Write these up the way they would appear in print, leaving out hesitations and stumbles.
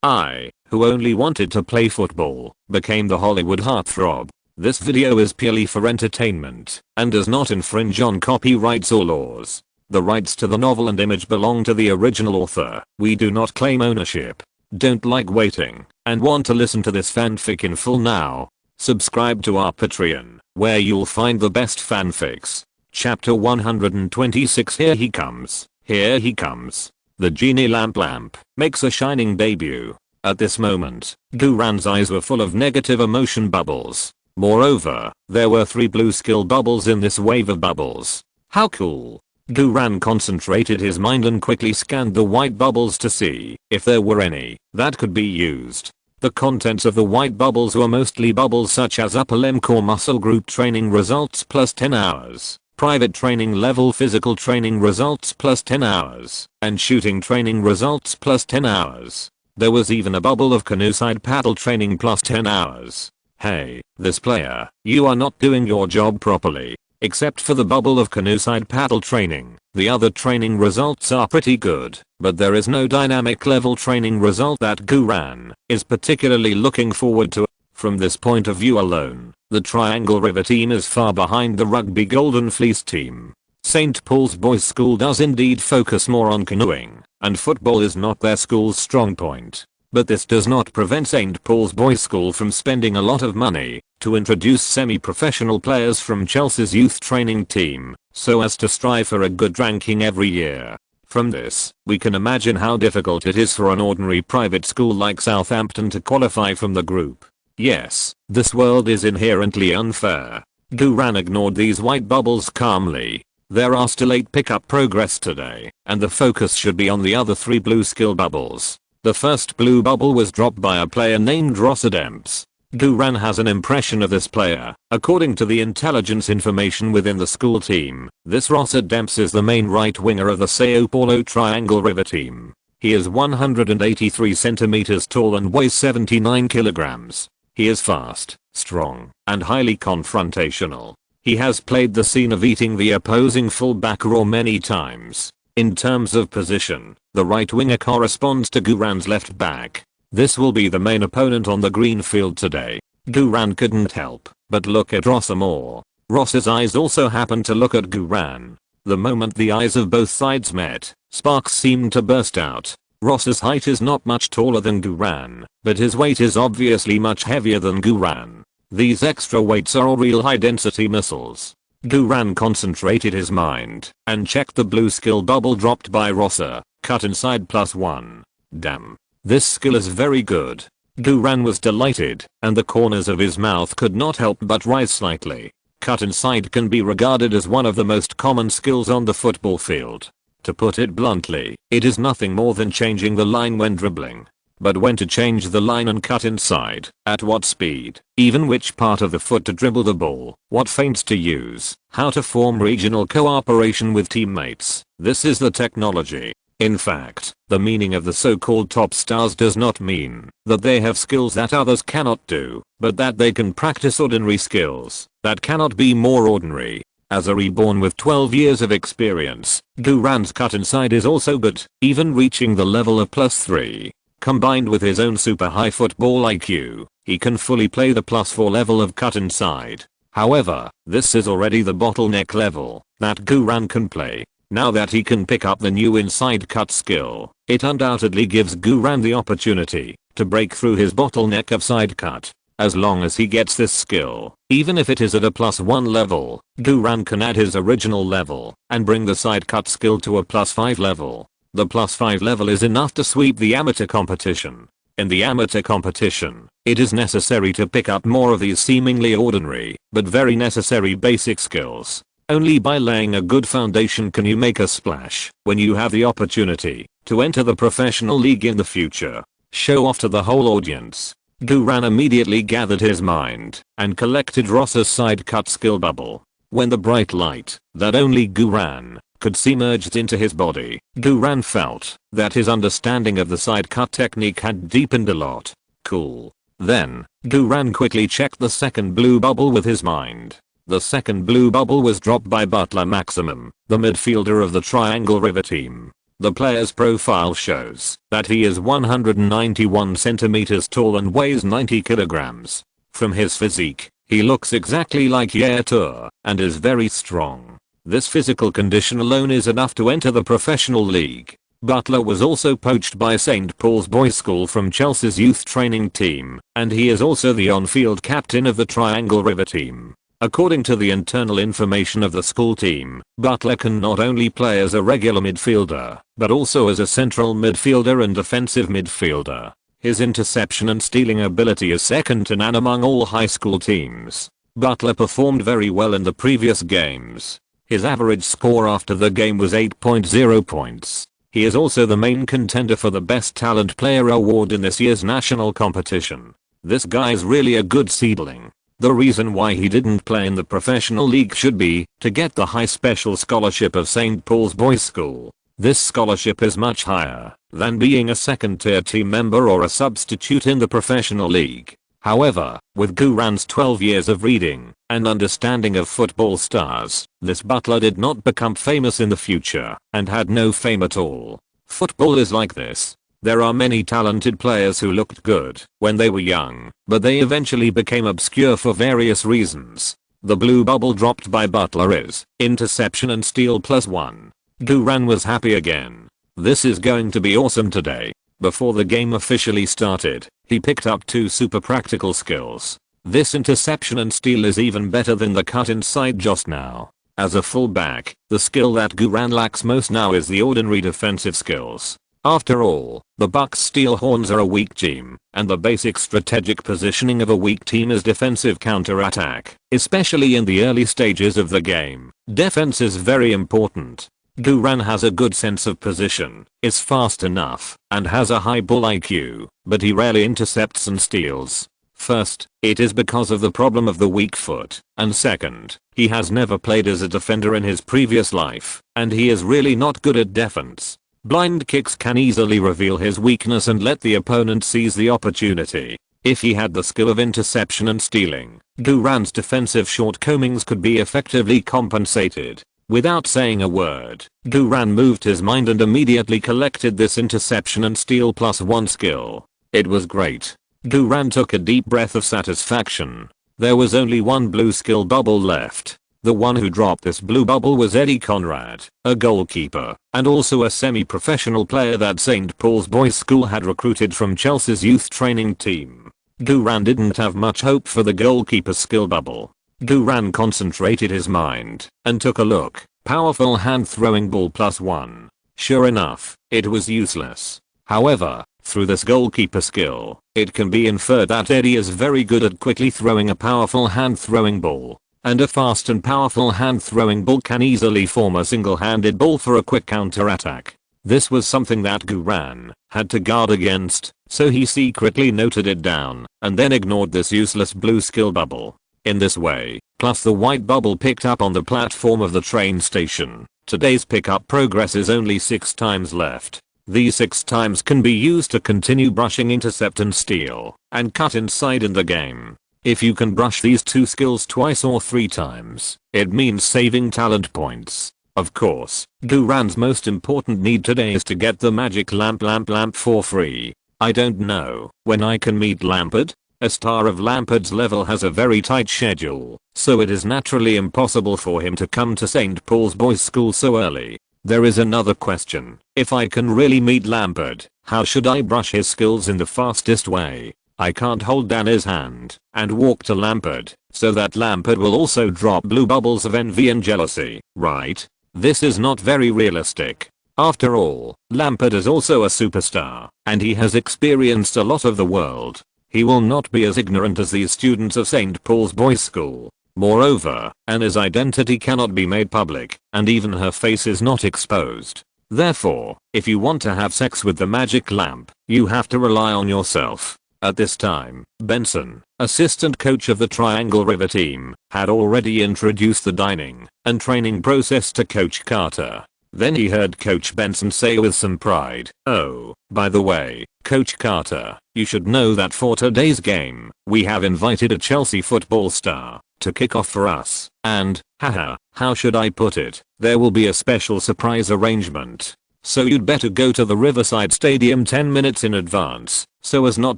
I, who only wanted to play football, became the Hollywood heartthrob. This video is purely for entertainment and does not infringe on copyrights or laws. The rights to the novel and image belong to the original author. We do not claim ownership. Don't like waiting and want to listen to this fanfic in full now? Subscribe to our Patreon, where you'll find the best fanfics. Chapter 126. Here he comes. Here he comes. The genie lamp makes a shining debut. At this moment, Guran's eyes were full of negative emotion bubbles. Moreover, there were 3 blue skill bubbles in this wave of bubbles. How cool. Guran concentrated his mind and quickly scanned the white bubbles to see if there were any that could be used. The contents of the white bubbles were mostly bubbles such as upper limb core muscle group training results plus 10 hours, private training level physical training results plus 10 hours, and shooting training results plus 10 hours. There was even a bubble of canoe-side paddle training plus 10 hours. Hey, this player, you are not doing your job properly. Except for the bubble of canoe-side paddle training, the other training results are pretty good, but there is no dynamic level training result that Guran is particularly looking forward to. From this point of view alone, the Triangle River team is far behind the Rugby Golden Fleece team. St. Paul's Boys School does indeed focus more on canoeing, and football is not their school's strong point. But this does not prevent St. Paul's Boys School from spending a lot of money to introduce semi-professional players from Chelsea's youth training team, so as to strive for a good ranking every year. From this, we can imagine how difficult it is for an ordinary private school like Southampton to qualify from the group. Yes, this world is inherently unfair. Guran ignored these white bubbles calmly. There are still 8 pickup progress today, and the focus should be on the other 3 blue skill bubbles. The first blue bubble was dropped by a player named Demps. Guran has an impression of this player. According to the intelligence information within the school team, this Demps is the main right winger of the Sao Paulo Triangle River team. He is 183 centimeters tall and weighs 79 kilograms. He is fast, strong, and highly confrontational. He has played the scene of eating the opposing fullback raw many times. In terms of position, the right winger corresponds to Guran's left back. This will be the main opponent on the green field today. Guran couldn't help but look at Ross more. Ross's eyes also happened to look at Guran. The moment the eyes of both sides met, sparks seemed to burst out. Ross's height is not much taller than Guran, but his weight is obviously much heavier than Guran. These extra weights are all real high density missiles. Guran concentrated his mind and checked the blue skill bubble dropped by Rossa, cut inside +1. Damn. This skill is very good. Guran was delighted, and the corners of his mouth could not help but rise slightly. Cut inside can be regarded as one of the most common skills on the football field. To put it bluntly, it is nothing more than changing the line when dribbling. But when to change the line and cut inside, at what speed, even which part of the foot to dribble the ball, what feints to use, how to form regional cooperation with teammates, this is the technology. In fact, the meaning of the so-called top stars does not mean that they have skills that others cannot do, but that they can practice ordinary skills that cannot be more ordinary. As a reborn with 12 years of experience, Guran's cut inside is also good, even reaching the level of +3. Combined with his own super high football IQ, he can fully play the +4 level of cut inside. However, this is already the bottleneck level that Guran can play. Now that he can pick up the new inside cut skill, it undoubtedly gives Guran the opportunity to break through his bottleneck of side cut. As long as he gets this skill, even if it is at a +1 level, Guran can add his original level and bring the side cut skill to a +5 level. The +5 level is enough to sweep the amateur competition. In the amateur competition, it is necessary to pick up more of these seemingly ordinary, but very necessary basic skills. Only by laying a good foundation can you make a splash when you have the opportunity to enter the professional league in the future. Show off to the whole audience. Guran immediately gathered his mind and collected Ross's side cut skill bubble. When the bright light that only Guran could see merged into his body, Guran felt that his understanding of the side cut technique had deepened a lot. Cool. Then, Guran quickly checked the second blue bubble with his mind. The second blue bubble was dropped by Butler Maximum, the midfielder of the Triangle River team. The player's profile shows that he is 191 centimeters tall and weighs 90 kilograms. From his physique, he looks exactly like Heartthrob and is very strong. This physical condition alone is enough to enter the professional league. Butler was also poached by St. Paul's Boys School from Chelsea's youth training team, and he is also the on-field captain of the Triangle River team. According to the internal information of the school team, Butler can not only play as a regular midfielder, but also as a central midfielder and defensive midfielder. His interception and stealing ability is second to none among all high school teams. Butler performed very well in the previous games. His average score after the game was 8.0 points. He is also the main contender for the Best Talent Player award in this year's national competition. This guy's really a good seedling. The reason why he didn't play in the professional league should be to get the high special scholarship of St. Paul's Boys School. This scholarship is much higher than being a second-tier team member or a substitute in the professional league. However, with Guran's 12 years of reading and understanding of football stars, this Butler did not become famous in the future and had no fame at all. Football is like this. There are many talented players who looked good when they were young, but they eventually became obscure for various reasons. The blue bubble dropped by Butler is interception and steal +1. Guran was happy again. This is going to be awesome today. Before the game officially started, he picked up 2 super practical skills. This interception and steal is even better than the cut inside just now. As a fullback, the skill that Guran lacks most now is the ordinary defensive skills. After all, the Bucks Steel Horns are a weak team, and the basic strategic positioning of a weak team is defensive counter-attack, especially in the early stages of the game. Defense is very important. Guran has a good sense of position, is fast enough, and has a high ball IQ, but he rarely intercepts and steals. First, it is because of the problem of the weak foot, and second, he has never played as a defender in his previous life, and he is really not good at defense. Blind kicks can easily reveal his weakness and let the opponent seize the opportunity. If he had the skill of interception and stealing, Guran's defensive shortcomings could be effectively compensated. Without saying a word, Guran moved his mind and immediately collected this interception and steal +1 skill. It was great. Guran took a deep breath of satisfaction. There was only one blue skill bubble left. The one who dropped this blue bubble was Eddie Conrad, a goalkeeper, and also a semi-professional player that St. Paul's Boys School had recruited from Chelsea's youth training team. Guran didn't have much hope for the goalkeeper's skill bubble. Guran concentrated his mind and took a look. Powerful hand throwing ball +1. Sure enough, it was useless. However, through this goalkeeper skill, it can be inferred that Eddie is very good at quickly throwing a powerful hand throwing ball. And a fast and powerful hand throwing ball can easily form a single-handed ball for a quick counter-attack. This was something that Guran had to guard against, so he secretly noted it down and then ignored this useless blue skill bubble. In this way, plus the white bubble picked up on the platform of the train station, today's pickup progress is only 6 times left. These 6 times can be used to continue brushing intercept and steal, and cut inside in the game. If you can brush these 2 skills twice or 3 times, it means saving talent points. Of course, Guran's most important need today is to get the magic lamp for free. I don't know when I can meet Lampard. A star of Lampard's level has a very tight schedule, so it is naturally impossible for him to come to St. Paul's Boys School so early. There is another question. If I can really meet Lampard, how should I brush his skills in the fastest way? I can't hold Danny's hand and walk to Lampard, so that Lampard will also drop blue bubbles of envy and jealousy, right? This is not very realistic. After all, Lampard is also a superstar, and he has experienced a lot of the world. He will not be as ignorant as these students of St. Paul's Boys School. Moreover, Anna's identity cannot be made public, and even her face is not exposed. Therefore, if you want to have sex with the magic lamp, you have to rely on yourself. At this time, Benson, assistant coach of the Triangle River team, had already introduced the dining and training process to Coach Carter. Then he heard Coach Benson say with some pride, "Oh, by the way, Coach Carter, you should know that for today's game, we have invited a Chelsea football star to kick off for us, and, haha, how should I put it, there will be a special surprise arrangement." So you'd better go to the Riverside Stadium 10 minutes in advance, so as not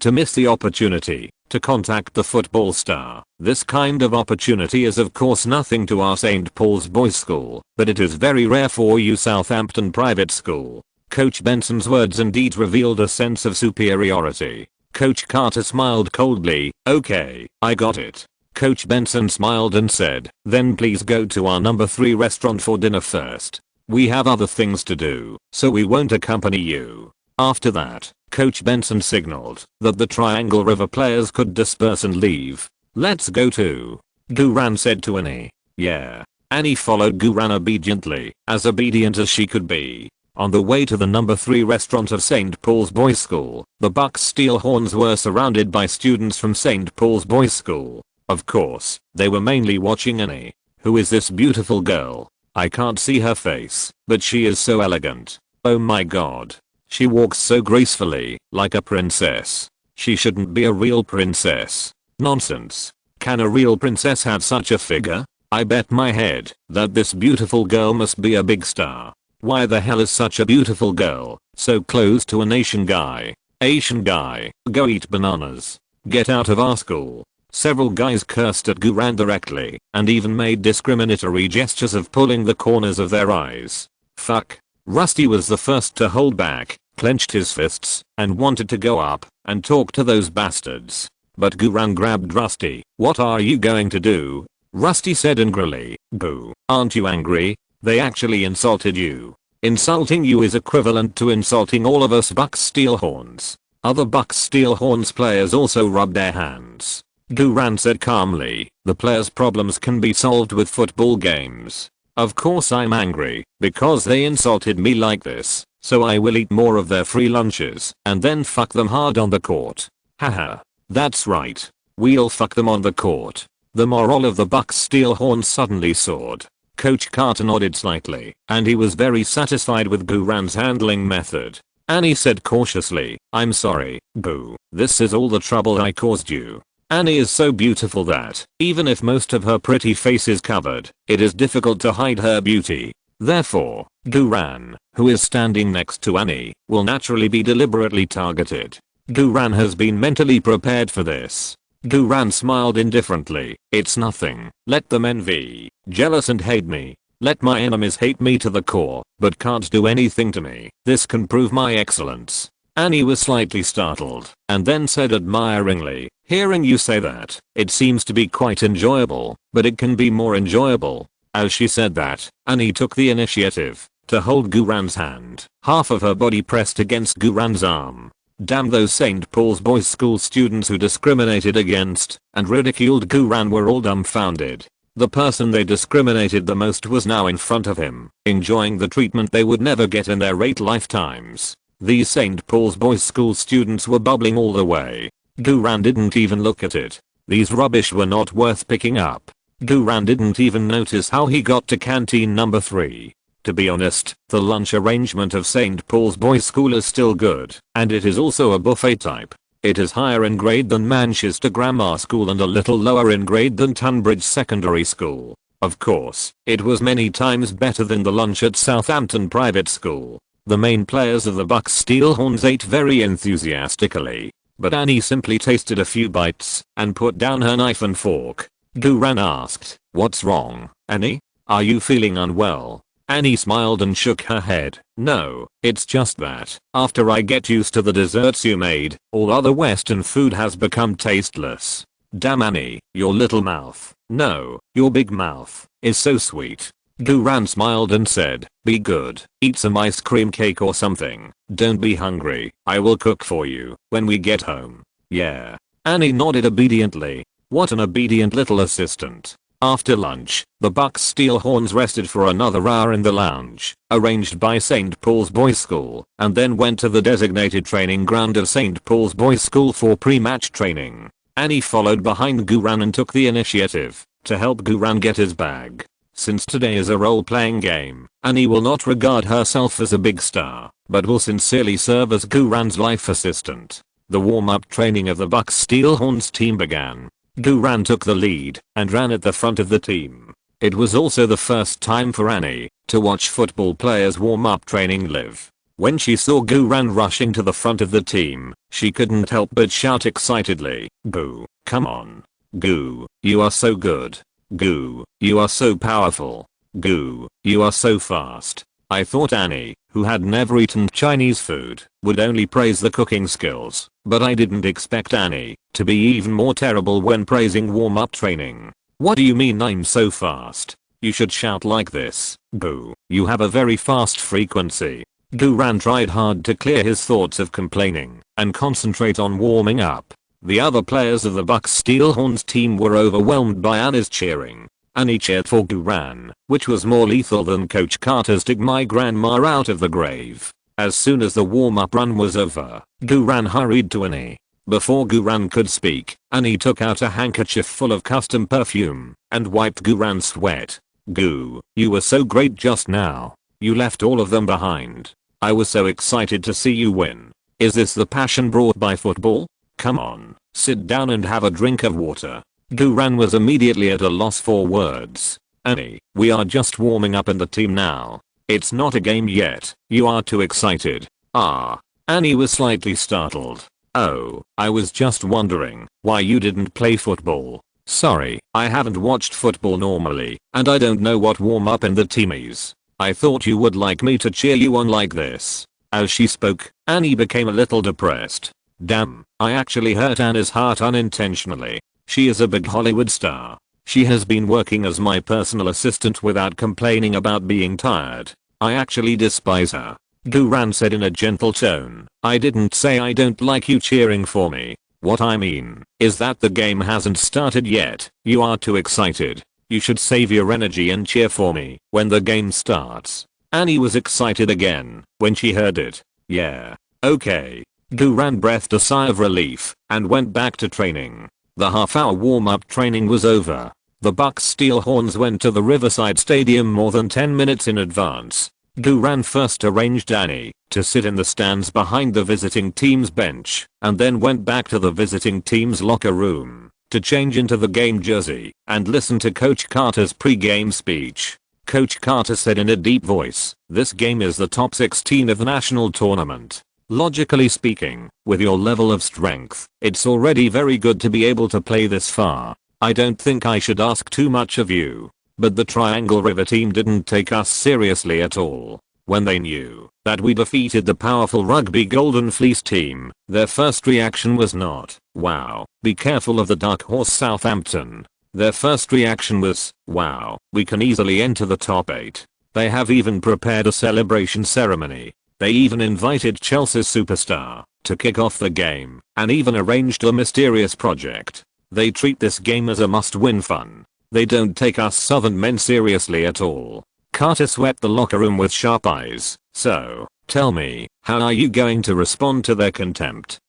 to miss the opportunity to contact the football star. This kind of opportunity is of course nothing to our St. Paul's Boys School, but it is very rare for you Southampton private school. Coach Benson's words and deeds revealed a sense of superiority. Coach Carter smiled coldly. Okay, I got it. Coach Benson smiled and said, then please go to our number 3 restaurant for dinner first. We have other things to do, so we won't accompany you. After that, Coach Benson signaled that the Triangle River players could disperse and leave. Let's go too, Guran said to Annie. Yeah. Annie followed Guran obediently, as obedient as she could be. On the way to the number 3 restaurant of St. Paul's Boys School, the Bucks Steelhorns were surrounded by students from St. Paul's Boys School. Of course, they were mainly watching Annie. Who is this beautiful girl? I can't see her face, but she is so elegant. Oh my god. She walks so gracefully, like a princess. She shouldn't be a real princess. Nonsense. Can a real princess have such a figure? I bet my head that this beautiful girl must be a big star. Why the hell is such a beautiful girl so close to an Asian guy? Asian guy, go eat bananas. Get out of our school. Several guys cursed at Guran directly and even made discriminatory gestures of pulling the corners of their eyes. Fuck. Rusty was the first to hold back, clenched his fists, and wanted to go up and talk to those bastards. But Guran grabbed Rusty. What are you going to do? Rusty said angrily. Boo. Aren't you angry? They actually insulted you. Insulting you is equivalent to insulting all of us Bucks Steelhorns. Other Bucks Steelhorns players also rubbed their hands. Guran said calmly, the players' problems can be solved with football games. Of course I'm angry, because they insulted me like this, so I will eat more of their free lunches, and then fuck them hard on the court. Haha. That's right. We'll fuck them on the court. The morale of the Bucks Steelhorns suddenly soared. Coach Carter nodded slightly, and he was very satisfied with Guran's handling method. Annie said cautiously, I'm sorry, Boo. This is all the trouble I caused you. Annie is so beautiful that, even if most of her pretty face is covered, it is difficult to hide her beauty. Therefore, Guran, who is standing next to Annie, will naturally be deliberately targeted. Guran has been mentally prepared for this. Guran smiled indifferently. It's nothing. Let them envy, jealous and hate me. Let my enemies hate me to the core, but can't do anything to me. This can prove my excellence. Annie was slightly startled, and then said admiringly, hearing you say that, it seems to be quite enjoyable, but it can be more enjoyable. As she said that, Annie took the initiative to hold Guran's hand. Half of her body pressed against Guran's arm. Damn those St. Paul's Boys School students who discriminated against and ridiculed Guran were all dumbfounded. The person they discriminated the most was now in front of him, enjoying the treatment they would never get in their 8 lifetimes. These St. Paul's Boys School students were bubbling all the way. Guran didn't even look at it. These rubbish were not worth picking up. Guran didn't even notice how he got to canteen number 3. To be honest, the lunch arrangement of St. Paul's Boys School is still good, and it is also a buffet type. It is higher in grade than Manchester Grammar School and a little lower in grade than Tunbridge Secondary School. Of course, it was many times better than the lunch at Southampton Private School. The main players of the Bucks Steelhorns ate very enthusiastically, but Annie simply tasted a few bites and put down her knife and fork. Guran asked, what's wrong, Annie? Are you feeling unwell? Annie smiled and shook her head. No, it's just that, after I get used to the desserts you made, all other Western food has become tasteless. Damn Annie, your little mouth. No, your big mouth is so sweet. Guran smiled and said, be good, eat some ice cream cake or something. Don't be hungry, I will cook for you when we get home. Yeah. Annie nodded obediently. What an obedient little assistant. After lunch, the Bucks Steelhorns rested for another hour in the lounge, arranged by St. Paul's Boys School, and then went to the designated training ground of St. Paul's Boys School for pre-match training. Annie followed behind Guran and took the initiative to help Guran get his bag. Since today is a role-playing game, Annie will not regard herself as a big star, but will sincerely serve as Guran's life assistant. The warm-up training of the Bucks Steelhorns team began. Guran took the lead and ran at the front of the team. It was also the first time for Annie to watch football players warm up training live. When she saw Guran rushing to the front of the team, she couldn't help but shout excitedly, "Gu, come on. Gu, you are so good. Gu, you are so powerful. Gu, you are so fast." I thought Annie, who had never eaten Chinese food, would only praise the cooking skills, but I didn't expect Annie to be even more terrible when praising warm-up training. "What do you mean I'm so fast? You should shout like this, Gu, you have a very fast frequency." Guran tried hard to clear his thoughts of complaining and concentrate on warming up. The other players of the Bucks Steelhorns team were overwhelmed by Annie's cheering. Annie cheered for Guran, which was more lethal than Coach Carter's "dig my grandma out of the grave." As soon as the warm-up run was over, Guran hurried to Annie. Before Guran could speak, Annie took out a handkerchief full of custom perfume and wiped Guran's sweat. "Gu, you were so great just now. You left all of them behind. I was so excited to see you win. Is this the passion brought by football? Come on, sit down and have a drink of water." Guran was immediately at a loss for words. "Annie, we are just warming up in the team now. It's not a game yet. You are too excited." "Ah." Annie was slightly startled. "Oh, I was just wondering why you didn't play football. Sorry, I haven't watched football normally, and I don't know what warm up in the team is. I thought you would like me to cheer you on like this." As she spoke, Annie became a little depressed. Damn, I actually hurt Annie's heart unintentionally. She is a big Hollywood star. She has been working as my personal assistant without complaining about being tired. I actually despise her. Guran said in a gentle tone. "I didn't say I don't like you cheering for me. What I mean is that the game hasn't started yet. You are too excited. You should save your energy and cheer for me when the game starts." Annie was excited again when she heard it. "Yeah. Okay." Guran breathed a sigh of relief and went back to training. The half-hour warm-up training was over. The Bucks Steelhorns went to the Riverside Stadium more than 10 minutes in advance. Guran first arranged Annie to sit in the stands behind the visiting team's bench and then went back to the visiting team's locker room to change into the game jersey and listen to Coach Carter's pre-game speech. Coach Carter said in a deep voice, "This game is the top 16 of the national tournament. Logically speaking, with your level of strength, it's already very good to be able to play this far. I don't think I should ask too much of you." But the Triangle River team didn't take us seriously at all. When they knew that we defeated the powerful Rugby Golden Fleece team, their first reaction was not, "Wow, be careful of the dark horse Southampton." Their first reaction was, "Wow, we can easily enter the top 8. They have even prepared a celebration ceremony. They even invited Chelsea's superstar to kick off the game and even arranged a mysterious project. They treat this game as a must-win fun. They don't take us Southern men seriously at all." Carter swept the locker room with sharp eyes. "So, tell me, how are you going to respond to their contempt?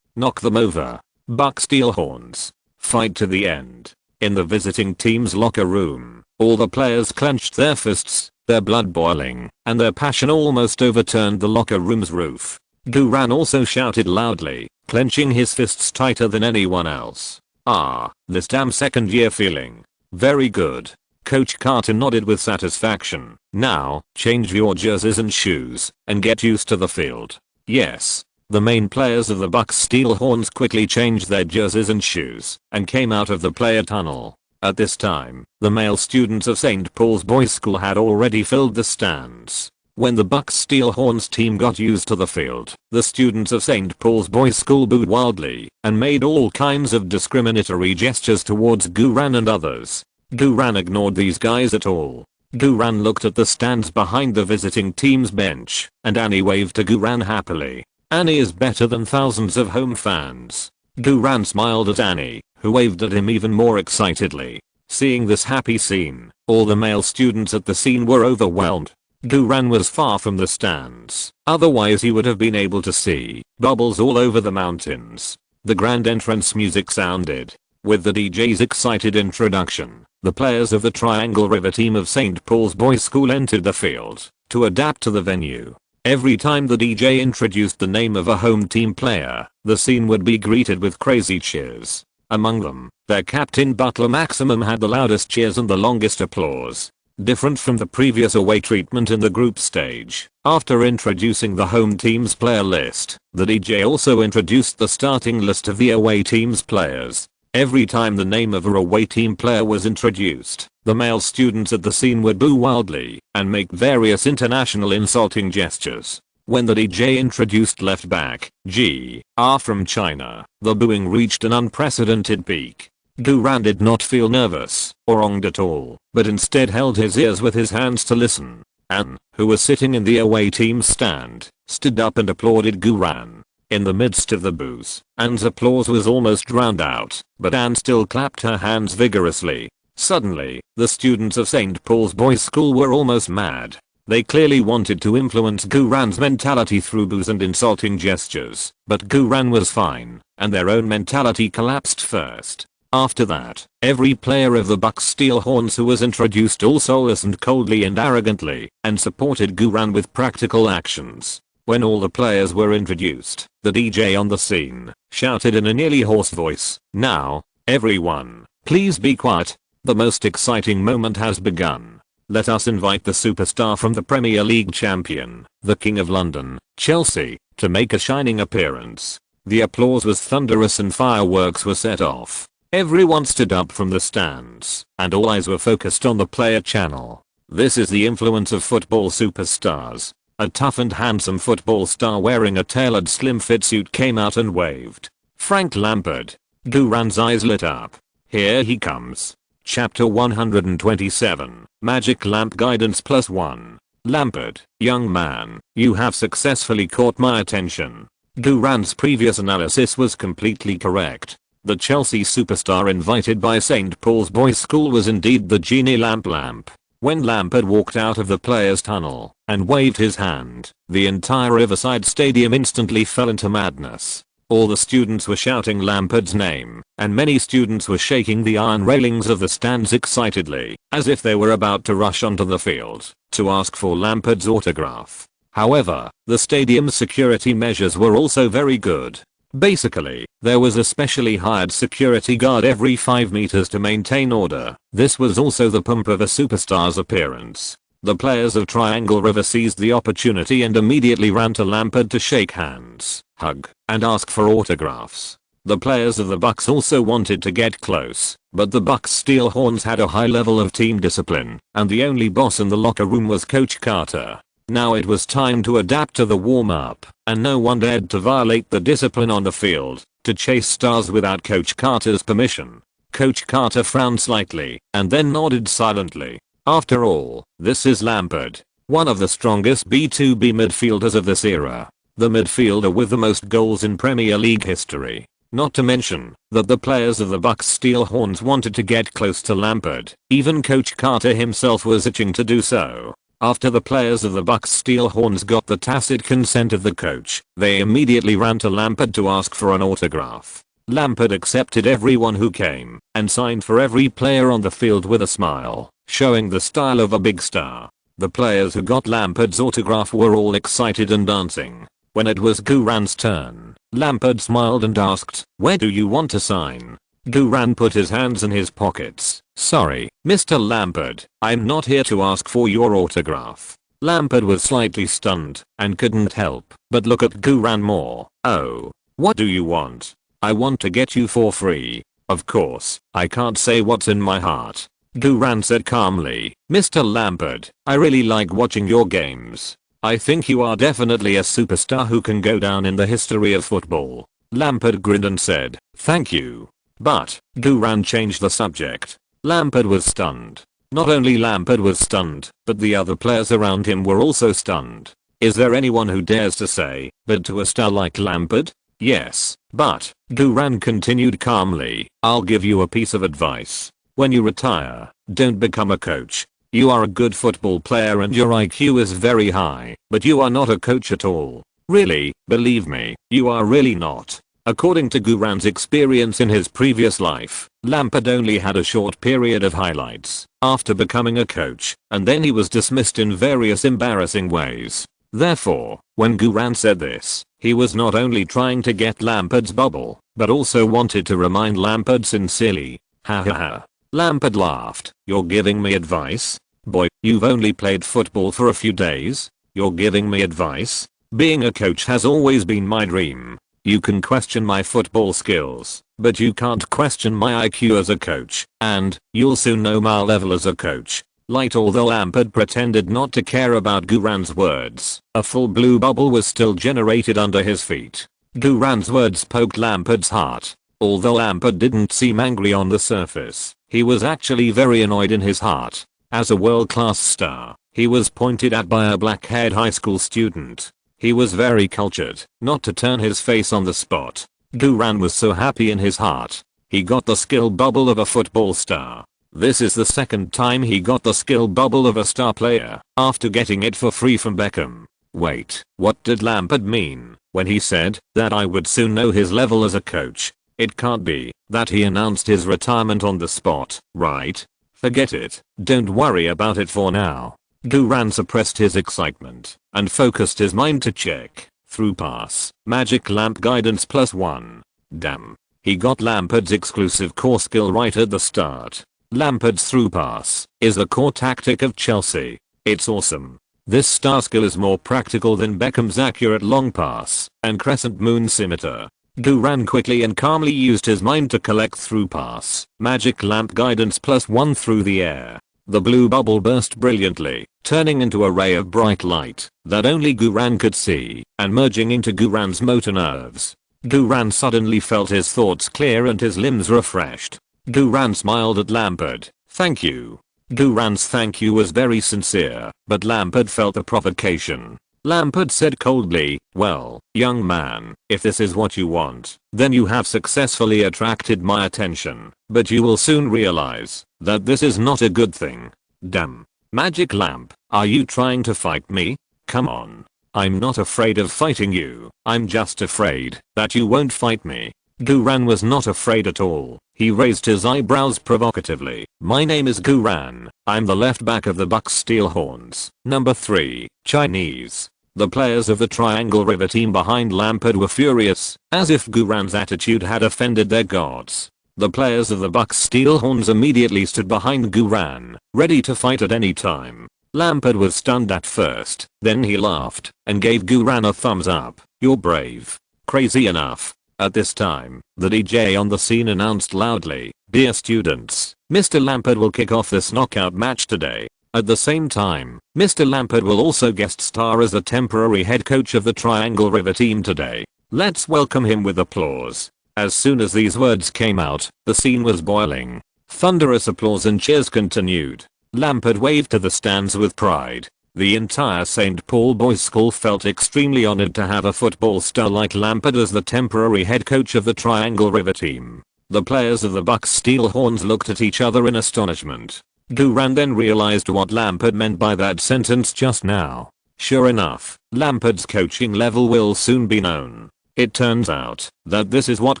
Knock them over. Buck Steelhorns. Fight to the end." In the visiting team's locker room, all the players clenched their fists, their blood boiling, and their passion almost overturned the locker room's roof. Guran also shouted loudly, clenching his fists tighter than anyone else. "Ah, this damn second-year feeling. Very good." Coach Carter nodded with satisfaction. "Now, change your jerseys and shoes, and get used to the field." "Yes." The main players of the Bucks Steelhorns quickly changed their jerseys and shoes, and came out of the player tunnel. At this time, the male students of St. Paul's Boys School had already filled the stands. When the Bucks Steelhorns team got used to the field, the students of St. Paul's Boys School booed wildly and made all kinds of discriminatory gestures towards Guran and others. Guran ignored these guys at all. Guran looked at the stands behind the visiting team's bench, and Annie waved to Guran happily. Annie is better than thousands of home fans. Guran smiled at Annie, who waved at him even more excitedly. Seeing this happy scene, all the male students at the scene were overwhelmed. Guran was far from the stands, otherwise he would have been able to see bubbles all over the mountains. The grand entrance music sounded. With the DJ's excited introduction, the players of the Triangle River team of St. Paul's Boys School entered the field to adapt to the venue. Every time the DJ introduced the name of a home team player, the scene would be greeted with crazy cheers. Among them, their captain Butler Maximum had the loudest cheers and the longest applause. Different from the previous away treatment in the group stage, after introducing the home team's player list, the DJ also introduced the starting list of the away team's players. Every time the name of a away team player was introduced, the male students at the scene would boo wildly and make various international insulting gestures. When the DJ introduced left back, G.R. from China, the booing reached an unprecedented peak. Guran did not feel nervous or wronged at all, but instead held his ears with his hands to listen. Anne, who was sitting in the away team's stand, stood up and applauded Guran. In the midst of the boos, Anne's applause was almost drowned out, but Anne still clapped her hands vigorously. Suddenly, the students of St. Paul's Boys' School were almost mad. They clearly wanted to influence Guran's mentality through boos and insulting gestures, but Guran was fine, and their own mentality collapsed first. After that, every player of the Bucks Steel Horns who was introduced also listened coldly and arrogantly, and supported Guran with practical actions. When all the players were introduced, the DJ on the scene shouted in a nearly hoarse voice, "Now, everyone, please be quiet. The most exciting moment has begun. Let us invite the superstar from the Premier League champion, the King of London, Chelsea, to make a shining appearance." The applause was thunderous and fireworks were set off. Everyone stood up from the stands, and all eyes were focused on the player channel. This is the influence of football superstars. A tough and handsome football star wearing a tailored slim fit suit came out and waved. Frank Lampard. Guran's eyes lit up. Here he comes. Chapter 127, Magic Lamp Guidance +1. Lampard, young man, you have successfully caught my attention. Guran's previous analysis was completely correct. The Chelsea superstar invited by St. Paul's Boys' School was indeed the genie Lamp. When Lampard walked out of the players' tunnel and waved his hand, the entire Riverside Stadium instantly fell into madness. All the students were shouting Lampard's name, and many students were shaking the iron railings of the stands excitedly, as if they were about to rush onto the field to ask for Lampard's autograph. However, the stadium's security measures were also very good. Basically, there was a specially hired security guard every 5 meters to maintain order. This was also the pump of a superstar's appearance. The players of Triangle River seized the opportunity and immediately ran to Lampard to shake hands, hug, and ask for autographs. The players of the Bucks also wanted to get close, but the Bucks Steel Horns had a high level of team discipline, and the only boss in the locker room was Coach Carter. Now it was time to adapt to the warm-up, and no one dared to violate the discipline on the field, to chase stars without Coach Carter's permission. Coach Carter frowned slightly, and then nodded silently. After all, this is Lampard, one of the strongest B2B midfielders of this era. The midfielder with the most goals in Premier League history. Not to mention that the players of the Bucks Steel Horns wanted to get close to Lampard. Even Coach Carter himself was itching to do so. After the players of the Bucks Steel Horns got the tacit consent of the coach, they immediately ran to Lampard to ask for an autograph. Lampard accepted everyone who came and signed for every player on the field with a smile, showing the style of a big star. The players who got Lampard's autograph were all excited and dancing. When it was Guran's turn, Lampard smiled and asked, "Where do you want to sign?" Guran put his hands in his pockets. "Sorry, Mr. Lampard, I'm not here to ask for your autograph." Lampard was slightly stunned and couldn't help but look at Guran more. "Oh, what do you want?" "I want to get you for free." "Of course, I can't say what's in my heart," Guran said calmly. "Mr. Lampard, I really like watching your games. I think you are definitely a superstar who can go down in the history of football." Lampard grinned and said, "Thank you." But Guran changed the subject. Lampard was stunned. Not only Lampard was stunned, but the other players around him were also stunned. Is there anyone who dares to say, but to a star like Lampard? Yes, but, Guran continued calmly, "I'll give you a piece of advice. When you retire, don't become a coach. You are a good football player and your IQ is very high, but you are not a coach at all. Really, believe me, you are really not." According to Guran's experience in his previous life, Lampard only had a short period of highlights after becoming a coach, and then he was dismissed in various embarrassing ways. Therefore, when Guran said this, he was not only trying to get Lampard's bubble, but also wanted to remind Lampard sincerely. Ha ha ha. Lampard laughed. "You're giving me advice? Boy, You've only played football for a few days? You're giving me advice? Being a coach has always been my dream. You can question my football skills, but you can't question my IQ as a coach, and you'll soon know my level as a coach. Light. Although Lampard pretended not to care about Guran's words, a full blue bubble was still generated under his feet. Guran's words poked Lampard's heart. Although Lampard didn't seem angry on the surface, he was actually very annoyed in his heart. As a world-class star, he was pointed at by a black-haired high school student. He was very cultured not to turn his face on the spot. Guran was so happy in his heart. He got the skill bubble of a football star. This is the second time he got the skill bubble of a star player, after getting it for free from Beckham. Wait, what did Lampard mean when he said that I would soon know his level as a coach? It can't be that he announced his retirement on the spot, right? Forget it, don't worry about it for now. Guran suppressed his excitement and focused his mind to check through pass, magic lamp guidance +1. Damn, he got Lampard's exclusive core skill right at the start. Lampard's through pass is the core tactic of Chelsea. It's awesome. This star skill is more practical than Beckham's accurate long pass and crescent moon scimitar. Guran quickly and calmly used his mind to collect through pass, magic lamp guidance +1 through the air. The blue bubble burst brilliantly, turning into a ray of bright light that only Guran could see and merging into Guran's motor nerves. Guran suddenly felt his thoughts clear and his limbs refreshed. Guran smiled at Lampard. Thank you. Guran's thank you was very sincere, but Lampard felt the provocation. Lampard said coldly, well, young man, if this is what you want, then you have successfully attracted my attention, but you will soon realize that this is not a good thing. Damn. Magic lamp, are you trying to fight me? Come on. I'm not afraid of fighting you, I'm just afraid that you won't fight me. Guran was not afraid at all. He raised his eyebrows provocatively. My name is Guran. I'm the left back of the Bucks Steelhorns. Number 3, Chinese. The players of the Triangle River team behind Lampard were furious, as if Guran's attitude had offended their gods. The players of the Bucks Steelhorns immediately stood behind Guran, ready to fight at any time. Lampard was stunned at first, then he laughed and gave Guran a thumbs up. You're brave. Crazy enough. At this time, the DJ on the scene announced loudly, "Dear students, Mr. Lampard will kick off this knockout match today." At the same time, Mr. Lampard will also guest star as the temporary head coach of the Triangle River team today. Let's welcome him with applause. As soon as these words came out, the scene was boiling. Thunderous applause and cheers continued. Lampard waved to the stands with pride. The entire St. Paul Boys School felt extremely honored to have a football star like Lampard as the temporary head coach of the Triangle River team. The players of the Bucks Steelhorns looked at each other in astonishment. Guran then realized what Lampard meant by that sentence just now. Sure enough, Lampard's coaching level will soon be known. It turns out that this is what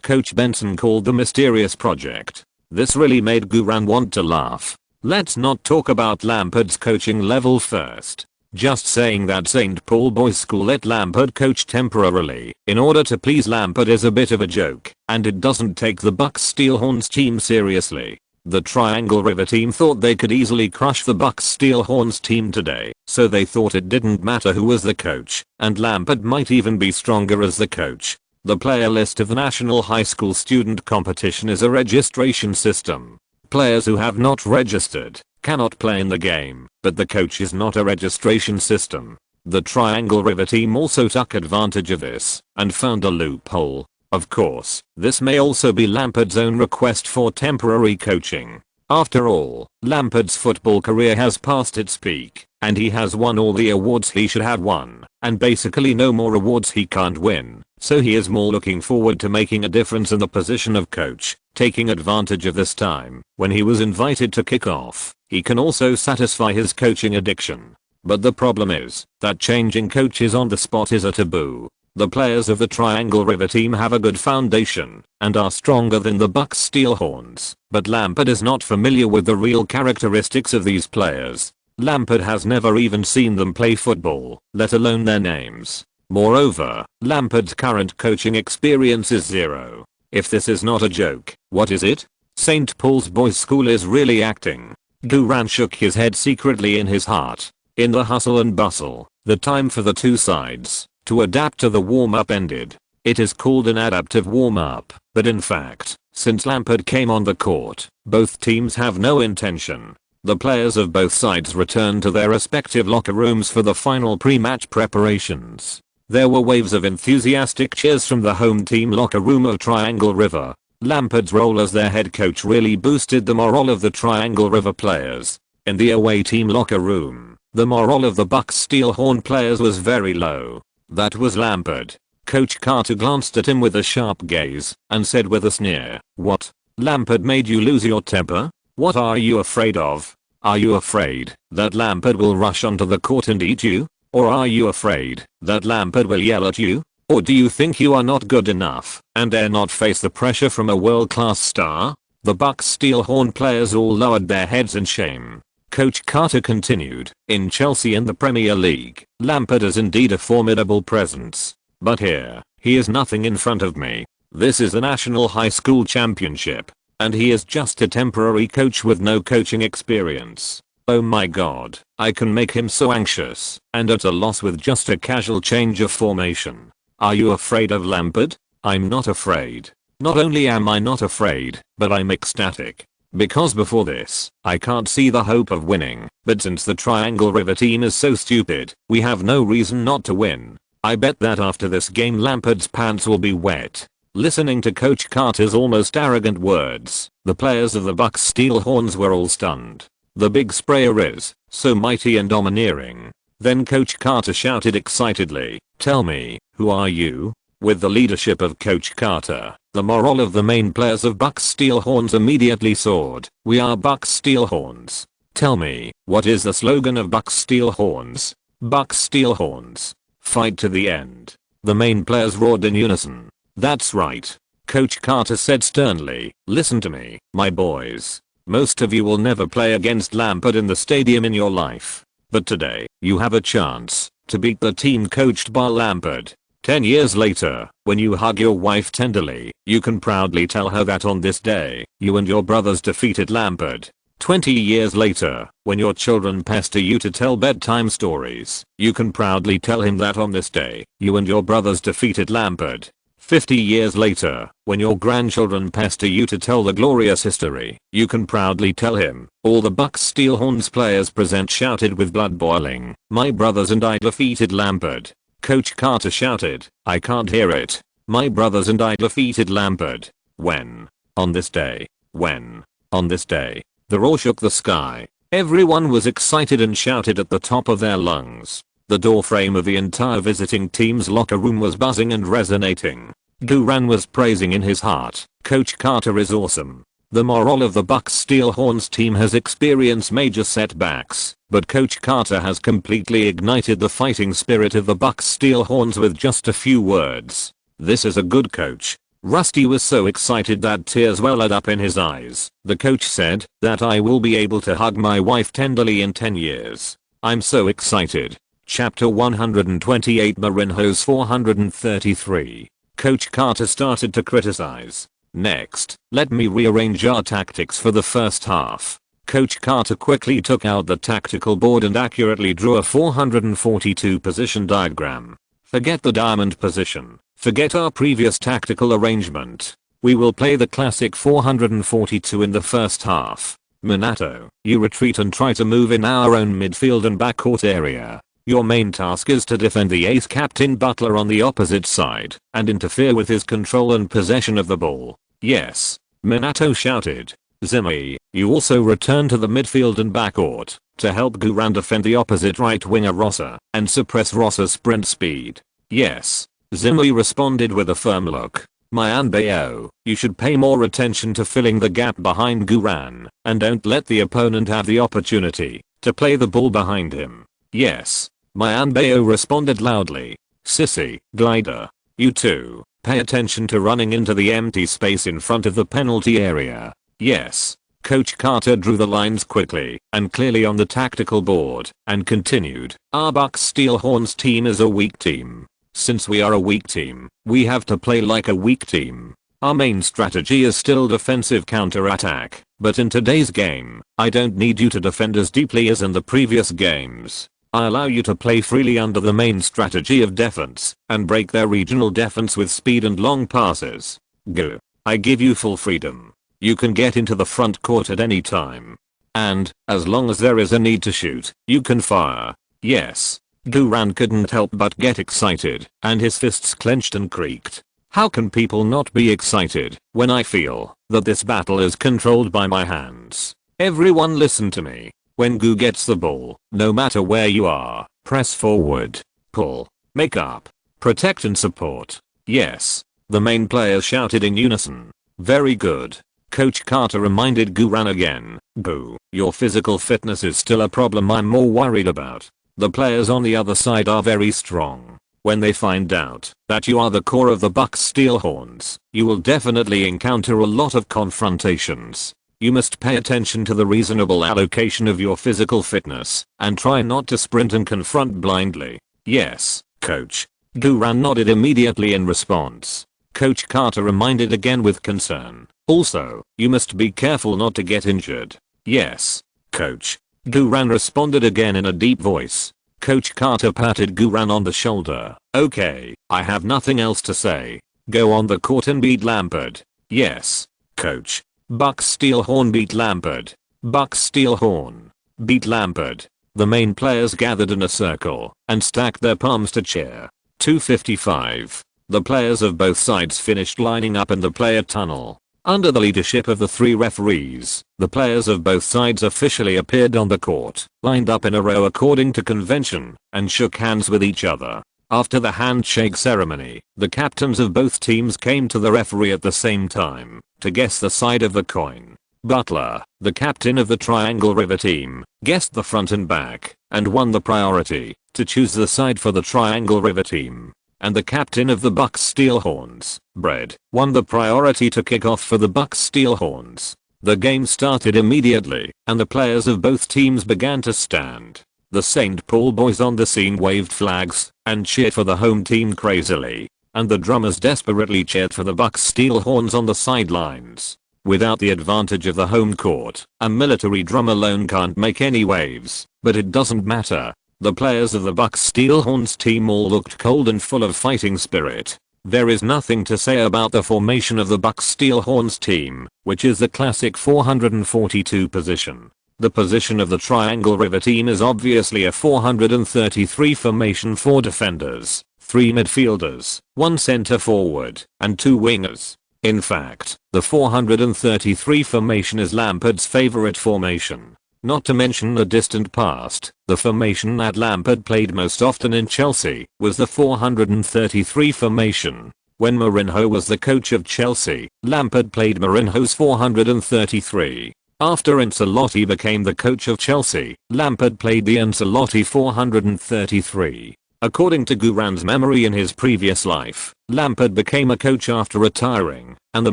Coach Benson called the mysterious project. This really made Guran want to laugh. Let's not talk about Lampard's coaching level first. Just saying that St. Paul Boys School let Lampard coach temporarily in order to please Lampard is a bit of a joke, and it doesn't take the Bucks Steelhorns team seriously. The Triangle River team thought they could easily crush the Bucks Steelhorns team today, so they thought it didn't matter who was the coach, and Lampard might even be stronger as the coach. The player list of the National High School Student Competition is a registration system. Players who have not registered cannot play in the game, but the coach is not a registration system. The Triangle River team also took advantage of this and found a loophole. Of course, this may also be Lampard's own request for temporary coaching. After all, Lampard's football career has passed its peak, and he has won all the awards he should have won, and basically no more awards he can't win. So he is more looking forward to making a difference in the position of coach, taking advantage of this time when he was invited to kick off. He can also satisfy his coaching addiction. But the problem is that changing coaches on the spot is a taboo. The players of the Triangle River team have a good foundation and are stronger than the Bucks Steelhorns, but Lampard is not familiar with the real characteristics of these players. Lampard has never even seen them play football, let alone their names. Moreover, Lampard's current coaching experience is zero. If this is not a joke, what is it? St. Paul's Boys School is really acting. Duran shook his head secretly in his heart. In the hustle and bustle, the time for the two sides to adapt to the warm-up ended. It is called an adaptive warm-up, but in fact, since Lampard came on the court, both teams have no intention. The players of both sides returned to their respective locker rooms for the final pre-match preparations. There were waves of enthusiastic cheers from the home team locker room of Triangle River. Lampard's role as their head coach really boosted the morale of the Triangle River players. In the away team locker room, the morale of the Bucks Steelhorn players was very low. That was Lampard. Coach Carter glanced at him with a sharp gaze and said with a sneer, "What? Lampard made you lose your temper? What are you afraid of? Are you afraid that Lampard will rush onto the court and eat you? Or are you afraid that Lampard will yell at you? Or do you think you are not good enough and dare not face the pressure from a world-class star?" The Bucks Steelhorn players all lowered their heads in shame. Coach Carter continued, "In Chelsea and the Premier League, Lampard is indeed a formidable presence. But here, he is nothing in front of me. This is the National High School Championship. And he is just a temporary coach with no coaching experience. Oh my god, I can make him so anxious and at a loss with just a casual change of formation. Are you afraid of Lampard? I'm not afraid. Not only am I not afraid, but I'm ecstatic. Because before this, I can't see the hope of winning, but since the Triangle River team is so stupid, we have no reason not to win. I bet that after this game Lampard's pants will be wet." Listening to Coach Carter's almost arrogant words, the players of the Bucks Steelhorns were all stunned. The big sprayer is so mighty and domineering. Then Coach Carter shouted excitedly, "Tell me, who are you?" With the leadership of Coach Carter, the morale of the main players of Bucks Steelhorns immediately soared. "We are Bucks Steelhorns. Tell me, what is the slogan of Bucks Steelhorns?" "Bucks Steelhorns. Fight to the end." The main players roared in unison. "That's right." Coach Carter said sternly, "Listen to me, my boys. Most of you will never play against Lampard in the stadium in your life. But today, you have a chance to beat the team coached by Lampard. 10 years later, when you hug your wife tenderly, you can proudly tell her that on this day, you and your brothers defeated Lampard. 20 years later, when your children pester you to tell bedtime stories, you can proudly tell him that on this day, you and your brothers defeated Lampard. 50 years later, when your grandchildren pester you to tell the glorious history, you can proudly tell him, all the Bucks Steelhorns players present shouted with blood boiling, "My brothers and I defeated Lampard." Coach Carter shouted, "I can't hear it. My brothers and I defeated Lampard. When? On this day. When? On this day." The roar shook the sky. Everyone was excited and shouted at the top of their lungs. The doorframe of the entire visiting team's locker room was buzzing and resonating. Duran was praising in his heart, "Coach Carter is awesome." The morale of the Bucks Steelhorns team has experienced major setbacks, but Coach Carter has completely ignited the fighting spirit of the Bucks Steelhorns with just a few words. "This is a good coach." Rusty was so excited that tears welled up in his eyes. The coach said that I will be able to hug my wife tenderly in 10 years. I'm so excited. Chapter 128 Mourinho's 433. Coach Carter started to criticize. "Next, let me rearrange our tactics for the first half." Coach Carter quickly took out the tactical board and accurately drew a 442 position diagram. "Forget the diamond position. Forget our previous tactical arrangement. We will play the classic 442 in the first half. Minato, you retreat and try to move in our own midfield and backcourt area. Your main task is to defend the ace captain Butler on the opposite side and interfere with his control and possession of the ball." "Yes," Minato shouted. "Zimmy, you also return to the midfield and backcourt to help Duran defend the opposite right winger Rossa and suppress Rossa's sprint speed." "Yes," Zimmy responded with a firm look. "My Anbeo, you should pay more attention to filling the gap behind Duran and don't let the opponent have the opportunity to play the ball behind him." "Yes," my Anbeo responded loudly. "Sissy, Glider, you too, pay attention to running into the empty space in front of the penalty area." "Yes." Coach Carter drew the lines quickly and clearly on the tactical board and continued, "Our Bucks Steelhorns team is a weak team. Since we are a weak team, we have to play like a weak team. Our main strategy is still defensive counter-attack, but in today's game, I don't need you to defend as deeply as in the previous games. I allow you to play freely under the main strategy of defense, and break their regional defense with speed and long passes. Go. I give you full freedom. You can get into the front court at any time. And, as long as there is a need to shoot, you can fire. Yes. Guran couldn't help but get excited, and his fists clenched and creaked. How can people not be excited when I feel that this battle is controlled by my hands? Everyone listen to me. When Gu gets the ball, no matter where you are, press forward, pull, make up, protect and support. Yes. The main players shouted in unison. Very good. Coach Carter reminded Guran again. Gu, your physical fitness is still a problem I'm more worried about. The players on the other side are very strong. When they find out that you are the core of the Bucks Steelhorns, you will definitely encounter a lot of confrontations. You must pay attention to the reasonable allocation of your physical fitness, and try not to sprint and confront blindly. Yes, coach. Guran nodded immediately in response. Coach Carter reminded again with concern. Also, you must be careful not to get injured. Yes, coach. Guran responded again in a deep voice. Coach Carter patted Guran on the shoulder. Okay, I have nothing else to say. Go on the court and beat Lampard. Yes, coach. Bucks Steelhorn beat Lampard. Bucks Steelhorn beat Lampard. The main players gathered in a circle and stacked their palms to cheer. 2:55. The players of both sides finished lining up in the player tunnel. Under the leadership of the 3 referees, the players of both sides officially appeared on the court, lined up in a row according to convention, and shook hands with each other. After the handshake ceremony, the captains of both teams came to the referee at the same time to guess the side of the coin. Butler, the captain of the Triangle River team, guessed the front and back, and won the priority to choose the side for the Triangle River team. And the captain of the Bucks Steelhorns, Brett, won the priority to kick off for the Bucks Steelhorns. The game started immediately, and the players of both teams began to stand. The St. Paul boys on the scene waved flags and cheered for the home team crazily, and the drummers desperately cheered for the Bucks Steelhorns on the sidelines. Without the advantage of the home court, a military drum alone can't make any waves, but it doesn't matter. The players of the Bucks Steelhorns team all looked cold and full of fighting spirit. There is nothing to say about the formation of the Bucks Steelhorns team, which is the classic 442 position. The position of the Triangle River team is obviously a 433 formation, 4 defenders, 3 midfielders, 1 center forward, and 2 wingers. In fact, the 433 formation is Lampard's favorite formation. Not to mention the distant past, the formation that Lampard played most often in Chelsea was the 433 formation. When Mourinho was the coach of Chelsea, Lampard played Mourinho's 433. After Ancelotti became the coach of Chelsea, Lampard played the Ancelotti 433. According to Guran's memory in his previous life, Lampard became a coach after retiring, and the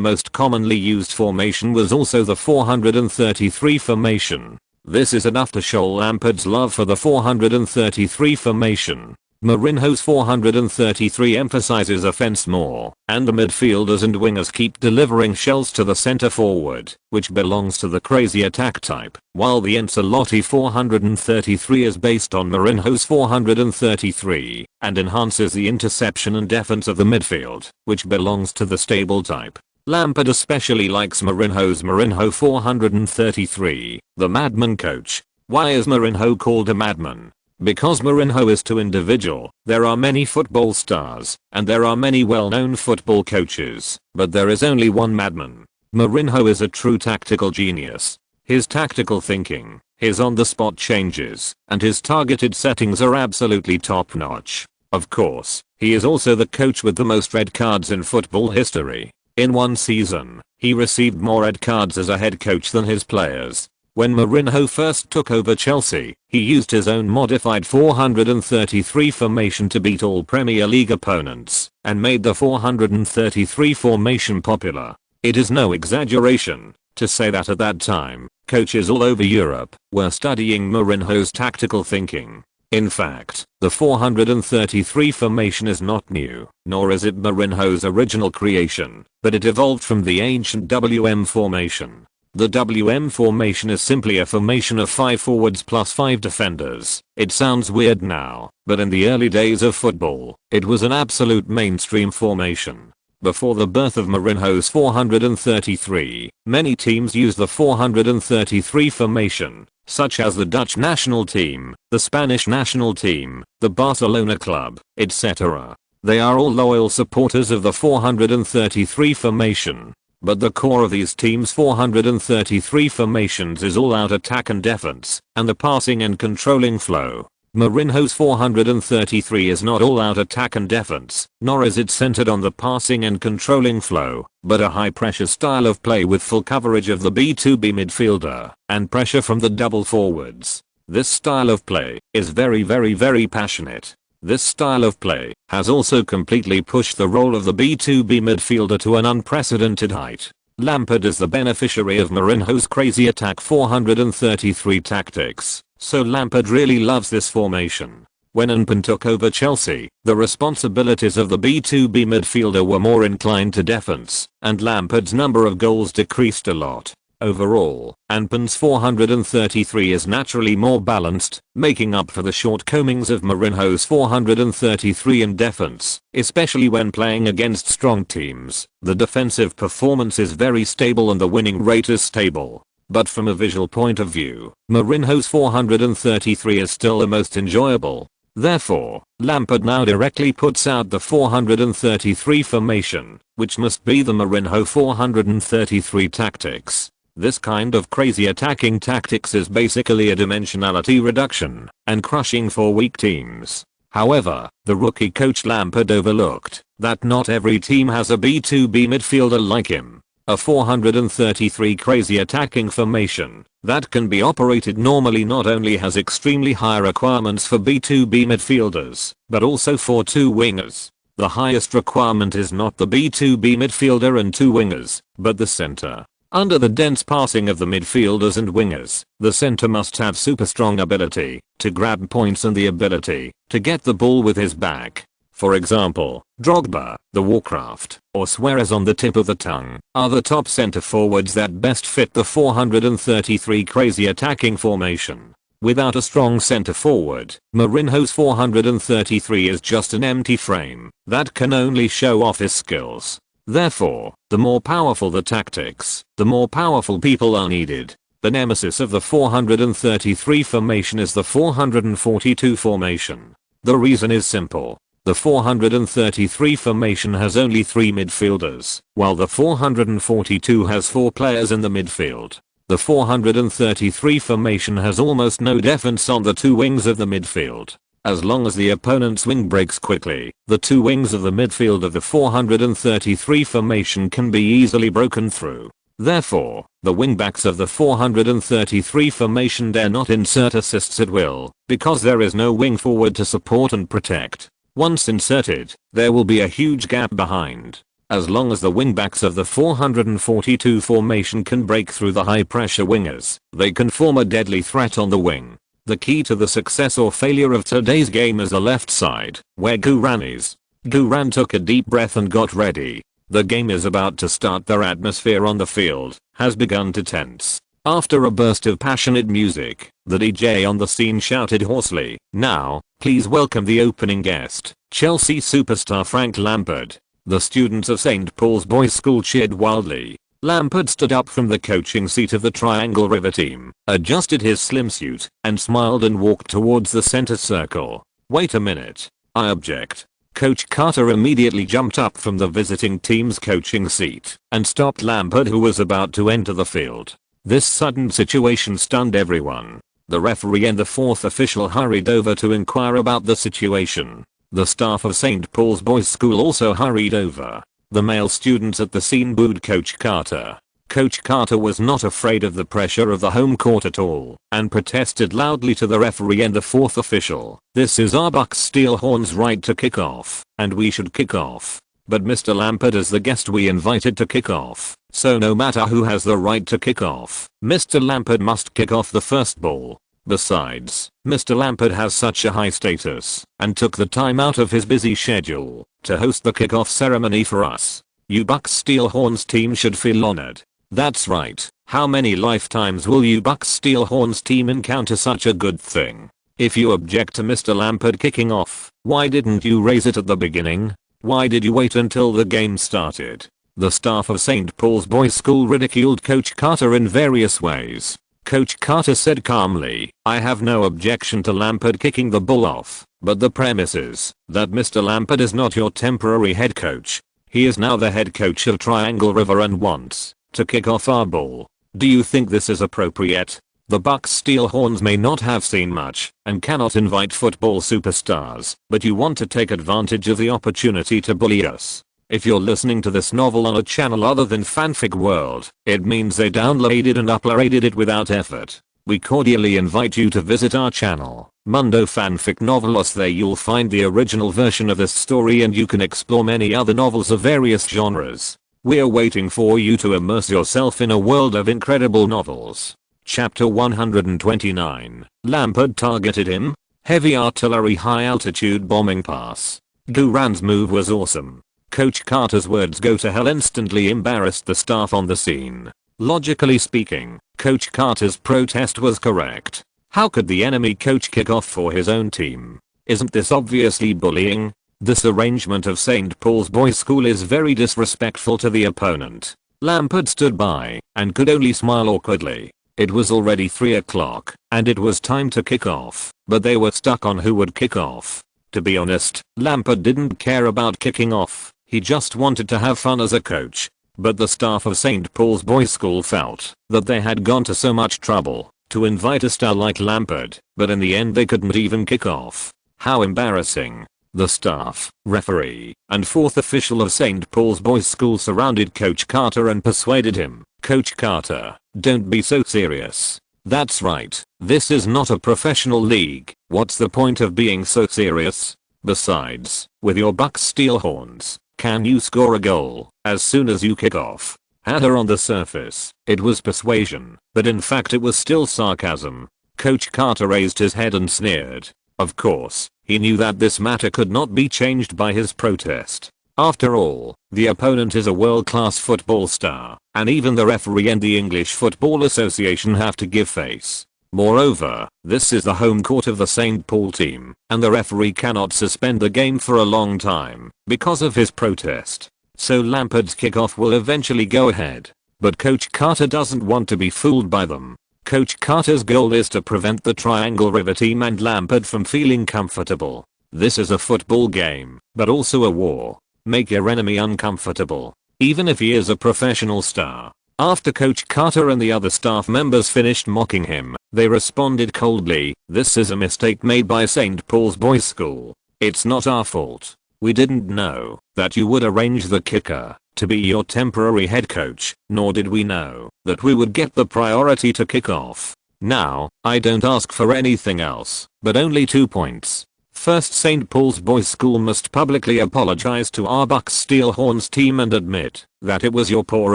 most commonly used formation was also the 433 formation. This is enough to show Lampard's love for the 433 formation. Mourinho's 433 emphasizes offense more, and the midfielders and wingers keep delivering shells to the center forward, which belongs to the crazy attack type, while the Ancelotti 433 is based on Mourinho's 433, and enhances the interception and defense of the midfield, which belongs to the stable type. Lampard especially likes Mourinho 433, the madman coach. Why is Mourinho called a madman? Because Mourinho is too individual. There are many football stars, and there are many well-known football coaches, but there is only one madman. Mourinho is a true tactical genius. His tactical thinking, his on-the-spot changes, and his targeted settings are absolutely top-notch. Of course, he is also the coach with the most red cards in football history. In one season, he received more red cards as a head coach than his players. When Mourinho first took over Chelsea, he used his own modified 433 formation to beat all Premier League opponents, and made the 433 formation popular. It is no exaggeration to say that at that time, coaches all over Europe were studying Mourinho's tactical thinking. In fact, the 433 formation is not new, nor is it Mourinho's original creation, but it evolved from the ancient WM formation. The WM formation is simply a formation of 5 forwards plus 5 defenders. It sounds weird now, but in the early days of football, it was an absolute mainstream formation. Before the birth of Mourinho's 433, many teams used the 433 formation, such as the Dutch national team, the Spanish national team, the Barcelona club, etc. They are all loyal supporters of the 433 formation. But the core of these teams' 433 formations is all-out attack and defense, and the passing and controlling flow. Mourinho's 433 is not all-out attack and defense, nor is it centered on the passing and controlling flow, but a high-pressure style of play with full coverage of the B2B midfielder, and pressure from the double forwards. This style of play is very passionate. This style of play has also completely pushed the role of the B2B midfielder to an unprecedented height. Lampard is the beneficiary of Mourinho's crazy attack 433 tactics, so Lampard really loves this formation. When Amidst took over Chelsea, the responsibilities of the B2B midfielder were more inclined to defense, and Lampard's number of goals decreased a lot. Overall, Amidst's 433 is naturally more balanced, making up for the shortcomings of Mourinho's 433 in defense, especially when playing against strong teams. The defensive performance is very stable and the winning rate is stable. But from a visual point of view, Mourinho's 433 is still the most enjoyable. Therefore, Lampard now directly puts out the 433 formation, which must be the Mourinho 433 tactics. This kind of crazy attacking tactics is basically a dimensionality reduction and crushing for weak teams. However, the rookie coach Lampard overlooked that not every team has a B2B midfielder like him. A 433 crazy attacking formation that can be operated normally not only has extremely high requirements for B2B midfielders, but also for 2 wingers. The highest requirement is not the B2B midfielder and 2 wingers, but the center. Under the dense passing of the midfielders and wingers, the center must have super strong ability to grab points and the ability to get the ball with his back. For example, Drogba, the Warcraft, or Suarez on the tip of the tongue, are the top center forwards that best fit the 433 crazy attacking formation. Without a strong center forward, Mourinho's 433 is just an empty frame that can only show off his skills. Therefore, the more powerful the tactics, the more powerful people are needed. The nemesis of the 433 formation is the 442 formation. The reason is simple. The 433 formation has only 3 midfielders, while the 442 has 4 players in the midfield. The 433 formation has almost no defense on the 2 wings of the midfield. As long as the opponent's wing breaks quickly, the 2 wings of the midfield of the 433 formation can be easily broken through. Therefore, the wingbacks of the 433 formation dare not insert assists at will, because there is no wing forward to support and protect. Once inserted, there will be a huge gap behind. As long as the wingbacks of the 442 formation can break through the high pressure wingers, they can form a deadly threat on the wing. The key to the success or failure of today's game is the left side, where Guran is. Guran took a deep breath and got ready. The game is about to start. Their atmosphere on the field has begun to tense. After a burst of passionate music, the DJ on the scene shouted hoarsely, "Now, please welcome the opening guest, Chelsea superstar Frank Lampard." The students of St. Paul's Boys School cheered wildly. Lampard stood up from the coaching seat of the Triangle River team, adjusted his slim suit, and smiled and walked towards the center circle. "Wait a minute. I object." Coach Carter immediately jumped up from the visiting team's coaching seat and stopped Lampard, who was about to enter the field. This sudden situation stunned everyone. The referee and the 4th official hurried over to inquire about the situation. The staff of St. Paul's Boys School also hurried over. The male students at the scene booed Coach Carter. Coach Carter was not afraid of the pressure of the home court at all, and protested loudly to the referee and the 4th official. "This is our Bucks Steel Horns' right to kick off, and we should kick off. But Mr. Lampard is the guest we invited to kick off, so no matter who has the right to kick off, Mr. Lampard must kick off the first ball." Besides, Mr. Lampard has such a high status and took the time out of his busy schedule to host the kickoff ceremony for us. You Bucks Steel Horns team should feel honored. That's right. How many lifetimes will you Bucks Steel Horns team encounter such a good thing? If you object to Mr. Lampard kicking off, why didn't you raise it at the beginning? Why did you wait until the game started? The staff of St. Paul's Boys School ridiculed Coach Carter in various ways. Coach Carter said calmly, "I have no objection to Lampard kicking the ball off, but the premise is that Mr. Lampard is not your temporary head coach. He is now the head coach of Triangle River and wants to kick off our ball. Do you think this is appropriate?" The Bucks Steel Horns may not have seen much and cannot invite football superstars, but you want to take advantage of the opportunity to bully us. If you're listening to this novel on a channel other than Fanfic World, it means they downloaded and uploaded it without effort. We cordially invite you to visit our channel, Mundo Fanfic Novelos. There you'll find the original version of this story and you can explore many other novels of various genres. We're waiting for you to immerse yourself in a world of incredible novels. Chapter 129. Lampard targeted him. Heavy artillery high altitude bombing pass. Duran's move was awesome. Coach Carter's words "go to hell" instantly embarrassed the staff on the scene. Logically speaking, Coach Carter's protest was correct. How could the enemy coach kick off for his own team? Isn't this obviously bullying? This arrangement of St. Paul's Boys School is very disrespectful to the opponent. Lampard stood by and could only smile awkwardly. It was already 3 o'clock and it was time to kick off, but they were stuck on who would kick off. To be honest, Lampard didn't care about kicking off, he just wanted to have fun as a coach. But the staff of St. Paul's Boys School felt that they had gone to so much trouble to invite a star like Lampard, but in the end they couldn't even kick off. How embarrassing. The staff, referee, and fourth official of St. Paul's Boys School surrounded Coach Carter and persuaded him. "Coach Carter, don't be so serious. That's right, this is not a professional league. What's the point of being so serious? Besides, with your Bucks Steel Horns, can you score a goal as soon as you kick off?" On the surface, it was persuasion, but in fact it was still sarcasm. Coach Carter raised his head and sneered. Of course, he knew that this matter could not be changed by his protest. After all, the opponent is a world-class football star, and even the referee and the English Football Association have to give face. Moreover, this is the home court of the St. Paul team, and the referee cannot suspend the game for a long time because of his protest. So Lampard's kickoff will eventually go ahead. But Coach Carter doesn't want to be fooled by them. Coach Carter's goal is to prevent the Triangle River team and Lampard from feeling comfortable. This is a football game, but also a war. Make your enemy uncomfortable, even if he is a professional star. After Coach Carter and the other staff members finished mocking him, they responded coldly, "This is a mistake made by St. Paul's Boys School. It's not our fault. We didn't know that you would arrange the kicker to be your temporary head coach, nor did we know that we would get the priority to kick off. Now, I don't ask for anything else, but only 2 points. First, St. Paul's Boys School must publicly apologize to our Bucks Steel Horns team and admit that it was your poor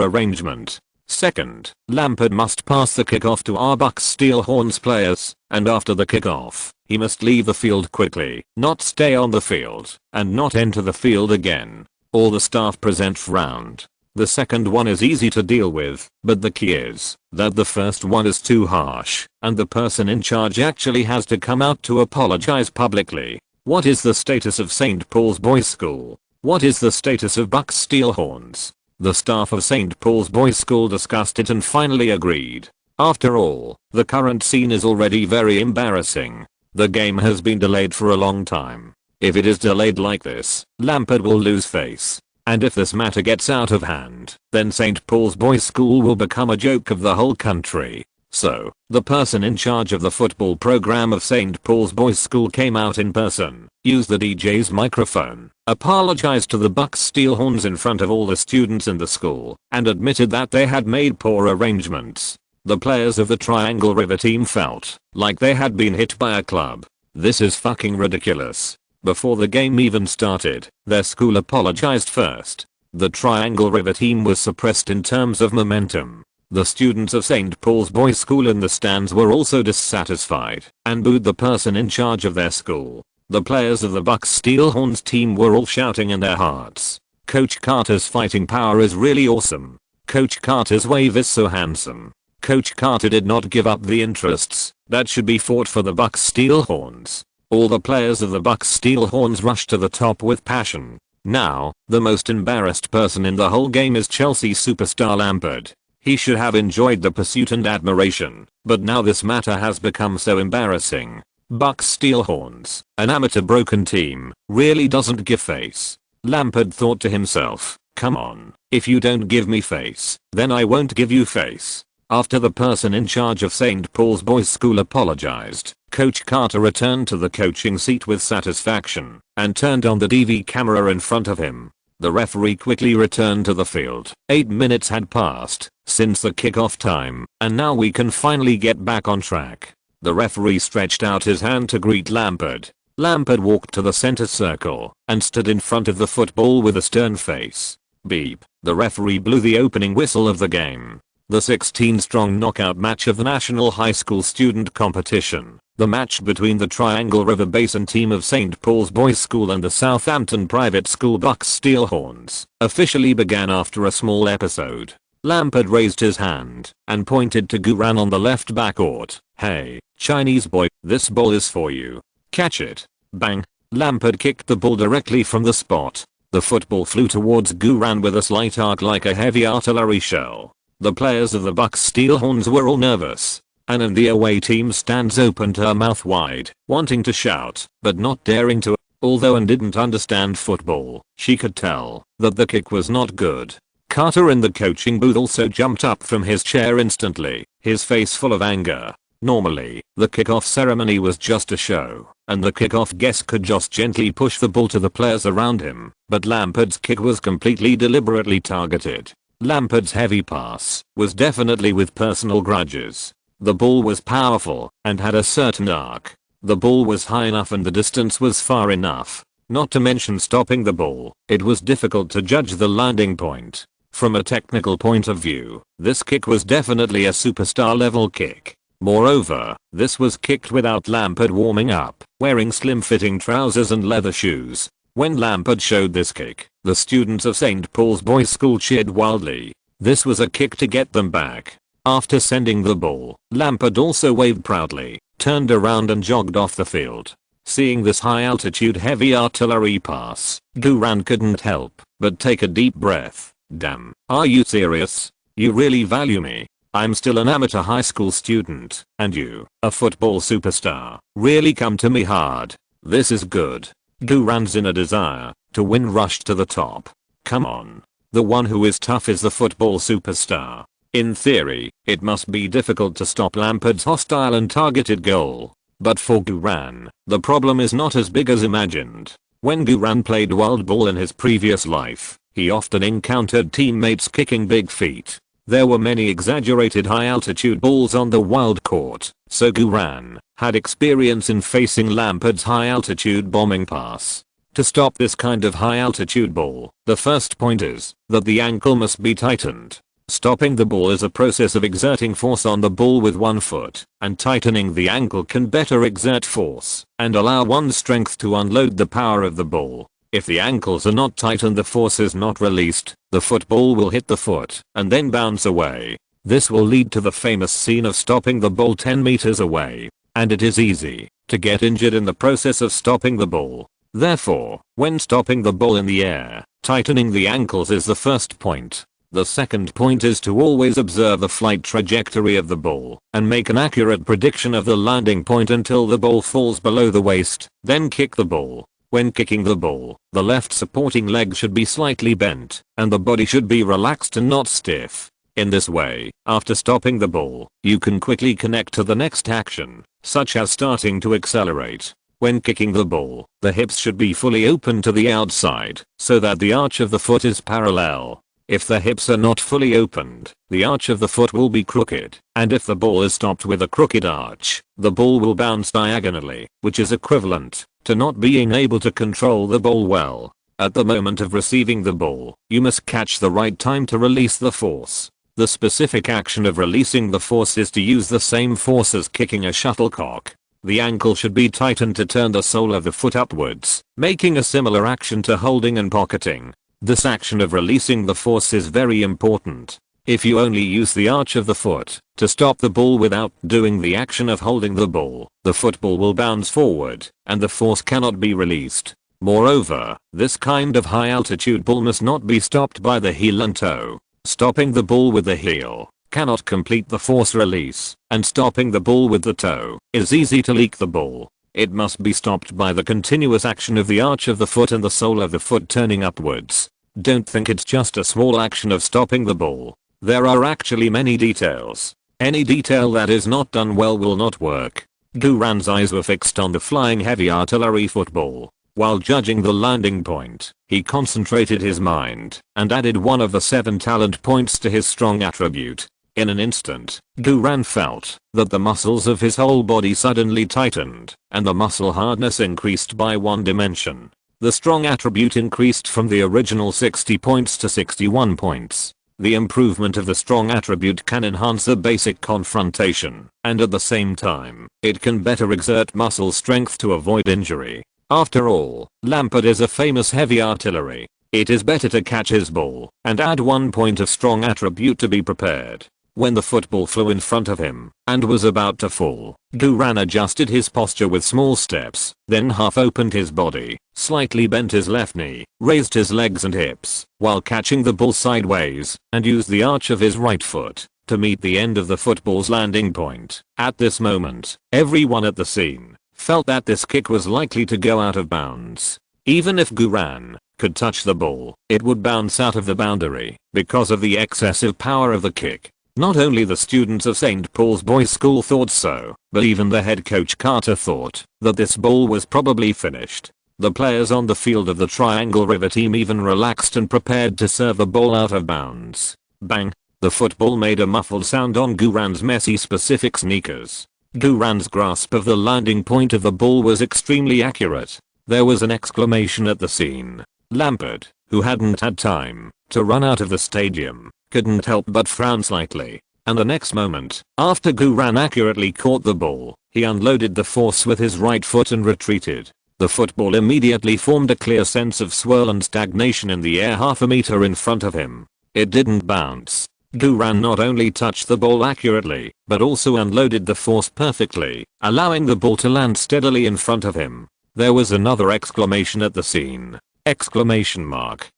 arrangement. Second, Lampard must pass the kickoff to our Bucks Steel Horns players, and after the kickoff, he must leave the field quickly, not stay on the field, and not enter the field again." All the staff present frowned. The second one is easy to deal with, but the key is that the first one is too harsh, and the person in charge actually has to come out to apologize publicly. What is the status of St. Paul's Boys School? What is the status of Bucks Steel Horns? The staff of St. Paul's Boys School discussed it and finally agreed. After all, the current scene is already very embarrassing. The game has been delayed for a long time. If it is delayed like this, Lampard will lose face. And if this matter gets out of hand, then St. Paul's Boys School will become a joke of the whole country. So, the person in charge of the football program of St. Paul's Boys School came out in person, used the DJ's microphone, apologized to the Bucks Steel Horns in front of all the students in the school, and admitted that they had made poor arrangements. The players of the Triangle River team felt like they had been hit by a club. This is fucking ridiculous. Before the game even started, their school apologized first. The Triangle River team was suppressed in terms of momentum. The students of St. Paul's Boys School in the stands were also dissatisfied and booed the person in charge of their school. The players of the Bucks Steelhorns team were all shouting in their hearts, "Coach Carter's fighting power is really awesome. Coach Carter's wave is so handsome. Coach Carter did not give up the interests that should be fought for the Bucks Steelhorns." All the players of the Bucks Steelhorns rushed to the top with passion. Now, the most embarrassed person in the whole game is Chelsea superstar Lampard. He should have enjoyed the pursuit and admiration, but now this matter has become so embarrassing. Bucks Steelhorns, an amateur broken team, really doesn't give face. Lampard thought to himself, come on, if you don't give me face, then I won't give you face. After the person in charge of St. Paul's Boys School apologized, Coach Carter returned to the coaching seat with satisfaction and turned on the DV camera in front of him. The referee quickly returned to the field. 8 minutes had passed since the kickoff time, and now we can finally get back on track. The referee stretched out his hand to greet Lampard. Lampard walked to the center circle and stood in front of the football with a stern face. Beep. The referee blew the opening whistle of the game. The 16-strong knockout match of the National High School Student Competition. The match between the Triangle River Basin team of St. Paul's Boys School and the Southampton private school Bucks Steelhorns officially began after a small episode. Lampard raised his hand and pointed to Guran on the left backcourt. "Hey, Chinese boy, this ball is for you. Catch it." Bang. Lampard kicked the ball directly from the spot. The football flew towards Guran with a slight arc like a heavy artillery shell. The players of the Bucks Steelhorns were all nervous, and in the away team stands opened her mouth wide, wanting to shout, but not daring to. Although Anne didn't understand football, she could tell that the kick was not good. Carter in the coaching booth also jumped up from his chair instantly, his face full of anger. Normally, the kickoff ceremony was just a show, and the kickoff guest could just gently push the ball to the players around him, but Lampard's kick was completely deliberately targeted. Lampard's heavy pass was definitely with personal grudges. The ball was powerful and had a certain arc. The ball was high enough and the distance was far enough. Not to mention stopping the ball, it was difficult to judge the landing point. From a technical point of view, this kick was definitely a superstar level kick. Moreover, this was kicked without Lampard warming up, wearing slim-fitting trousers and leather shoes. When Lampard showed this kick, the students of St. Paul's Boys School cheered wildly. This was a kick to get them back. After sending the ball, Lampard also waved proudly, turned around and jogged off the field. Seeing this high-altitude heavy artillery pass, Guran couldn't help but take a deep breath. Damn, are you serious? You really value me? I'm still an amateur high school student, and you, a football superstar, really come to me hard. This is good. Guran's inner desire to win rushed to the top. Come on. The one who is tough is the football superstar. In theory, it must be difficult to stop Lampard's hostile and targeted goal. But for Guran, the problem is not as big as imagined. When Guran played wild ball in his previous life, he often encountered teammates kicking big feet. There were many exaggerated high altitude balls on the wild court, so Guran had experience in facing Lampard's high altitude bombing pass. To stop this kind of high altitude ball, the first point is that the ankle must be tightened. Stopping the ball is a process of exerting force on the ball with one foot, and tightening the ankle can better exert force and allow one's strength to unload the power of the ball. If the ankles are not tight and the force is not released, the football will hit the foot and then bounce away. This will lead to the famous scene of stopping the ball 10 meters away, and it is easy to get injured in the process of stopping the ball. Therefore, when stopping the ball in the air, tightening the ankles is the first point. The second point is to always observe the flight trajectory of the ball and make an accurate prediction of the landing point until the ball falls below the waist, then kick the ball. When kicking the ball, the left supporting leg should be slightly bent, and the body should be relaxed and not stiff. In this way, after stopping the ball, you can quickly connect to the next action, such as starting to accelerate. When kicking the ball, the hips should be fully open to the outside, so that the arch of the foot is parallel. If the hips are not fully opened, the arch of the foot will be crooked, and if the ball is stopped with a crooked arch, the ball will bounce diagonally, which is equivalent to not being able to control the ball well. At the moment of receiving the ball, you must catch the right time to release the force. The specific action of releasing the force is to use the same force as kicking a shuttlecock. The ankle should be tightened to turn the sole of the foot upwards, making a similar action to holding and pocketing. This action of releasing the force is very important. If you only use the arch of the foot to stop the ball without doing the action of holding the ball, the football will bounce forward, and the force cannot be released. Moreover, this kind of high altitude ball must not be stopped by the heel and toe. Stopping the ball with the heel cannot complete the force release, and stopping the ball with the toe is easy to leak the ball. It must be stopped by the continuous action of the arch of the foot and the sole of the foot turning upwards. Don't think it's just a small action of stopping the ball. There are actually many details. Any detail that is not done well will not work. Guran's eyes were fixed on the flying heavy artillery football. While judging the landing point, he concentrated his mind and added one of the 7 talent points to his strong attribute. In an instant, Guran felt that the muscles of his whole body suddenly tightened, and the muscle hardness increased by 1 dimension. The strong attribute increased from the original 60 points to 61 points. The improvement of the strong attribute can enhance the basic confrontation, and at the same time, it can better exert muscle strength to avoid injury. After all, Lampard is a famous heavy artillery. It is better to catch his ball and add 1 point of strong attribute to be prepared. When the football flew in front of him and was about to fall, Guran adjusted his posture with small steps, then half opened his body, slightly bent his left knee, raised his legs and hips, while catching the ball sideways, and used the arch of his right foot to meet the end of the football's landing point. At this moment, everyone at the scene felt that this kick was likely to go out of bounds. Even if Guran could touch the ball, it would bounce out of the boundary because of the excessive power of the kick. Not only the students of St. Paul's Boys School thought so, but even the head coach Carter thought that this ball was probably finished. The players on the field of the Triangle River team even relaxed and prepared to serve the ball out of bounds. Bang! The football made a muffled sound on Guran's messy specific sneakers. Guran's grasp of the landing point of the ball was extremely accurate. There was an exclamation at the scene. Lampard, who hadn't had time to run out of the stadium, couldn't help but frown slightly. And the next moment, after Guran accurately caught the ball, he unloaded the force with his right foot and retreated. The football immediately formed a clear sense of swirl and stagnation in the air half a meter in front of him. It didn't bounce. Guran not only touched the ball accurately, but also unloaded the force perfectly, allowing the ball to land steadily in front of him. There was another exclamation at the scene. Exclamation mark.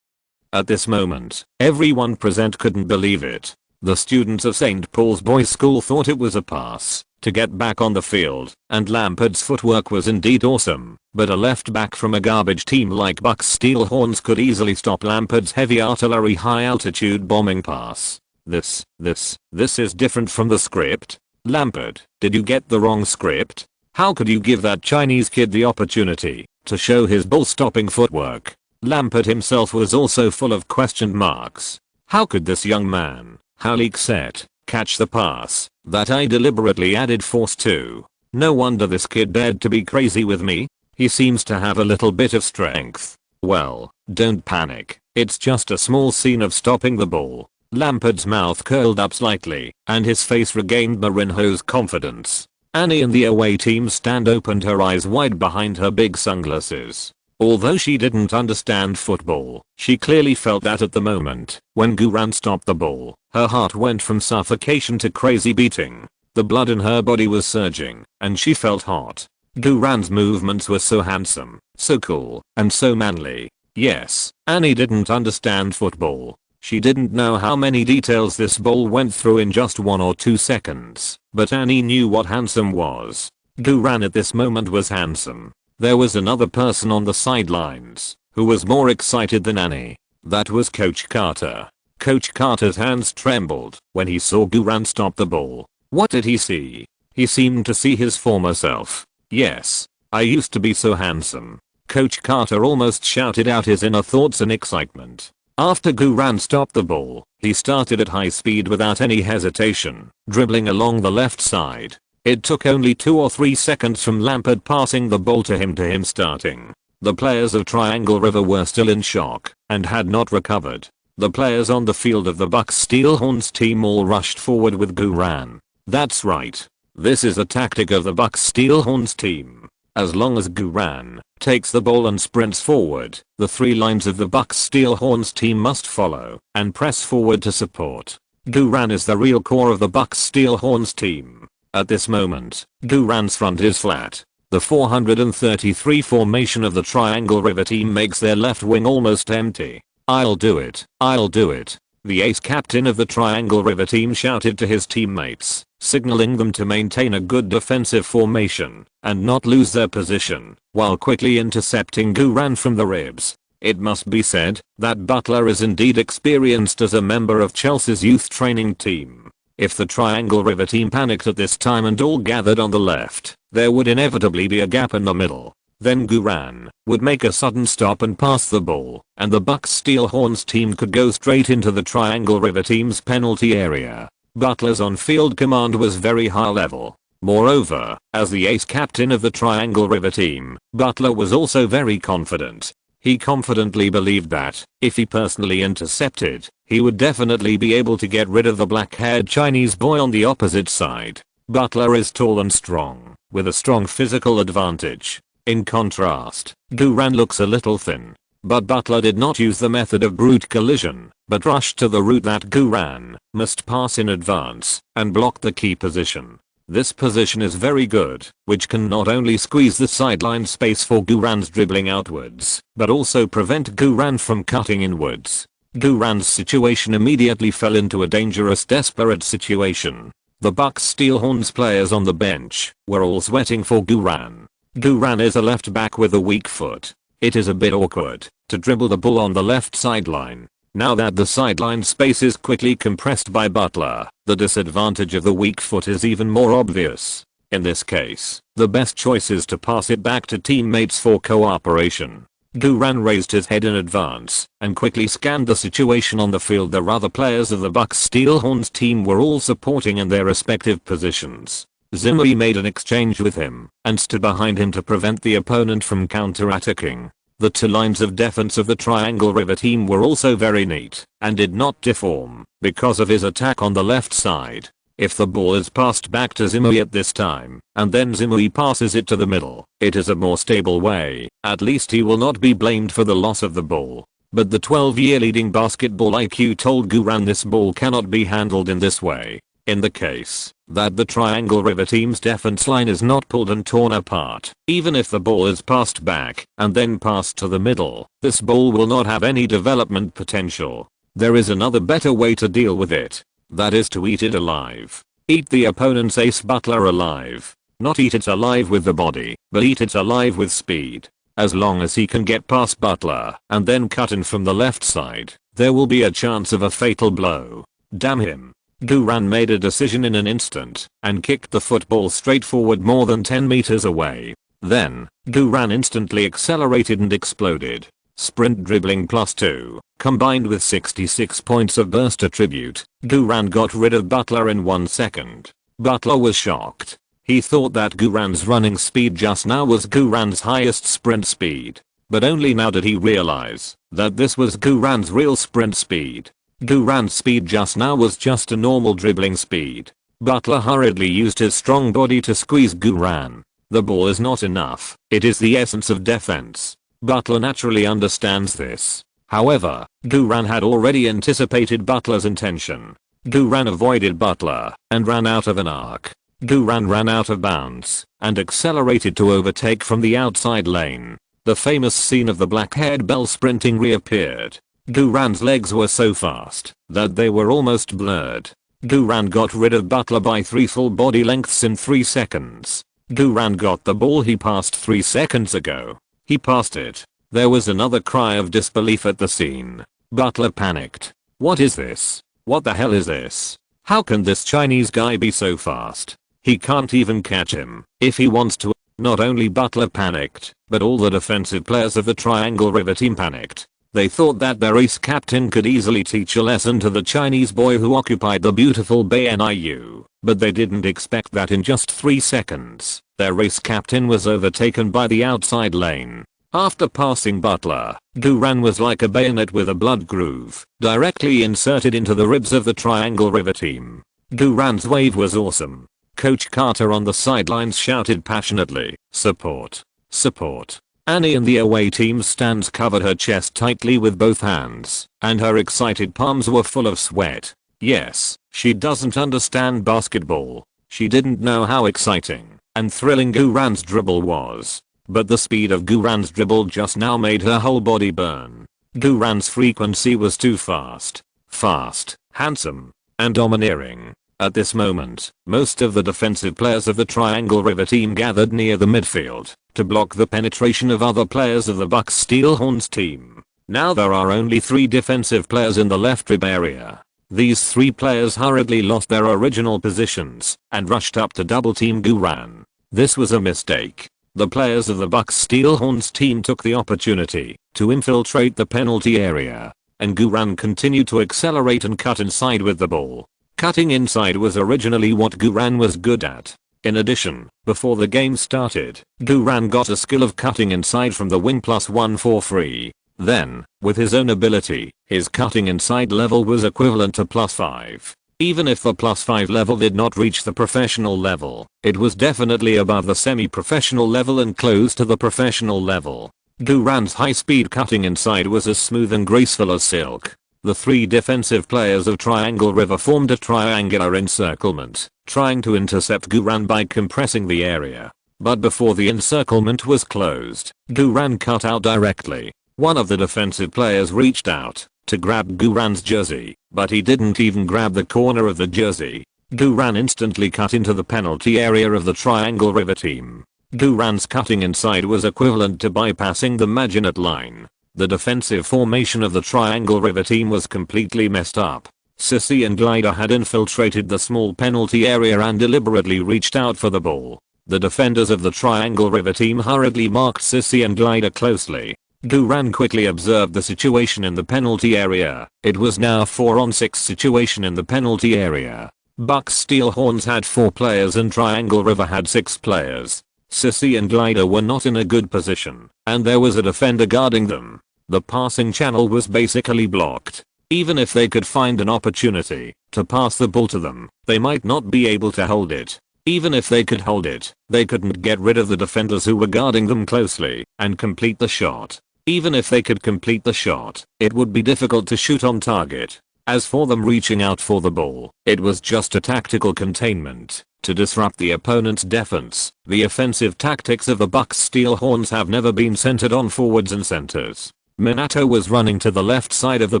At this moment, everyone present couldn't believe it. The students of St. Paul's Boys School thought it was a pass to get back on the field, and Lampard's footwork was indeed awesome, but a left back from a garbage team like Bucks Steelhorns could easily stop Lampard's heavy artillery high altitude bombing pass. This is different from the script. Lampard, did you get the wrong script? How could you give that Chinese kid the opportunity to show his ball-stopping footwork? Lampard himself was also full of question marks. How could this young man, Halik Set, catch the pass that I deliberately added force to? No wonder this kid dared to be crazy with me. He seems to have a little bit of strength. Well, don't panic. It's just a small scene of stopping the ball. Lampard's mouth curled up slightly, and his face regained Mourinho's confidence. Annie in the away team stand opened her eyes wide behind her big sunglasses. Although she didn't understand football, she clearly felt that at the moment, when Guran stopped the ball, her heart went from suffocation to crazy beating. The blood in her body was surging, and she felt hot. Guran's movements were so handsome, so cool, and so manly. Yes, Annie didn't understand football. She didn't know how many details this ball went through in just 1 or 2 seconds, but Annie knew what handsome was. Guran at this moment was handsome. There was another person on the sidelines who was more excited than Annie. That was Coach Carter. Coach Carter's hands trembled when he saw Guran stop the ball. What did he see? He seemed to see his former self. Yes, I used to be so handsome. Coach Carter almost shouted out his inner thoughts in excitement. After Guran stopped the ball, he started at high speed without any hesitation, dribbling along the left side. It took only 2 or 3 seconds from Lampard passing the ball to him starting. The players of Triangle River were still in shock and had not recovered. The players on the field of the Bucks Steelhorns team all rushed forward with Guran. That's right. This is a tactic of the Bucks Steelhorns team. As long as Guran takes the ball and sprints forward, the three lines of the Bucks Steelhorns team must follow and press forward to support. Guran is the real core of the Bucks Steelhorns team. At this moment, Guran's front is flat. The 433 formation of the Triangle River team makes their left wing almost empty. "I'll do it, I'll do it," the ace captain of the Triangle River team shouted to his teammates, signaling them to maintain a good defensive formation and not lose their position, while quickly intercepting Guran from the ribs. It must be said that Butler is indeed experienced as a member of Chelsea's youth training team. If the Triangle River team panicked at this time and all gathered on the left, there would inevitably be a gap in the middle. Then Guran would make a sudden stop and pass the ball, and the Bucks Steelhorns team could go straight into the Triangle River team's penalty area. Butler's on-field command was very high level. Moreover, as the ace captain of the Triangle River team, Butler was also very confident. He confidently believed that, if he personally intercepted, he would definitely be able to get rid of the black-haired Chinese boy on the opposite side. Butler is tall and strong, with a strong physical advantage. In contrast, Guran looks a little thin. But Butler did not use the method of brute collision, but rushed to the route that Guran must pass in advance and block the key position. This position is very good, which can not only squeeze the sideline space for Guran's dribbling outwards, but also prevent Guran from cutting inwards. Guran's situation immediately fell into a dangerous, desperate situation. The Bucks Steelhorns players on the bench were all sweating for Guran. Guran is a left back with a weak foot. It is a bit awkward to dribble the ball on the left sideline. Now that the sideline space is quickly compressed by Butler, the disadvantage of the weak foot is even more obvious. In this case, the best choice is to pass it back to teammates for cooperation. Guran raised his head in advance and quickly scanned the situation on the field. The other players of the Bucks Steelhorns team were all supporting in their respective positions. Zimui made an exchange with him and stood behind him to prevent the opponent from counter-attacking. The two lines of defense of the Triangle River team were also very neat and did not deform because of his attack on the left side. If the ball is passed back to Zimui at this time and then Zimui passes it to the middle, it is a more stable way. At least he will not be blamed for the loss of the ball. But the 12-year leading basketball IQ told Guran this ball cannot be handled in this way. In the case that the Triangle River team's defense line is not pulled and torn apart, even if the ball is passed back and then passed to the middle, this ball will not have any development potential. There is another better way to deal with it. That is to eat it alive. Eat the opponent's ace Butler alive. Not eat it alive with the body, but eat it alive with speed. As long as he can get past Butler and then cut in from the left side, there will be a chance of a fatal blow. Damn him. Guran made a decision in an instant and kicked the football straight forward more than 10 meters away. Then, Guran instantly accelerated and exploded. Sprint dribbling +2, combined with 66 points of burst attribute, Guran got rid of Butler in 1 second. Butler was shocked. He thought that Guran's running speed just now was Guran's highest sprint speed. But only now did he realize that this was Guran's real sprint speed. Guran's speed just now was just a normal dribbling speed. Butler hurriedly used his strong body to squeeze Guran. The ball is not enough. It is the essence of defense. Butler naturally understands this. However, Guran had already anticipated Butler's intention. Guran avoided Butler and ran out of an arc. Guran ran out of bounds and accelerated to overtake from the outside lane. The famous scene of the black-haired belle sprinting reappeared. Guran's legs were so fast that they were almost blurred. Guran got rid of Butler by 3 full body lengths in 3 seconds. Guran got the ball he passed 3 seconds ago. He passed it. There was another cry of disbelief at the scene. Butler panicked. What is this? What the hell is this? How can this Chinese guy be so fast? He can't even catch him if he wants to. Not only Butler panicked, but all the defensive players of the Triangle River team panicked. They thought that their ace captain could easily teach a lesson to the Chinese boy who occupied the beautiful Bay NIU, but they didn't expect that in just 3 seconds, their ace captain was overtaken by the outside lane. After passing Butler, Duran was like a bayonet with a blood groove, directly inserted into the ribs of the Triangle River team. Duran's wave was awesome. Coach Carter on the sidelines shouted passionately, "Support! Support!" Annie in the away team's stands covered her chest tightly with both hands, and her excited palms were full of sweat. Yes, she doesn't understand basketball. She didn't know how exciting and thrilling Duran's dribble was. But the speed of Duran's dribble just now made her whole body burn. Duran's frequency was too fast. Fast, handsome, and domineering. At this moment, most of the defensive players of the Triangle River team gathered near the midfield to block the penetration of other players of the Bucks Steelhorns team. Now there are only 3 defensive players in the left rib area. These 3 players hurriedly lost their original positions and rushed up to double team Duran. This was a mistake. The players of the Bucks Steelhorns team took the opportunity to infiltrate the penalty area, and Duran continued to accelerate and cut inside with the ball. Cutting inside was originally what Duran was good at. In addition, before the game started, Duran got a skill of cutting inside from the wing +1 for free. Then, with his own ability, his cutting inside level was equivalent to +5. Even if the +5 level did not reach the professional level, it was definitely above the semi-professional level and close to the professional level. Duran's high-speed cutting inside was as smooth and graceful as silk. The 3 defensive players of Triangle River formed a triangular encirclement, trying to intercept Duran by compressing the area. But before the encirclement was closed, Duran cut out directly. One of the defensive players reached out to grab Duran's jersey, but he didn't even grab the corner of the jersey. Duran instantly cut into the penalty area of the Triangle River team. Duran's cutting inside was equivalent to bypassing the Maginot line. The defensive formation of the Triangle River team was completely messed up. Sissy and Glider had infiltrated the small penalty area and deliberately reached out for the ball. The defenders of the Triangle River team hurriedly marked Sissy and Glider closely. Duran quickly observed the situation in the penalty area. It was now a 4-on-6 situation in the penalty area. Bucks Steelhorns had 4 players and Triangle River had 6 players. Sissy and Glider were not in a good position, and there was a defender guarding them. The passing channel was basically blocked. Even if they could find an opportunity to pass the ball to them, they might not be able to hold it. Even if they could hold it, they couldn't get rid of the defenders who were guarding them closely and complete the shot. Even if they could complete the shot, it would be difficult to shoot on target. As for them reaching out for the ball, it was just a tactical containment to disrupt the opponent's defense. The offensive tactics of the Bucks Steelhorns have never been centered on forwards and centers. Minato was running to the left side of the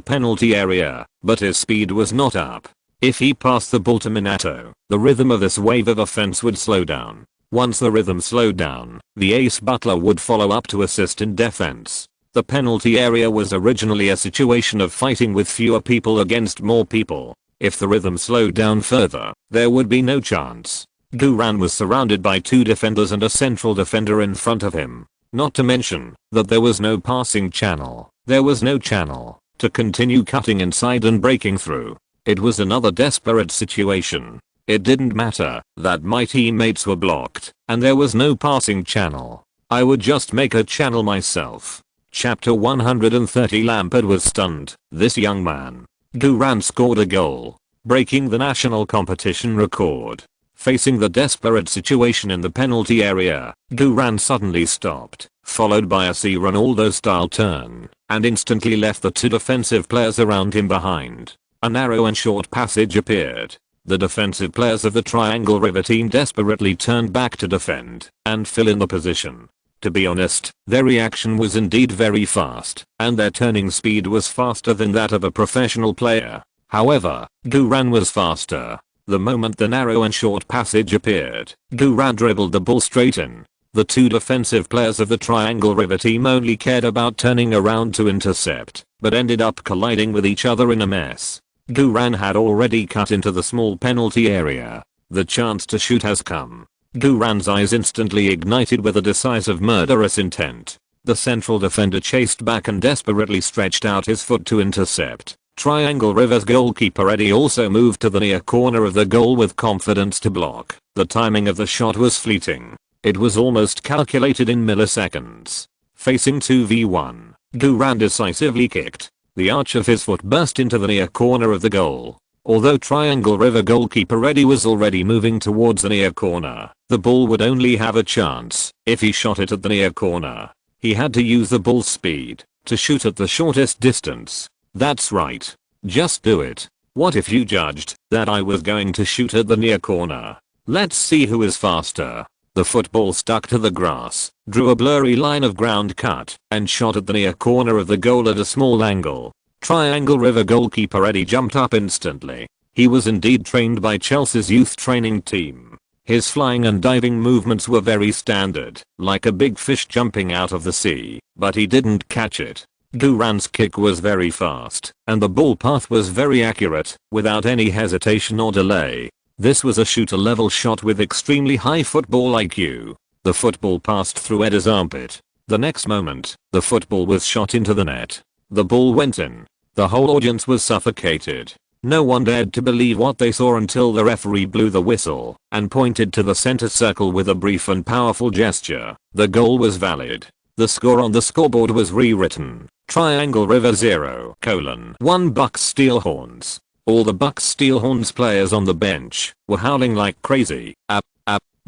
penalty area, but his speed was not up. If he passed the ball to Minato, the rhythm of this wave of offense would slow down. Once the rhythm slowed down, the ace Butler would follow up to assist in defense. The penalty area was originally a situation of fighting with fewer people against more people. If the rhythm slowed down further, there would be no chance. Duran was surrounded by 2 defenders and a central defender in front of him. Not to mention that there was no passing channel. There was no channel to continue cutting inside and breaking through. It was another desperate situation. It didn't matter that my teammates were blocked and there was no passing channel. I would just make a channel myself. Chapter 130. Lampard was stunned. This young man. Duran scored a goal, breaking the national competition record. Facing the desperate situation in the penalty area, Duran suddenly stopped, followed by a C. Ronaldo-style turn, and instantly left the 2 defensive players around him behind. A narrow and short passage appeared. The defensive players of the Triangle River team desperately turned back to defend and fill in the position. To be honest, their reaction was indeed very fast, and their turning speed was faster than that of a professional player. However, Duran was faster. The moment the narrow and short passage appeared, Duran dribbled the ball straight in. The 2 defensive players of the Triangle River team only cared about turning around to intercept, but ended up colliding with each other in a mess. Duran had already cut into the small penalty area. The chance to shoot has come. Duran's eyes instantly ignited with a decisive murderous intent. The central defender chased back and desperately stretched out his foot to intercept. Triangle River's goalkeeper Eddie also moved to the near corner of the goal with confidence to block. The timing of the shot was fleeting. It was almost calculated in milliseconds. Facing 2v1, Duran decisively kicked. The arch of his foot burst into the near corner of the goal. Although Triangle River goalkeeper Eddie was already moving towards the near corner, the ball would only have a chance if he shot it at the near corner. He had to use the ball's speed to shoot at the shortest distance. That's right. Just do it. What if you judged that I was going to shoot at the near corner? Let's see who is faster. The football stuck to the grass, drew a blurry line of ground cut, and shot at the near corner of the goal at a small angle. Triangle River goalkeeper Eddie jumped up instantly. He was indeed trained by Chelsea's youth training team. His flying and diving movements were very standard, like a big fish jumping out of the sea, but he didn't catch it. Duran's kick was very fast, and the ball path was very accurate, without any hesitation or delay. This was a shooter-level shot with extremely high football IQ. The football passed through Eddie's armpit. The next moment, the football was shot into the net. The ball went in. The whole audience was suffocated. No one dared to believe what they saw until the referee blew the whistle and pointed to the center circle with a brief and powerful gesture. The goal was valid. The score on the scoreboard was rewritten. Triangle River 0:1 Bucks Steelhorns. All the Bucks Steelhorns players on the bench were howling like crazy.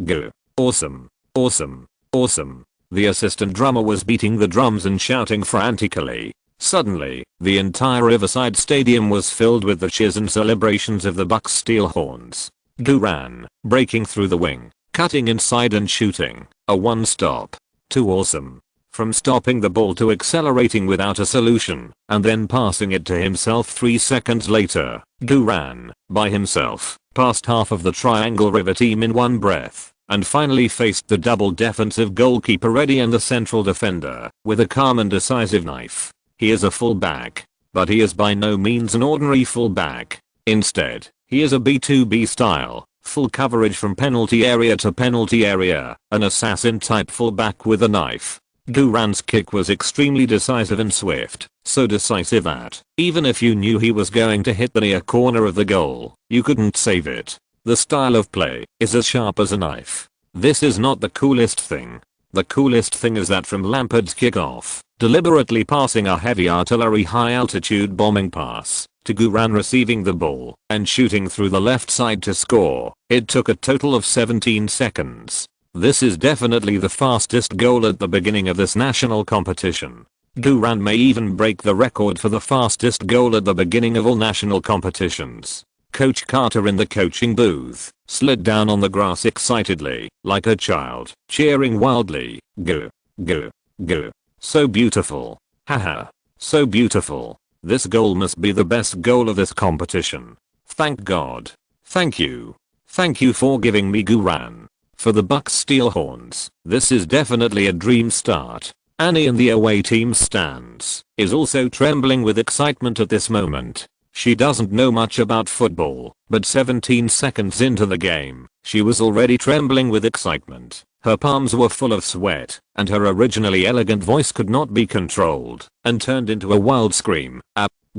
Go. Awesome. Awesome. Awesome. The assistant drummer was beating the drums and shouting frantically. Suddenly, the entire Riverside Stadium was filled with the cheers and celebrations of the Bucks Steelhorns. Duran, breaking through the wing, cutting inside and shooting. A one-stop. Too awesome. From stopping the ball to accelerating without a solution, and then passing it to himself 3 seconds later, Duran, by himself, passed half of the Triangle River team in one breath, and finally faced the double defensive goalkeeper Eddie and the central defender, with a calm and decisive knife. He is a fullback, but he is by no means an ordinary fullback. Instead, he is a B2B style, full coverage from penalty area to penalty area, an assassin type fullback with a knife. Duran's kick was extremely decisive and swift, so decisive that, even if you knew he was going to hit the near corner of the goal, you couldn't save it. The style of play is as sharp as a knife. This is not the coolest thing. The coolest thing is that from Lampard's kickoff, deliberately passing a heavy artillery high-altitude bombing pass, to Duran receiving the ball and shooting through the left side to score, it took a total of 17 seconds. This is definitely the fastest goal at the beginning of this national competition. Duran may even break the record for the fastest goal at the beginning of all national competitions. Coach Carter in the coaching booth slid down on the grass excitedly, like a child, cheering wildly. Go. Go. Go. So beautiful. Haha. So beautiful. This goal must be the best goal of this competition. Thank God. Thank you. Thank you for giving me Duran. For the Bucks Steelhorns, this is definitely a dream start. Annie in the away team stands is also trembling with excitement at this moment. She doesn't know much about football, but 17 seconds into the game, she was already trembling with excitement. Her palms were full of sweat, and her originally elegant voice could not be controlled, and turned into a wild scream.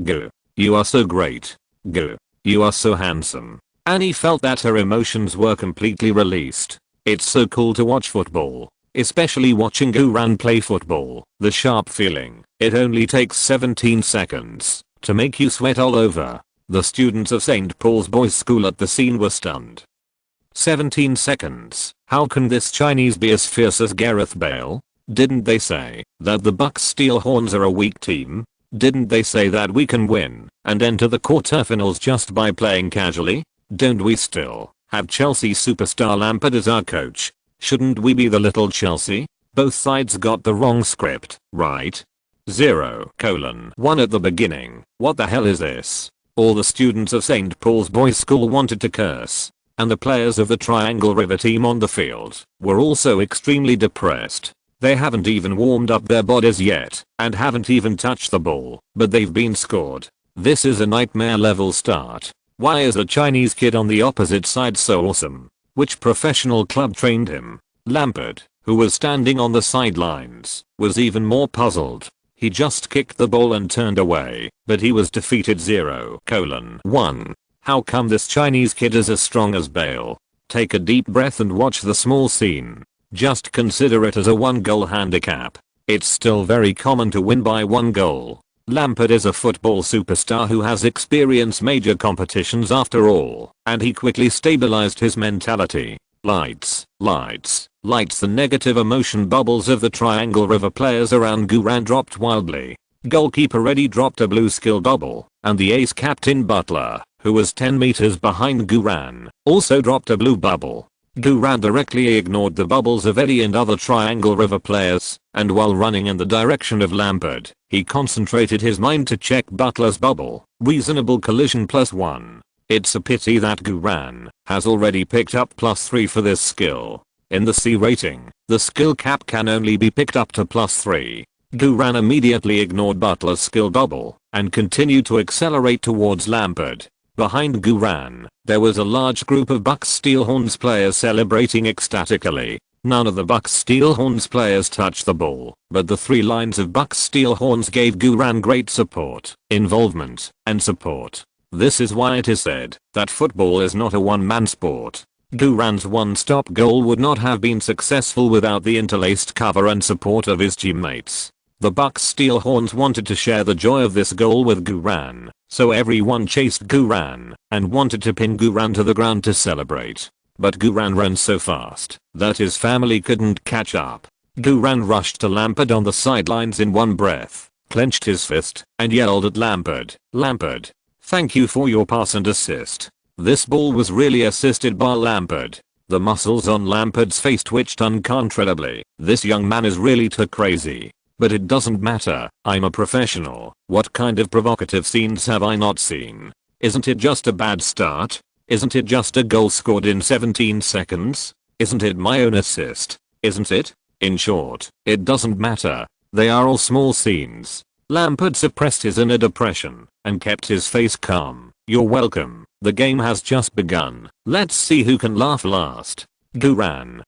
Go. You are so great. Go. You are so handsome. Annie felt that her emotions were completely released. It's so cool to watch football, especially watching Duran play football. The sharp feeling, it only takes 17 seconds to make you sweat all over. The students of St. Paul's Boys School at the scene were stunned. 17 seconds. How can this Chinese be as fierce as Gareth Bale? Didn't they say that the Bucks Steelhorns are a weak team? Didn't they say that we can win and enter the quarterfinals just by playing casually? Don't we still have Chelsea superstar Lampard as our coach? Shouldn't we be the little Chelsea? Both sides got the wrong script, right? 0:1 at the beginning. What the hell is this? All the students of St. Paul's Boys School wanted to curse. And the players of the Triangle River team on the field were also extremely depressed. They haven't even warmed up their bodies yet and haven't even touched the ball, but they've been scored. This is a nightmare level start. Why is a Chinese kid on the opposite side so awesome? Which professional club trained him? Lampard, who was standing on the sidelines, was even more puzzled. He just kicked the ball and turned away, but he was defeated 0:1. How come this Chinese kid is as strong as Bale? Take a deep breath and watch the small scene. Just consider it as a 1-goal handicap. It's still very common to win by 1 goal. Lampard is a football superstar who has experienced major competitions after all, and he quickly stabilized his mentality. Lights, lights, lights. The negative emotion bubbles of the Triangle River players around Guran dropped wildly. Goalkeeper Reddy dropped a blue skill bubble, and the ace captain Butler, who was 10 meters behind Guran, also dropped a blue bubble. Guran directly ignored the bubbles of Eddie and other Triangle River players, and while running in the direction of Lampard, he concentrated his mind to check Butler's bubble. Reasonable collision +1. It's a pity that Guran has already picked up +3 for this skill. In the C rating, the skill cap can only be picked up to +3. Guran immediately ignored Butler's skill bubble and continued to accelerate towards Lampard. Behind Guran, there was a large group of Bucks Steelhorns players celebrating ecstatically. None of the Bucks Steelhorns players touched the ball, but the 3 lines of Bucks Steelhorns gave Guran great support, involvement, and support. This is why it is said that football is not a one-man sport. Guran's one-stop goal would not have been successful without the interlaced cover and support of his teammates. The Bucks Steelhorns wanted to share the joy of this goal with Guran, so everyone chased Guran and wanted to pin Guran to the ground to celebrate. But Guran ran so fast that his family couldn't catch up. Guran rushed to Lampard on the sidelines in one breath, clenched his fist, and yelled at Lampard, "Lampard, thank you for your pass and assist." This ball was really assisted by Lampard. The muscles on Lampard's face twitched uncontrollably. This young man is really too crazy. But it doesn't matter, I'm a professional. What kind of provocative scenes have I not seen? Isn't it just a bad start? Isn't it just a goal scored in 17 seconds? Isn't it my own assist? Isn't it? In short, it doesn't matter. They are all small scenes. Lampard suppressed his inner depression and kept his face calm. You're welcome. The game has just begun. Let's see who can laugh last. Guran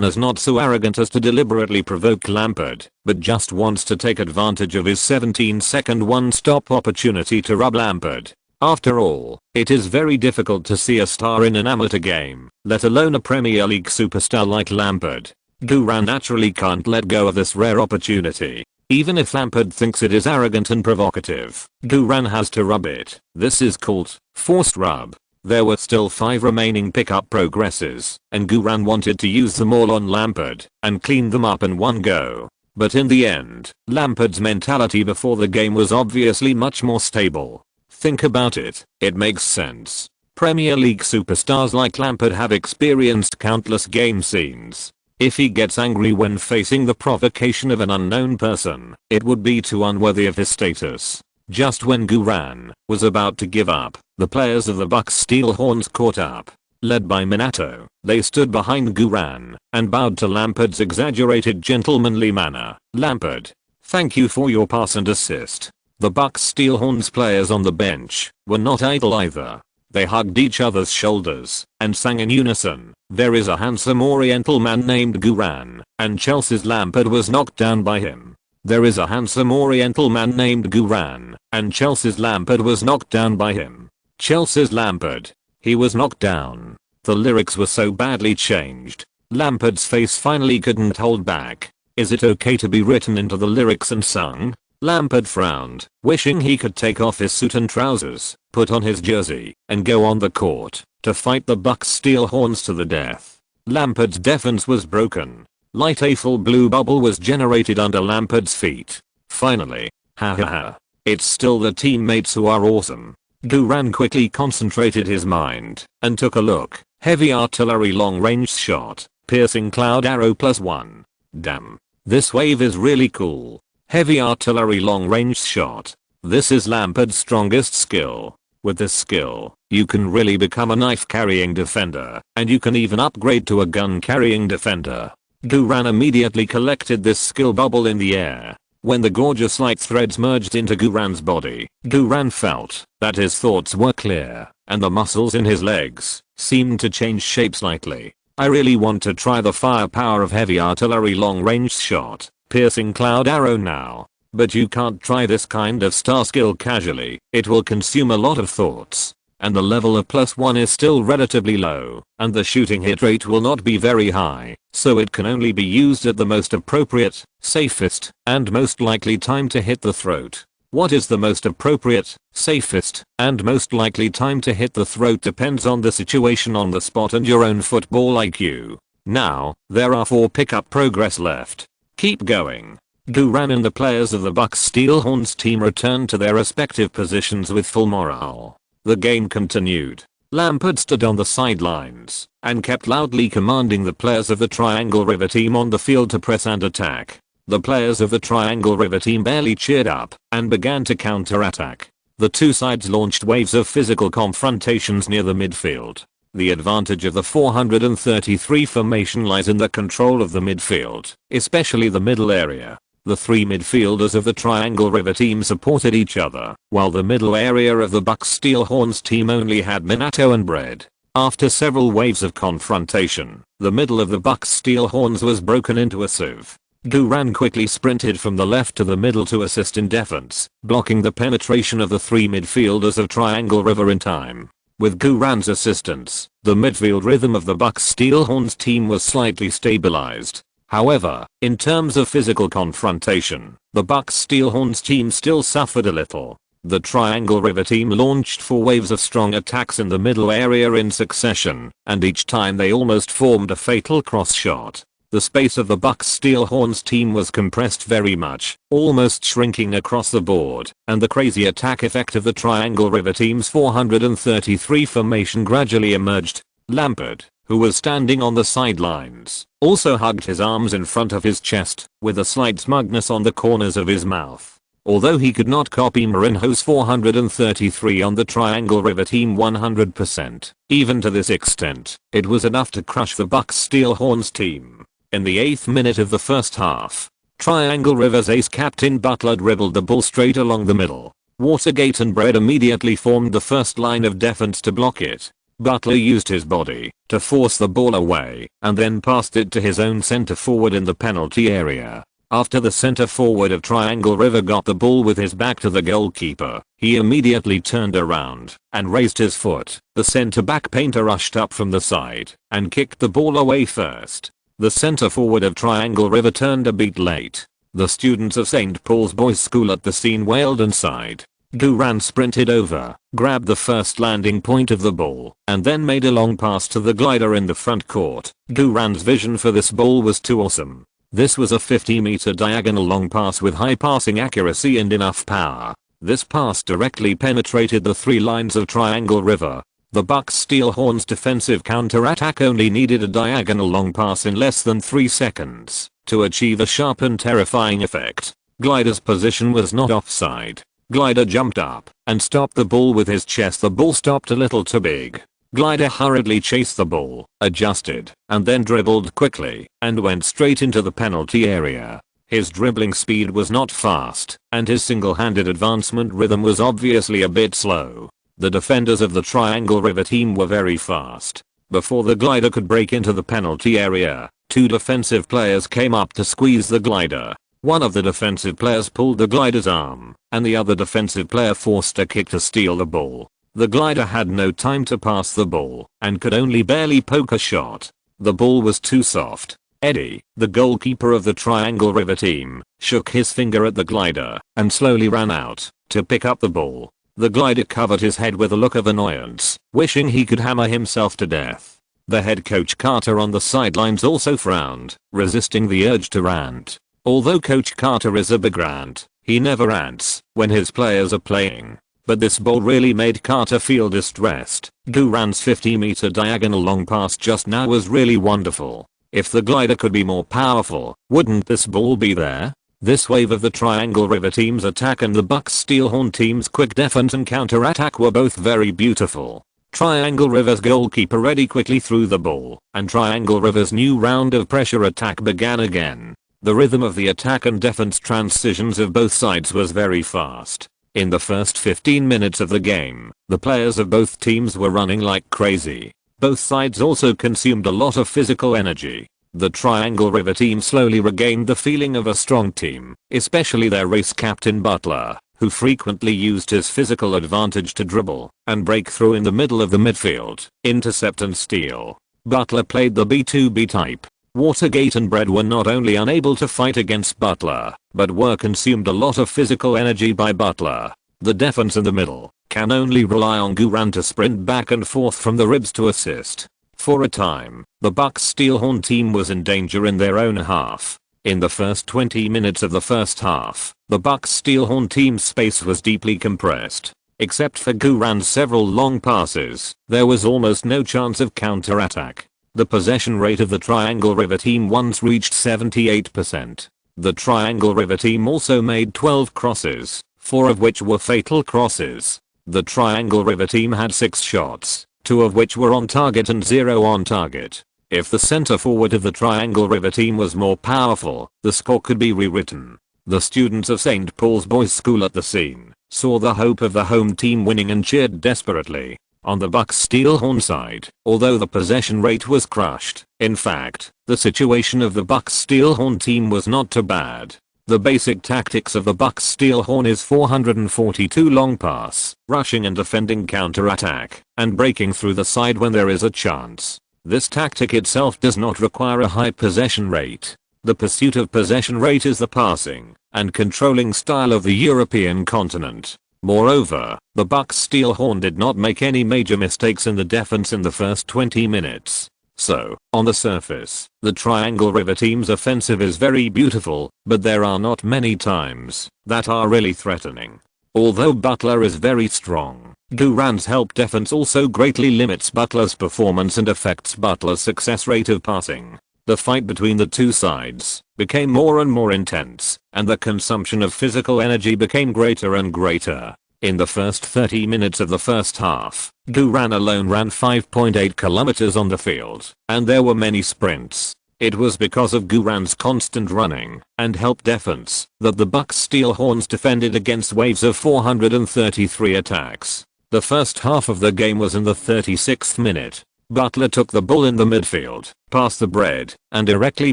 is not so arrogant as to deliberately provoke Lampard, but just wants to take advantage of his 17-second one-stop opportunity to rub Lampard. After all, it is very difficult to see a star in an amateur game, let alone a Premier League superstar like Lampard. Guran naturally can't let go of this rare opportunity. Even if Lampard thinks it is arrogant and provocative, Guran has to rub it. This is called forced rub. There were still 5 remaining pickup progresses, and Guran wanted to use them all on Lampard and clean them up in one go. But in the end, Lampard's mentality before the game was obviously much more stable. Think about it, it makes sense. Premier League superstars like Lampard have experienced countless game scenes. If he gets angry when facing the provocation of an unknown person, it would be too unworthy of his status. Just when Guran was about to give up, the players of the Bucks Steelhorns caught up. Led by Minato, they stood behind Guran and bowed to Lampard's exaggerated gentlemanly manner. "Lampard, thank you for your pass and assist." The Bucks Steelhorns players on the bench were not idle either. They hugged each other's shoulders and sang in unison, "There is a handsome oriental man named Guran, and Chelsea's Lampard was knocked down by him. There is a handsome oriental man named Guran, and Chelsea's Lampard was knocked down by him. Chelsea's Lampard. He was knocked down." The lyrics were so badly changed. Lampard's face finally couldn't hold back. Is it okay to be written into the lyrics and sung? Lampard frowned, wishing he could take off his suit and trousers, put on his jersey, and go on the court to fight the Bucks Steelhorns to the death. Lampard's defense was broken. Light a full blue bubble was generated under Lampard's feet. Finally. Ha ha ha. It's still the teammates who are awesome. Guran quickly concentrated his mind and took a look. Heavy artillery long range shot. Piercing cloud arrow +1. Damn. This wave is really cool. Heavy artillery long range shot. This is Lampard's strongest skill. With this skill, you can really become a knife carrying defender, and you can even upgrade to a gun carrying defender. Guran immediately collected this skill bubble in the air. When the gorgeous light threads merged into Guran's body, Guran felt that his thoughts were clear, and the muscles in his legs seemed to change shape slightly. I really want to try the firepower of heavy artillery long range shot, piercing cloud arrow now. But you can't try this kind of star skill casually, it will consume a lot of thoughts. and the level of +1 is still relatively low, and the shooting hit rate will not be very high, so it can only be used at the most appropriate, safest, and most likely time to hit the throat. What is the most appropriate, safest, and most likely time to hit the throat depends on the situation on the spot and your own football IQ. Now, there are 4 pickup progress left. Keep going. Duran and the players of the Bucks Steelhorns team returned to their respective positions with full morale. The game continued. Lampard stood on the sidelines and kept loudly commanding the players of the Triangle River team on the field to press and attack. The players of the Triangle River team barely cheered up and began to counter-attack. The two sides launched waves of physical confrontations near the midfield. The advantage of the 433 formation lies in the control of the midfield, especially the middle area. The 3 midfielders of the Triangle River team supported each other, while the middle area of the Bucks Steelhorns team only had Minato and Bread. After several waves of confrontation, the middle of the Bucks Steelhorns was broken into a sieve. Duran quickly sprinted from the left to the middle to assist in defense, blocking the penetration of the 3 midfielders of Triangle River in time. With Duran's assistance, the midfield rhythm of the Bucks Steelhorns team was slightly stabilized. However, in terms of physical confrontation, the Bucks Steelhorns team still suffered a little. The Triangle River team launched 4 waves of strong attacks in the middle area in succession, and each time they almost formed a fatal cross shot. The space of the Bucks Steelhorns team was compressed very much, almost shrinking across the board, and the crazy attack effect of the Triangle River team's 433 formation gradually emerged. Lampard, who was standing on the sidelines, also hugged his arms in front of his chest, with a slight smugness on the corners of his mouth. Although he could not copy Mourinho's 433 on the Triangle River team 100%, even to this extent, it was enough to crush the Bucks Steelhorns team. In the 8th minute of the first half, Triangle River's ace captain Butler dribbled the ball straight along the middle. Watergate and Bread immediately formed the first line of defense to block it. Butler used his body to force the ball away and then passed it to his own center forward in the penalty area. After the center forward of Triangle River got the ball with his back to the goalkeeper, he immediately turned around and raised his foot. The center back painter rushed up from the side and kicked the ball away first. The center forward of Triangle River turned a bit late. The students of St. Paul's Boys School at the scene wailed and sighed. Duran sprinted over, grabbed the first landing point of the ball, and then made a long pass to the glider in the front court. Duran's vision for this ball was too awesome. This was a 50-meter diagonal long pass with high passing accuracy and enough power. This pass directly penetrated the 3 lines of Triangle River. The Bucks Steelhorns defensive counter-attack only needed a diagonal long pass in less than 3 seconds to achieve a sharp and terrifying effect. Glider's position was not offside. Glider jumped up and stopped the ball with his chest. The ball stopped a little too big. Glider hurriedly chased the ball, adjusted, and then dribbled quickly and went straight into the penalty area. His dribbling speed was not fast, and his single-handed advancement rhythm was obviously a bit slow. The defenders of the Triangle River team were very fast. Before the glider could break into the penalty area, 2 defensive players came up to squeeze the glider. One of the defensive players pulled the glider's arm, and the other defensive player forced a kick to steal the ball. The glider had no time to pass the ball, and could only barely poke a shot. The ball was too soft. Eddie, the goalkeeper of the Triangle River team, shook his finger at the glider, and slowly ran out to pick up the ball. The glider covered his head with a look of annoyance, wishing he could hammer himself to death. The head coach Carter on the sidelines also frowned, resisting the urge to rant. Although Coach Carter is a big rant, he never rants when his players are playing. But this ball really made Carter feel distressed. Duran's 50-meter diagonal long pass just now was really wonderful. If the glider could be more powerful, wouldn't this ball be there? This wave of the Triangle River team's attack and the Bucks Steelhorn team's quick defense and counter-attack were both very beautiful. Triangle River's goalkeeper Eddie quickly threw the ball, and Triangle River's new round of pressure attack began again. The rhythm of the attack and defense transitions of both sides was very fast. In the first 15 minutes of the game, the players of both teams were running like crazy. Both sides also consumed a lot of physical energy. The Triangle River team slowly regained the feeling of a strong team, especially their race captain Butler, who frequently used his physical advantage to dribble and break through in the middle of the midfield, intercept and steal. Butler played the B2B type. Watergate and Bread were not only unable to fight against Butler, but were consumed a lot of physical energy by Butler. The defense in the middle can only rely on Guran to sprint back and forth from the ribs to assist. For a time, the Bucks Steelhorn team was in danger in their own half. In the first 20 minutes of the first half, the Bucks Steelhorn team's space was deeply compressed. Except for Guran's several long passes, there was almost no chance of counter-attack. The possession rate of the Triangle River team once reached 78%. The Triangle River team also made 12 crosses, 4 of which were fatal crosses. The Triangle River team had 6 shots, 2 of which were on target and 0 on target. If the center forward of the Triangle River team was more powerful, the score could be rewritten. The students of St. Paul's Boys School at the scene saw the hope of the home team winning and cheered desperately. On the Bucks Steelhorn side, although the possession rate was crushed, in fact, the situation of the Bucks Steelhorn team was not too bad. The basic tactics of the Bucks Steelhorn is 442 long pass, rushing and defending counter-attack, and breaking through the side when there is a chance. This tactic itself does not require a high possession rate. The pursuit of possession rate is the passing and controlling style of the European continent. Moreover, the Bucks Steelhorn did not make any major mistakes in the defense in the first 20 minutes. So, on the surface, the Triangle River team's offensive is very beautiful, but there are not many times that are really threatening. Although Butler is very strong, Guran's help defense also greatly limits Butler's performance and affects Butler's success rate of passing. The fight between the two sides became more and more intense, and the consumption of physical energy became greater and greater. In the first 30 minutes of the first half, Guran alone ran 5.8 kilometers on the field, and there were many sprints. It was because of Guran's constant running and help defense that the Bucks Steelhorns defended against waves of 433 attacks. The first half of the game was in the 36th minute. Butler took the ball in the midfield, passed the bread, and directly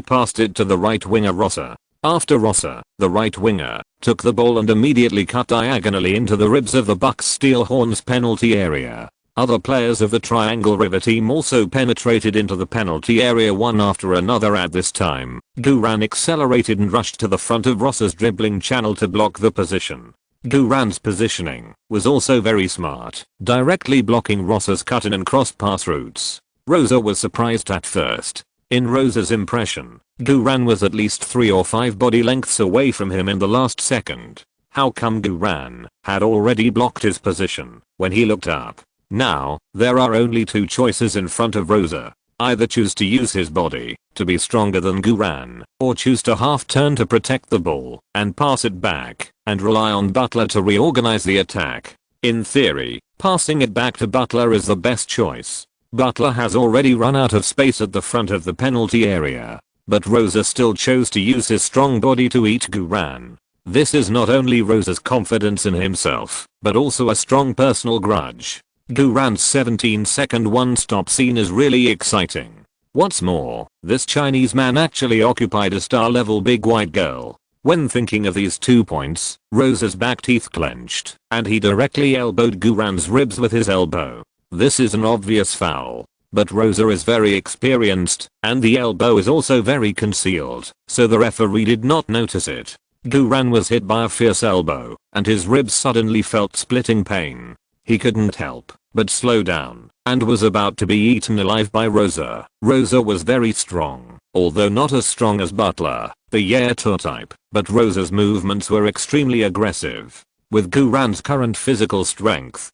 passed it to the right winger Rosser. After Rosser, the right winger, took the ball and immediately cut diagonally into the ribs of the Bucks Steelhorns penalty area. Other players of the Triangle River team also penetrated into the penalty area one after another at this time. Guran accelerated and rushed to the front of Rosser's dribbling channel to block the position. Guran's positioning was also very smart, directly blocking Rosser's cut-in and cross-pass routes. Rosa was surprised at first. In Rosa's impression, Guran was at least 3 or 5 body lengths away from him in the last second. How come Guran had already blocked his position when he looked up? Now, there are only 2 choices in front of Rosa. Either choose to use his body to be stronger than Guran, or choose to half turn to protect the ball and pass it back and rely on Butler to reorganize the attack. In theory, passing it back to Butler is the best choice. Butler has already run out of space at the front of the penalty area, but Rosa still chose to use his strong body to eat Guran. This is not only Rosa's confidence in himself, but also a strong personal grudge. Guran's 17-second one-stop scene is really exciting. What's more, this Chinese man actually occupied a star-level big white girl. When thinking of these 2 points, Rosa's back teeth clenched, and he directly elbowed Guran's ribs with his elbow. This is an obvious foul, but Rosa is very experienced, and the elbow is also very concealed, so the referee did not notice it. Guran was hit by a fierce elbow, and his ribs suddenly felt splitting pain. He couldn't help but slow down, and was about to be eaten alive by Rosa. Rosa was very strong, although not as strong as Butler, the Yato type, but Rosa's movements were extremely aggressive. With Guran's current physical strength,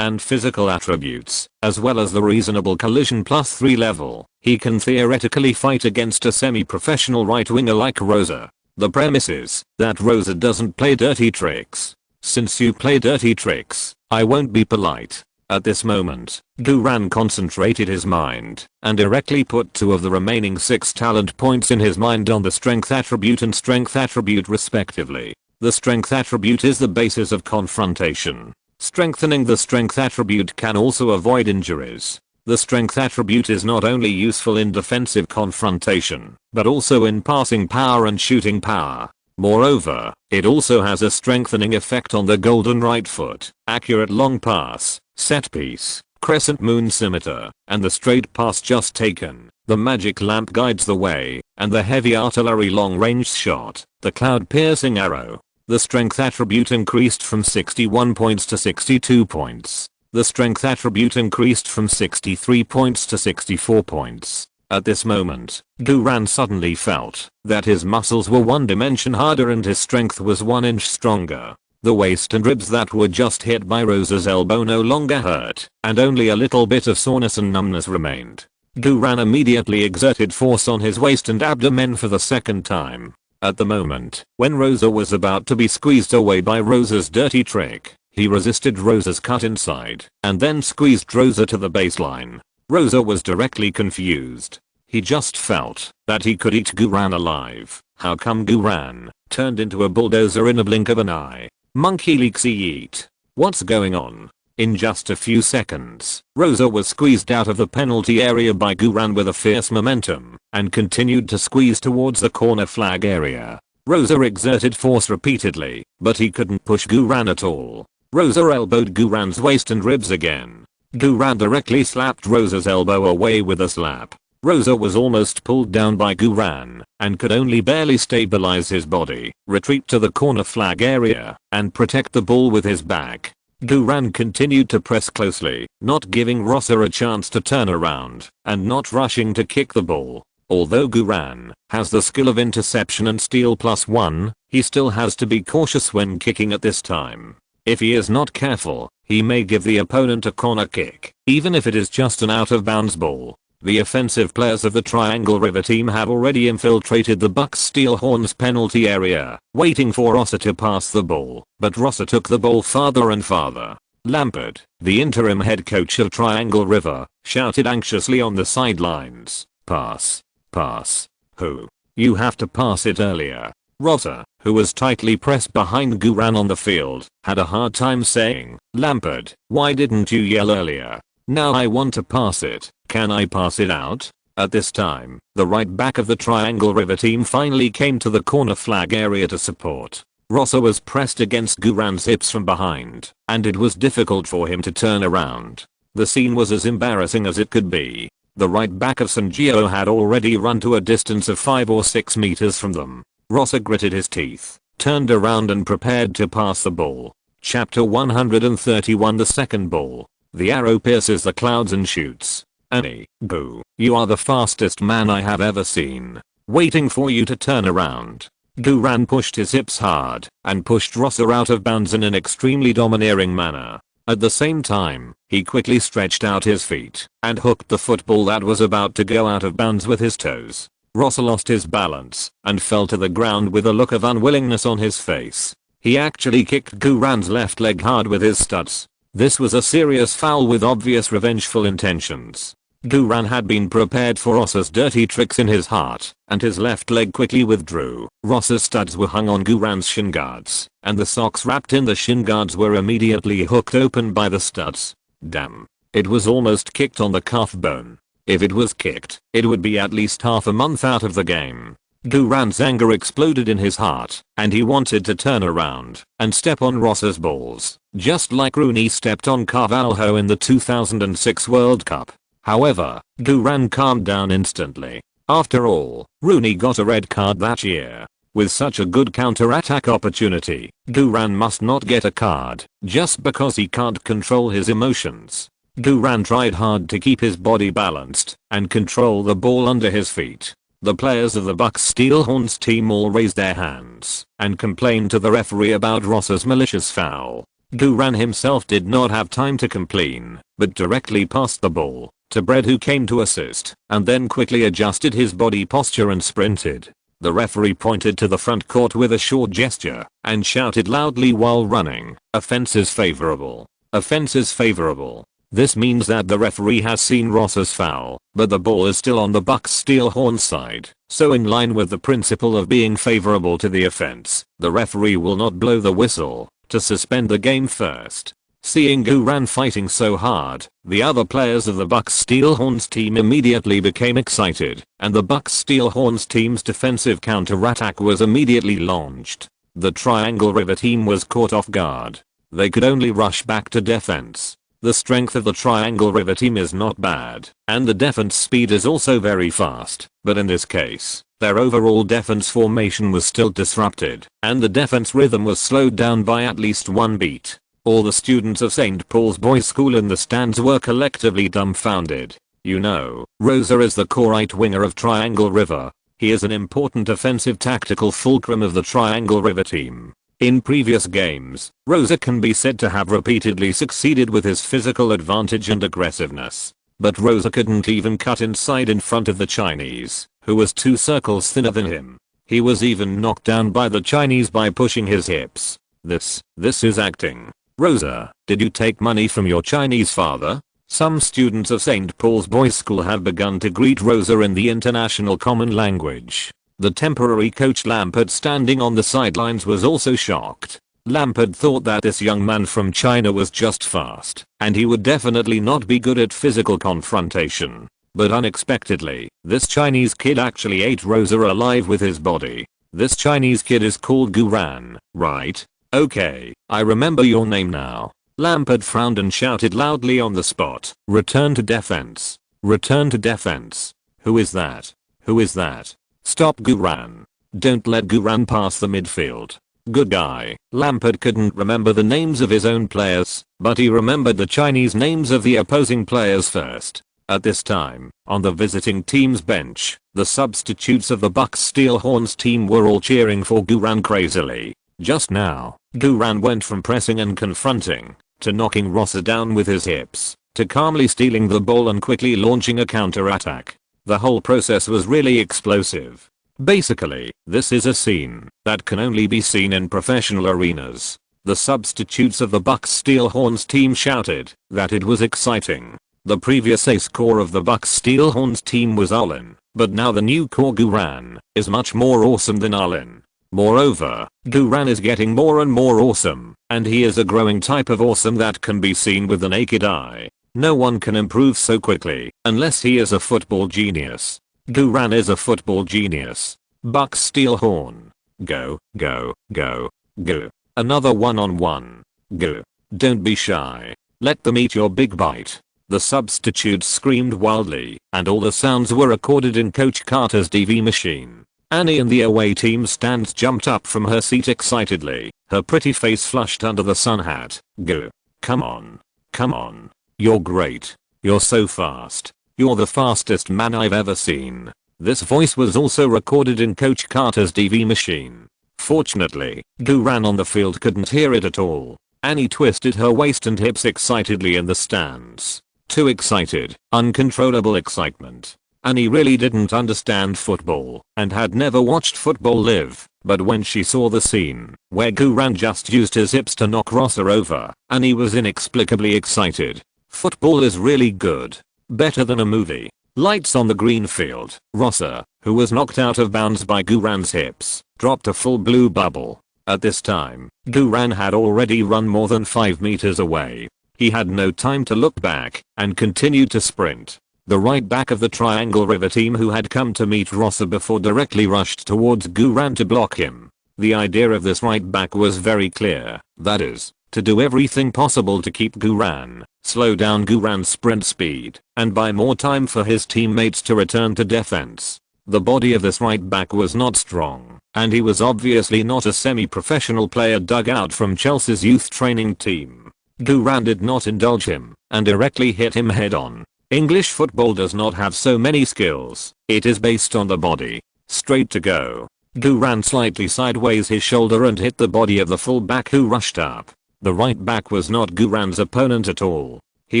and physical attributes, as well as the reasonable collision +3 level, he can theoretically fight against a semi-professional right winger like Rosa. The premise is that Rosa doesn't play dirty tricks. Since you play dirty tricks, I won't be polite. At this moment, Guran concentrated his mind and directly put 2 of the remaining 6 talent points in his mind on the strength attribute and strength attribute respectively. The strength attribute is the basis of confrontation. Strengthening the strength attribute can also avoid injuries. The strength attribute is not only useful in defensive confrontation, but also in passing power and shooting power. Moreover, it also has a strengthening effect on the golden right foot, accurate long pass, set piece, crescent moon scimitar, and the straight pass just taken. The magic lamp guides the way, and the heavy artillery long-range shot, the cloud-piercing arrow. The strength attribute increased from 61 points to 62 points. The strength attribute increased from 63 points to 64 points. At this moment, Guran suddenly felt that his muscles were 1 dimension harder and his strength was 1 inch stronger. The waist and ribs that were just hit by Rosa's elbow no longer hurt, and only a little bit of soreness and numbness remained. Guran immediately exerted force on his waist and abdomen for the second time. At the moment, when Rosa was about to be squeezed away by Rosa's dirty trick, he resisted Rosa's cut inside, and then squeezed Rosa to the baseline. Rosa was directly confused. He just felt that he could eat Guran alive. How come Guran turned into a bulldozer in a blink of an eye? Monkey leaksy eat. What's going on? In just a few seconds, Rosa was squeezed out of the penalty area by Guran with a fierce momentum, and continued to squeeze towards the corner flag area. Rosa exerted force repeatedly, but he couldn't push Guran at all. Rosa elbowed Guran's waist and ribs again. Guran directly slapped Rosa's elbow away with a slap. Rosa was almost pulled down by Guran, and could only barely stabilize his body, retreat to the corner flag area, and protect the ball with his back. Guran continued to press closely, not giving Rosa a chance to turn around, and not rushing to kick the ball. Although Guran has the skill of interception and steal +1, he still has to be cautious when kicking at this time. If he is not careful, he may give the opponent a corner kick, even if it is just an out-of-bounds ball. The offensive players of the Triangle River team have already infiltrated the Bucks Steel Horns penalty area, waiting for Rosa to pass the ball, but Rosa took the ball farther and farther. Lampard, the interim head coach of Triangle River, shouted anxiously on the sidelines, "Pass. Pass. Who? You have to pass it earlier." Rosa, who was tightly pressed behind Guran on the field, had a hard time saying, "Lampard, why didn't you yell earlier? Now I want to pass it. Can I pass it out?" At this time, the right back of the Triangle River team finally came to the corner flag area to support. Rosa was pressed against Guran's hips from behind, and it was difficult for him to turn around. The scene was as embarrassing as it could be. The right back of San Gio had already run to a distance of 5 or 6 meters from them. Rosa gritted his teeth, turned around and prepared to pass the ball. Chapter 131. The second ball. The arrow pierces the clouds and shoots. Annie, boo, you are the fastest man I have ever seen. Waiting for you to turn around. Guran pushed his hips hard and pushed Rosa out of bounds in an extremely domineering manner. At the same time, he quickly stretched out his feet and hooked the football that was about to go out of bounds with his toes. Rosa lost his balance and fell to the ground with a look of unwillingness on his face. He actually kicked Guran's left leg hard with his studs. This was a serious foul with obvious revengeful intentions. Guran had been prepared for Rosa's dirty tricks in his heart, and his left leg quickly withdrew. Rosa's studs were hung on Guran's shin guards, and the socks wrapped in the shin guards were immediately hooked open by the studs. Damn. It was almost kicked on the calf bone. If it was kicked, it would be at least half a month out of the game. Guran's anger exploded in his heart, and he wanted to turn around and step on Rosa's balls, just like Rooney stepped on Carvalho in the 2006 World Cup. However, Guran calmed down instantly. After all, Rooney got a red card that year. With such a good counter-attack opportunity, Guran must not get a card just because he can't control his emotions. Guran tried hard to keep his body balanced and control the ball under his feet. The players of the Bucks Steel Horns team all raised their hands and complained to the referee about Rosa's malicious foul. Guran himself did not have time to complain, but directly passed the ball to Brett, who came to assist, and then quickly adjusted his body posture and sprinted. The referee pointed to the front court with a short gesture and shouted loudly while running, "Offense is favorable. Offense is favorable." This means that the referee has seen Rosa's foul, but the ball is still on the Bucks Steel Horns side, so in line with the principle of being favorable to the offense, the referee will not blow the whistle to suspend the game first. Seeing Guran fighting so hard, the other players of the Bucks Steelhorns team immediately became excited, and the Bucks Steelhorns team's defensive counter-attack was immediately launched. The Triangle River team was caught off guard. They could only rush back to defense. The strength of the Triangle River team is not bad, and the defense speed is also very fast, but in this case, their overall defense formation was still disrupted, and the defense rhythm was slowed down by at least one beat. All the students of St. Paul's Boys School in the stands were collectively dumbfounded. You know, Rosa is the core right winger of Triangle River. He is an important offensive tactical fulcrum of the Triangle River team. In previous games, Rosa can be said to have repeatedly succeeded with his physical advantage and aggressiveness. But Rosa couldn't even cut inside in front of the Chinese, who was 2 circles thinner than him. He was even knocked down by the Chinese by pushing his hips. This is acting. Rosa, did you take money from your Chinese father? Some students of St. Paul's Boys School have begun to greet Rosa in the international common language. The temporary coach Lampard standing on the sidelines was also shocked. Lampard thought that this young man from China was just fast, and he would definitely not be good at physical confrontation. But unexpectedly, this Chinese kid actually ate Rosa alive with his body. This Chinese kid is called Guran, right? Okay, I remember your name now. Lampard frowned and shouted loudly on the spot. Return to defense. Return to defense. Who is that? Who is that? Stop Guran. Don't let Guran pass the midfield. Good guy. Lampard couldn't remember the names of his own players, but he remembered the Chinese names of the opposing players first. At this time, on the visiting team's bench, the substitutes of the Bucks Steelhorns team were all cheering for Guran crazily. Just now, Guran went from pressing and confronting, to knocking Rosa down with his hips, to calmly stealing the ball and quickly launching a counter-attack. The whole process was really explosive. Basically, this is a scene that can only be seen in professional arenas. The substitutes of the Bucks Steelhorns team shouted that it was exciting. The previous ace core of the Bucks Steelhorns team was Olin, but now the new core Guran is much more awesome than Olin. Moreover, Guran is getting more and more awesome, and he is a growing type of awesome that can be seen with the naked eye. No one can improve so quickly, unless he is a football genius. Guran is a football genius. Bucks Steelhorn. Go, go, go, go. Another one-on-one. Go. Don't be shy. Let them eat your big bite. The substitutes screamed wildly, and all the sounds were recorded in Coach Carter's DV machine. Annie in the away team stands jumped up from her seat excitedly, her pretty face flushed under the sun hat. Go. Come on. Come on. You're great. You're so fast. You're the fastest man I've ever seen. This voice was also recorded in Coach Carter's DV machine. Fortunately, Guran on the field couldn't hear it at all. Annie twisted her waist and hips excitedly in the stands. Too excited, uncontrollable excitement. Annie really didn't understand football and had never watched football live, but when she saw the scene where Guran just used his hips to knock Rosa over, Annie was inexplicably excited. Football is really good. Better than a movie. Lights on the green field. Rosa, who was knocked out of bounds by Guran's hips, dropped a full blue bubble. At this time, Guran had already run more than 5 meters away. He had no time to look back and continued to sprint. The right back of the Triangle River team who had come to meet Rosa before directly rushed towards Guran to block him. The idea of this right back was very clear, that is, to do everything possible to keep Guran, slow down Guran's sprint speed, and buy more time for his teammates to return to defense. The body of this right back was not strong, and he was obviously not a semi-professional player dug out from Chelsea's youth training team. Guran did not indulge him, and directly hit him head on. English football does not have so many skills, it is based on the body. Straight to go. Guran slightly sideways his shoulder and hit the body of the full back who rushed up. The right back was not Guran's opponent at all. He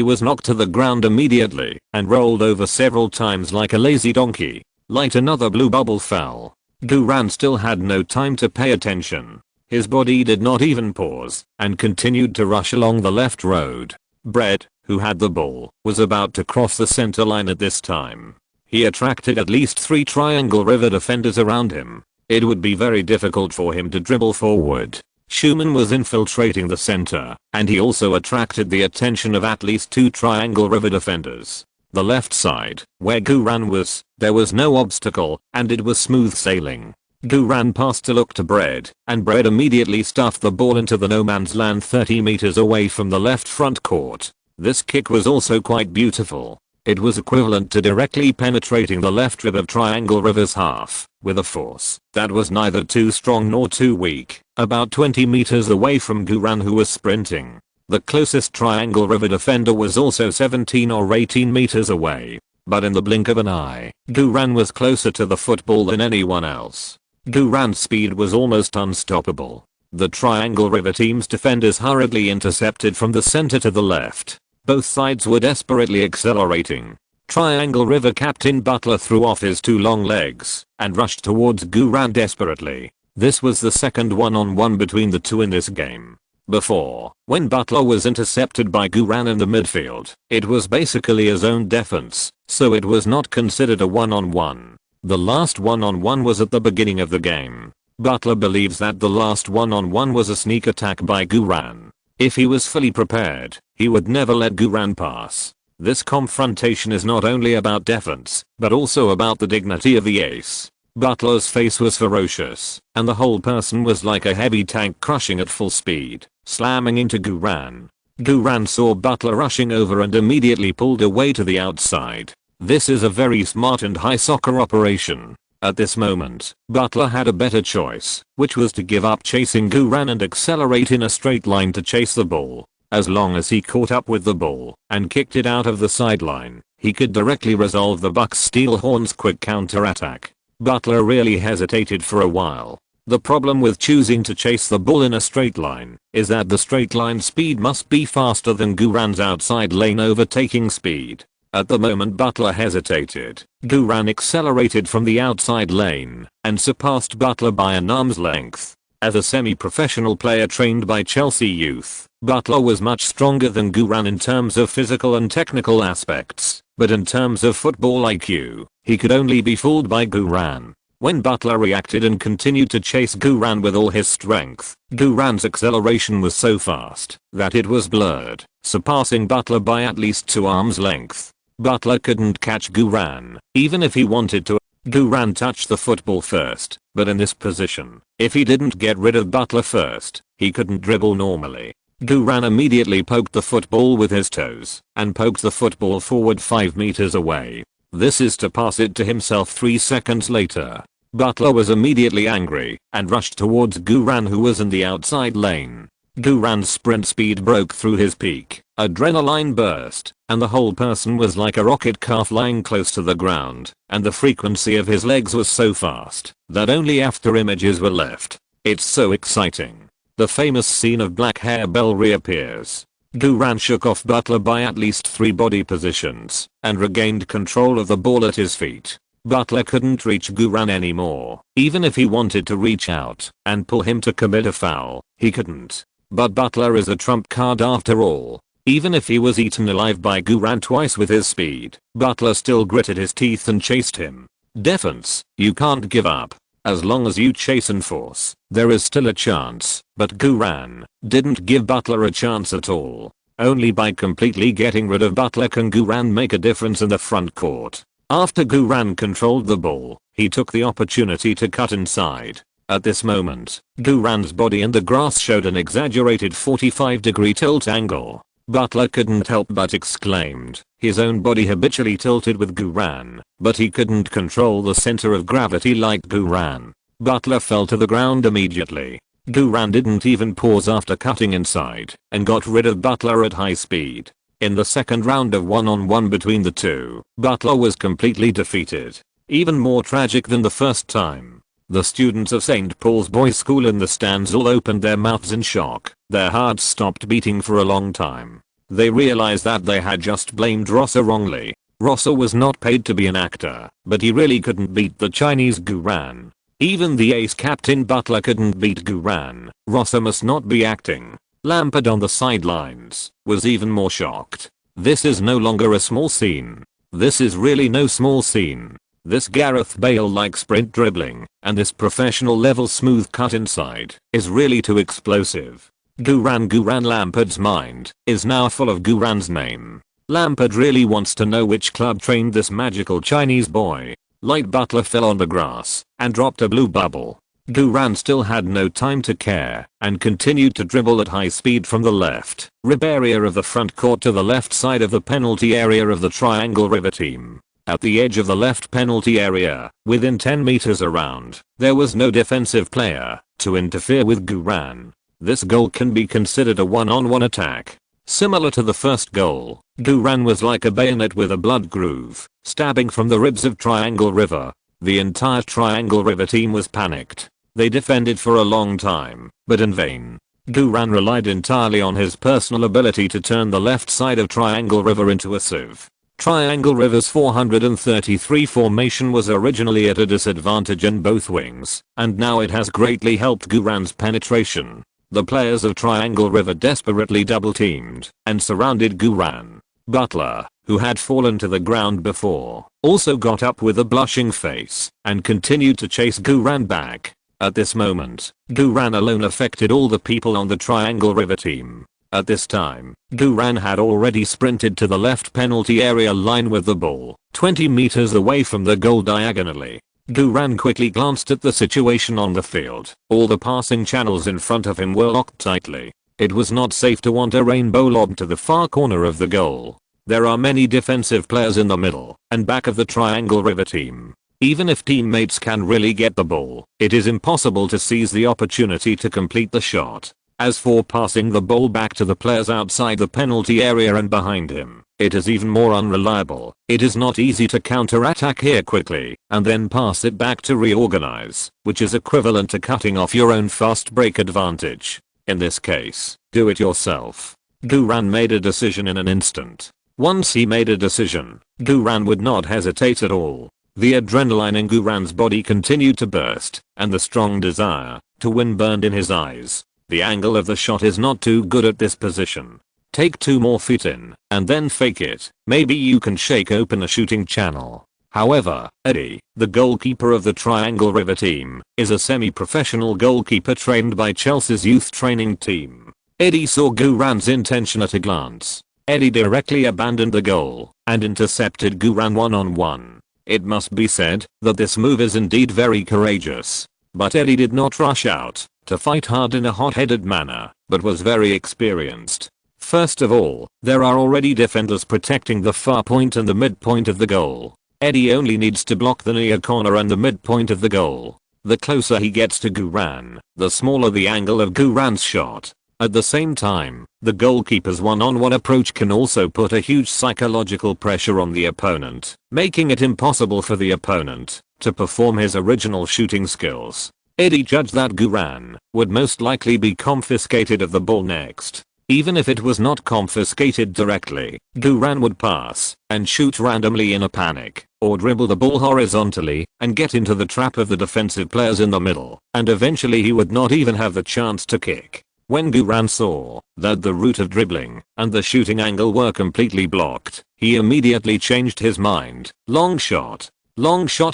was knocked to the ground immediately and rolled over several times like a lazy donkey. Light another blue bubble fell. Guran still had no time to pay attention. His body did not even pause and continued to rush along the left road. Brett, who had the ball, was about to cross the center line at this time. He attracted at least 3 Triangle River defenders around him. It would be very difficult for him to dribble forward. Schumann was infiltrating the center, and he also attracted the attention of at least 2 Triangle River defenders. The left side, where Guran was, there was no obstacle, and it was smooth sailing. Guran passed to look to Bread, and Bread immediately stuffed the ball into the no man's land 30 meters away from the left front court. This kick was also quite beautiful. It was equivalent to directly penetrating the left rib of Triangle River's half, with a force that was neither too strong nor too weak, about 20 meters away from Guran, who was sprinting. The closest Triangle River defender was also 17 or 18 meters away, but in the blink of an eye, Guran was closer to the football than anyone else. Guran's speed was almost unstoppable. The Triangle River team's defenders hurriedly intercepted from the center to the left. Both sides were desperately accelerating. Triangle River captain Butler threw off his 2 long legs and rushed towards Guran desperately. This was the second one-on-one between the two in this game. Before, when Butler was intercepted by Guran in the midfield, it was basically a zone defense, so it was not considered a one-on-one. The last one-on-one was at the beginning of the game. Butler believes that the last one-on-one was a sneak attack by Guran. If he was fully prepared, he would never let Guran pass. This confrontation is not only about defense, but also about the dignity of the ace. Butler's face was ferocious, and the whole person was like a heavy tank crushing at full speed, slamming into Guran. Guran saw Butler rushing over and immediately pulled away to the outside. This is a very smart and high soccer operation. At this moment, Butler had a better choice, which was to give up chasing Guran and accelerate in a straight line to chase the ball. As long as he caught up with the ball and kicked it out of the sideline, he could directly resolve the Bucks' steel horns' quick counter-attack. Butler really hesitated for a while. The problem with choosing to chase the ball in a straight line is that the straight line speed must be faster than Guran's outside lane overtaking speed. At the moment Butler hesitated, Guran accelerated from the outside lane and surpassed Butler by an arm's length. As a semi-professional player trained by Chelsea youth, Butler was much stronger than Guran in terms of physical and technical aspects, but in terms of football IQ, he could only be fooled by Guran. When Butler reacted and continued to chase Guran with all his strength, Guran's acceleration was so fast that it was blurred, surpassing Butler by at least 2 arms length. Butler couldn't catch Guran, even if he wanted to. Guran touched the football first, but in this position, if he didn't get rid of Butler first, he couldn't dribble normally. Guran immediately poked the football with his toes, and poked the football forward 5 meters away. This is to pass it to himself 3 seconds later. Butler was immediately angry, and rushed towards Guran, who was in the outside lane. Guran's sprint speed broke through his peak, adrenaline burst, and the whole person was like a rocket car flying close to the ground, and the frequency of his legs was so fast that only after images were left. It's so exciting. The famous scene of Black Hair Bell reappears. Guran shook off Butler by at least 3 body positions, and regained control of the ball at his feet. Butler couldn't reach Guran anymore. Even if he wanted to reach out and pull him to commit a foul, he couldn't. But Butler is a trump card after all. Even if he was eaten alive by Guran twice with his speed, Butler still gritted his teeth and chased him. Defense, you can't give up. As long as you chase and force, there is still a chance. But Guran didn't give Butler a chance at all. Only by completely getting rid of Butler can Guran make a difference in the front court. After Guran controlled the ball, he took the opportunity to cut inside. At this moment, Guran's body in the grass showed an exaggerated 45-degree tilt angle. Butler couldn't help but exclaimed. His own body habitually tilted with Guran, but he couldn't control the center of gravity like Guran. Butler fell to the ground immediately. Guran didn't even pause after cutting inside, and got rid of Butler at high speed. In the second round of one-on-one between the two, Butler was completely defeated. Even more tragic than the first time. The students of St. Paul's Boys School in the stands all opened their mouths in shock. Their hearts stopped beating for a long time. They realized that they had just blamed Rosser wrongly. Rosser was not paid to be an actor, but he really couldn't beat the Chinese Guran. Even the ace captain Butler couldn't beat Guran. Rosser must not be acting. Lampard on the sidelines was even more shocked. This is no longer a small scene. This is really no small scene. This Gareth Bale-like sprint dribbling, and this professional level smooth cut inside, is really too explosive. Guran Lampard's mind is now full of Guran's name. Lampard really wants to know which club trained this magical Chinese boy. Light Butler fell on the grass and dropped a blue bubble. Guran still had no time to care and continued to dribble at high speed from the left rib area of the front court to the left side of the penalty area of the Triangle River team. At the edge of the left penalty area, within 10 meters around, there was no defensive player to interfere with Guran. This goal can be considered a one-on-one attack. Similar to the first goal, Guran was like a bayonet with a blood groove, stabbing from the ribs of Triangle River. The entire Triangle River team was panicked. They defended for a long time, but in vain. Guran relied entirely on his personal ability to turn the left side of Triangle River into a sieve. Triangle River's 433 formation was originally at a disadvantage in both wings, and now it has greatly helped Guran's penetration. The players of Triangle River desperately double-teamed and surrounded Guran. Butler, who had fallen to the ground before, also got up with a blushing face and continued to chase Guran back. At this moment, Guran alone affected all the people on the Triangle River team. At this time, Guran had already sprinted to the left penalty area line with the ball, 20 meters away from the goal diagonally. Guran quickly glanced at the situation on the field. All the passing channels in front of him were locked tightly. It was not safe to want a rainbow lob to the far corner of the goal. There are many defensive players in the middle and back of the Triangle River team. Even if teammates can really get the ball, it is impossible to seize the opportunity to complete the shot. As for passing the ball back to the players outside the penalty area and behind him, it is even more unreliable. It is not easy to counter-attack here quickly and then pass it back to reorganize, which is equivalent to cutting off your own fast break advantage. In this case, do it yourself. Guran made a decision in an instant. Once he made a decision, Guran would not hesitate at all. The adrenaline in Guran's body continued to burst, and the strong desire to win burned in his eyes. The angle of the shot is not too good at this position. Take 2 more feet in, and then fake it. Maybe you can shake open a shooting channel. However, Eddie, the goalkeeper of the Triangle River team, is a semi-professional goalkeeper trained by Chelsea's youth training team. Eddie saw Guran's intention at a glance. Eddie directly abandoned the goal and intercepted Guran one-on-one. It must be said that this move is indeed very courageous. But Eddie did not rush out to fight hard in a hot-headed manner, but was very experienced. First of all, there are already defenders protecting the far point and the midpoint of the goal. Eddie only needs to block the near corner and the midpoint of the goal. The closer he gets to Guran, the smaller the angle of Guran's shot. At the same time, the goalkeeper's one-on-one approach can also put a huge psychological pressure on the opponent, making it impossible for the opponent to perform his original shooting skills. Eddie judged that Guran would most likely be confiscated of the ball next. Even if it was not confiscated directly, Guran would pass and shoot randomly in a panic, or dribble the ball horizontally and get into the trap of the defensive players in the middle, and eventually he would not even have the chance to kick. When Guran saw that the route of dribbling and the shooting angle were completely blocked, he immediately changed his mind. Long shot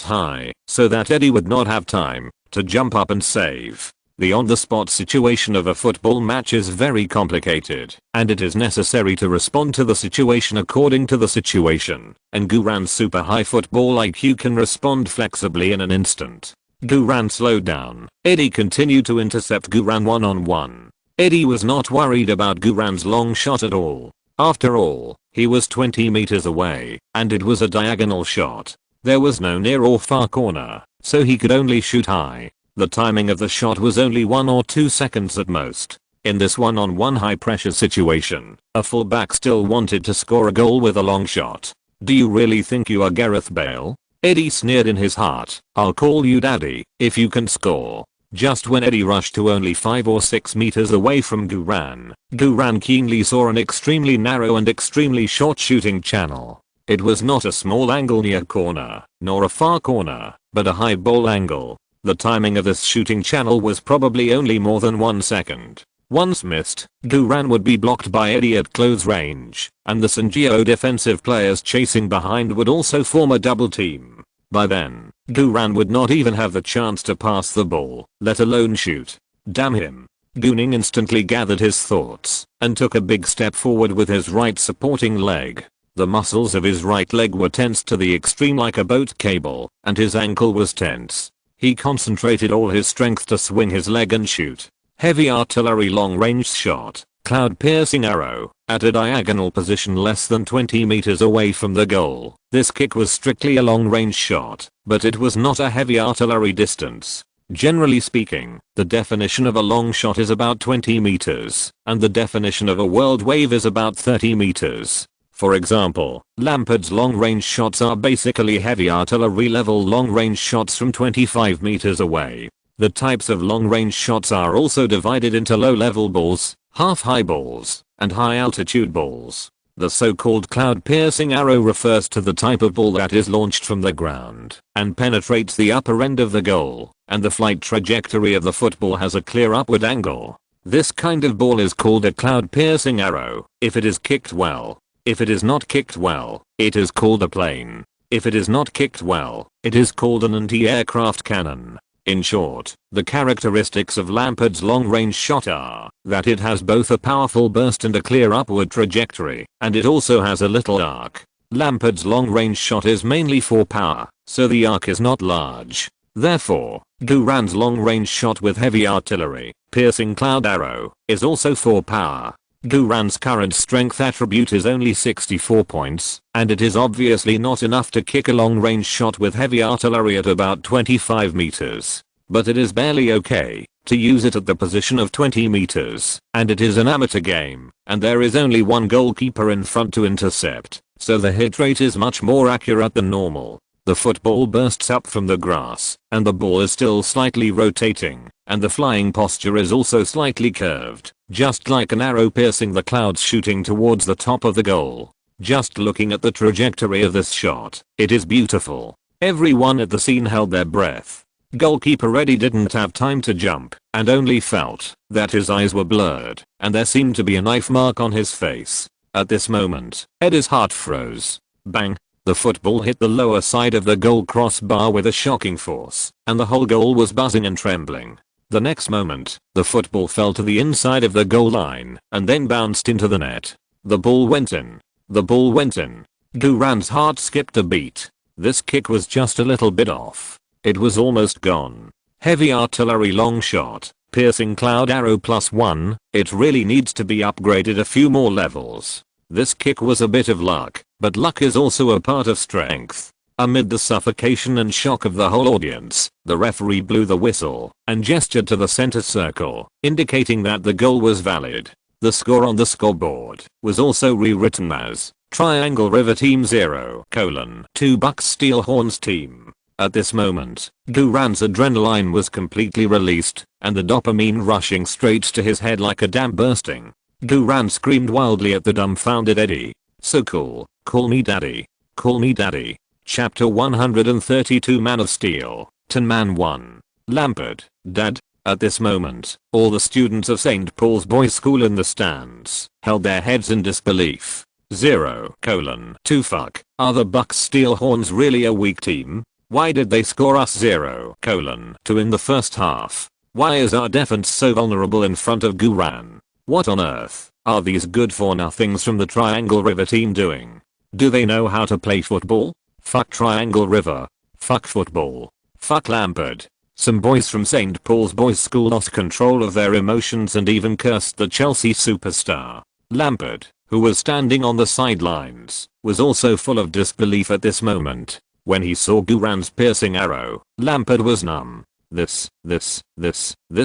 high, so that Eddie would not have time to jump up and save. The on-the-spot situation of a football match is very complicated, and it is necessary to respond to the situation according to the situation, and Guran's super high football IQ can respond flexibly in an instant. Guran slowed down. Eddie continued to intercept Guran one-on-one. Eddie was not worried about Guran's long shot at all. After all, he was 20 meters away, and it was a diagonal shot. There was no near or far corner, so he could only shoot high. The timing of the shot was only 1 or 2 seconds at most. In this one-on-one high-pressure situation, a fullback still wanted to score a goal with a long shot. Do you really think you are Gareth Bale? Eddie sneered in his heart. I'll call you daddy if you can score. Just when Eddie rushed to only 5 or 6 meters away from Guran, Guran keenly saw an extremely narrow and extremely short shooting channel. It was not a small angle near corner, nor a far corner, but a high ball angle. The timing of this shooting channel was probably only more than 1 second. Once missed, Guran would be blocked by Eddie at close range, and the Sangio defensive players chasing behind would also form a double team. By then, Guran would not even have the chance to pass the ball, let alone shoot. Damn him. Gooning instantly gathered his thoughts and took a big step forward with his right supporting leg. The muscles of his right leg were tensed to the extreme like a boat cable, and his ankle was tense. He concentrated all his strength to swing his leg and shoot. Heavy artillery long-range shot, cloud-piercing arrow, at a diagonal position less than 20 meters away from the goal. This kick was strictly a long-range shot, but it was not a heavy artillery distance. Generally speaking, the definition of a long shot is about 20 meters, and the definition of a world wave is about 30 meters. For example, Lampard's long-range shots are basically heavy artillery level long-range shots from 25 meters away. The types of long-range shots are also divided into low-level balls, half-high balls, and high-altitude balls. The so-called cloud-piercing arrow refers to the type of ball that is launched from the ground and penetrates the upper end of the goal, and the flight trajectory of the football has a clear upward angle. This kind of ball is called a cloud-piercing arrow if it is kicked well. If it is not kicked well, it is called a plane. If it is not kicked well, it is called an anti-aircraft cannon. In short, the characteristics of Lampard's long-range shot are that it has both a powerful burst and a clear upward trajectory, and it also has a little arc. Lampard's long-range shot is mainly for power, so the arc is not large. Therefore, Guran's long-range shot with heavy artillery, piercing cloud arrow, is also for power. Guran's current strength attribute is only 64 points, and it is obviously not enough to kick a long-range shot with heavy artillery at about 25 meters. But it is barely okay to use it at the position of 20 meters, and it is an amateur game, and there is only one goalkeeper in front to intercept, so the hit rate is much more accurate than normal. The football bursts up from the grass, and the ball is still slightly rotating, and the flying posture is also slightly curved, just like an arrow piercing the clouds shooting towards the top of the goal. Just looking at the trajectory of this shot, it is beautiful. Everyone at the scene held their breath. Goalkeeper Eddie didn't have time to jump, and only felt that his eyes were blurred, and there seemed to be a knife mark on his face. At this moment, Eddie's heart froze. Bang! The football hit the lower side of the goal crossbar with a shocking force, and the whole goal was buzzing and trembling. The next moment, the football fell to the inside of the goal line, and then bounced into the net. The ball went in. The ball went in. Guran's heart skipped a beat. This kick was just a little bit off. It was almost gone. Heavy artillery long shot, piercing cloud arrow +1, it really needs to be upgraded a few more levels. This kick was a bit of luck, but luck is also a part of strength. Amid the suffocation and shock of the whole audience, the referee blew the whistle and gestured to the center circle, indicating that the goal was valid. The score on the scoreboard was also rewritten as Triangle River Team 0:2 Bucks Steel Horns Team. At this moment, Guran's adrenaline was completely released, and the dopamine rushing straight to his head like a dam bursting. Guran screamed wildly at the dumbfounded Eddie. So cool, call me daddy. Call me daddy. Chapter 132 Man of Steel, Tin Man 1. Lampard, Dad. At this moment, all the students of St. Paul's Boys School in the stands held their heads in disbelief. 0:2 Fuck, are the Bucks Steel Horns really a weak team? Why did they score us 0:2 in the first half? Why is our defense so vulnerable in front of Guran? What on earth are these good-for-nothings from the Triangle River team doing? Do they know how to play football? Fuck Triangle River. Fuck football. Fuck Lampard. Some boys from St. Paul's Boys School lost control of their emotions and even cursed the Chelsea superstar. Lampard, who was standing on the sidelines, was also full of disbelief at this moment. When he saw Guran's piercing arrow, Lampard was numb. This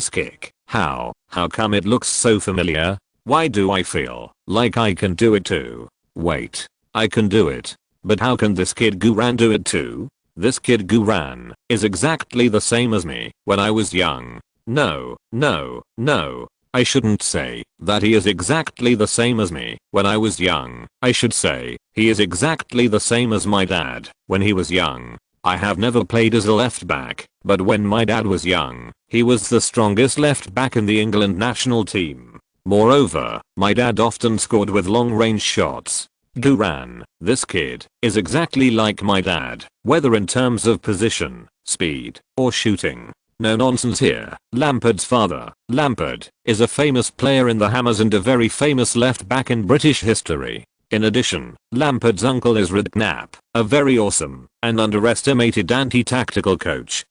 kick. How come it looks so familiar? Why do I feel like I can do it too? Wait, I can do it. But how can this kid Guran do it too? This kid Guran is exactly the same as me when I was young. No. I shouldn't say that he is exactly the same as me when I was young. I should say he is exactly the same as my dad when he was young. I have never played as a left back, but when my dad was young, he was the strongest left back in the England national team. Moreover, my dad often scored with long-range shots. Duran, this kid, is exactly like my dad, whether in terms of position, speed, or shooting. No nonsense here. Lampard's father, Lampard, is a famous player in the Hammers and a very famous left back in British history. In addition, Lampard's uncle is Redknapp, a very awesome and underestimated anti-tactical coach.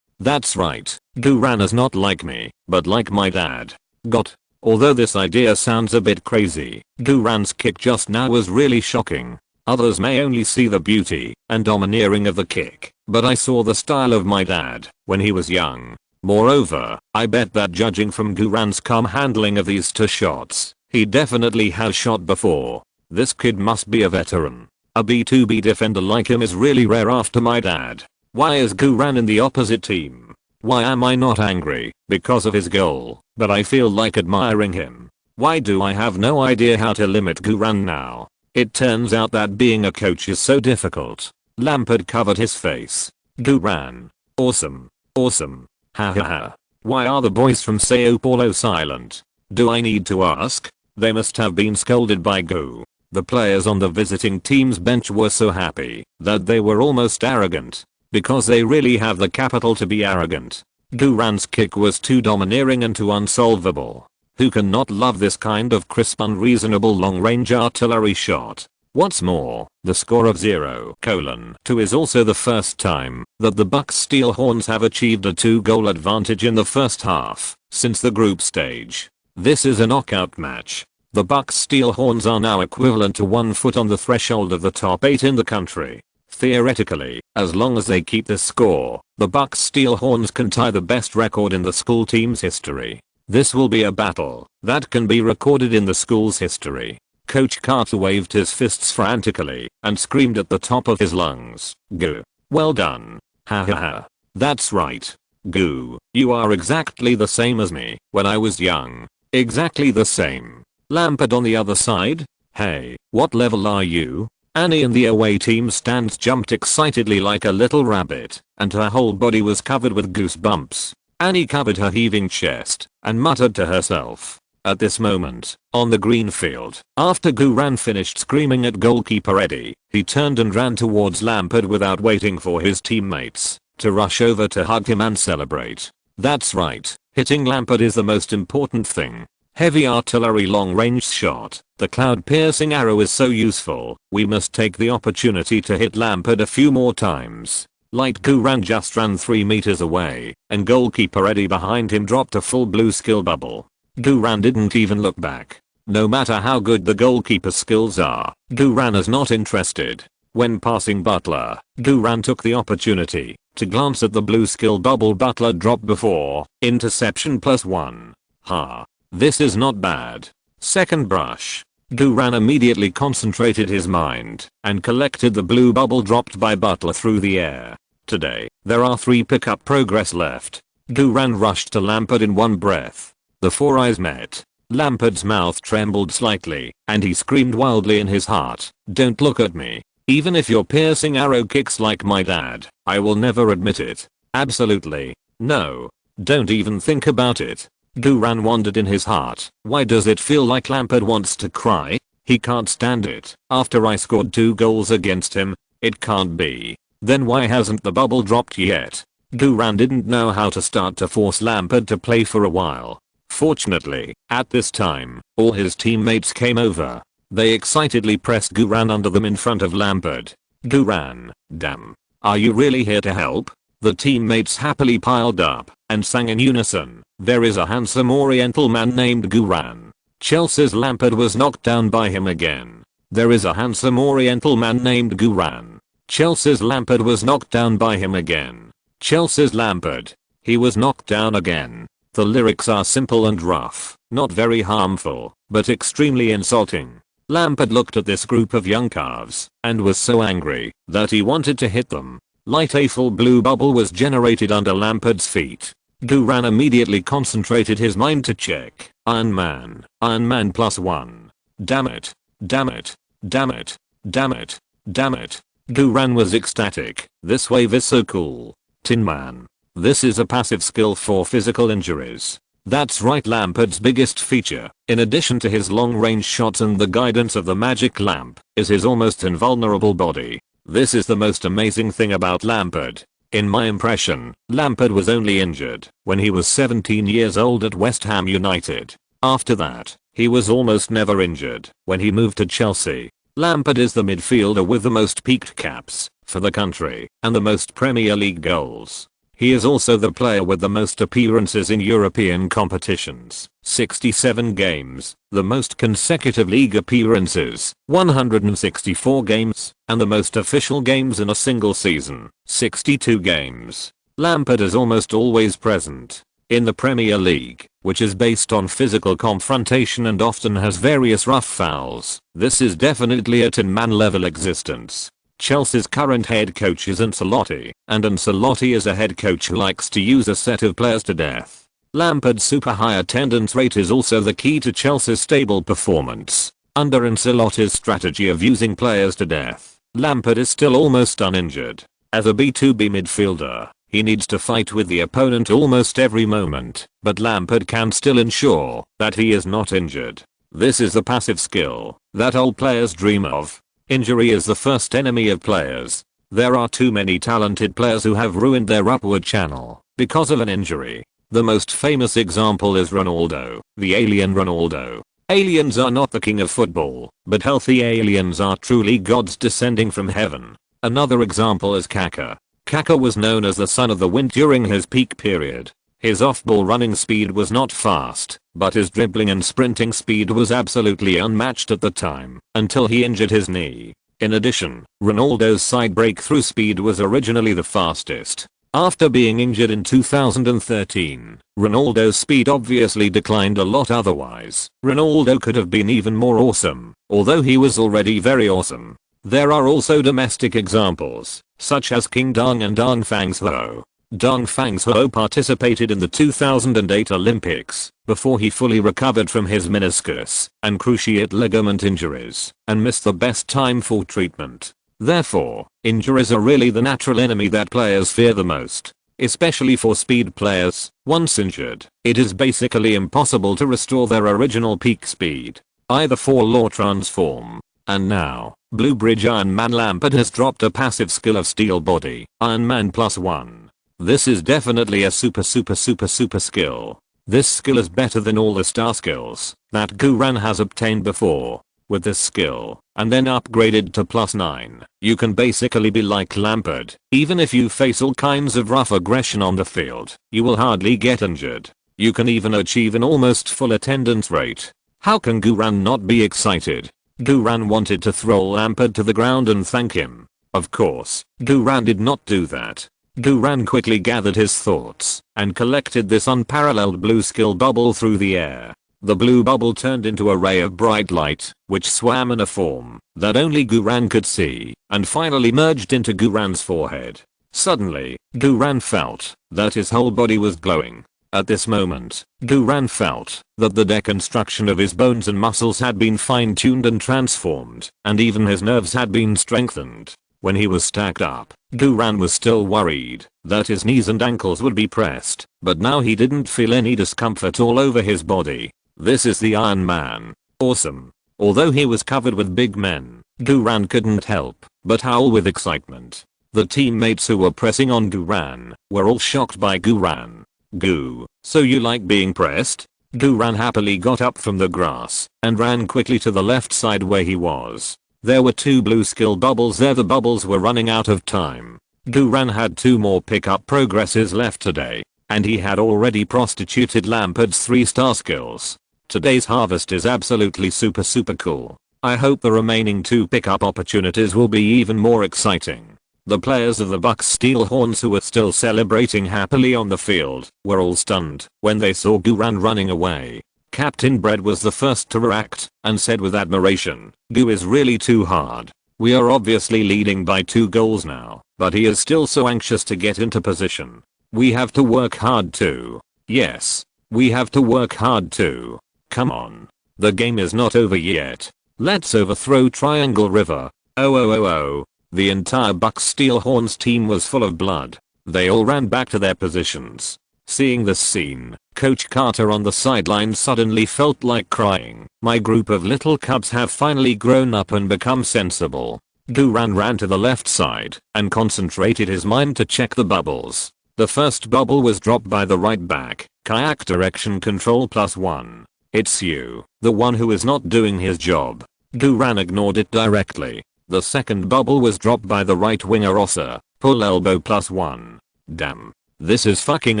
That's right, Duran is not like me, but like my dad. Got. Although this idea sounds a bit crazy, Duran's kick just now was really shocking. Others may only see the beauty and domineering of the kick, but I saw the style of my dad when he was young. Moreover, I bet that judging from Duran's calm handling of these two shots, he definitely has shot before. This kid must be a veteran. A B2B defender like him is really rare after my dad. Why is Duran in the opposite team? Why am I not angry because of his goal, but I feel like admiring him? Why do I have no idea how to limit Duran now? It turns out that being a coach is so difficult. Lampard covered his face. Duran. Awesome. Awesome. Ha ha ha. Why are the boys from Sao Paulo silent? Do I need to ask? They must have been scolded by Gu. The players on the visiting team's bench were so happy that they were almost arrogant. Because they really have the capital to be arrogant. Duran's kick was too domineering and too unsolvable. Who can not love this kind of crisp, unreasonable long-range artillery shot? What's more, the score of 0:2 is also the first time that the Bucks Steel Horns have achieved a 2-goal advantage in the first half since the group stage. This is a knockout match. The Bucks Steel Horns are now equivalent to 1 foot on the threshold of the top 8 in the country. Theoretically, as long as they keep this score, the Bucks Steel Horns can tie the best record in the school team's history. This will be a battle that can be recorded in the school's history. Coach Carter waved his fists frantically and screamed at the top of his lungs. Gu. Well done. Ha ha ha. That's right. Gu, you are exactly the same as me when I was young. Exactly the same. Lampard on the other side? Hey, what level are you? Annie in the away team stands jumped excitedly like a little rabbit, and her whole body was covered with goosebumps. Annie covered her heaving chest and muttered to herself. At this moment, on the green field, after Duran finished screaming at goalkeeper Eddie, he turned and ran towards Lampard without waiting for his teammates to rush over to hug him and celebrate. That's right, hitting Lampard is the most important thing. Heavy artillery long-range shot. The cloud-piercing arrow is so useful, we must take the opportunity to hit Lampard a few more times. Light Duran just ran 3 meters away, and goalkeeper Eddie behind him dropped a full blue skill bubble. Duran didn't even look back. No matter how good the goalkeeper's skills are, Duran is not interested. When passing Butler, Duran took the opportunity to glance at the blue skill bubble Butler dropped before. Interception +1. Ha. This is not bad. Second brush. Duran immediately concentrated his mind and collected the blue bubble dropped by Butler through the air. Today, there are 3 pickup progress left. Duran rushed to Lampard in one breath. The 4 eyes met. Lampard's mouth trembled slightly, and he screamed wildly in his heart, "Don't look at me. Even if your piercing arrow kicks like my dad, I will never admit it. Absolutely. No. Don't even think about it." Duran wondered in his heart, why does it feel like Lampard wants to cry? He can't stand it. After I scored 2 goals against him, it can't be. Then why hasn't the bubble dropped yet? Duran didn't know how to start to force Lampard to play for a while. Fortunately, at this time, all his teammates came over. They excitedly pressed Duran under them in front of Lampard. Duran, damn. Are you really here to help? The teammates happily piled up and sang in unison, "There is a handsome oriental man named Duran." Chelsea's Lampard was knocked down by him again. There is a handsome oriental man named Duran. Chelsea's Lampard was knocked down by him again. Chelsea's Lampard. He was knocked down again. The lyrics are simple and rough, not very harmful, but extremely insulting. Lampard looked at this group of young calves and was so angry that he wanted to hit them. Light a full blue bubble was generated under Lampard's feet. Duran immediately concentrated his mind to check. Iron Man +1. Damn it. Damn it. Damn it. Damn it. Damn it. Duran was ecstatic. This wave is so cool. Tin Man. This is a passive skill for physical injuries. That's right, Lampard's biggest feature, in addition to his long-range shots and the guidance of the magic lamp, is his almost invulnerable body. This is the most amazing thing about Lampard. In my impression, Lampard was only injured when he was 17 years old at West Ham United. After that, he was almost never injured when he moved to Chelsea. Lampard is the midfielder with the most peaked caps for the country and the most Premier League goals. He is also the player with the most appearances in European competitions, 67 games, the most consecutive league appearances, 164 games, and the most official games in a single season, 62 games. Lampard is almost always present in the Premier League, which is based on physical confrontation and often has various rough fouls. This is definitely a 10-man level existence. Chelsea's current head coach is Ancelotti, and Ancelotti is a head coach who likes to use a set of players to death. Lampard's super high attendance rate is also the key to Chelsea's stable performance. Under Ancelotti's strategy of using players to death, Lampard is still almost uninjured. As a B2B midfielder, he needs to fight with the opponent almost every moment, but Lampard can still ensure that he is not injured. This is the passive skill that all players dream of. Injury is the first enemy of players. There are too many talented players who have ruined their upward channel because of an injury. The most famous example is Ronaldo, the alien Ronaldo. Aliens are not the king of football, but healthy aliens are truly gods descending from heaven. Another example is Kaká. Kaká was known as the son of the wind during his peak period. His off-ball running speed was not fast, but his dribbling and sprinting speed was absolutely unmatched at the time, until he injured his knee. In addition, Ronaldo's side breakthrough speed was originally the fastest. After being injured in 2013, Ronaldo's speed obviously declined a lot. Otherwise, Ronaldo could have been even more awesome, although he was already very awesome. There are also domestic examples, such as King Dong and Dong Fang's-ho. Dong Fang's-ho participated in the 2008 Olympics before he fully recovered from his meniscus and cruciate ligament injuries and missed the best time for treatment. Therefore, injuries are really the natural enemy that players fear the most, especially for speed players. Once injured, it is basically impossible to restore their original peak speed, either fall or transform. And now, Blue Bridge Iron Man Lampard has dropped a passive skill of Steel Body, Iron Man +1. This is definitely a super skill. This skill is better than all the star skills that Guran has obtained before. With this skill, and then upgraded to +9, you can basically be like Lampard. Even if you face all kinds of rough aggression on the field, you will hardly get injured. You can even achieve an almost full attendance rate. How can Guran not be excited? Guran wanted to throw Lampard to the ground and thank him. Of course, Guran did not do that. Guran quickly gathered his thoughts and collected this unparalleled blue skill bubble through the air. The blue bubble turned into a ray of bright light, which swam in a form that only Guran could see, and finally merged into Guran's forehead. Suddenly, Guran felt that his whole body was glowing. At this moment, Guran felt that the deconstruction of his bones and muscles had been fine-tuned and transformed, and even his nerves had been strengthened. When he was stacked up, Guran was still worried that his knees and ankles would be pressed, but now he didn't feel any discomfort all over his body. This is the Iron Man. Awesome. Although he was covered with big men, Guran couldn't help but howl with excitement. The teammates who were pressing on Guran were all shocked by Guran. Goo, so you like being pressed? Guran happily got up from the grass and ran quickly to the left side where he was. There were 2 blue skill bubbles there. The bubbles were running out of time. Guran had 2 more pickup progresses left today, and he had already prostituted Lampard's 3-star skills. Today's harvest is absolutely super cool. I hope the remaining 2 pickup opportunities will be even more exciting. The players of the Bucks Steel Horns who were still celebrating happily on the field were all stunned when they saw Guran running away. Captain Bread was the first to react and said with admiration, "Gu is really too hard. We are obviously leading by 2 goals now, but he is still so anxious to get into position. We have to work hard too. Yes, we have to work hard too. Come on. The game is not over yet. Let's overthrow Triangle River. Oh. The entire Bucks Steel Horns team was full of blood. They all ran back to their positions. Seeing this scene, Coach Carter on the sideline suddenly felt like crying. My group of little cubs have finally grown up and become sensible. Guran ran to the left side and concentrated his mind to check the bubbles. The first bubble was dropped by the right back. Kayak direction control +1. It's you, the one who is not doing his job. Guran ignored it directly. The second bubble was dropped by the right winger Rossa. Pull elbow +1. Damn. This is fucking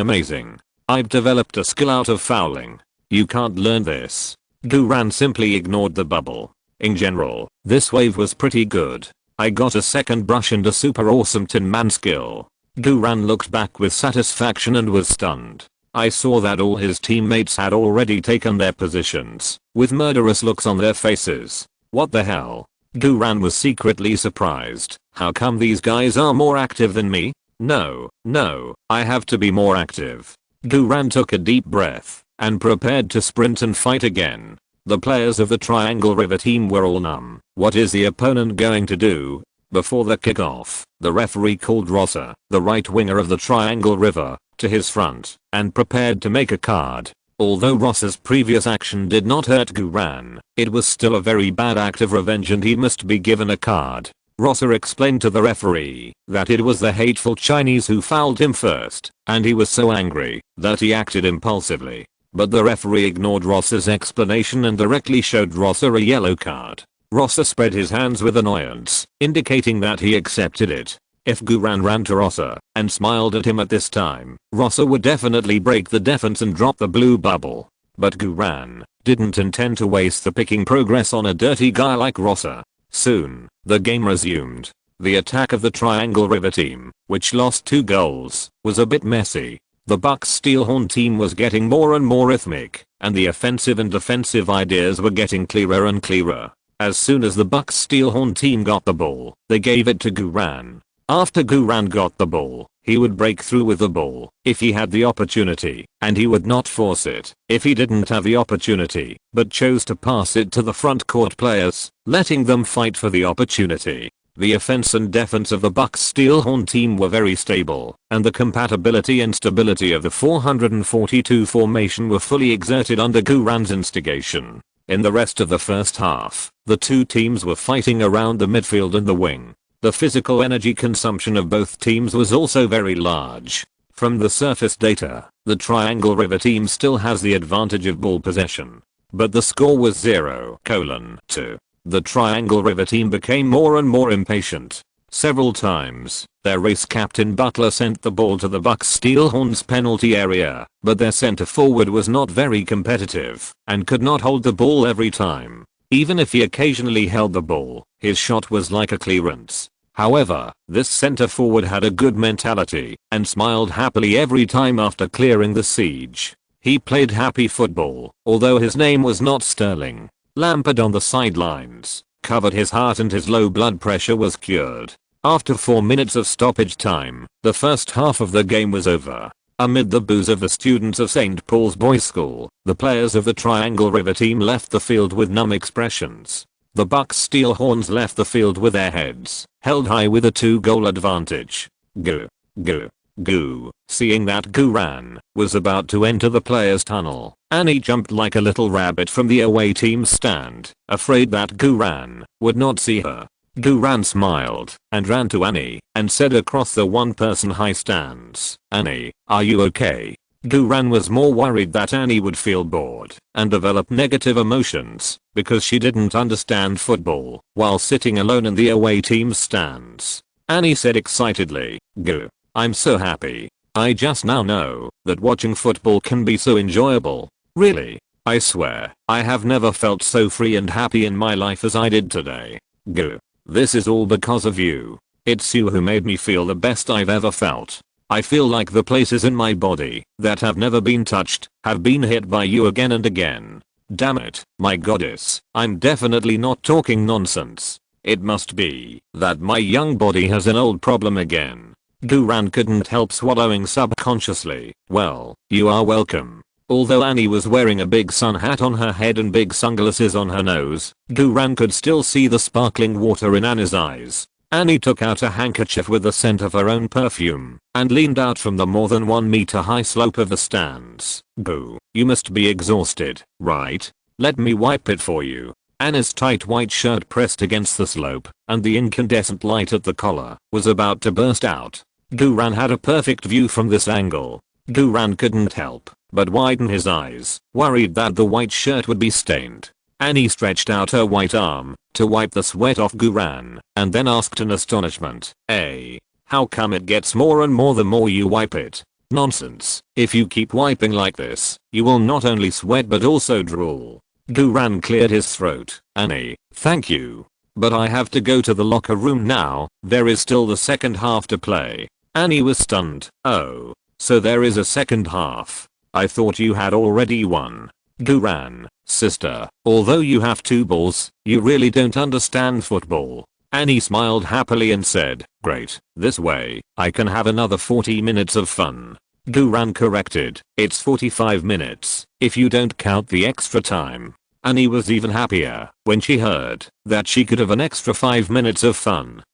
amazing. I've developed a skill out of fouling. You can't learn this. Guran simply ignored the bubble. In general, this wave was pretty good. I got a second brush and a super awesome tin man skill. Guran looked back with satisfaction and was stunned. I saw that all his teammates had already taken their positions, with murderous looks on their faces. What the hell? Guran was secretly surprised. How come these guys are more active than me? No, I have to be more active. Guran took a deep breath and prepared to sprint and fight again. The players of the Triangle River team were all numb. What is the opponent going to do? Before the kickoff, the referee called Rossa, the right winger of the Triangle River, to his front and prepared to make a card. Although Rossa's previous action did not hurt Guran, it was still a very bad act of revenge and he must be given a card. Rossa explained to the referee that it was the hateful Chinese who fouled him first, and he was so angry that he acted impulsively. But the referee ignored Rossa's explanation and directly showed Rossa a yellow card. Rossa spread his hands with annoyance, indicating that he accepted it. If Guran ran to Rossa and smiled at him at this time, Rossa would definitely break the defense and drop the blue bubble. But Guran didn't intend to waste the picking progress on a dirty guy like Rossa. Soon, the game resumed. The attack of the Triangle River team, which lost 2 goals, was a bit messy. The Bucks Steelhorn team was getting more and more rhythmic, and the offensive and defensive ideas were getting clearer and clearer. As soon as the Bucks Steelhorn team got the ball, they gave it to Guran. After Guran got the ball, he would break through with the ball if he had the opportunity, and he would not force it if he didn't have the opportunity, but chose to pass it to the front court players, letting them fight for the opportunity. The offense and defense of the Bucks Steelhorn team were very stable, and the compatibility and stability of the 442 formation were fully exerted under Guran's instigation. In the rest of the first half, the two teams were fighting around the midfield and the wing. The physical energy consumption of both teams was also very large. From the surface data, the Triangle River team still has the advantage of ball possession. But the score was 0-2. The Triangle River team became more and more impatient. Several times, their race captain Butler sent the ball to the Bucks Steelhorns penalty area, but their center forward was not very competitive and could not hold the ball every time. Even if he occasionally held the ball, his shot was like a clearance. However, this center forward had a good mentality and smiled happily every time after clearing the siege. He played happy football, although his name was not Sterling. Lampard on the sidelines covered his heart and his low blood pressure was cured. After 4 minutes of stoppage time, the first half of the game was over. Amid the boos of the students of St. Paul's Boys School, the players of the Triangle River team left the field with numb expressions. The Bucks Steelhorns left the field with their heads held high with a 2-goal advantage. Go. Seeing that Guran was about to enter the players' tunnel, Annie jumped like a little rabbit from the away team's stand, afraid that Guran would not see her. Guran smiled and ran to Annie and said across the one-person high stands, "Annie, are you okay?" Guran was more worried that Annie would feel bored and develop negative emotions because she didn't understand football while sitting alone in the away team's stands. Annie said excitedly, "Go. I'm so happy. I just now know that watching football can be so enjoyable. Really. I swear, I have never felt so free and happy in my life as I did today. Go. This is all because of you. It's you who made me feel the best I've ever felt. I feel like the places in my body that have never been touched have been hit by you again and again. Damn it, my goddess, I'm definitely not talking nonsense. It must be that my young body has an old problem again." Guran couldn't help swallowing subconsciously. "Well, you are welcome." Although Annie was wearing a big sun hat on her head and big sunglasses on her nose, Guran could still see the sparkling water in Annie's eyes. Annie took out a handkerchief with the scent of her own perfume and leaned out from the more than 1 meter high slope of the stands. Boo, you must be exhausted, right? Let me wipe it for you. Annie's tight white shirt pressed against the slope, and the incandescent light at the collar was about to burst out. Duran had a perfect view from this angle. Duran couldn't help but widen his eyes, worried that the white shirt would be stained. Annie stretched out her white arm to wipe the sweat off Duran, and then asked in astonishment, "Hey, how come it gets more and more the more you wipe it?" "Nonsense. If you keep wiping like this, you will not only sweat but also drool." Duran cleared his throat. "Annie, thank you. But I have to go to the locker room now, there is still the second half to play." Annie was stunned. "Oh, so there is a second half. I thought you had already won." "Duran, sister, although you have 2 balls, you really don't understand football." Annie smiled happily and said, "Great, this way, I can have another 40 minutes of fun." Duran corrected, "It's 45 minutes, if you don't count the extra time." Annie was even happier when she heard that she could have an extra 5 minutes of fun.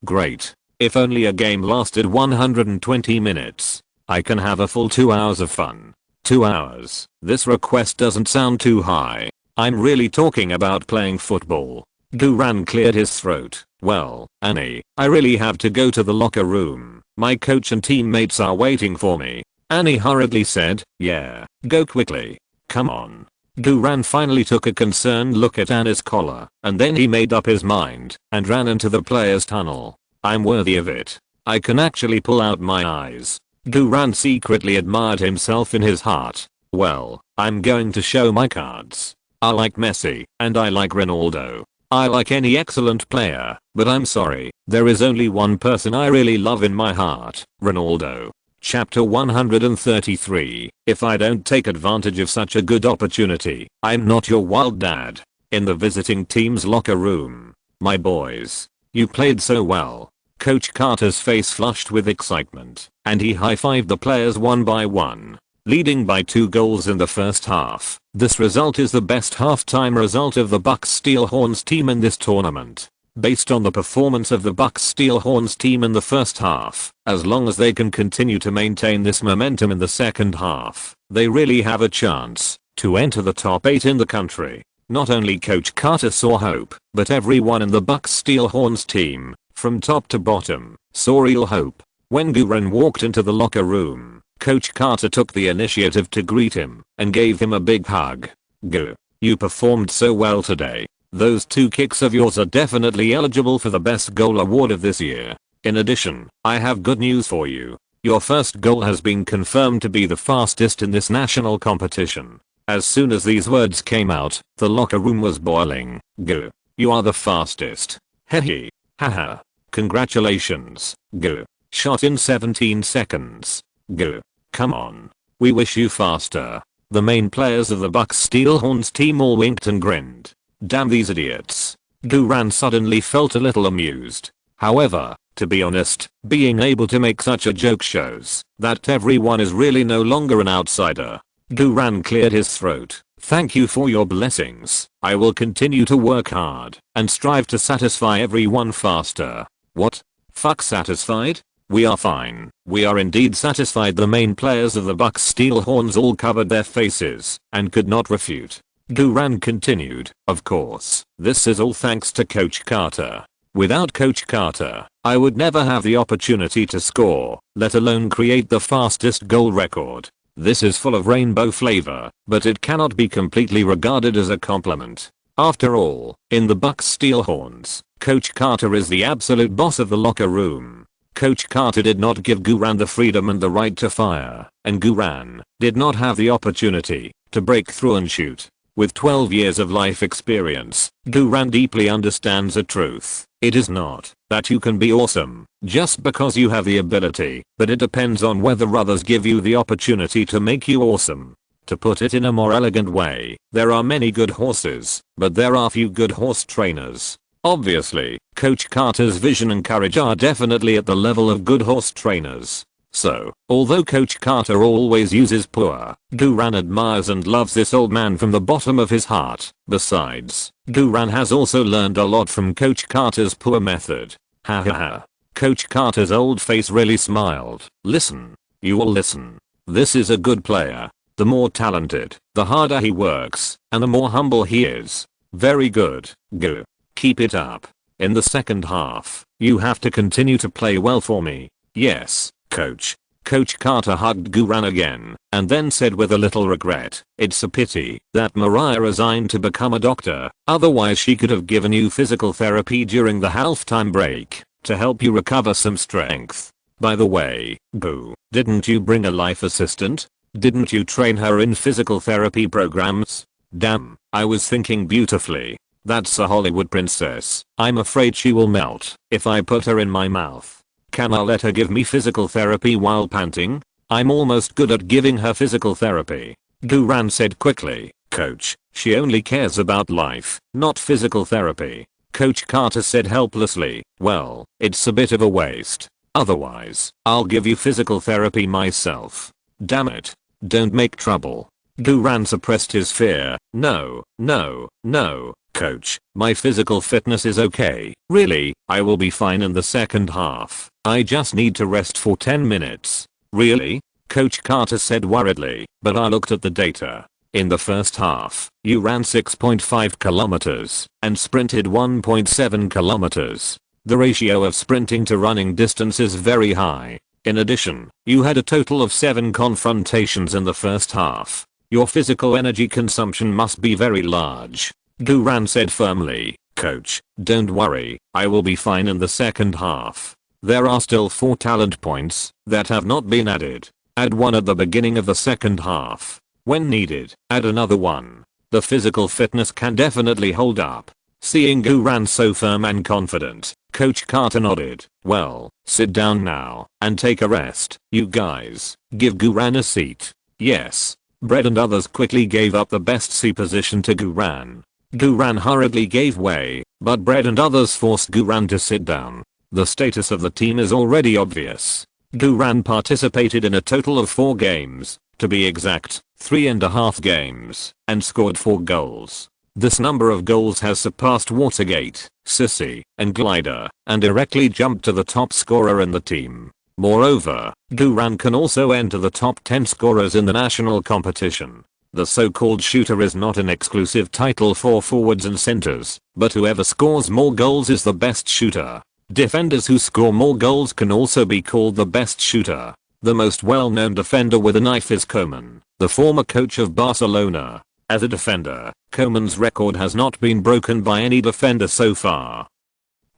Great. If only a game lasted 120 minutes. I can have a full 2 hours of fun. 2 hours. This request doesn't sound too high. I'm really talking about playing football." Duran cleared his throat. "Well, Annie, I really have to go to the locker room. My coach and teammates are waiting for me." Annie hurriedly said, "Yeah, go quickly. Come on." Duran finally took a concerned look at Annie's collar, and then he made up his mind and ran into the players' tunnel. "I'm worthy of it. I can actually pull out my eyes." Duran secretly admired himself in his heart. "Well, I'm going to show my cards. I like Messi, and I like Ronaldo. I like any excellent player, but I'm sorry, there is only one person I really love in my heart, Ronaldo." Chapter 133. If I don't take advantage of such a good opportunity, I'm not your wild dad. In the visiting team's locker room. "My boys. You played so well." Coach Carter's face flushed with excitement, and he high-fived the players one by one. Leading by 2 goals in the first half, this result is the best halftime result of the Bucks Steelhorns team in this tournament. Based on the performance of the Bucks Steelhorns team in the first half, as long as they can continue to maintain this momentum in the second half, they really have a chance to enter the top 8 in the country. Not only Coach Carter saw hope, but everyone in the Bucks Steelhorns team, from top to bottom, saw real hope. When Duran walked into the locker room, Coach Carter took the initiative to greet him and gave him a big hug. "Go. You performed so well today. Those 2 kicks of yours are definitely eligible for the best goal award of this year. In addition, I have good news for you. Your first goal has been confirmed to be the fastest in this national competition." As soon as these words came out, the locker room was boiling. "Go. You are the fastest. Hehe. Haha. Congratulations. Go. Shot in 17 seconds. Go. Come on. We wish you faster." The main players of the Bucks Steelhorns team all winked and grinned. Damn these idiots. Duran suddenly felt a little amused. However, to be honest, being able to make such a joke shows that everyone is really no longer an outsider. Duran cleared his throat. "Thank you for your blessings. I will continue to work hard and strive to satisfy everyone faster." "What? Fuck satisfied? We are fine. We are indeed satisfied." The main players of the Bucks Steelhorns all covered their faces and could not refute. Duran continued, "Of course, this is all thanks to Coach Carter. Without Coach Carter, I would never have the opportunity to score, let alone create the fastest goal record. This is full of rainbow flavor, but it cannot be completely regarded as a compliment. After all, in the Bucks Steelhorns, Coach Carter is the absolute boss of the locker room. Coach Carter did not give Duran the freedom and the right to fire, and Duran did not have the opportunity to break through and shoot. With 12 years of life experience, Duran deeply understands a truth. It is not that you can be awesome just because you have the ability, but it depends on whether others give you the opportunity to make you awesome. To put it in a more elegant way, there are many good horses, but there are few good horse trainers. Obviously, Coach Carter's vision and courage are definitely at the level of good horse trainers. So, although Coach Carter always uses poor, Duran admires and loves this old man from the bottom of his heart. Besides, Duran has also learned a lot from Coach Carter's poor method. Ha ha ha. Coach Carter's old face really smiled. Listen. You all listen. This is a good player. The more talented, the harder he works, and the more humble he is. Very good. Go. Keep it up. In the second half, you have to continue to play well for me. Yes, coach. Coach Carter hugged Guran again, and then said with a little regret, it's a pity that Mariah resigned to become a doctor, otherwise she could have given you physical therapy during the halftime break, to help you recover some strength. By the way, Boo, didn't you bring a life assistant? Didn't you train her in physical therapy programs? Damn, I was thinking beautifully. That's a Hollywood princess. I'm afraid she will melt if I put her in my mouth. Can I let her give me physical therapy while panting? I'm almost good at giving her physical therapy. Guran said quickly. Coach, she only cares about life, not physical therapy. Coach Carter said helplessly, well, it's a bit of a waste. Otherwise, I'll give you physical therapy myself. Damn it. Don't make trouble. Guran suppressed his fear. No, no, no. Coach, my physical fitness is okay. Really, I will be fine in the second half. I just need to rest for 10 minutes. Really? Coach Carter said worriedly, but I looked at the data. In the first half, you ran 6.5 kilometers and sprinted 1.7 kilometers. The ratio of sprinting to running distance is very high. In addition, you had a total of 7 confrontations in the first half. Your physical energy consumption must be very large. Guran said firmly. Coach, don't worry, I will be fine in the second half. There are still 4 talent points that have not been added. Add one at the beginning of the second half. When needed, add another one. The physical fitness can definitely hold up. Seeing Guran so firm and confident, Coach Carter nodded. Well, sit down now and take a rest. You guys, give Guran a seat. Yes. Brett and others quickly gave up the best seat position to Guran. Guran hurriedly gave way, but Brett and others forced Guran to sit down. The status of the team is already obvious. Guran participated in a total of 4 games, to be exact, 3.5 games, and scored 4 goals. This number of goals has surpassed Watergate, Sissy, and Glider, and directly jumped to the top scorer in the team. Moreover, Guran can also enter the top 10 scorers in the national competition. The so-called shooter is not an exclusive title for forwards and centers, but whoever scores more goals is the best shooter. Defenders who score more goals can also be called the best shooter. The most well-known defender with a knife is Koeman, the former coach of Barcelona. As a defender, Koeman's record has not been broken by any defender so far.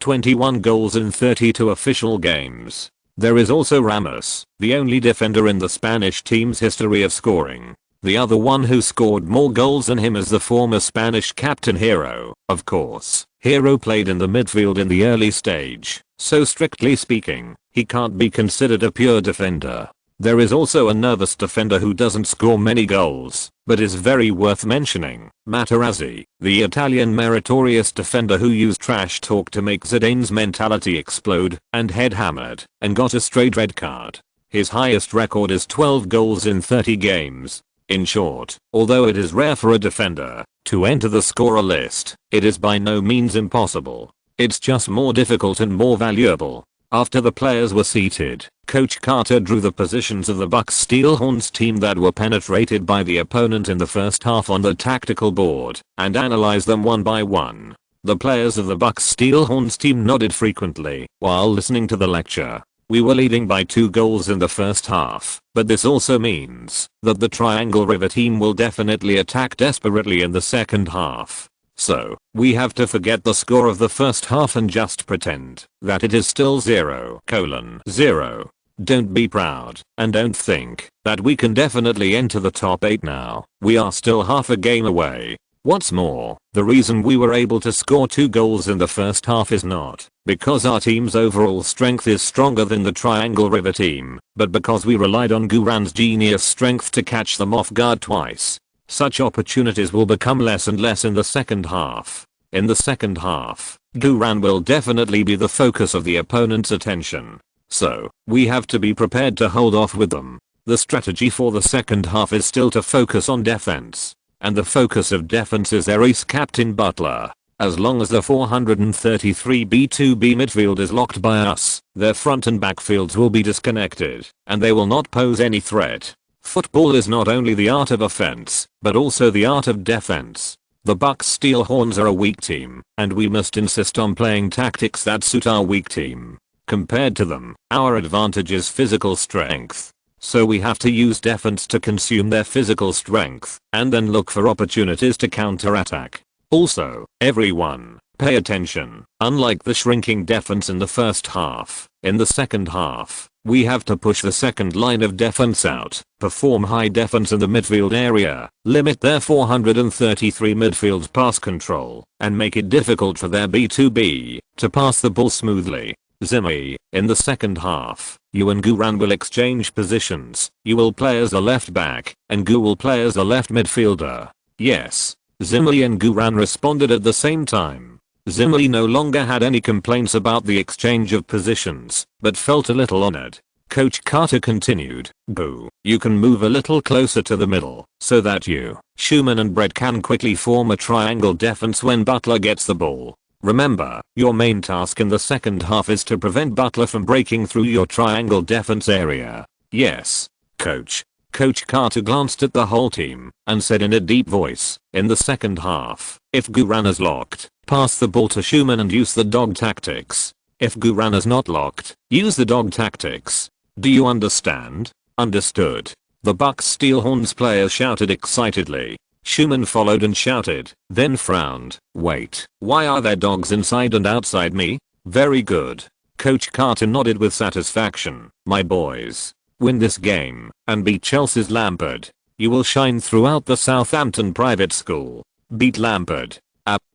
21 goals in 32 official games. There is also Ramos, the only defender in the Spanish team's history of scoring. The other one who scored more goals than him is the former Spanish captain Hero. Of course, Hero played in the midfield in the early stage, so strictly speaking, he can't be considered a pure defender. There is also a nervous defender who doesn't score many goals, but is very worth mentioning, Materazzi, the Italian meritorious defender who used trash talk to make Zidane's mentality explode, and head hammered, and got a straight red card. His highest record is 12 goals in 30 games. In short, although it is rare for a defender to enter the scorer list, it is by no means impossible. It's just more difficult and more valuable. After the players were seated, Coach Carter drew the positions of the Bucks Steelhorns team that were penetrated by the opponent in the first half on the tactical board, and analyzed them one by one. The players of the Bucks Steelhorns team nodded frequently while listening to the lecture. We were leading by 2 goals in the first half, but this also means that the Triangle River team will definitely attack desperately in the second half. So, we have to forget the score of the first half and just pretend that it is still 0:0. Don't be proud, and don't think that we can definitely enter the top 8 now. We are still half a game away. What's more, the reason we were able to score 2 goals in the first half is not because our team's overall strength is stronger than the Triangle River team, but because we relied on Guran's genius strength to catch them off guard twice. Such opportunities will become less and less in the second half. In the second half, Guran will definitely be the focus of the opponent's attention. So, we have to be prepared to hold off with them. The strategy for the second half is still to focus on defense. And the focus of defense is their ace captain Butler. As long as the 433 B2B midfield is locked by us, their front and back fields will be disconnected, and they will not pose any threat. Football is not only the art of offense, but also the art of defense. The Bucks Steelhorns are a weak team, and we must insist on playing tactics that suit our weak team. Compared to them, our advantage is physical strength. So we have to use defense to consume their physical strength, and then look for opportunities to counterattack. Also, everyone, pay attention. Unlike the shrinking defense in the first half, in the second half, we have to push the second line of defense out, perform high defense in the midfield area, limit their 433 midfield's pass control, and make it difficult for their B2B to pass the ball smoothly. Zimmy, in the second half, you and Guran will exchange positions. You will play as a left back, and Gu will play as a left midfielder. Yes. Zimmy and Guran responded at the same time. Zimmy no longer had any complaints about the exchange of positions, but felt a little honored. Coach Carter continued, Gu, you can move a little closer to the middle, so that you, Schumann and Brett can quickly form a triangle defense when Butler gets the ball. Remember, your main task in the second half is to prevent Butler from breaking through your triangle defense area. Yes, coach. Coach Carter glanced at the whole team and said in a deep voice, in the second half, if Guran is locked, pass the ball to Schumann and use the dog tactics. If Guran is not locked, use the dog tactics. Do you understand? Understood. The Bucks Steelhorns players shouted excitedly. Schumann followed and shouted, then frowned. Wait, why are there dogs inside and outside me? Very good. Coach Carter nodded with satisfaction. My boys, win this game and beat Chelsea's Lampard. You will shine throughout the Southampton private school. Beat Lampard.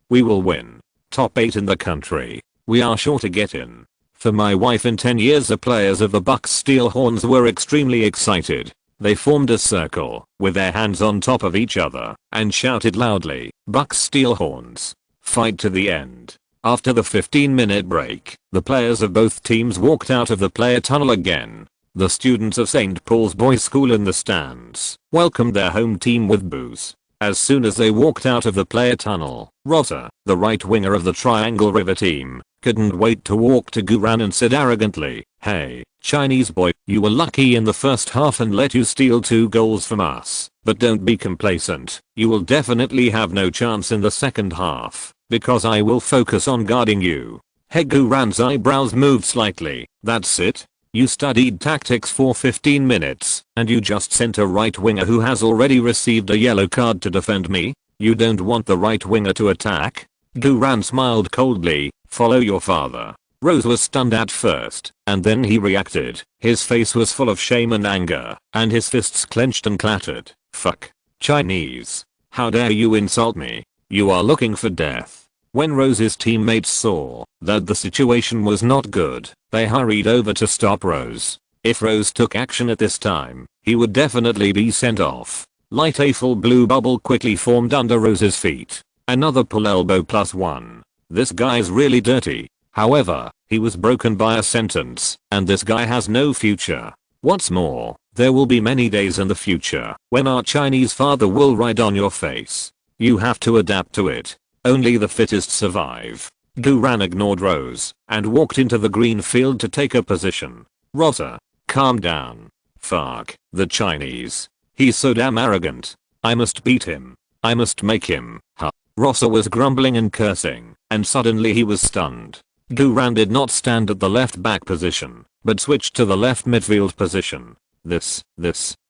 We will win. Top 8 in the country. We are sure to get in. For my wife in 10 years the players of the Bucks Steelhorns were extremely excited. They formed a circle, with their hands on top of each other, and shouted loudly, Bucks Steelhorns. Fight to the end. After the 15-minute break, the players of both teams walked out of the player tunnel again. The students of St. Paul's Boys School in the stands welcomed their home team with boos. As soon as they walked out of the player tunnel, Rotter, the right winger of the Triangle River team, couldn't wait to walk to Guran and said arrogantly, hey, Chinese boy, you were lucky in the first half and let you steal 2 goals from us, but don't be complacent. You will definitely have no chance in the second half, because I will focus on guarding you. Hey, Guran's eyebrows moved slightly. That's it? You studied tactics for 15 minutes, and you just sent a right winger who has already received a yellow card to defend me? You don't want the right winger to attack? Guran smiled coldly. Follow your father. Rose was stunned at first, and then he reacted. His face was full of shame and anger, and his fists clenched and clattered. Fuck. Chinese. How dare you insult me? You are looking for death. When Rose's teammates saw that the situation was not good, they hurried over to stop Rose. If Rose took action at this time, he would definitely be sent off. Light a full blue bubble quickly formed under Rose's feet. Another pull elbow +1. This guy's really dirty. However, he was broken by a sentence, and this guy has no future. What's more, there will be many days in the future when our Chinese father will ride on your face. You have to adapt to it. Only the fittest survive. Guran ignored Rose and walked into the green field to take a position. Rotter, calm down. Fuck, the Chinese. He's so damn arrogant. I must beat him. I must make him. Rossa was grumbling and cursing, and suddenly he was stunned. Guran did not stand at the left back position, but switched to the left midfield position.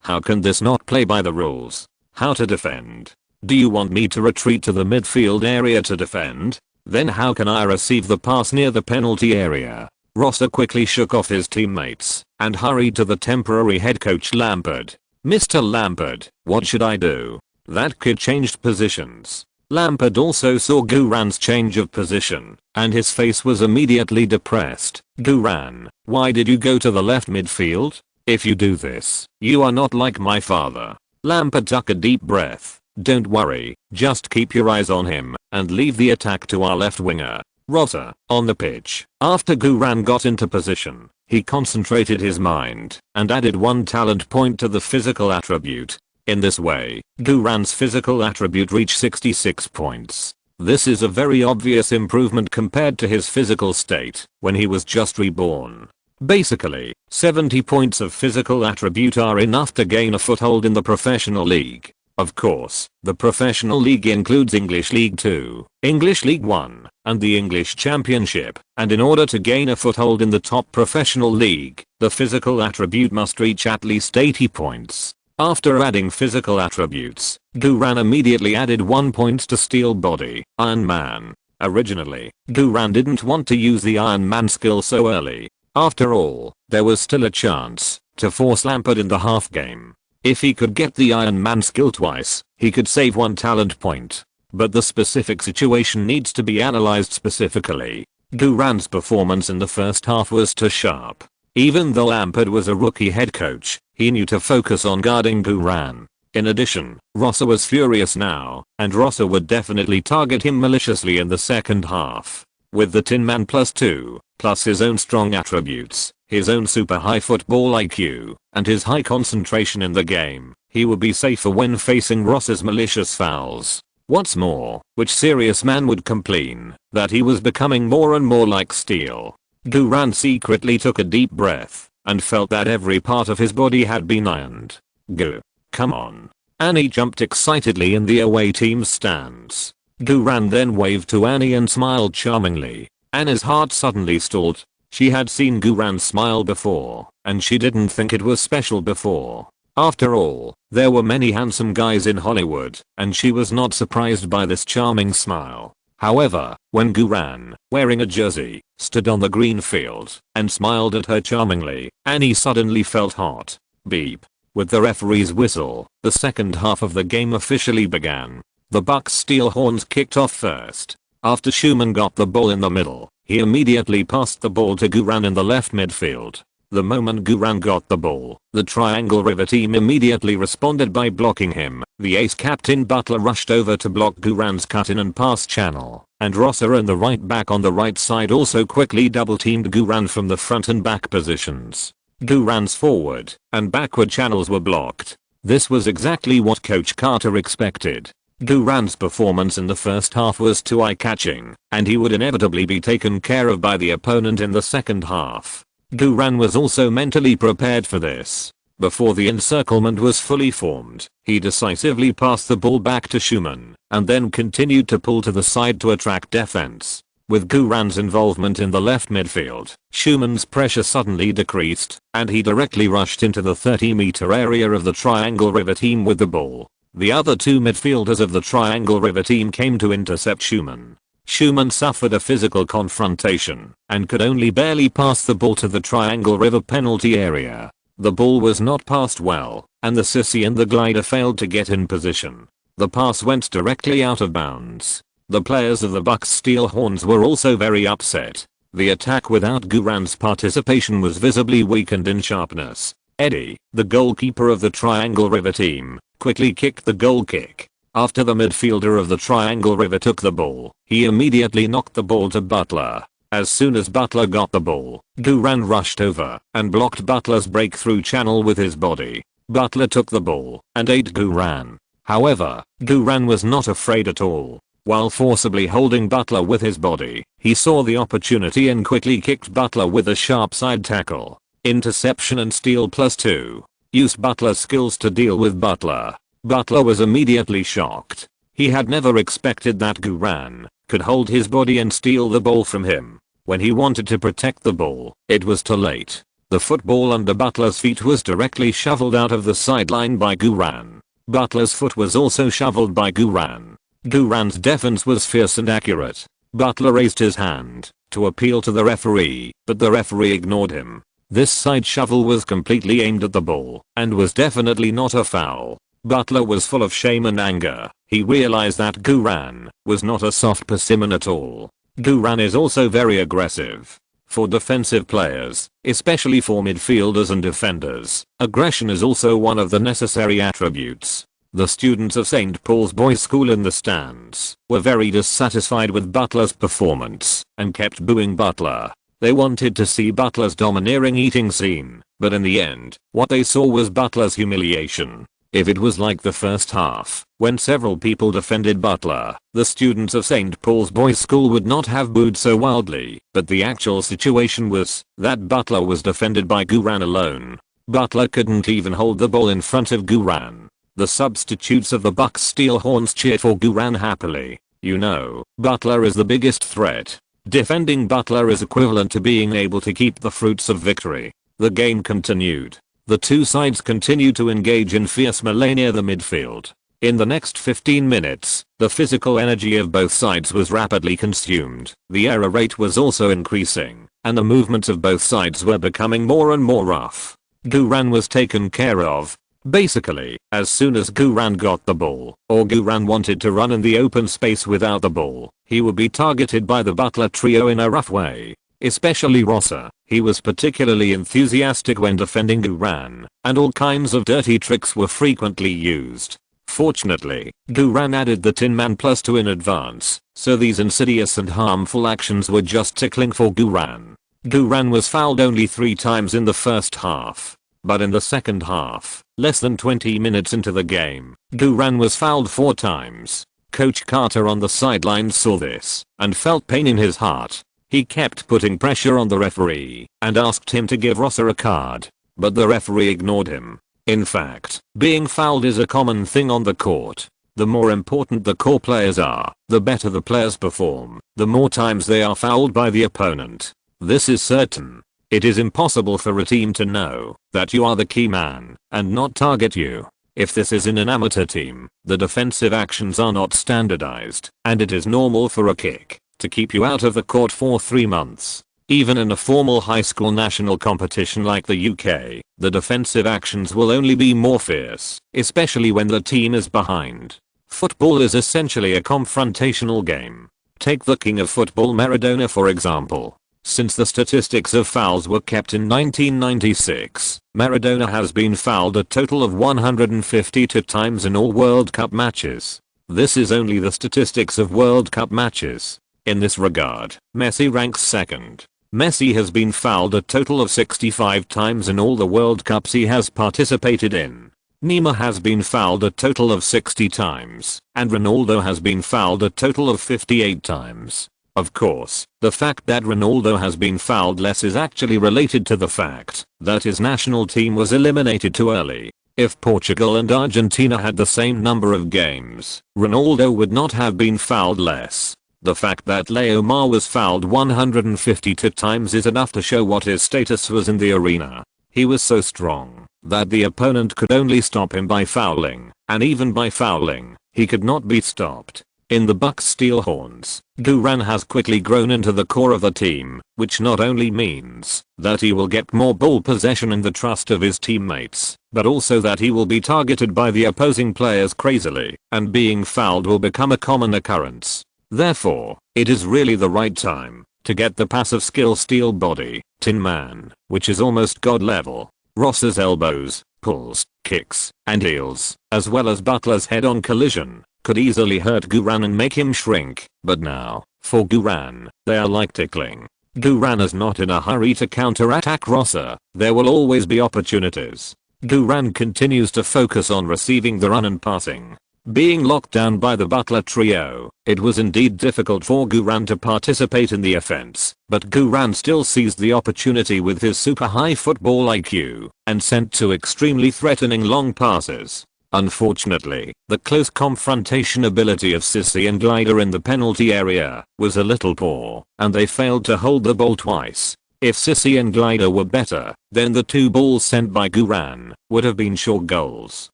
How can this not play by the rules? How to defend? Do you want me to retreat to the midfield area to defend? Then how can I receive the pass near the penalty area? Rossa quickly shook off his teammates and hurried to the temporary head coach Lampard. Mr. Lampard, what should I do? That kid changed positions. Lampard also saw Guran's change of position, and his face was immediately depressed. Guran, why did you go to the left midfield? If you do this, you are not like my father. Lampard took a deep breath. Don't worry, just keep your eyes on him, and leave the attack to our left winger. Rotter, on the pitch. After Guran got into position, he concentrated his mind, and added 1 talent point to the physical attribute. In this way, Guran's physical attribute reached 66 points. This is a very obvious improvement compared to his physical state when he was just reborn. Basically, 70 points of physical attribute are enough to gain a foothold in the professional league. Of course, the professional league includes English League 2, English League 1, and the English Championship, and in order to gain a foothold in the top professional league, the physical attribute must reach at least 80 points. After adding physical attributes, Duran immediately added 1 point to Steel Body, Iron Man. Originally, Duran didn't want to use the Iron Man skill so early. After all, there was still a chance to force Lampard in the half game. If he could get the Iron Man skill twice, he could save 1 talent point. But the specific situation needs to be analyzed specifically. Duran's performance in the first half was too sharp. Even though Lampard was a rookie head coach, he knew to focus on guarding Duran. In addition, Rossa was furious now, and Rossa would definitely target him maliciously in the second half. With the Tin Man +2, plus his own strong attributes, his own super high football IQ, and his high concentration in the game, he would be safer when facing Rossa's malicious fouls. What's more, which serious man would complain that he was becoming more and more like steel? Duran secretly took a deep breath and felt that every part of his body had been ironed. Go. Come on. Annie jumped excitedly in the away team's stands. Duran then waved to Annie and smiled charmingly. Annie's heart suddenly stalled. She had seen Duran smile before, and she didn't think it was special before. After all, there were many handsome guys in Hollywood, and she was not surprised by this charming smile. However, when Duran, wearing a jersey, stood on the green field and smiled at her charmingly, Annie suddenly felt hot. Beep. With the referee's whistle, the second half of the game officially began. The Bucks' steel horns kicked off first. After Schumann got the ball in the middle, he immediately passed the ball to Duran in the left midfield. The moment Duran got the ball, the Triangle River team immediately responded by blocking him. The ace captain Butler rushed over to block Duran's cut-in and pass channel, and Rossa and the right back on the right side also quickly double-teamed Duran from the front and back positions. Duran's forward and backward channels were blocked. This was exactly what Coach Carter expected. Duran's performance in the first half was too eye-catching, and he would inevitably be taken care of by the opponent in the second half. Duran was also mentally prepared for this. Before the encirclement was fully formed, he decisively passed the ball back to Schumann, and then continued to pull to the side to attract defense. With Duran's involvement in the left midfield, Schumann's pressure suddenly decreased, and he directly rushed into the 30-meter area of the Triangle River team with the ball. The other two midfielders of the Triangle River team came to intercept Schumann. Schumann suffered a physical confrontation and could only barely pass the ball to the Triangle River penalty area. The ball was not passed well, and the Sissy and the glider failed to get in position. The pass went directly out of bounds. The players of the Bucks' steel horns were also very upset. The attack without Duran's participation was visibly weakened in sharpness. Eddie, the goalkeeper of the Triangle River team, quickly kicked the goal kick. After the midfielder of the Triangle River took the ball, he immediately knocked the ball to Butler. As soon as Butler got the ball, Duran rushed over and blocked Butler's breakthrough channel with his body. Butler took the ball and ate Duran. However, Duran was not afraid at all. While forcibly holding Butler with his body, he saw the opportunity and quickly kicked Butler with a sharp side tackle. Interception and steal +2. Used Butler's skills to deal with Butler. Butler was immediately shocked. He had never expected that Duran could hold his body and steal the ball from him. When he wanted to protect the ball, it was too late. The football under Butler's feet was directly shoveled out of the sideline by Duran. Butler's foot was also shoveled by Duran. Duran's defense was fierce and accurate. Butler raised his hand to appeal to the referee, but the referee ignored him. This side shovel was completely aimed at the ball and was definitely not a foul. Butler was full of shame and anger. He realized that Duran was not a soft persimmon at all. Duran is also very aggressive. For defensive players, especially for midfielders and defenders, aggression is also one of the necessary attributes. The students of St. Paul's Boys School in the stands were very dissatisfied with Butler's performance and kept booing Butler. They wanted to see Butler's domineering eating scene, but in the end, what they saw was Butler's humiliation. If it was like the first half, when several people defended Butler, the students of St. Paul's Boys School would not have booed so wildly, but the actual situation was that Butler was defended by Guran alone. Butler couldn't even hold the ball in front of Guran. The substitutes of the Bucks Steel Horns cheered for Guran happily. You know, Butler is the biggest threat. Defending Butler is equivalent to being able to keep the fruits of victory. The game continued. The two sides continued to engage in fierce melee near the midfield. In the next 15 minutes, the physical energy of both sides was rapidly consumed. The error rate was also increasing, and the movements of both sides were becoming more and more rough. Guran was taken care of. Basically, as soon as Guran got the ball, or Guran wanted to run in the open space without the ball, he would be targeted by the Butler trio in a rough way. Especially Rosser. He was particularly enthusiastic when defending Guran, and all kinds of dirty tricks were frequently used. Fortunately, Guran added the Tin Man Plus 2 in advance, so these insidious and harmful actions were just tickling for Guran. Guran was fouled only 3 times in the first half. But in the second half, less than 20 minutes into the game, Guran was fouled 4 times. Coach Carter on the sidelines saw this, and felt pain in his heart. He kept putting pressure on the referee, and asked him to give Rosser a card, but the referee ignored him. In fact, being fouled is a common thing on the court. The more important the core players are, the better the players perform, the more times they are fouled by the opponent. This is certain. It is impossible for a team to know that you are the key man and not target you. If this is in an amateur team, the defensive actions are not standardized, and it is normal for a kick to keep you out of the court for 3 months. Even in a formal high school national competition like the UK, the defensive actions will only be more fierce, especially when the team is behind. Football is essentially a confrontational game. Take the king of football Maradona for example. Since the statistics of fouls were kept in 1996, Maradona has been fouled a total of 152 times in all World Cup matches. This is only the statistics of World Cup matches. In this regard, Messi ranks second. Messi has been fouled a total of 65 times in all the World Cups he has participated in. Neymar has been fouled a total of 60 times, and Ronaldo has been fouled a total of 58 times. Of course, the fact that Ronaldo has been fouled less is actually related to the fact that his national team was eliminated too early. If Portugal and Argentina had the same number of games, Ronaldo would not have been fouled less. The fact that Leomar was fouled 152 times is enough to show what his status was in the arena. He was so strong that the opponent could only stop him by fouling, and even by fouling, he could not be stopped. In the Bucks Steel Horns, Guran has quickly grown into the core of the team, which not only means that he will get more ball possession and the trust of his teammates, but also that he will be targeted by the opposing players crazily, and being fouled will become a common occurrence. Therefore, it is really the right time to get the passive skill Steel Body, Tin Man, which is almost god level. Ross's elbows, pulls, kicks, and heels, as well as Butler's head-on collision, could easily hurt Guran and make him shrink, but now, for Guran, they are like tickling. Guran is not in a hurry to counter-attack Rosser. There will always be opportunities. Guran continues to focus on receiving the run and passing. Being locked down by the Butler trio, it was indeed difficult for Guran to participate in the offense, but Guran still seized the opportunity with his super high football IQ, and sent 2 extremely threatening long passes. Unfortunately, the close confrontation ability of Sissy and Glider in the penalty area was a little poor, and they failed to hold the ball twice. If Sissy and Glider were better, then the 2 balls sent by Guran would have been sure goals.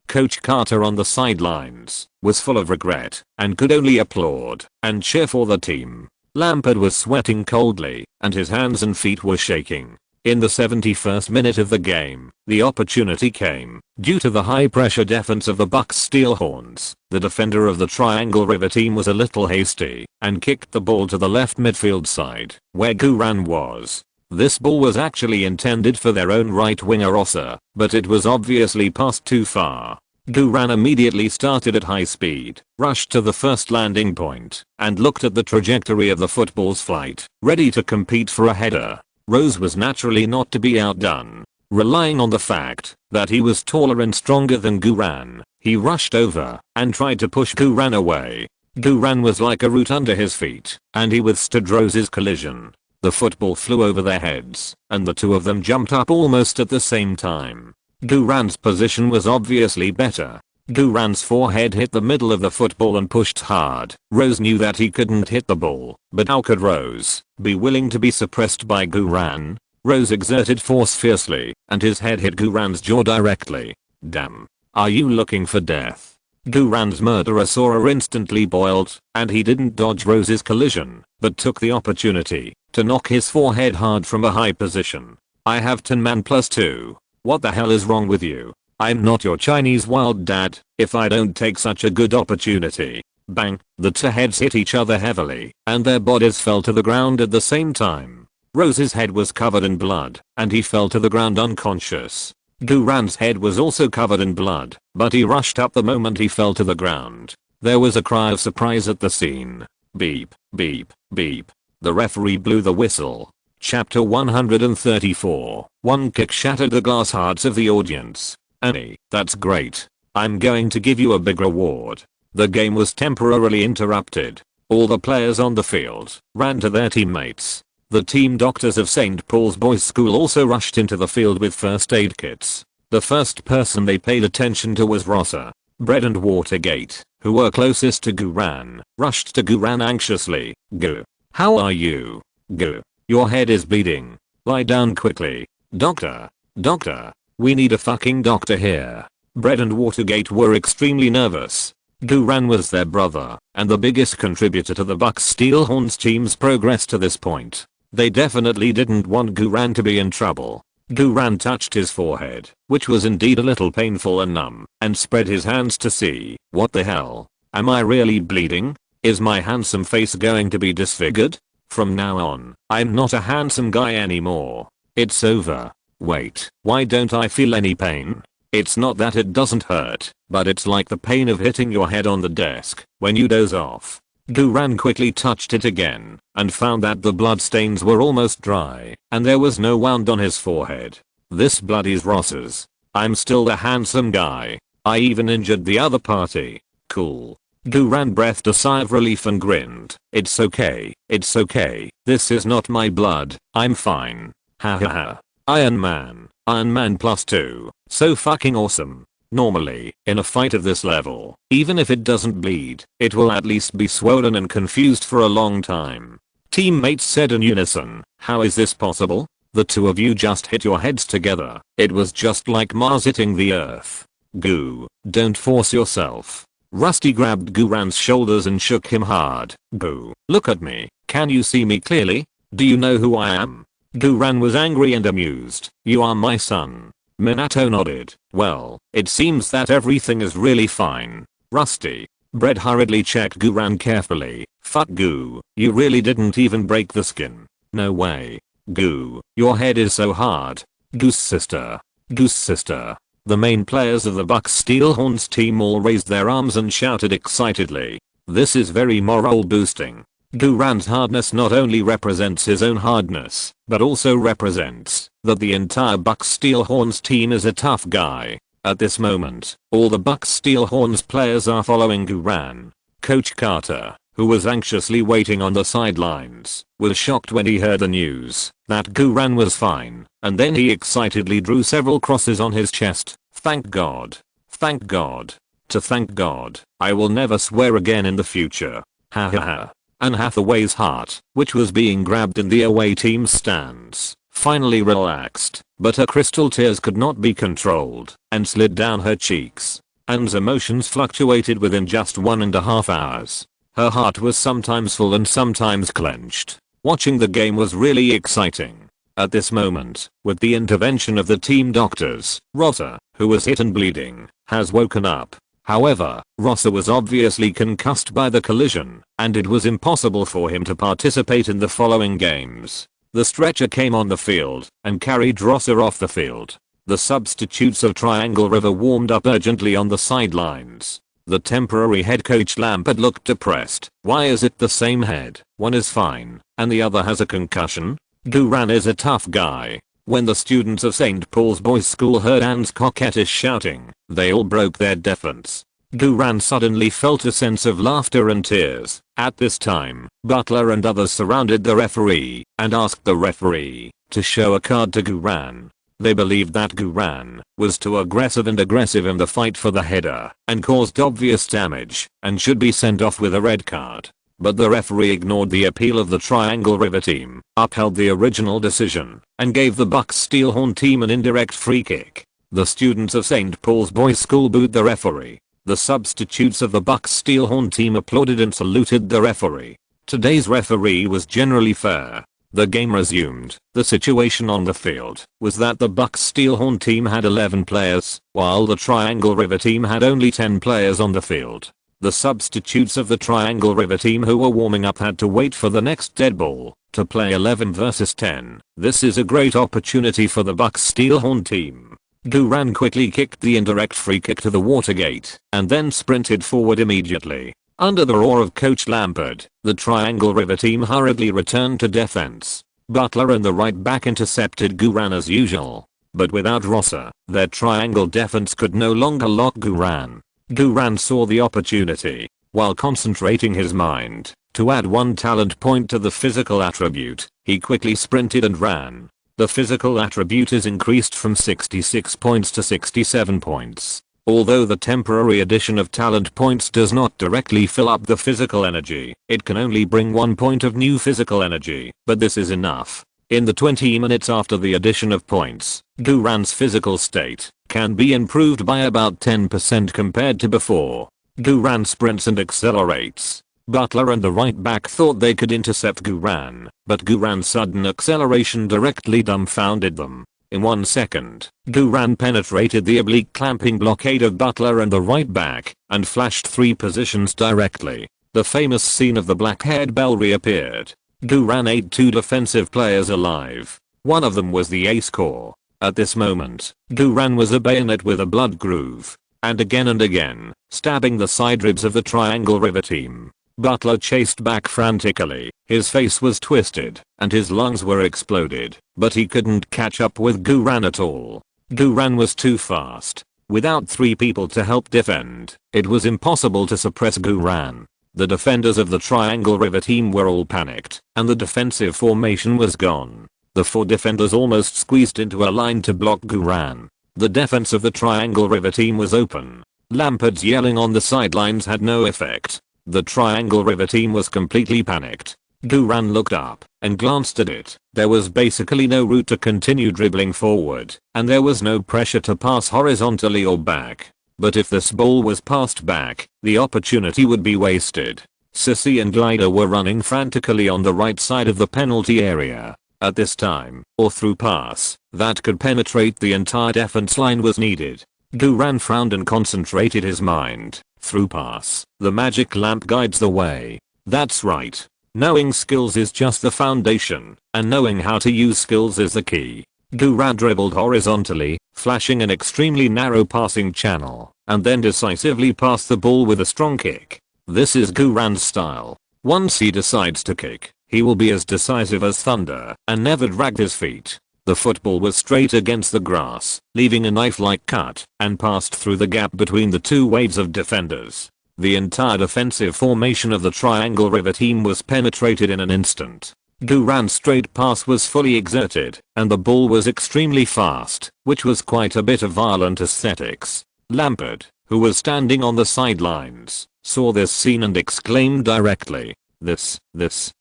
Coach Carter on the sidelines was full of regret and could only applaud and cheer for the team. Lampard was sweating coldly and his hands and feet were shaking. In the 71st minute of the game, the opportunity came. Due to the high pressure defense of the Bucks Steel Horns, the defender of the Triangle River team was a little hasty and kicked the ball to the left midfield side where Guran was. This ball was actually intended for their own right winger Rosser, but it was obviously passed too far. Guran immediately started at high speed, rushed to the first landing point, and looked at the trajectory of the football's flight, ready to compete for a header. Rose was naturally not to be outdone. Relying on the fact that he was taller and stronger than Guran, he rushed over and tried to push Guran away. Guran was like a root under his feet, and he withstood Rose's collision. The football flew over their heads, and the two of them jumped up almost at the same time. Guran's position was obviously better. Guran's forehead hit the middle of the football and pushed hard. Rose knew that he couldn't hit the ball, but how could Rose be willing to be suppressed by Guran? Rose exerted force fiercely, and his head hit Guran's jaw directly. Damn. Are you looking for death? Guran's murderer saw her instantly boiled, and he didn't dodge Rose's collision, but took the opportunity to knock his forehead hard from a high position. I have 10 man plus 2. What the hell is wrong with you? I'm not your Chinese wild dad if I don't take such a good opportunity. Bang, the two heads hit each other heavily, and their bodies fell to the ground at the same time. Rose's head was covered in blood, and he fell to the ground unconscious. Guran's head was also covered in blood, but he rushed up the moment he fell to the ground. There was a cry of surprise at the scene. Beep, beep, beep. The referee blew the whistle. Chapter 134. One kick shattered the glass hearts of the audience. Annie, that's great. I'm going to give you a big reward. The game was temporarily interrupted. All the players on the field ran to their teammates. The team doctors of St. Paul's Boys School also rushed into the field with first aid kits. The first person they paid attention to was Rossa, Bread and Watergate, who were closest to Guran, rushed to Guran anxiously. Gu. How are you? Gu. Your head is bleeding. Lie down quickly. Doctor. Doctor. We need a fucking doctor here. Bread and Watergate were extremely nervous. Guran was their brother, and the biggest contributor to the Bucks Steelhorns team's progress to this point. They definitely didn't want Guran to be in trouble. Guran touched his forehead, which was indeed a little painful and numb, and spread his hands to see. What the hell? Am I really bleeding? Is my handsome face going to be disfigured? From now on, I'm not a handsome guy anymore. It's over. Wait, why don't I feel any pain? It's not that it doesn't hurt, but it's like the pain of hitting your head on the desk when you doze off. Guran quickly touched it again and found that the bloodstains were almost dry and there was no wound on his forehead. This blood is Ross's. I'm still the handsome guy. I even injured the other party. Cool. Guran breathed a sigh of relief and grinned. It's okay. It's okay. This is not my blood. I'm fine. Ha ha ha. Iron Man. Iron Man plus 2. So fucking awesome. Normally, in a fight of this level, even if it doesn't bleed, it will at least be swollen and confused for a long time. Teammates said in unison, how is this possible? The two of you just hit your heads together. It was just like Mars hitting the Earth. Goo, don't force yourself. Rusty grabbed Guran's shoulders and shook him hard. Goo, look at me. Can you see me clearly? Do you know who I am? Guran was angry and amused. You are my son. Minato nodded. Well, it seems that everything is really fine. Rusty. Bread hurriedly checked Guran carefully. Fuck Goo, you really didn't even break the skin. No way. Goo, your head is so hard. Goose sister. Goose sister. The main players of the Bucks Steelhorns team all raised their arms and shouted excitedly. This is very morale boosting. Guran's hardness not only represents his own hardness, but also represents that the entire Bucks Steelhorns team is a tough guy. At this moment, all the Bucks Steelhorns players are following Guran. Coach Carter, who was anxiously waiting on the sidelines, was shocked when he heard the news that Guran was fine, and then he excitedly drew several crosses on his chest. Thank God. Thank God. To thank God, I will never swear again in the future. Ha ha ha. Anne Hathaway's heart, which was being grabbed in the away team's stands, finally relaxed, but her crystal tears could not be controlled and slid down her cheeks. Anne's emotions fluctuated within just 1.5 hours. Her heart was sometimes full and sometimes clenched. Watching the game was really exciting. At this moment, with the intervention of the team doctors, Rossa, who was hit and bleeding, has woken up. However, Rossa was obviously concussed by the collision, and it was impossible for him to participate in the following games. The stretcher came on the field and carried Rossa off the field. The substitutes of Triangle River warmed up urgently on the sidelines. The temporary head coach Lampard looked depressed. Why is it the same head? One is fine, and the other has a concussion? Guran is a tough guy. When the students of St. Paul's Boys' School heard Anne's coquettish shouting, they all broke their defense. Guran suddenly felt a sense of laughter and tears. At this time, Butler and others surrounded the referee and asked the referee to show a card to Guran. They believed that Guran was too aggressive in the fight for the header and caused obvious damage and should be sent off with a red card. But the referee ignored the appeal of the Triangle River team, upheld the original decision, and gave the Bucks Steelhorn team an indirect free kick. The students of St. Paul's Boys' School booed the referee. The substitutes of the Bucks Steelhorn team applauded and saluted the referee. Today's referee was generally fair. The game resumed. The situation on the field was that the Bucks Steelhorn team had 11 players, while the Triangle River team had only 10 players on the field. The substitutes of the Triangle River team who were warming up had to wait for the next dead ball to play 11 versus 10. This is a great opportunity for the Bucks Steelhorn team. Guran quickly kicked the indirect free kick to the Watergate and then sprinted forward immediately. Under the roar of Coach Lampard, the Triangle River team hurriedly returned to defense. Butler and the right back intercepted Guran as usual. But without Rosser, their triangle defense could no longer lock Guran. Guran saw the opportunity, while concentrating his mind, to add one talent point to the physical attribute. He quickly sprinted and ran. The physical attribute is increased from 66 points to 67 points. Although the temporary addition of talent points does not directly fill up the physical energy, it can only bring 1 point of new physical energy, but this is enough. In the 20 minutes after the addition of points, Guran's physical state can be improved by about 10% compared to before. Guran sprints and accelerates. Butler and the right back thought they could intercept Guran, but Guran's sudden acceleration directly dumbfounded them. In 1 second, Guran penetrated the oblique clamping blockade of Butler and the right back and flashed 3 positions directly. The famous scene of the black-haired bell reappeared. Guran ate 2 defensive players alive. One of them was the ace core. At this moment, Guran was a bayonet with a blood groove. And again, stabbing the side ribs of the Triangle River team. Butler chased back frantically. His face was twisted and his lungs were exploded, but he couldn't catch up with Guran at all. Guran was too fast. Without 3 people to help defend, it was impossible to suppress Guran. The defenders of the Triangle River team were all panicked, and the defensive formation was gone. The 4 defenders almost squeezed into a line to block Guran. The defense of the Triangle River team was open. Lampard's yelling on the sidelines had no effect. The Triangle River team was completely panicked. Guran looked up and glanced at it. There was basically no route to continue dribbling forward, and there was no pressure to pass horizontally or back. But if this ball was passed back, the opportunity would be wasted. Sissy and Glider were running frantically on the right side of the penalty area. At this time, or through pass, that could penetrate the entire defense line was needed. Guran frowned and concentrated his mind. Through pass, the magic lamp guides the way. That's right. Knowing skills is just the foundation, and knowing how to use skills is the key. Guran dribbled horizontally, flashing an extremely narrow passing channel, and then decisively passed the ball with a strong kick. This is Guran's style. Once he decides to kick, he will be as decisive as thunder and never drag his feet. The football was straight against the grass, leaving a knife-like cut, and passed through the gap between the 2 waves of defenders. The entire defensive formation of the Triangle River team was penetrated in an instant. Guran's straight pass was fully exerted, and the ball was extremely fast, which was quite a bit of violent aesthetics. Lampard, who was standing on the sidelines, saw this scene and exclaimed directly, This,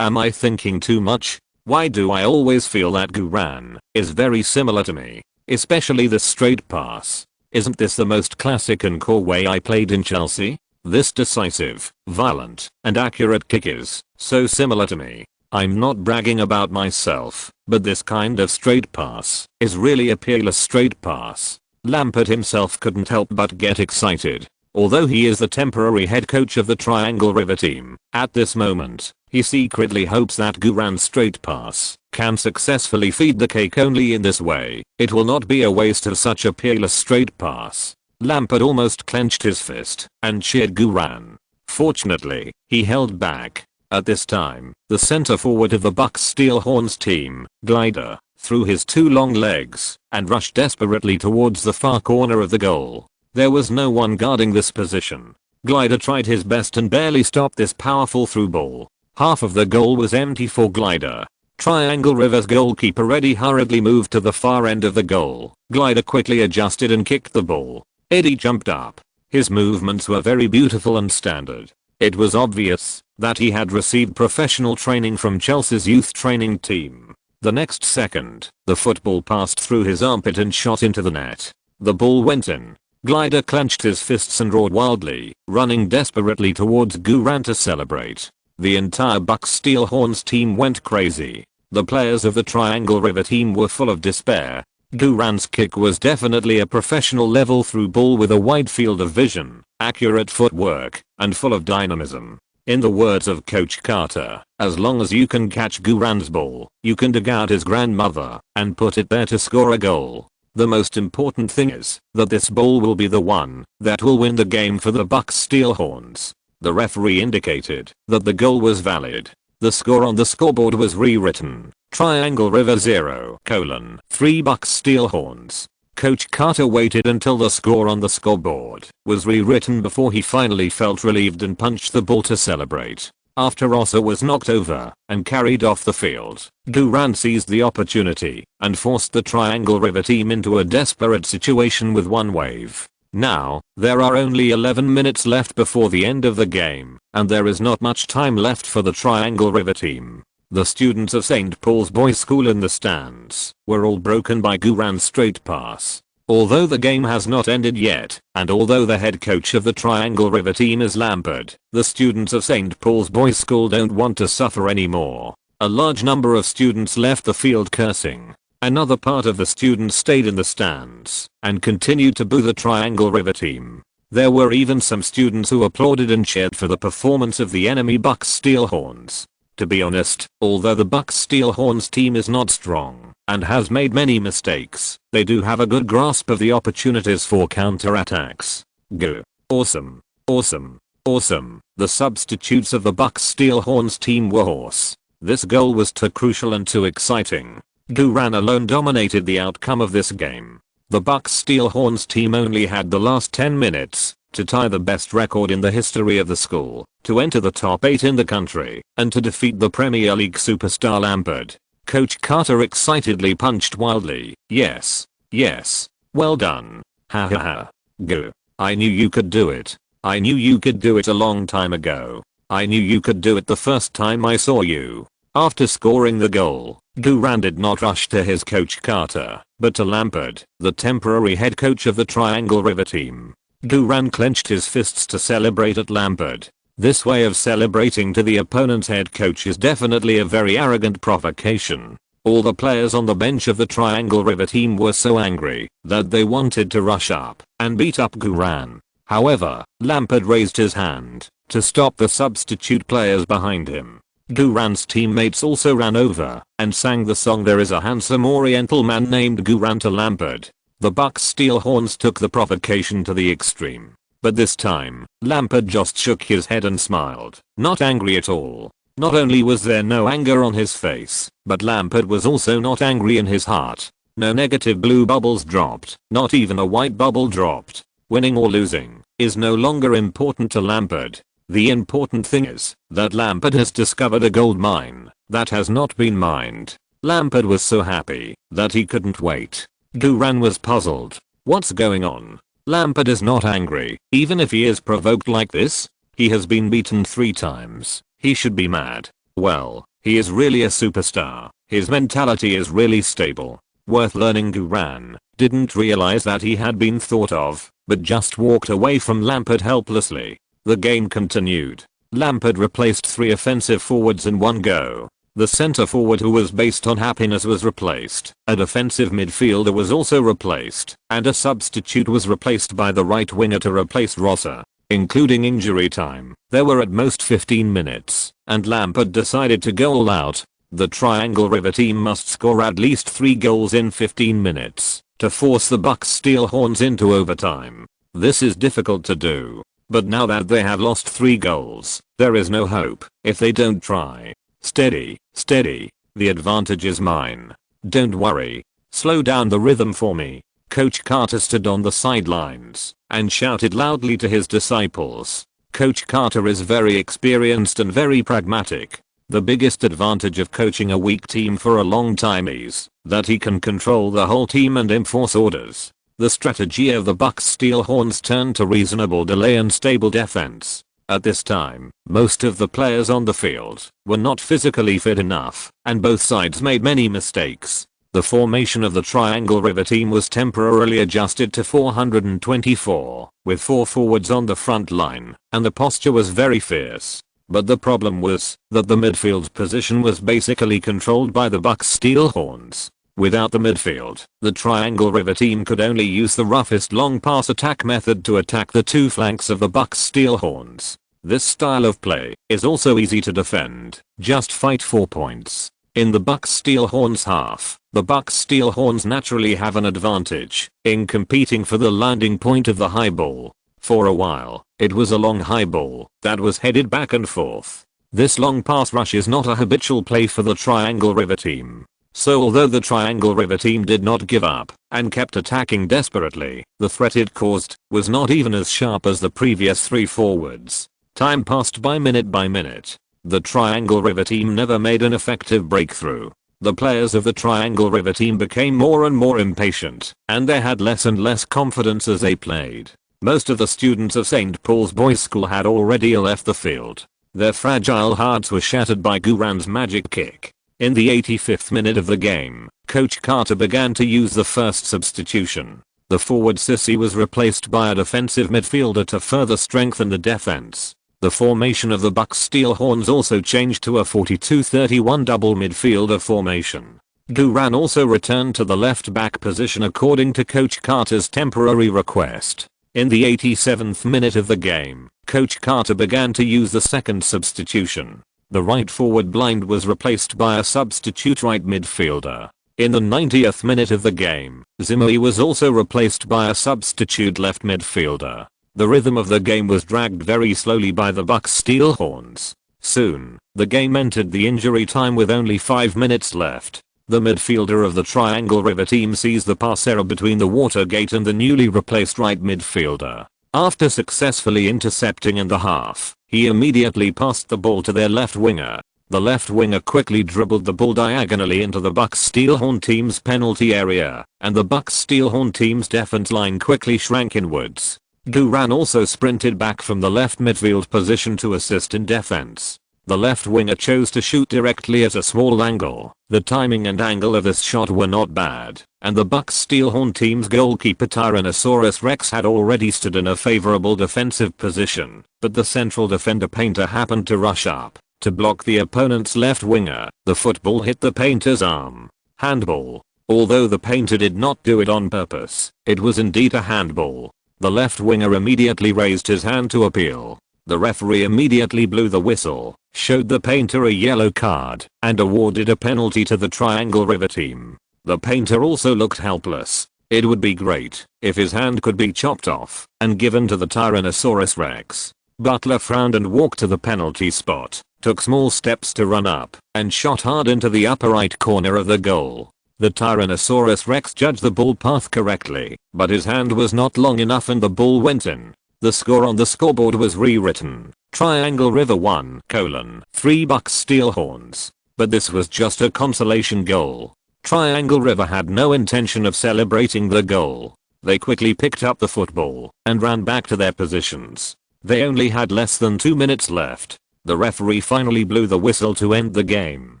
am I thinking too much? Why do I always feel that Guran is very similar to me? Especially the straight pass. Isn't this the most classic and core way I played in Chelsea? This decisive, violent, and accurate kick is so similar to me. I'm not bragging about myself, but this kind of straight pass is really a peerless straight pass. Lampard himself couldn't help but get excited. Although he is the temporary head coach of the Triangle River team, at this moment, he secretly hopes that Guran's straight pass can successfully feed the cake. Only in this way, it will not be a waste of such a peerless straight pass. Lampard almost clenched his fist and cheered Guran. Fortunately, he held back. At this time, the center forward of the Bucks Steelhorns team, Glider, through his two long legs, and rushed desperately towards the far corner of the goal. There was no one guarding this position. Glider tried his best and barely stopped this powerful through ball. Half of the goal was empty for Glider. Triangle River's goalkeeper Eddie hurriedly moved to the far end of the goal. Glider quickly adjusted and kicked the ball. Eddie jumped up. His movements were very beautiful and standard. It was obvious that he had received professional training from Chelsea's youth training team. The next second, the football passed through his armpit and shot into the net. The ball went in. Glider clenched his fists and roared wildly, running desperately towards Guran to celebrate. The entire Bucks Steelhorns team went crazy. The players of the Triangle River team were full of despair. Guran's kick was definitely a professional level through ball with a wide field of vision, accurate footwork, and full of dynamism. In the words of Coach Carter, as long as you can catch Guran's ball, you can dig out his grandmother and put it there to score a goal. The most important thing is that this ball will be the one that will win the game for the Bucks Steelhorns. The referee indicated that the goal was valid. The score on the scoreboard was rewritten. Triangle River 0:3 Bucks Steelhorns. Coach Carter waited until the score on the scoreboard was rewritten before he finally felt relieved and punched the ball to celebrate. After Ossa was knocked over and carried off the field, Guran seized the opportunity and forced the Triangle River team into a desperate situation with one wave. Now, there are only 11 minutes left before the end of the game, and there is not much time left for the Triangle River team. The students of St. Paul's Boys School in the stands were all broken by Guran's straight pass. Although the game has not ended yet, and although the head coach of the Triangle River team is Lampard, the students of St. Paul's Boys School don't want to suffer anymore. A large number of students left the field cursing. Another part of the students stayed in the stands and continued to boo the Triangle River team. There were even some students who applauded and cheered for the performance of the enemy Bucks Steelhorns. To be honest, although the Bucks Steelhorns team is not strong and has made many mistakes, they do have a good grasp of the opportunities for counter-attacks. Go. Awesome. Awesome. Awesome. The substitutes of the Bucks Steelhorns team were hoarse. This goal was too crucial and too exciting. Guran alone dominated the outcome of this game. The Bucks Steelhorns team only had the last 10 minutes to tie the best record in the history of the school, to enter the top 8 in the country, and to defeat the Premier League superstar Lampard. Coach Carter excitedly punched wildly. Yes. Yes. Well done. Ha ha ha. Go. I knew you could do it. I knew you could do it a long time ago. I knew you could do it the first time I saw you. After scoring the goal, Guran did not rush to his coach Carter, but to Lampard, the temporary head coach of the Triangle River team. Guran clenched his fists to celebrate at Lampard. This way of celebrating to the opponent's head coach is definitely a very arrogant provocation. All the players on the bench of the Triangle River team were so angry that they wanted to rush up and beat up Guran. However, Lampard raised his hand to stop the substitute players behind him. Guran's teammates also ran over and sang the song "There is a Handsome Oriental Man Named Guran" to Lampard. The Bucks Steelhorns took the provocation to the extreme. But this time, Lampard just shook his head and smiled, not angry at all. Not only was there no anger on his face, but Lampard was also not angry in his heart. No negative blue bubbles dropped, not even a white bubble dropped. Winning or losing is no longer important to Lampard. The important thing is that Lampard has discovered a gold mine that has not been mined. Lampard was so happy that he couldn't wait. Guran was puzzled. What's going on? Lampard is not angry, even if he is provoked like this. He has been beaten 3 times. He should be mad. Well, he is really a superstar. His mentality is really stable. Worth learning. Guran didn't realize that he had been thought of, but just walked away from Lampard helplessly. The game continued. Lampard replaced 3 offensive forwards in one go. The center forward who was based on happiness was replaced, a defensive midfielder was also replaced, and a substitute was replaced by the right winger to replace Rosser. Including injury time, there were at most 15 minutes, and Lampard decided to go all out. The Triangle River team must score at least 3 goals in 15 minutes to force the Bucks Steelhorns into overtime. This is difficult to do, but now that they have lost 3 goals, there is no hope if they don't try. Steady, steady, the advantage is mine. Don't worry. Slow down the rhythm for me. Coach Carter stood on the sidelines and shouted loudly to his disciples. Coach Carter is very experienced and very pragmatic. The biggest advantage of coaching a weak team for a long time is that he can control the whole team and enforce orders. The strategy of the Bucks Steelhorns turned to reasonable delay and stable defense. At this time, most of the players on the field were not physically fit enough, and both sides made many mistakes. The formation of the Triangle River team was temporarily adjusted to 424, with 4 forwards on the front line, and the posture was very fierce. But the problem was that the midfield position was basically controlled by the Bucks Steelhorns. Without the midfield, the Triangle River team could only use the roughest long pass attack method to attack the 2 flanks of the Bucks Steelhorns. This style of play is also easy to defend. Just fight for points. In the Bucks Steelhorns half, the Bucks Steelhorns naturally have an advantage in competing for the landing point of the high ball. For a while, it was a long high ball that was headed back and forth. This long pass rush is not a habitual play for the Triangle River team. So although the Triangle River team did not give up and kept attacking desperately, the threat it caused was not even as sharp as the previous 3 forwards. Time passed by minute. The Triangle River team never made an effective breakthrough. The players of the Triangle River team became more and more impatient, and they had less and less confidence as they played. Most of the students of St. Paul's Boys School had already left the field. Their fragile hearts were shattered by Guran's magic kick. In the 85th minute of the game, Coach Carter began to use the first substitution. The forward Sissy was replaced by a defensive midfielder to further strengthen the defense. The formation of the Bucks Steelhorns also changed to a 42-31 double midfielder formation. Guran also returned to the left back position according to Coach Carter's temporary request. In the 87th minute of the game, Coach Carter began to use the second substitution. The right forward Blind was replaced by a substitute right midfielder. In the 90th minute of the game, Zimmerly was also replaced by a substitute left midfielder. The rhythm of the game was dragged very slowly by the Bucks Steelhorns. Soon, the game entered the injury time with only 5 minutes left. The midfielder of the Triangle River team sees the pass error between the Watergate and the newly replaced right midfielder. After successfully intercepting in the half, he immediately passed the ball to their left winger. The left winger quickly dribbled the ball diagonally into the Bucks Steelhorn team's penalty area, and the Bucks Steelhorn team's defense line quickly shrank inwards. Guran also sprinted back from the left midfield position to assist in defense. The left winger chose to shoot directly at a small angle. The timing and angle of this shot were not bad, and the Bucks Steelhorn team's goalkeeper Tyrannosaurus Rex had already stood in a favorable defensive position, but the central defender Painter happened to rush up to block the opponent's left winger. The football hit the Painter's arm. Handball. Although the Painter did not do it on purpose, it was indeed a handball. The left winger immediately raised his hand to appeal. The referee immediately blew the whistle, showed the Painter a yellow card, and awarded a penalty to the Triangle River team. The Painter also looked helpless. It would be great if his hand could be chopped off and given to the Tyrannosaurus Rex. Butler frowned and walked to the penalty spot, took small steps to run up, and shot hard into the upper right corner of the goal. The Tyrannosaurus Rex judged the ball path correctly, but his hand was not long enough and the ball went in. The score on the scoreboard was rewritten. Triangle River 1:3 Bucks Steelhorns. But this was just a consolation goal. Triangle River had no intention of celebrating the goal. They quickly picked up the football and ran back to their positions. They only had less than 2 minutes left. The referee finally blew the whistle to end the game.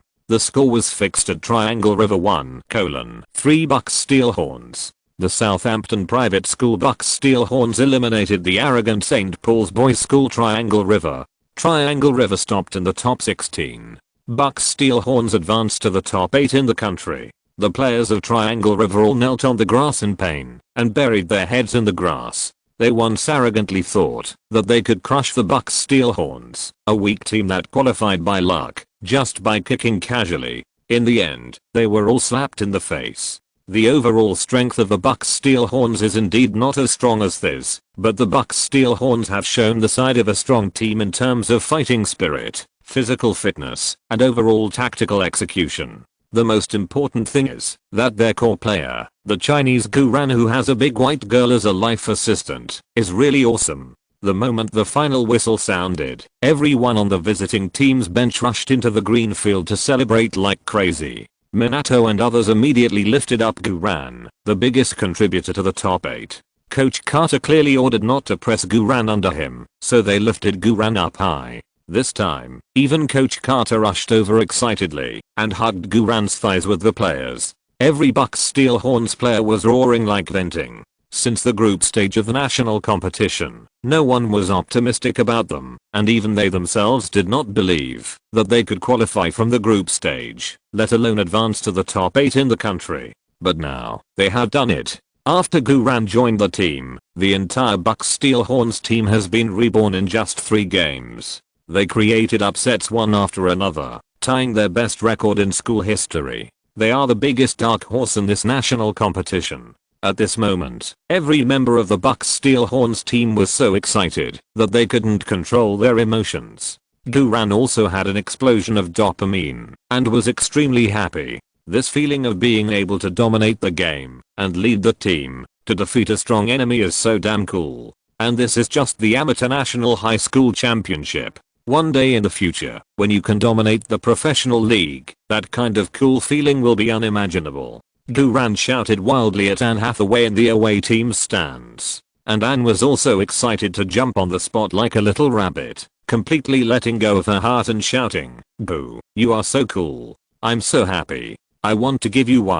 The score was fixed at Triangle River 1:3 Bucks Steelhorns. The Southampton private school Bucks Steelhorns eliminated the arrogant St. Paul's Boys School Triangle River. Triangle River stopped in the top 16. Bucks Steelhorns advanced to the top 8 in the country. The players of Triangle River all knelt on the grass in pain and buried their heads in the grass. They once arrogantly thought that they could crush the Bucks Steelhorns, a weak team that qualified by luck, just by kicking casually. In the end, they were all slapped in the face. The overall strength of the Bucks Steelhorns is indeed not as strong as this, but the Bucks Steelhorns have shown the side of a strong team in terms of fighting spirit, physical fitness, and overall tactical execution. The most important thing is that their core player, the Chinese Guran who has a big white girl as a life assistant, is really awesome. The moment the final whistle sounded, everyone on the visiting team's bench rushed into the green field to celebrate like crazy. Minato and others immediately lifted up Guran, the biggest contributor to the top 8. Coach Carter clearly ordered not to press Guran under him, so they lifted Guran up high. This time, even Coach Carter rushed over excitedly and hugged Guran's thighs with the players. Every Bucks Steel Horns player was roaring like venting. Since the group stage of the national competition, no one was optimistic about them, and even they themselves did not believe that they could qualify from the group stage, let alone advance to the top 8 in the country. But now, they had done it. After Guran joined the team, the entire Bucks Steel Horns team has been reborn in just 3 games. They created upsets one after another, tying their best record in school history. They are the biggest dark horse in this national competition. At this moment, every member of the Bucks Steel Horns team was so excited that they couldn't control their emotions. Guran also had an explosion of dopamine and was extremely happy. This feeling of being able to dominate the game and lead the team to defeat a strong enemy is so damn cool. And this is just the amateur national high school championship. One day in the future, when you can dominate the professional league, that kind of cool feeling will be unimaginable. Guran shouted wildly at Anne Hathaway in the away team's stands. And Anne was also excited to jump on the spot like a little rabbit, completely letting go of her heart and shouting, "Boo, you are so cool. I'm so happy. I want to give you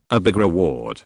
a big reward.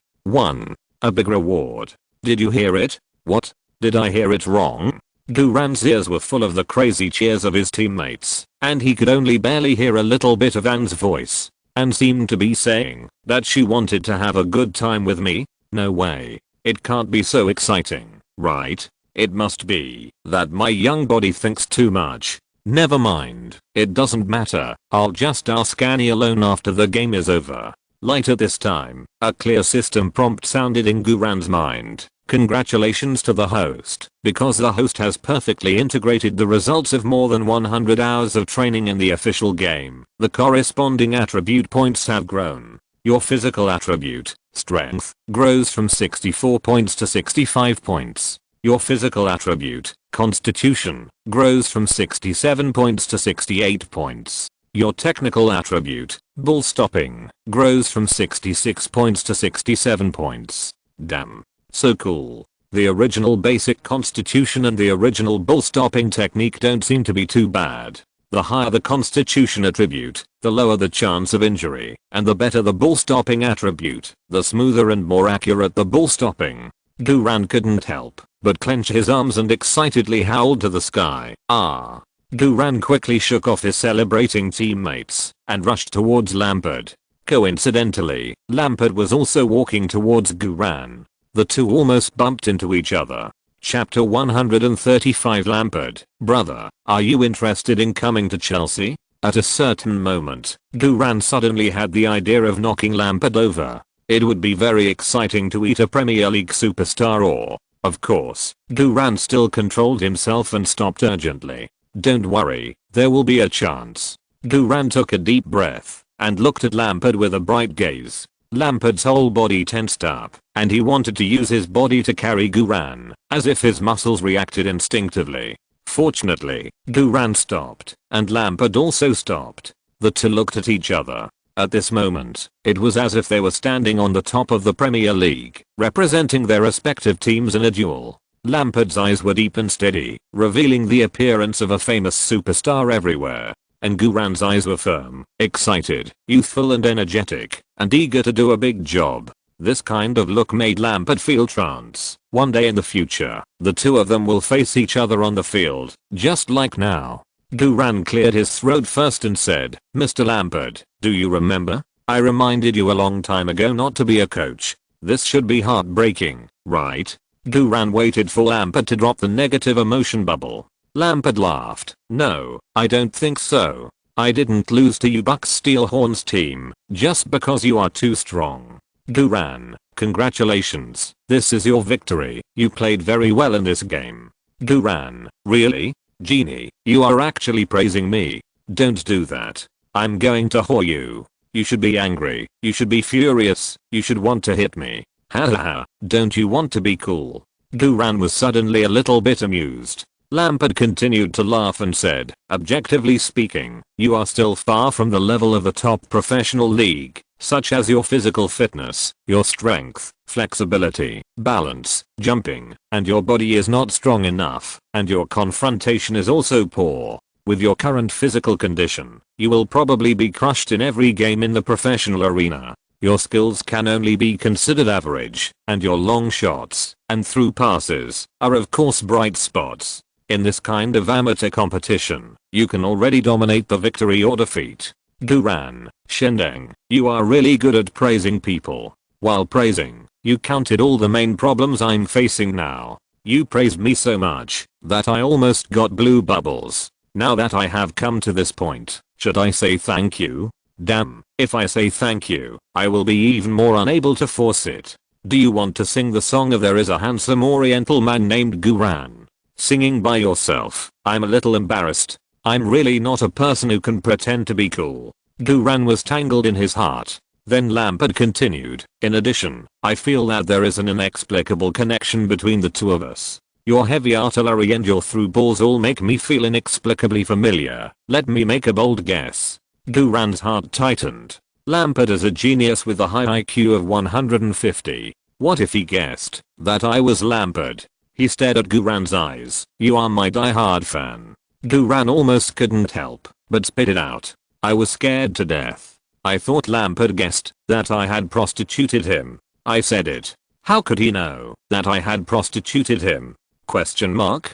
A big reward. Did you hear it? What? Did I hear it wrong?" Guran's ears were full of the crazy cheers of his teammates, and he could only barely hear a little bit of Anne's voice. Anne seemed to be saying that she wanted to have a good time with me. No way. It can't be so exciting, right? It must be that my young body thinks too much. Never mind. It doesn't matter. I'll just ask Annie alone after the game is over. Later this time, a clear system prompt sounded in Guran's mind. Congratulations to the host, because the host has perfectly integrated the results of more than 100 hours of training in the official game. The corresponding attribute points have grown. Your physical attribute, strength, grows from 64 points to 65 points. Your physical attribute, constitution, grows from 67 points to 68 points. Your technical attribute, bull stopping, grows from 66 points to 67 points. Damn. So cool. The original basic constitution and the original bull stopping technique don't seem to be too bad. The higher the constitution attribute, the lower the chance of injury, and the better the bull stopping attribute, the smoother and more accurate the bull stopping. Guran couldn't help but clench his arms and excitedly howled to the sky. Ah. Guran quickly shook off his celebrating teammates and rushed towards Lampard. Coincidentally, Lampard was also walking towards Guran. The two almost bumped into each other. Chapter 135 Lampard, brother, are you interested in coming to Chelsea? At a certain moment, Guran suddenly had the idea of knocking Lampard over. It would be very exciting to eat a Premier League superstar or, of course, Guran still controlled himself and stopped urgently. Don't worry, there will be a chance. Guran took a deep breath and looked at Lampard with a bright gaze. Lampard's whole body tensed up, and he wanted to use his body to carry Guran, as if his muscles reacted instinctively. Fortunately, Guran stopped, and Lampard also stopped. The two looked at each other. At this moment, it was as if they were standing on the top of the Premier League, representing their respective teams in a duel. Lampard's eyes were deep and steady, revealing the appearance of a famous superstar everywhere. And Guran's eyes were firm, excited, youthful and energetic, and eager to do a big job. This kind of look made Lampard feel trance. One day in the future, the two of them will face each other on the field, just like now. Guran cleared his throat first and said, "Mr. Lampard, do you remember? I reminded you a long time ago not to be a coach. This should be heartbreaking, right?" Guran waited for Lampard to drop the negative emotion bubble. Lampard laughed. "No, I don't think so. I didn't lose to you Bucks Steel Horns team, just because you are too strong." Guran, congratulations. This is your victory. You played very well in this game. Guran, really? Genie, you are actually praising me. Don't do that. I'm going to whore you. You should be angry. You should be furious. You should want to hit me. Ha ha ha. Don't you want to be cool? Guran was suddenly a little bit amused. Lampard continued to laugh and said, objectively speaking, you are still far from the level of the top professional league, such as your physical fitness, your strength, flexibility, balance, jumping, and your body is not strong enough, and your confrontation is also poor. With your current physical condition, you will probably be crushed in every game in the professional arena. Your skills can only be considered average, and your long shots and through passes are of course bright spots. In this kind of amateur competition, you can already dominate the victory or defeat. Guran, Shendeng, you are really good at praising people. While praising, you counted all the main problems I'm facing now. You praised me so much that I almost got blue bubbles. Now that I have come to this point, should I say thank you? Damn, if I say thank you, I will be even more unable to force it. Do you want to sing the song of There Is a Handsome Oriental Man Named Guran? Singing by yourself, I'm a little embarrassed. I'm really not a person who can pretend to be cool. Guran was tangled in his heart. Then Lampard continued, in addition, I feel that there is an inexplicable connection between the two of us. Your heavy artillery and your through balls all make me feel inexplicably familiar. Let me make a bold guess. Guran's heart tightened. Lampard is a genius with a high IQ of 150. What if he guessed that I was Lampard? He stared at Guran's eyes. You are my die-hard fan. Guran almost couldn't help but spit it out. I was scared to death. I thought Lampard guessed that I had prostituted him. I said it. How could he know that I had prostituted him? Question mark?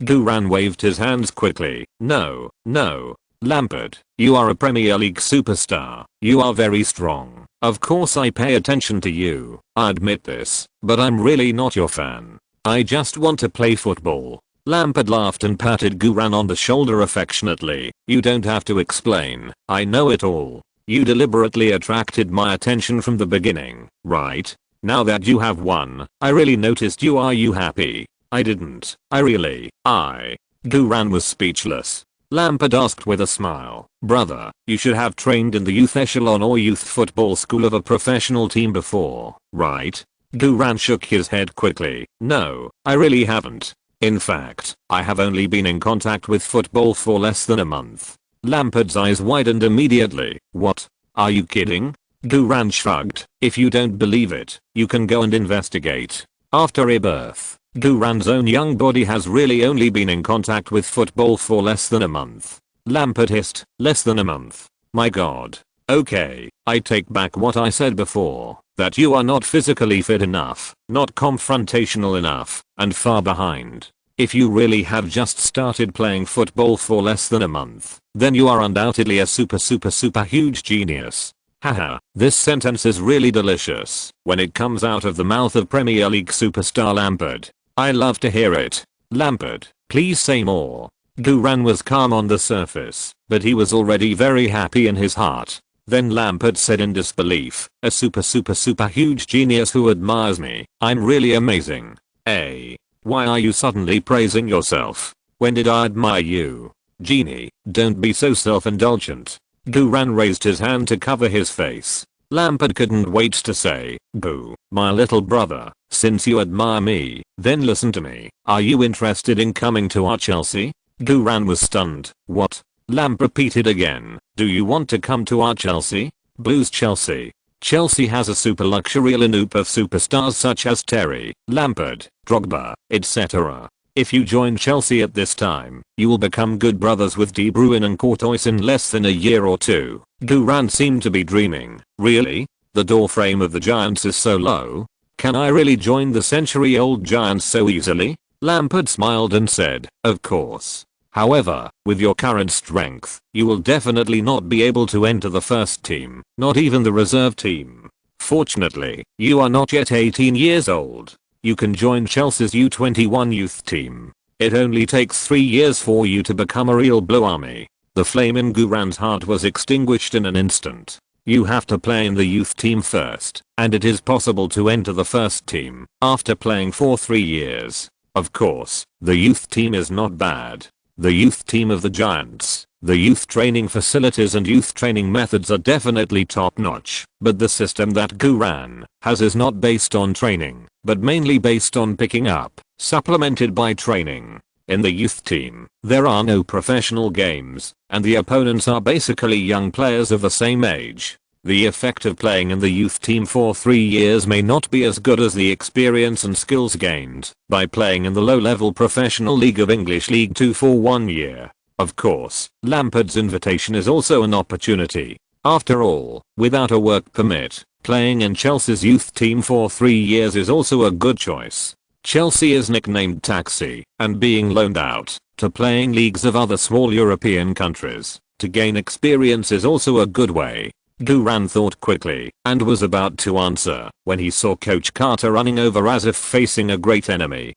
Guran waved his hands quickly. No, no. Lampard, you are a Premier League superstar. You are very strong. Of course I pay attention to you. I admit this, but I'm really not your fan. I just want to play football. Lampard laughed and patted Guran on the shoulder affectionately. You don't have to explain. I know it all. You deliberately attracted my attention from the beginning, right? Now that you have won, I really noticed you. Are you happy? I didn't. Guran was speechless. Lampard asked with a smile, brother, you should have trained in the youth echelon or youth football school of a professional team before, right? Guran shook his head quickly. No, I really haven't. In fact, I have only been in contact with football for less than a month. Lampard's eyes widened immediately. What? Are you kidding? Guran shrugged. If you don't believe it, you can go and investigate. After rebirth, Guran's own young body has really only been in contact with football for less than a month. Lampard hissed. Less than a month. My god. Okay, I take back what I said before, that you are not physically fit enough, not confrontational enough, and far behind. If you really have just started playing football for less than a month, then you are undoubtedly a super huge genius. Haha, this sentence is really delicious when it comes out of the mouth of Premier League superstar Lampard. I love to hear it. Lampard, please say more. Guran was calm on the surface, but he was already very happy in his heart. Then Lampard said in disbelief, a super huge genius who admires me. I'm really amazing. Why are you suddenly praising yourself? When did I admire you? Genie, don't be so self-indulgent. Guran raised his hand to cover his face. Lampard couldn't wait to say, boo, my little brother, since you admire me, then listen to me. Are you interested in coming to our Chelsea? Guran was stunned. What? Lamp repeated again. Do you want to come to our Chelsea? Blues Chelsea. Chelsea has a super luxury lineup of superstars such as Terry, Lampard, Drogba, etc. If you join Chelsea at this time, you will become good brothers with De Bruyne and Courtois in less than a year or two. Guran seemed to be dreaming. Really? The doorframe of the Giants is so low? Can I really join the century-old Giants so easily? Lampard smiled and said, of course. However, with your current strength, you will definitely not be able to enter the first team, not even the reserve team. Fortunately, you are not yet 18 years old. You can join Chelsea's U21 youth team. It only takes 3 years for you to become a real Blue Army. The flame in Guran's heart was extinguished in an instant. You have to play in the youth team first, and it is possible to enter the first team after playing for 3 years. Of course, the youth team is not bad. The youth team of the Giants The youth training facilities and youth training methods are definitely top notch, but the system that Guran has is not based on training, but mainly based on picking up, supplemented by training. In the youth team, there are no professional games, and the opponents are basically young players of the same age. The effect of playing in the youth team for 3 years may not be as good as the experience and skills gained by playing in the low-level professional league of English League 2 for 1 year. Of course, Lampard's invitation is also an opportunity. After all, without a work permit, playing in Chelsea's youth team for 3 years is also a good choice. Chelsea is nicknamed Taxi, and being loaned out to playing leagues of other small European countries to gain experience is also a good way. Guran thought quickly and was about to answer when he saw Coach Carter running over as if facing a great enemy.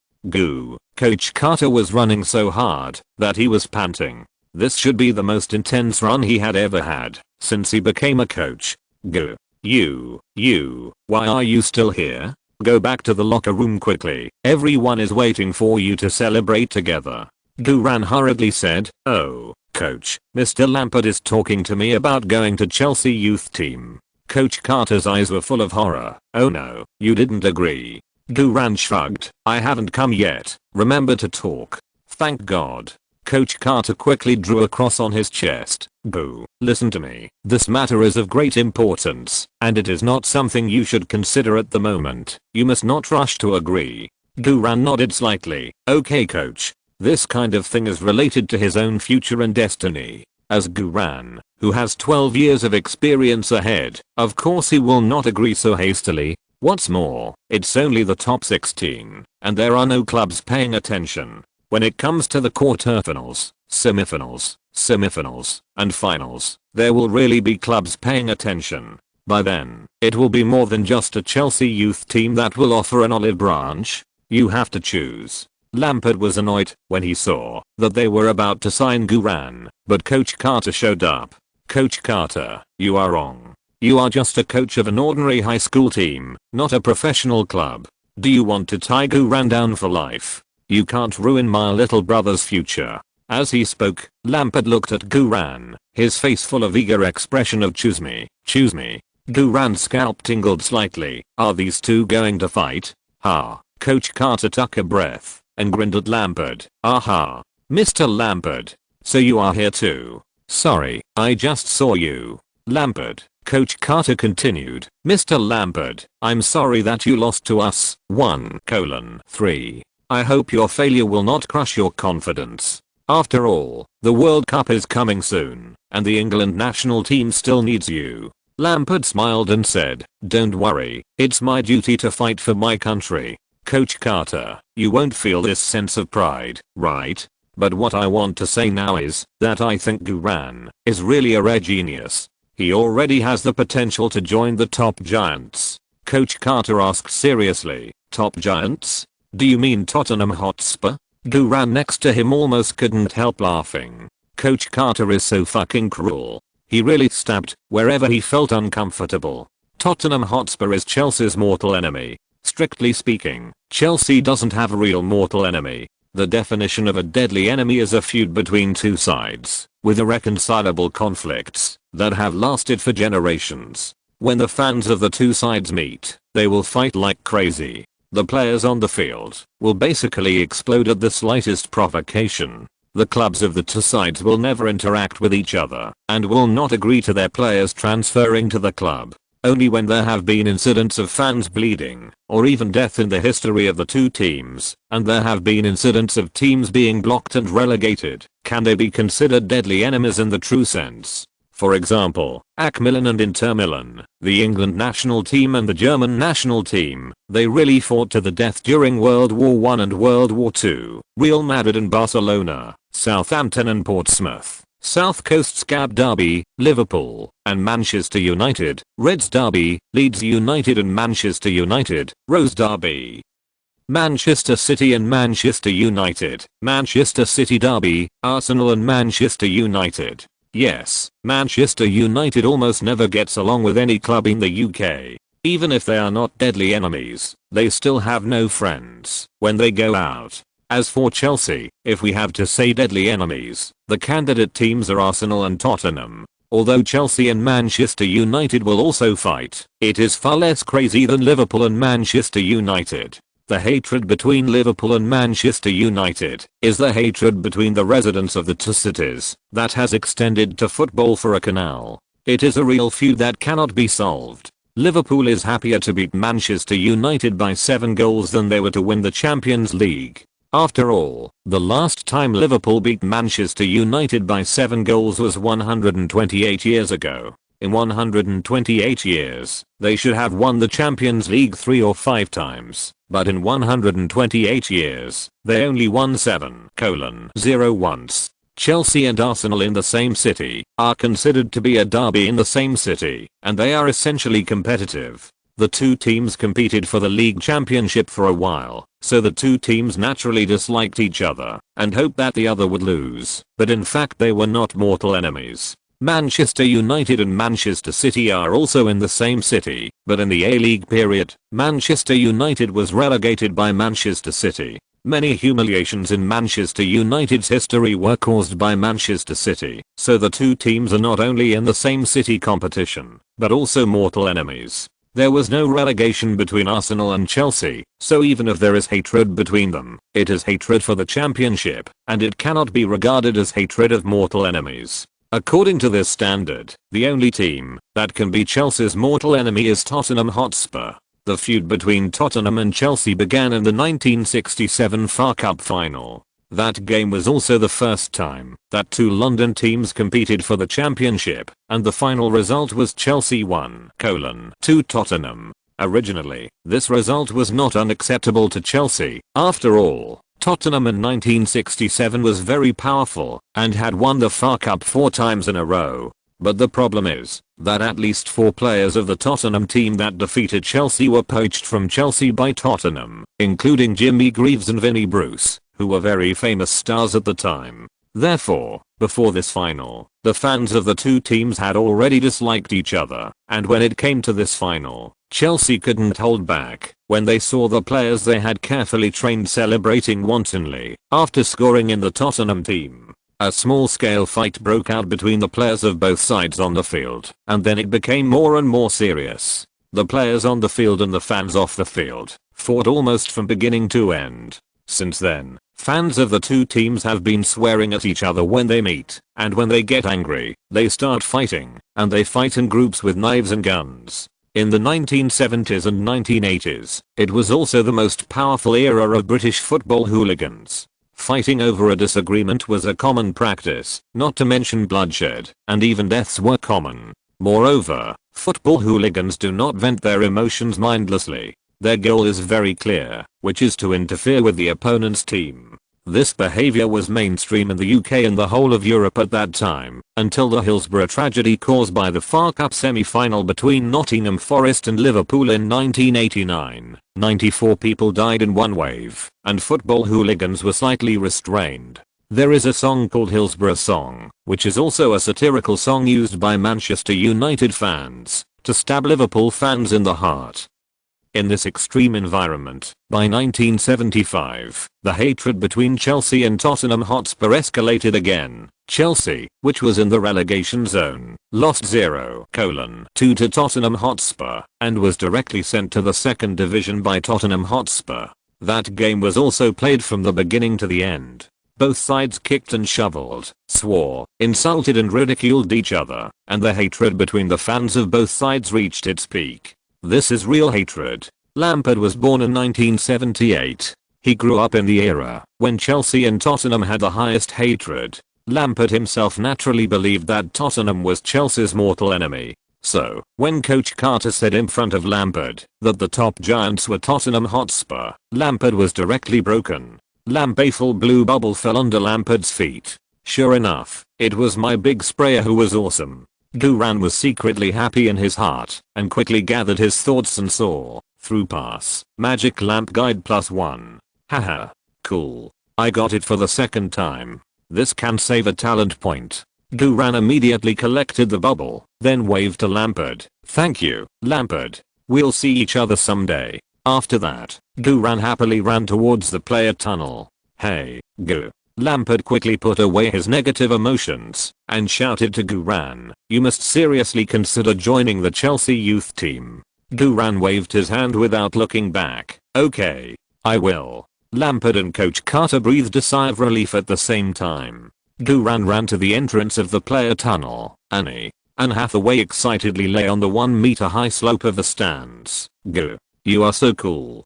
Coach Carter was running so hard that he was panting. This should be the most intense run he had ever had since he became a coach. Why are you still here? Go back to the locker room quickly. Everyone is waiting for you to celebrate together. Guran hurriedly said, "Oh, coach, Mr. Lampard is talking to me about going to Chelsea youth team." Coach Carter's eyes were full of horror. "Oh no, you didn't agree." Guran shrugged. "I haven't come yet. Remember to talk." "Thank God." Coach Carter quickly drew a cross on his chest. Listen to me. This matter is of great importance, and it is not something you should consider at the moment. You must not rush to agree. Guran nodded slightly. "Okay, coach." This kind of thing is related to his own future and destiny. As Guran, who has 12 years of experience ahead, of course he will not agree so hastily. What's more, it's only the top 16, and there are no clubs paying attention. When it comes to the quarterfinals, semifinals, and finals, there will really be clubs paying attention. By then, it will be more than just a Chelsea youth team that will offer an olive branch. You have to choose. Lampard was annoyed when he saw that they were about to sign Guran, but Coach Carter showed up. "Coach Carter, you are wrong. You are just a coach of an ordinary high school team, not a professional club. Do you want to tie Guran down for life? You can't ruin my little brother's future." As he spoke, Lampard looked at Guran, his face full of eager expression of choose me, choose me. Guran's scalp tingled slightly. Are these two going to fight? Ha. Coach Carter took a breath and grinned at Lampard. Aha. Mr. Lampard. So you are here too. Sorry, I just saw you. Lampard. Coach Carter continued. Mr. Lampard, I'm sorry that you lost to us. 1:3. I hope your failure will not crush your confidence. After all, the World Cup is coming soon, and the England national team still needs you. Lampard smiled and said, "Don't worry, it's my duty to fight for my country." Coach Carter, you won't feel this sense of pride, right? But what I want to say now is that I think Guran is really a rare genius. He already has the potential to join the top giants. Coach Carter asked seriously, top giants? Do you mean Tottenham Hotspur? Guran next to him almost couldn't help laughing. Coach Carter is so fucking cruel. He really stabbed wherever he felt uncomfortable. Tottenham Hotspur is Chelsea's mortal enemy. Strictly speaking, Chelsea doesn't have a real mortal enemy. The definition of a deadly enemy is a feud between two sides, with irreconcilable conflicts that have lasted for generations. When the fans of the two sides meet, they will fight like crazy. The players on the field will basically explode at the slightest provocation. The clubs of the two sides will never interact with each other and will not agree to their players transferring to the club. Only when there have been incidents of fans bleeding or even death in the history of the two teams, and there have been incidents of teams being blocked and relegated, can they be considered deadly enemies in the true sense. For example, AC Milan and Inter Milan, the England national team and the German national team, they really fought to the death during World War I and World War II. Real Madrid and Barcelona, Southampton and Portsmouth, South Coast Scab Derby, Liverpool, and Manchester United, Reds Derby, Leeds United and Manchester United, Rose Derby. Manchester City and Manchester United, Manchester City Derby, Arsenal and Manchester United. Yes, Manchester United almost never gets along with any club in the UK. Even if they are not deadly enemies, they still have no friends when they go out. As for Chelsea, if we have to say deadly enemies, the candidate teams are Arsenal and Tottenham. Although Chelsea and Manchester United will also fight, it is far less crazy than Liverpool and Manchester United. The hatred between Liverpool and Manchester United is the hatred between the residents of the two cities that has extended to football for a canal. It is a real feud that cannot be solved. Liverpool is happier to beat Manchester United by 7 goals than they were to win the Champions League. After all, the last time Liverpool beat Manchester United by 7 goals was 128 years ago. In 128 years, they should have won the Champions League 3 or 5 times, but in 128 years, they only won 7:0 once. Chelsea and Arsenal in the same city are considered to be a derby in the same city, and they are essentially competitive. The two teams competed for the league championship for a while, so the two teams naturally disliked each other and hoped that the other would lose, but in fact they were not mortal enemies. Manchester United and Manchester City are also in the same city, but in the A-League period, Manchester United was relegated by Manchester City. Many humiliations in Manchester United's history were caused by Manchester City, so the two teams are not only in the same city competition, but also mortal enemies. There was no relegation between Arsenal and Chelsea, so even if there is hatred between them, it is hatred for the championship, and it cannot be regarded as hatred of mortal enemies. According to this standard, the only team that can be Chelsea's mortal enemy is Tottenham Hotspur. The feud between Tottenham and Chelsea began in the 1967 FA Cup final. That game was also the first time that two London teams competed for the championship, and the final result was Chelsea 1:2 Tottenham. Originally, this result was not unacceptable to Chelsea. After all, Tottenham in 1967 was very powerful and had won the FA Cup 4 times in a row. But the problem is that at least 4 players of the Tottenham team that defeated Chelsea were poached from Chelsea by Tottenham, including Jimmy Greaves and Vinnie Bruce, who were very famous stars at the time. Therefore, before this final, the fans of the two teams had already disliked each other, and when it came to this final, Chelsea couldn't hold back when they saw the players they had carefully trained celebrating wantonly after scoring in the Tottenham team. A small-scale fight broke out between the players of both sides on the field, and then it became more and more serious. The players on the field and the fans off the field fought almost from beginning to end. Since then, fans of the two teams have been swearing at each other when they meet, and when they get angry, they start fighting, and they fight in groups with knives and guns. In the 1970s and 1980s, it was also the most powerful era of British football hooligans. Fighting over a disagreement was a common practice, not to mention bloodshed, and even deaths were common. Moreover, football hooligans do not vent their emotions mindlessly. Their goal is very clear, which is to interfere with the opponent's team. This behavior was mainstream in the UK and the whole of Europe at that time, until the Hillsborough tragedy caused by the FA Cup semi-final between Nottingham Forest and Liverpool in 1989. 94 people died in one wave, and football hooligans were slightly restrained. There is a song called Hillsborough Song, which is also a satirical song used by Manchester United fans to stab Liverpool fans in the heart. In this extreme environment, by 1975, the hatred between Chelsea and Tottenham Hotspur escalated again. Chelsea, which was in the relegation zone, lost 0:2 to Tottenham Hotspur, and was directly sent to the second division by Tottenham Hotspur. That game was also played from the beginning to the end. Both sides kicked and shoveled, swore, insulted and ridiculed each other, and the hatred between the fans of both sides reached its peak. This is real hatred. Lampard was born in 1978. He grew up in the era when Chelsea and Tottenham had the highest hatred. Lampard himself naturally believed that Tottenham was Chelsea's mortal enemy. So, when Coach Carter said in front of Lampard that the top giants were Tottenham Hotspur, Lampard was directly broken. A full blue bubble fell under Lampard's feet. Sure enough, it was my big sprayer who was awesome. Duran was secretly happy in his heart and quickly gathered his thoughts and saw, through pass, magic lamp guide +1. Haha. Cool. I got it for the second time. This can save a talent point. Duran immediately collected the bubble, then waved to Lampard. Thank you, Lampard. We'll see each other someday. After that, Duran happily ran towards the player tunnel. Hey, Gu. Lampard quickly put away his negative emotions and shouted to Guran, you must seriously consider joining the Chelsea youth team. Guran waved his hand without looking back. Okay, I will. Lampard and Coach Carter breathed a sigh of relief at the same time. Guran ran to the entrance of the player tunnel. Anne Hathaway excitedly lay on the 1-meter high slope of the stands. Gu. You are so cool.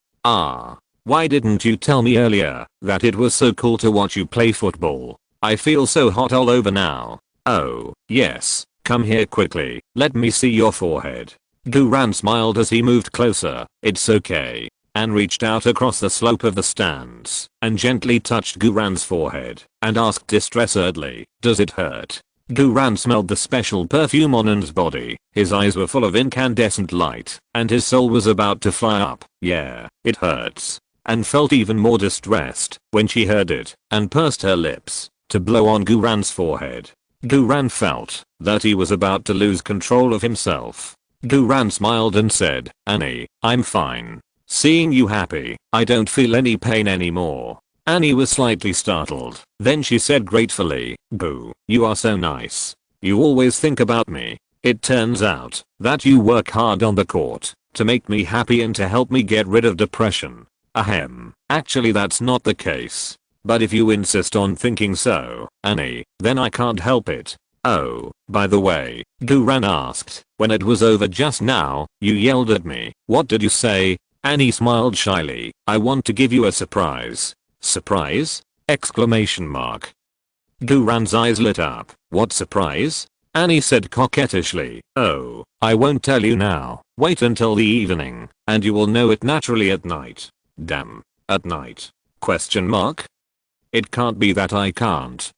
Why didn't you tell me earlier that it was so cool to watch you play football? I feel so hot all over now. Oh, yes. Come here quickly. Let me see your forehead. Guran smiled as he moved closer. It's okay. Anne reached out across the slope of the stands and gently touched Guran's forehead and asked distressingly, does it hurt? Guran smelled the special perfume on Anne's body. His eyes were full of incandescent light and his soul was about to fly up. Yeah, it hurts. Anne felt even more distressed when she heard it and pursed her lips to blow on Guran's forehead. Guran felt that he was about to lose control of himself. Guran smiled and said, Annie, I'm fine. Seeing you happy, I don't feel any pain anymore. Annie was slightly startled. Then she said gratefully, Boo, you are so nice. You always think about me. It turns out that you work hard on the court to make me happy and to help me get rid of depression. Ahem. Actually that's not the case. But if you insist on thinking so, Annie, then I can't help it. Oh, by the way, Guran asked, when it was over just now, you yelled at me. What did you say? Annie smiled shyly. I want to give you a surprise. Surprise? Exclamation mark. Guran's eyes lit up. What surprise? Annie said coquettishly. Oh, I won't tell you now. Wait until the evening, and you will know it naturally at night. Damn. At night? Question mark? It can't be that I can't.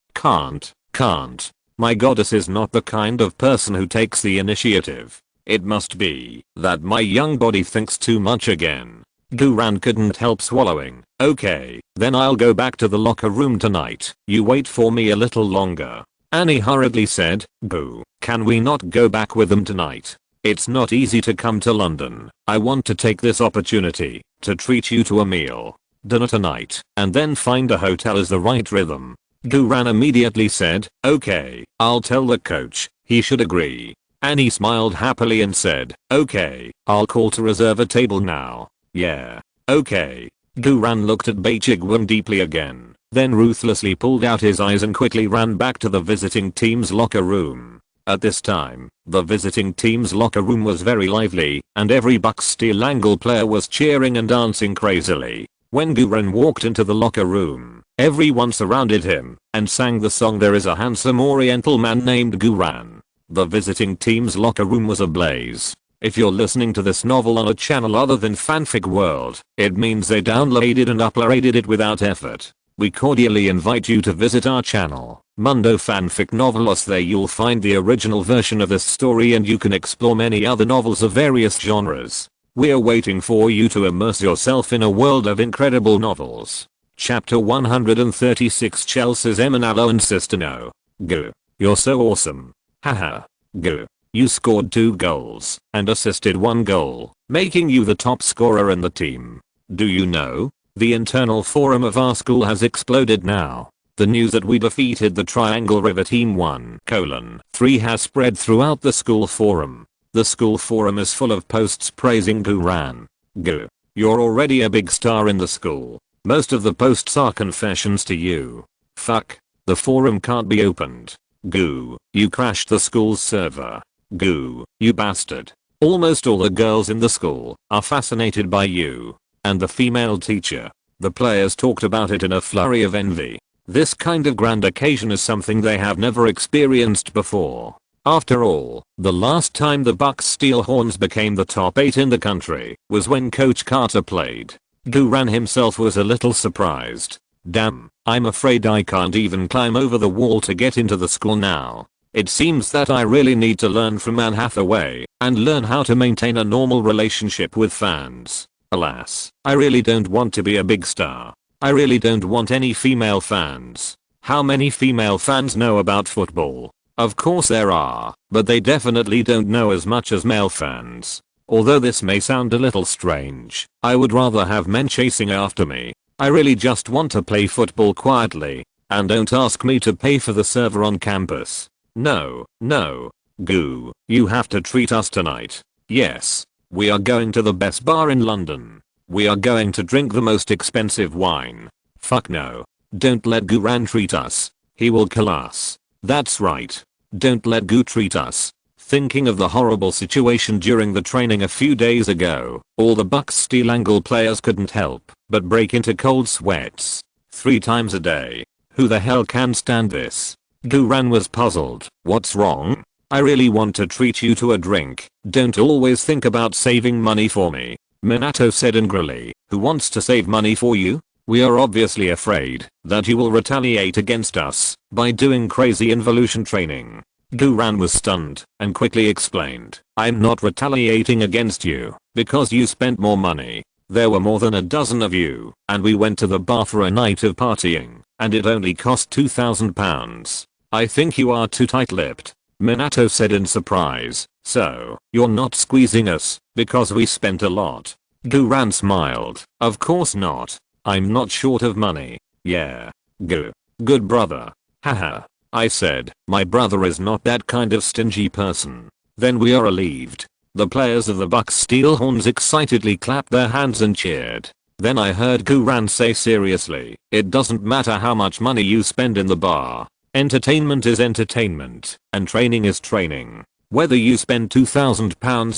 My goddess is not the kind of person who takes the initiative. It must be that my young body thinks too much again. Guran couldn't help swallowing. Okay, then I'll go back to the locker room tonight. You wait for me a little longer. Annie hurriedly said, Boo, can we not go back with them tonight? It's not easy to come to London. I want to take this opportunity to treat you to a meal. Dinner tonight, and then find a hotel is the right rhythm. Guran immediately said, okay, I'll tell the coach. He should agree. Annie smiled happily and said, okay, I'll call to reserve a table now. Yeah. Okay. Guran looked at Bachigwan deeply again, then ruthlessly pulled out his eyes and quickly ran back to the visiting team's locker room. At this time, the visiting team's locker room was very lively, and every Bucks Steel Angle player was cheering and dancing crazily. When Guran walked into the locker room, everyone surrounded him and sang the song There Is a Handsome Oriental Man Named Guran. The visiting team's locker room was ablaze. If you're listening to this novel on a channel other than Fanfic World, it means they downloaded and uploaded it without effort. We cordially invite you to visit our channel, Mundo Fanfic Novelos. There you'll find the original version of this story and you can explore many other novels of various genres. We're waiting for you to immerse yourself in a world of incredible novels. Chapter 136 Chelsea's Emanalo and Sistano. Gu. You're so awesome. Haha. Gu. You scored 2 goals and assisted 1 goal, making you the top scorer in the team. Do you know? The internal forum of our school has exploded now. The news that we defeated the Triangle River Team 1:3 has spread throughout the school forum. The school forum is full of posts praising Guran. Gu. You're already a big star in the school. Most of the posts are confessions to you. Fuck. The forum can't be opened. Gu. You crashed the school's server. Gu. You bastard. Almost all the girls in the school are fascinated by you. And the female teacher. The players talked about it in a flurry of envy. This kind of grand occasion is something they have never experienced before. After all, the last time the Bucks Steel Horns became the top 8 in the country was when Coach Carter played. Guran himself was a little surprised. Damn, I'm afraid I can't even climb over the wall to get into the school now. It seems that I really need to learn from Anne Hathaway and learn how to maintain a normal relationship with fans. Alas, I really don't want to be a big star. I really don't want any female fans. How many female fans know about football? Of course there are, but they definitely don't know as much as male fans. Although this may sound a little strange, I would rather have men chasing after me. I really just want to play football quietly. And don't ask me to pay for the server on campus. No, no. Goo, you have to treat us tonight. Yes. We are going to the best bar in London. We are going to drink the most expensive wine. Fuck no. Don't let Guran treat us. He will kill us. That's right. Don't let Goo treat us. Thinking of the horrible situation during the training a few days ago, all the Bucks Steel Angle players couldn't help but break into cold sweats 3 times a day. Who the hell can stand this? Guran was puzzled. What's wrong? I really want to treat you to a drink. Don't always think about saving money for me. Minato said angrily. Who wants to save money for you? We are obviously afraid that you will retaliate against us by doing crazy involution training. Guran was stunned and quickly explained. I'm not retaliating against you because you spent more money. There were more than a dozen of you and we went to the bar for a night of partying and it only cost £2,000. I think you are too tight-lipped. Minato said in surprise. So, you're not squeezing us because we spent a lot? Guran smiled. Of course not. I'm not short of money. Yeah. Good brother. Haha. I said, my brother is not that kind of stingy person. Then we are relieved. The players of the Bucks Steel Horns excitedly clapped their hands and cheered. Then I heard Guran say seriously, it doesn't matter how much money you spend in the bar. Entertainment is entertainment, and training is training. Whether you spend £2,000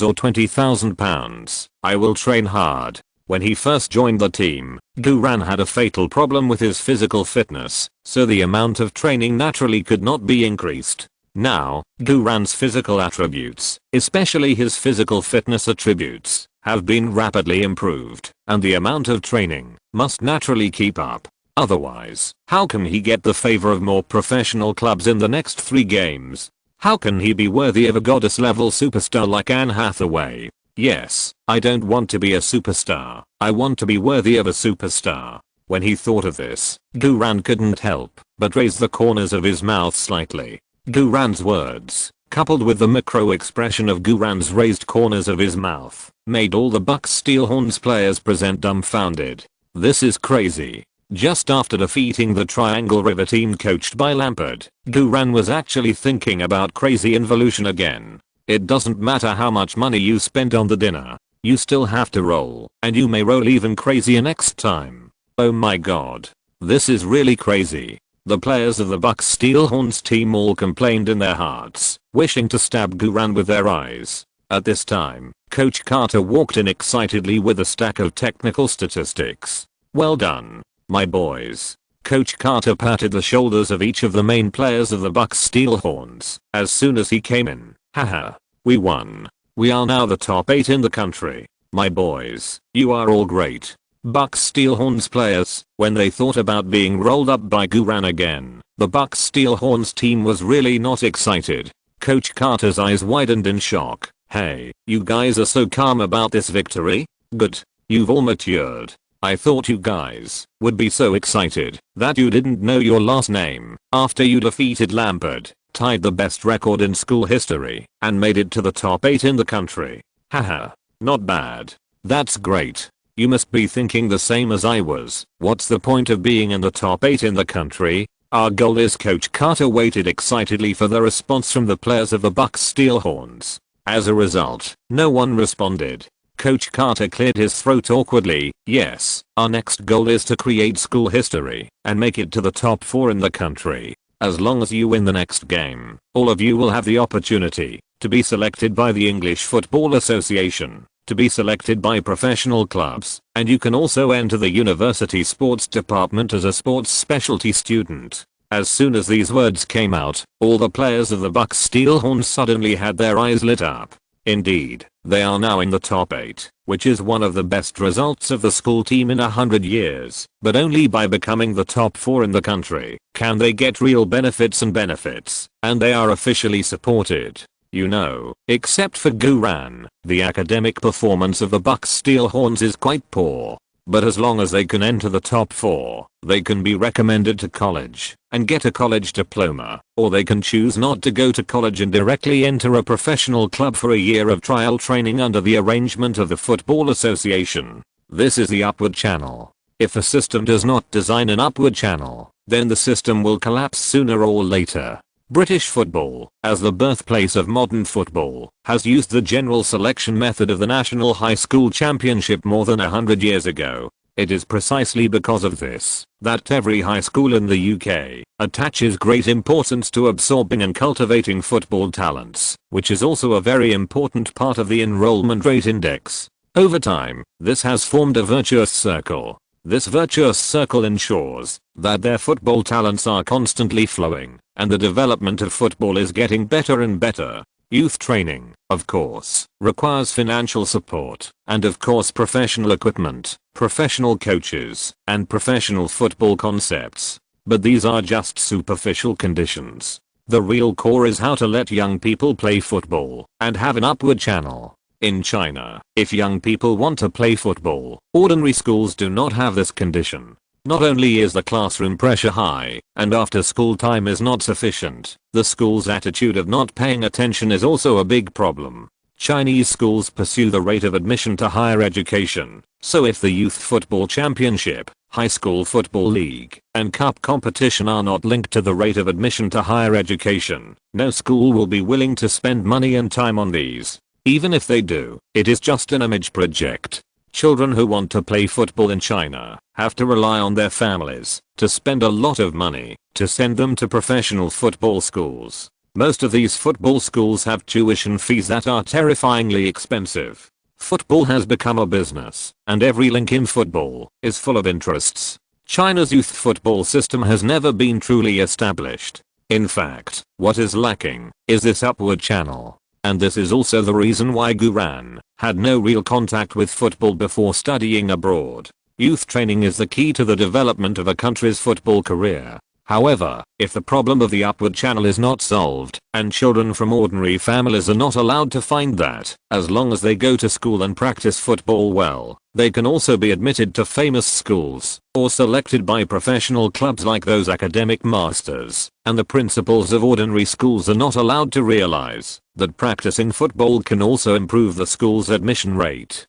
or £20,000, I will train hard. When he first joined the team, Guran had a fatal problem with his physical fitness, so the amount of training naturally could not be increased. Now, Guran's physical attributes, especially his physical fitness attributes, have been rapidly improved, and the amount of training must naturally keep up. Otherwise, how can he get the favor of more professional clubs in the next 3 games? How can he be worthy of a goddess-level superstar like Anne Hathaway? Yes, I don't want to be a superstar. I want to be worthy of a superstar. When he thought of this, Guran couldn't help but raise the corners of his mouth slightly. Guran's words, coupled with the macro expression of Guran's raised corners of his mouth, made all the Bucks Steel Horns players present dumbfounded. This is crazy. Just after defeating the Triangle River team coached by Lampard, Guran was actually thinking about crazy involution again. It doesn't matter how much money you spend on the dinner, you still have to roll, and you may roll even crazier next time. Oh my god. This is really crazy. The players of the Bucks Steel Horns team all complained in their hearts, wishing to stab Guran with their eyes. At this time, Coach Carter walked in excitedly with a stack of technical statistics. Well done, my boys. Coach Carter patted the shoulders of each of the main players of the Bucks Steel Horns as soon as he came in. Haha. We won. We are now the top 8 in the country. My boys, you are all great. Bucks Steel Horns players, when they thought about being rolled up by Guran again, the Bucks Steel Horns team was really not excited. Coach Carter's eyes widened in shock. Hey, you guys are so calm about this victory? Good. You've all matured. I thought you guys would be so excited that you didn't know your last name after you defeated Lampard, tied the best record in school history, and made it to the top 8 in the country. Haha. Not bad. That's great. You must be thinking the same as I was. What's the point of being in the top 8 in the country? Our goal is. Coach Carter waited excitedly for the response from the players of the Bucks Steel Horns. As a result, no one responded. Coach Carter cleared his throat awkwardly. Yes, our next goal is to create school history and make it to the top 4 in the country. As long as you win the next game, all of you will have the opportunity to be selected by the English Football Association, to be selected by professional clubs, and you can also enter the university sports department as a sports specialty student. As soon as these words came out, all the players of the Bucks Steel Horns suddenly had their eyes lit up. Indeed, they are now in the top 8, which is one of the best results of the school team in 100 years, but only by becoming the top 4 in the country can they get real benefits, and they are officially supported. You know, except for Guran, the academic performance of the Bucks Steel Horns is quite poor. But as long as they can enter the top 4, they can be recommended to college and get a college diploma, or they can choose not to go to college and directly enter a professional club for a year of trial training under the arrangement of the Football Association. This is the upward channel. If a system does not design an upward channel, then the system will collapse sooner or later. British football, as the birthplace of modern football, has used the general selection method of the National High School Championship more than 100 years ago. It is precisely because of this that every high school in the UK attaches great importance to absorbing and cultivating football talents, which is also a very important part of the enrollment rate index. Over time, this has formed a virtuous circle. This virtuous circle ensures that their football talents are constantly flowing, and the development of football is getting better and better. Youth training, of course, requires financial support, and of course professional equipment, professional coaches, and professional football concepts. But these are just superficial conditions. The real core is how to let young people play football and have an upward channel. In China, if young people want to play football, ordinary schools do not have this condition. Not only is the classroom pressure high, and after school time is not sufficient, the school's attitude of not paying attention is also a big problem. Chinese schools pursue the rate of admission to higher education, so if the youth football championship, high school football league, and cup competition are not linked to the rate of admission to higher education, no school will be willing to spend money and time on these. Even if they do, it is just an image project. Children who want to play football in China have to rely on their families to spend a lot of money to send them to professional football schools. Most of these football schools have tuition fees that are terrifyingly expensive. Football has become a business, and every link in football is full of interests. China's youth football system has never been truly established. In fact, what is lacking is this upward channel. And this is also the reason why Guran had no real contact with football before studying abroad. Youth training is the key to the development of a country's football career. However, if the problem of the upward channel is not solved, and children from ordinary families are not allowed to find that, as long as they go to school and practice football well, they can also be admitted to famous schools, or selected by professional clubs like those academic masters, and the principals of ordinary schools are not allowed to realize that practicing football can also improve the school's admission rate.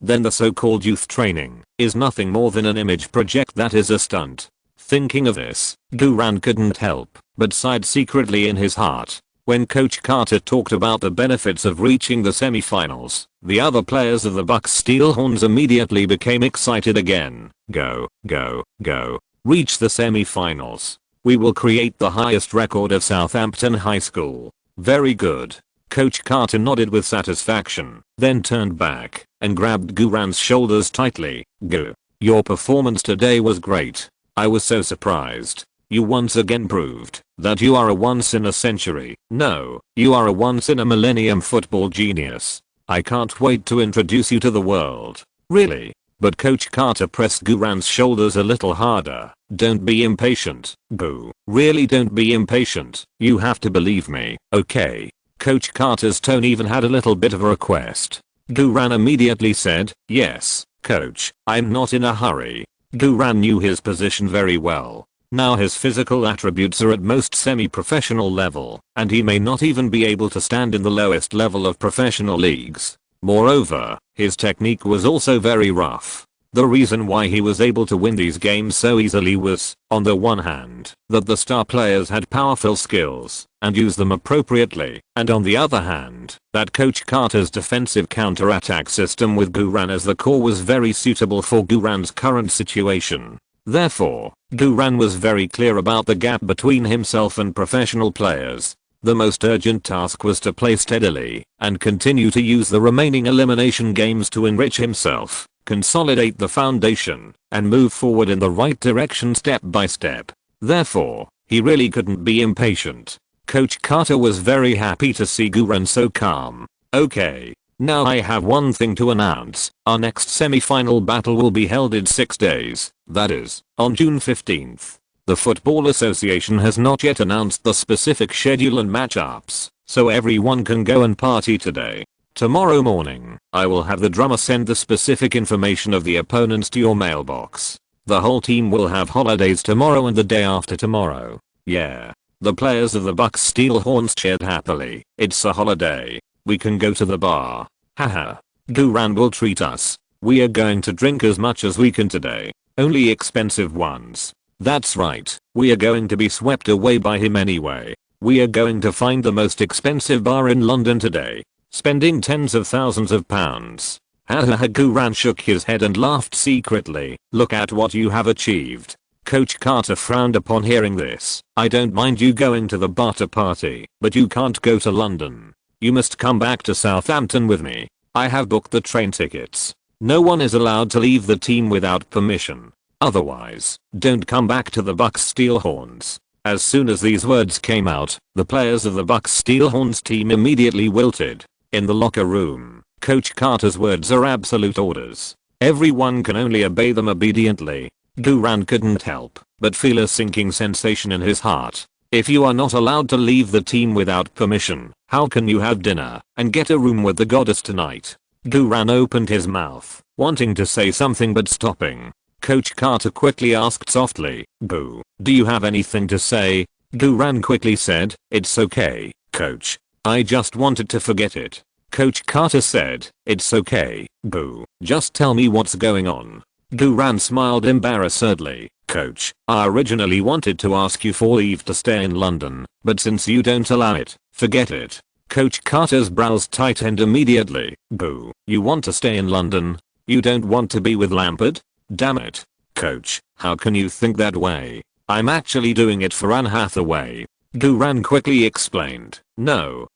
Then the so-called youth training is nothing more than an image project that is a stunt. Thinking of this, Guran couldn't help but sighed secretly in his heart. When Coach Carter talked about the benefits of reaching the semi-finals, the other players of the Bucks Steelhorns immediately became excited again. Go, go, go. Reach the semi-finals. We will create the highest record of Southampton High School. Very good. Coach Carter nodded with satisfaction, then turned back and grabbed Guran's shoulders tightly. Go. Your performance today was great. I was so surprised. You once again proved that you are a once in a century, no, you are a once in a millennium football genius. I can't wait to introduce you to the world. Really? But Coach Carter pressed Guran's shoulders a little harder. Don't be impatient, Boo. Really don't be impatient. You have to believe me, okay? Coach Carter's tone even had a little bit of a request. Guran immediately said, yes, coach, I'm not in a hurry. Guran knew his position very well. Now his physical attributes are at most semi-professional level, and he may not even be able to stand in the lowest level of professional leagues. Moreover, his technique was also very rough. The reason why he was able to win these games so easily was, on the one hand, that the star players had powerful skills and used them appropriately, and on the other hand, that Coach Carter's defensive counter-attack system with Guran as the core was very suitable for Guran's current situation. Therefore, Guran was very clear about the gap between himself and professional players. The most urgent task was to play steadily and continue to use the remaining elimination games to enrich himself, consolidate the foundation, and move forward in the right direction step by step. Therefore, he really couldn't be impatient. Coach Carter was very happy to see Guran so calm. Okay, now I have one thing to announce. Our next semi-final battle will be held in 6 days, that is, on June 15th. The Football Association has not yet announced the specific schedule and matchups, so everyone can go and party today. Tomorrow morning, I will have the drummer send the specific information of the opponents to your mailbox. The whole team will have holidays tomorrow and the day after tomorrow. Yeah. The players of the Bucks Steelhorns cheered happily. It's a holiday. We can go to the bar. Haha. Guran will treat us. We are going to drink as much as we can today. Only expensive ones. That's right, we are going to be swept away by him anyway. We are going to find the most expensive bar in London today, spending tens of thousands of pounds. Hahaha. Guran shook his head and laughed secretly. Look at what you have achieved. Coach Carter frowned upon hearing this. I don't mind you going to the barter party, but you can't go to London. You must come back to Southampton with me. I have booked the train tickets. No one is allowed to leave the team without permission. Otherwise, don't come back to the Bucks Steelhorns. As soon as these words came out, the players of the Bucks Steelhorns team immediately wilted. In the locker room, Coach Carter's words are absolute orders. Everyone can only obey them obediently. Guran couldn't help but feel a sinking sensation in his heart. If you are not allowed to leave the team without permission, how can you have dinner and get a room with the goddess tonight? Guran opened his mouth, wanting to say something but stopping. Coach Carter quickly asked softly, "Boo, do you have anything to say?" Guran quickly said, "It's okay, coach. I just wanted to forget it." Coach Carter said, "It's okay, Boo. Just tell me what's going on." Guran smiled embarrassedly. "Coach, I originally wanted to ask you for leave to stay in London, but since you don't allow it, forget it." Coach Carter's brows tightened immediately. "Boo, you want to stay in London? You don't want to be with Lampard? Damn it. Coach, how can you think that way? I'm actually doing it for Anne Hathaway." Guran quickly explained. No,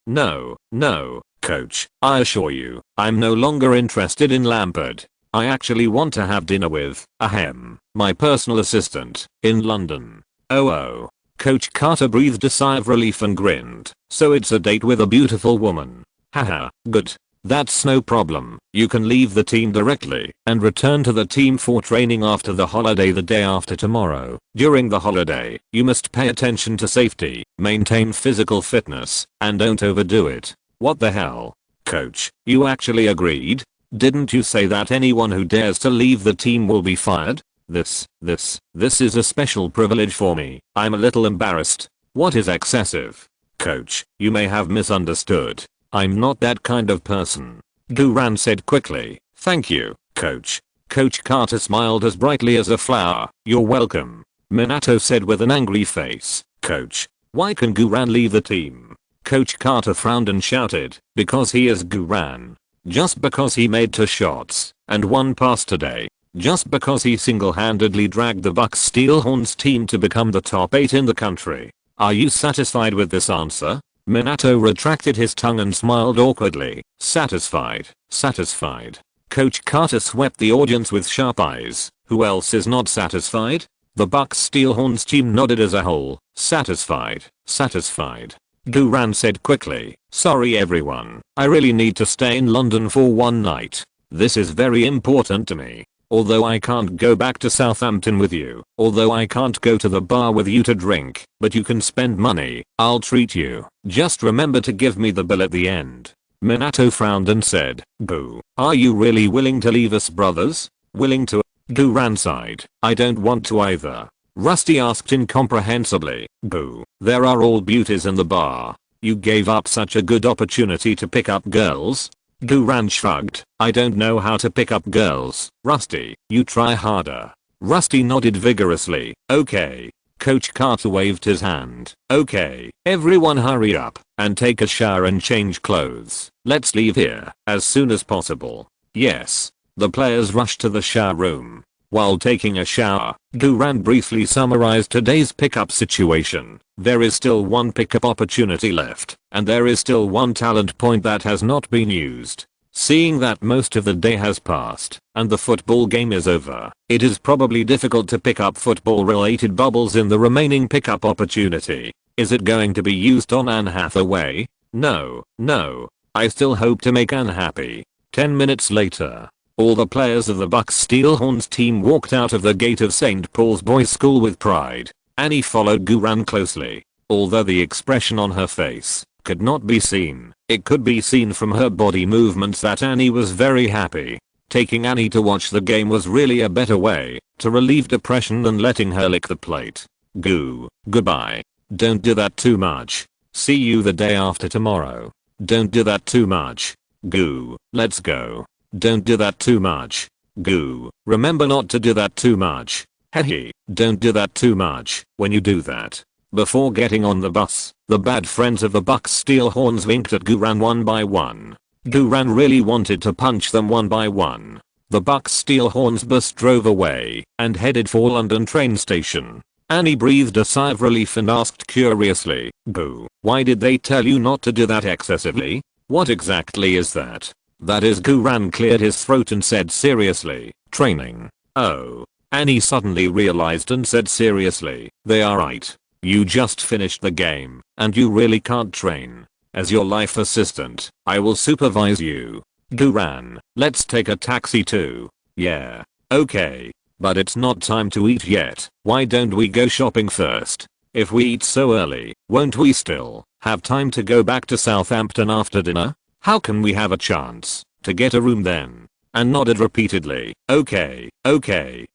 coach, I assure you, I'm no longer interested in Lampard. I actually want to have dinner with, my personal assistant, in London." Oh. Coach Carter breathed a sigh of relief and grinned. "So it's a date with a beautiful woman. Haha, good. That's no problem. You can leave the team directly and return to the team for training after the holiday the day after tomorrow. During the holiday, you must pay attention to safety, maintain physical fitness, and don't overdo it." What the hell? Coach, you actually agreed? Didn't you say that anyone who dares to leave the team will be fired? This is a special privilege for me. I'm a little embarrassed. What is excessive? Coach, you may have misunderstood. I'm not that kind of person. Guran said quickly. "Thank you, coach." Coach Carter smiled as brightly as a flower. "You're welcome." Minato said with an angry face. "Coach, why can Guran leave the team?" Coach Carter frowned and shouted, "Because he is Guran. Just because he made 2 shots and 1 pass today. Just because he single-handedly dragged the Bucks Steelhorns team to become the top 8 in the country. Are you satisfied with this answer?" Minato retracted his tongue and smiled awkwardly. Satisfied. Coach Carter swept the audience with sharp eyes. Who else is not satisfied? The Bucks Steelhorns team nodded as a whole. Satisfied. Guran said quickly. "Sorry everyone, I really need to stay in London for 1 night. This is very important to me. Although I can't go back to Southampton with you, although I can't go to the bar with you to drink, but you can spend money, I'll treat you. Just remember to give me the bill at the end." Minato frowned and said, "Boo, are you really willing to leave us brothers? Willing to?" Guran sighed. "I don't want to either." Rusty asked incomprehensibly. "Boo, there are all beauties in the bar. You gave up such a good opportunity to pick up girls?" Guran shrugged. "I don't know how to pick up girls. Rusty, you try harder." Rusty nodded vigorously. "Okay." Coach Carter waved his hand. "Okay, everyone hurry up and take a shower and change clothes. Let's leave here as soon as possible." Yes. The players rushed to the shower room. While taking a shower, Guran briefly summarized today's pickup situation. There is still 1 pickup opportunity left, and there is still 1 talent point that has not been used. Seeing that most of the day has passed, and the football game is over, it is probably difficult to pick up football related bubbles in the remaining pickup opportunity. Is it going to be used on Anne Hathaway? No. I still hope to make Anne happy. 10 minutes later. All the players of the Bucks Steelhorns team walked out of the gate of St. Paul's Boys School with pride. Annie followed Guran closely. Although the expression on her face could not be seen, it could be seen from her body movements that Annie was very happy. Taking Annie to watch the game was really a better way to relieve depression than letting her lick the plate. Goodbye. Don't do that too much. See you the day after tomorrow. Don't do that too much. Let's go. Don't do that too much. Goo, remember not to do that too much. Hehe, don't do that too much. When you do that. Before getting on the bus, the bad friends of the Bucks Steelhorns winked at Guran one by one. Guran really wanted to punch them one by one. The Bucks Steelhorns bus drove away and headed for London train station. Annie breathed a sigh of relief and asked curiously, Goo, why did they tell you not to do that excessively? What exactly is that? That is, Guran cleared his throat and said seriously, training. Oh. Annie suddenly realized and said seriously, they are right. You just finished the game, and you really can't train. As your life assistant, I will supervise you. Guran, let's take a taxi too. Yeah. Okay. But it's not time to eat yet. Why don't we go shopping first? If we eat so early, won't we still have time to go back to Southampton after dinner? How can we have a chance to get a room then? And nodded repeatedly. Okay,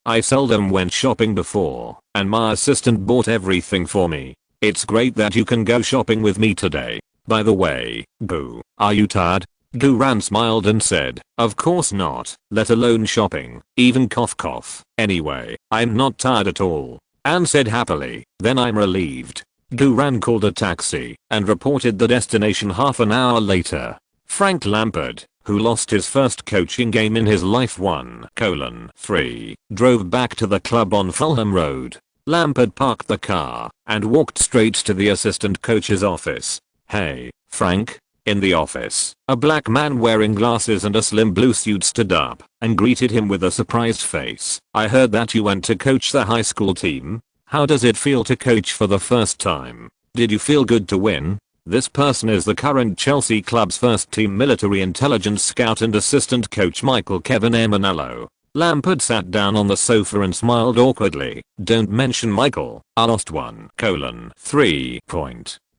I seldom went shopping before, and my assistant bought everything for me. It's great that you can go shopping with me today. By the way, Goo, are you tired? Guran smiled and said, of course not, let alone shopping, even cough cough. Anyway, I'm not tired at all. Anne said happily, then I'm relieved. Guran called a taxi and reported the destination half an hour later. Frank Lampard, who lost his first coaching game in his life 1:3, drove back to the club on Fulham Road. Lampard parked the car and walked straight to the assistant coach's office. Hey, Frank? In the office, a black man wearing glasses and a slim blue suit stood up and greeted him with a surprised face. I heard that you went to coach the high school team. How does it feel to coach for the first time? Did you feel good to win? This person is the current Chelsea club's first team military intelligence scout and assistant coach Michael Kevin Emanello. Lampard sat down on the sofa and smiled awkwardly. Don't mention Michael. I lost 1:3.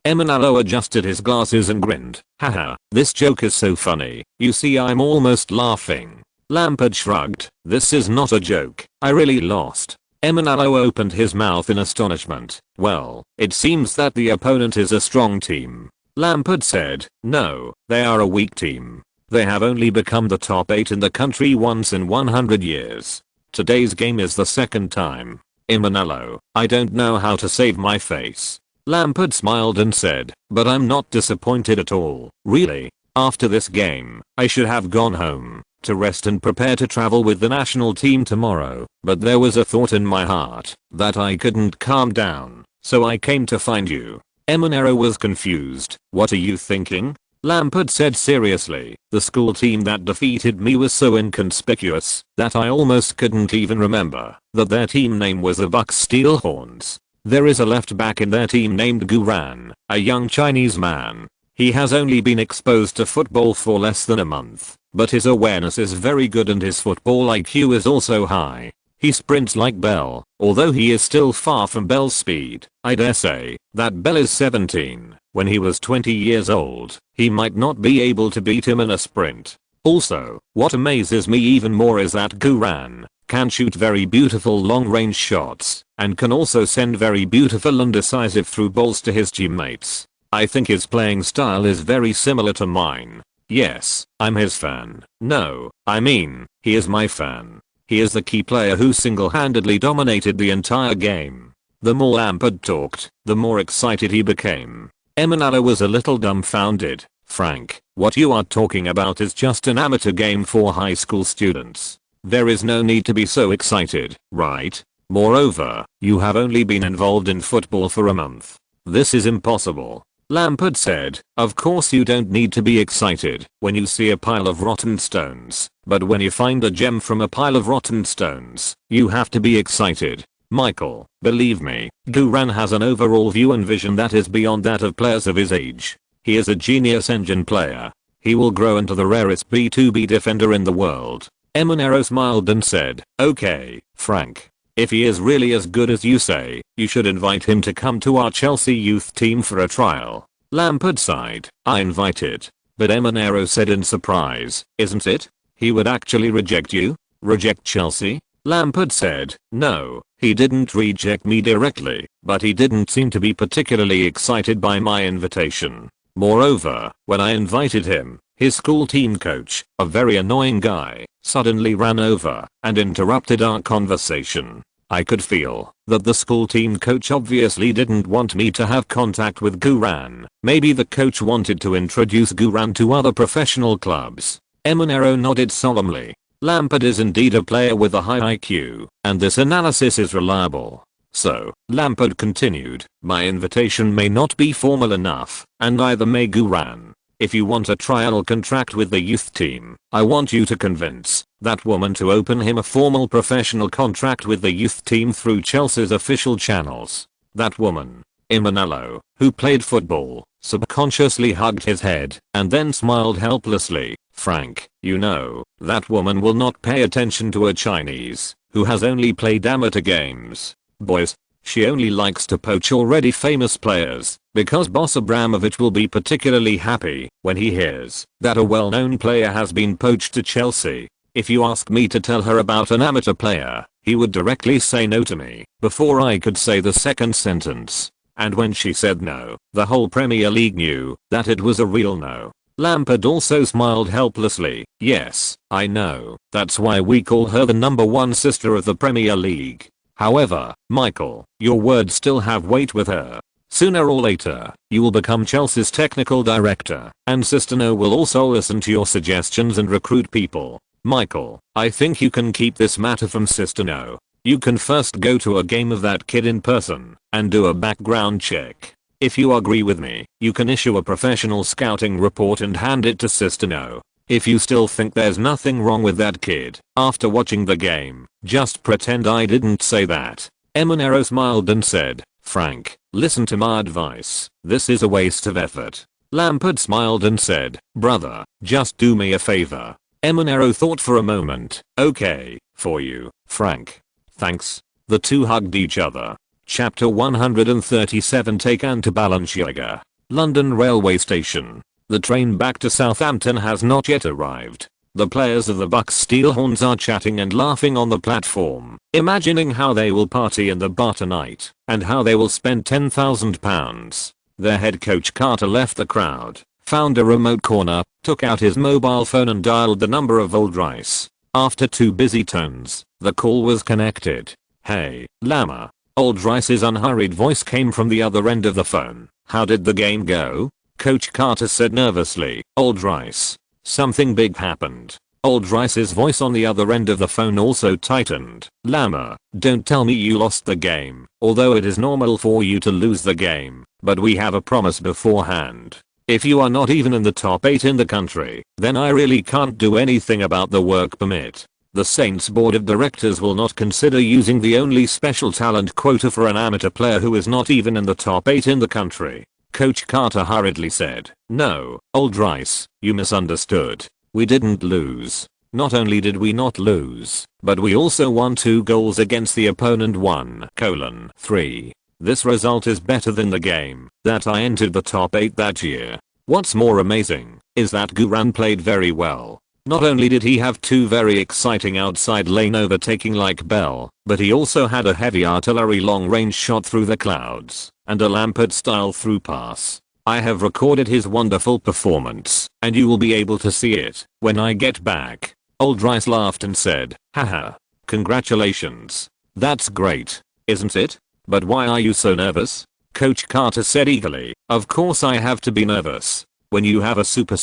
Emanello adjusted his glasses and grinned. Haha, this joke is so funny. You see, I'm almost laughing. Lampard shrugged. This is not a joke. I really lost. Emanello opened his mouth in astonishment. Well, it seems that the opponent is a strong team. Lampard said, no, they are a weak team. They have only become the top 8 in the country once in 100 years. Today's game is the second time. Emanello, I don't know how to save my face. Lampard smiled and said, but I'm not disappointed at all. Really? After this game, I should have gone home to rest and prepare to travel with the national team tomorrow, but there was a thought in my heart that I couldn't calm down, so I came to find you. Emanello was confused. What are you thinking? Lampard said seriously, the school team that defeated me was so inconspicuous that I almost couldn't even remember that their team name was the Bucks Steelhorns. There is a left back in their team named Guran, a young Chinese man. He has only been exposed to football for less than a month, but his awareness is very good and his football IQ is also high. He sprints like Bell, although he is still far from Bell's speed. I dare say that Bell is 17. When he was 20 years old, he might not be able to beat him in a sprint. Also, what amazes me even more is that Guran can shoot very beautiful long-range shots and can also send very beautiful and decisive through balls to his teammates. I think his playing style is very similar to mine. Yes, I'm his fan. No, I mean, he is my fan. He is the key player who single-handedly dominated the entire game. The more Lampard talked, the more excited he became. Emanello was a little dumbfounded. Frank, what you are talking about is just an amateur game for high school students. There is no need to be so excited, right? Moreover, you have only been involved in football for a month. This is impossible. Lampard said, of course you don't need to be excited when you see a pile of rotten stones, but when you find a gem from a pile of rotten stones, you have to be excited. Michael, believe me, Guran has an overall view and vision that is beyond that of players of his age. He is a genius engine player. He will grow into the rarest B2B defender in the world. Emanello smiled and said, okay, Frank. If he is really as good as you say, you should invite him to come to our Chelsea youth team for a trial. Lampard sighed. I invited. But Emanello said in surprise, isn't it? He would actually reject you? Reject Chelsea? Lampard said, no, he didn't reject me directly, but he didn't seem to be particularly excited by my invitation. Moreover, when I invited him, His school team coach, a very annoying guy, suddenly ran over and interrupted our conversation. I could feel that the school team coach obviously didn't want me to have contact with Guran. Maybe the coach wanted to introduce Guran to other professional clubs. Emonero nodded solemnly. Lampard is indeed a player with a high IQ, and this analysis is reliable. So, Lampard continued, my invitation may not be formal enough, and neither may Guran. If you want a trial contract with the youth team, I want you to convince that woman to open him a formal professional contract with the youth team through Chelsea's official channels. That woman, Imanello, who played football, subconsciously hugged his head and then smiled helplessly. Frank, you know, that woman will not pay attention to a Chinese who has only played amateur games. Boys, she only likes to poach already famous players, because Boss Abramovich will be particularly happy when he hears that a well-known player has been poached to Chelsea. If you ask me to tell her about an amateur player, he would directly say no to me before I could say the second sentence. And when she said no, the whole Premier League knew that it was a real no. Lampard also smiled helplessly. Yes, I know. That's why we call her the #1 sister of the Premier League. However, Michael, your words still have weight with her. Sooner or later, you will become Chelsea's technical director, and Sister No will also listen to your suggestions and recruit people. Michael, I think you can keep this matter from Sister No. You can first go to a game of that kid in person, and do a background check. If you agree with me, you can issue a professional scouting report and hand it to Sister No. If you still think there's nothing wrong with that kid, after watching the game, just pretend I didn't say that. Emonero smiled and said, Frank, listen to my advice. This is a waste of effort. Lampard smiled and said, brother, just do me a favor. Emonero thought for a moment. Okay, for you, Frank. Thanks. The two hugged each other. Chapter 137 Taken to Balenciaga. London Railway Station. The train back to Southampton has not yet arrived. The players of the Bucks Steel Horns are chatting and laughing on the platform, imagining how they will party in the bar tonight, and how they will spend £10,000. Their head coach Carter left the crowd, found a remote corner, took out his mobile phone and dialed the number of Old Rice. After 2 busy tones, the call was connected. Hey, Lama. Old Rice's unhurried voice came from the other end of the phone. How did the game go? Coach Carter said nervously. Old Rice. Something big happened. Old Rice's voice on the other end of the phone also tightened. Lama, don't tell me you lost the game, although it is normal for you to lose the game, but we have a promise beforehand. If you are not even in the top 8 in the country, then I really can't do anything about the work permit. The Saints board of directors will not consider using the only special talent quota for an amateur player who is not even in the top 8 in the country. Coach Carter hurriedly said, no, Old Rice, you misunderstood. We didn't lose. Not only did we not lose, but we also won 2 goals against the opponent 1:3. This result is better than the game that I entered the top 8 that year. What's more amazing is that Guran played very well. Not only did he have 2 very exciting outside lane overtaking like Bell, but he also had a heavy artillery long range shot through the clouds, and a Lampard style through pass. I have recorded his wonderful performance, and you will be able to see it when I get back. Old Rice laughed and said, haha. Congratulations. That's great, isn't it? But why are you so nervous? Coach Carter said eagerly, of course I have to be nervous. When you have a super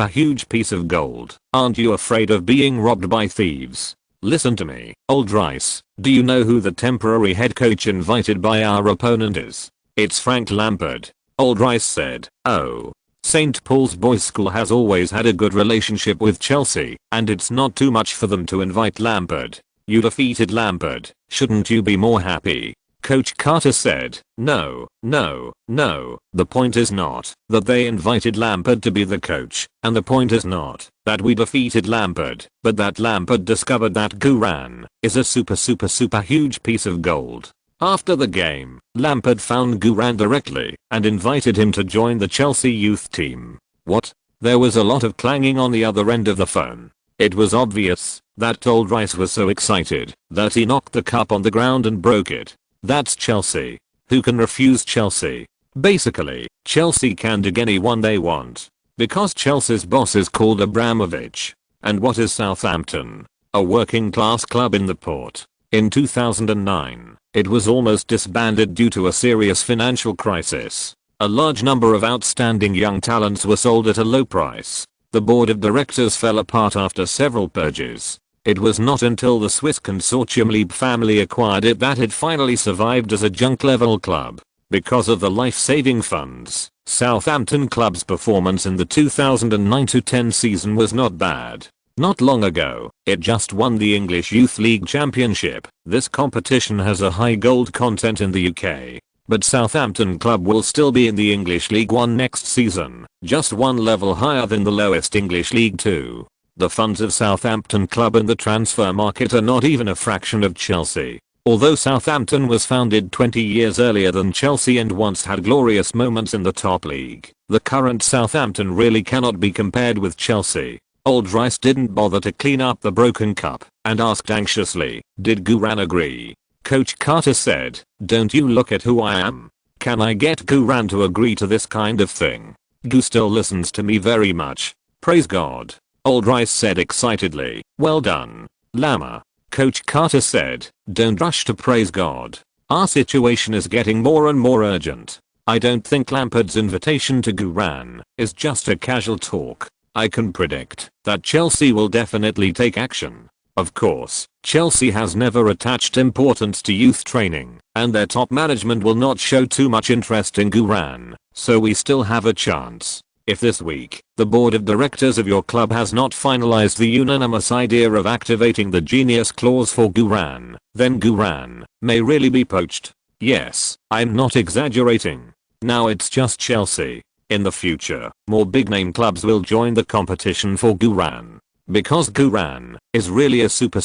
huge piece of gold, aren't you afraid of being robbed by thieves? Listen to me, Old Rice. Do you know who the temporary head coach invited by our opponent is? It's Frank Lampard. Old Rice said, oh. St. Paul's Boys School has always had a good relationship with Chelsea, and it's not too much for them to invite Lampard. You defeated Lampard, shouldn't you be more happy? Coach Carter said, no. The point is not that they invited Lampard to be the coach, and the point is not that we defeated Lampard, but that Lampard discovered that Guran is a super huge piece of gold. After the game, Lampard found Guran directly and invited him to join the Chelsea youth team. What? There was a lot of clanging on the other end of the phone. It was obvious that Old Rice was so excited that he knocked the cup on the ground and broke it. That's Chelsea. Who can refuse Chelsea? Basically, Chelsea can dig anyone they want. Because Chelsea's boss is called Abramovich. And what is Southampton? A working class club in the port. In 2009, it was almost disbanded due to a serious financial crisis. A large number of outstanding young talents were sold at a low price. The board of directors fell apart after several purges. It was not until the Swiss consortium Lieb family acquired it that it finally survived as a junk-level club. Because of the life-saving funds, Southampton Club's performance in the 2009-10 season was not bad. Not long ago, it just won the English Youth League Championship. This competition has a high gold content in the UK. But Southampton Club will still be in the English League One next season, just one level higher than the lowest English League Two. The funds of Southampton Club in the transfer market are not even a fraction of Chelsea. Although Southampton was founded 20 years earlier than Chelsea and once had glorious moments in the top league, the current Southampton really cannot be compared with Chelsea. Old Rice didn't bother to clean up the broken cup and asked anxiously, "Did Guran agree?" Coach Carter said, "Don't you look at who I am? Can I get Guran to agree to this kind of thing? Gu still listens to me very much. Praise God." Old Rice said excitedly, "Well done, Lama." Coach Carter said, "Don't rush to praise God. Our situation is getting more and more urgent. I don't think Lampard's invitation to Guran is just a casual talk. I can predict that Chelsea will definitely take action. Of course, Chelsea has never attached importance to youth training, and their top management will not show too much interest in Guran, so we still have a chance. If this week, the board of directors of your club has not finalized the unanimous idea of activating the genius clause for Guran, then Guran may really be poached. Yes, I'm not exaggerating. Now it's just Chelsea. In the future, more big name clubs will join the competition for Guran. Because Guran is really a super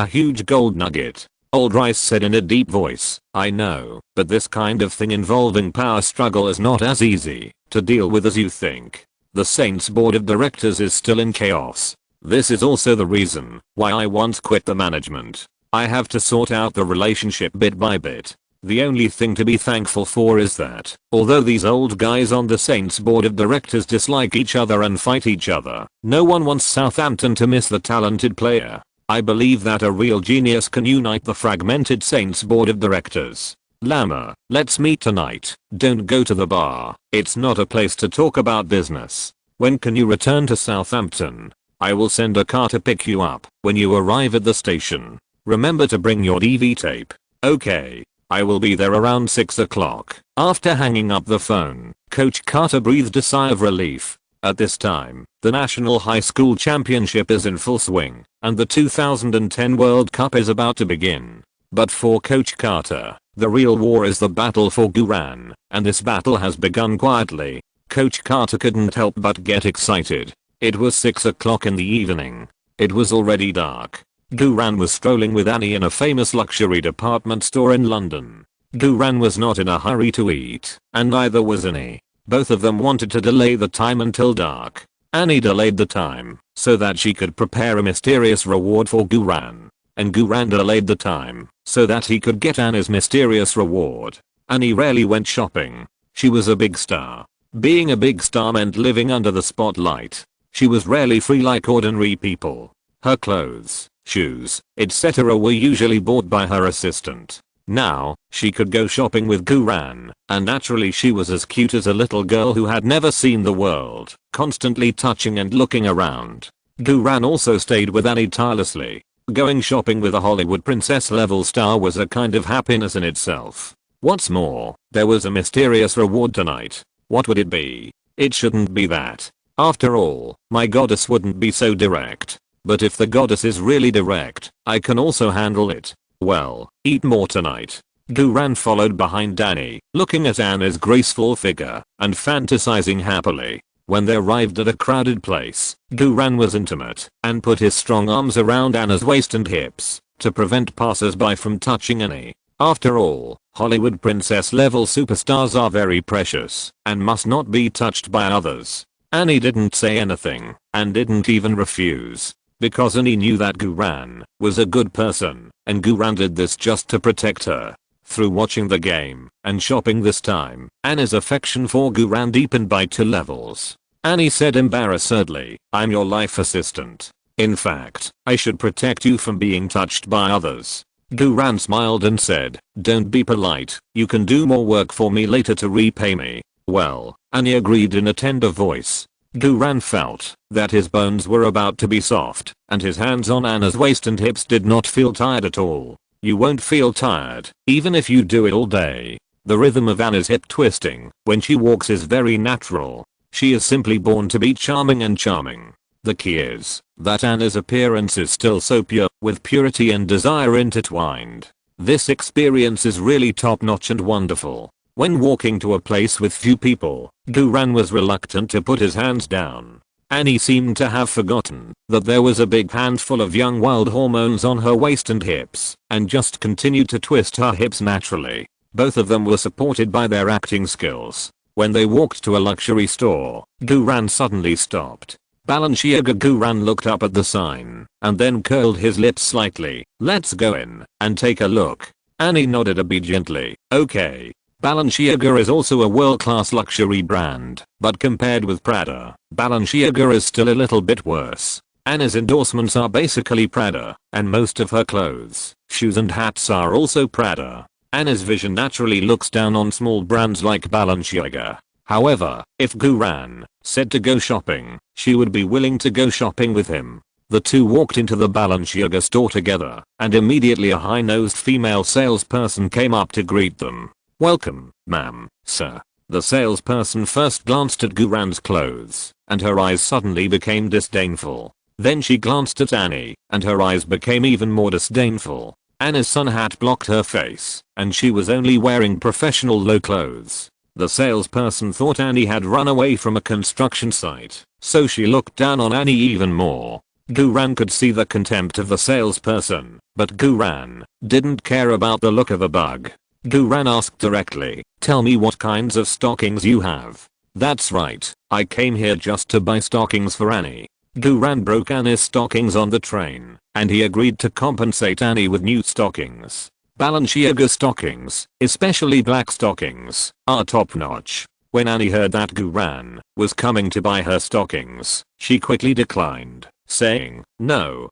huge gold nugget. Old Rice said in a deep voice, "I know, but this kind of thing involving power struggle is not as easy to deal with as you think. The Saints board of directors is still in chaos. This is also the reason why I once quit the management. I have to sort out the relationship bit by bit. The only thing to be thankful for is that, although these old guys on the Saints board of directors dislike each other and fight each other, no one wants Southampton to miss the talented player. I believe that a real genius can unite the fragmented Saints board of directors. Lama, let's meet tonight. Don't go to the bar. It's not a place to talk about business. When can you return to Southampton? I will send a car to pick you up when you arrive at the station. Remember to bring your DV tape. Okay. I will be there around 6 o'clock." After hanging up the phone, Coach Carter breathed a sigh of relief. At this time, the National High School Championship is in full swing, and the 2010 World Cup is about to begin. But for Coach Carter, the real war is the battle for Guran, and this battle has begun quietly. Coach Carter couldn't help but get excited. It was 6 o'clock in the evening. It was already dark. Guran was strolling with Annie in a famous luxury department store in London. Guran was not in a hurry to eat, and neither was Annie. Both of them wanted to delay the time until dark. Annie delayed the time so that she could prepare a mysterious reward for Guran. And Guran delayed the time so that he could get Annie's mysterious reward. Annie rarely went shopping. She was a big star. Being a big star meant living under the spotlight. She was rarely free like ordinary people. Her clothes, shoes, etc. were usually bought by her assistant. Now, she could go shopping with Guran, and naturally she was as cute as a little girl who had never seen the world, constantly touching and looking around. Guran also stayed with Annie tirelessly. Going shopping with a Hollywood princess level star was a kind of happiness in itself. What's more, there was a mysterious reward tonight. What would it be? It shouldn't be that. After all, my goddess wouldn't be so direct. But if the goddess is really direct, I can also handle it. Well, eat more tonight. Guran followed behind Danny, looking at Anna's graceful figure and fantasizing happily. When they arrived at a crowded place, Guran was intimate and put his strong arms around Anna's waist and hips to prevent passers-by from touching Annie. After all, Hollywood princess level superstars are very precious and must not be touched by others. Annie didn't say anything and didn't even refuse. Because Annie knew that Guran was a good person, and Guran did this just to protect her. Through watching the game and shopping this time, Anna's affection for Guran deepened by 2 levels. Annie said embarrassedly. I'm your life assistant. In fact, I should protect you from being touched by others. Guran smiled and said, don't be polite, you can do more work for me later to repay me. Well, Annie agreed in a tender voice. Guran felt that his bones were about to be soft, and his hands on Anna's waist and hips did not feel tired at all. You won't feel tired, even if you do it all day. The rhythm of Anna's hip twisting when she walks is very natural. She is simply born to be charming and charming. The key is that Anna's appearance is still so pure, with purity and desire intertwined. This experience is really top-notch and wonderful. When walking to a place with few people, Guran was reluctant to put his hands down. Annie seemed to have forgotten that there was a big handful of young wild hormones on her waist and hips, and just continued to twist her hips naturally. Both of them were supported by their acting skills. When they walked to a luxury store, Guran suddenly stopped. Balenciaga. Guran looked up at the sign, and then curled his lips slightly. Let's go in and take a look. Annie nodded obediently. Okay. Balenciaga is also a world-class luxury brand, but compared with Prada, Balenciaga is still a little bit worse. Anna's endorsements are basically Prada, and most of her clothes, shoes and hats are also Prada. Anna's vision naturally looks down on small brands like Balenciaga. However, if Guran said to go shopping, she would be willing to go shopping with him. The two walked into the Balenciaga store together, and immediately a high-nosed female salesperson came up to greet them. Welcome, ma'am, sir. The salesperson first glanced at Guran's clothes, and her eyes suddenly became disdainful. Then she glanced at Annie, and her eyes became even more disdainful. Anna's sun hat blocked her face, and she was only wearing professional low clothes. The salesperson thought Annie had run away from a construction site, so she looked down on Annie even more. Guran could see the contempt of the salesperson, but Guran didn't care about the look of a bug. Guran asked directly, tell me what kinds of stockings you have. That's right, I came here just to buy stockings for Annie. Guran broke Annie's stockings on the train, and he agreed to compensate Annie with new stockings. Balenciaga stockings, especially black stockings, are top-notch. When Annie heard that Guran was coming to buy her stockings, she quickly declined, saying, no,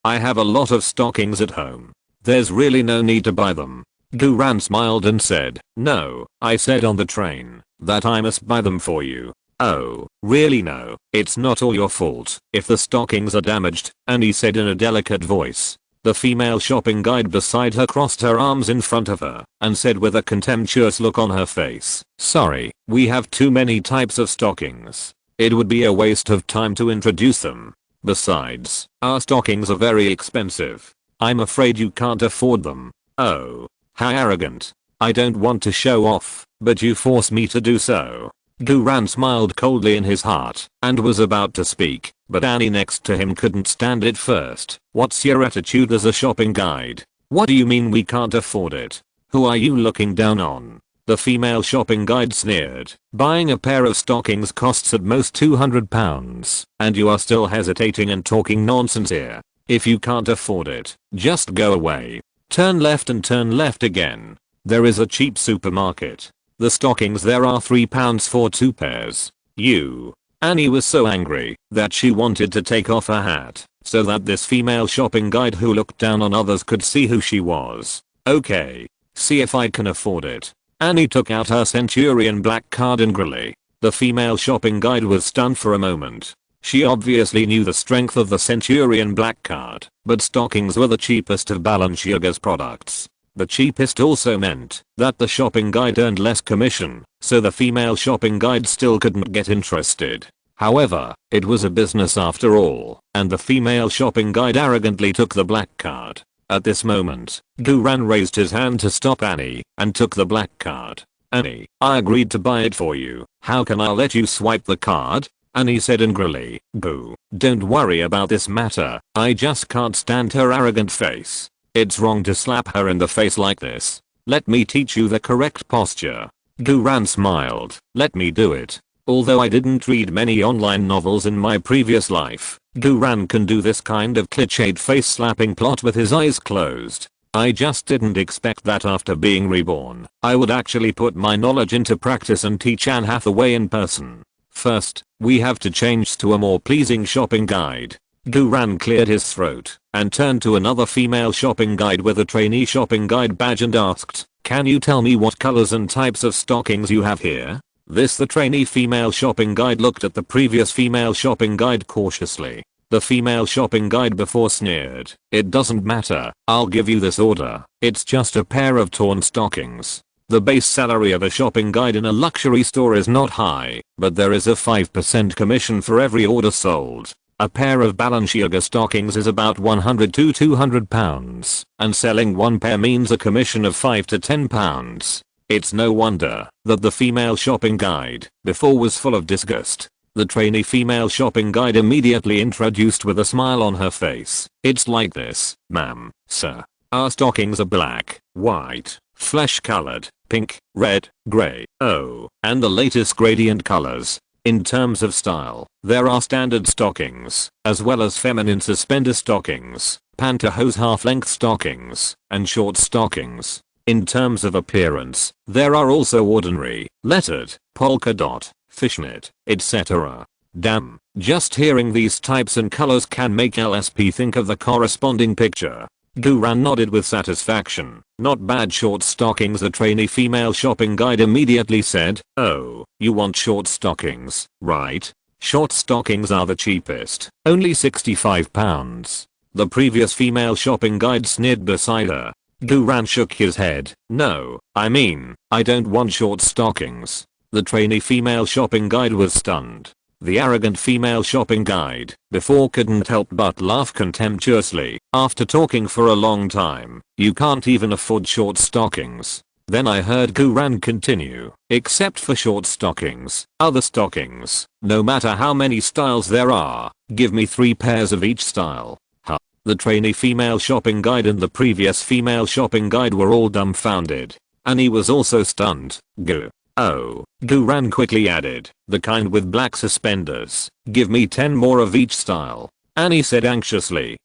I have a lot of stockings at home. There's really no need to buy them. Guran smiled and said, no, I said on the train that I must buy them for you. Oh, really? No, it's not all your fault if the stockings are damaged, Annie said in a delicate voice. The female shopping guide beside her crossed her arms in front of her and said with a contemptuous look on her face, sorry, we have too many types of stockings. It would be a waste of time to introduce them. Besides, our stockings are very expensive. I'm afraid you can't afford them. Oh. How arrogant. I don't want to show off, but you force me to do so. Guran smiled coldly in his heart and was about to speak, but Annie next to him couldn't stand it first. What's your attitude as a shopping guide? What do you mean we can't afford it? Who are you looking down on? The female shopping guide sneered. Buying a pair of stockings costs at most £200, and you are still hesitating and talking nonsense here. If you can't afford it, just go away. Turn left and turn left again. There is a cheap supermarket. The stockings there are £3 for 2 pairs. Annie was so angry that she wanted to take off her hat so that this female shopping guide who looked down on others could see who she was. Okay, see if I can afford it. Annie took out her Centurion black card angrily. The female shopping guide was stunned for a moment. She obviously knew the strength of the Centurion black card, but stockings were the cheapest of Balenciaga's products. The cheapest also meant that the shopping guide earned less commission, so the female shopping guide still couldn't get interested. However, it was a business after all, and the female shopping guide arrogantly took the black card. At this moment, Guran raised his hand to stop Annie and took the black card. Annie, I agreed to buy it for you. How can I let you swipe the card? Annie said angrily. Boo. Don't worry about this matter. I just can't stand her arrogant face. It's wrong to slap her in the face like this. Let me teach you the correct posture. Guran smiled. Let me do it. Although I didn't read many online novels in my previous life, Guran can do this kind of cliched face slapping plot with his eyes closed. I just didn't expect that after being reborn, I would actually put my knowledge into practice and teach Anne Hathaway in person. First, we have to change to a more pleasing shopping guide. Guran cleared his throat and turned to another female shopping guide with a trainee shopping guide badge and asked, "Can you tell me what colors and types of stockings you have here?" The trainee female shopping guide looked at the previous female shopping guide cautiously. The female shopping guide before sneered, "It doesn't matter, I'll give you this order. It's just a pair of torn stockings." The base salary of a shopping guide in a luxury store is not high, but there is a 5% commission for every order sold. A pair of Balenciaga stockings is about £100 to £200, and selling one pair means a commission of £5 to £10. It's no wonder that the female shopping guide before was full of disgust. The trainee female shopping guide immediately introduced with a smile on her face. "It's like this, ma'am, sir. Our stockings are black, white, flesh colored, pink, red, grey, and the latest gradient colors. In terms of style, there are standard stockings, as well as feminine suspender stockings, pantyhose half-length stockings, and short stockings. In terms of appearance, there are also ordinary, lettered, polka dot, fishnet, etc. Damn, just hearing these types and colors can make LSP think of the corresponding picture." Guran nodded with satisfaction. "Not bad short stockings." The trainee female shopping guide immediately said, "Oh, you want short stockings, right? Short stockings are the cheapest, only £65. The previous female shopping guide sneered beside her. Guran shook his head. "No, I don't want short stockings." The trainee female shopping guide was stunned. The arrogant female shopping guide before couldn't help but laugh contemptuously. "After talking for a long time, you can't even afford short stockings." Then I heard Guran continue, "Except for short stockings, other stockings, no matter how many styles there are, give me 3 pairs of each style." Huh. The trainee female shopping guide and the previous female shopping guide were all dumbfounded. Annie was also stunned. "Oh," Guran quickly added, "the kind with black suspenders. Give me 10 more of each style." Annie said anxiously,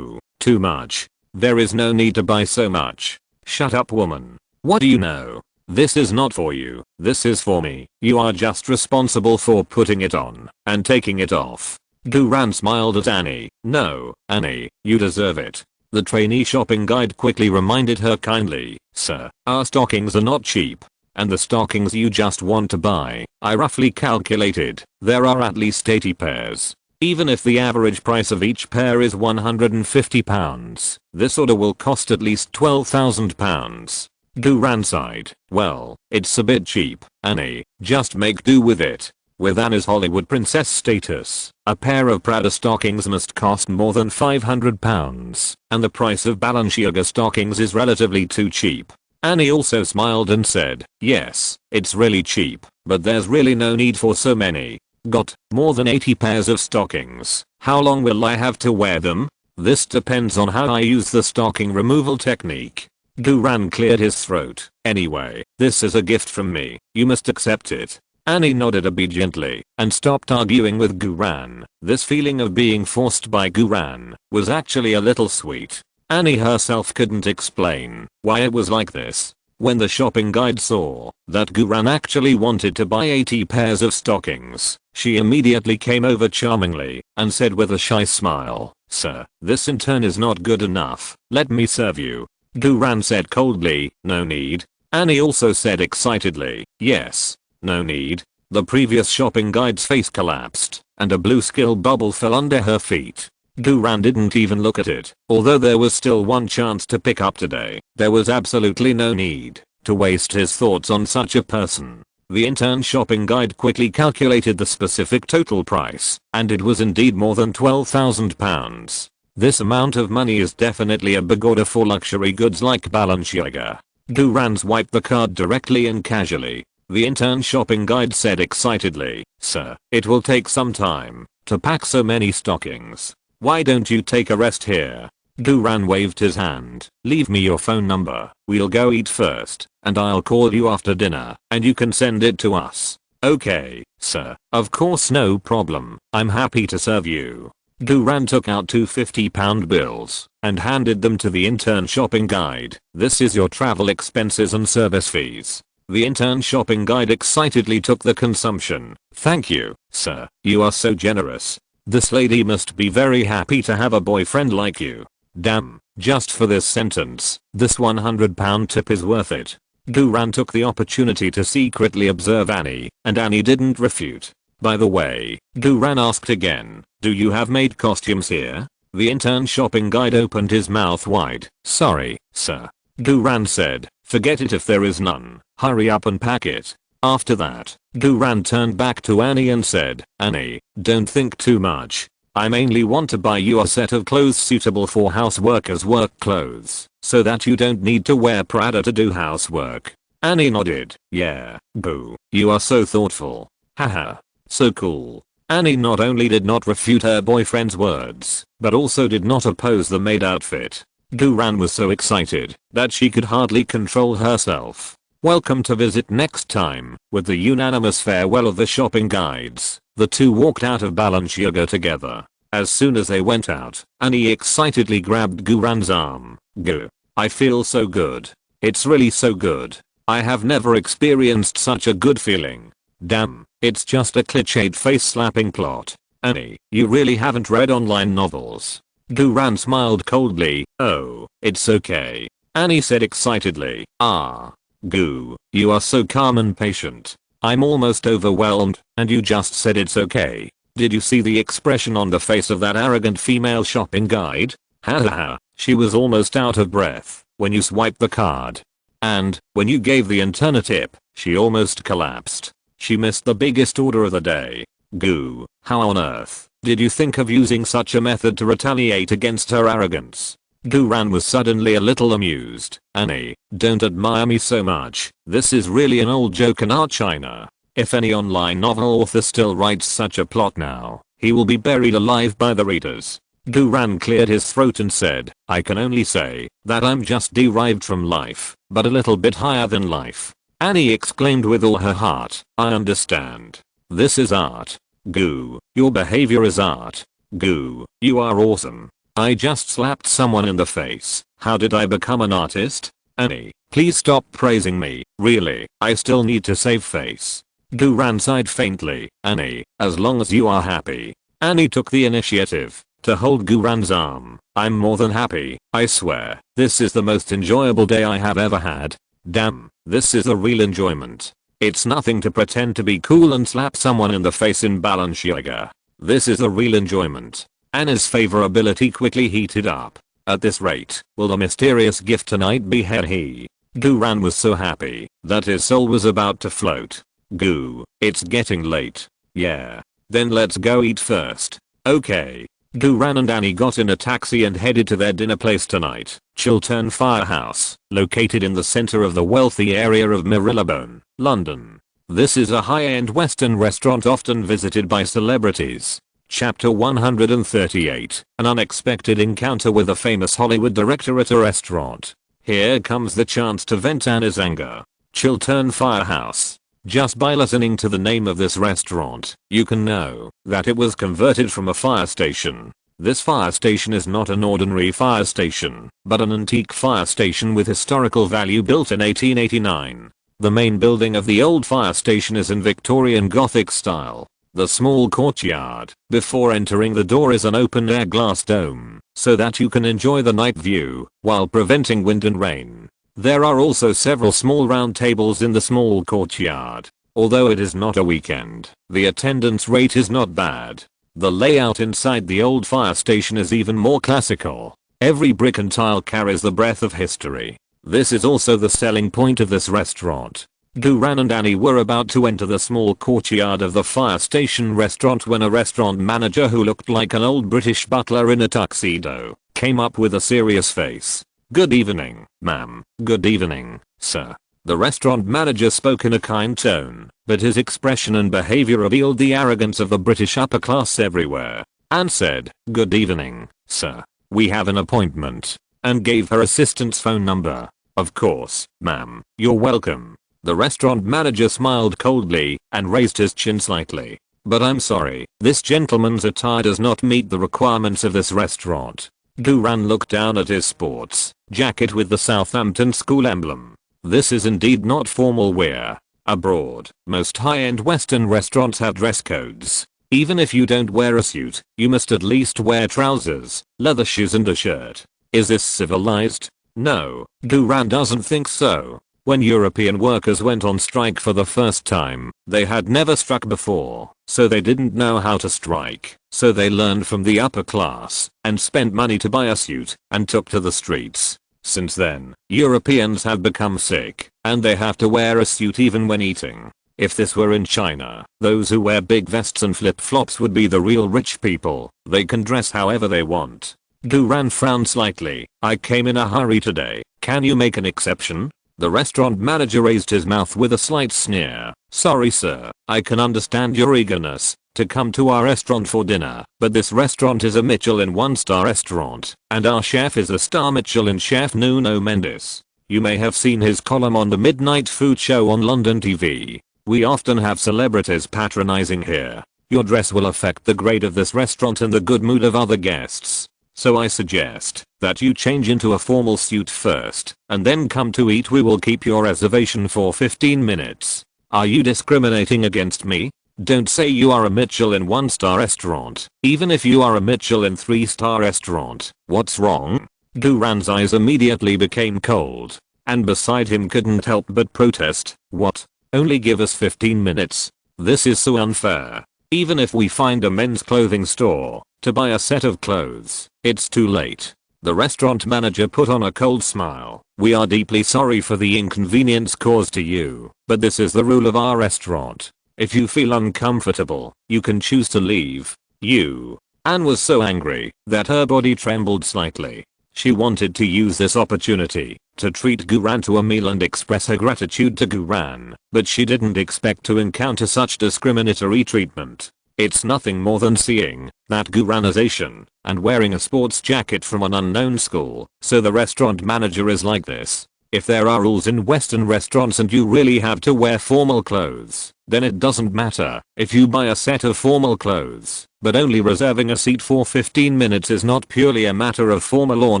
"Too much. There is no need to buy so much." "Shut up, woman. What do you know? This is not for you. This is for me. You are just responsible for putting it on and taking it off." Guran smiled at Annie. "No, Annie, you deserve it." The trainee shopping guide quickly reminded her kindly, "Sir, our stockings are not cheap. And the stockings you just want to buy, I roughly calculated, there are at least 80 pairs. Even if the average price of each pair is £150, this order will cost at least £12,000. Guran sighed. "Well, it's a bit cheap, Annie. Just make do with it." With Annie's Hollywood princess status, a pair of Prada stockings must cost more than £500, and the price of Balenciaga stockings is relatively too cheap. Annie also smiled and said, "Yes, it's really cheap, but there's really no need for so many. Got more than 80 pairs of stockings. How long will I have to wear them?" "This depends on how I use the stocking removal technique." Guran cleared his throat. "Anyway, this is a gift from me. You must accept it." Annie nodded obediently and stopped arguing with Guran. This feeling of being forced by Guran was actually a little sweet. Annie herself couldn't explain why it was like this. When the shopping guide saw that Guran actually wanted to buy 80 pairs of stockings, she immediately came over charmingly and said with a shy smile, "Sir, this in turn is not good enough. Let me serve you." Guran said coldly, "No need." Annie also said excitedly, "Yes, no need." The previous shopping guide's face collapsed and a blue skill bubble fell under her feet. Guran didn't even look at it. Although there was still one chance to pick up today, there was absolutely no need to waste his thoughts on such a person. The intern shopping guide quickly calculated the specific total price, and it was indeed more than £12,000. This amount of money is definitely a big order for luxury goods like Balenciaga. Guran swiped the card directly and casually. The intern shopping guide said excitedly, "Sir, it will take some time to pack so many stockings. Why don't you take a rest here?" Guran waved his hand. "Leave me your phone number. We'll go eat first, and I'll call you after dinner, and you can send it to us." "Okay, sir. Of course, no problem. I'm happy to serve you." Guran took out two £50 bills and handed them to the intern shopping guide. "This is your travel expenses and service fees." The intern shopping guide excitedly took the consumption. "Thank you, sir. You are so generous. This lady must be very happy to have a boyfriend like you. Damn, just for this sentence, this £100 tip is worth it." Guran took the opportunity to secretly observe Annie, and Annie didn't refute. "By the way," Guran asked again, "do you have maid costumes here?" The intern shopping guide opened his mouth wide. "Sorry, sir." Guran said, "Forget it if there is none. Hurry up and pack it." After that, Guran turned back to Annie and said, "Annie, don't think too much. I mainly want to buy you a set of clothes suitable for houseworkers' work clothes, so that you don't need to wear Prada to do housework." Annie nodded. "Yeah, boo. You are so thoughtful. Haha. So cool." Annie not only did not refute her boyfriend's words, but also did not oppose the maid outfit. Guran was so excited that she could hardly control herself. Welcome to visit next time. With the unanimous farewell of the shopping guides, the two walked out of Balenciaga together. As soon as they went out, Annie excitedly grabbed Guran's arm. "Gu. I feel so good. It's really so good. I have never experienced such a good feeling. Damn, it's just a cliched face-slapping plot. Annie, you really haven't read online novels." Guran smiled coldly. "Oh, it's okay," Annie said excitedly. "Ah. Gu, you are so calm and patient. I'm almost overwhelmed, and you just said it's okay. Did you see the expression on the face of that arrogant female shopping guide? Haha, she was almost out of breath when you swiped the card. And, when you gave the intern a tip, she almost collapsed. She missed the biggest order of the day. Gu, how on earth did you think of using such a method to retaliate against her arrogance?" Guran was suddenly a little amused. "Annie, don't admire me so much. This is really an old joke in our China. If any online novel author still writes such a plot now, he will be buried alive by the readers." Guran cleared his throat and said, "I can only say that I'm just derived from life, but a little bit higher than life." Annie exclaimed with all her heart, "I understand. This is art. Gu, your behavior is art. Gu, you are awesome. I just slapped someone in the face. How did I become an artist? Annie, please stop praising me. Really, I still need to save face." Guran sighed faintly. "Annie, as long as you are happy." Annie took the initiative to hold Guran's arm. "I'm more than happy, I swear. This is the most enjoyable day I have ever had. Damn, this is a real enjoyment. It's nothing to pretend to be cool and slap someone in the face in Balenciaga. This is a real enjoyment." Anna's favorability quickly heated up. "At this rate, will the mysterious gift tonight be he?" Guran was so happy that his soul was about to float. "Gu, it's getting late." "Yeah. Then let's go eat first." "Okay." Guran and Annie got in a taxi and headed to their dinner place tonight, Chiltern Firehouse, located in the center of the wealthy area of Marylebone, London. This is a high-end Western restaurant often visited by celebrities. Chapter 138, an unexpected encounter with a famous Hollywood director at a restaurant. Here comes the chance to vent Anna's anger. Chiltern Firehouse. Just by listening to the name of this restaurant, you can know that it was converted from a fire station. This fire station is not an ordinary fire station, but an antique fire station with historical value built in 1889. The main building of the old fire station is in Victorian Gothic style. The small courtyard before entering the door is an open-air glass dome, so that you can enjoy the night view while preventing wind and rain. There are also several small round tables in the small courtyard. Although it is not a weekend, the attendance rate is not bad. The layout inside the old fire station is even more classical. Every brick and tile carries the breath of history. This is also the selling point of this restaurant. Guran and Annie were about to enter the small courtyard of the fire station restaurant when a restaurant manager who looked like an old British butler in a tuxedo came up with a serious face. "Good evening, ma'am. Good evening, sir." The restaurant manager spoke in a kind tone, but his expression and behavior revealed the arrogance of the British upper class everywhere, and said, "Good evening, sir. We have an appointment," and gave her assistant's phone number. "Of course, ma'am. You're welcome." The restaurant manager smiled coldly and raised his chin slightly. "But I'm sorry, this gentleman's attire does not meet the requirements of this restaurant." Guran looked down at his sports jacket with the Southampton school emblem. This is indeed not formal wear. Abroad, most high-end Western restaurants have dress codes. Even if you don't wear a suit, you must at least wear trousers, leather shoes and a shirt. Is this civilized? No, Duran doesn't think so. When European workers went on strike for the first time, they had never struck before, so they didn't know how to strike. So they learned from the upper class and spent money to buy a suit and took to the streets. Since then, Europeans have become sick and they have to wear a suit even when eating. If this were in China, those who wear big vests and flip-flops would be the real rich people. They can dress however they want. Duran frowned slightly. I came in a hurry today. Can you make an exception? The restaurant manager raised his mouth with a slight sneer. Sorry sir, I can understand your eagerness to come to our restaurant for dinner, but this restaurant is a Michelin 1-star restaurant, and our chef is a star Michelin chef Nuno Mendes. You may have seen his column on the midnight food show on London TV. We often have celebrities patronizing here. Your dress will affect the grade of this restaurant and the good mood of other guests. So I suggest that you change into a formal suit first, and then come to eat. We will keep your reservation for 15 minutes. Are you discriminating against me? Don't say you are a Michelin 1-star restaurant, even if you are a Michelin 3-star restaurant. What's wrong? Duran's eyes immediately became cold, and beside him couldn't help but protest. What? Only give us 15 minutes? This is so unfair. Even if we find a men's clothing store to buy a set of clothes, it's too late. The restaurant manager put on a cold smile. We are deeply sorry for the inconvenience caused to you, but this is the rule of our restaurant. If you feel uncomfortable, you can choose to leave. Anne was so angry that her body trembled slightly. She wanted to use this opportunity to treat Duran to a meal and express her gratitude to Duran, but she didn't expect to encounter such discriminatory treatment. It's nothing more than seeing that Duran is Asian and wearing a sports jacket from an unknown school, so the restaurant manager is like this. If there are rules in Western restaurants and you really have to wear formal clothes, then it doesn't matter if you buy a set of formal clothes, but only reserving a seat for 15 minutes is not purely a matter of formal or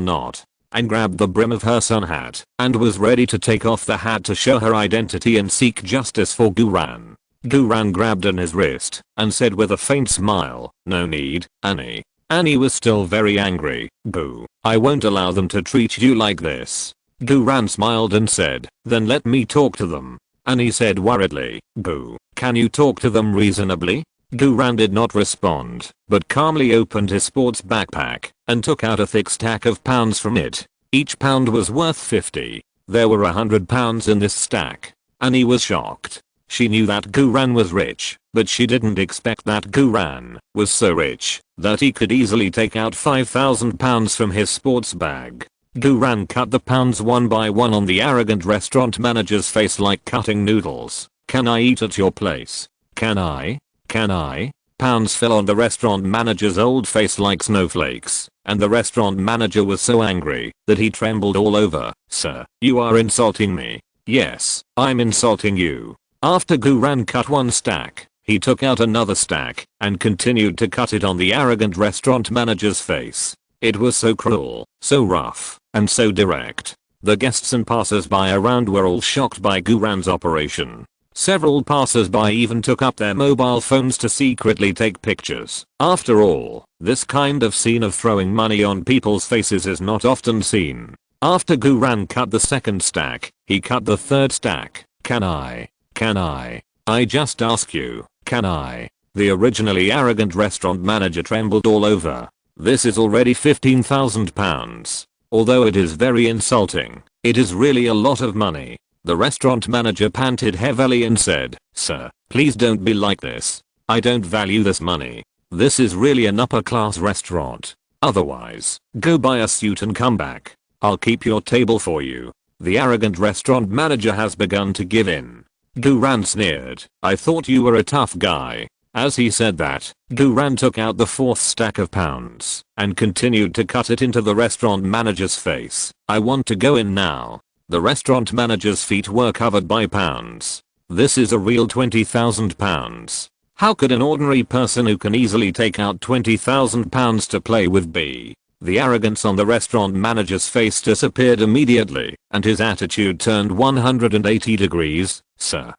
not. And grabbed the brim of her sun hat and was ready to take off the hat to show her identity and seek justice for Duran. Duran grabbed Annie's wrist and said with a faint smile, "No need, Annie." Annie was still very angry. "Boo, I won't allow them to treat you like this." Duran smiled and said, "Then let me talk to them." Annie said worriedly, "Boo, can you talk to them reasonably?" Duran did not respond, but calmly opened his sports backpack and took out a thick stack of pounds from it. Each pound was worth 50. There were 100 pounds in this stack. Annie was shocked. She knew that Duran was rich, but she didn't expect that Duran was so rich that he could easily take out 5,000 pounds from his sports bag. Duran cut the pounds one by one on the arrogant restaurant manager's face like cutting noodles. "Can I eat at your place? Can I? Can I?" Pounds fell on the restaurant manager's old face like snowflakes, and the restaurant manager was so angry that he trembled all over. "Sir, you are insulting me." "Yes, I'm insulting you." After Duran cut one stack, he took out another stack and continued to cut it on the arrogant restaurant manager's face. It was so cruel, so rough, and so direct. The guests and passers-by around were all shocked by Duran's operation. Several passers-by even took up their mobile phones to secretly take pictures. After all, this kind of scene of throwing money on people's faces is not often seen. After Duran cut the second stack, he cut the third stack. "Can I? Can I? I just ask you, can I?" The originally arrogant restaurant manager trembled all over. This is already 15,000 pounds. Although it is very insulting, it is really a lot of money. The restaurant manager panted heavily and said, "Sir, please don't be like this. I don't value this money. This is really an upper class restaurant. Otherwise, go buy a suit and come back. I'll keep your table for you." The arrogant restaurant manager has begun to give in. Duran sneered, "I thought you were a tough guy." As he said that, Duran took out the fourth stack of pounds and continued to cut it into the restaurant manager's face. "I want to go in now." The restaurant manager's feet were covered by pounds. This is a real 20,000 pounds. How could an ordinary person who can easily take out 20,000 pounds to play with be The arrogance on the restaurant manager's face disappeared immediately, and his attitude turned 180 degrees. Sir,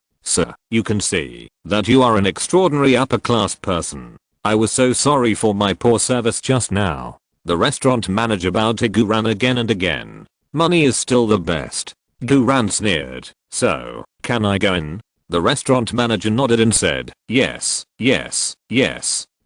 you can see that you are an extraordinary upper class person. I was so sorry for my poor service just now. The restaurant manager bowed to Guran again and again. Money is still the best. Guran sneered. So, can I go in? The restaurant manager nodded and said, yes,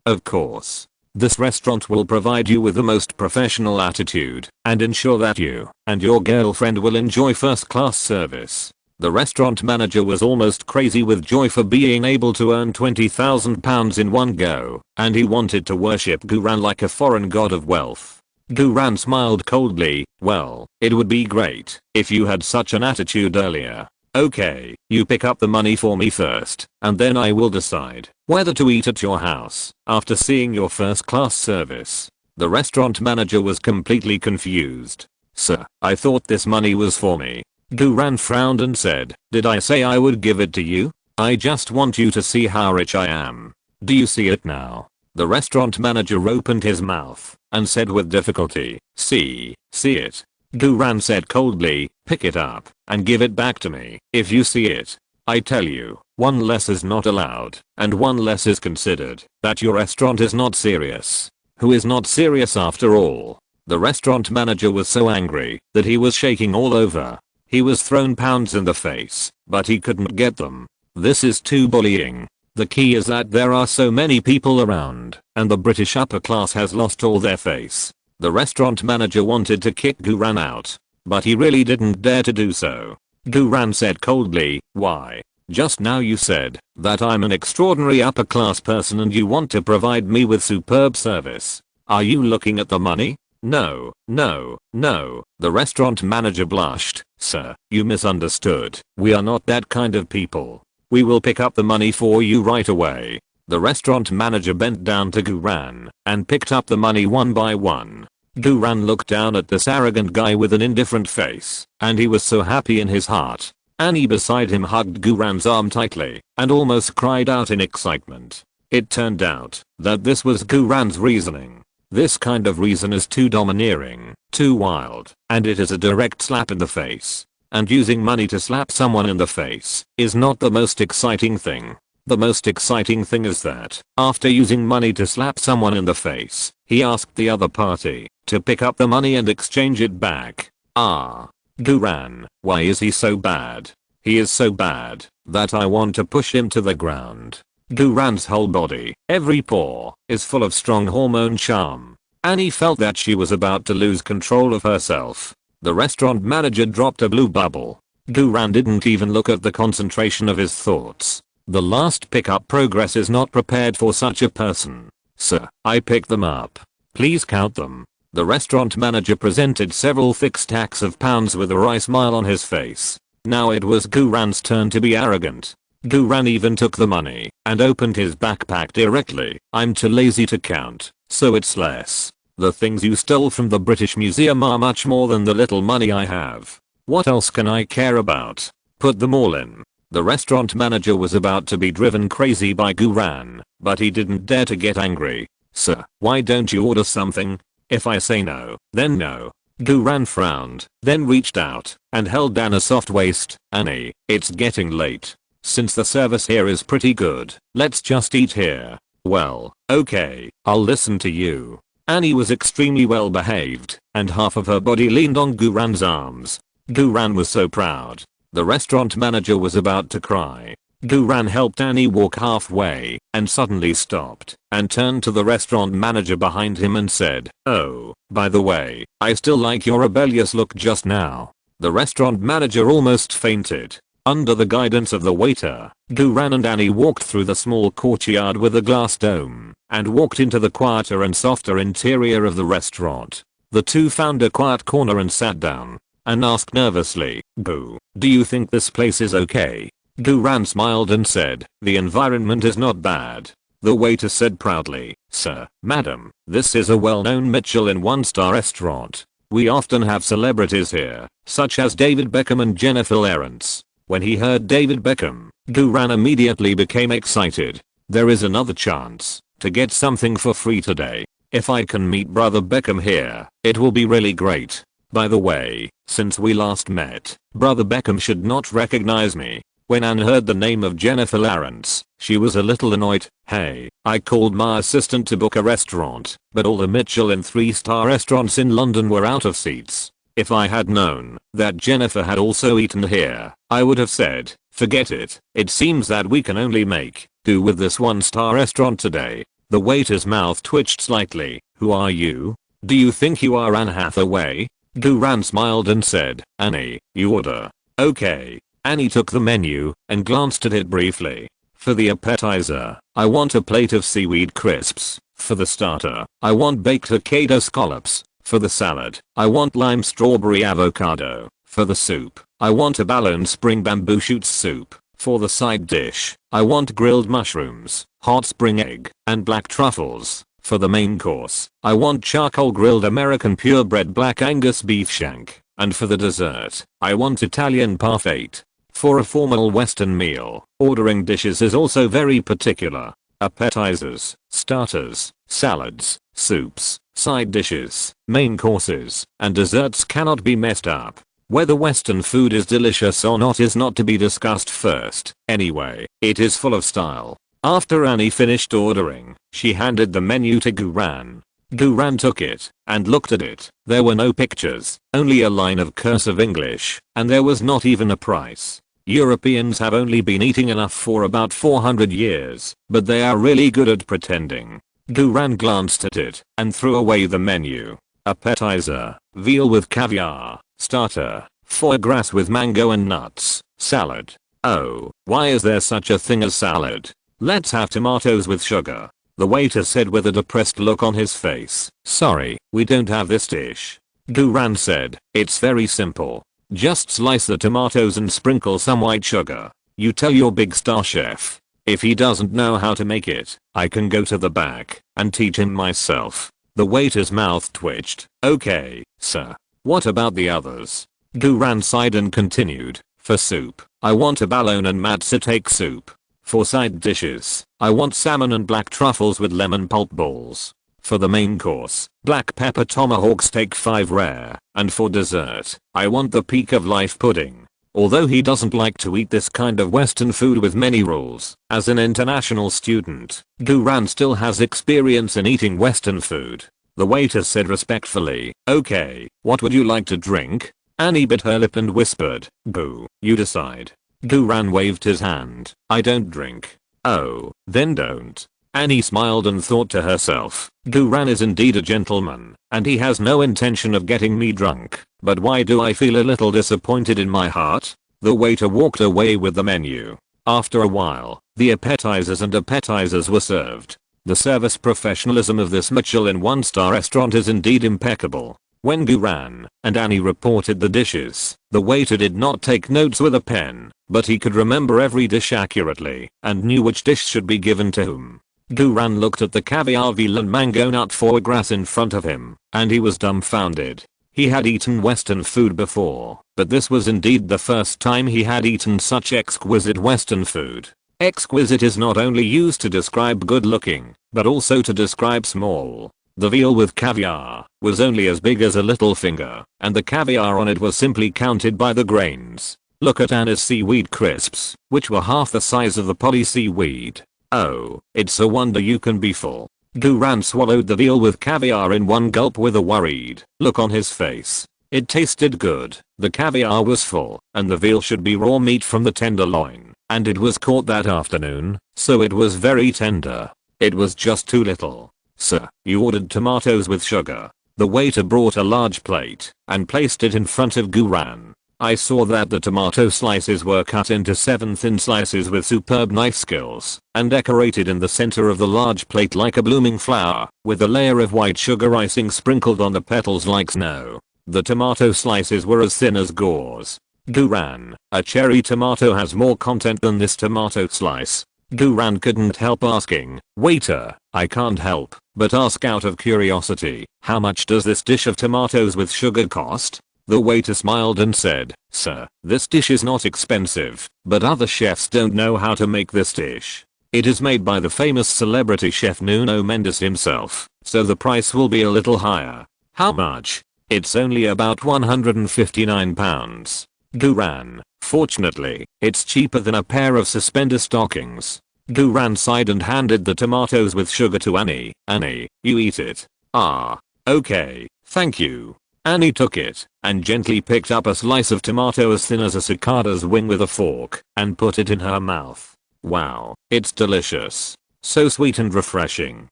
of course. This restaurant will provide you with the most professional attitude and ensure that you and your girlfriend will enjoy first-class service. The restaurant manager was almost crazy with joy for being able to earn £20,000 in one go, and he wanted to worship Guran like a foreign god of wealth. Guran smiled coldly. Well, it would be great if you had such an attitude earlier. Okay, you pick up the money for me first, and then I will decide whether to eat at your house after seeing your first-class service. The restaurant manager was completely confused. Sir, I thought this money was for me. Guran frowned and said, did I say I would give it to you? I just want you to see how rich I am. Do you see it now? The restaurant manager opened his mouth and said with difficulty, see it. Guran said coldly, pick it up and give it back to me. If you see it, I tell you, one less is not allowed, and one less is considered that your restaurant is not serious. Who is not serious after all? The restaurant manager was so angry that he was shaking all over. He was thrown pounds in the face, but he couldn't get them. This is too bullying. The key is that there are so many people around, and the British upper class has lost all their face. The restaurant manager wanted to kick Guran out, but he really didn't dare to do so. Guran said coldly, why? Just now you said that I'm an extraordinary upper class person and you want to provide me with superb service. Are you looking at the money? No. The restaurant manager blushed. Sir, you misunderstood. We are not that kind of people. We will pick up the money for you right away. The restaurant manager bent down to Guran and picked up the money one by one. Guran looked down at this arrogant guy with an indifferent face, and he was so happy in his heart. Annie beside him hugged Guran's arm tightly and almost cried out in excitement. It turned out that this was Guran's reasoning. This kind of reason is too domineering, too wild, and it is a direct slap in the face. And using money to slap someone in the face is not the most exciting thing. The most exciting thing is that, after using money to slap someone in the face, he asked the other party to pick up the money and exchange it back. Guran, why is he so bad? He is so bad that I want to push him to the ground. Guran's whole body, every pore, is full of strong hormone charm. Annie felt that she was about to lose control of herself. The restaurant manager dropped a blue bubble. Guran didn't even look at the concentration of his thoughts. The last pickup progress is not prepared for such a person. Sir, I picked them up. Please count them. The restaurant manager presented several thick stacks of pounds with a wry smile on his face. Now it was Guran's turn to be arrogant. Guran even took the money and opened his backpack directly. I'm too lazy to count, so it's less. The things you stole from the British Museum are much more than the little money I have. What else can I care about? Put them all in. The restaurant manager was about to be driven crazy by Guran, but he didn't dare to get angry. Sir, why don't you order something? If I say no, then no. Guran frowned, then reached out and held Anna's soft waist. Annie, it's getting late. Since the service here is pretty good, let's just eat here. Well, okay, I'll listen to you. Annie was extremely well behaved, and half of her body leaned on Guran's arms. Guran was so proud. The restaurant manager was about to cry. Guran helped Annie walk halfway and suddenly stopped and turned to the restaurant manager behind him and said, oh, by the way, I still like your rebellious look just now. The restaurant manager almost fainted. Under the guidance of the waiter, Guran and Annie walked through the small courtyard with a glass dome and walked into the quieter and softer interior of the restaurant. The two found a quiet corner and sat down and asked nervously, Gu, do you think this place is okay? Guran smiled and said, the environment is not bad. The waiter said proudly, sir, madam, this is a well-known Michelin one-star restaurant. We often have celebrities here, such as David Beckham and Jennifer Lawrence. When he heard David Beckham, Guran immediately became excited. There is another chance to get something for free today. If I can meet Brother Beckham here, it will be really great. By the way, since we last met, Brother Beckham should not recognize me. When Anne heard the name of Jennifer Lawrence, she was a little annoyed. Hey, I called my assistant to book a restaurant, but all the Michelin 3-star restaurants in London were out of seats. If I had known that Jennifer had also eaten here, I would have said, forget it. It seems that we can only make do with this 1-star restaurant today. The waiter's mouth twitched slightly. Who are you? Do you think you are Anne Hathaway? Guran smiled and said, Annie, you order. Okay. Annie took the menu and glanced at it briefly. For the appetizer, I want a plate of seaweed crisps. For the starter, I want baked hokkaido scallops. For the salad, I want lime strawberry avocado. For the soup, I want a ballon spring bamboo shoots soup. For the side dish, I want grilled mushrooms, hot spring egg, and black truffles. For the main course, I want charcoal grilled American purebred black Angus beef shank. And for the dessert, I want Italian parfait. For a formal Western meal, ordering dishes is also very particular. Appetizers, starters, salads, soups, side dishes, main courses, and desserts cannot be messed up. Whether Western food is delicious or not is not to be discussed first. Anyway, it is full of style. After Annie finished ordering, she handed the menu to Guran. Guran took it and looked at it. There were no pictures, only a line of cursive English, and there was not even a price. Europeans have only been eating enough for about 400 years, but they are really good at pretending. Guran glanced at it and threw away the menu. Appetizer, veal with caviar. Starter, foie gras with mango and nuts. Salad. Oh, why is there such a thing as salad? Let's have tomatoes with sugar. The waiter said with a depressed look on his face. Sorry, we don't have this dish. Guran said, it's very simple. Just slice the tomatoes and sprinkle some white sugar. You tell your big star chef. If he doesn't know how to make it, I can go to the back and teach him myself. The waiter's mouth twitched. Okay, sir. What about the others? Guran sighed and continued. For soup, I want a ballon and matsutake soup. For side dishes, I want salmon and black truffles with lemon pulp balls. For the main course, black pepper tomahawk steak 5 rare. And for dessert, I want the peak of life pudding. Although he doesn't like to eat this kind of Western food with many rules, as an international student, Guran still has experience in eating Western food. The waiter said respectfully, okay, what would you like to drink? Annie bit her lip and whispered, boo, you decide. Guran waved his hand, I don't drink. Oh, then don't. Annie smiled and thought to herself, Guran is indeed a gentleman, and he has no intention of getting me drunk, but why do I feel a little disappointed in my heart? The waiter walked away with the menu. After a while, the appetizers were served. The service professionalism of this Michelin 1-star restaurant is indeed impeccable. When Guran and Annie reported the dishes, the waiter did not take notes with a pen, but he could remember every dish accurately and knew which dish should be given to whom. Guran looked at the caviar veal and mango nut foie gras in front of him, and he was dumbfounded. He had eaten Western food before, but this was indeed the first time he had eaten such exquisite Western food. Exquisite is not only used to describe good looking, but also to describe small. The veal with caviar was only as big as a little finger, and the caviar on it was simply counted by the grains. Look at Anna's seaweed crisps, which were half the size of the poly seaweed. Oh, it's a wonder you can be full. Guran swallowed the veal with caviar in one gulp with a worried look on his face. It tasted good, the caviar was full, and the veal should be raw meat from the tenderloin, and it was caught that afternoon, so it was very tender. It was just too little. Sir, you ordered tomatoes with sugar. The waiter brought a large plate and placed it in front of Guran. I saw that the tomato slices were cut into 7 thin slices with superb knife skills and decorated in the center of the large plate like a blooming flower, with a layer of white sugar icing sprinkled on the petals like snow. The tomato slices were as thin as gauze. Guran, a cherry tomato has more content than this tomato slice. Guran couldn't help asking, waiter, I can't help but ask out of curiosity, how much does this dish of tomatoes with sugar cost? The waiter smiled and said, sir, this dish is not expensive, but other chefs don't know how to make this dish. It is made by the famous celebrity chef Nuno Mendes himself, so the price will be a little higher. How much? It's only about £159. Duran. Fortunately, it's cheaper than a pair of suspender stockings. Duran sighed and handed the tomatoes with sugar to Annie. Annie, you eat it. Ah. Okay, thank you. Annie took it and gently picked up a slice of tomato as thin as a cicada's wing with a fork and put it in her mouth. Wow, it's delicious. So sweet and refreshing.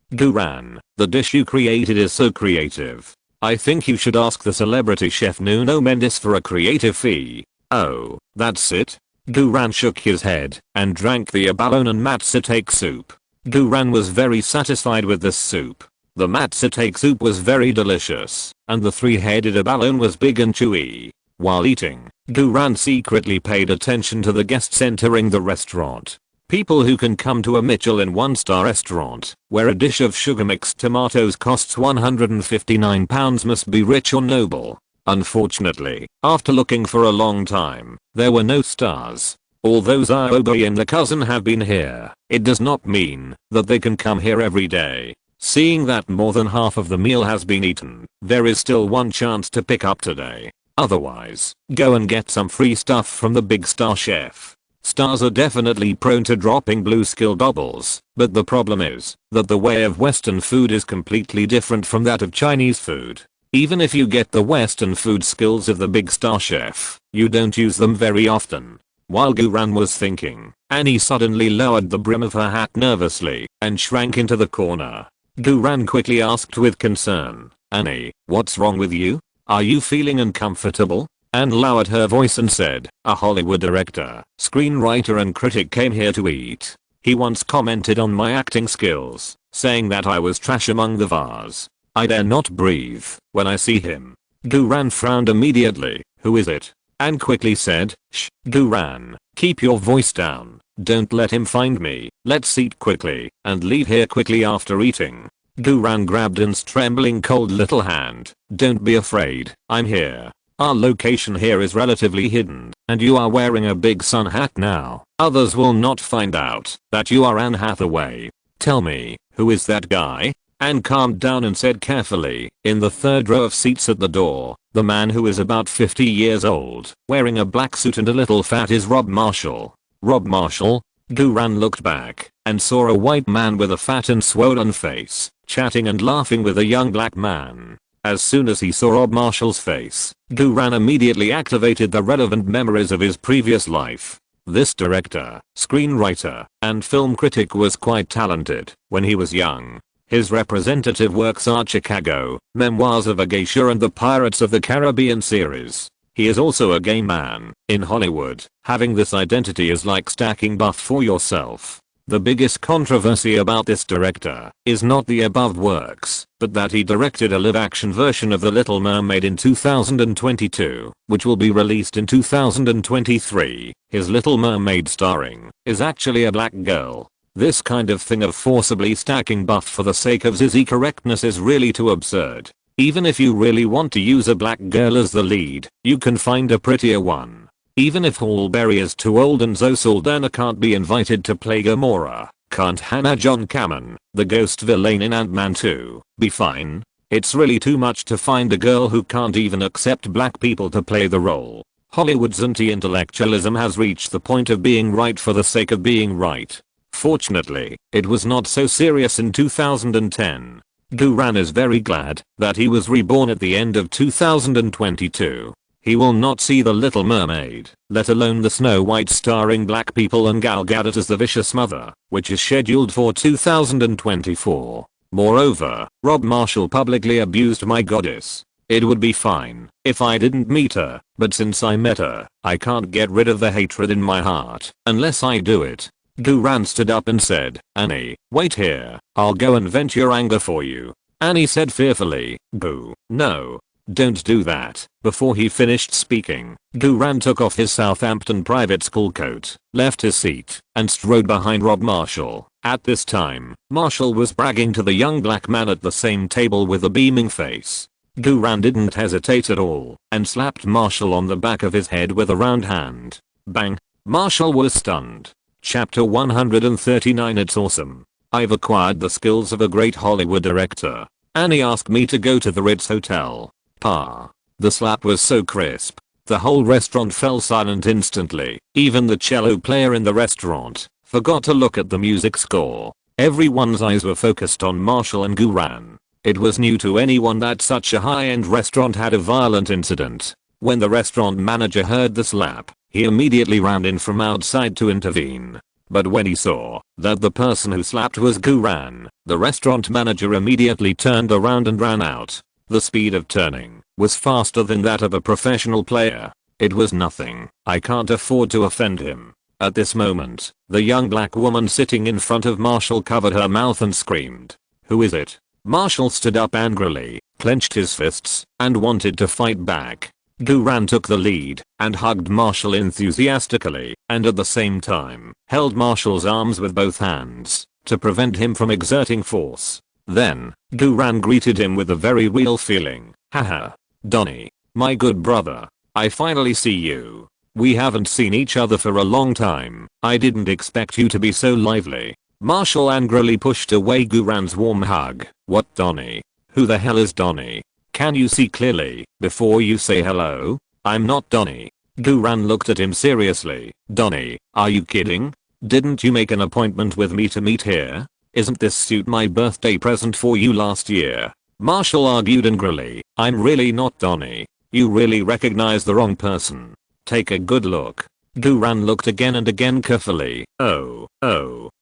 Duran, the dish you created is so creative. I think you should ask the celebrity chef Nuno Mendes for a creative fee. Oh, that's it? Duran shook his head and drank the abalone and matzotake soup. Duran was very satisfied with this soup. The matzotake soup was very delicious, and the three-headed abalone was big and chewy. While eating, Duran secretly paid attention to the guests entering the restaurant. People who can come to a Michelin one-star restaurant, where a dish of sugar-mixed tomatoes costs £159 must be rich or noble. Unfortunately, after looking for a long time, there were no stars. Although Ziobi and the cousin have been here, it does not mean that they can come here every day. Seeing that more than half of the meal has been eaten, there is still one chance to pick up today. Otherwise, go and get some free stuff from the big star chef. Stars are definitely prone to dropping blue skill doubles, but the problem is that the way of Western food is completely different from that of Chinese food. Even if you get the Western food skills of the big star chef, you don't use them very often. While Duran was thinking, Annie suddenly lowered the brim of her hat nervously and shrank into the corner. Duran quickly asked with concern, Annie, what's wrong with you? Are you feeling uncomfortable? Anne lowered her voice and said, a Hollywood director, screenwriter and critic came here to eat. He once commented on my acting skills, saying that I was trash among the vase. I dare not breathe when I see him. Duran frowned immediately. Who is it? Anne quickly said, shh, Duran, keep your voice down. Don't let him find me. Let's eat quickly and leave here quickly after eating. Duran grabbed Anne's trembling cold little hand. Don't be afraid, I'm here. Our location here is relatively hidden, and you are wearing a big sun hat now. Others will not find out that you are Anne Hathaway. Tell me, who is that guy? Anne calmed down and said carefully, in the third row of seats at the door, the man who is about 50 years old, wearing a black suit and a little fat is Rob Marshall. Rob Marshall? Duran looked back and saw a white man with a fat and swollen face, chatting and laughing with a young black man. As soon as he saw Rob Marshall's face, Duran immediately activated the relevant memories of his previous life. This director, screenwriter, and film critic was quite talented when he was young. His representative works are Chicago, Memoirs of a Geisha and the Pirates of the Caribbean series. He is also a gay man in Hollywood. Having this identity is like stacking buff for yourself. The biggest controversy about this director is not the above works, but that he directed a live-action version of The Little Mermaid in 2022, which will be released in 2023. His Little Mermaid starring is actually a black girl. This kind of thing of forcibly stacking buff for the sake of zizzy correctness is really too absurd. Even if you really want to use a black girl as the lead, you can find a prettier one. Even if Halle Berry is too old and Zoe Saldana can't be invited to play Gamora, can't Hannah John Kamen, the ghost villain in Ant-Man 2, be fine? It's really too much to find a girl who can't even accept black people to play the role. Hollywood's anti-intellectualism has reached the point of being right for the sake of being right. Fortunately, it was not so serious in 2010. Duran is very glad that he was reborn at the end of 2022. He will not see The Little Mermaid, let alone the Snow White starring black people and Gal Gadot as the vicious mother, which is scheduled for 2024. Moreover, Rob Marshall publicly abused my goddess. It would be fine if I didn't meet her, but since I met her, I can't get rid of the hatred in my heart unless I do it. Duran stood up and said, Annie, wait here, I'll go and vent your anger for you. Annie said fearfully, boo, no. Don't do that. Before he finished speaking, Duran took off his Southampton private school coat, left his seat, and strode behind Rob Marshall. At this time, Marshall was bragging to the young black man at the same table with a beaming face. Duran didn't hesitate at all, and slapped Marshall on the back of his head with a round hand. Bang! Marshall was stunned. Chapter 139 It's awesome. I've acquired the skills of a great Hollywood director. Annie asked me to go to the Ritz Hotel. Pa. The slap was so crisp. The whole restaurant fell silent instantly. Even the cello player in the restaurant forgot to look at the music score. Everyone's eyes were focused on Marshall and Guran. It was new to anyone that such a high-end restaurant had a violent incident. When the restaurant manager heard the slap, he immediately ran in from outside to intervene. But when he saw that the person who slapped was Guran, the restaurant manager immediately turned around and ran out. The speed of turning was faster than that of a professional player. It was nothing. I can't afford to offend him. At this moment, the young black woman sitting in front of Marshall covered her mouth and screamed. "Who is it?" Marshall stood up angrily, clenched his fists, and wanted to fight back. Guran took the lead and hugged Marshall enthusiastically, and at the same time held Marshall's arms with both hands to prevent him from exerting force. Then, Guran greeted him with a very real feeling. "Haha. Donnie, my good brother. I finally see you. We haven't seen each other for a long time. I didn't expect you to be so lively." Marshall angrily pushed away Guran's warm hug. "What, Donnie? Who the hell is Donnie? Can you see clearly before you say hello? I'm not Donnie." Guran looked at him seriously. "Donnie, are you kidding? Didn't you make an appointment with me to meet here? Isn't this suit my birthday present for you last year?" Marshall argued angrily. "I'm really not Donnie. You really recognize the wrong person. Take a good look." Guran looked again and again carefully. Oh.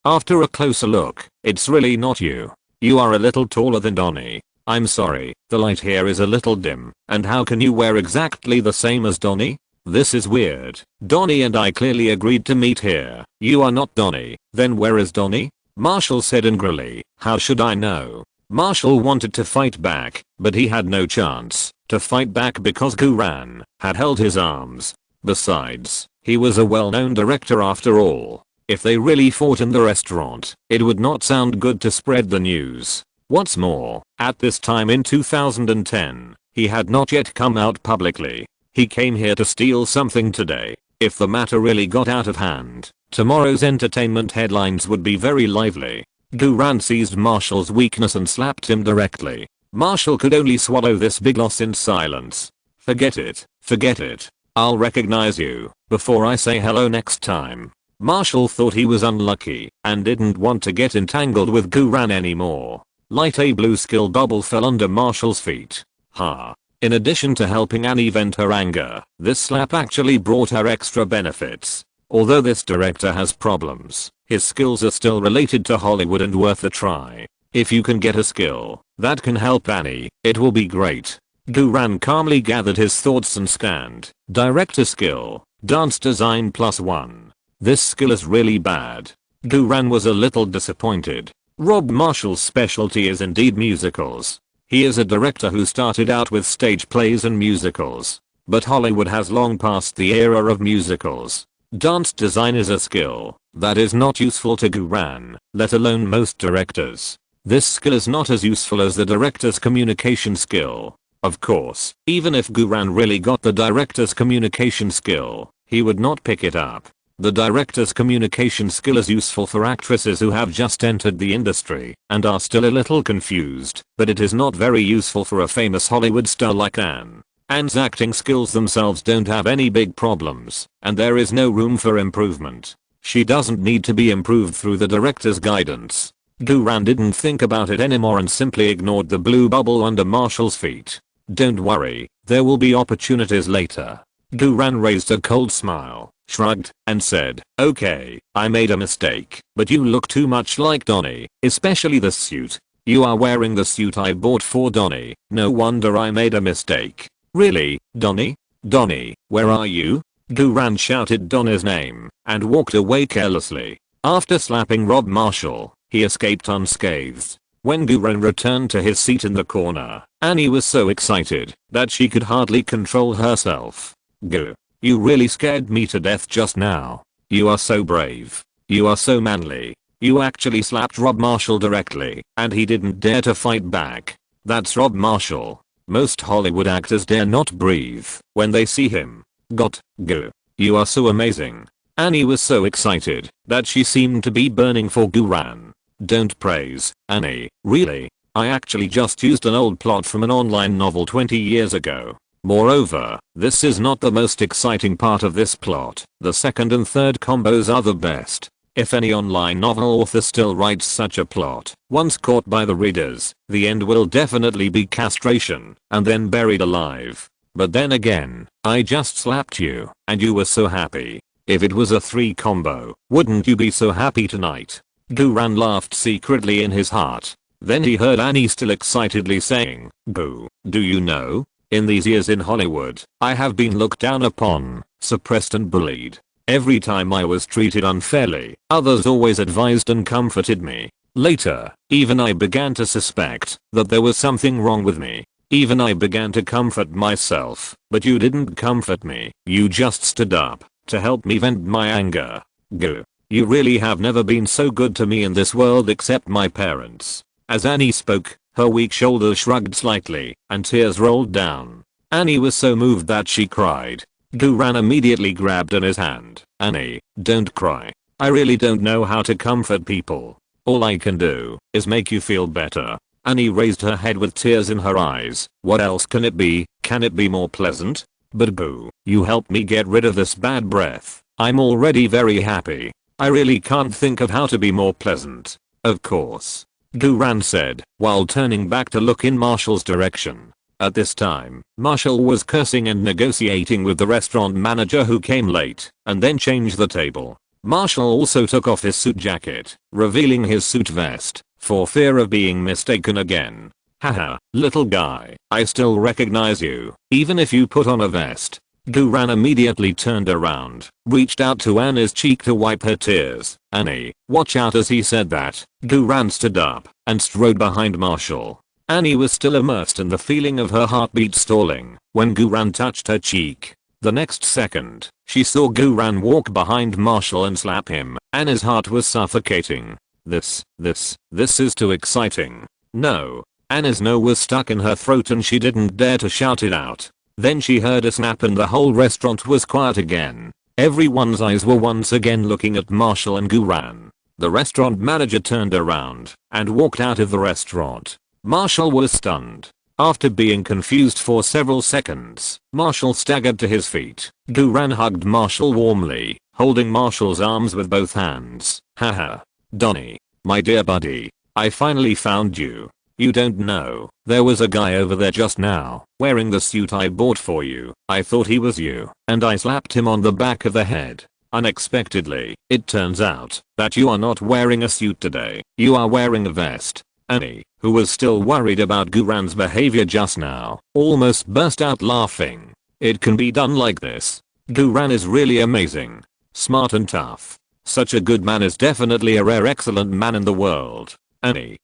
After a closer look, it's really not you. You are a little taller than Donnie. I'm sorry, the light here is a little dim, and how can you wear exactly the same as Donnie? This is weird. Donnie and I clearly agreed to meet here. You are not Donnie. Then where is Donnie?" Marshall said angrily. "How should I know?" Marshall wanted to fight back, but he had no chance to fight back because Guran had held his arms. Besides, he was a well-known director after all. If they really fought in the restaurant, it would not sound good to spread the news. What's more, at this time in 2010, he had not yet come out publicly. He came here to steal something today. If the matter really got out of hand, tomorrow's entertainment headlines would be very lively. Guran seized Marshall's weakness and slapped him directly. Marshall could only swallow this big loss in silence. Forget it. I'll recognize you before I say hello next time." Marshall thought he was unlucky and didn't want to get entangled with Guran anymore. Light a blue skill bubble fell under Marshall's feet. In addition to helping Annie vent her anger, this slap actually brought her extra benefits. Although this director has problems, his skills are still related to Hollywood and worth a try. If you can get a skill that can help Annie, it will be great. Guran calmly gathered his thoughts and scanned. Director skill, dance design +1. This skill is really bad. Guran was a little disappointed. Rob Marshall's specialty is indeed musicals. He is a director who started out with stage plays and musicals. But Hollywood has long passed the era of musicals. Dance design is a skill that is not useful to Guran, let alone most directors. This skill is not as useful as the director's communication skill. Of course, even if Guran really got the director's communication skill, he would not pick it up. The director's communication skill is useful for actresses who have just entered the industry and are still a little confused, but it is not very useful for a famous Hollywood star like Anne. Anne's acting skills themselves don't have any big problems, and there is no room for improvement. She doesn't need to be improved through the director's guidance. Guran didn't think about it anymore and simply ignored the blue bubble under Marshall's feet. Don't worry, there will be opportunities later. Guran raised a cold smile, shrugged, and said, "Okay, I made a mistake, but you look too much like Donnie, especially the suit. You are wearing the suit I bought for Donnie. No wonder I made a mistake." "Really, Donnie? Donnie, where are you?" Guran shouted Donnie's name and walked away carelessly. After slapping Rob Marshall, he escaped unscathed. When Guran returned to his seat in the corner, Annie was so excited that she could hardly control herself. "Gu, you really scared me to death just now. You are so brave. You are so manly. You actually slapped Rob Marshall directly, and he didn't dare to fight back. That's Rob Marshall. Most Hollywood actors dare not breathe when they see him. Gu, you are so amazing." Annie was so excited that she seemed to be burning for Guran. don't praise, Annie, really. I actually just used an old plot from an online novel 20 years ago. Moreover, this is not the most exciting part of this plot. The second and third combos are the best. If any online novel author still writes such a plot, once caught by the readers, the end will definitely be castration, and then buried alive. But then again, I just slapped you, and you were so happy. If it was a 3 combo, wouldn't you be so happy tonight? Guran laughed secretly in his heart. Then he heard Annie still excitedly saying, "Boo, do you know? In these years in Hollywood, I have been looked down upon, suppressed and bullied. Every time I was treated unfairly, others always advised and comforted me. Later, even I began to suspect that there was something wrong with me. Even I began to comfort myself, but you didn't comfort me. You just stood up to help me vent my anger. Goo. You really have never been so good to me in this world except my parents." As Annie spoke, her weak shoulders shrugged slightly, and tears rolled down. Annie was so moved that she cried. Guran immediately grabbed Annie's hand. "Annie, don't cry. I really don't know how to comfort people. All I can do is make you feel better." Annie raised her head with tears in her eyes. "What else can it be? Can it be more pleasant? But boo, you helped me get rid of this bad breath. I'm already very happy. I really can't think of how to be more pleasant." "Of course," Guran said, while turning back to look in Marshall's direction. At this time, Marshall was cursing and negotiating with the restaurant manager who came late, and then changed the table. Marshall also took off his suit jacket, revealing his suit vest, for fear of being mistaken again. "Haha, little guy, I still recognize you, even if you put on a vest." Guran immediately turned around, reached out to Annie's cheek to wipe her tears. "Annie, watch out." As he said that, Guran stood up and strode behind Marshall. Annie was still immersed in the feeling of her heartbeat stalling when Guran touched her cheek. The next second, she saw Guran walk behind Marshall and slap him. Annie's heart was suffocating. This is too exciting. No. Annie's no was stuck in her throat and she didn't dare to shout it out. Then she heard a snap and the whole restaurant was quiet again. Everyone's eyes were once again looking at Marshall and Guran. The restaurant manager turned around and walked out of the restaurant. Marshall was stunned. After being confused for several seconds, Marshall staggered to his feet. Guran hugged Marshall warmly, holding Marshall's arms with both hands. "Haha. Donnie, my dear buddy, I finally found you. You don't know, there was a guy over there just now, wearing the suit I bought for you. I thought he was you, and I slapped him on the back of the head. Unexpectedly, it turns out that you are not wearing a suit today. You are wearing a vest." Annie, who was still worried about Guran's behavior just now, almost burst out laughing. "It can be done like this. Guran is really amazing. Smart and tough. Such a good man is definitely a rare excellent man in the world. Annie,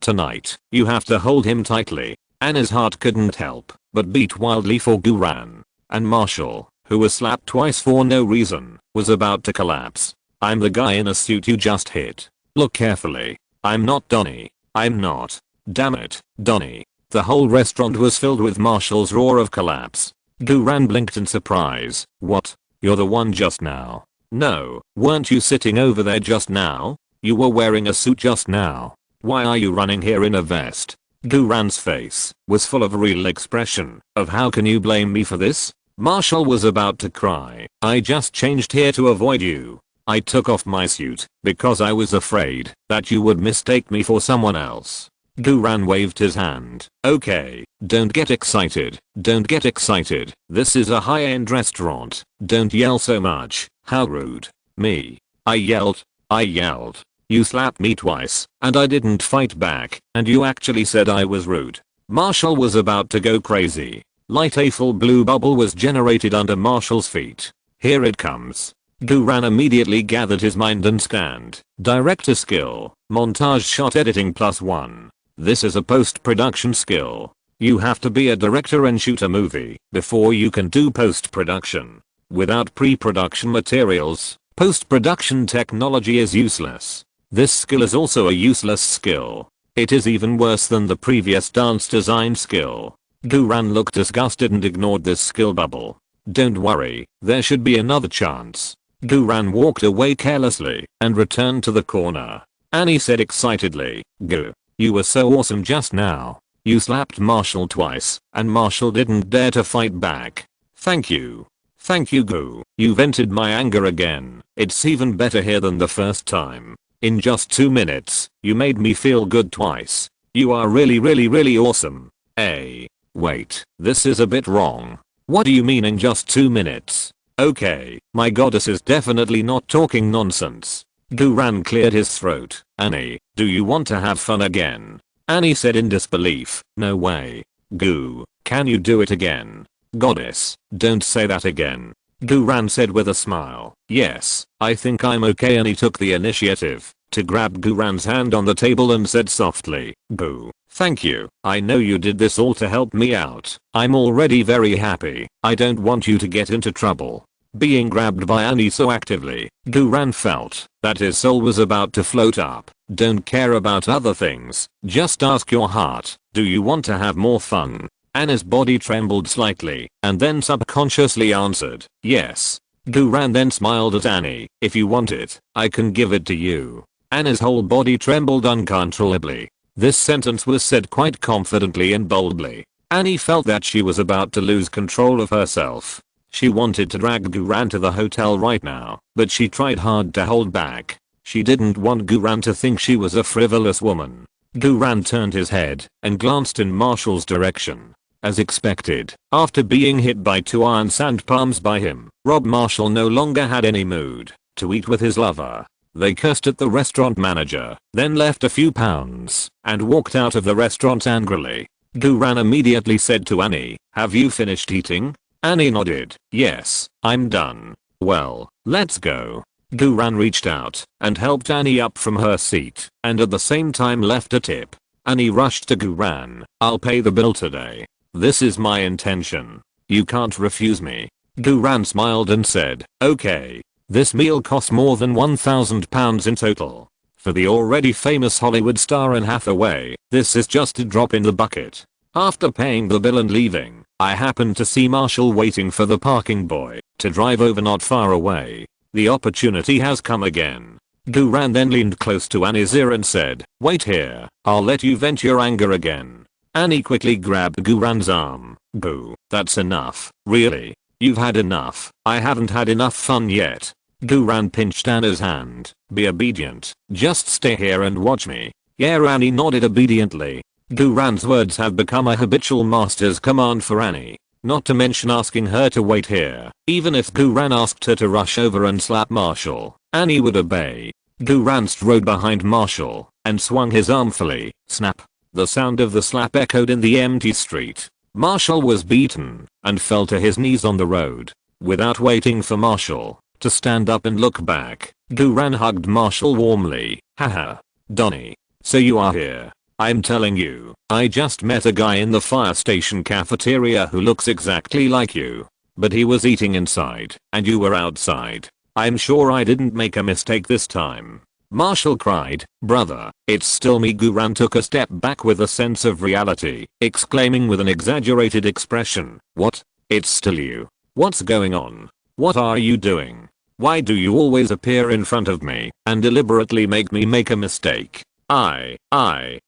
tonight, you have to hold him tightly." Annie's heart couldn't help but beat wildly for Guran. And Marshall, who was slapped twice for no reason, was about to collapse. "I'm the guy in a suit you just hit. Look carefully. I'm not Donnie. I'm not. Damn it, Donnie." The whole restaurant was filled with Marshall's roar of collapse. Guran blinked in surprise. "What? You're the one just now?" "No, weren't you sitting over there just now? You were wearing a suit just now. Why are you running here in a vest?" Guran's face was full of a real expression of "how can you blame me for this?" Marshall was about to cry. "I just changed here to avoid you. I took off my suit because I was afraid that you would mistake me for someone else." Guran waved his hand. "Okay, don't get excited. Don't get excited. This is a high-end restaurant. Don't yell so much. How rude." "Me? I yelled. You slapped me twice, and I didn't fight back, and you actually said I was rude." Marshall was about to go crazy. Light a full blue bubble was generated under Marshall's feet. "Here it comes." Guran immediately gathered his mind and scanned. Director skill, montage shot editing +1. This is a post-production skill. You have to be a director and shoot a movie before you can do post-production. Without pre-production materials, post-production technology is useless. This skill is also a useless skill. It is even worse than the previous dance design skill. Guran looked disgusted and ignored this skill bubble. "Don't worry, there should be another chance." Guran walked away carelessly and returned to the corner. Annie said excitedly. Goo. You were so awesome just now. You slapped Marshall twice, and Marshall didn't dare to fight back. Thank you. Thank you Goo. You vented my anger again. It's even better here than the first time. In just 2 minutes, you made me feel good twice. You are really awesome. Wait, this is a bit wrong. What do you mean in just 2 minutes? Okay, my goddess is definitely not talking nonsense. Duran cleared his throat. Annie, do you want to have fun again? Annie said in disbelief. No way. Goo, can you do it again? Goddess, don't say that again. Duran said with a smile. Yes, I think I'm okay. Annie took the initiative to grab Duran's hand on the table and said softly, Goo, thank you. I know you did this all to help me out. I'm already very happy. I don't want you to get into trouble. Being grabbed by Annie so actively, Duran felt that his soul was about to float up. Don't care about other things. Just ask your heart, do you want to have more fun? Annie's body trembled slightly, and then subconsciously answered, yes. Duran then smiled at Annie. If you want it, I can give it to you. Annie's whole body trembled uncontrollably. This sentence was said quite confidently and boldly. Annie felt that she was about to lose control of herself. She wanted to drag Duran to the hotel right now, but she tried hard to hold back. She didn't want Duran to think she was a frivolous woman. Duran turned his head and glanced in Marshall's direction. As expected, after being hit by 2 iron sand palms by him, Rob Marshall no longer had any mood to eat with his lover. They cursed at the restaurant manager, then left a few pounds and walked out of the restaurant angrily. Duran immediately said to Annie, have you finished eating? Annie nodded. Yes, I'm done. Well, let's go. Duran reached out and helped Annie up from her seat and at the same time left a tip. Annie rushed to Duran. I'll pay the bill today. This is my intention. You can't refuse me. Duran smiled and said, okay. This meal costs more than £1,000 in total. For the already famous Hollywood star Anne Hathaway, this is just a drop in the bucket. After paying the bill and leaving, I happened to see Marshall waiting for the parking boy to drive over not far away. The opportunity has come again. Duran then leaned close to Annie's ear and said, wait here, I'll let you vent your anger again. Annie quickly grabbed Duran's arm. Boo, that's enough, really. You've had enough. I haven't had enough fun yet. Duran pinched Annie's hand. Be obedient. Just stay here and watch me. Yeah, Annie nodded obediently. Duran's words have become a habitual master's command for Annie. Not to mention asking her to wait here. Even if Duran asked her to rush over and slap Marshall, Annie would obey. Duran strode behind Marshall and swung his arm fully. Snap. The sound of the slap echoed in the empty street. Marshall was beaten and fell to his knees on the road. Without waiting for Marshall to stand up and look back, Duran hugged Marshall warmly. Haha. Donnie. So you are here. I'm telling you, I just met a guy in the fire station cafeteria who looks exactly like you. But he was eating inside, and you were outside. I'm sure I didn't make a mistake this time. Marshall cried. Brother, it's still me. Duran took a step back with a sense of reality, exclaiming with an exaggerated expression. What? It's still you. What's going on? What are you doing? Why do you always appear in front of me and deliberately make me make a mistake? I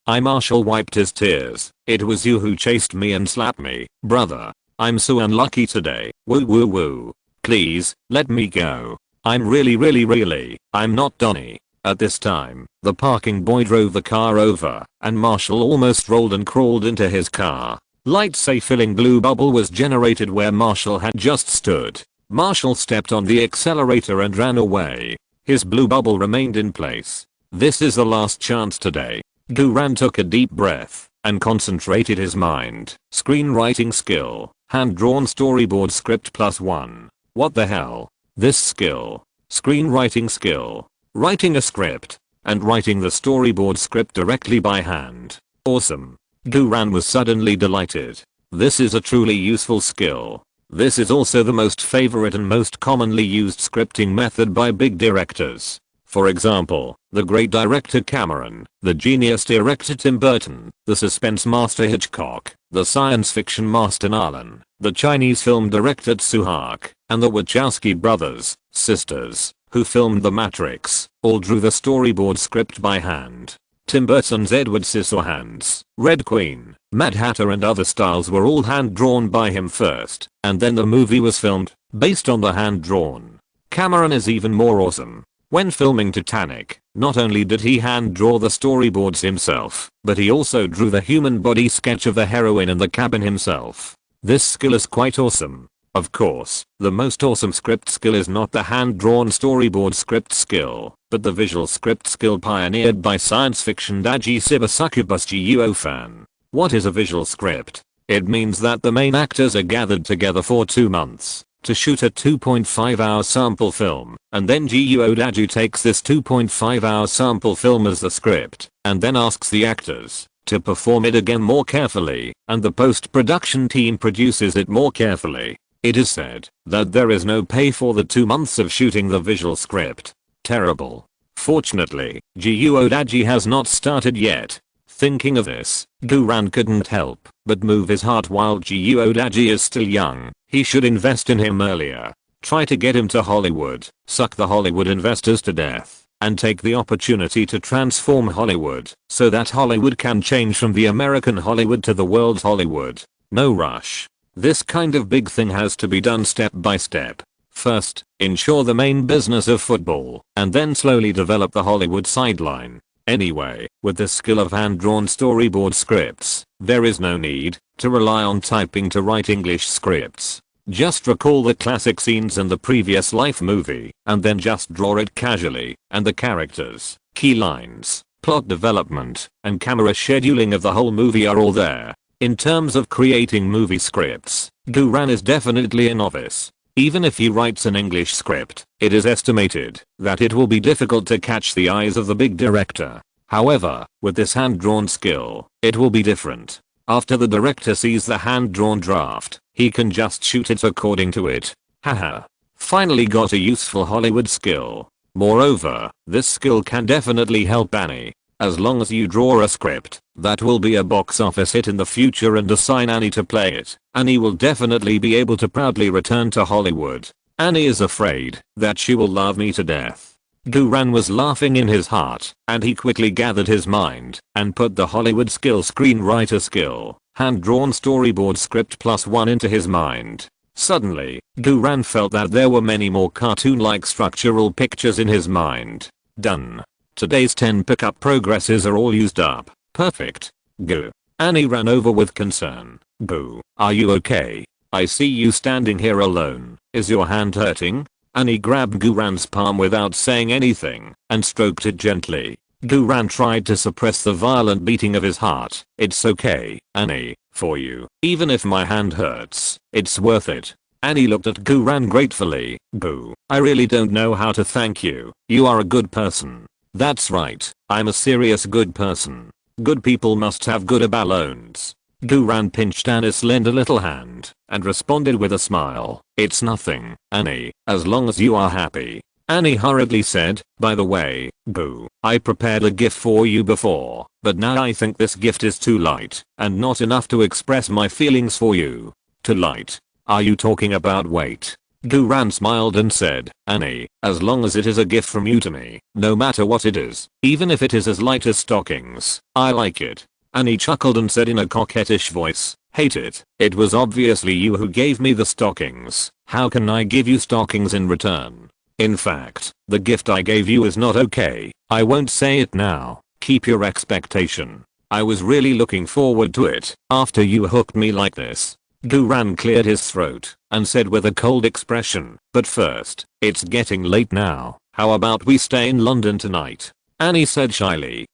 Marshall wiped his tears. It was you who chased me and slapped me. Brother, I'm so unlucky today. Woo woo woo. Please, let me go. I'm really, I'm not Donnie. At this time, the parking boy drove the car over, and Marshall almost rolled and crawled into his car. Light safe-filling blue bubble was generated where Marshall had just stood. Marshall stepped on the accelerator and ran away. His blue bubble remained in place. This is the last chance today. Duran took a deep breath and concentrated his mind. Screenwriting skill. Hand-drawn storyboard script +1. What the hell? This skill. Screenwriting skill. Writing a script and writing the storyboard script directly by hand. Awesome. Duran was suddenly delighted. This is a truly useful skill. This is also the most favorite and most commonly used scripting method by big directors. For example, the great director Cameron, the genius director Tim Burton, the suspense master Hitchcock, the science fiction master Nolan, the Chinese film director Tsu Hark, and the Wachowski brothers, sisters. who filmed The Matrix, all drew the storyboard script by hand. Tim Burton's Edward Scissorhands, Red Queen, Mad Hatter and other styles were all hand-drawn by him first, and then the movie was filmed, based on the hand-drawn. Cameron is even more awesome. When filming Titanic, not only did he hand-draw the storyboards himself, but he also drew the human body sketch of the heroine in the cabin himself. This skill is quite awesome. Of course, the most awesome script skill is not the hand-drawn storyboard script skill, but the visual script skill pioneered by science fiction Daji Sibasucubus Guo fan. What is a visual script? It means that the main actors are gathered together for 2 months to shoot a 2.5-hour sample film, and then Guo Daju takes this 2.5-hour sample film as the script, and then asks the actors to perform it again more carefully, and the post-production team produces it more carefully. It is said that there is no pay for the 2 months of shooting the visual script. Terrible. Fortunately, Guo Daji has not started yet. Thinking of this, Duran couldn't help but move his heart. While Guo Daji is still young, he should invest in him earlier. Try to get him to Hollywood, suck the Hollywood investors to death, and take the opportunity to transform Hollywood so that Hollywood can change from the American Hollywood to the world's Hollywood. No rush. This kind of big thing has to be done step by step. First, ensure the main business of football, and then slowly develop the Hollywood sideline. Anyway, with the skill of hand-drawn storyboard scripts, there is no need to rely on typing to write English scripts. Just recall the classic scenes in the previous Life movie, and then just draw it casually, and the characters, key lines, plot development, and camera scheduling of the whole movie are all there. In terms of creating movie scripts, Duran is definitely a novice. Even if he writes an English script, it is estimated that it will be difficult to catch the eyes of the big director. However, with this hand-drawn skill, it will be different. After the director sees the hand-drawn draft, he can just shoot it according to it. Haha. Finally got a useful Hollywood skill. Moreover, this skill can definitely help Annie. As long as you draw a script that will be a box office hit in the future and assign Annie to play it, Annie will definitely be able to proudly return to Hollywood. Annie is afraid that she will love me to death. Duran was laughing in his heart, and he quickly gathered his mind and put the Hollywood skill screenwriter skill, hand-drawn storyboard script +1 into his mind. Suddenly, Duran felt that there were many more cartoon-like structural pictures in his mind. Done. Today's 10 pickup progresses are all used up. Perfect. Go. Annie ran over with concern. Boo. Are you okay? I see you standing here alone. Is your hand hurting? Annie grabbed Duran's palm without saying anything and stroked it gently. Duran tried to suppress the violent beating of his heart. It's okay, Annie, for you. Even if my hand hurts, it's worth it. Annie looked at Duran gratefully. Boo. I really don't know how to thank you. You are a good person. That's right, I'm a serious good person. Good people must have good balloons. Duran pinched Annie's slender little hand and responded with a smile. It's nothing, Annie, as long as you are happy. Annie hurriedly said, by the way, Boo, I prepared a gift for you before, but now I think this gift is too light and not enough to express my feelings for you. Too light? Are you talking about weight? Duran smiled and said, Annie, as long as it is a gift from you to me, no matter what it is, even if it is as light as stockings, I like it. Annie chuckled and said in a coquettish voice, hate it. It was obviously you who gave me the stockings. How can I give you stockings in return? In fact, the gift I gave you is not okay. I won't say it now. Keep your expectation. I was really looking forward to it after you hooked me like this. Duran cleared his throat and said with a cold expression, but first, it's getting late now. How about we stay in London tonight? Annie said shyly.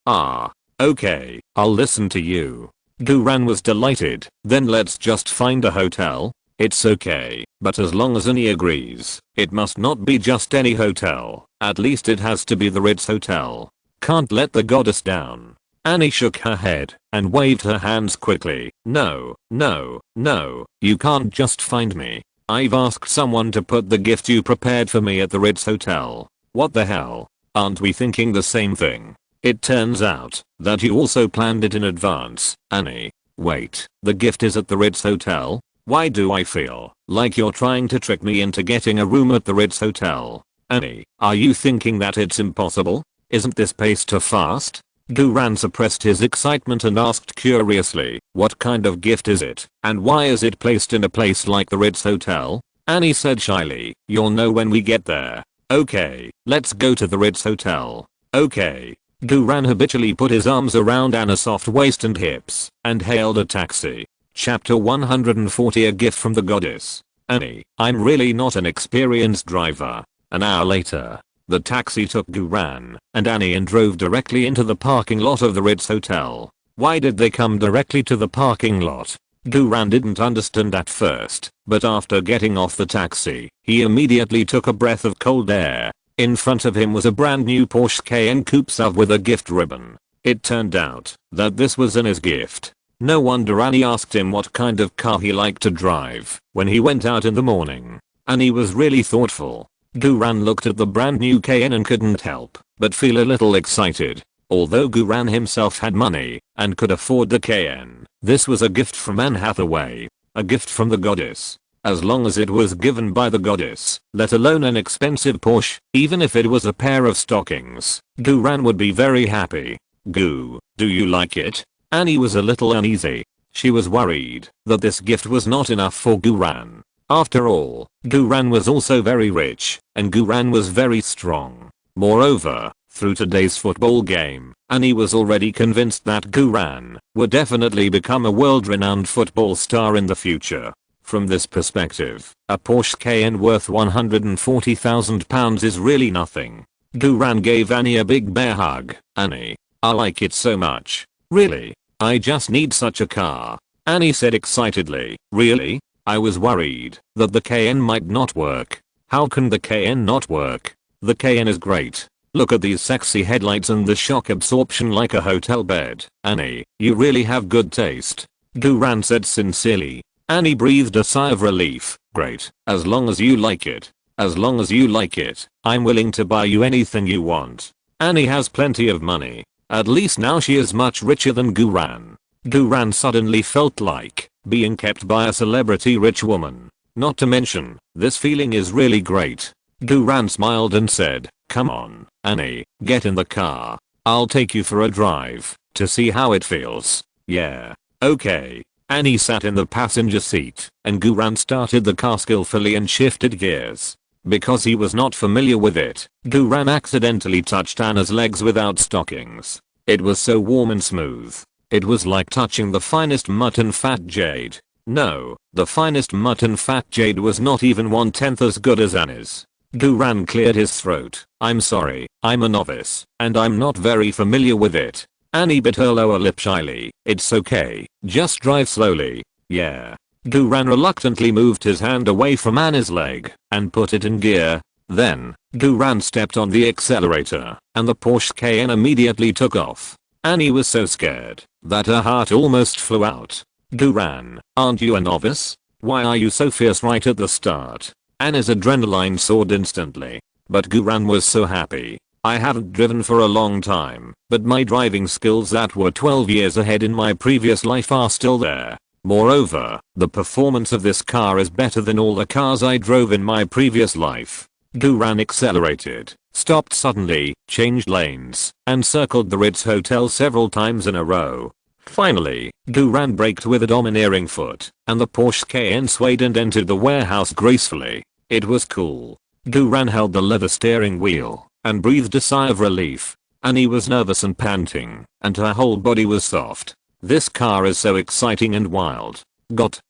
Okay, I'll listen to you. Duran was delighted. Then let's just find a hotel. It's okay, but as long as Annie agrees, it must not be just any hotel. At least it has to be the Ritz Hotel. Can't let the goddess down. Annie shook her head and waved her hands quickly. No, no, no, you can't just find me. I've asked someone to put the gift you prepared for me at the Ritz Hotel. What the hell? Aren't we thinking the same thing? It turns out that you also planned it in advance, Annie. Wait, the gift is at the Ritz Hotel? Why do I feel like you're trying to trick me into getting a room at the Ritz Hotel? Annie, are you thinking that it's impossible? Isn't this pace too fast? Duran suppressed his excitement and asked curiously, what kind of gift is it, and why is it placed in a place like the Ritz Hotel? Annie said shyly, you'll know when we get there. Okay, let's go to the Ritz Hotel. Okay. Duran habitually put his arms around Anna's soft waist and hips and hailed a taxi. Chapter 140, a gift from the goddess. Annie, I'm really not an experienced driver. An hour later, the taxi took Duran and Annie and drove directly into the parking lot of the Ritz Hotel. Why did they come directly to the parking lot? Duran didn't understand at first, but after getting off the taxi, he immediately took a breath of cold air. In front of him was a brand new Porsche Cayenne Coupe SUV with a gift ribbon. It turned out that this was Annie's gift. No wonder Annie asked him what kind of car he liked to drive when he went out in the morning. Annie was really thoughtful. Duran looked at the brand new Cayenne and couldn't help but feel a little excited. Although Duran himself had money and could afford the Cayenne, this was a gift from Anne Hathaway. A gift from the goddess. As long as it was given by the goddess, let alone an expensive Porsche, even if it was a pair of stockings, Duran would be very happy. Goo, do you like it? Annie was a little uneasy. She was worried that this gift was not enough for Duran. After all, Duran was also very rich, and Duran was very strong. Moreover, through today's football game, Annie was already convinced that Duran would definitely become a world-renowned football star in the future. From this perspective, a Porsche Cayenne worth £140,000 is really nothing. Duran gave Annie a big bear hug. Annie, I like it so much. Really? I just need such a car. Annie said excitedly. Really? I was worried that the Cayenne might not work. How can the Cayenne not work? The Cayenne is great. Look at these sexy headlights and the shock absorption like a hotel bed. Annie, you really have good taste. Duran said sincerely. Annie breathed a sigh of relief. Great, as long as you like it. As long as you like it, I'm willing to buy you anything you want. Annie has plenty of money. At least now she is much richer than Duran. Duran suddenly felt like being kept by a celebrity rich woman. Not to mention, this feeling is really great. Duran smiled and said, come on, Annie, get in the car. I'll take you for a drive to see how it feels. Yeah. Okay. Annie sat in the passenger seat, and Duran started the car skillfully and shifted gears. Because he was not familiar with it, Duran accidentally touched Anna's legs without stockings. It was so warm and smooth. It was like touching the finest mutton fat jade. No, the finest mutton fat jade was not even 1/10 as good as Annie's. Duran cleared his throat. I'm sorry, I'm a novice, and I'm not very familiar with it. Annie bit her lower lip shyly. It's okay, just drive slowly. Yeah. Duran reluctantly moved his hand away from Annie's leg and put it in gear. Then, Duran stepped on the accelerator, and the Porsche Cayenne immediately took off. Annie was so scared that her heart almost flew out. Duran, aren't you a novice? Why are you so fierce right at the start? Annie's adrenaline soared instantly. But Duran was so happy. I haven't driven for a long time, but my driving skills that were 12 years ahead in my previous life are still there. Moreover, the performance of this car is better than all the cars I drove in my previous life. Duran accelerated, stopped suddenly, changed lanes, and circled the Ritz Hotel several times in a row. Finally, Duran braked with a domineering foot, and the Porsche Cayenne swayed and entered the warehouse gracefully. It was cool. Duran held the leather steering wheel and breathed a sigh of relief. Annie was nervous and panting, and her whole body was soft. This car is so exciting and wild.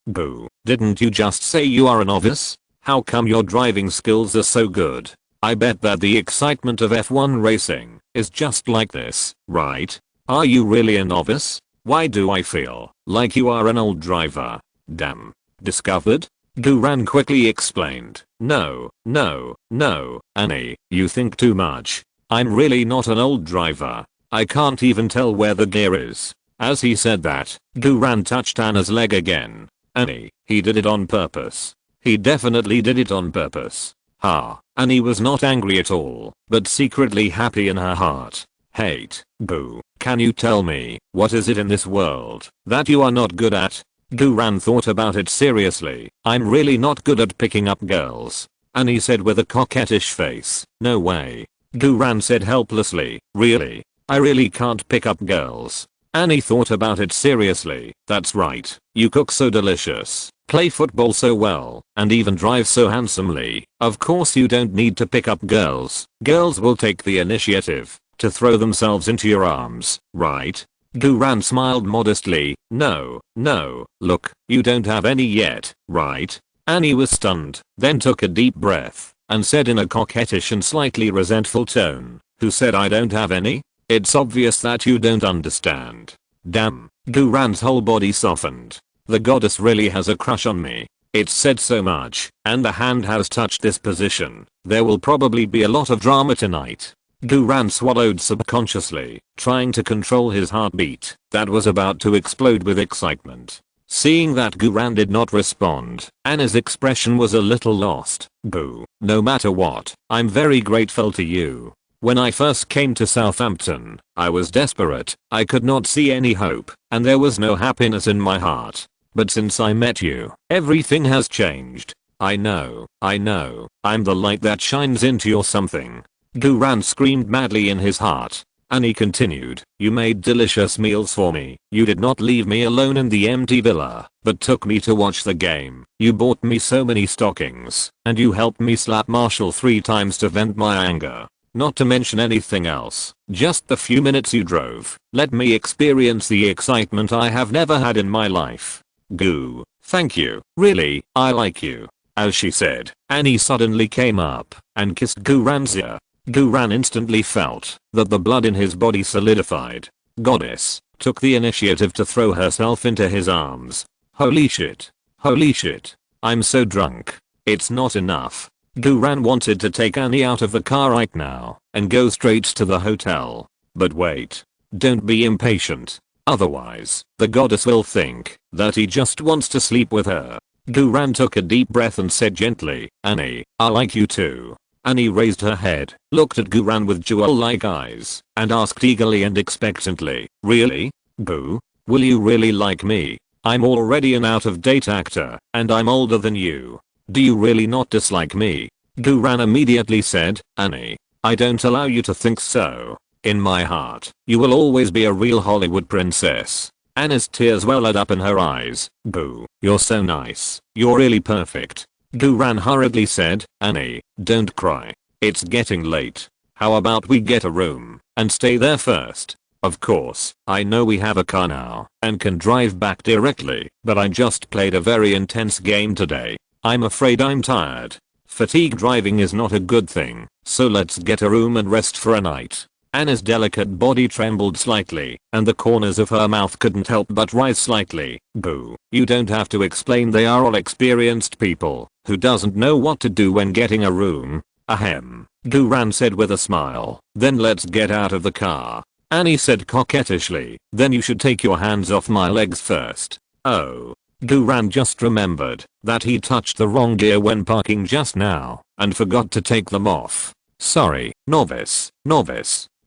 Boo, didn't you just say you are a novice? How come your driving skills are so good? I bet that the excitement of F1 racing is just like this, right? Are you really a novice? Why do I feel like you are an old driver? Damn. Discovered? Duran quickly explained. No, Annie, you think too much. I'm really not an old driver. I can't even tell where the gear is. As he said that, Duran touched Anna's leg again. Annie, he did it on purpose. He definitely did it on purpose. Annie was not angry at all, but secretly happy in her heart. Hate. Boo. Can you tell me, what is it in this world that you are not good at? Duran thought about it seriously. I'm really not good at picking up girls. Annie said with a coquettish face. No way. Guran said helplessly. Really? I really can't pick up girls. Annie thought about it seriously. That's right. You cook so delicious, play football so well, and even drive so handsomely. Of course you don't need to pick up girls. Girls will take the initiative to throw themselves into your arms, right? Guran smiled modestly. No, look, you don't have any yet, right? Annie was stunned, then took a deep breath, and said in a coquettish and slightly resentful tone, who said I don't have any? It's obvious that you don't understand. Damn, Guran's whole body softened. The goddess really has a crush on me. It's said so much, and the hand has touched this position. There will probably be a lot of drama tonight. Guran swallowed subconsciously, trying to control his heartbeat that was about to explode with excitement. Seeing that Guran did not respond, Anna's expression was a little lost. Boo. No matter what, I'm very grateful to you. When I first came to Southampton, I was desperate. I could not see any hope, and there was no happiness in my heart. But since I met you, everything has changed. I know. I'm the light that shines into your something. Guran screamed madly in his heart. Annie continued, you made delicious meals for me. You did not leave me alone in the empty villa, but took me to watch the game. You bought me so many stockings, and you helped me slap Marshall 3 times to vent my anger. Not to mention anything else. Just the few minutes you drove let me experience the excitement I have never had in my life. Goo. Thank you. Really, I like you. As she said, Annie suddenly came up and kissed Guran's ear. Guran instantly felt that the blood in his body solidified. Goddess took the initiative to throw herself into his arms. Holy shit. I'm so drunk. It's not enough. Guran wanted to take Annie out of the car right now and go straight to the hotel. But wait. Don't be impatient. Otherwise, the goddess will think that he just wants to sleep with her. Guran took a deep breath and said gently, Annie, I like you too. Annie raised her head, looked at Guran with jewel-like eyes, and asked eagerly and expectantly, really? Boo? Will you really like me? I'm already an out-of-date actor, and I'm older than you. Do you really not dislike me? Guran immediately said, Annie, I don't allow you to think so. In my heart, you will always be a real Hollywood princess. Annie's tears welled up in her eyes. Boo, you're so nice. You're really perfect. Guran hurriedly said, Annie, don't cry. It's getting late. How about we get a room and stay there first? Of course, I know we have a car now and can drive back directly, but I just played a very intense game today. I'm afraid I'm tired. Fatigue driving is not a good thing, so let's get a room and rest for a night. Anna's delicate body trembled slightly, and the corners of her mouth couldn't help but rise slightly. Boo. You don't have to explain, they are all experienced people who doesn't know what to do when getting a room. Ahem. Guran said with a smile. Then let's get out of the car. Annie said coquettishly. Then you should take your hands off my legs first. Oh. Guran just remembered that he touched the wrong gear when parking just now and forgot to take them off. Sorry, novice.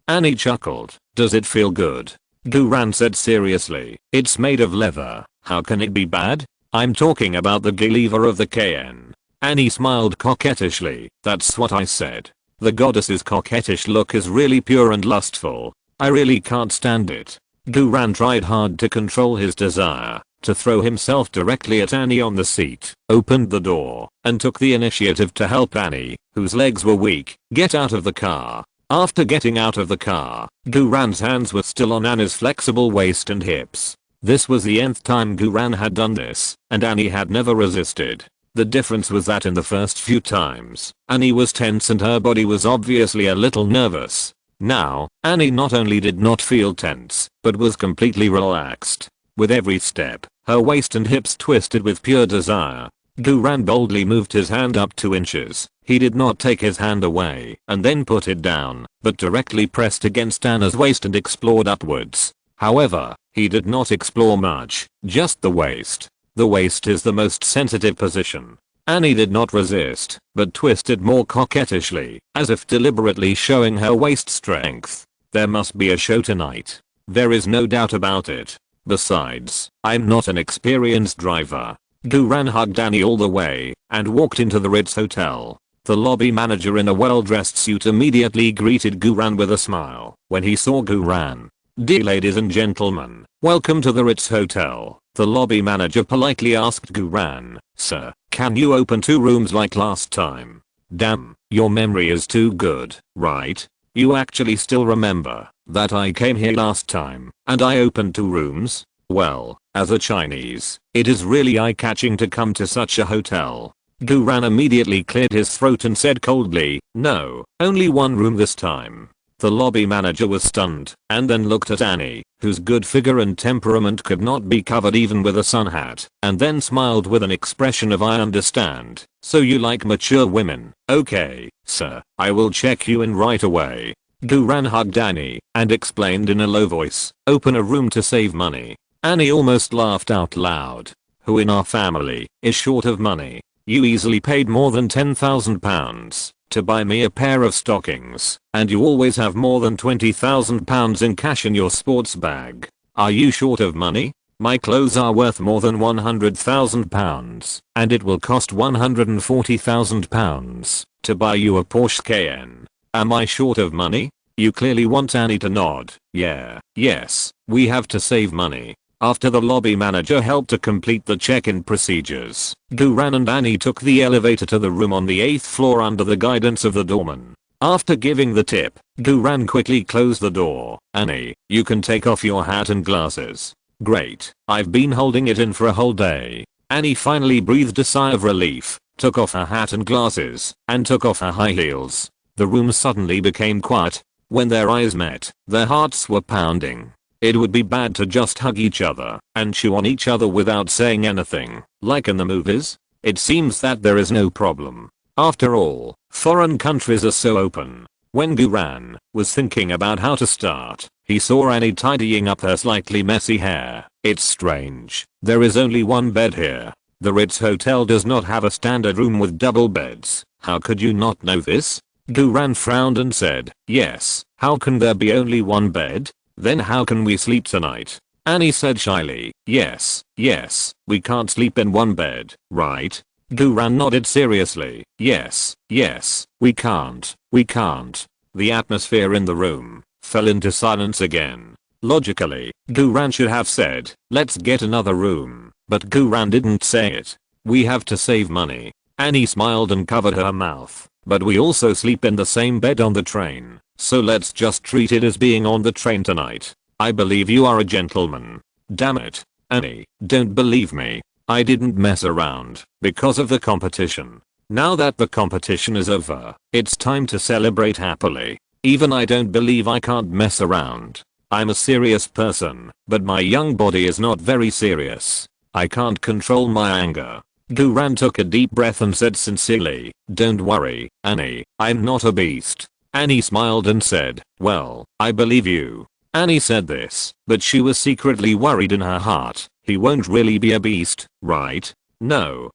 Annie chuckled. Does it feel good? Guran said seriously. It's made of leather. How can it be bad? I'm talking about the lever of the KN. Annie smiled coquettishly. That's what I said. The goddess's coquettish look is really pure and lustful. I really can't stand it. Guran tried hard to control his desire to throw himself directly at Annie on the seat, opened the door, and took the initiative to help Annie, whose legs were weak, get out of the car. After getting out of the car, Guran's hands were still on Annie's flexible waist and hips. This was the nth time Guran had done this, and Annie had never resisted. The difference was that in the first few times, Annie was tense and her body was obviously a little nervous. Now, Annie not only did not feel tense, but was completely relaxed. With every step, her waist and hips twisted with pure desire. Guran boldly moved his hand up 2 inches. He did not take his hand away and then put it down, but directly pressed against Anna's waist and explored upwards. However, he did not explore much, just the waist. The waist is the most sensitive position. Annie did not resist, but twisted more coquettishly, as if deliberately showing her waist strength. There must be a show tonight. There is no doubt about it. Besides, I'm not an experienced driver. Guran hugged Annie all the way and walked into the Ritz Hotel. The lobby manager in a well-dressed suit immediately greeted Guran with a smile when he saw Guran. "Dear ladies and gentlemen, welcome to the Ritz Hotel." The lobby manager politely asked Guran, "Sir, can you open 2 rooms like last time?" "Damn, your memory is too good, right? You actually still remember that I came here last time and I opened 2 rooms? Well, as a Chinese, it is really eye-catching to come to such a hotel." Guran immediately cleared his throat and said coldly, "No, only 1 room this time." The lobby manager was stunned and then looked at Annie, whose good figure and temperament could not be covered even with a sun hat, and then smiled with an expression of "I understand. So you like mature women? Okay, sir, I will check you in right away." Guran hugged Annie and explained in a low voice, "Open a room to save money." Annie almost laughed out loud. "Who in our family is short of money? You easily paid more than £10,000 to buy me a pair of stockings, and you always have more than £20,000 in cash in your sports bag. Are you short of money? My clothes are worth more than £100,000, and it will cost £140,000 to buy you a Porsche Cayenne. Am I short of money?" You clearly want Annie to nod. Yes, we have to save money. After the lobby manager helped to complete the check-in procedures, Guran and Annie took the elevator to the room on the 8th floor under the guidance of the doorman. After giving the tip, Guran quickly closed the door. "Annie, you can take off your hat and glasses." "Great, I've been holding it in for a whole day." Annie finally breathed a sigh of relief, took off her hat and glasses, and took off her high heels. The room suddenly became quiet. When their eyes met, their hearts were pounding. It would be bad to just hug each other and chew on each other without saying anything, like in the movies. It seems that there is no problem. After all, foreign countries are so open. When Guran was thinking about how to start, he saw Annie tidying up her slightly messy hair. "It's strange. There is only 1 bed here. The Ritz Hotel does not have a standard room with double beds. How could you not know this?" Guran frowned and said, "Yes, how can there be only 1 bed? Then how can we sleep tonight?" Annie said shyly, Yes, we can't sleep in 1 bed, right?" Guran nodded seriously, Yes, we can't. The atmosphere in the room fell into silence again. Logically, Guran should have said, "Let's get another room," but Guran didn't say it. "We have to save money." Annie smiled and covered her mouth. "But we also sleep in the same bed on the train, so let's just treat it as being on the train tonight. I believe you are a gentleman." "Damn it, Annie, don't believe me. I didn't mess around because of the competition. Now that the competition is over, it's time to celebrate happily. Even I don't believe I can't mess around. I'm a serious person, but my young body is not very serious. I can't control my anger." Guran took a deep breath and said sincerely, "Don't worry, Annie, I'm not a beast." Annie smiled and said, "Well, I believe you." Annie said this, but she was secretly worried in her heart. He won't really be a beast, right? No,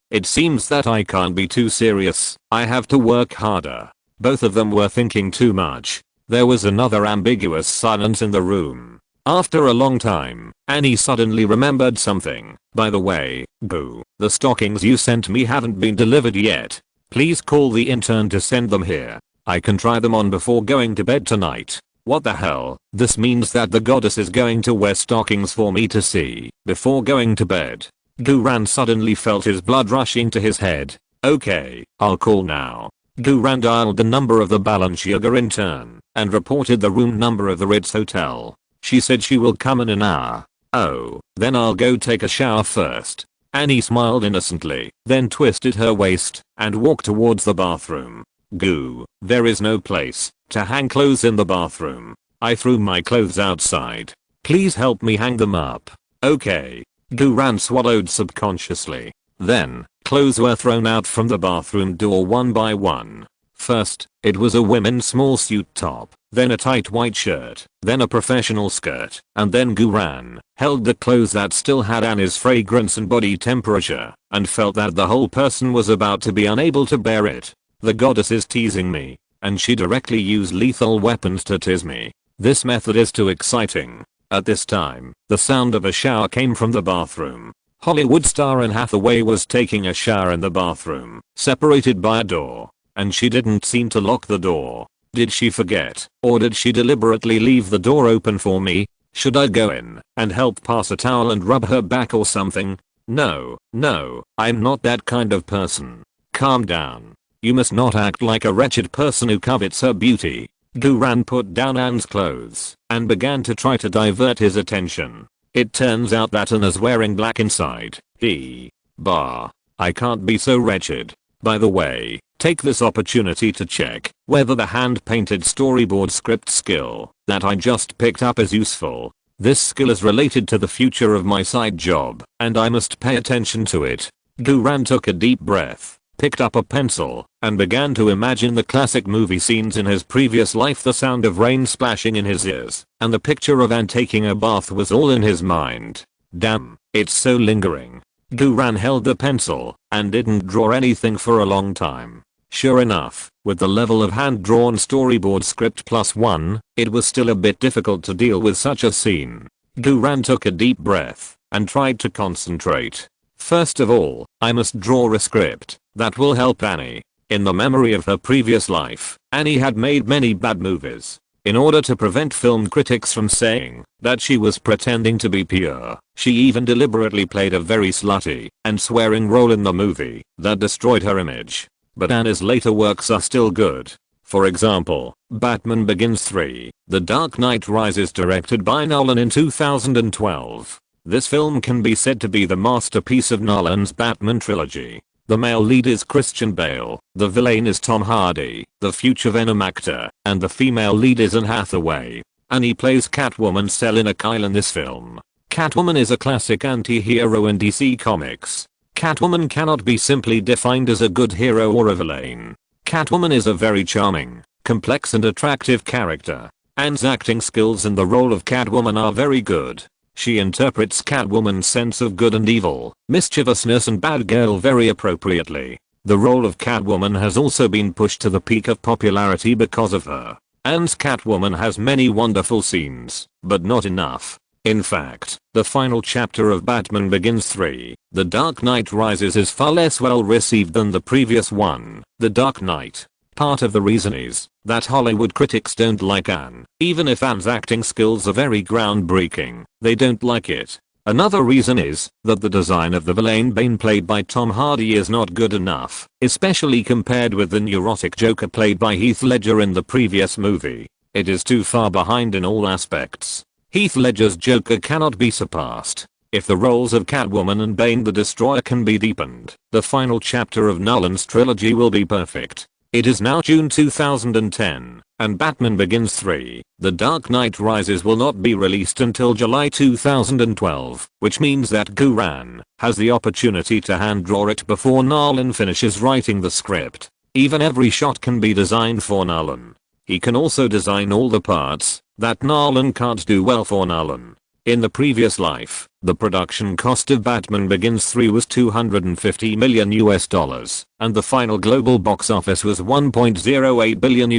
it seems that I can't be too serious. I have to work harder. Both of them were thinking too much. There was another ambiguous silence in the room. After a long time, Annie suddenly remembered something. "By the way, Boo, the stockings you sent me haven't been delivered yet. Please call the intern to send them here. I can try them on before going to bed tonight." What the hell? This means that the goddess is going to wear stockings for me to see before going to bed. Guran suddenly felt his blood rushing to his head. "Okay, I'll call now." Guran dialed the number of the Balenciaga intern and reported the room number of the Ritz Hotel. She said she will come in an hour. "Oh, then I'll go take a shower first." Annie smiled innocently, then twisted her waist and walked towards the bathroom. "Goo, there is no place to hang clothes in the bathroom. I threw my clothes outside. Please help me hang them up." "Okay." Guran swallowed subconsciously. Then, clothes were thrown out from the bathroom door one by one. First, it was a women's small suit top, then a tight white shirt, then a professional skirt, and then Guran held the clothes that still had Annie's fragrance and body temperature, and felt that the whole person was about to be unable to bear it. The goddess is teasing me, and she directly used lethal weapons to tease me. This method is too exciting. At this time, the sound of a shower came from the bathroom. Hollywood star Anne Hathaway was taking a shower in the bathroom, separated by a door, and she didn't seem to lock the door. Did she forget, or did she deliberately leave the door open for me? Should I go in and help pass a towel and rub her back or something? No, I'm not that kind of person. Calm down. You must not act like a wretched person who covets her beauty. Guran put down Anne's clothes and began to try to divert his attention. It turns out that Anne is wearing black inside. I can't be so wretched. By the way, take this opportunity to check whether the hand-painted storyboard script skill that I just picked up is useful. This skill is related to the future of my side job, and I must pay attention to it. Guran took a deep breath, picked up a pencil, and began to imagine the classic movie scenes in his previous life. The sound of rain splashing in his ears, and the picture of Anne taking a bath was all in his mind. Damn, it's so lingering. Guran held the pencil and didn't draw anything for a long time. Sure enough, with the level of hand-drawn storyboard script +1, it was still a bit difficult to deal with such a scene. Guran took a deep breath and tried to concentrate. First of all, I must draw a script that will help Annie. In the memory of her previous life, Annie had made many bad movies. In order to prevent film critics from saying that she was pretending to be pure, she even deliberately played a very slutty and swearing role in the movie that destroyed her image. But Annie's later works are still good. For example, Batman Begins 3, The Dark Knight Rises, directed by Nolan in 2012. This film can be said to be the masterpiece of Nolan's Batman trilogy. The male lead is Christian Bale, the villain is Tom Hardy, the future Venom actor, and the female lead is Anne Hathaway. Annie plays Catwoman Selina Kyle in this film. Catwoman is a classic anti-hero in DC Comics. Catwoman cannot be simply defined as a good hero or a villain. Catwoman is a very charming, complex and attractive character. Anne's acting skills in the role of Catwoman are very good. She interprets Catwoman's sense of good and evil, mischievousness and bad girl very appropriately. The role of Catwoman has also been pushed to the peak of popularity because of her. Anne's Catwoman has many wonderful scenes, but not enough. In fact, the final chapter of Batman Begins 3, The Dark Knight Rises is far less well received than the previous one, The Dark Knight. Part of the reason is that Hollywood critics don't like Anne. Even if Anne's acting skills are very groundbreaking, they don't like it. Another reason is that the design of the villain Bane played by Tom Hardy is not good enough, especially compared with the neurotic Joker played by Heath Ledger in the previous movie. It is too far behind in all aspects. Heath Ledger's Joker cannot be surpassed. If the roles of Catwoman and Bane the Destroyer can be deepened, the final chapter of Nolan's trilogy will be perfect. It is now June 2010, and Batman Begins 3, The Dark Knight Rises will not be released until July 2012, which means that Guran has the opportunity to hand draw it before Nolan finishes writing the script. Even every shot can be designed for Nolan. He can also design all the parts that Nolan can't do well for Nolan. In the previous life, the production cost of Batman Begins 3 was $250 million, and the final global box office was $1.08 billion.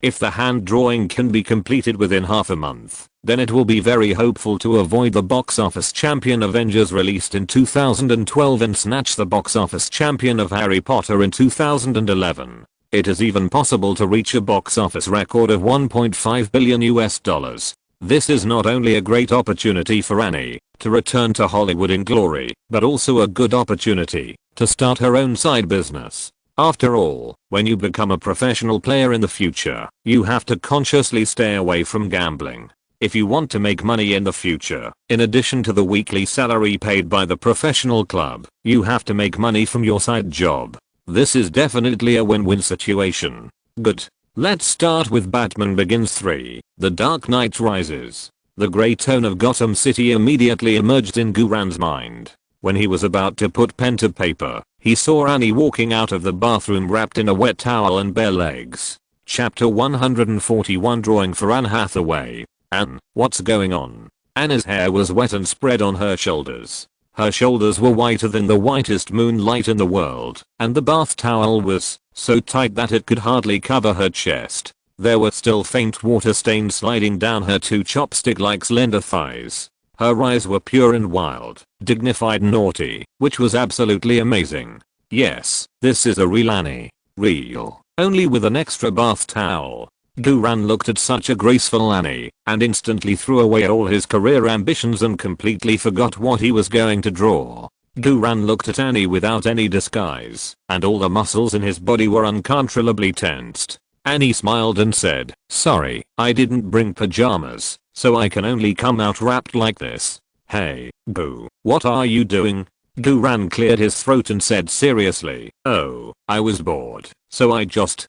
If the hand drawing can be completed within half a month, then it will be very hopeful to avoid the box office champion Avengers released in 2012 and snatch the box office champion of Harry Potter in 2011. It is even possible to reach a box office record of $1.5 billion. This is not only a great opportunity for Annie to return to Hollywood in glory, but also a good opportunity to start her own side business. After all, when you become a professional player in the future, you have to consciously stay away from gambling. If you want to make money in the future, in addition to the weekly salary paid by the professional club, you have to make money from your side job. This is definitely a win-win situation. Good. Let's start with Batman Begins 3, The Dark Knight Rises. The grey tone of Gotham City immediately emerged in Guran's mind. When he was about to put pen to paper, he saw Annie walking out of the bathroom wrapped in a wet towel and bare legs. Chapter 141 Drawing for Anne Hathaway. Anne, what's going on? Anne's hair was wet and spread on her shoulders. Her shoulders were whiter than the whitest moonlight in the world, and the bath towel was so tight that it could hardly cover her chest. There were still faint water stains sliding down her two chopstick-like slender thighs. Her eyes were pure and wild, dignified and naughty, which was absolutely amazing. Yes, this is a real Annie. Real. Only with an extra bath towel. Guran looked at such a graceful Annie and instantly threw away all his career ambitions and completely forgot what he was going to draw. Guran looked at Annie without any disguise, and all the muscles in his body were uncontrollably tensed. Annie smiled and said, "Sorry, I didn't bring pajamas, so I can only come out wrapped like this." "Hey, Gu, what are you doing?" Guran cleared his throat and said seriously, "Oh, I was bored, so I just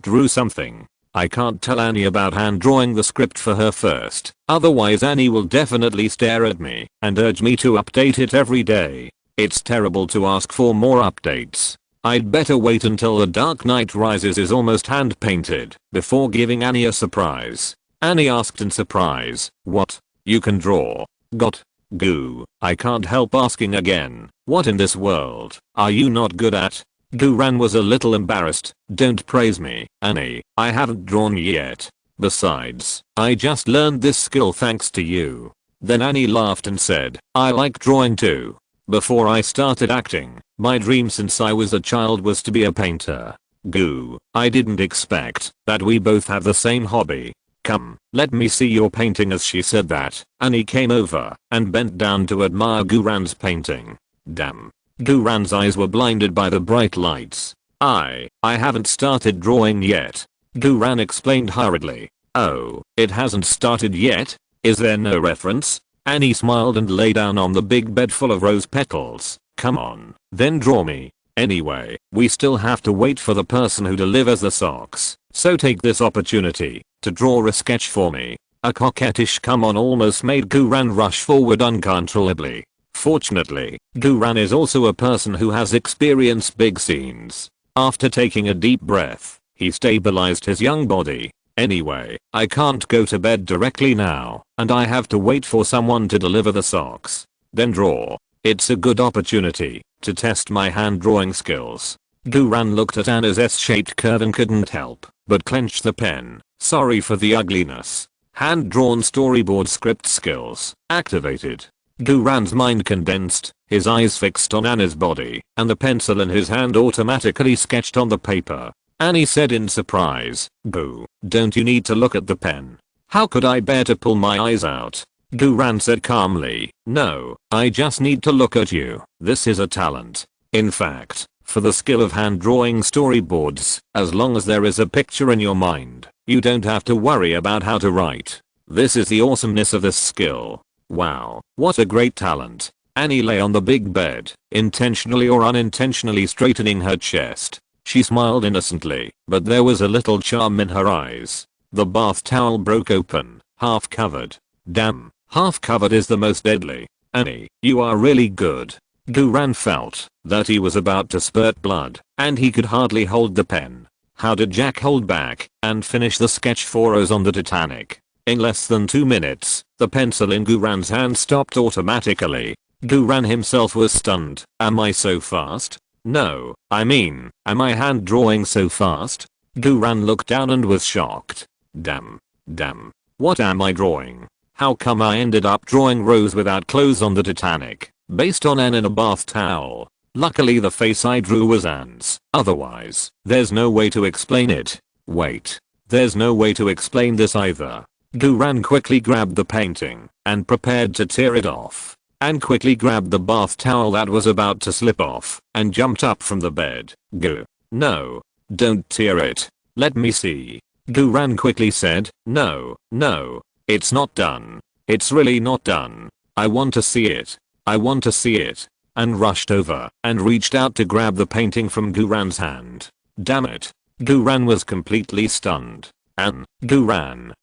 drew something." I can't tell Annie about hand drawing the script for her first, otherwise Annie will definitely stare at me and urge me to update it every day. It's terrible to ask for more updates. I'd better wait until The Dark Knight Rises is almost hand painted before giving Annie a surprise. Annie asked in surprise, "What? You can draw?" "Got." "Goo, I can't help asking again, what in this world are you not good at?" Guran was a little embarrassed. "Don't praise me, Annie, I haven't drawn yet. Besides, I just learned this skill thanks to you." Then Annie laughed and said, "I like drawing too. Before I started acting, my dream since I was a child was to be a painter." Goo, I didn't expect that we both have the same hobby. "Come, let me see your painting." As she said that, Annie came over and bent down to admire Guran's painting. Damn. Guran's eyes were blinded by the bright lights. I haven't started drawing yet." Guran explained hurriedly. "Oh, it hasn't started yet? Is there no reference?" Annie smiled and lay down on the big bed full of rose petals. "Come on, then draw me. Anyway, we still have to wait for the person who delivers the socks, so take this opportunity to draw a sketch for me." A coquettish "come on" almost made Guran rush forward uncontrollably. Fortunately, Guran is also a person who has experienced big scenes. After taking a deep breath, he stabilized his young body. "Anyway, I can't go to bed directly now, and I have to wait for someone to deliver the socks. Then draw. It's a good opportunity to test my hand drawing skills." Guran looked at Anna's S-shaped curve and couldn't help but clench the pen. "Sorry for the ugliness. Hand-drawn storyboard script skills activated." Guran's mind condensed, his eyes fixed on Anna's body, and the pencil in his hand automatically sketched on the paper. Annie said in surprise, "Boo, don't you need to look at the pen?" "How could I bear to pull my eyes out?" Guran said calmly, "No, I just need to look at you. This is a talent. In fact, for the skill of hand drawing storyboards, as long as there is a picture in your mind, you don't have to worry about how to write. This is the awesomeness of this skill. Wow, what a great talent." Annie lay on the big bed, intentionally or unintentionally straightening her chest. She smiled innocently, but there was a little charm in her eyes. The bath towel broke open, half covered. "Damn, half covered is the most deadly. Annie, you are really good." Guran felt that he was about to spurt blood, and he could hardly hold the pen. How did Jack hold back and finish the sketch for us on the Titanic? In less than 2 minutes, the pencil in Guran's hand stopped automatically. Guran himself was stunned. "Am I so fast? No, I mean, am I hand drawing so fast?" Guran looked down and was shocked. Damn. What am I drawing? How come I ended up drawing Rose without clothes on the Titanic, based on Anne in a bath towel? Luckily the face I drew was Anne's, otherwise, there's no way to explain it. Wait, there's no way to explain this either. Guran quickly grabbed the painting and prepared to tear it off. Anne quickly grabbed the bath towel that was about to slip off and jumped up from the bed. No, don't tear it. Let me see. Guran quickly said, No, it's not done. It's really not done. I want to see it. I want to see it. And rushed over and reached out to grab the painting from Guran's hand. Damn it. Guran was completely stunned. Guran,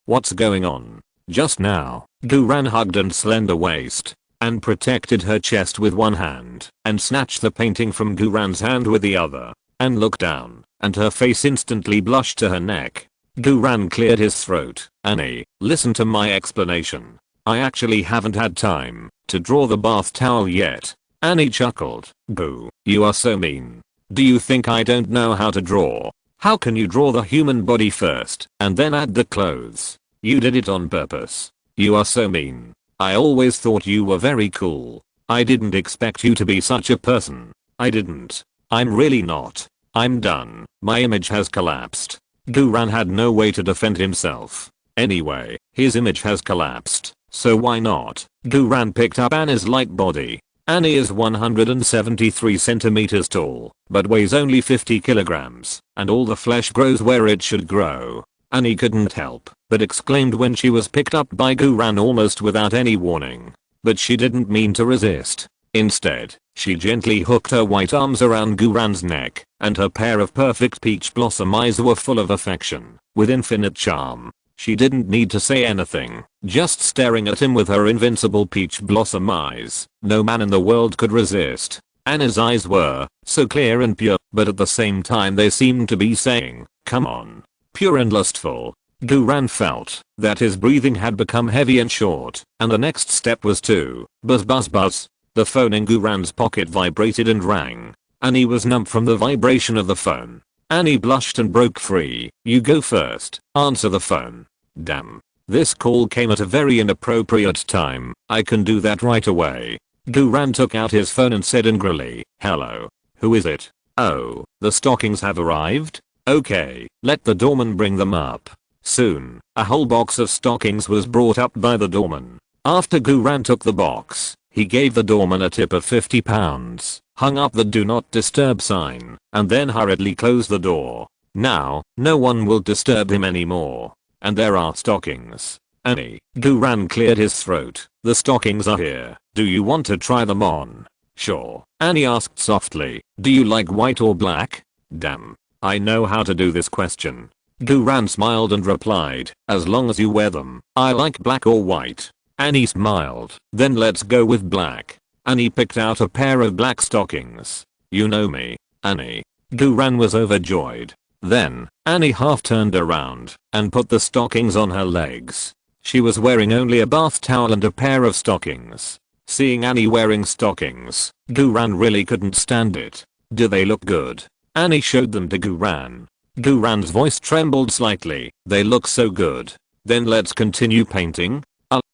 what's going on? Just now, Guran hugged Anne's slender waist and protected her chest with one hand and snatched the painting from Guran's hand with the other. Anne looked down and her face instantly blushed to her neck. Guran cleared his throat. Annie, listen to my explanation. I actually haven't had time to draw the bath towel yet. Annie chuckled. Boo, you are so mean. Do you think I don't know how to draw? How can you draw the human body first and then add the clothes? You did it on purpose. You are so mean. I always thought you were very cool. I didn't expect you to be such a person. I didn't. I'm really not. I'm done. My image has collapsed. Guran had no way to defend himself. Anyway, his image has collapsed, so why not? Guran picked up Annie's light body. Annie is 173 centimeters tall, but weighs only 50 kilograms, and all the flesh grows where it should grow. Annie couldn't help but exclaimed when she was picked up by Guran almost without any warning. But she didn't mean to resist. Instead, she gently hooked her white arms around Guran's neck, and her pair of perfect peach blossom eyes were full of affection, with infinite charm. She didn't need to say anything, just staring at him with her invincible peach blossom eyes. No man in the world could resist. Anna's eyes were so clear and pure, but at the same time they seemed to be saying, "Come on." Pure and lustful. Guran felt that his breathing had become heavy and short, and the next step was to buzz buzz buzz. The phone in Guran's pocket vibrated and rang. Annie was numb from the vibration of the phone. Annie blushed and broke free. "You go first. Answer the phone." Damn. This call came at a very inappropriate time. "I can do that right away." Guran took out his phone and said angrily, "Hello. Who is it? Oh, the stockings have arrived? Okay, let the doorman bring them up." Soon, a whole box of stockings was brought up by the doorman. After Guran took the box, he gave the doorman a tip of £50, hung up the do not disturb sign, and then hurriedly closed the door. Now, no one will disturb him anymore. And there are stockings. Annie. Guran cleared his throat. "The stockings are here. Do you want to try them on?" "Sure." Annie asked softly. "Do you like white or black?" Damn. I know how to do this question. Guran smiled and replied, "As long as you wear them, I like black or white." Annie smiled. "Then let's go with black." Annie picked out a pair of black stockings. "You know me, Annie." Guran was overjoyed. Then, Annie half turned around and put the stockings on her legs. She was wearing only a bath towel and a pair of stockings. Seeing Annie wearing stockings, Guran really couldn't stand it. "Do they look good?" Annie showed them to Guran. Guran's voice trembled slightly. "They look so good." "Then let's continue painting."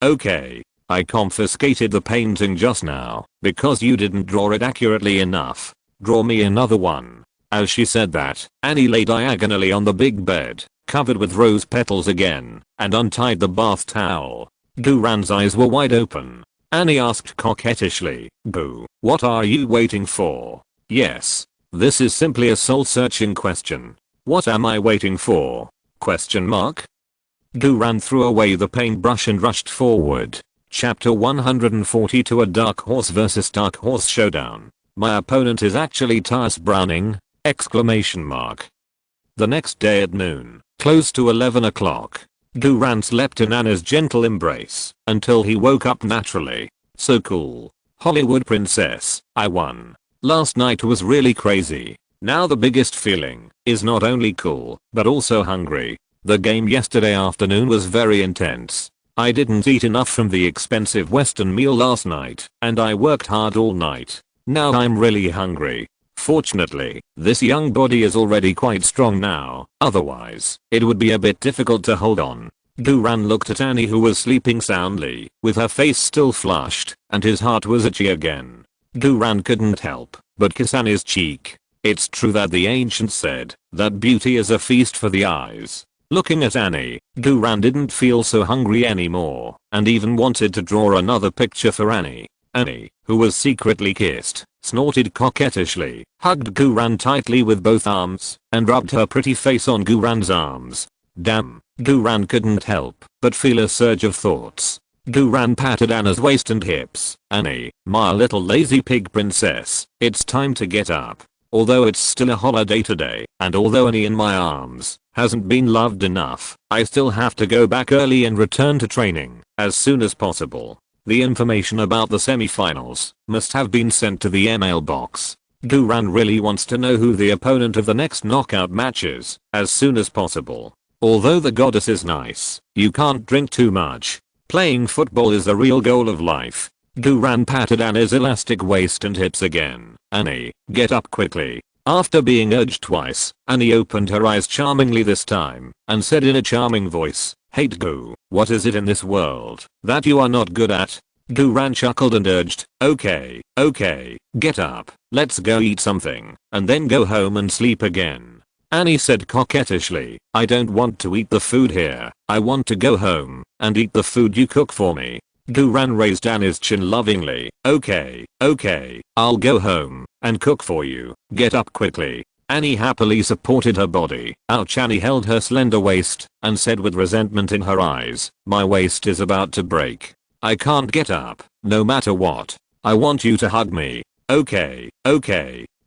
Okay. I confiscated the painting just now because you didn't draw it accurately enough. Draw me another one." As she said that, Annie lay diagonally on the big bed, covered with rose petals again, and untied the bath towel. Guran's eyes were wide open. Annie asked coquettishly, "Boo, what are you waiting for?" "Yes. This is simply a soul-searching question. What am I waiting for? Question mark?" Guran threw away the paintbrush and rushed forward. Chapter 142 A Dark Horse vs Dark Horse Showdown. My opponent is actually Tyrus Browning! Exclamation mark. The next day at noon, close to 11 o'clock, Guran slept in Anna's gentle embrace until he woke up naturally. So cool. Hollywood princess, I won. Last night was really crazy. Now the biggest feeling is not only cool, but also hungry. The game yesterday afternoon was very intense. I didn't eat enough from the expensive Western meal last night, and I worked hard all night. Now I'm really hungry. Fortunately, this young body is already quite strong now, otherwise, it would be a bit difficult to hold on. Guran looked at Annie, who was sleeping soundly, with her face still flushed, and his heart was itchy again. Guran couldn't help but kiss Annie's cheek. It's true that the ancients said that beauty is a feast for the eyes. Looking at Annie, Guran didn't feel so hungry anymore, and even wanted to draw another picture for Annie. Annie, who was secretly kissed, snorted coquettishly, hugged Guran tightly with both arms, and rubbed her pretty face on Guran's arms. Damn, Guran couldn't help but feel a surge of thoughts. Guran patted Anna's waist and hips. "Annie, my little lazy pig princess, it's time to get up. Although it's still a holiday today, and although Annie in my arms hasn't been loved enough, I still have to go back early and return to training as soon as possible. The information about the semi-finals must have been sent to the email box. Guran really wants to know who the opponent of the next knockout match is as soon as possible. Although the goddess is nice, you can't drink too much. Playing football is the real goal of life." Guran patted Annie's elastic waist and hips again. "Annie, get up quickly." After being urged twice, Annie opened her eyes charmingly this time, and said in a charming voice, Hate Goo, what is it in this world that you are not good at? Guran chuckled and urged, okay, get up, let's go eat something, and then go home and sleep again. Annie said coquettishly, I don't want to eat the food here, I want to go home and eat the food you cook for me. Guran raised Annie's chin lovingly, okay, I'll go home and cook for you, get up quickly. Annie happily supported her body. Ouch. Annie held her slender waist and said with resentment in her eyes, my waist is about to break. I can't get up, no matter what. I want you to hug me. Okay.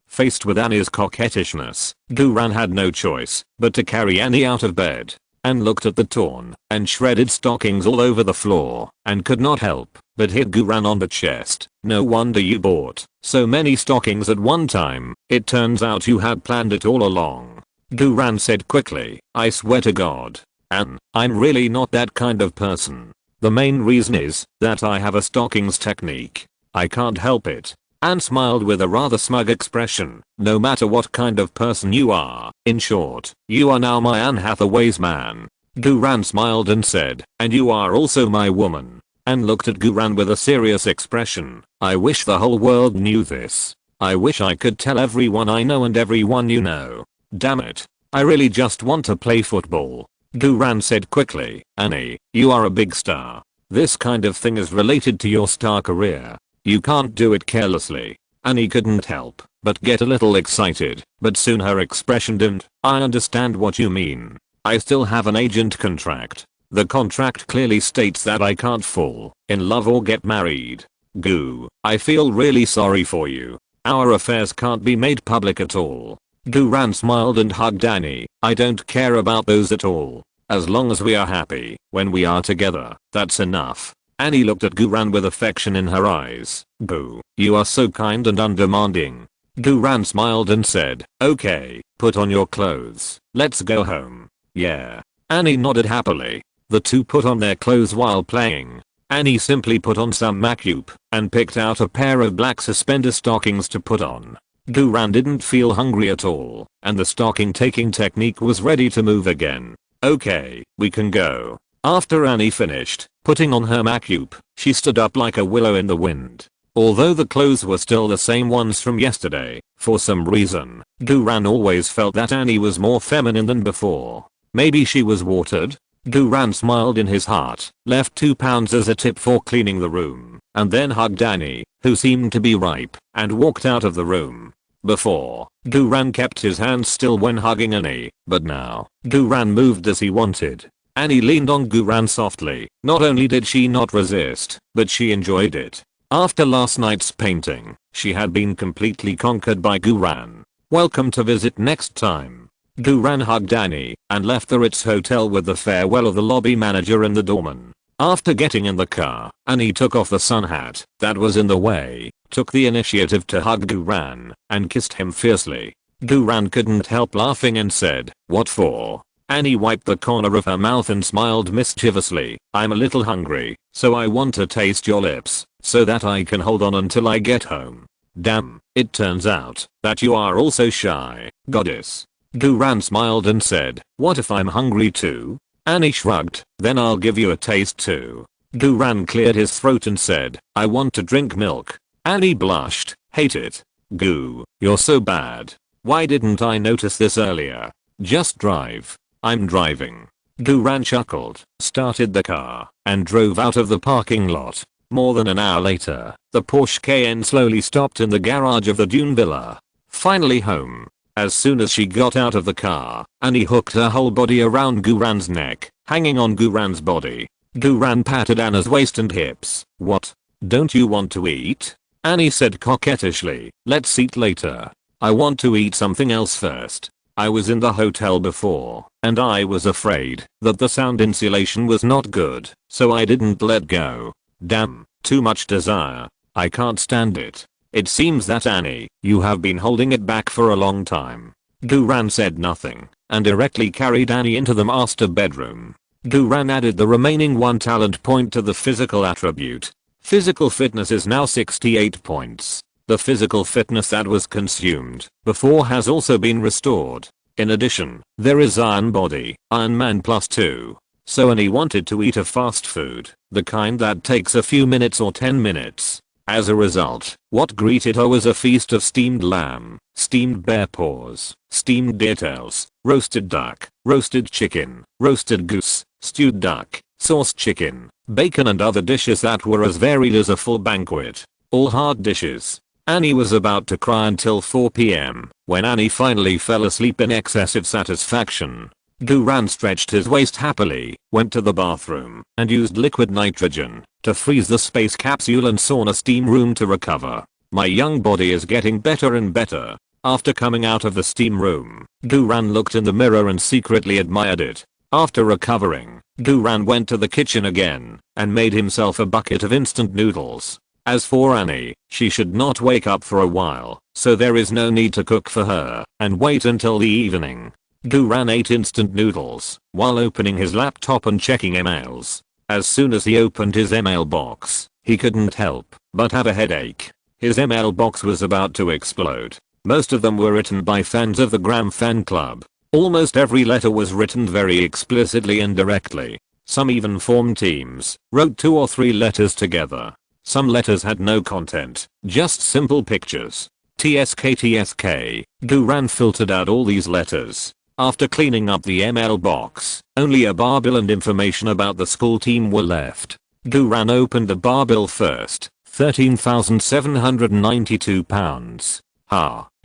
Faced with Annie's coquettishness, Guran had no choice but to carry Annie out of bed, and looked at the torn and shredded stockings all over the floor, and could not help but hit Guran on the chest. No wonder you bought so many stockings at one time. It turns out you had planned it all along. Guran said quickly, I swear to God, Anne, I'm really not that kind of person. The main reason is that I have a stockings technique. I can't help it. Anne smiled with a rather smug expression. No matter what kind of person you are, in short, you are now my Anne Hathaway's man. Guran smiled and said, and you are also my woman. Anne looked at Guran with a serious expression. I wish the whole world knew this. I wish I could tell everyone I know and everyone you know. Damn it. I really just want to play football. Guran said quickly, Annie, you are a big star. This kind of thing is related to your star career. You can't do it carelessly. Annie couldn't help but get a little excited, but soon her expression dimmed. I understand what you mean. I still have an agent contract. The contract clearly states that I can't fall in love or get married. Goo, I feel really sorry for you. Our affairs can't be made public at all. Guran smiled and hugged Annie. I don't care about those at all. As long as we are happy when we are together, that's enough. Annie looked at Guran with affection in her eyes. Goo, you are so kind and undemanding. Guran smiled and said, okay, put on your clothes. Let's go home. Yeah. Annie nodded happily. The two put on their clothes while playing. Annie simply put on some makeup and picked out a pair of black suspender stockings to put on. Guran didn't feel hungry at all, and the stocking taking technique was ready to move again. Okay, we can go. After Annie finished putting on her makeup, she stood up like a willow in the wind. Although the clothes were still the same ones from yesterday, for some reason, Guran always felt that Annie was more feminine than before. Maybe she was watered? Guran smiled in his heart, left £2 as a tip for cleaning the room, and then hugged Annie, who seemed to be ripe, and walked out of the room. Before, Guran kept his hands still when hugging Annie, but now, Guran moved as he wanted. Annie leaned on Guran softly. Not only did she not resist, but she enjoyed it. After last night's painting, she had been completely conquered by Guran. Welcome to visit next time. Guran hugged Annie and left the Ritz Hotel with the farewell of the lobby manager and the doorman. After getting in the car, Annie took off the sun hat that was in the way, took the initiative to hug Guran, and kissed him fiercely. Guran couldn't help laughing and said, what for? Annie wiped the corner of her mouth and smiled mischievously. I'm a little hungry, so I want to taste your lips, so that I can hold on until I get home. Damn, it turns out that you are also shy, goddess. Guran smiled and said, what if I'm hungry too? Annie shrugged, then I'll give you a taste too. Guran cleared his throat and said, I want to drink milk. Annie blushed, hate it. Goo, you're so bad. Why didn't I notice this earlier? Just drive. I'm driving. Guran chuckled, started the car, and drove out of the parking lot. More than an hour later, the Porsche Cayenne slowly stopped in the garage of the Dune Villa. Finally home. As soon as she got out of the car, Annie hooked her whole body around Guran's neck, hanging on Guran's body. Guran patted Anna's waist and hips. What? Don't you want to eat? Annie said coquettishly. Let's eat later. I want to eat something else first. I was in the hotel before, and I was afraid that the sound insulation was not good, so I didn't let go. Damn, too much desire. I can't stand it. It seems that Annie, you have been holding it back for a long time. Guran said nothing, and directly carried Annie into the master bedroom. Guran added the remaining 1 talent point to the physical attribute. Physical fitness is now 68 points. The physical fitness that was consumed before has also been restored. In addition, there is Iron Body, Iron Man +2. so Annie wanted to eat a fast food, the kind that takes a few minutes or 10 minutes. As a result, what greeted her was a feast of steamed lamb, steamed bear paws, steamed deer tails, roasted duck, roasted chicken, roasted goose, stewed duck, sauced chicken, bacon and other dishes that were as varied as a full banquet. All hard dishes. Annie was about to cry until 4 p.m. when Annie finally fell asleep in excessive satisfaction. Duran stretched his waist happily, went to the bathroom, and used liquid nitrogen to freeze the space capsule and sauna steam room to recover. My young body is getting better and better. After coming out of the steam room, Duran looked in the mirror and secretly admired it. After recovering, Duran went to the kitchen again and made himself a bucket of instant noodles. As for Annie, she should not wake up for a while, so there is no need to cook for her and wait until the evening. Duran ate instant noodles while opening his laptop and checking emails. As soon as he opened his email box, he couldn't help but have a headache. His email box was about to explode. Most of them were written by fans of the Graham fan club. Almost every letter was written very explicitly and directly. Some even formed teams, wrote 2 or 3 letters together. Some letters had no content, just simple pictures. TSK. Duran filtered out all these letters. After cleaning up the email box, only a bar bill and information about the school team were left. Duran opened the bar bill first, £13,792.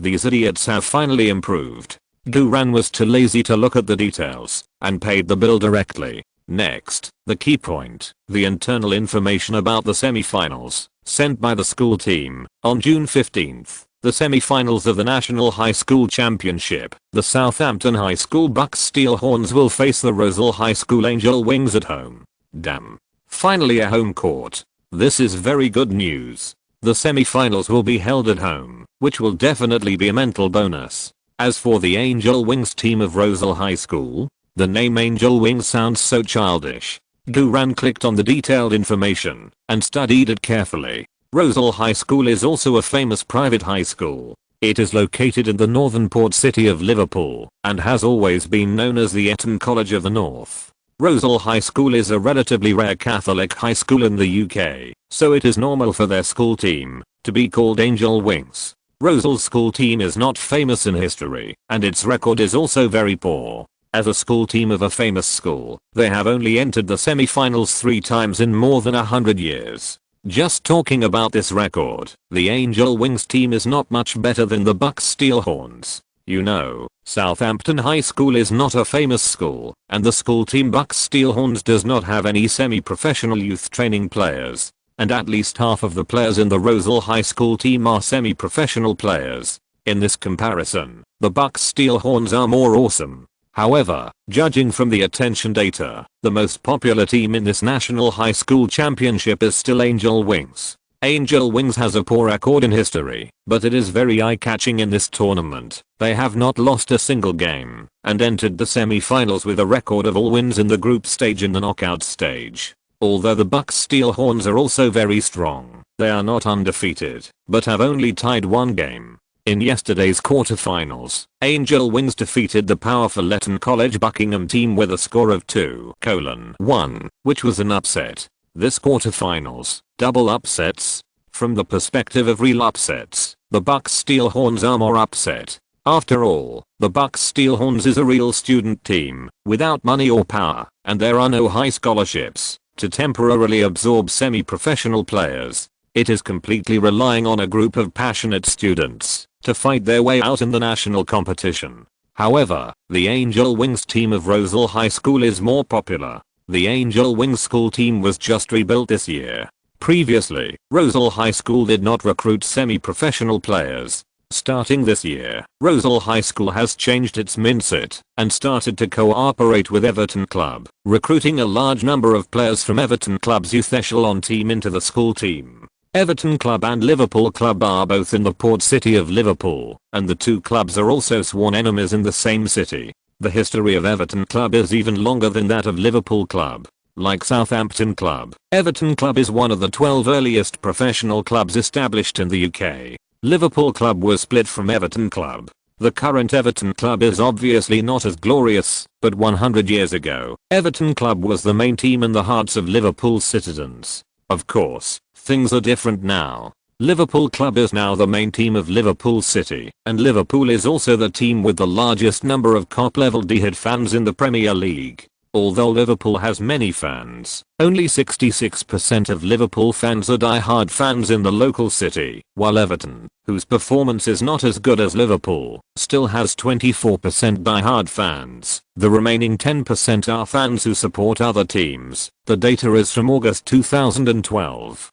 These idiots have finally improved. Duran was too lazy to look at the details and paid the bill directly. Next, the key point, the internal information about the semi-finals, sent by the school team. On June 15th, the semi-finals of the National High School Championship, the Southampton High School Bucks Steelhorns will face the Rosal High School Angel Wings at home. Damn. Finally a home court. This is very good news. The semi-finals will be held at home, which will definitely be a mental bonus. As for the Angel Wings team of Rosal High School, the name Angel Wings sounds so childish. Duran clicked on the detailed information and studied it carefully. Rosal High School is also a famous private high school. It is located in the northern port city of Liverpool and has always been known as the Eton College of the North. Rosal High School is a relatively rare Catholic high school in the UK, so it is normal for their school team to be called Angel Wings. Rosal's school team is not famous in history, and its record is also very poor. As a school team of a famous school, they have only entered the semi-finals 3 times in more than 100 years. Just talking about this record, the Angel Wings team is not much better than the Bucks Steelhorns. You know, Southampton High School is not a famous school, and the school team Bucks Steelhorns does not have any semi-professional youth training players, and at least half of the players in the Rosal High School team are semi-professional players. In this comparison, the Bucks Steelhorns are more awesome. However, judging from the attention data, the most popular team in this National High School Championship is still Angel Wings. Angel Wings has a poor record in history, but it is very eye-catching in this tournament. They have not lost a single game, and entered the semi-finals with a record of all wins in the group stage and the knockout stage. Although the Bucks Steelhorns are also very strong, they are not undefeated, but have only tied 1 game. In yesterday's quarterfinals, Angel Wings defeated the powerful Eton College Buckingham team with a score of 2-1, which was an upset. This quarterfinals, double upsets. From the perspective of real upsets, the Bucks Steelhorns are more upset. After all, the Bucks Steelhorns is a real student team, without money or power, and there are no high scholarships to temporarily absorb semi-professional players. It is completely relying on a group of passionate students to fight their way out in the national competition. However, the Angel Wings team of Rosal High School is more popular. The Angel Wings school team was just rebuilt this year. Previously, Rosal High School did not recruit semi-professional players. Starting this year, Rosal High School has changed its mindset and started to cooperate with Everton Club, recruiting a large number of players from Everton Club's youth echelon team into the school team. Everton Club and Liverpool Club are both in the port city of Liverpool, and the 2 clubs are also sworn enemies in the same city. The history of Everton Club is even longer than that of Liverpool Club. Like Southampton Club, Everton Club is one of the 12 earliest professional clubs established in the UK. Liverpool Club was split from Everton Club. The current Everton club is obviously not as glorious, but 100 years ago, Everton club was the main team in the hearts of Liverpool citizens. Of course, things are different now. Liverpool club is now the main team of Liverpool City, and Liverpool is also the team with the largest number of top-level D-head fans in the Premier League. Although Liverpool has many fans, only 66% of Liverpool fans are die-hard fans in the local city, while Everton, whose performance is not as good as Liverpool, still has 24% die-hard fans. The remaining 10% are fans who support other teams. The data is from August 2012.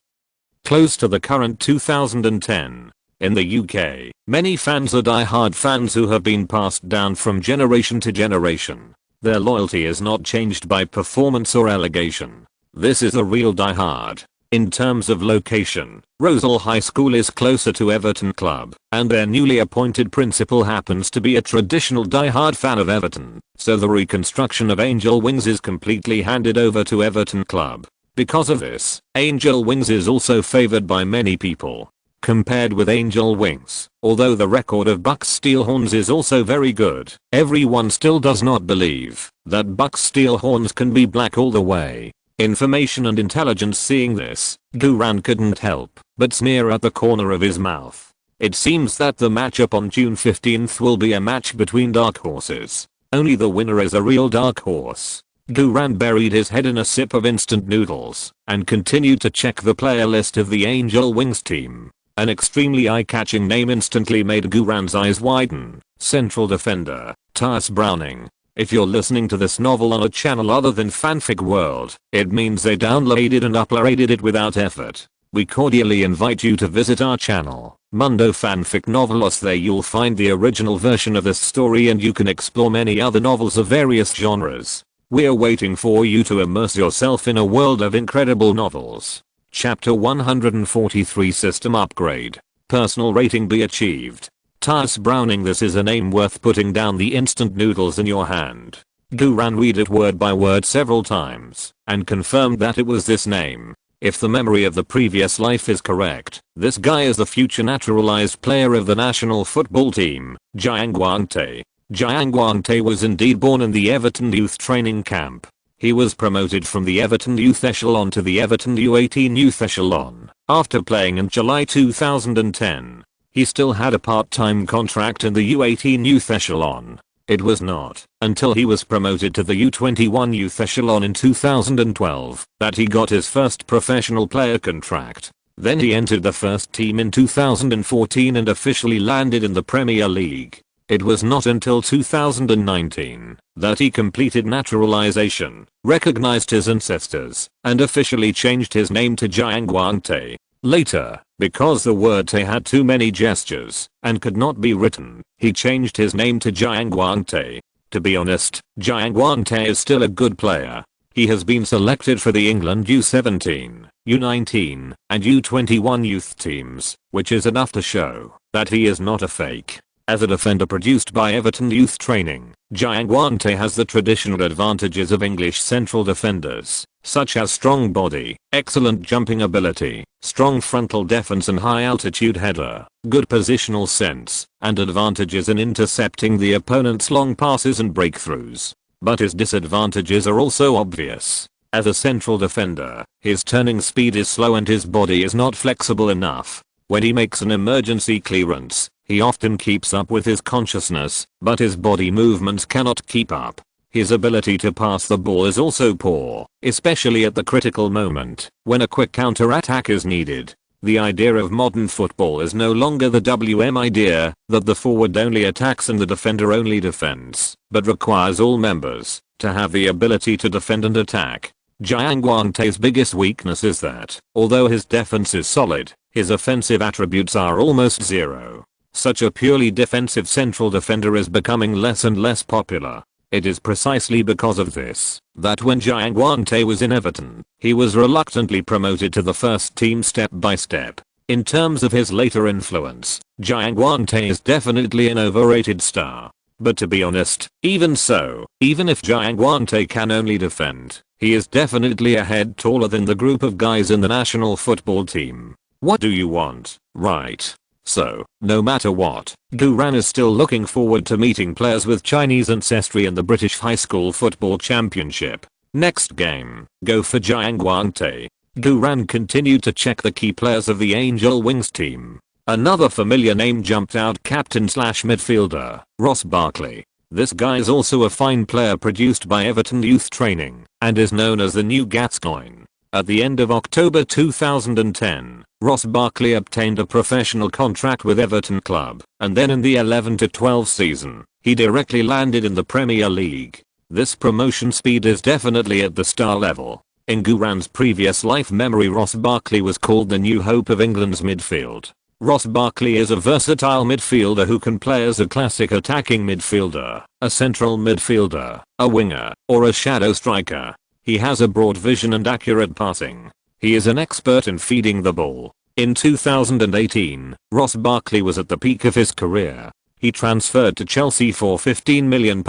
Close to the current 2010. In the UK, many fans are die-hard fans who have been passed down from generation to generation. Their loyalty is not changed by performance or allegation. This is a real die-hard. In terms of location, Rosal High School is closer to Everton Club, and their newly appointed principal happens to be a traditional die-hard fan of Everton, so the reconstruction of Angel Wings is completely handed over to Everton Club. Because of this, Angel Wings is also favored by many people. Compared with Angel Wings, although the record of Bucks Steelhorns is also very good, everyone still does not believe that Bucks Steelhorns can be black all the way. Information and intelligence seeing this, Duran couldn't help but sneer at the corner of his mouth. It seems that the matchup on June 15th will be a match between dark horses. Only the winner is a real dark horse. Duran buried his head in a sip of instant noodles and continued to check the player list of the Angel Wings team. An extremely eye-catching name instantly made Duran's eyes widen. Central defender, Tyrese Browning. If you're listening to this novel on a channel other than Fanfic World, it means they downloaded and uploaded it without effort. We cordially invite you to visit our channel, Mundo Fanfic Novelos. There you'll find the original version of this story and you can explore many other novels of various genres. We're waiting for you to immerse yourself in a world of incredible novels. Chapter 143 System Upgrade. Personal rating be achieved. Tyrese Browning. This is a name worth putting down the instant noodles in your hand. Duran read it word by word several times and confirmed that it was this name. If the memory of the previous life is correct, this guy is the future naturalized player of the national football team, Jiang Guangtai. Jiang Guangtai was indeed born in the Everton youth training camp. He was promoted from the Everton youth echelon to the Everton U18 youth echelon after playing in July 2010. He still had a part-time contract in the U18 youth echelon. It was not until he was promoted to the U21 youth echelon in 2012 that he got his first professional player contract. Then he entered the first team in 2014 and officially landed in the Premier League. It was not until 2019 that he completed naturalization, recognized his ancestors, and officially changed his name to Jiang Guangtai. Later, because the word Tay had too many gestures and could not be written, he changed his name to Jiang Guangtai. To be honest, Jiang Guangtai is still a good player. He has been selected for the England U17, U19, and U21 youth teams, which is enough to show that he is not a fake. As a defender produced by Everton Youth Training, Jiang Guangtai has the traditional advantages of English central defenders, such as strong body, excellent jumping ability, strong frontal defense and high altitude header, good positional sense, and advantages in intercepting the opponent's long passes and breakthroughs. But his disadvantages are also obvious. As a central defender, his turning speed is slow and his body is not flexible enough. When he makes an emergency clearance, he often keeps up with his consciousness, but his body movements cannot keep up. His ability to pass the ball is also poor, especially at the critical moment, when a quick counter-attack is needed. The idea of modern football is no longer the WM idea, that the forward only attacks and the defender only defends, but requires all members to have the ability to defend and attack. Jiang Guangtai's biggest weakness is that, although his defense is solid, his offensive attributes are almost zero. Such a purely defensive central defender is becoming less and less popular. It is precisely because of this that when Jiang Guangtai was in Everton, he was reluctantly promoted to the first team step by step. In terms of his later influence, Jiang Guangtai is definitely an overrated star. But to be honest, even so, even if Jiang Guangtai can only defend, he is definitely a head taller than the group of guys in the national football team. What do you want, right? So, no matter what, Guran is still looking forward to meeting players with Chinese ancestry in the British High School Football Championship. Next game, go for Jiangguangte. Guran continued to check the key players of the Angel Wings team. Another familiar name jumped out: captain/midfielder, Ross Barkley. This guy is also a fine player produced by Everton Youth Training, and is known as the new Gascoigne. At the end of October 2010, Ross Barkley obtained a professional contract with Everton Club, and then in the 11-12 season, he directly landed in the Premier League. This promotion speed is definitely at the star level. In Guran's previous life memory, Ross Barkley was called the new hope of England's midfield. Ross Barkley is a versatile midfielder who can play as a classic attacking midfielder, a central midfielder, a winger, or a shadow striker. He has a broad vision and accurate passing. He is an expert in feeding the ball. In 2018, Ross Barkley was at the peak of his career. He transferred to Chelsea for £15 million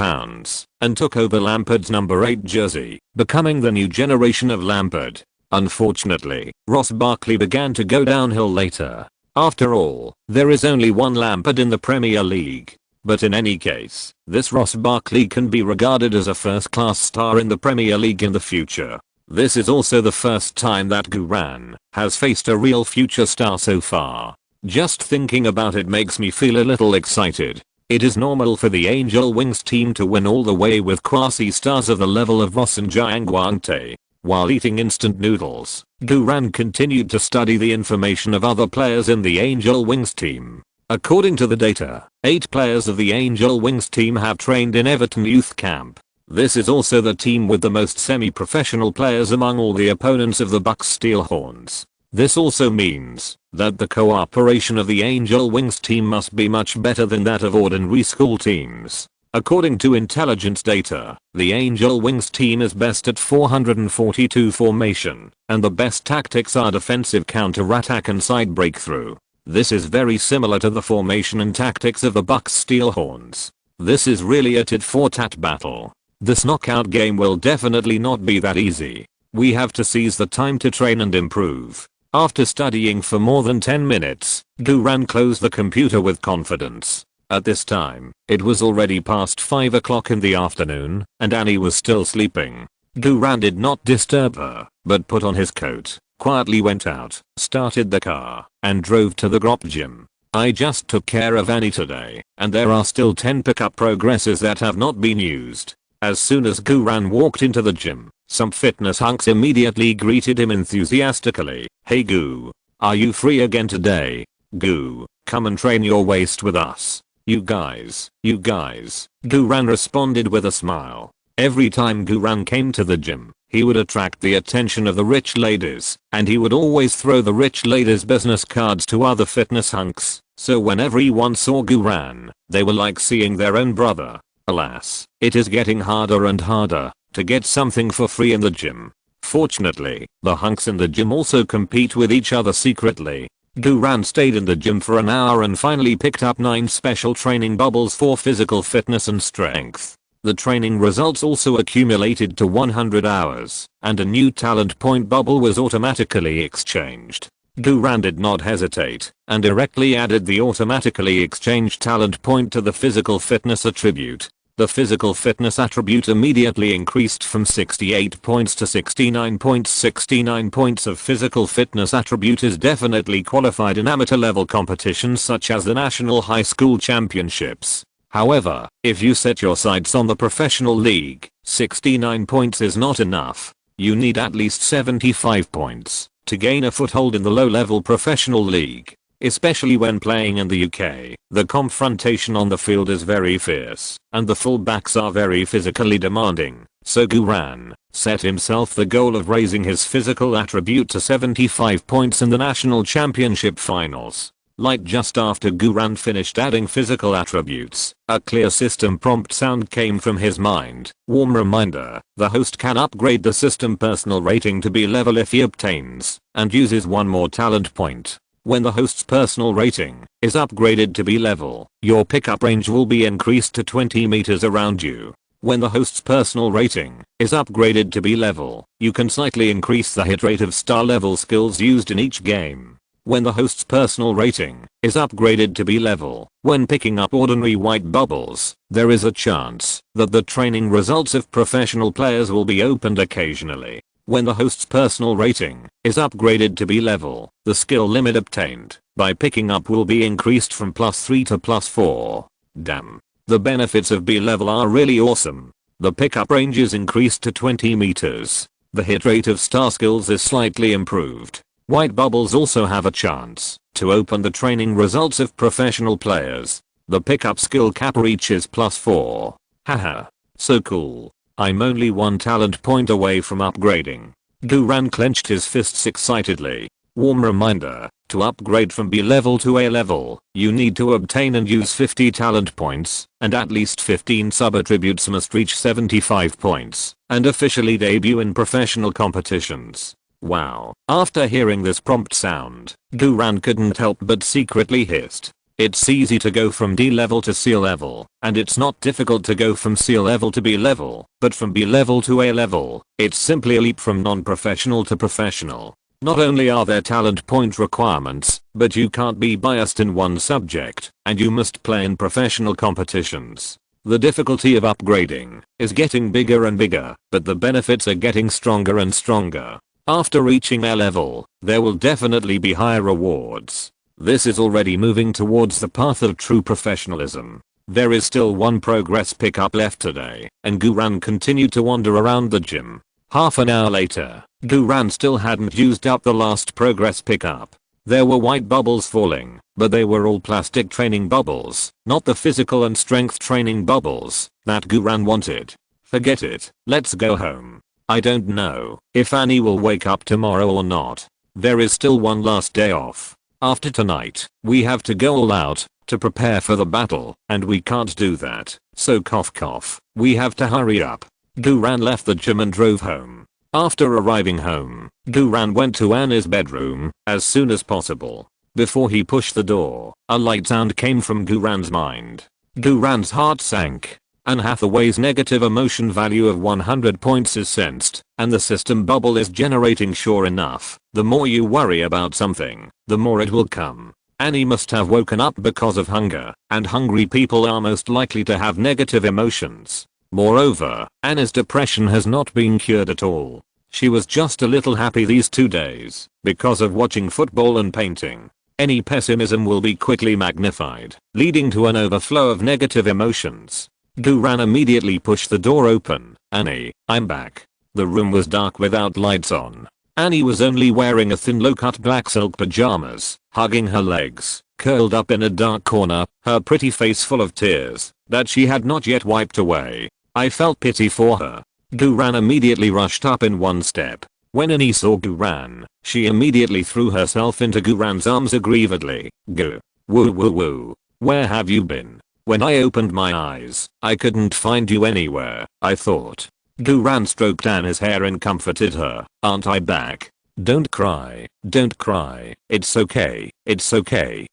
and took over Lampard's number 8 jersey, becoming the new generation of Lampard. Unfortunately, Ross Barkley began to go downhill later. After all, there is only one Lampard in the Premier League. But in any case, this Ross Barkley can be regarded as a first-class star in the Premier League in the future. This is also the first time that Guran has faced a real future star so far. Just thinking about it makes me feel a little excited. It is normal for the Angel Wings team to win all the way with quasi-stars of the level of Ross and Jiangguangte. While eating instant noodles, Guran continued to study the information of other players in the Angel Wings team. According to the data, 8 players of the Angel Wings team have trained in Everton Youth Camp. This is also the team with the most semi-professional players among all the opponents of the Bucks Steelhorns. This also means that the cooperation of the Angel Wings team must be much better than that of ordinary school teams. According to intelligence data, the Angel Wings team is best at 442 formation, and the best tactics are defensive counter-attack and side breakthrough. This is very similar to the formation and tactics of the Bucks Steelhorns. This is really a tit-for-tat battle. This knockout game will definitely not be that easy. We have to seize the time to train and improve. After studying for more than 10 minutes, Guran closed the computer with confidence. At this time, it was already past 5 o'clock in the afternoon, and Annie was still sleeping. Guran did not disturb her, but put on his coat, quietly went out, started the car, and drove to the Grop gym. I just took care of Annie today, and there are still 10 pickup progresses that have not been used. As soon as Guran walked into the gym, some fitness hunks immediately greeted him enthusiastically. "Hey Gu, are you free again today? Gu, come and train your waist with us. You guys. Guran responded with a smile. Every time Guran came to the gym, he would attract the attention of the rich ladies, and he would always throw the rich ladies' business cards to other fitness hunks, so when everyone saw Guran, they were like seeing their own brother. Alas, it is getting harder and harder to get something for free in the gym. Fortunately, the hunks in the gym also compete with each other secretly. Guran stayed in the gym for an hour and finally picked up 9 special training bubbles for physical fitness and strength. The training results also accumulated to 100 hours, and a new talent point bubble was automatically exchanged. Guran did not hesitate, and directly added the automatically exchanged talent point to the physical fitness attribute. The physical fitness attribute immediately increased from 68 points to 69 points. 69 points of physical fitness attribute is definitely qualified in amateur level competitions such as the National High School Championships. However, if you set your sights on the professional league, 69 points is not enough. You need at least 75 points to gain a foothold in the low-level professional league. Especially when playing in the UK, the confrontation on the field is very fierce, and the fullbacks are very physically demanding, so Guran set himself the goal of raising his physical attribute to 75 points in the national championship finals. Like just after Guran finished adding physical attributes, a clear system prompt sound came from his mind. Warm reminder, the host can upgrade the system personal rating to be level if he obtains and uses one more talent point. When the host's personal rating is upgraded to be level, your pickup range will be increased to 20 meters around you. When the host's personal rating is upgraded to be level, you can slightly increase the hit rate of star level skills used in each game. When the host's personal rating is upgraded to B level, when picking up ordinary white bubbles, there is a chance that the training results of professional players will be opened occasionally. When the host's personal rating is upgraded to B level, the skill limit obtained by picking up will be increased from +3 to +4. Damn. The benefits of B level are really awesome. The pickup range is increased to 20 meters. The hit rate of star skills is slightly improved. White bubbles also have a chance to open the training results of professional players. The pickup skill cap reaches +4. Haha. So cool. I'm only one talent point away from upgrading. Duran clenched his fists excitedly. Warm reminder, to upgrade from B level to A level, you need to obtain and use 50 talent points, and at least 15 sub-attributes must reach 75 points, and officially debut in professional competitions. Wow. After hearing this prompt sound, Duran couldn't help but secretly hissed. It's easy to go from D level to C level, and it's not difficult to go from C level to B level, but from B level to A level, it's simply a leap from non-professional to professional. Not only are there talent point requirements, but you can't be biased in one subject, and you must play in professional competitions. The difficulty of upgrading is getting bigger and bigger, but the benefits are getting stronger and stronger. After reaching A level, there will definitely be higher rewards. This is already moving towards the path of true professionalism. There is still one progress pickup left today, and Duran continued to wander around the gym. Half an hour later, Duran still hadn't used up the last progress pickup. There were white bubbles falling, but they were all plastic training bubbles, not the physical and strength training bubbles that Duran wanted. Forget it, let's go home. I don't know if Annie will wake up tomorrow or not. There is still one last day off. After tonight, we have to go all out to prepare for the battle, and we can't do that, so cough cough, we have to hurry up. Duran left the gym and drove home. After arriving home, Duran went to Annie's bedroom as soon as possible. Before he pushed the door, a light sound came from Duran's mind. Duran's heart sank. Anne Hathaway's negative emotion value of 100 points is sensed, and the system bubble is generating. Sure enough, the more you worry about something, the more it will come. Annie must have woken up because of hunger, and hungry people are most likely to have negative emotions. Moreover, Annie's depression has not been cured at all. She was just a little happy these 2 days, because of watching football and painting. Any pessimism will be quickly magnified, leading to an overflow of negative emotions. Duran immediately pushed the door open. Annie, I'm back. The room was dark without lights on. Annie was only wearing a thin low-cut black silk pajamas, hugging her legs, curled up in a dark corner, her pretty face full of tears that she had not yet wiped away. I felt pity for her. Duran immediately rushed up in one step. When Annie saw Duran, she immediately threw herself into Duran's arms aggrievedly. Woo woo woo. Where have you been? When I opened my eyes, I couldn't find you anywhere, I thought. Duran stroked Annie's hair and comforted her. Aren't I back? Don't cry, don't cry, it's okay,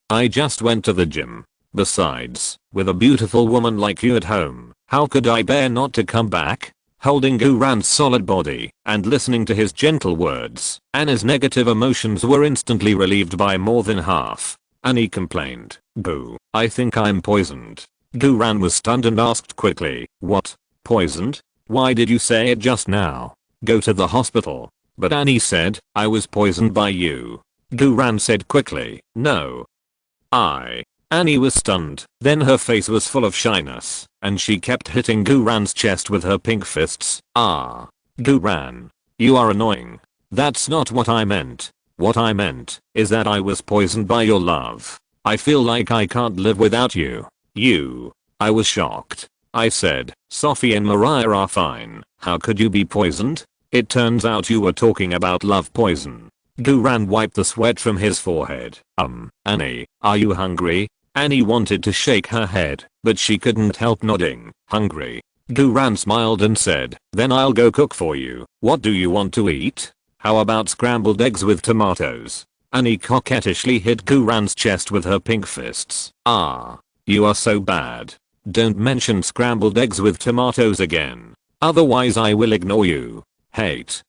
I just went to the gym. Besides, with a beautiful woman like you at home, how could I bear not to come back? Holding Duran's solid body and listening to his gentle words, Annie's negative emotions were instantly relieved by more than half. Annie complained. Boo, I think I'm poisoned. Duran was stunned and asked quickly, what? Poisoned? Why did you say it just now? Go to the hospital. But Annie said, I was poisoned by you. Duran said quickly, no. Annie was stunned, then her face was full of shyness, and she kept hitting Duran's chest with her pink fists. Duran. You are annoying. That's not what I meant. What I meant is that I was poisoned by your love. I feel like I can't live without you. I was shocked. I said, Sophie and Mariah are fine. How could you be poisoned? It turns out you were talking about love poison. Duran wiped the sweat from his forehead. Annie, are you hungry? Annie wanted to shake her head, but she couldn't help nodding. Hungry. Duran smiled and said, then I'll go cook for you. What do you want to eat? How about scrambled eggs with tomatoes? Annie coquettishly hit Duran's chest with her pink fists. You are so bad. Don't mention scrambled eggs with tomatoes again. Otherwise I will ignore you. Hate.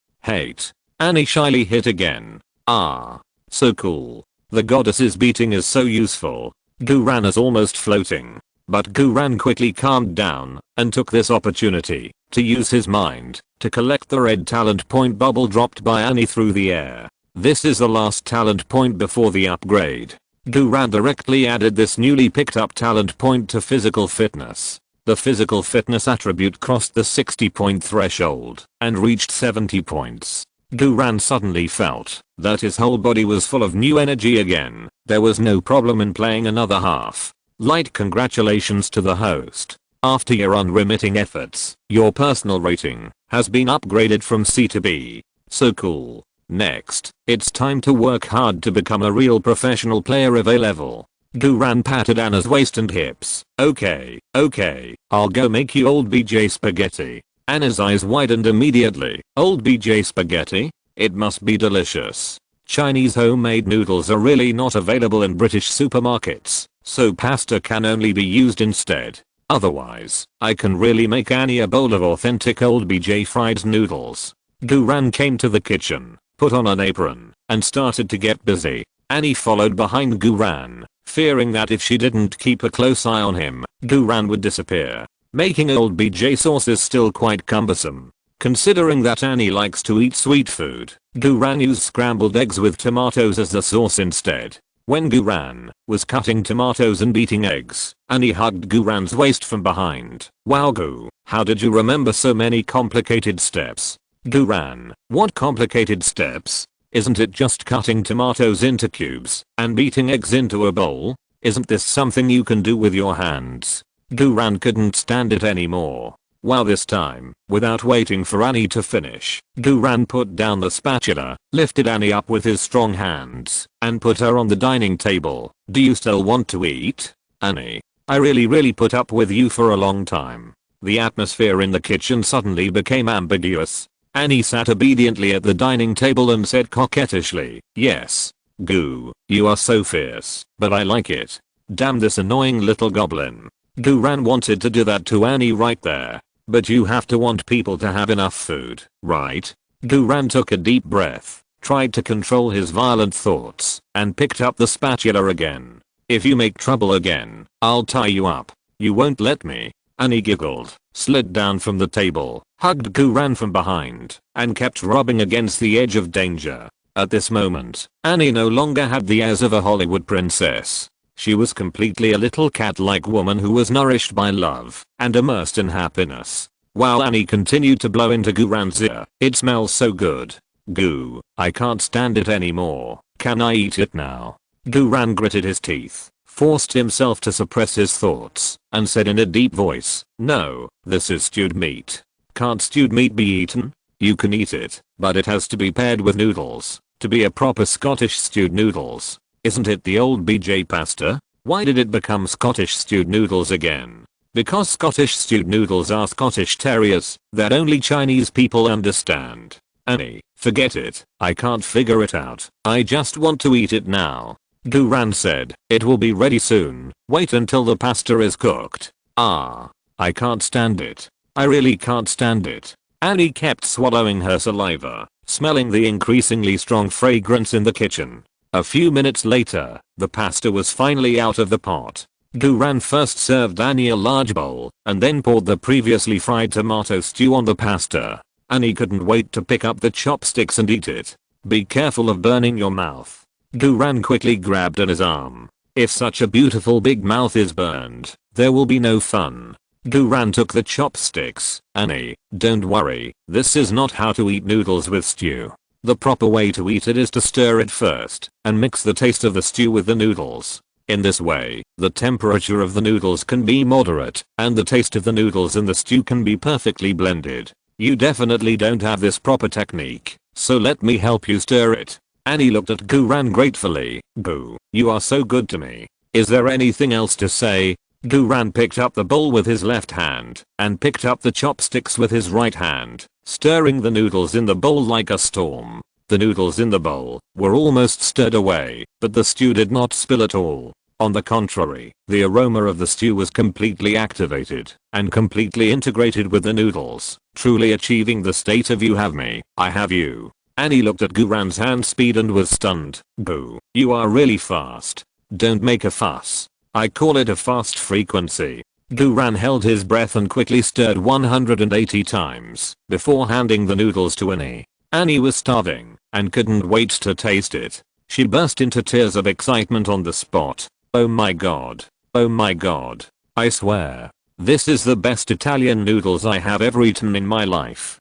Annie shyly hit again. So cool. The goddess's beating is so useful. Guran is almost floating. But Guran quickly calmed down and took this opportunity to use his mind to collect the red talent point bubble dropped by Annie through the air. This is the last talent point before the upgrade. Guran directly added this newly picked up talent point to physical fitness. The physical fitness attribute crossed the 60 point threshold and reached 70 points. Guran suddenly felt that his whole body was full of new energy again. There was no problem in playing another half. Light congratulations to the host. After your unremitting efforts, your personal rating has been upgraded from C to B. So cool. Next, it's time to work hard to become a real professional player of A level. Guran patted Anna's waist and hips. Okay, I'll go make you old BJ spaghetti. Anna's eyes widened immediately. Old BJ spaghetti? It must be delicious. Chinese homemade noodles are really not available in British supermarkets, so pasta can only be used instead. Otherwise, I can really make Annie a bowl of authentic old BJ fried noodles. Guran came to the kitchen, put on an apron, and started to get busy. Annie followed behind Guran, fearing that if she didn't keep a close eye on him, Guran would disappear. Making old BJ sauce is still quite cumbersome. Considering that Annie likes to eat sweet food, Guran used scrambled eggs with tomatoes as the sauce instead. When Guran was cutting tomatoes and beating eggs, Annie hugged Guran's waist from behind. Wow Gu, how did you remember so many complicated steps? Guran, what complicated steps? Isn't it just cutting tomatoes into cubes and beating eggs into a bowl? Isn't this something you can do with your hands? Guran couldn't stand it anymore. Well, this time, without waiting for Annie to finish, Guran put down the spatula, lifted Annie up with his strong hands, and put her on the dining table. Do you still want to eat? Annie, I really put up with you for a long time. The atmosphere in the kitchen suddenly became ambiguous. Annie sat obediently at the dining table and said coquettishly, yes. Gu, you are so fierce, but I like it. Damn this annoying little goblin. Guran wanted to do that to Annie right there. But you have to want people to have enough food, right? Guran took a deep breath, tried to control his violent thoughts, and picked up the spatula again. If you make trouble again, I'll tie you up. You won't let me. Annie giggled, slid down from the table, hugged Guran from behind, and kept rubbing against the edge of danger. At this moment, Annie no longer had the airs of a Hollywood princess. She was completely a little cat-like woman who was nourished by love and immersed in happiness. While Annie continued to blow into Guran's ear, it smells so good. Gu, I can't stand it anymore. Can I eat it now? Guran gritted his teeth, forced himself to suppress his thoughts, and said in a deep voice, no, this is stewed meat. Can't stewed meat be eaten? You can eat it, but it has to be paired with noodles, to be a proper Scottish stewed noodles. Isn't it the old BJ pasta? Why did it become Scottish stewed noodles again? Because Scottish stewed noodles are Scottish terriers that only Chinese people understand. Annie, forget it. I can't figure it out. I just want to eat it now. Guran said, it will be ready soon. Wait until the pasta is cooked. Ah. I can't stand it. I really can't stand it. Annie kept swallowing her saliva, smelling the increasingly strong fragrance in the kitchen. A few minutes later, the pasta was finally out of the pot. Guran first served Annie a large bowl, and then poured the previously fried tomato stew on the pasta. Annie couldn't wait to pick up the chopsticks and eat it. Be careful of burning your mouth. Guran quickly grabbed Annie's arm. If such a beautiful big mouth is burned, there will be no fun. Guran took the chopsticks. Annie, don't worry, this is not how to eat noodles with stew. The proper way to eat it is to stir it first and mix the taste of the stew with the noodles. In this way, the temperature of the noodles can be moderate and the taste of the noodles in the stew can be perfectly blended. You definitely don't have this proper technique, so let me help you stir it. Annie looked at Guran gratefully. Gu, you are so good to me. Is there anything else to say? Guran picked up the bowl with his left hand and picked up the chopsticks with his right hand, stirring the noodles in the bowl like a storm. The noodles in the bowl were almost stirred away, but the stew did not spill at all. On the contrary, the aroma of the stew was completely activated and completely integrated with the noodles, truly achieving the state of you have me, I have you. Annie looked at Guran's hand speed and was stunned. Boo, you are really fast. Don't make a fuss. I call it a fast frequency. Guran held his breath and quickly stirred 180 times before handing the noodles to Annie. Annie was starving and couldn't wait to taste it. She burst into tears of excitement on the spot. Oh my god. Oh my god. I swear. This is the best Italian noodles I have ever eaten in my life.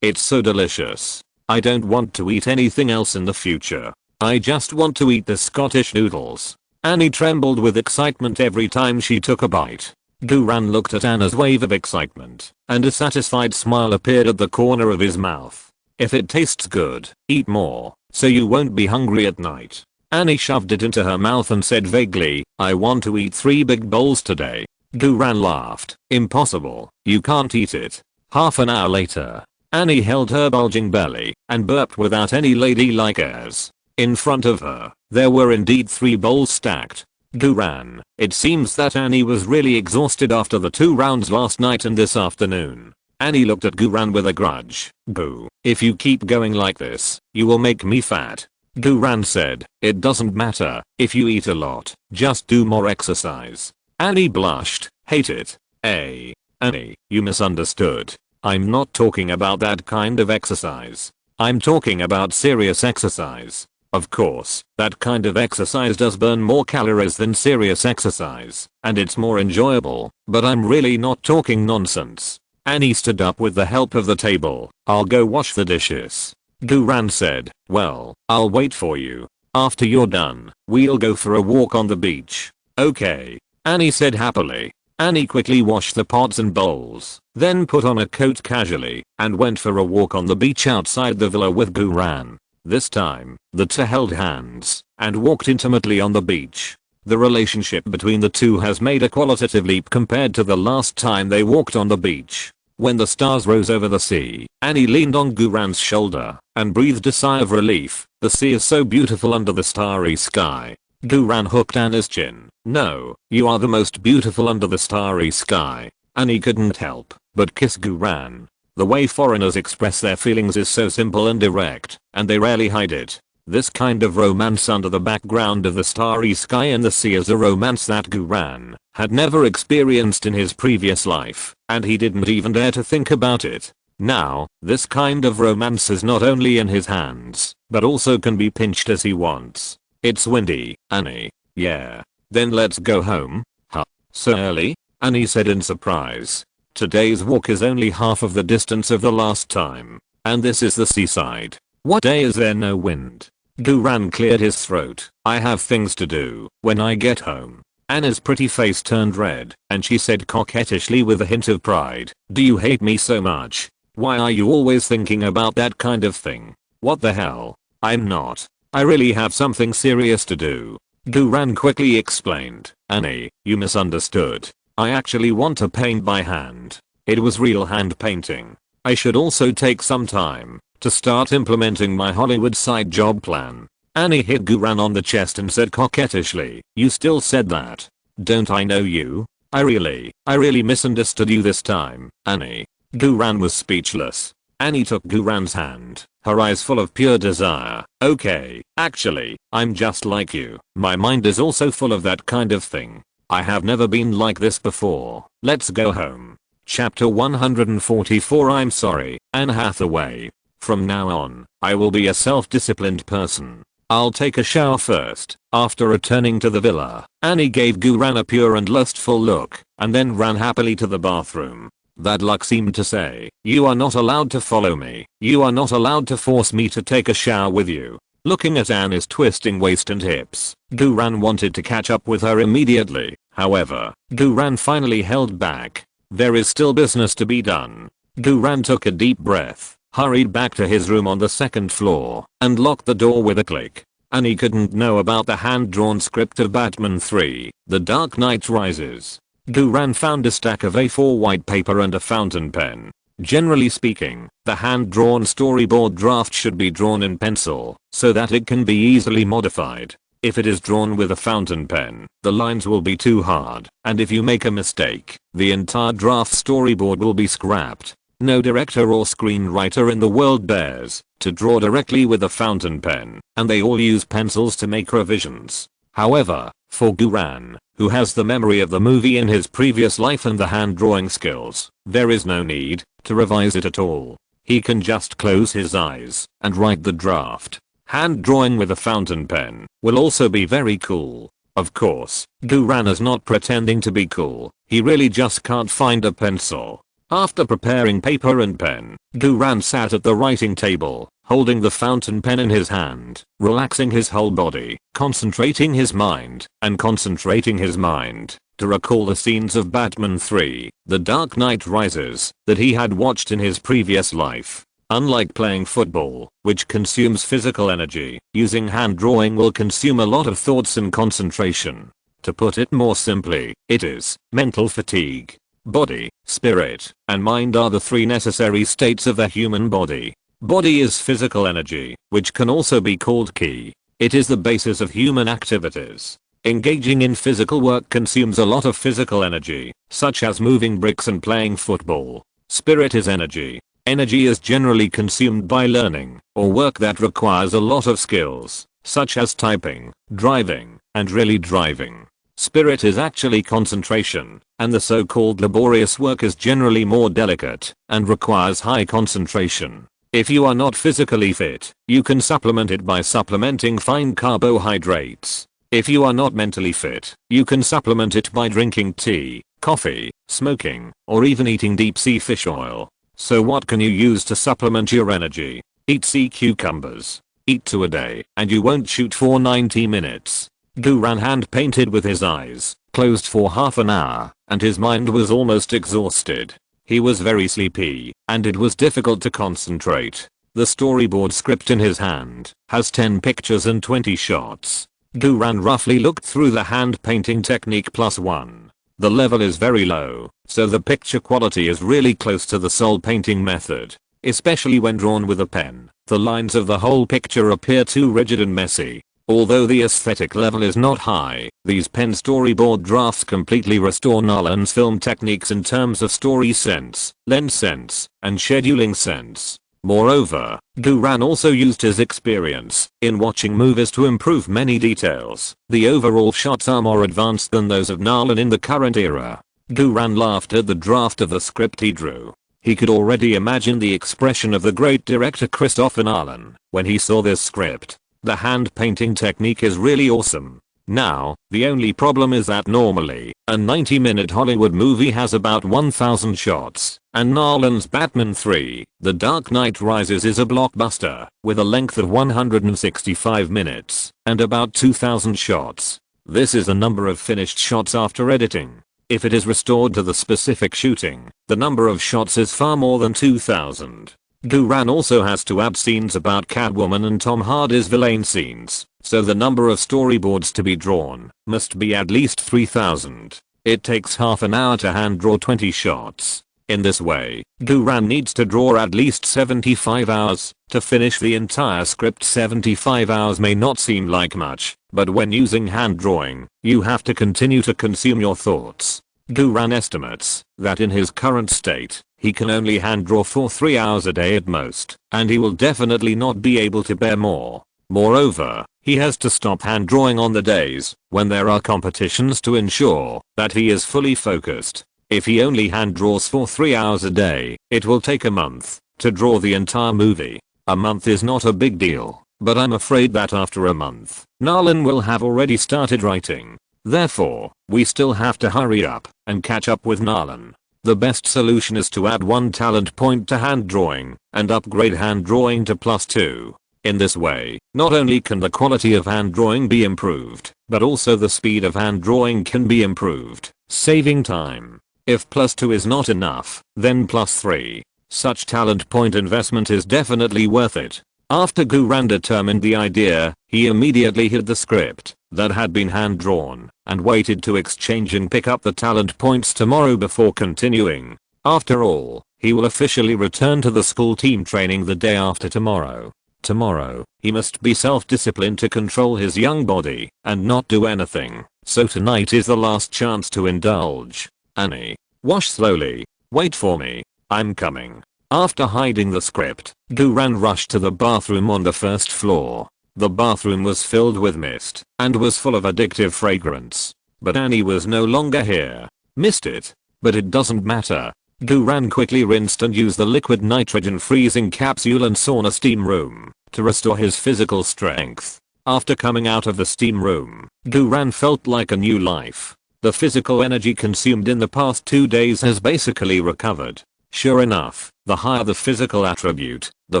It's so delicious. I don't want to eat anything else in the future. I just want to eat the Scottish noodles. Annie trembled with excitement every time she took a bite. Guran looked at Anna's wave of excitement, and a satisfied smile appeared at the corner of his mouth. If it tastes good, eat more, so you won't be hungry at night. Annie shoved it into her mouth and said vaguely, I want to eat 3 big bowls today. Guran laughed. Impossible, you can't eat it. Half an hour later, Annie held her bulging belly and burped without any ladylike airs. In front of her, there were indeed 3 bowls stacked. Guran, it seems that Annie was really exhausted after the 2 rounds last night and this afternoon. Annie looked at Guran with a grudge. Boo, if you keep going like this, you will make me fat. Guran said, it doesn't matter if you eat a lot, just do more exercise. Annie blushed. Hate it. Annie, you misunderstood. I'm not talking about that kind of exercise. I'm talking about serious exercise. Of course, that kind of exercise does burn more calories than serious exercise, and it's more enjoyable, but I'm really not talking nonsense. Annie stood up with the help of the table. I'll go wash the dishes. Guran said, well, I'll wait for you. After you're done, we'll go for a walk on the beach. Okay, Annie said happily. Annie quickly washed the pots and bowls, then put on a coat casually, and went for a walk on the beach outside the villa with Guran. This time, the two held hands, and walked intimately on the beach. The relationship between the two has made a qualitative leap compared to the last time they walked on the beach. When the stars rose over the sea, Annie leaned on Guran's shoulder, and breathed a sigh of relief. The sea is so beautiful under the starry sky. Guran hooked Anna's chin. No, you are the most beautiful under the starry sky. Annie couldn't help but kiss Guran. The way foreigners express their feelings is so simple and direct, and they rarely hide it. This kind of romance under the background of the starry sky and the sea is a romance that Guran had never experienced in his previous life, and he didn't even dare to think about it. Now, this kind of romance is not only in his hands, but also can be pinched as he wants. It's windy, Annie. Yeah. Then let's go home. Huh? So early? Annie said in surprise. Today's walk is only half of the distance of the last time. And this is the seaside. What day is there no wind? Guran cleared his throat. I have things to do when I get home. Anna's pretty face turned red, and she said coquettishly with a hint of pride, do you hate me so much? Why are you always thinking about that kind of thing? What the hell? I'm not. I really have something serious to do. Guran quickly explained. Annie, you misunderstood. I actually want to paint by hand. It was real hand painting. I should also take some time to start implementing my Hollywood side job plan. Annie hit Guran on the chest and said coquettishly, you still said that. Don't I know you? I really misunderstood you this time, Annie. Guran was speechless. Annie took Guran's hand, her eyes full of pure desire. Okay, actually, I'm just like you. My mind is also full of that kind of thing. I have never been like this before. Let's go home. Chapter 144 I'm sorry, Anne Hathaway. From now on, I will be a self-disciplined person. I'll take a shower first. After returning to the villa, Annie gave Guran a pure and lustful look, and then ran happily to the bathroom. That look seemed to say, you are not allowed to follow me. You are not allowed to force me to take a shower with you. Looking at Anne's twisting waist and hips, Guran wanted to catch up with her immediately. However, Guran finally held back. There is still business to be done. Guran took a deep breath, hurried back to his room on the second floor, and locked the door with a click. Annie couldn't know about the hand-drawn script of Batman 3, The Dark Knight Rises. Guran found a stack of A4 white paper and a fountain pen. Generally speaking, the hand-drawn storyboard draft should be drawn in pencil, so that it can be easily modified. If it is drawn with a fountain pen, the lines will be too hard, and if you make a mistake, the entire draft storyboard will be scrapped. No director or screenwriter in the world dares to draw directly with a fountain pen, and they all use pencils to make revisions. However, for Guran, who has the memory of the movie in his previous life and the hand drawing skills, there is no need to revise it at all. He can just close his eyes and write the draft. Hand drawing with a fountain pen will also be very cool. Of course, Guran is not pretending to be cool, he really just can't find a pencil. After preparing paper and pen, Guran sat at the writing table, holding the fountain pen in his hand, relaxing his whole body, concentrating his mind to recall the scenes of Batman 3, The Dark Knight Rises, that he had watched in his previous life. Unlike playing football, which consumes physical energy, using hand drawing will consume a lot of thoughts and concentration. To put it more simply, it is mental fatigue. Body, spirit, and mind are the three necessary states of the human body. Body is physical energy, which can also be called ki. It is the basis of human activities. Engaging in physical work consumes a lot of physical energy, such as moving bricks and playing football. Spirit is energy. Energy is generally consumed by learning or work that requires a lot of skills, such as typing, driving, and really driving. Spirit is actually concentration, and the so-called laborious work is generally more delicate and requires high concentration. If you are not physically fit, you can supplement it by supplementing fine carbohydrates. If you are not mentally fit, you can supplement it by drinking tea, coffee, smoking, or even eating deep sea fish oil. So what can you use to supplement your energy? Eat sea cucumbers. Eat 2 a day, and you won't shoot for 90 minutes. Guran hand painted with his eyes closed for half an hour, and his mind was almost exhausted. He was very sleepy, and it was difficult to concentrate. The storyboard script in his hand has 10 pictures and 20 shots. Guran roughly looked through the hand painting technique +1. The level is very low, so the picture quality is really close to the soul painting method. Especially when drawn with a pen, the lines of the whole picture appear too rigid and messy. Although the aesthetic level is not high, these pen storyboard drafts completely restore Nolan's film techniques in terms of story sense, lens sense, and scheduling sense. Moreover, Guran also used his experience in watching movies to improve many details. The overall shots are more advanced than those of Nolan in the current era. Guran laughed at the draft of the script he drew. He could already imagine the expression of the great director Christopher Nolan when he saw this script. The hand painting technique is really awesome. Now, the only problem is that normally, a 90-minute Hollywood movie has about 1,000 shots, and Nolan's Batman 3, The Dark Knight Rises is a blockbuster, with a length of 165 minutes, and about 2,000 shots. This is the number of finished shots after editing. If it is restored to the specific shooting, the number of shots is far more than 2,000. Guran also has to add scenes about Catwoman and Tom Hardy's villain scenes, so the number of storyboards to be drawn must be at least 3,000. It takes half an hour to hand draw 20 shots. In this way, Guran needs to draw at least 75 hours to finish the entire script. 75 hours may not seem like much, but when using hand drawing, you have to continue to consume your thoughts. Guran estimates that in his current state, he can only hand draw for 3 hours a day at most, and he will definitely not be able to bear more. Moreover, he has to stop hand drawing on the days when there are competitions to ensure that he is fully focused. If he only hand draws for 3 hours a day, it will take a month to draw the entire movie. A month is not a big deal, but I'm afraid that after a month, Nolan will have already started writing. Therefore, we still have to hurry up and catch up with Nolan. The best solution is to add 1 talent point to hand drawing and upgrade hand drawing to +2. In this way, not only can the quality of hand drawing be improved, but also the speed of hand drawing can be improved, saving time. If +2 is not enough, then +3. Such talent point investment is definitely worth it. After Guran determined the idea, he immediately hid the script that had been hand drawn and waited to exchange and pick up the talent points tomorrow before continuing. After all, he will officially return to the school team training the day after tomorrow. Tomorrow, he must be self-disciplined to control his young body and not do anything, so tonight is the last chance to indulge. Annie, wash slowly. Wait for me. I'm coming. After hiding the script, Duran rushed to the bathroom on the first floor. The bathroom was filled with mist and was full of addictive fragrance. But Annie was no longer here. Missed it. But it doesn't matter. Duran quickly rinsed and used the liquid nitrogen freezing capsule and sauna steam room to restore his physical strength. After coming out of the steam room, Duran felt like a new life. The physical energy consumed in the past 2 days has basically recovered. Sure enough, the higher the physical attribute, the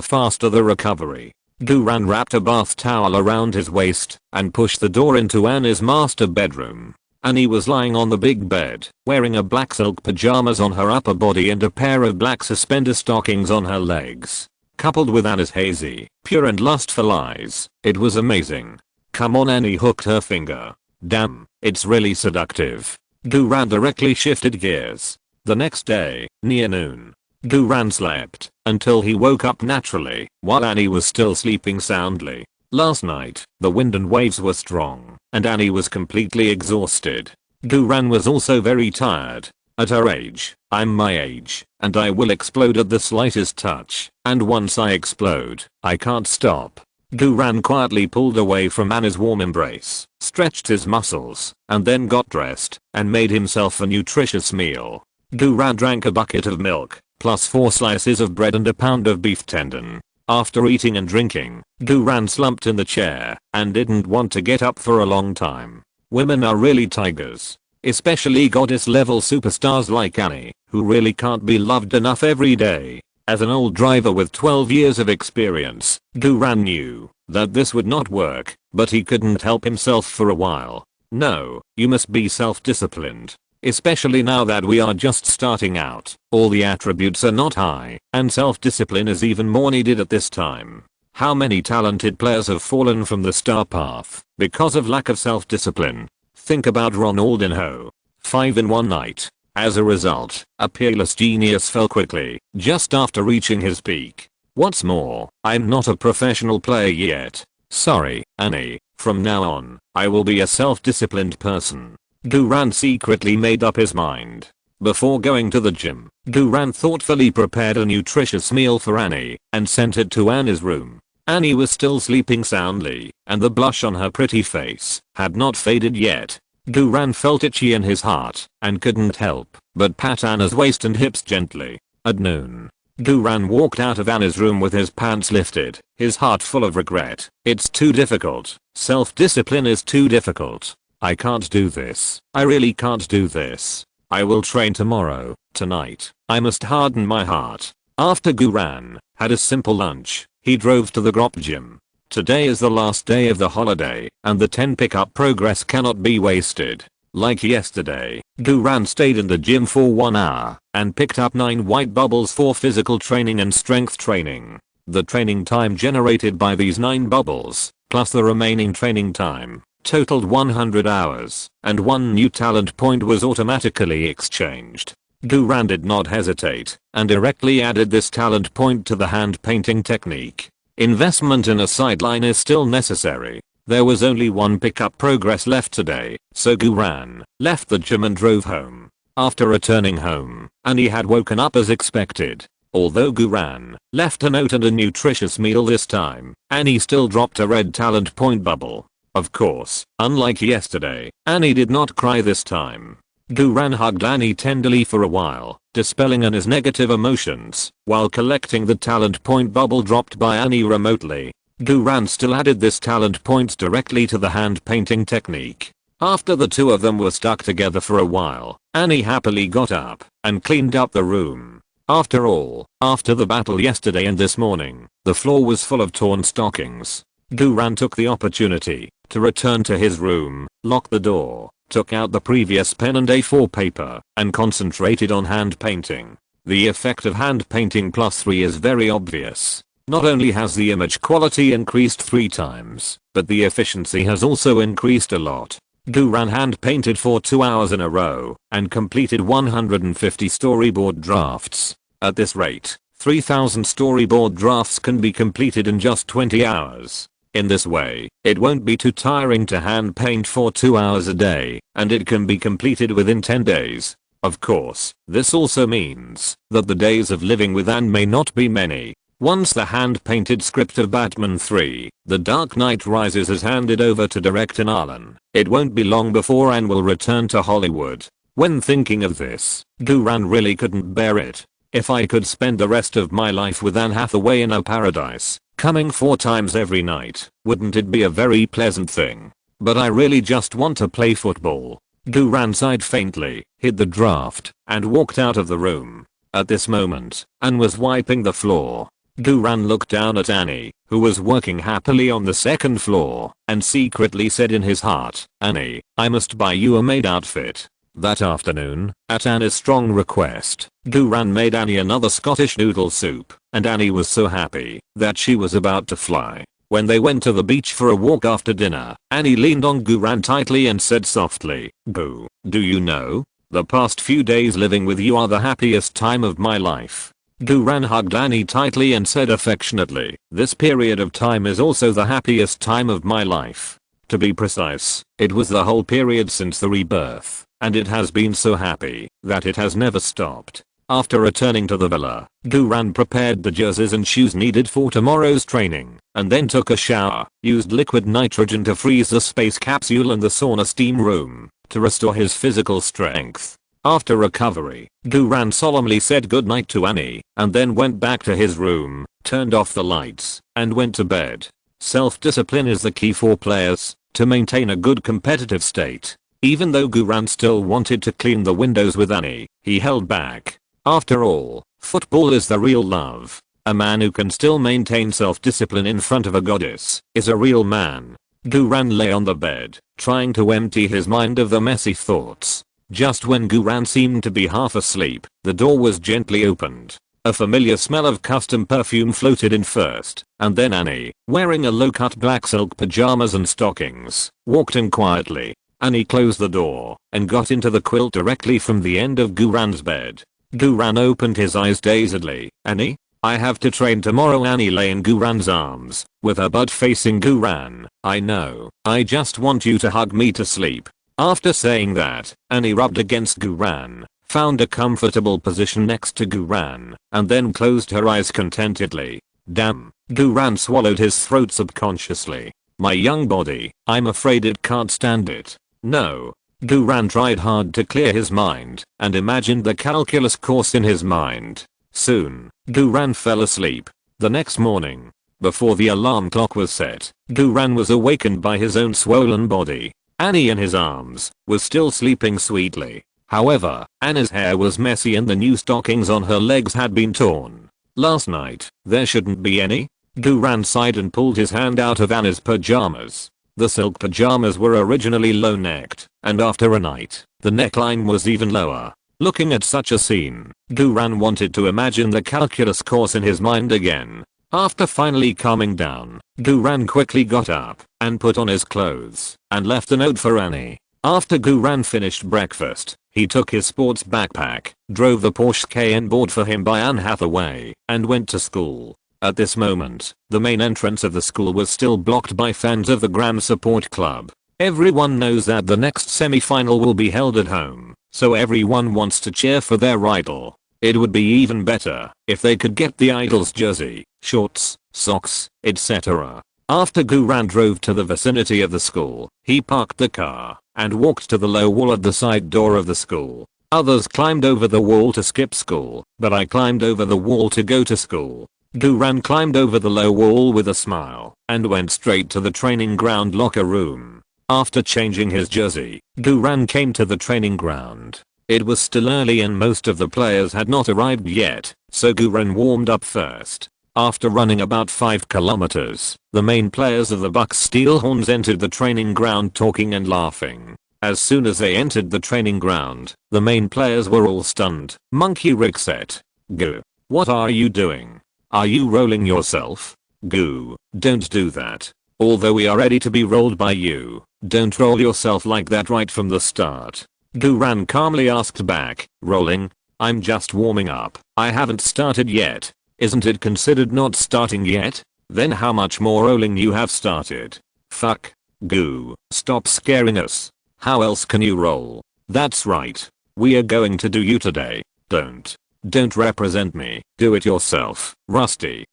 faster the recovery. Duran wrapped a bath towel around his waist and pushed the door into Annie's master bedroom. Annie was lying on the big bed, wearing a black silk pajamas on her upper body and a pair of black suspender stockings on her legs. Coupled with Annie's hazy, pure and lustful eyes, it was amazing. Come on, Annie hooked her finger. Damn, it's really seductive. Duran directly shifted gears. The next day, near noon, Duran slept until he woke up naturally while Annie was still sleeping soundly. Last night, the wind and waves were strong, and Annie was completely exhausted. Duran was also very tired. At her age, I'm my age, and I will explode at the slightest touch, and once I explode, I can't stop. Duran quietly pulled away from Annie's warm embrace, stretched his muscles, and then got dressed, and made himself a nutritious meal. Duran drank a bucket of milk, plus 4 slices of bread and a pound of beef tendon. After eating and drinking, Duran slumped in the chair, and didn't want to get up for a long time. Women are really tigers. Especially goddess level superstars like Annie, who really can't be loved enough every day. As an old driver with 12 years of experience, Duran knew that this would not work, but he couldn't help himself for a while. No, you must be self-disciplined. Especially now that we are just starting out, all the attributes are not high, and self-discipline is even more needed at this time. How many talented players have fallen from the star path because of lack of self-discipline? Think about Ronaldinho. 5 in one night. As a result, a peerless genius fell quickly, just after reaching his peak. What's more, I'm not a professional player yet. Sorry, Annie, from now on, I will be a self-disciplined person. Duran secretly made up his mind. Before going to the gym, Duran thoughtfully prepared a nutritious meal for Annie and sent it to Annie's room. Annie was still sleeping soundly, and the blush on her pretty face had not faded yet. Duran felt itchy in his heart and couldn't help but pat Anna's waist and hips gently. At noon, Duran walked out of Anna's room with his pants lifted, his heart full of regret. It's too difficult. Self-discipline is too difficult. I can't do this. I really can't do this. I will train tomorrow. Tonight, I must harden my heart. After Duran had a simple lunch, he drove to the Grop gym. Today is the last day of the holiday, and the 10 pickup progress cannot be wasted. Like yesterday, Duran stayed in the gym for 1 hour and picked up 9 white bubbles for physical training and strength training. The training time generated by these 9 bubbles, plus the remaining training time, totaled 100 hours, and 1 new talent point was automatically exchanged. Duran did not hesitate and directly added this talent point to the hand painting technique. Investment in a sideline is still necessary. There was only 1 pickup progress left today, so Duran left the gym and drove home. After returning home, Annie had woken up as expected. Although Duran left a note and a nutritious meal this time, Annie still dropped a red talent point bubble. Of course, unlike yesterday, Annie did not cry this time. Duran hugged Annie tenderly for a while, dispelling Annie's negative emotions, while collecting the talent point bubble dropped by Annie remotely. Duran still added this talent point directly to the hand painting technique. After the two of them were stuck together for a while, Annie happily got up and cleaned up the room. After all, after the battle yesterday and this morning, the floor was full of torn stockings. Duran took the opportunity to return to his room, locked the door, took out the previous pen and A4 paper, and concentrated on hand painting. The effect of hand painting +3 is very obvious. Not only has the image quality increased 3 times, but the efficiency has also increased a lot. Duran hand painted for 2 hours in a row, and completed 150 storyboard drafts. At this rate, 3,000 storyboard drafts can be completed in just 20 hours. In this way, it won't be too tiring to hand paint for 2 hours a day, and it can be completed within 10 days. Of course, this also means that the days of living with Anne may not be many. Once the hand-painted script of Batman 3, The Dark Knight Rises is handed over to director Nolan, it won't be long before Anne will return to Hollywood. When thinking of this, Guran really couldn't bear it. If I could spend the rest of my life with Anne Hathaway in a paradise, coming 4 times every night, wouldn't it be a very pleasant thing? But I really just want to play football. Guran sighed faintly, hit the draft, and walked out of the room. At this moment, Anne was wiping the floor. Guran looked down at Annie, who was working happily on the second floor, and secretly said in his heart, "Annie, I must buy you a maid outfit." That afternoon, at Annie's strong request, Guran made Annie another Scottish noodle soup, and Annie was so happy that she was about to fly. When they went to the beach for a walk after dinner, Annie leaned on Guran tightly and said softly, "Gu, do you know? The past few days living with you are the happiest time of my life." Guran hugged Annie tightly and said affectionately, "This period of time is also the happiest time of my life. To be precise, it was the whole period since the rebirth, and it has been so happy that it has never stopped." After returning to the villa, Guran prepared the jerseys and shoes needed for tomorrow's training, and then took a shower, used liquid nitrogen to freeze the space capsule and the sauna steam room to restore his physical strength. After recovery, Guran solemnly said goodnight to Annie, and then went back to his room, turned off the lights, and went to bed. Self-discipline is the key for players to maintain a good competitive state. Even though Guran still wanted to clean the windows with Annie, he held back. After all, football is the real love. A man who can still maintain self-discipline in front of a goddess is a real man. Guran lay on the bed, trying to empty his mind of the messy thoughts. Just when Guran seemed to be half asleep, the door was gently opened. A familiar smell of custom perfume floated in first, and then Annie, wearing a low-cut black silk pajamas and stockings, walked in quietly. Annie closed the door and got into the quilt directly from the end of Guran's bed. Guran opened his eyes dazedly. "Annie? I have to train tomorrow." Annie lay in Guran's arms, with her butt facing Guran. "I know. I just want you to hug me to sleep." After saying that, Annie rubbed against Guran, found a comfortable position next to Guran, and then closed her eyes contentedly. Damn. Guran swallowed his throat subconsciously. "My young body, I'm afraid it can't stand it." No. Guran tried hard to clear his mind and imagined the calculus course in his mind. Soon, Guran fell asleep. The next morning, before the alarm clock was set, Guran was awakened by his own swollen body. Annie in his arms was still sleeping sweetly. However, Annie's hair was messy and the new stockings on her legs had been torn. "Last night, there shouldn't be any?" Guran sighed and pulled his hand out of Annie's pajamas. The silk pajamas were originally low-necked, and after a night, the neckline was even lower. Looking at such a scene, Guran wanted to imagine the calculus course in his mind again. After finally calming down, Guran quickly got up and put on his clothes and left a note for Annie. After Guran finished breakfast, he took his sports backpack, drove the Porsche Cayenne bought for him by Anne Hathaway, and went to school. At this moment, the main entrance of the school was still blocked by fans of the Graham Support Club. Everyone knows that the next semi-final will be held at home, so everyone wants to cheer for their idol. It would be even better if they could get the idol's jersey, shorts, socks, etc. After Guran drove to the vicinity of the school, he parked the car and walked to the low wall at the side door of the school. Others climbed over the wall to skip school, but I climbed over the wall to go to school. Guran climbed over the low wall with a smile and went straight to the training ground locker room. After changing his jersey, Guran came to the training ground. It was still early and most of the players had not arrived yet, so Guran warmed up first. After running about 5 kilometers, the main players of the Bucks Steel Horns entered the training ground talking and laughing. As soon as they entered the training ground, the main players were all stunned. Monkey Rick said, "Gu, what are you doing? Are you rolling yourself? Gu, don't do that. Although we are ready to be rolled by you, don't roll yourself like that right from the start." Guran calmly asked back, "Rolling? I'm just warming up. I haven't started yet. Isn't it considered not starting yet? Then how much more rolling you have started?" "Fuck. Gu, stop scaring us. How else can you roll?" "That's right. We are going to do you today. Don't represent me. Do it yourself. Rusty,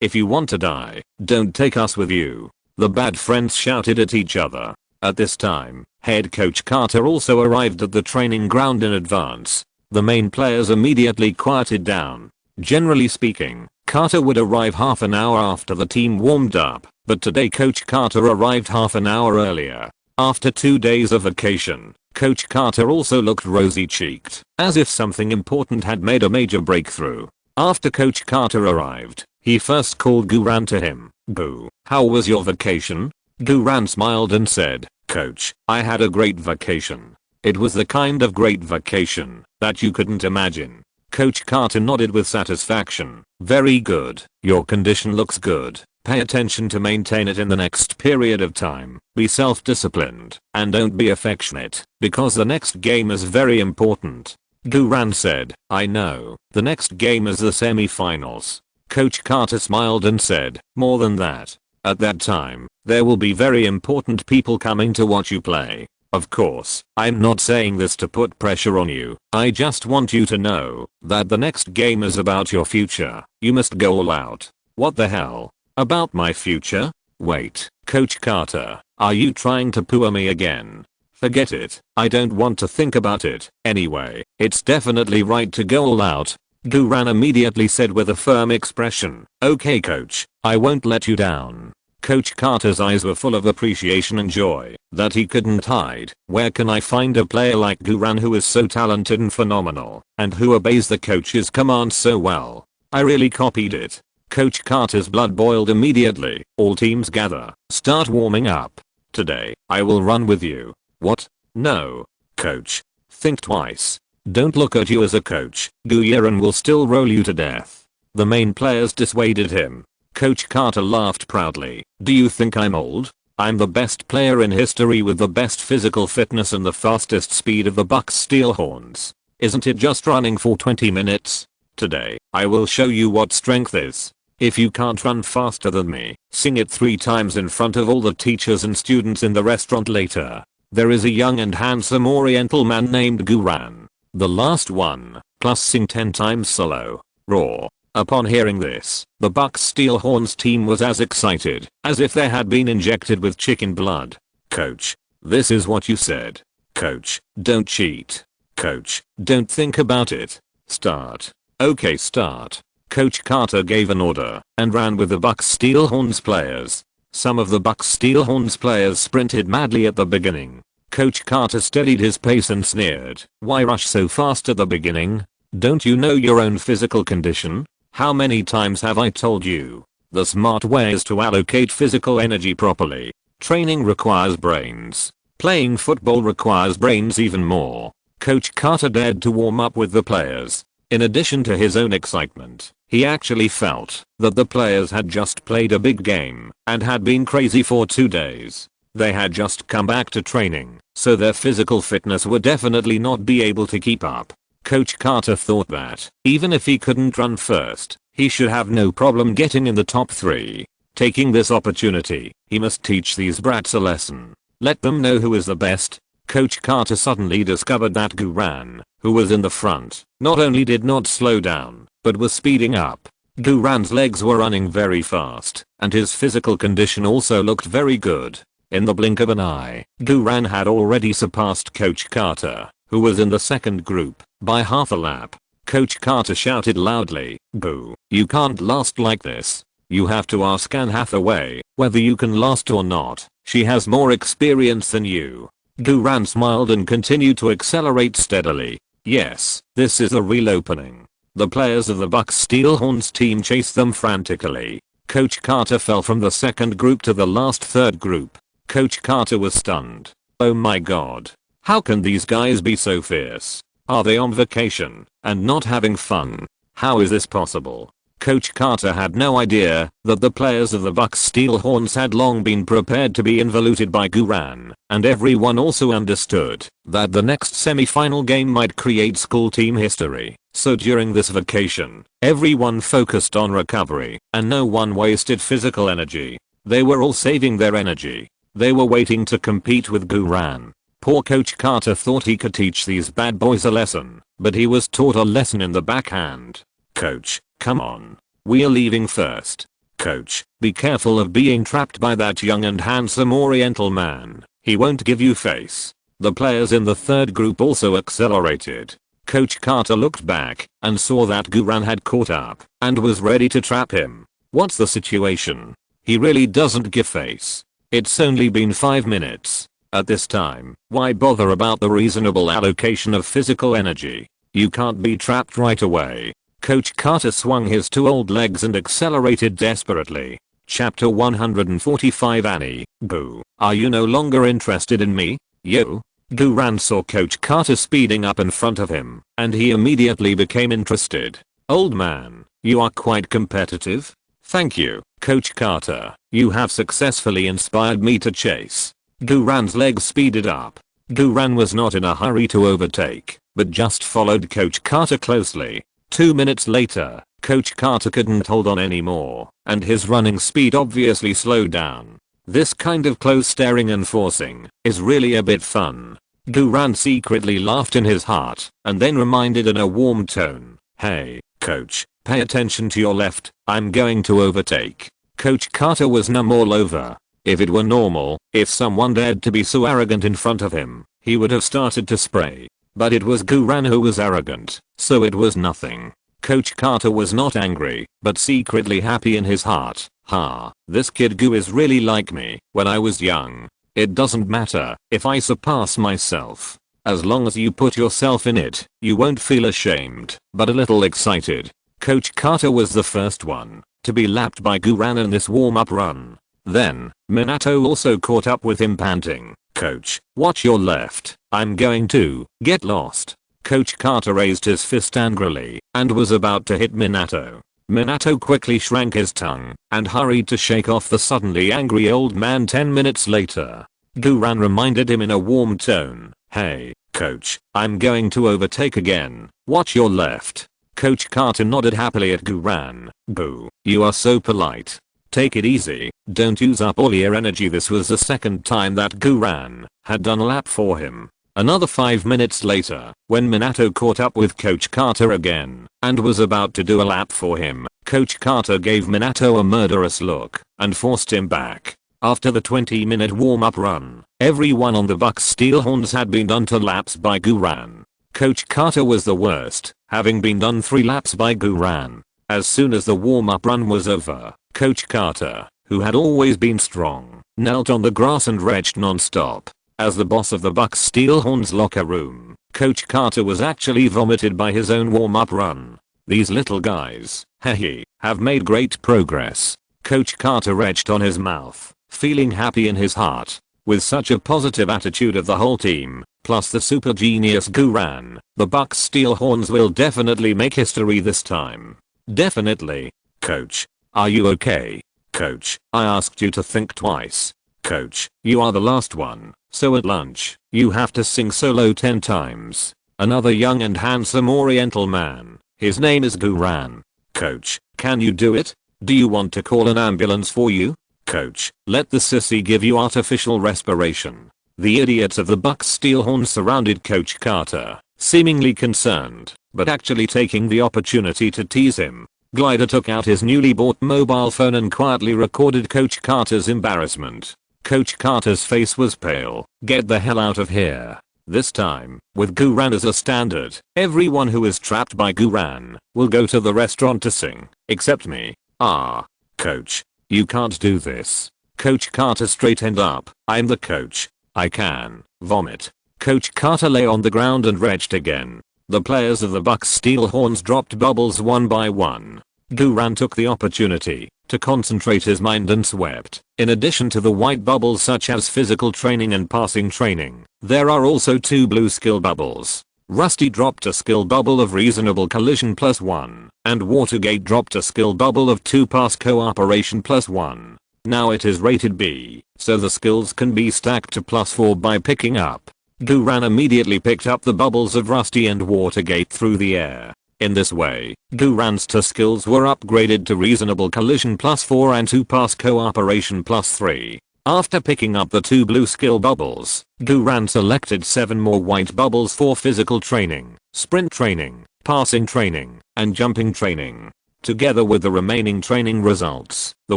if you want to die, don't take us with you. The bad friends shouted at each other. At this time, head coach Carter also arrived at the training ground in advance. The main players immediately quieted down. Generally speaking, Carter would arrive half an hour after the team warmed up, but today Coach Carter arrived half an hour earlier. After 2 days of vacation, Coach Carter also looked rosy-cheeked, as if something important had made a major breakthrough. After Coach Carter arrived, he first called Guran to him. "Gu, how was your vacation?" Guran smiled and said, "Coach, I had a great vacation. It was the kind of great vacation that you couldn't imagine." Coach Carter nodded with satisfaction. "Very good. Your condition looks good. Pay attention to maintain it in the next period of time. Be self-disciplined, and don't be affectionate, because the next game is very important." Guran said, "I know. The next game is the semi-finals." Coach Carter smiled and said, "More than that. At that time, there will be very important people coming to watch you play. Of course, I'm not saying this to put pressure on you. I just want you to know that the next game is about your future. You must go all out." "What the hell? About my future? Wait, Coach Carter, are you trying to poo me again?" "Forget it. I don't want to think about it. Anyway, it's definitely right to go all out," Guran immediately said with a firm expression. "Okay coach, I won't let you down." Coach Carter's eyes were full of appreciation and joy that he couldn't hide. "Where can I find a player like Guran who is so talented and phenomenal, and who obeys the coach's commands so well? I really copied it." Coach Carter's blood boiled immediately. "All teams gather. Start warming up. Today, I will run with you." "What? No. Coach. Think twice. Don't look at you as a coach. Guran will still roll you to death." The main players dissuaded him. Coach Carter laughed proudly. "Do you think I'm old? I'm the best player in history with the best physical fitness and the fastest speed of the Bucks Steelhorns. Isn't it just running for 20 minutes? Today, I will show you what strength is. If you can't run faster than me, sing it 3 times in front of all the teachers and students in the restaurant later." There is a young and handsome oriental man named Guran. The last one, plus sing 10 times solo. Roar. Upon hearing this, the Bucks Steelhorns team was as excited as if they had been injected with chicken blood. "Coach, this is what you said. Coach, don't cheat. Coach, don't think about it. Start." "Okay, start." Coach Carter gave an order and ran with the Bucks Steelhorns players. Some of the Bucks Steelhorns players sprinted madly at the beginning. Coach Carter steadied his pace and sneered, "Why rush so fast at the beginning? Don't you know your own physical condition? How many times have I told you? The smart way is to allocate physical energy properly. Training requires brains. Playing football requires brains even more." Coach Carter dared to warm up with the players. In addition to his own excitement, he actually felt that the players had just played a big game and had been crazy for 2 days. They had just come back to training, so their physical fitness would definitely not be able to keep up. Coach Carter thought that, even if he couldn't run first, he should have no problem getting in the top 3. Taking this opportunity, he must teach these brats a lesson. Let them know who is the best. Coach Carter suddenly discovered that Guran, who was in the front, not only did not slow down, but was speeding up. Guran's legs were running very fast, and his physical condition also looked very good. In the blink of an eye, Guran had already surpassed Coach Carter, who was in the second group, by half a lap. Coach Carter shouted loudly, "Boo, you can't last like this. You have to ask Anne Hathaway whether you can last or not. She has more experience than you." Guran smiled and continued to accelerate steadily. Yes, this is a real opening. The players of the Bucks Steelhorns team chased them frantically. Coach Carter fell from the second group to the last third group. Coach Carter was stunned. "Oh my god. How can these guys be so fierce? Are they on vacation and not having fun? How is this possible?" Coach Carter had no idea that the players of the Bucks Steelhorns had long been prepared to be involuted by Guran, and everyone also understood that the next semi-final game might create school team history. So during this vacation, everyone focused on recovery, and no one wasted physical energy. They were all saving their energy. They were waiting to compete with Guran. Poor Coach Carter thought he could teach these bad boys a lesson, but he was taught a lesson in the backhand. Coach, come on. We're leaving first. Coach, be careful of being trapped by that young and handsome Oriental man. He won't give you face. The players in the third group also accelerated. Coach Carter looked back and saw that Guran had caught up and was ready to trap him. What's the situation? He really doesn't give face. It's only been 5 minutes. At this time, why bother about the reasonable allocation of physical energy? You can't be trapped right away. Coach Carter swung his 2 old legs and accelerated desperately. Chapter 145 Annie, boo, are you no longer interested in me? Yo. Guran saw Coach Carter speeding up in front of him, and he immediately became interested. Old man, you are quite competitive? Thank you, Coach Carter. You have successfully inspired me to chase. Guran's legs speeded up. Guran was not in a hurry to overtake, but just followed Coach Carter closely. 2 minutes later, Coach Carter couldn't hold on anymore, and his running speed obviously slowed down. This kind of close staring and forcing is really a bit fun. Guran secretly laughed in his heart, and then reminded in a warm tone, hey, coach, pay attention to your left, I'm going to overtake. Coach Carter was numb all over. If it were normal, if someone dared to be so arrogant in front of him, he would have started to spray. But it was Guran who was arrogant, so it was nothing. Coach Carter was not angry, but secretly happy in his heart. Ha, this kid Gu is really like me when I was young. It doesn't matter if I surpass myself. As long as you put yourself in it, you won't feel ashamed, but a little excited. Coach Carter was the first one to be lapped by Guran in this warm-up run. Then, Minato also caught up with him panting, Coach, watch your left, I'm going to get lost. Coach Carter raised his fist angrily and was about to hit Minato. Minato quickly shrank his tongue and hurried to shake off the suddenly angry old man. 10 minutes later, Guran reminded him in a warm tone, hey, coach, I'm going to overtake again, watch your left. Coach Carter nodded happily at Guran. Boo, you are so polite. Take it easy, don't use up all your energy. This was the second time that Guran had done a lap for him. Another 5 minutes later, when Minato caught up with Coach Carter again and was about to do a lap for him, Coach Carter gave Minato a murderous look and forced him back. After the 20-minute warm-up run, everyone on the Bucks Steelhorns had been done 2 laps by Guran. Coach Carter was the worst, having been done 3 laps by Guran. As soon as the warm-up run was over, Coach Carter, who had always been strong, knelt on the grass and retched non-stop. As the boss of the Bucks Steelhorns locker room, Coach Carter was actually vomited by his own warm-up run. These little guys, hehe, have made great progress. Coach Carter retched on his mouth, feeling happy in his heart. With such a positive attitude of the whole team, plus the super genius Guran, the Bucks Steelhorns will definitely make history this time. Definitely. Coach, are you okay? Coach, I asked you to think twice. Coach, you are the last one, so at lunch, you have to sing solo 10 times. Another young and handsome Oriental man. His name is Guran. Coach, can you do it? Do you want to call an ambulance for you? Coach, let the sissy give you artificial respiration. The idiots of the Bucks Steelhorns surrounded Coach Carter, seemingly concerned, but actually taking the opportunity to tease him. Glider took out his newly bought mobile phone and quietly recorded Coach Carter's embarrassment. Coach Carter's face was pale. Get the hell out of here. This time, with Guran as a standard, everyone who is trapped by Guran will go to the restaurant to sing, except me. Ah. Coach, you can't do this. Coach Carter straightened up. I'm the coach. I can vomit. Coach Carter lay on the ground and retched again. The players of the Bucks Steelhorns dropped bubbles one by one. Guran took the opportunity to concentrate his mind and swept. In addition to the white bubbles such as physical training and passing training, there are also 2 blue skill bubbles. Rusty dropped a skill bubble of reasonable collision +1, and Watergate dropped a skill bubble of 2 pass cooperation +1. Now it is rated B, so the skills can be stacked to +4 by picking up. Guran immediately picked up the bubbles of Rusty and Watergate through the air. In this way, Guran's 2 skills were upgraded to reasonable collision +4 and 2 pass cooperation +3. After picking up the 2 blue skill bubbles, Guran selected 7 more white bubbles for physical training, sprint training, passing training, and jumping training. Together with the remaining training results, the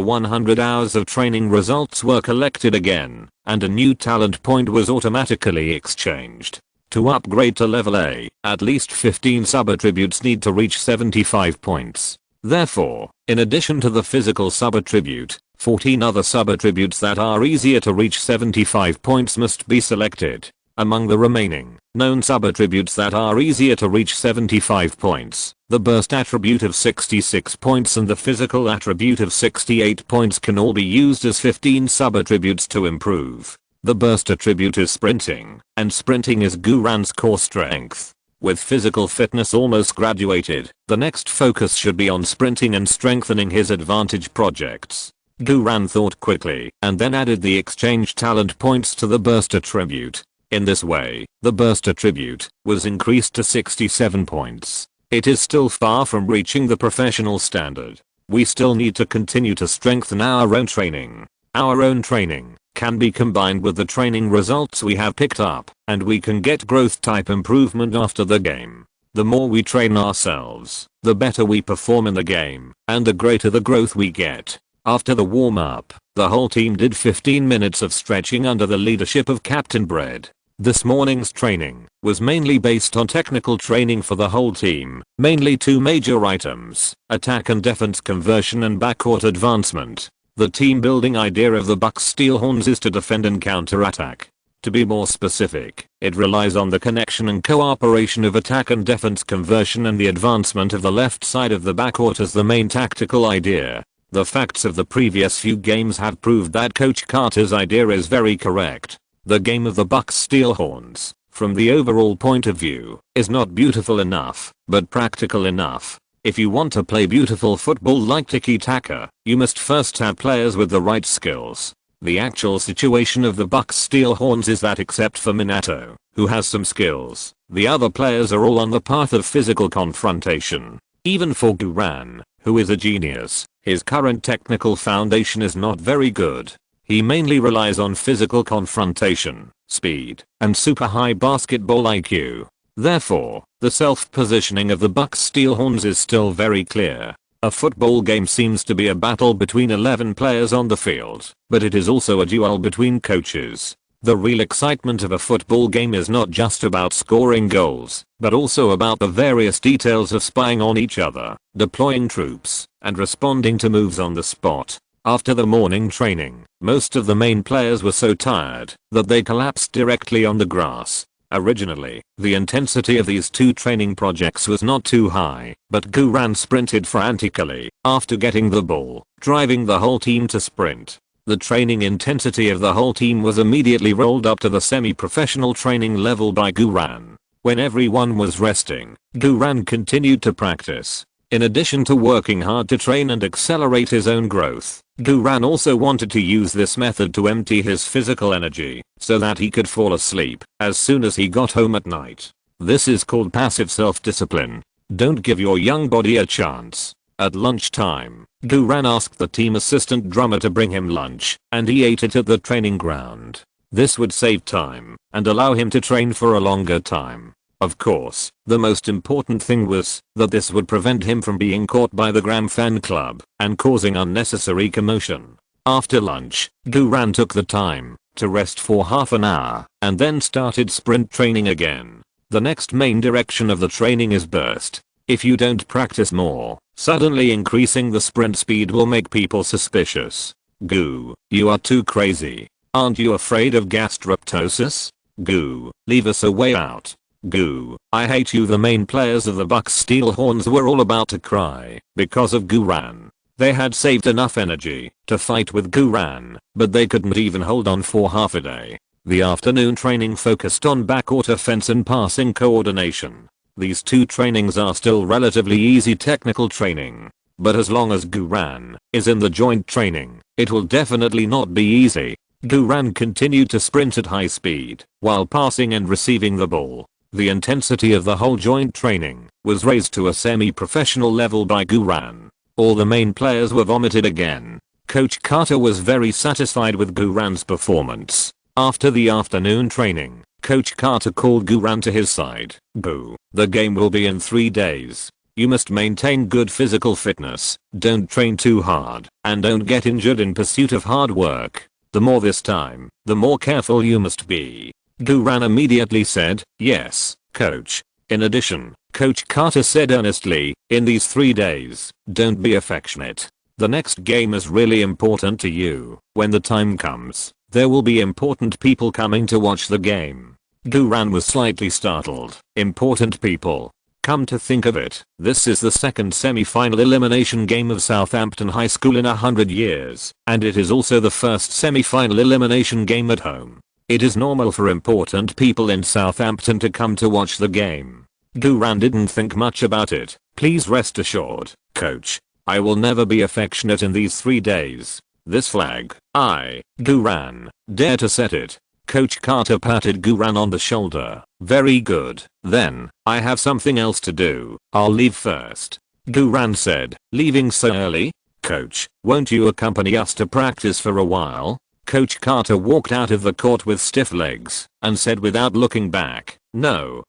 100 hours of training results were collected again, and a new talent point was automatically exchanged. To upgrade to level A, at least 15 sub-attributes need to reach 75 points. Therefore, in addition to the physical sub-attribute, 14 other sub-attributes that are easier to reach 75 points must be selected. Among the remaining known sub-attributes that are easier to reach 75 points, the burst attribute of 66 points and the physical attribute of 68 points can all be used as 15 sub-attributes to improve. The burst attribute is sprinting, and sprinting is Guran's core strength. With physical fitness almost graduated, the next focus should be on sprinting and strengthening his advantage projects. Guran thought quickly and then added the exchange talent points to the burst attribute. In this way, the burst attribute was increased to 67 points. It is still far from reaching the professional standard. We still need to continue to strengthen our own training. Our own training can be combined with the training results we have picked up, and we can get growth type improvement after the game. The more we train ourselves, the better we perform in the game, and the greater the growth we get. After the warm-up, the whole team did 15 minutes of stretching under the leadership of Captain Bread. This morning's training was mainly based on technical training for the whole team, mainly 2 major items, attack and defense conversion and backcourt advancement. The team building idea of the Bucks Steelhorns is to defend and counter-attack. To be more specific, it relies on the connection and cooperation of attack and defense conversion and the advancement of the left side of the backcourt as the main tactical idea. The facts of the previous few games have proved that Coach Carter's idea is very correct. The game of the Bucks Steelhorns, from the overall point of view, is not beautiful enough, but practical enough. If you want to play beautiful football like tiki-taka, you must first have players with the right skills. The actual situation of the Bucks Steelhorns is that except for Minato, who has some skills, the other players are all on the path of physical confrontation. Even for Guran, who is a genius, his current technical foundation is not very good. He mainly relies on physical confrontation, speed, and super high basketball IQ. Therefore, the self-positioning of the Bucks Steelhorns is still very clear. A football game seems to be a battle between 11 players on the field, but it is also a duel between coaches. The real excitement of a football game is not just about scoring goals, but also about the various details of spying on each other, deploying troops, and responding to moves on the spot. After the morning training, most of the main players were so tired that they collapsed directly on the grass. Originally, the intensity of these 2 training projects was not too high, but Guran sprinted frantically after getting the ball, driving the whole team to sprint. The training intensity of the whole team was immediately rolled up to the semi-professional training level by Guran. When everyone was resting, Guran continued to practice. In addition to working hard to train and accelerate his own growth, Guran also wanted to use this method to empty his physical energy, so that he could fall asleep as soon as he got home at night. This is called passive self-discipline. Don't give your young body a chance. At lunchtime, Guran asked the team assistant drummer to bring him lunch, and he ate it at the training ground. This would save time and allow him to train for a longer time. Of course, the most important thing was that this would prevent him from being caught by the Graham fan club and causing unnecessary commotion. After lunch, Guran took the time to rest for half an hour and then started sprint training again. The next main direction of the training is burst. If you don't practice more, suddenly increasing the sprint speed will make people suspicious. Goo, you are too crazy. Aren't you afraid of gastroptosis? Goo, leave us a way out. Goo, I hate you. The main players of the Bucks Steelhorns were all about to cry because of Guran. They had saved enough energy to fight with Guran, but they couldn't even hold on for half a day. The afternoon training focused on backcourt offense and passing coordination. These 2 trainings are still relatively easy technical training, but as long as Guran is in the joint training, it will definitely not be easy. Guran continued to sprint at high speed while passing and receiving the ball. The intensity of the whole joint training was raised to a semi-professional level by Guran. All the main players were vomited again. Coach Carter was very satisfied with Guran's performance. After the afternoon training, Coach Carter called Guran to his side. "Gu, the game will be in 3 days. You must maintain good physical fitness, don't train too hard, and don't get injured in pursuit of hard work. The more this time, the more careful you must be." Guran immediately said, "Yes, coach." In addition, Coach Carter said earnestly, "In these 3 days, don't be affectionate. The next game is really important to you. When the time comes, there will be important people coming to watch the game." Guran was slightly startled. Important people? Come to think of it, this is the second semi-final elimination game of Southampton High School in 100 years, and it is also the first semi-final elimination game at home. It is normal for important people in Southampton to come to watch the game. Guran didn't think much about it. "Please rest assured, coach, I will never be affectionate in these 3 days. This flag, Guran, dare to set it." Coach Carter patted Guran on the shoulder. "Very good. Then, I have something else to do. I'll leave first." Guran said, "Leaving so early? Coach, won't you accompany us to practice for a while?" Coach Carter walked out of the court with stiff legs and said without looking back, No,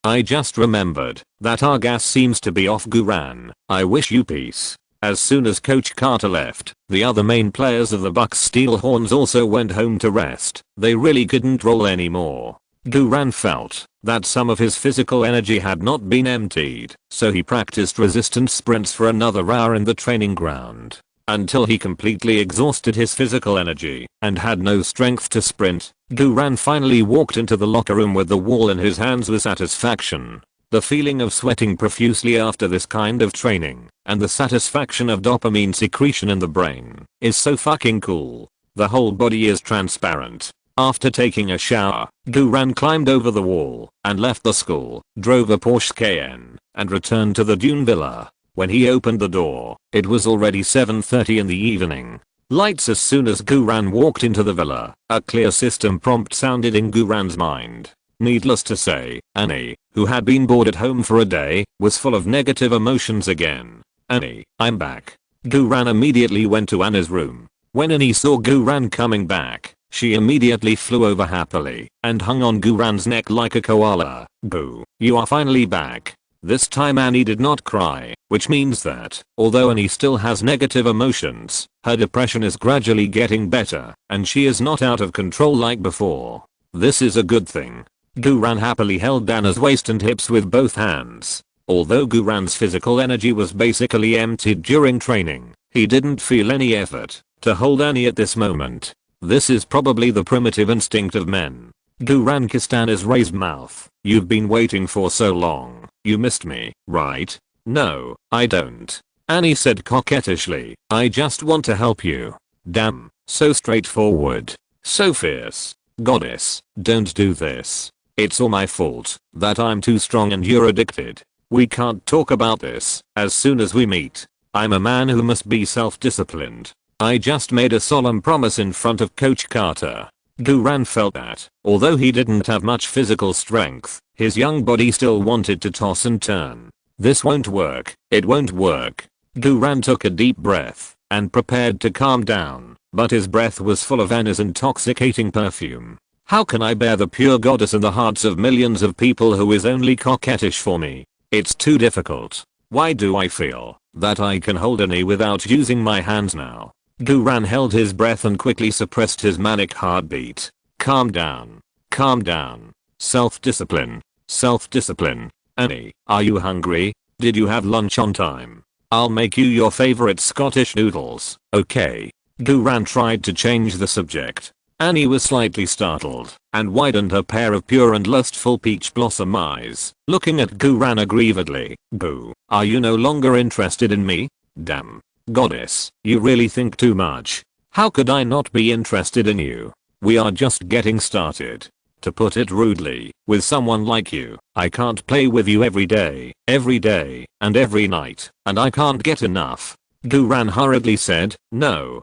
I just remembered that our gas seems to be off. Guran, I wish you peace." As soon as Coach Carter left, the other main players of the Bucks Steel Horns also went home to rest. They really couldn't roll anymore. Guran felt that some of his physical energy had not been emptied, so he practiced resistance sprints for another hour in the training ground, until he completely exhausted his physical energy and had no strength to sprint. Guran finally walked into the locker room with the wall in his hands with satisfaction. The feeling of sweating profusely after this kind of training, and the satisfaction of dopamine secretion in the brain, is so fucking cool. The whole body is transparent. After taking a shower, Guran climbed over the wall and left the school, drove a Porsche Cayenne, and returned to the Dune Villa. When he opened the door, it was already 7:30 in the evening. Lights. As soon as Guran walked into the villa, a clear system prompt sounded in Guran's mind. Needless to say, Annie, who had been bored at home for a day, was full of negative emotions again. "Annie, I'm back." Guran immediately went to Annie's room. When Annie saw Guran coming back, she immediately flew over happily and hung on Guran's neck like a koala. "Boo, you are finally back." This time Annie did not cry, which means that, although Annie still has negative emotions, her depression is gradually getting better, and she is not out of control like before. This is a good thing. Guran happily held Anna's waist and hips with both hands. Although Guran's physical energy was basically emptied during training, he didn't feel any effort to hold Annie at this moment. This is probably the primitive instinct of men. Guran kissed Anna's raised mouth. "You've been waiting for so long. You missed me, right?" "No, I don't," Annie said coquettishly. "I just want to help you." Damn, so straightforward. So fierce. Goddess, don't do this. It's all my fault that I'm too strong and you're addicted. We can't talk about this as soon as we meet. I'm a man who must be self-disciplined. I just made a solemn promise in front of Coach Carter. Guran felt that, although he didn't have much physical strength, his young body still wanted to toss and turn. This won't work. It won't work. Guran took a deep breath and prepared to calm down, but his breath was full of Anna's intoxicating perfume. How can I bear the pure goddess in the hearts of millions of people who is only coquettish for me? It's too difficult. Why do I feel that I can hold Annie without using my hands now? Guran held his breath and quickly suppressed his manic heartbeat. Calm down. Calm down. Self-discipline. Self-discipline. Annie, are you hungry? Did you have lunch on time? I'll make you your favorite Scottish noodles, okay? Guran tried to change the subject. Annie was slightly startled and widened her pair of pure and lustful peach blossom eyes, looking at Guran aggrievedly. "Boo, are you no longer interested in me? Damn. Goddess, you really think too much. How could I not be interested in you? We are just getting started. To put it rudely, with someone like you, I can't play with you every day, and every night, and I can't get enough." Guran hurriedly said, No,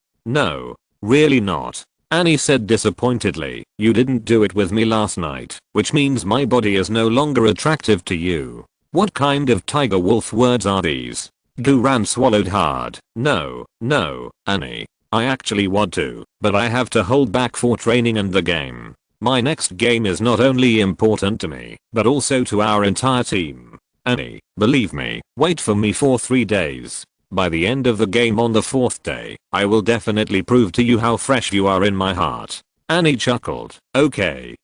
really not. Annie said disappointedly, "You didn't do it with me last night, which means my body is no longer attractive to you." What kind of tiger wolf words are these? Guran swallowed hard. No, Annie. I actually want to, but I have to hold back for training and the game. My next game is not only important to me, but also to our entire team. Annie, believe me, wait for me for 3 days. By the end of the game on the 4th day, I will definitely prove to you how fresh you are in my heart. Annie chuckled. Okay.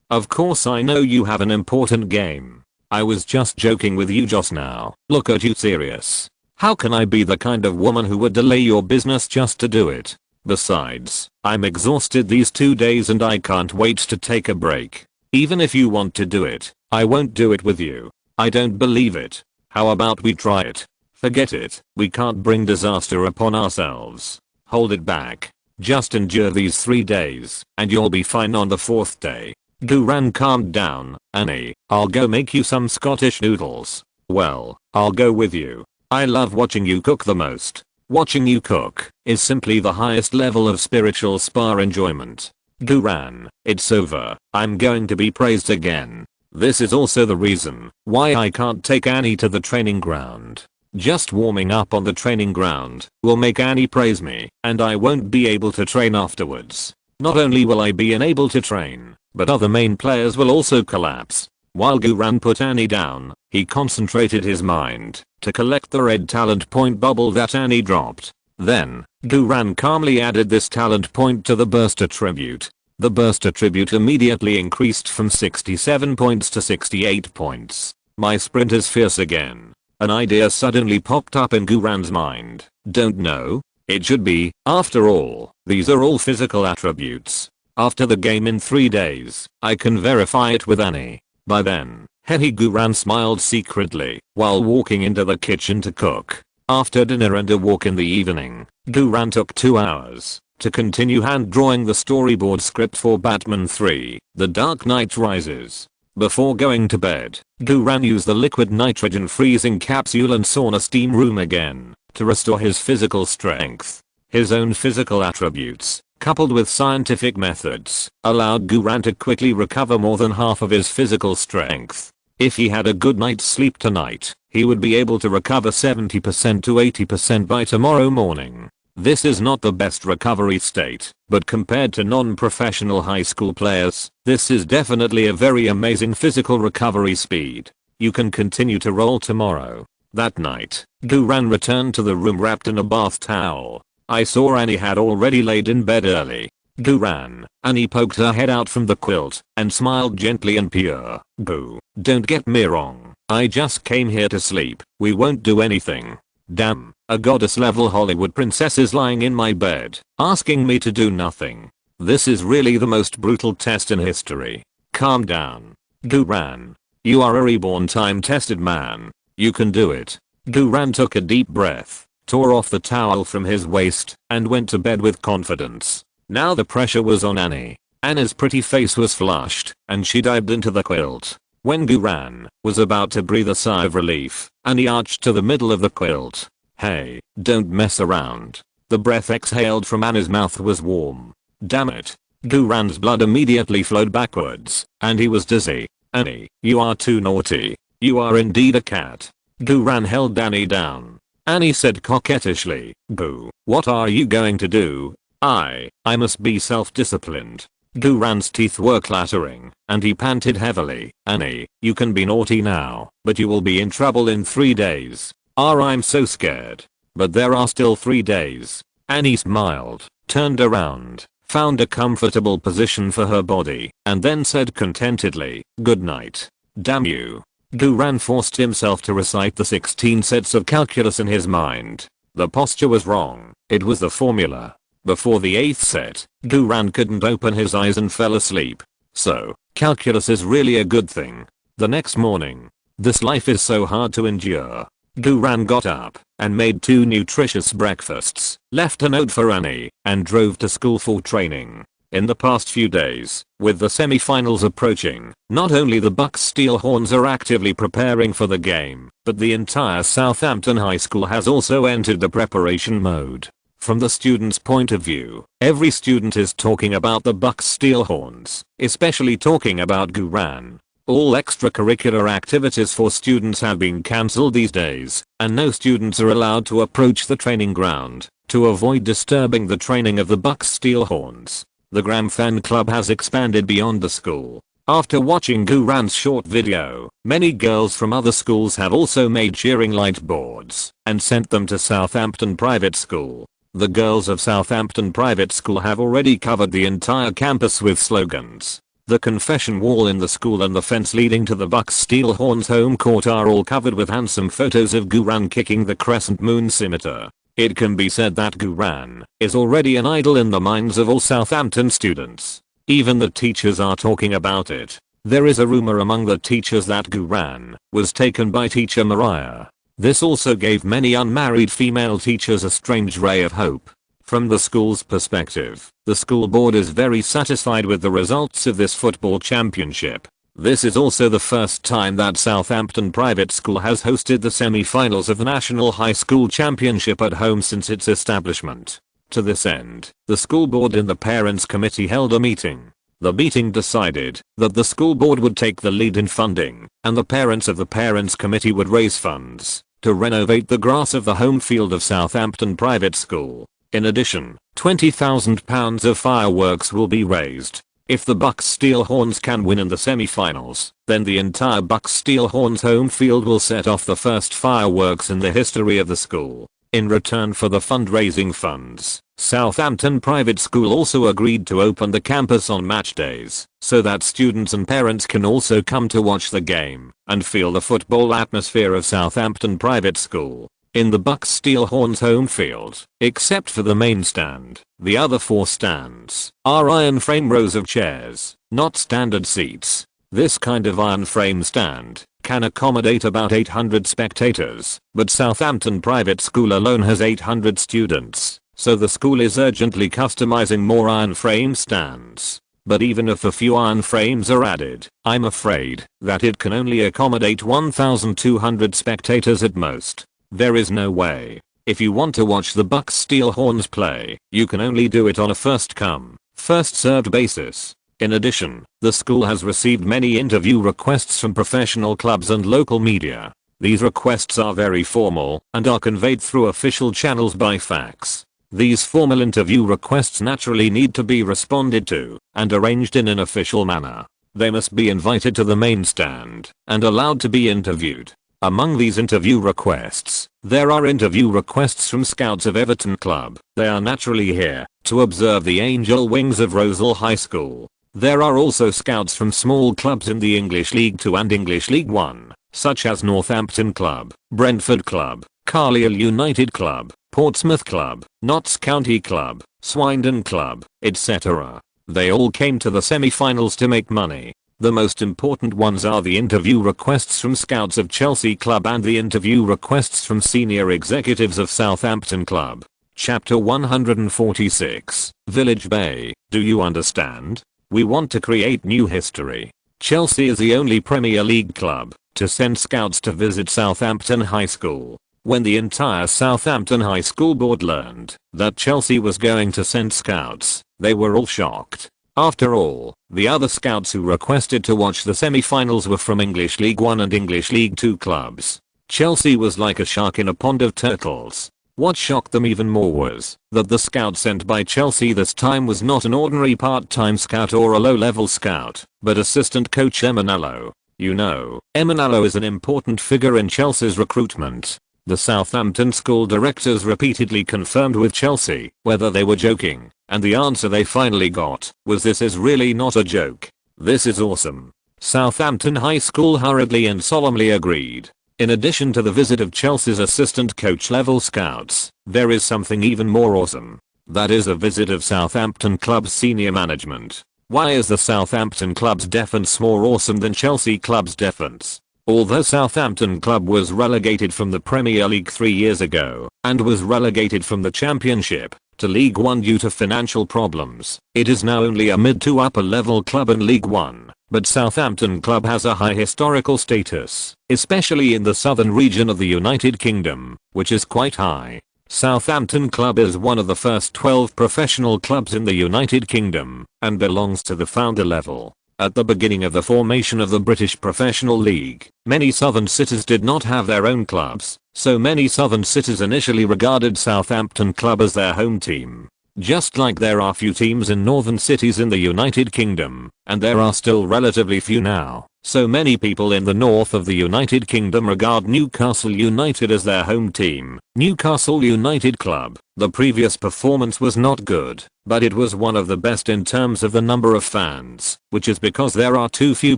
Of course I know you have an important game. I was just joking with you just now. Look at you serious. How can I be the kind of woman who would delay your business just to do it? Besides, I'm exhausted these 2 days and I can't wait to take a break. Even if you want to do it, I won't do it with you. I don't believe it. How about we try it? Forget it. We can't bring disaster upon ourselves. Hold it back. Just endure these 3 days, and you'll be fine on the 4th day. Duran calmed down. Annie, I'll go make you some Scottish noodles. Well, I'll go with you. I love watching you cook the most. Watching you cook is simply the highest level of spiritual spa enjoyment. Duran, it's over. I'm going to be praised again. This is also the reason why I can't take Annie to the training ground. Just warming up on the training ground will make Annie praise me, and I won't be able to train afterwards. Not only will I be unable to train, but other main players will also collapse. While Duran put Annie down, he concentrated his mind to collect the red talent point bubble that Annie dropped. Then, Duran calmly added this talent point to the burst attribute. The burst attribute immediately increased from 67 points to 68 points. My sprint is fierce again. An idea suddenly popped up in Duran's mind. Don't know. It should be. After all, these are all physical attributes. After the game in 3 days, I can verify it with Annie. By then, Duran smiled secretly while walking into the kitchen to cook. After dinner and a walk in the evening, Duran took 2 hours to continue hand drawing the storyboard script for Batman 3, The Dark Knight Rises. Before going to bed, Duran used the liquid nitrogen freezing capsule and sauna steam room again to restore his physical strength. His own physical attributes, coupled with scientific methods, allowed Duran to quickly recover more than half of his physical strength. If he had a good night's sleep tonight, he would be able to recover 70% to 80% by tomorrow morning. This is not the best recovery state, but compared to non-professional high school players, this is definitely a very amazing physical recovery speed. You can continue to roll tomorrow. That night, Duran returned to the room wrapped in a bath towel. I saw Annie had already laid in bed early. Duran, Annie poked her head out from the quilt and smiled gently and pure. Boo, don't get me wrong. I just came here to sleep. We won't do anything. Damn, a goddess level Hollywood princess is lying in my bed, asking me to do nothing. This is really the most brutal test in history. Calm down. Duran. You are a reborn time tested man. You can do it. Duran took a deep breath, tore off the towel from his waist, and went to bed with confidence. Now the pressure was on Annie. Annie's pretty face was flushed, and she dived into the quilt. When Duran was about to breathe a sigh of relief, Annie arched to the middle of the quilt. Hey, don't mess around. The breath exhaled from Annie's mouth was warm. Damn it. Duran's blood immediately flowed backwards, and he was dizzy. Annie, you are too naughty. You are indeed a cat. Duran held Annie down. Annie said coquettishly, Boo, what are you going to do? I must be self-disciplined. Duran's teeth were clattering, and he panted heavily. Annie, you can be naughty now, but you will be in trouble in 3 days. I'm so scared. But there are still 3 days. Annie smiled, turned around, found a comfortable position for her body, and then said contentedly, good night. Damn you. Duran forced himself to recite the 16 sets of calculus in his mind. The posture was wrong. It was the formula. Before the 8th set, Duran couldn't open his eyes and fell asleep. So, calculus is really a good thing. The next morning, this life is so hard to endure. Duran got up and made 2 nutritious breakfasts, left a note for Annie, and drove to school for training. In the past few days, with the semi-finals approaching, not only the Bucks Steelhorns are actively preparing for the game, but the entire Southampton High School has also entered the preparation mode. From the student's point of view, every student is talking about the Bucks Steelhorns, especially talking about Duran. All extracurricular activities for students have been cancelled these days, and no students are allowed to approach the training ground to avoid disturbing the training of the Bucks Steelhorns. The Graham Fan Club has expanded beyond the school. After watching Guran's short video, many girls from other schools have also made cheering light boards and sent them to Southampton Private School. The girls of Southampton Private School have already covered the entire campus with slogans. The confession wall in the school and the fence leading to the Bucks Steelhorns home court are all covered with handsome photos of Guran kicking the crescent moon scimitar. It can be said that Guran is already an idol in the minds of all Southampton students. Even the teachers are talking about it. There is a rumor among the teachers that Guran was taken by teacher Mariah. This also gave many unmarried female teachers a strange ray of hope. From the school's perspective, the school board is very satisfied with the results of this football championship. This is also the first time that Southampton Private School has hosted the semi-finals of the National High School Championship at home since its establishment. To this end, the school board and the parents committee held a meeting. The meeting decided that the school board would take the lead in funding, and the parents of the parents committee would raise funds to renovate the grass of the home field of Southampton Private School. In addition, £20,000 of fireworks will be raised. If the Bucks Steelhorns can win in the semi-finals, then the entire Bucks Steelhorns home field will set off the first fireworks in the history of the school. In return for the fundraising funds, Southampton Private School also agreed to open the campus on match days, so that students and parents can also come to watch the game and feel the football atmosphere of Southampton Private School. In the Bucks Steelhorns home field, except for the main stand, the other 4 stands are iron frame rows of chairs, not standard seats. This kind of iron frame stand can accommodate about 800 spectators, but Southampton Private School alone has 800 students, so the school is urgently customizing more iron frame stands. But even if a few iron frames are added, I'm afraid that it can only accommodate 1,200 spectators at most. There is no way. If you want to watch the Bucks Steelhorns play, you can only do it on a first come, first served basis. In addition, the school has received many interview requests from professional clubs and local media. These requests are very formal and are conveyed through official channels by fax. These formal interview requests naturally need to be responded to and arranged in an official manner. They must be invited to the main stand and allowed to be interviewed. Among these interview requests, there are interview requests from scouts of Everton Club. They are naturally here to observe the Angel Wings of Rosal High School. There are also scouts from small clubs in the English League 2 and English League 1, such as Northampton Club, Brentford Club, Carlisle United Club, Portsmouth Club, Notts County Club, Swindon Club, etc. They all came to the semi-finals to make money. The most important ones are the interview requests from scouts of Chelsea Club and the interview requests from senior executives of Southampton Club. Chapter 146, Village Bay, do you understand? We want to create new history. Chelsea is the only Premier League club to send scouts to visit Southampton High School. When the entire Southampton High School board learned that Chelsea was going to send scouts, they were all shocked. After all, the other scouts who requested to watch the semi-finals were from English League 1 and English League 2 clubs. Chelsea was like a shark in a pond of turtles. What shocked them even more was that the scout sent by Chelsea this time was not an ordinary part-time scout or a low-level scout, but assistant coach Emanalo. You know, Emanalo is an important figure in Chelsea's recruitment. The Southampton school directors repeatedly confirmed with Chelsea whether they were joking, and the answer they finally got was this is really not a joke. This is awesome. Southampton High School hurriedly and solemnly agreed. In addition to the visit of Chelsea's assistant coach level scouts, there is something even more awesome. That is a visit of Southampton Club's senior management. Why is the Southampton Club's defense more awesome than Chelsea Club's defense? Although Southampton Club was relegated from the Premier League 3 years ago, and was relegated from the Championship to League 1 due to financial problems, it is now only a mid to upper level club in League 1. But Southampton Club has a high historical status, especially in the southern region of the United Kingdom, which is quite high. Southampton Club is one of the first 12 professional clubs in the United Kingdom, and belongs to the founder level. At the beginning of the formation of the British Professional League, many southern cities did not have their own clubs, so many southern cities initially regarded Southampton Club as their home team. Just like there are few teams in northern cities in the United Kingdom, and there are still relatively few now, so many people in the north of the United Kingdom regard Newcastle United as their home team. Newcastle United Club. The previous performance was not good, but it was one of the best in terms of the number of fans, which is because there are too few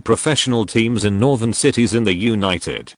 professional teams in northern cities in the United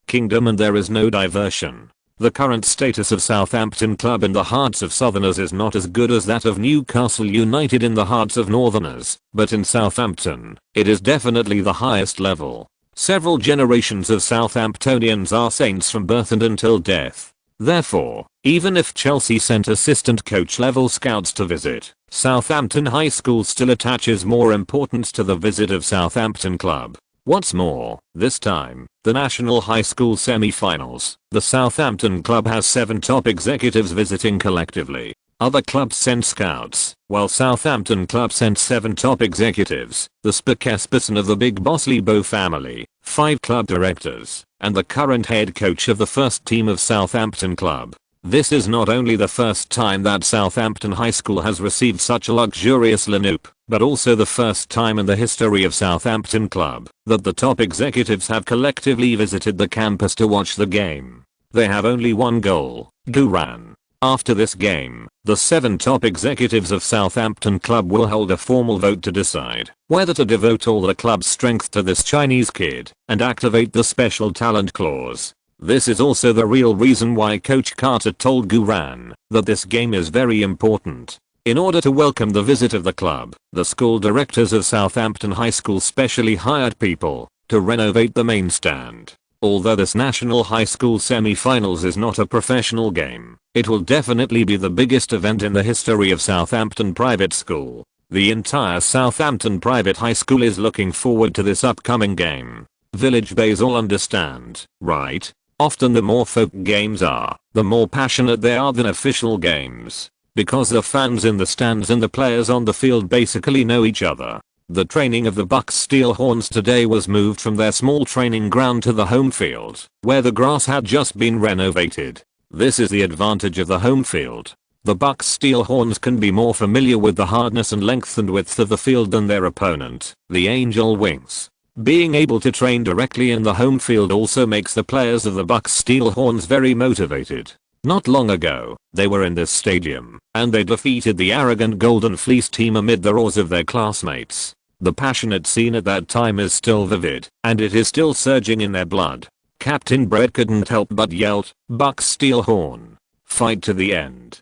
Kingdom and there is no diversion. The current status of Southampton Club in the hearts of Southerners is not as good as that of Newcastle United in the hearts of Northerners, but in Southampton, it is definitely the highest level. Several generations of Southamptonians are saints from birth and until death. Therefore, even if Chelsea sent assistant coach level scouts to visit, Southampton High School still attaches more importance to the visit of Southampton Club. What's more, this time, the National High School semi-finals, the Southampton Club has 7 top executives visiting collectively. Other clubs sent scouts, while Southampton Club sent 7 top executives, the spokesperson of the Big Boss Lebo family, 5 club directors, and the current head coach of the first team of Southampton Club. This is not only the first time that Southampton High School has received such a luxurious lineup, but also the first time in the history of Southampton Club that the top executives have collectively visited the campus to watch the game. They have only one goal, Duran. After this game, the 7 top executives of Southampton Club will hold a formal vote to decide whether to devote all the club's strength to this Chinese kid and activate the special talent clause. This is also the real reason why Coach Carter told Guran that this game is very important. In order to welcome the visit of the club, the school directors of Southampton High School specially hired people to renovate the main stand. Although this National High School semi-finals is not a professional game, it will definitely be the biggest event in the history of Southampton Private School. The entire Southampton Private High School is looking forward to this upcoming game. Village Bays all understand, right? Often the more folk games are, the more passionate they are than official games. Because the fans in the stands and the players on the field basically know each other. The training of the Bucks Steel Horns today was moved from their small training ground to the home field, where the grass had just been renovated. This is the advantage of the home field. The Bucks Steel Horns can be more familiar with the hardness and length and width of the field than their opponent, the Angel Wings. Being able to train directly in the home field also makes the players of the Bucks Steel Horns very motivated. Not long ago, they were in this stadium, and they defeated the arrogant Golden Fleece team amid the roars of their classmates. The passionate scene at that time is still vivid, and it is still surging in their blood. Captain Brett couldn't help but yell, "Bucks Steel Horn. Fight to the end.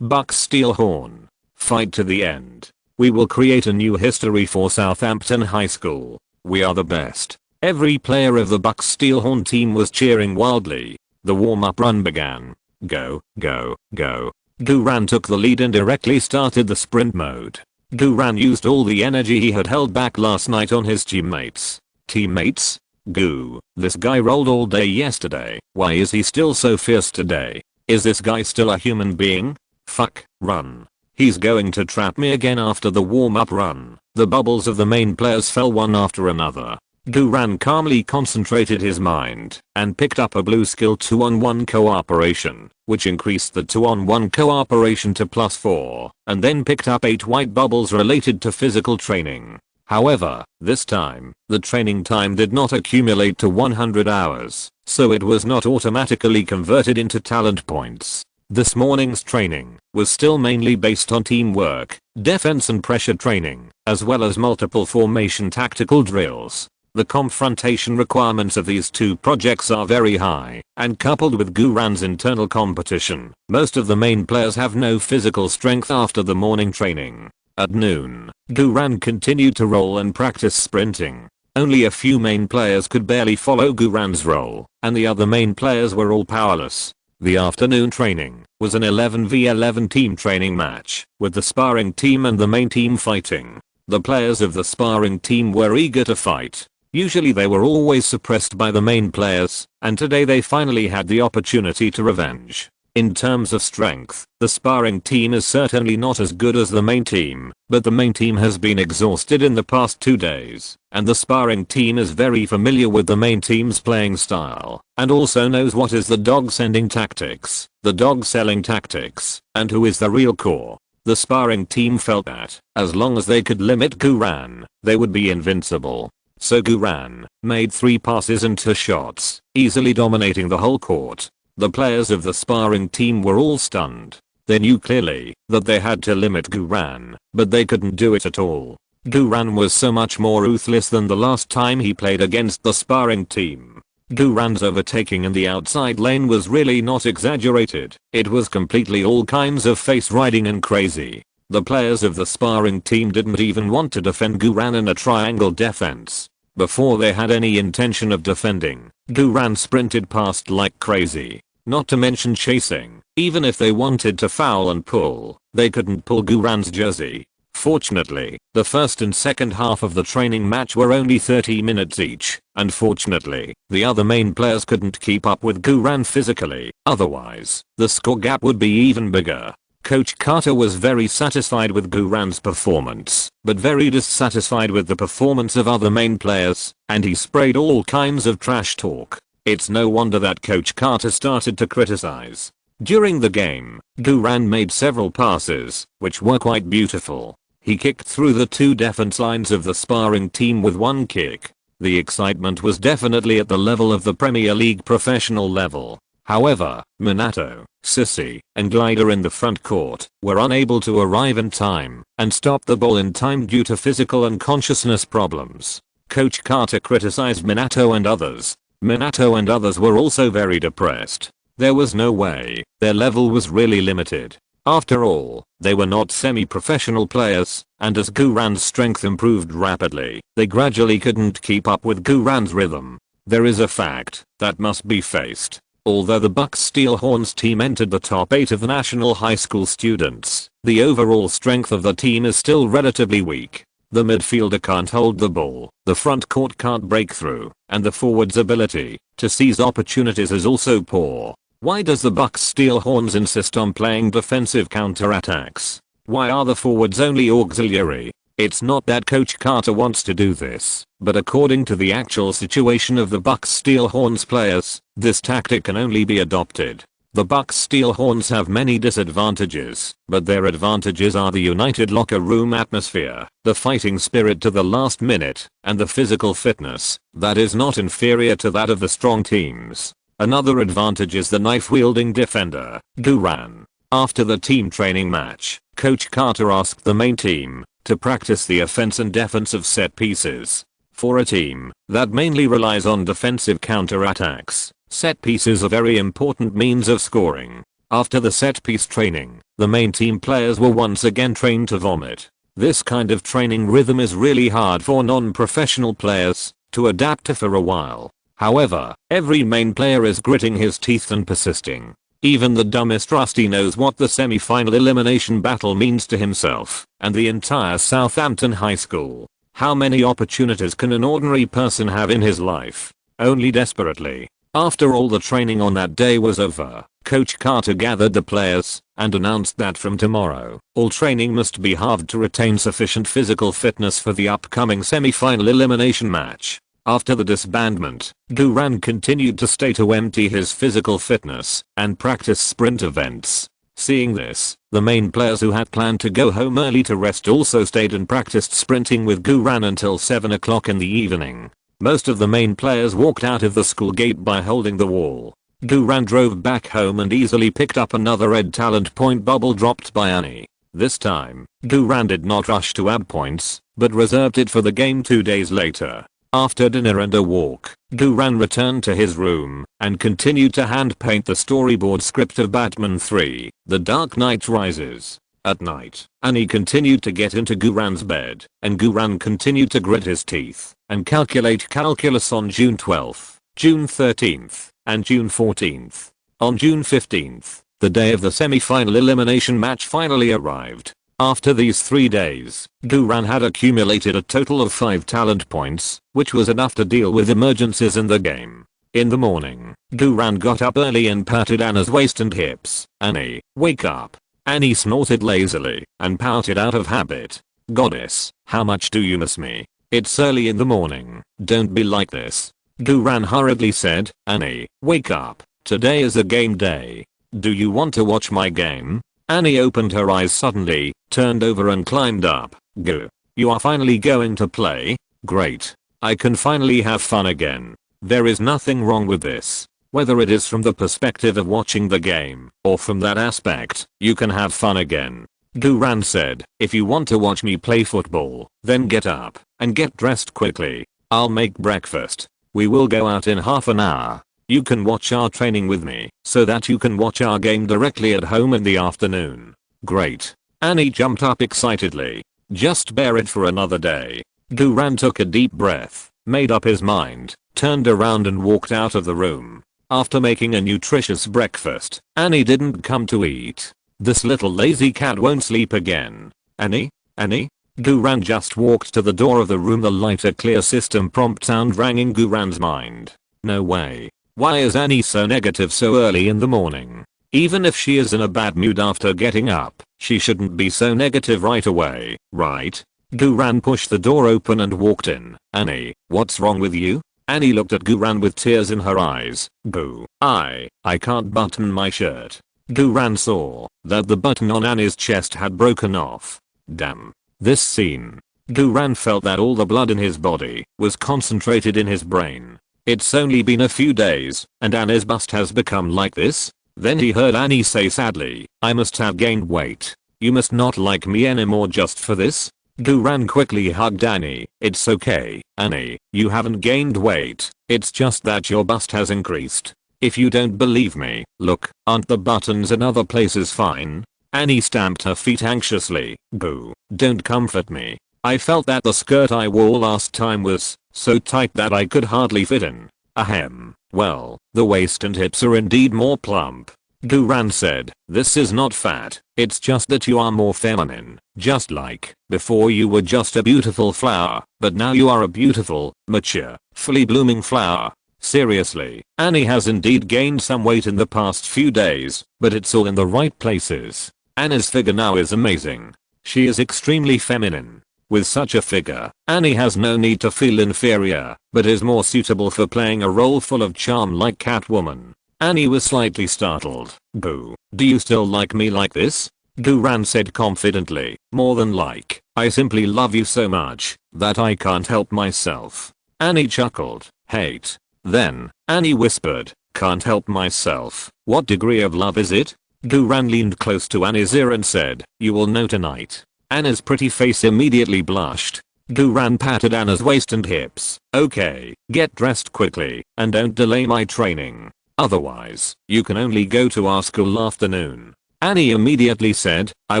Bucks Steel Horn. Fight to the end. We will create a new history for Southampton High School. We are the best." Every player of the Bucks Steel Horn team was cheering wildly. The warm-up run began. Go, go, go. Duran took the lead and directly started the sprint mode. Duran used all the energy he had held back last night on his teammates. Teammates? Goo, this guy rolled all day yesterday. Why is he still so fierce today? Is this guy still a human being? Fuck, run. He's going to trap me again after the warm-up run. The bubbles of the main players fell one after another. Duran calmly concentrated his mind and picked up a blue skill 2-on-1 cooperation, which increased the 2-on-1 cooperation to +4, and then picked up 8 white bubbles related to physical training. However, this time, the training time did not accumulate to 100 hours, so it was not automatically converted into talent points. This morning's training was still mainly based on teamwork, defense and pressure training, as well as multiple formation tactical drills. The confrontation requirements of these 2 projects are very high, and coupled with Guran's internal competition, most of the main players have no physical strength after the morning training. At noon, Guran continued to roll and practice sprinting. Only a few main players could barely follow Guran's roll, and the other main players were all powerless. The afternoon training was an 11v11 team training match, with the sparring team and the main team fighting. The players of the sparring team were eager to fight. Usually they were always suppressed by the main players, and today they finally had the opportunity to revenge. In terms of strength, the sparring team is certainly not as good as the main team, but the main team has been exhausted in the past 2 days, and the sparring team is very familiar with the main team's playing style, and also knows what is the dog sending tactics, the dog selling tactics, and who is the real core. The sparring team felt that, as long as they could limit Guran, they would be invincible. So Guran made 3 passes and 2 shots, easily dominating the whole court. The players of the sparring team were all stunned. They knew clearly that they had to limit Guran, but they couldn't do it at all. Guran was so much more ruthless than the last time he played against the sparring team. Guran's overtaking in the outside lane was really not exaggerated. It was completely all kinds of face riding and crazy. The players of the sparring team didn't even want to defend Guran in a triangle defense. Before they had any intention of defending, Guran sprinted past like crazy. Not to mention chasing. Even if they wanted to foul and pull, they couldn't pull Guran's jersey. Fortunately, the first and second half of the training match were only 30 minutes each. Unfortunately, the other main players couldn't keep up with Guran physically. Otherwise, the score gap would be even bigger. Coach Carter was very satisfied with Guran's performance, but very dissatisfied with the performance of other main players, and he sprayed all kinds of trash talk. It's no wonder that Coach Carter started to criticize. During the game, Guran made several passes, which were quite beautiful. He kicked through the 2 defense lines of the sparring team with 1 kick. The excitement was definitely at the level of the Premier League professional level. However, Minato, Sissy, and Glider in the front court were unable to arrive in time and stop the ball in time due to physical and consciousness problems. Coach Carter criticized Minato and others. Minato and others were also very depressed. There was no way, their level was really limited. After all, they were not semi-professional players, and as Guran's strength improved rapidly, they gradually couldn't keep up with Guran's rhythm. There is a fact that must be faced. Although the Bucks Steelhorns team entered the top 8 of the national high school students, the overall strength of the team is still relatively weak. The midfielder can't hold the ball, the front court can't break through, and the forward's ability to seize opportunities is also poor. Why does the Bucks Steelhorns insist on playing defensive counterattacks? Why are the forwards only auxiliary? It's not that Coach Carter wants to do this, but according to the actual situation of the Bucks Steelhorns players, this tactic can only be adopted. The Bucks Steelhorns have many disadvantages, but their advantages are the united locker room atmosphere, the fighting spirit to the last minute, and the physical fitness that is not inferior to that of the strong teams. Another advantage is the knife-wielding defender, Guran. After the team training match, Coach Carter asked the main team to practice the offense and defense of set pieces. For a team that mainly relies on defensive counterattacks, set pieces are very important means of scoring. After the set piece training, the main team players were once again trained to vomit. This kind of training rhythm is really hard for non-professional players to adapt to for a while. However, every main player is gritting his teeth and persisting. Even the dumbest Rusty knows what the semi-final elimination battle means to himself and the entire Southampton High School. How many opportunities can an ordinary person have in his life? Only desperately. After all the training on that day was over, Coach Carter gathered the players and announced that from tomorrow, all training must be halved to retain sufficient physical fitness for the upcoming semi-final elimination match. After the disbandment, Guran continued to stay to empty his physical fitness and practice sprint events. Seeing this, the main players who had planned to go home early to rest also stayed and practiced sprinting with Guran until 7 o'clock in the evening. Most of the main players walked out of the school gate by holding the wall. Guran drove back home and easily picked up another red talent point bubble dropped by Annie. This time, Guran did not rush to add points, but reserved it for the game 2 days later. After dinner and a walk, Guran returned to his room and continued to hand paint the storyboard script of Batman 3, The Dark Knight Rises. At night, Annie continued to get into Guran's bed, and Guran continued to grit his teeth and calculate calculus on June 12th, June 13th, and June 14th. On June 15th, the day of the semi-final elimination match finally arrived. After these 3 days, Guran had accumulated a total of 5 talent points, which was enough to deal with emergencies in the game. In the morning, Duran got up early and patted Anna's waist and hips. "Annie, wake up." Annie snorted lazily and pouted out of habit. "Goddess, how much do you miss me? It's early in the morning. Don't be like this." Duran hurriedly said, "Annie, wake up. Today is a game day. Do you want to watch my game?" Annie opened her eyes suddenly, turned over and climbed up. "Go. You are finally going to play? Great. I can finally have fun again. There is nothing wrong with this. Whether it is from the perspective of watching the game, or from that aspect, you can have fun again." Duran said, "If you want to watch me play football, then get up and get dressed quickly. I'll make breakfast. We will go out in half an hour. You can watch our training with me, so that you can watch our game directly at home in the afternoon." "Great." Annie jumped up excitedly. "Just bear it for another day." Duran took a deep breath, made up his mind, turned around and walked out of the room. After making a nutritious breakfast, Annie didn't come to eat. This little lazy cat won't sleep again. "Annie? Annie?" Duran just walked to the door of the room. The lighter clear system prompt sound rang in Duran's mind. No way. Why is Annie so negative so early in the morning? Even if she is in a bad mood after getting up, she shouldn't be so negative right away, right? Duran pushed the door open and walked in. "Annie, what's wrong with you?" Annie looked at Duran with tears in her eyes. "Boo. I can't button my shirt." Duran saw that the button on Annie's chest had broken off. Damn. This scene. Duran felt that all the blood in his body was concentrated in his brain. It's only been a few days, and Annie's bust has become like this? Then he heard Annie say sadly, "I must have gained weight. You must not like me anymore just for this?" Duran quickly hugged Annie. "It's okay, Annie, you haven't gained weight. It's just that your bust has increased. If you don't believe me, look, aren't the buttons in other places fine?" Annie stamped her feet anxiously. "Boo, don't comfort me. I felt that the skirt I wore last time was so tight that I could hardly fit in." "Ahem, well, the waist and hips are indeed more plump." Duran said, "This is not fat, it's just that you are more feminine. Just like, before you were just a beautiful flower, but now you are a beautiful, mature, fully blooming flower." Seriously, Annie has indeed gained some weight in the past few days, but it's all in the right places. Annie's figure now is amazing. She is extremely feminine. With such a figure, Annie has no need to feel inferior, but is more suitable for playing a role full of charm like Catwoman. Annie was slightly startled. "Boo, do you still like me like this?" Duran said confidently, "More than like, I simply love you so much that I can't help myself." Annie chuckled. "Hate." Then, Annie whispered, "Can't help myself. What degree of love is it?" Duran leaned close to Annie's ear and said, "You will know tonight." Anna's pretty face immediately blushed. Duran patted Anna's waist and hips. "Okay, get dressed quickly, and don't delay my training. Otherwise, you can only go to our school afternoon." Annie immediately said, "I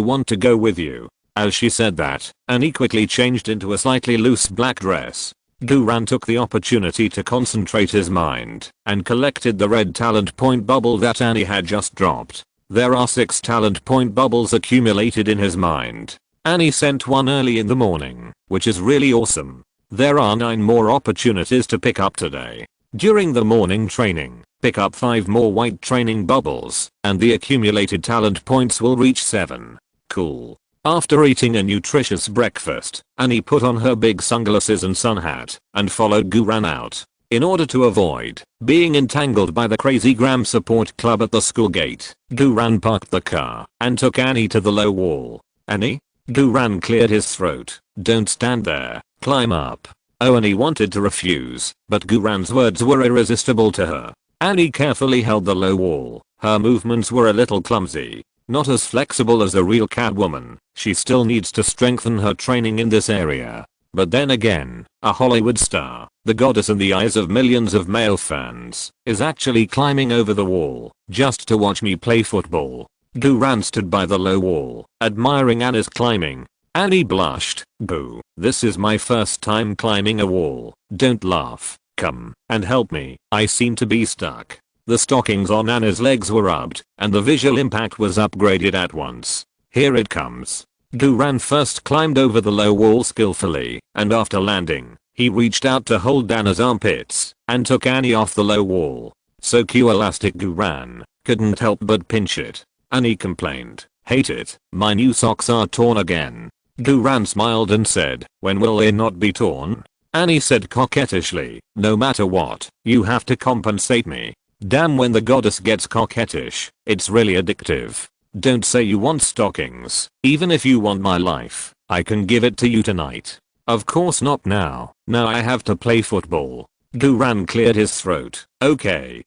want to go with you." As she said that, Annie quickly changed into a slightly loose black dress. Duran took the opportunity to concentrate his mind and collected the red talent point bubble that Annie had just dropped. There are 6 talent point bubbles accumulated in his mind. Annie sent one early in the morning, which is really awesome. There are 9 more opportunities to pick up today. During the morning training, pick up 5 more white training bubbles, and the accumulated talent points will reach 7. Cool. After eating a nutritious breakfast, Annie put on her big sunglasses and sun hat, and followed Duran out. In order to avoid being entangled by the crazy Gram support club at the school gate, Duran parked the car and took Annie to the low wall. "Annie?" Duran cleared his throat. "Don't stand there, climb up." Annie wanted to refuse, but Duran's words were irresistible to her. Annie carefully held the low wall. Her movements were a little clumsy. Not as flexible as a real Catwoman. She still needs to strengthen her training in this area. But then again, a Hollywood star, the goddess in the eyes of millions of male fans, is actually climbing over the wall just to watch me play football. Duran stood by the low wall, admiring Annie's climbing. Annie blushed. "Boo, this is my first time climbing a wall. Don't laugh. Come and help me. I seem to be stuck." The stockings on Anna's legs were rubbed, and the visual impact was upgraded at once. "Here it comes." Duran first climbed over the low wall skillfully, and after landing, he reached out to hold Anna's armpits, and took Annie off the low wall. So cue elastic Guran. Couldn't help but pinch it. Annie complained. Hate it. My new socks are torn again. Guran smiled and said, when will they not be torn? Annie said coquettishly, no matter what, you have to compensate me. Damn, when the goddess gets coquettish, it's really addictive. Don't say you want stockings. Even if you want my life, I can give it to you tonight. Of course not now. Now I have to play football. Guran cleared his throat. Okay,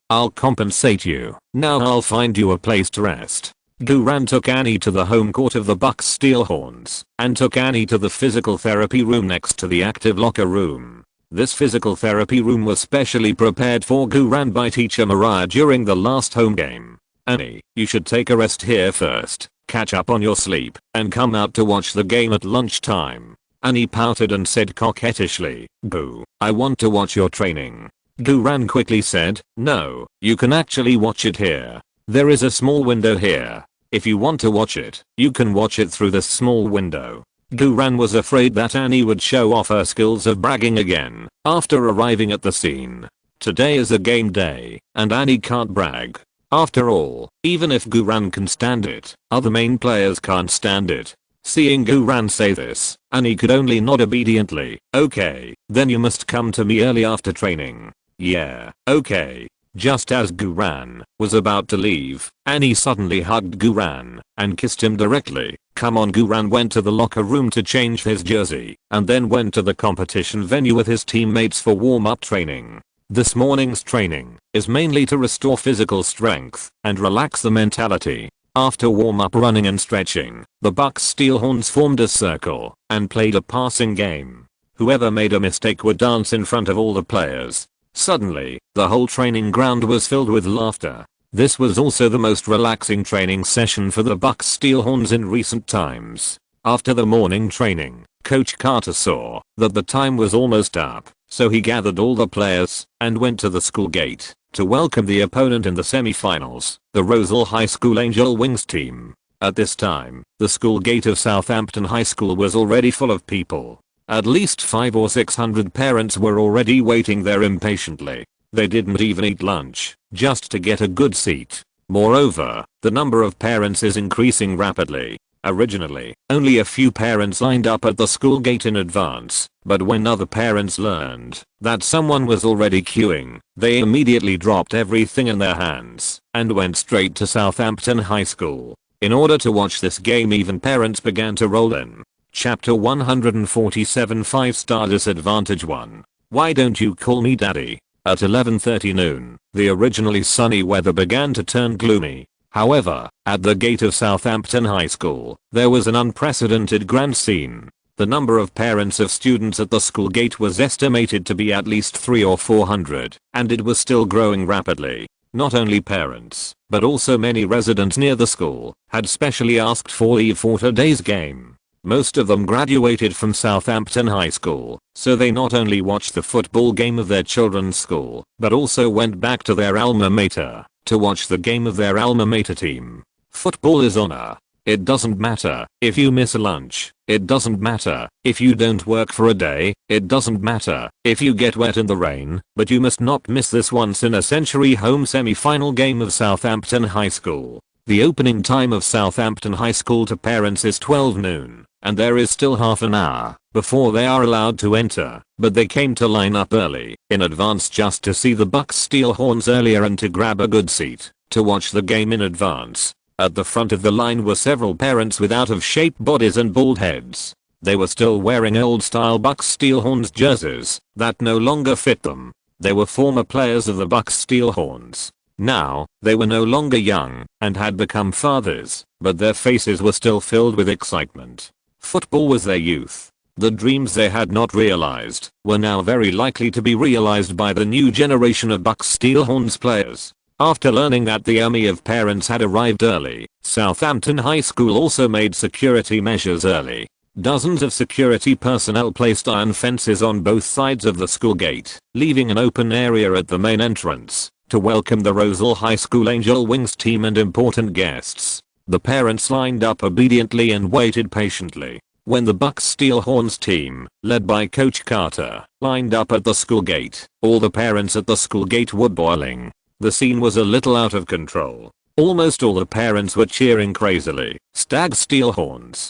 I'll compensate you. Now I'll find you a place to rest. Guran took Annie to the home court of the Bucks Steelhorns and took Annie to the physical therapy room next to the active locker room. This physical therapy room was specially prepared for Guran by teacher Mariah during the last home game. Annie, you should take a rest here first, catch up on your sleep, and come out to watch the game at lunchtime. Annie pouted and said coquettishly, boo, I want to watch your training. Guran quickly said, no, you can actually watch it here. There is a small window here. If you want to watch it, you can watch it through this small window. Guran was afraid that Annie would show off her skills of bragging again after arriving at the scene. Today is a game day, and Annie can't brag. After all, even if Guran can stand it, other main players can't stand it. Seeing Guran say this, Annie could only nod obediently. Okay, then you must come to me early after training. Yeah, okay. Just as Guran was about to leave, Annie suddenly hugged Guran and kissed him directly. Come on. Guran went to the locker room to change his jersey and then went to the competition venue with his teammates for warm-up training. This morning's training is mainly to restore physical strength and relax the mentality. After warm-up running and stretching, the Bucks Steelhorns formed a circle and played a passing game. Whoever made a mistake would dance in front of all the players. Suddenly, the whole training ground was filled with laughter. This was also the most relaxing training session for the Bucks Steelhorns in recent times. After the morning training, Coach Carter saw that the time was almost up, so he gathered all the players and went to the school gate to welcome the opponent in the semifinals, the Rosal High School Angel Wings team. At this time, the school gate of Southampton High School was already full of people. At least 500 or 600 parents were already waiting there impatiently. They didn't even eat lunch, just to get a good seat. Moreover, the number of parents is increasing rapidly. Originally, only a few parents lined up at the school gate in advance, but when other parents learned that someone was already queuing, they immediately dropped everything in their hands and went straight to Southampton High School. In order to watch this game, even parents began to roll in. Chapter 147 5-star disadvantage 1. Why don't you call me daddy? At 11:30 noon, the originally sunny weather began to turn gloomy. However, at the gate of Southampton High School, there was an unprecedented grand scene. The number of parents of students at the school gate was estimated to be at least 300 or 400, and it was still growing rapidly. Not only parents, but also many residents near the school had specially asked for leave for today's game. Most of them graduated from Southampton High School, so they not only watched the football game of their children's school, but also went back to their alma mater to watch the game of their alma mater team. Football is honor. It doesn't matter if you miss a lunch. It doesn't matter if you don't work for a day. It doesn't matter if you get wet in the rain, but you must not miss this once in a century home semi-final game of Southampton High School. The opening time of Southampton High School to parents is 12 noon, and there is still half an hour before they are allowed to enter, but they came to line up early in advance just to see the Bucks Steelhorns earlier and to grab a good seat to watch the game in advance. At the front of the line were several parents with out-of-shape bodies and bald heads. They were still wearing old-style Bucks Steelhorns jerseys that no longer fit them. They were former players of the Bucks Steelhorns. Now, they were no longer young and had become fathers, but their faces were still filled with excitement. Football was their youth. The dreams they had not realized were now very likely to be realized by the new generation of Bucks Steelhorns players. After learning that the army of parents had arrived early, Southampton High School also made security measures early. Dozens of security personnel placed iron fences on both sides of the school gate, leaving an open area at the main entrance to welcome the Rosal High School Angel Wings team and important guests. The parents lined up obediently and waited patiently. When the Bucks Steelhorns team, led by Coach Carter, lined up at the school gate, all the parents at the school gate were boiling. The scene was a little out of control. Almost all the parents were cheering crazily. Stag Steelhorns.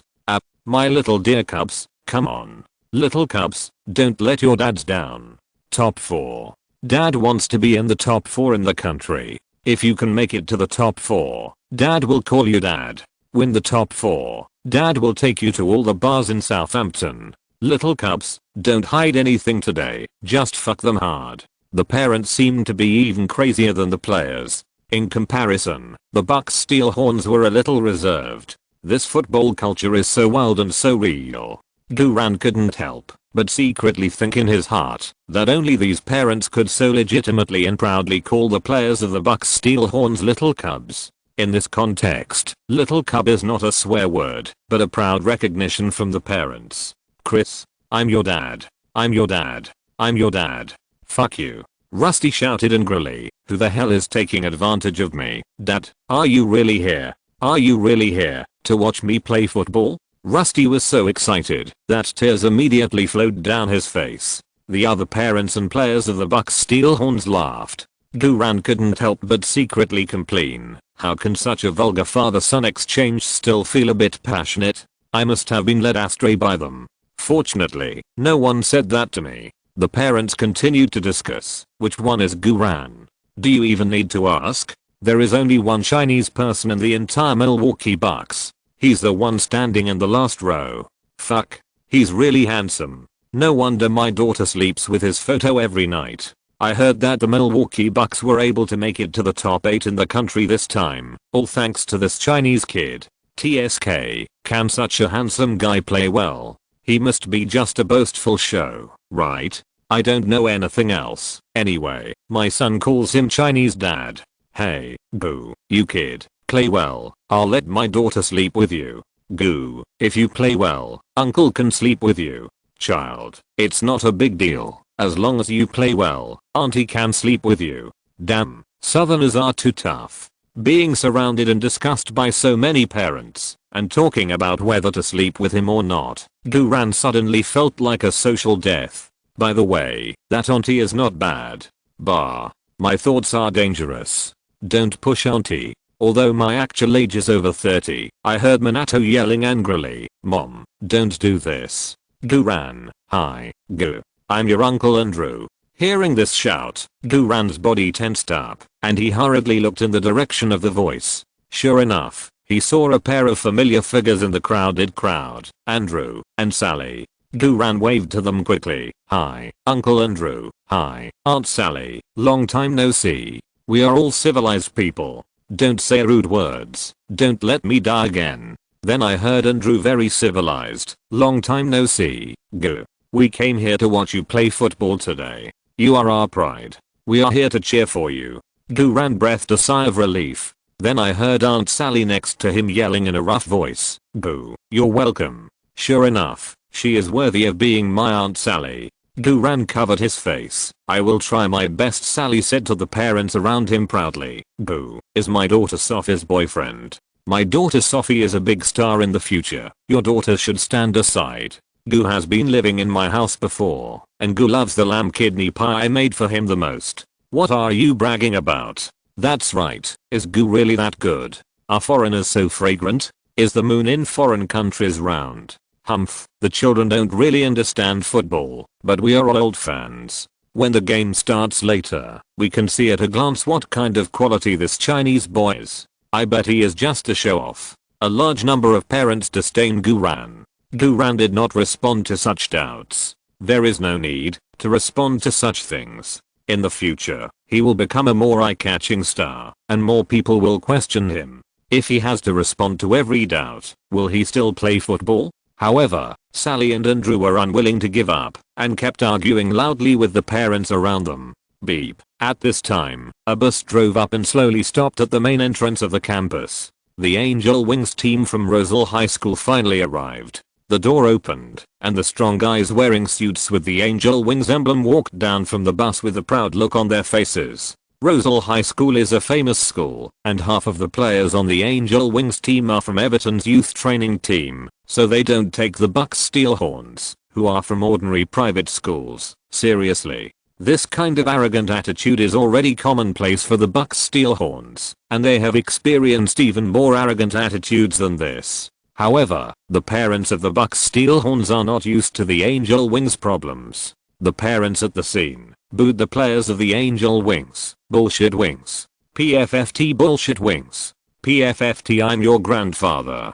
My little dear cubs, come on. Little cubs, don't let your dads down. Top 4. Dad wants to be in the top 4 in the country. If you can make it to the top 4, Dad will call you dad. Win the top 4, Dad will take you to all the bars in Southampton. Little cubs, don't hide anything today, just fuck them hard. The parents seemed to be even crazier than the players. In comparison, the Bucks Steelhorns were a little reserved. This football culture is so wild and so real. Duran couldn't help but secretly think in his heart that only these parents could so legitimately and proudly call the players of the Bucks Steelhorns little cubs. In this context, little cub is not a swear word, but a proud recognition from the parents. Chris, I'm your dad. I'm your dad. I'm your dad. Fuck you. Rusty shouted angrily. Who the hell is taking advantage of me? Dad, are you really here? Are you really here to watch me play football? Rusty was so excited that tears immediately flowed down his face. The other parents and players of the Bucks Steelhorns laughed. Duran couldn't help but secretly complain. How can such a vulgar father-son exchange still feel a bit passionate? I must have been led astray by them. Fortunately, no one said that to me. The parents continued to discuss, which one is Duran? Do you even need to ask? There is only one Chinese person in the entire Milwaukee Bucks. He's the one standing in the last row. Fuck. He's really handsome. No wonder my daughter sleeps with his photo every night. I heard that the Milwaukee Bucks were able to make it to the top 8 in the country this time, all thanks to this Chinese kid. TSK, can such a handsome guy play well? He must be just a boastful show, right? I don't know anything else. Anyway, my son calls him Chinese dad. Hey, boo, you kid, play well, I'll let my daughter sleep with you. Goo, if you play well, uncle can sleep with you. Child, it's not a big deal. As long as you play well, auntie can sleep with you. Damn, Southerners are too tough. Being surrounded and discussed by so many parents, and talking about whether to sleep with him or not, Duran suddenly felt like a social death. By the way, that auntie is not bad. Bah. My thoughts are dangerous. Don't push auntie. Although my actual age is over 30, I heard Minato yelling angrily, Mom, don't do this. Duran, hi, go. I'm your Uncle Andrew. Hearing this shout, Duran's body tensed up, and he hurriedly looked in the direction of the voice. Sure enough, he saw a pair of familiar figures in the crowded crowd, Andrew and Sally. Duran waved to them quickly. Hi, Uncle Andrew. Hi, Aunt Sally. Long time no see. We are all civilized people. Don't say rude words. Don't let me die again. Then I heard Andrew very civilized. Long time no see. Go. We came here to watch you play football today. You are our pride. We are here to cheer for you. Duran breathed a sigh of relief. Then I heard Aunt Sally next to him yelling in a rough voice. Boo, you're welcome. Sure enough, she is worthy of being my Aunt Sally. Duran covered his face. I will try my best, Sally said to the parents around him proudly. Boo, is my daughter Sophie's boyfriend. My daughter Sophie is a big star in the future. Your daughter should stand aside. Goo has been living in my house before, and Goo loves the lamb kidney pie I made for him the most. What are you bragging about? That's right, is Goo really that good? Are foreigners so fragrant? Is the moon in foreign countries round? Humph, the children don't really understand football, but we are all old fans. When the game starts later, we can see at a glance what kind of quality this Chinese boy is. I bet he is just a show off. A large number of parents disdain Duran. Duran did not respond to such doubts. There is no need to respond to such things. In the future, he will become a more eye-catching star, and more people will question him. If he has to respond to every doubt, will he still play football? However, Sally and Andrew were unwilling to give up, and kept arguing loudly with the parents around them. Beep. At this time, a bus drove up and slowly stopped at the main entrance of the campus. The Angel Wings team from Roselle High School finally arrived. The door opened, and the strong guys wearing suits with the Angel Wings emblem walked down from the bus with a proud look on their faces. Rosal High School is a famous school, and half of the players on the Angel Wings team are from Everton's youth training team, so they don't take the Bucks Steelhorns, who are from ordinary private schools, seriously. This kind of arrogant attitude is already commonplace for the Bucks Steelhorns, and they have experienced even more arrogant attitudes than this. However, the parents of the Bucks Steelhorns are not used to the Angel Wings problems. The parents at the scene booed the players of the Angel Wings. Bullshit Wings. PFFT bullshit Wings. PFFT I'm your grandfather.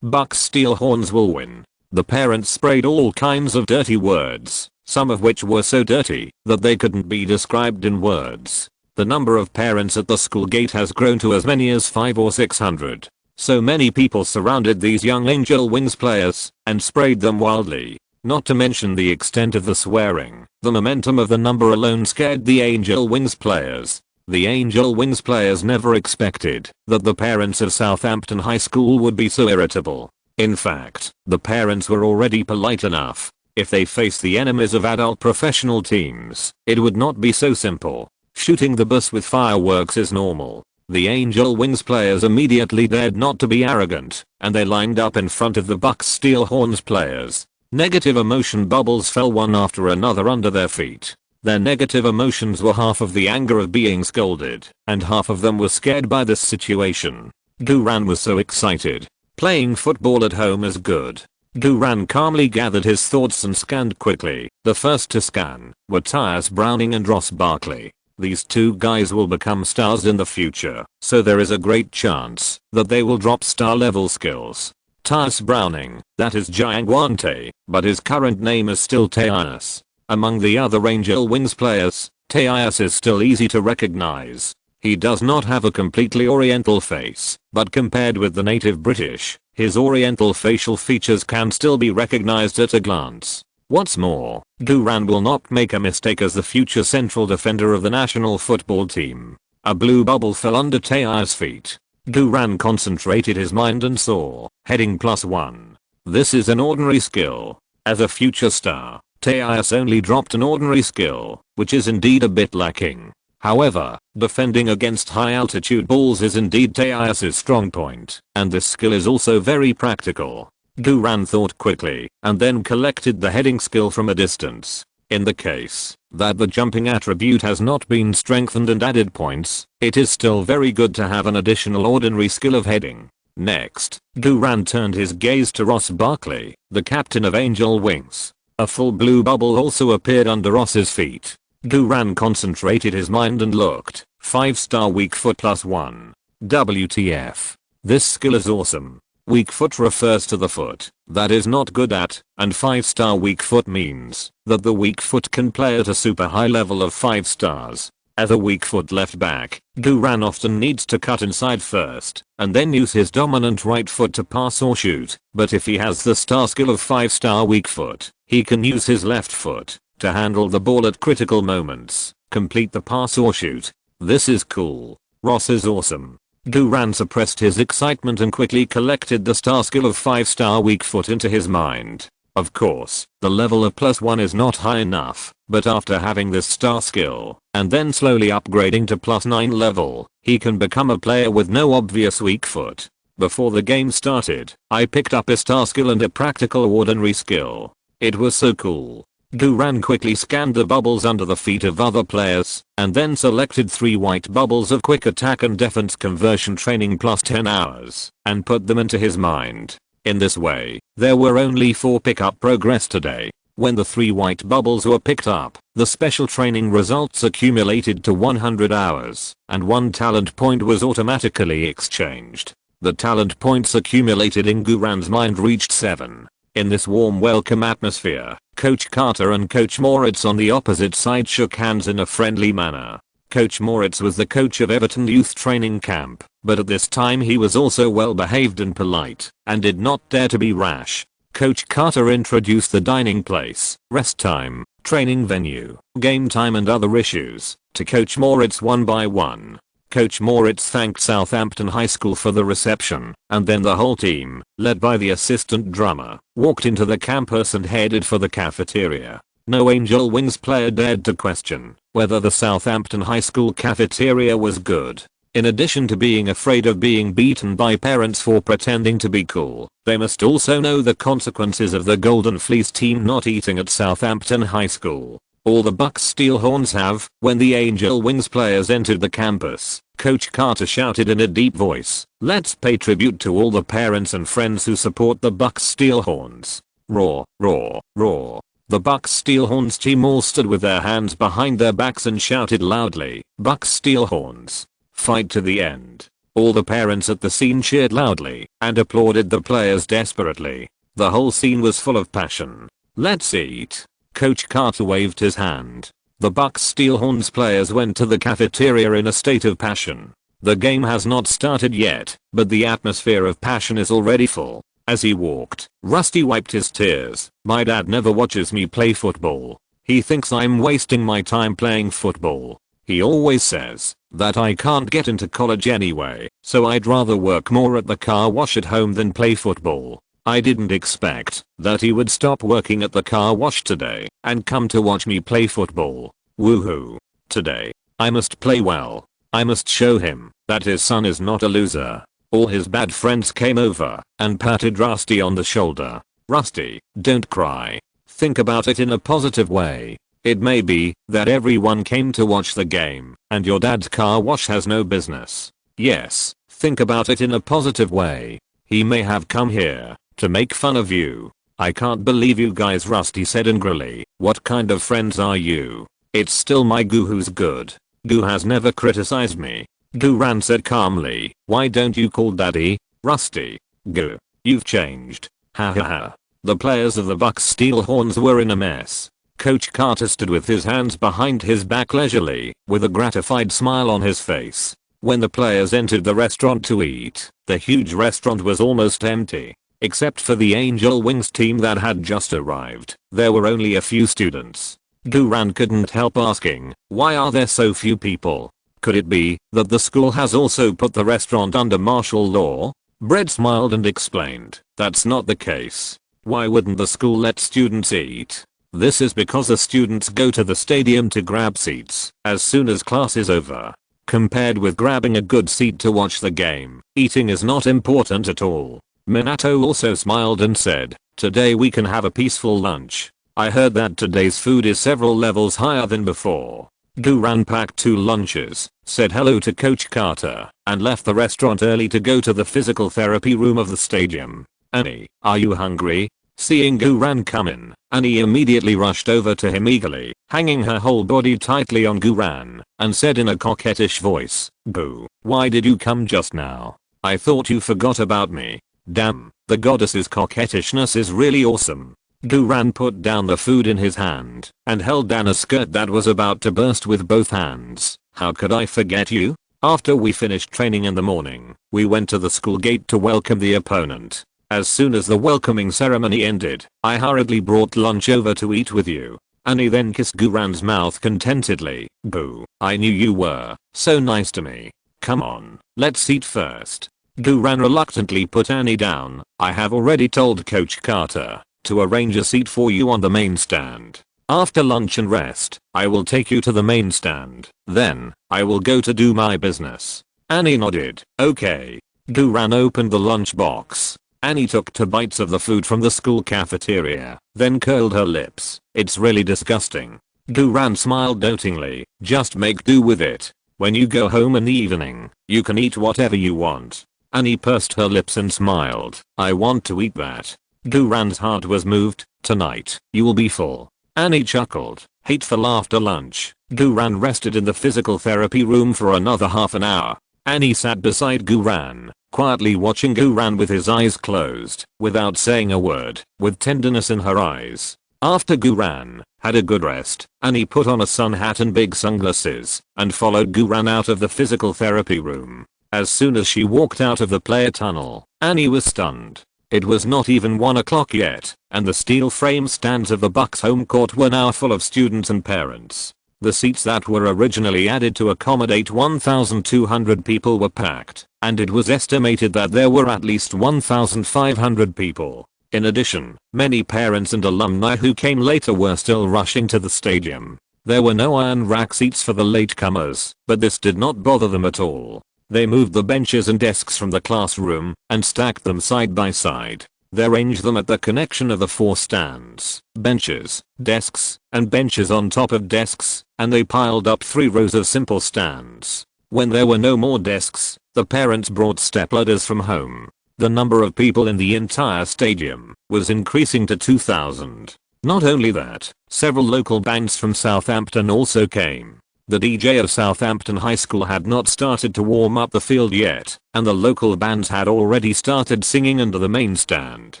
Bucks Steelhorns will win. The parents sprayed all kinds of dirty words, some of which were so dirty that they couldn't be described in words. The number of parents at the school gate has grown to as many as 500 or 600. So many people surrounded these young Angel Wings players and sprayed them wildly. Not to mention the extent of the swearing. The momentum of the number alone scared the Angel Wings players. The Angel Wings players never expected that the parents of Southampton High School would be so irritable. In fact, the parents were already polite enough. If they faced the enemies of adult professional teams, it would not be so simple. Shooting the bus with fireworks is normal. The Angel Wings players immediately dared not to be arrogant, and they lined up in front of the Bucks Steelhorns players. Negative emotion bubbles fell one after another under their feet. Their negative emotions were half of the anger of being scolded, and half of them were scared by this situation. Duran was so excited. Playing football at home is good. Duran calmly gathered his thoughts and scanned quickly. The first to scan were Tyus Browning and Ross Barkley. These two guys will become stars in the future, so there is a great chance that they will drop star level skills. Tyus Browning, that is Jangwante, but his current name is still Tyus. Among the other Angel Wings players, Tyus is still easy to recognize. He does not have a completely oriental face, but compared with the native British, his oriental facial features can still be recognized at a glance. What's more, Duran will not make a mistake as the future central defender of the national football team. A blue bubble fell under Tyus' feet. Duran concentrated his mind and saw, heading +1. This is an ordinary skill. As a future star, Tyus only dropped an ordinary skill, which is indeed a bit lacking. However, defending against high altitude balls is indeed Tyus' strong point, and this skill is also very practical. Duran thought quickly, and then collected the heading skill from a distance. In the case that the jumping attribute has not been strengthened and added points, it is still very good to have an additional ordinary skill of heading. Next, Duran turned his gaze to Ross Barkley, the captain of Angel Wings. A full blue bubble also appeared under Ross's feet. Duran concentrated his mind and looked. 5-star weak foot +1. WTF. This skill is awesome. Weak foot refers to the foot that is not good at, and 5-star weak foot means that the weak foot can play at a super high level of 5 stars. As a weak foot left back, Duran often needs to cut inside first, and then use his dominant right foot to pass or shoot, but if he has the star skill of 5-star weak foot, he can use his left foot to handle the ball at critical moments, complete the pass or shoot. This is cool. Ross is awesome. Duran suppressed his excitement and quickly collected the star skill of 5-star weak foot into his mind. Of course, the level of +1 is not high enough, but after having this star skill, and then slowly upgrading to +9 level, he can become a player with no obvious weak foot. Before the game started, I picked up a star skill and a practical ordinary skill. It was so cool. Duran quickly scanned the bubbles under the feet of other players, and then selected 3 white bubbles of quick attack and defense conversion training +10 hours, and put them into his mind. In this way, there were only 4 pickup progress today. When the 3 white bubbles were picked up, the special training results accumulated to 100 hours, and 1 talent point was automatically exchanged. The talent points accumulated in Duran's mind reached 7. In this warm welcome atmosphere, Coach Carter and Coach Moritz on the opposite side shook hands in a friendly manner. Coach Moritz was the coach of Everton Youth Training Camp, but at this time he was also well behaved and polite, and did not dare to be rash. Coach Carter introduced the dining place, rest time, training venue, game time and other issues to Coach Moritz one by one. Coach Moritz thanked Southampton High School for the reception, and then the whole team, led by the assistant drummer, walked into the campus and headed for the cafeteria. No Angel Wings player dared to question whether the Southampton High School cafeteria was good. In addition to being afraid of being beaten by parents for pretending to be cool, they must also know the consequences of the Golden Fleece team not eating at Southampton High School. All the Bucks Steelhorns have. When the Angel Wings players entered the campus, Coach Carter shouted in a deep voice, "Let's pay tribute to all the parents and friends who support the Bucks Steelhorns." Roar, roar, roar. The Bucks Steelhorns team all stood with their hands behind their backs and shouted loudly, "Bucks Steelhorns, fight to the end." All the parents at the scene cheered loudly and applauded the players desperately. The whole scene was full of passion. "Let's eat." Coach Carter waved his hand. The Bucks Steelhorns players went to the cafeteria in a state of passion. The game has not started yet, but the atmosphere of passion is already full. As he walked, Rusty wiped his tears. "My dad never watches me play football. He thinks I'm wasting my time playing football. He always says that I can't get into college anyway, so I'd rather work more at the car wash at home than play football." I didn't expect that he would stop working at the car wash today and come to watch me play football. Woohoo. Today, I must play well. I must show him that his son is not a loser. All his bad friends came over and patted Rusty on the shoulder. "Rusty, don't cry. Think about it in a positive way. It may be that everyone came to watch the game and your dad's car wash has no business. Yes, think about it in a positive way. He may have come here to make fun of you." "I can't believe you guys," Rusty said angrily. "What kind of friends are you? It's still my Goo who's good. Goo has never criticized me." Gooran said calmly, "Why don't you call daddy, Rusty?" "Goo, you've changed. Ha ha ha." The players of the Bucks Steelhorns were in a mess. Coach Carter stood with his hands behind his back leisurely, with a gratified smile on his face. When the players entered the restaurant to eat, the huge restaurant was almost empty. Except for the Angel Wings team that had just arrived, there were only a few students. Gooran couldn't help asking, "Why are there so few people? Could it be that the school has also put the restaurant under martial law?" Brett smiled and explained, "That's not the case. Why wouldn't the school let students eat? This is because the students go to the stadium to grab seats as soon as class is over. Compared with grabbing a good seat to watch the game, eating is not important at all." Minato also smiled and said, "Today we can have a peaceful lunch. I heard that today's food is several levels higher than before." Gooran packed 2 lunches, said hello to Coach Carter, and left the restaurant early to go to the physical therapy room of the stadium. "Annie, are you hungry?" Seeing Gooran come in, Annie immediately rushed over to him eagerly, hanging her whole body tightly on Gooran, and said in a coquettish voice, "Goo, why did you come just now? I thought you forgot about me." Damn, the goddess's coquettishness is really awesome. Gooran put down the food in his hand and held down a skirt that was about to burst with both hands. "How could I forget you?" After we finished training in the morning, we went to the school gate to welcome the opponent. As soon as the welcoming ceremony ended, I hurriedly brought lunch over to eat with you. Annie then kissed Gooran's mouth contentedly. "Boo, I knew you were so nice to me. Come on, let's eat first." Gooran reluctantly put Annie down. "I have already told Coach Carter to arrange a seat for you on the main stand. After lunch and rest, I will take you to the main stand. Then, I will go to do my business." Annie nodded. "Okay." Gooran opened the lunch box. Annie took 2 bites of the food from the school cafeteria, then curled her lips. "It's really disgusting." Gooran smiled dotingly. "Just make do with it. When you go home in the evening, you can eat whatever you want." Annie pursed her lips and smiled. "I want to eat that." Gooran's heart was moved. "Tonight, you will be full." Annie chuckled. Hateful after lunch, Gooran rested in the physical therapy room for another half an hour. Annie sat beside Gooran, quietly watching Gooran with his eyes closed, without saying a word, with tenderness in her eyes. After Gooran had a good rest, Annie put on a sun hat and big sunglasses, and followed Gooran out of the physical therapy room. As soon as she walked out of the player tunnel, Annie was stunned. It was not even 1 o'clock yet, and the steel frame stands of the Bucks home court were now full of students and parents. The seats that were originally added to accommodate 1,200 people were packed, and it was estimated that there were at least 1,500 people. In addition, many parents and alumni who came later were still rushing to the stadium. There were no iron rack seats for the latecomers, but this did not bother them at all. They moved the benches and desks from the classroom and stacked them side by side. They arranged them at the connection of the 4 stands, benches, desks, and benches on top of desks, and they piled up 3 rows of simple stands. When there were no more desks, the parents brought stepladders from home. The number of people in the entire stadium was increasing to 2,000. Not only that, several local bands from Southampton also came. The DJ of Southampton High School had not started to warm up the field yet, and the local bands had already started singing under the main stand.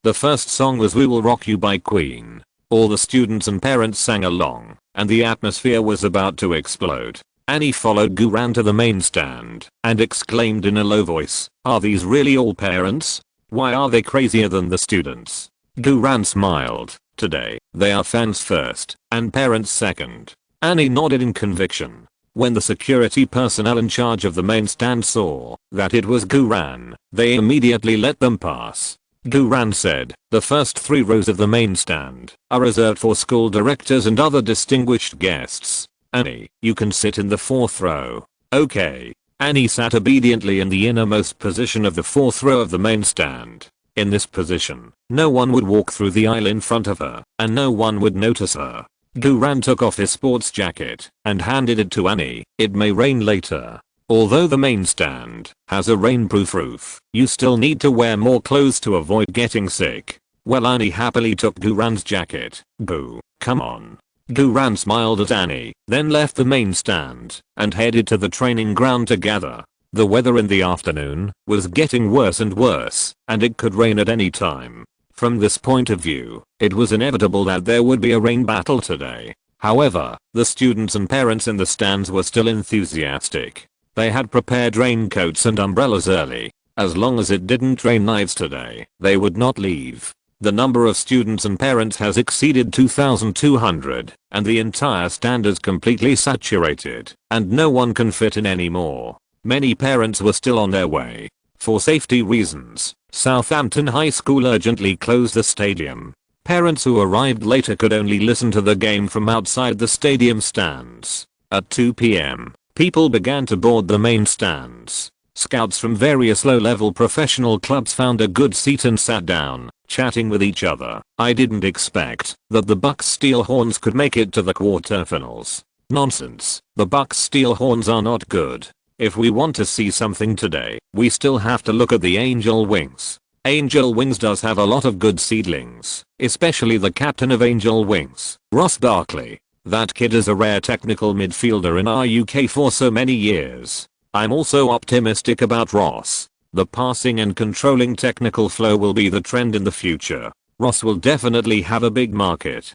The first song was We Will Rock You by Queen. All the students and parents sang along, and the atmosphere was about to explode. Annie followed Guran to the main stand and exclaimed in a low voice, "Are these really all parents? Why are they crazier than the students?" Guran smiled. "Today, they are fans first, and parents second." Annie nodded in conviction. When the security personnel in charge of the main stand saw that it was Guran, they immediately let them pass. Guran said, "The first 3 rows of the main stand are reserved for school directors and other distinguished guests. Annie, you can sit in the 4th row." "Okay." Annie sat obediently in the innermost position of the 4th row of the main stand. In this position, no one would walk through the aisle in front of her, and no one would notice her. Guran took off his sports jacket and handed it to Annie. "It may rain later. Although the main stand has a rainproof roof, you still need to wear more clothes to avoid getting sick." Well, Annie happily took Guran's jacket. "Boo, come on." Guran smiled at Annie, then left the main stand and headed to the training ground to gather. The weather in the afternoon was getting worse and worse, and it could rain at any time. From this point of view, it was inevitable that there would be a rain battle today. However, the students and parents in the stands were still enthusiastic. They had prepared raincoats and umbrellas early. As long as it didn't rain knives today, they would not leave. The number of students and parents has exceeded 2,200, and the entire stand is completely saturated, and no one can fit in anymore. Many parents were still on their way. For safety reasons, Southampton High School urgently closed the stadium. Parents who arrived later could only listen to the game from outside the stadium stands. At 2 p.m., people began to board the main stands. Scouts from various low-level professional clubs found a good seat and sat down, chatting with each other. I didn't expect that the Bucks Steel Horns could make it to the quarterfinals. Nonsense. The Bucks Steel Horns are not good. If we want to see something today, we still have to look at the Angel Wings. Angel Wings does have a lot of good seedlings, especially the captain of Angel Wings, Ross Barkley. That kid is a rare technical midfielder in our UK for so many years. I'm also optimistic about Ross. The passing and controlling technical flow will be the trend in the future. Ross will definitely have a big market.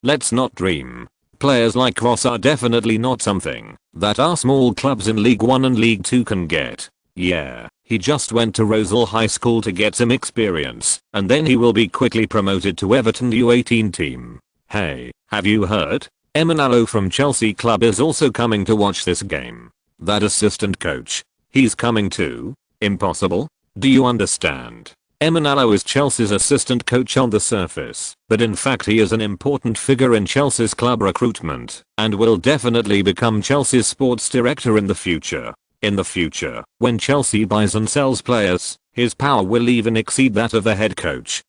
Let's not dream. Players like Ross are definitely not something that our small clubs in League 1 and League 2 can get. Yeah, he just went to Rosal High School to get some experience, and then he will be quickly promoted to Everton U18 team. Hey, have you heard? Emanalo from Chelsea Club is also coming to watch this game. That assistant coach. He's coming too? Impossible? Do you understand? Emanalo is Chelsea's assistant coach on the surface, but in fact he is an important figure in Chelsea's club recruitment, and will definitely become Chelsea's sports director in the future. In the future, when Chelsea buys and sells players, his power will even exceed that of the head coach.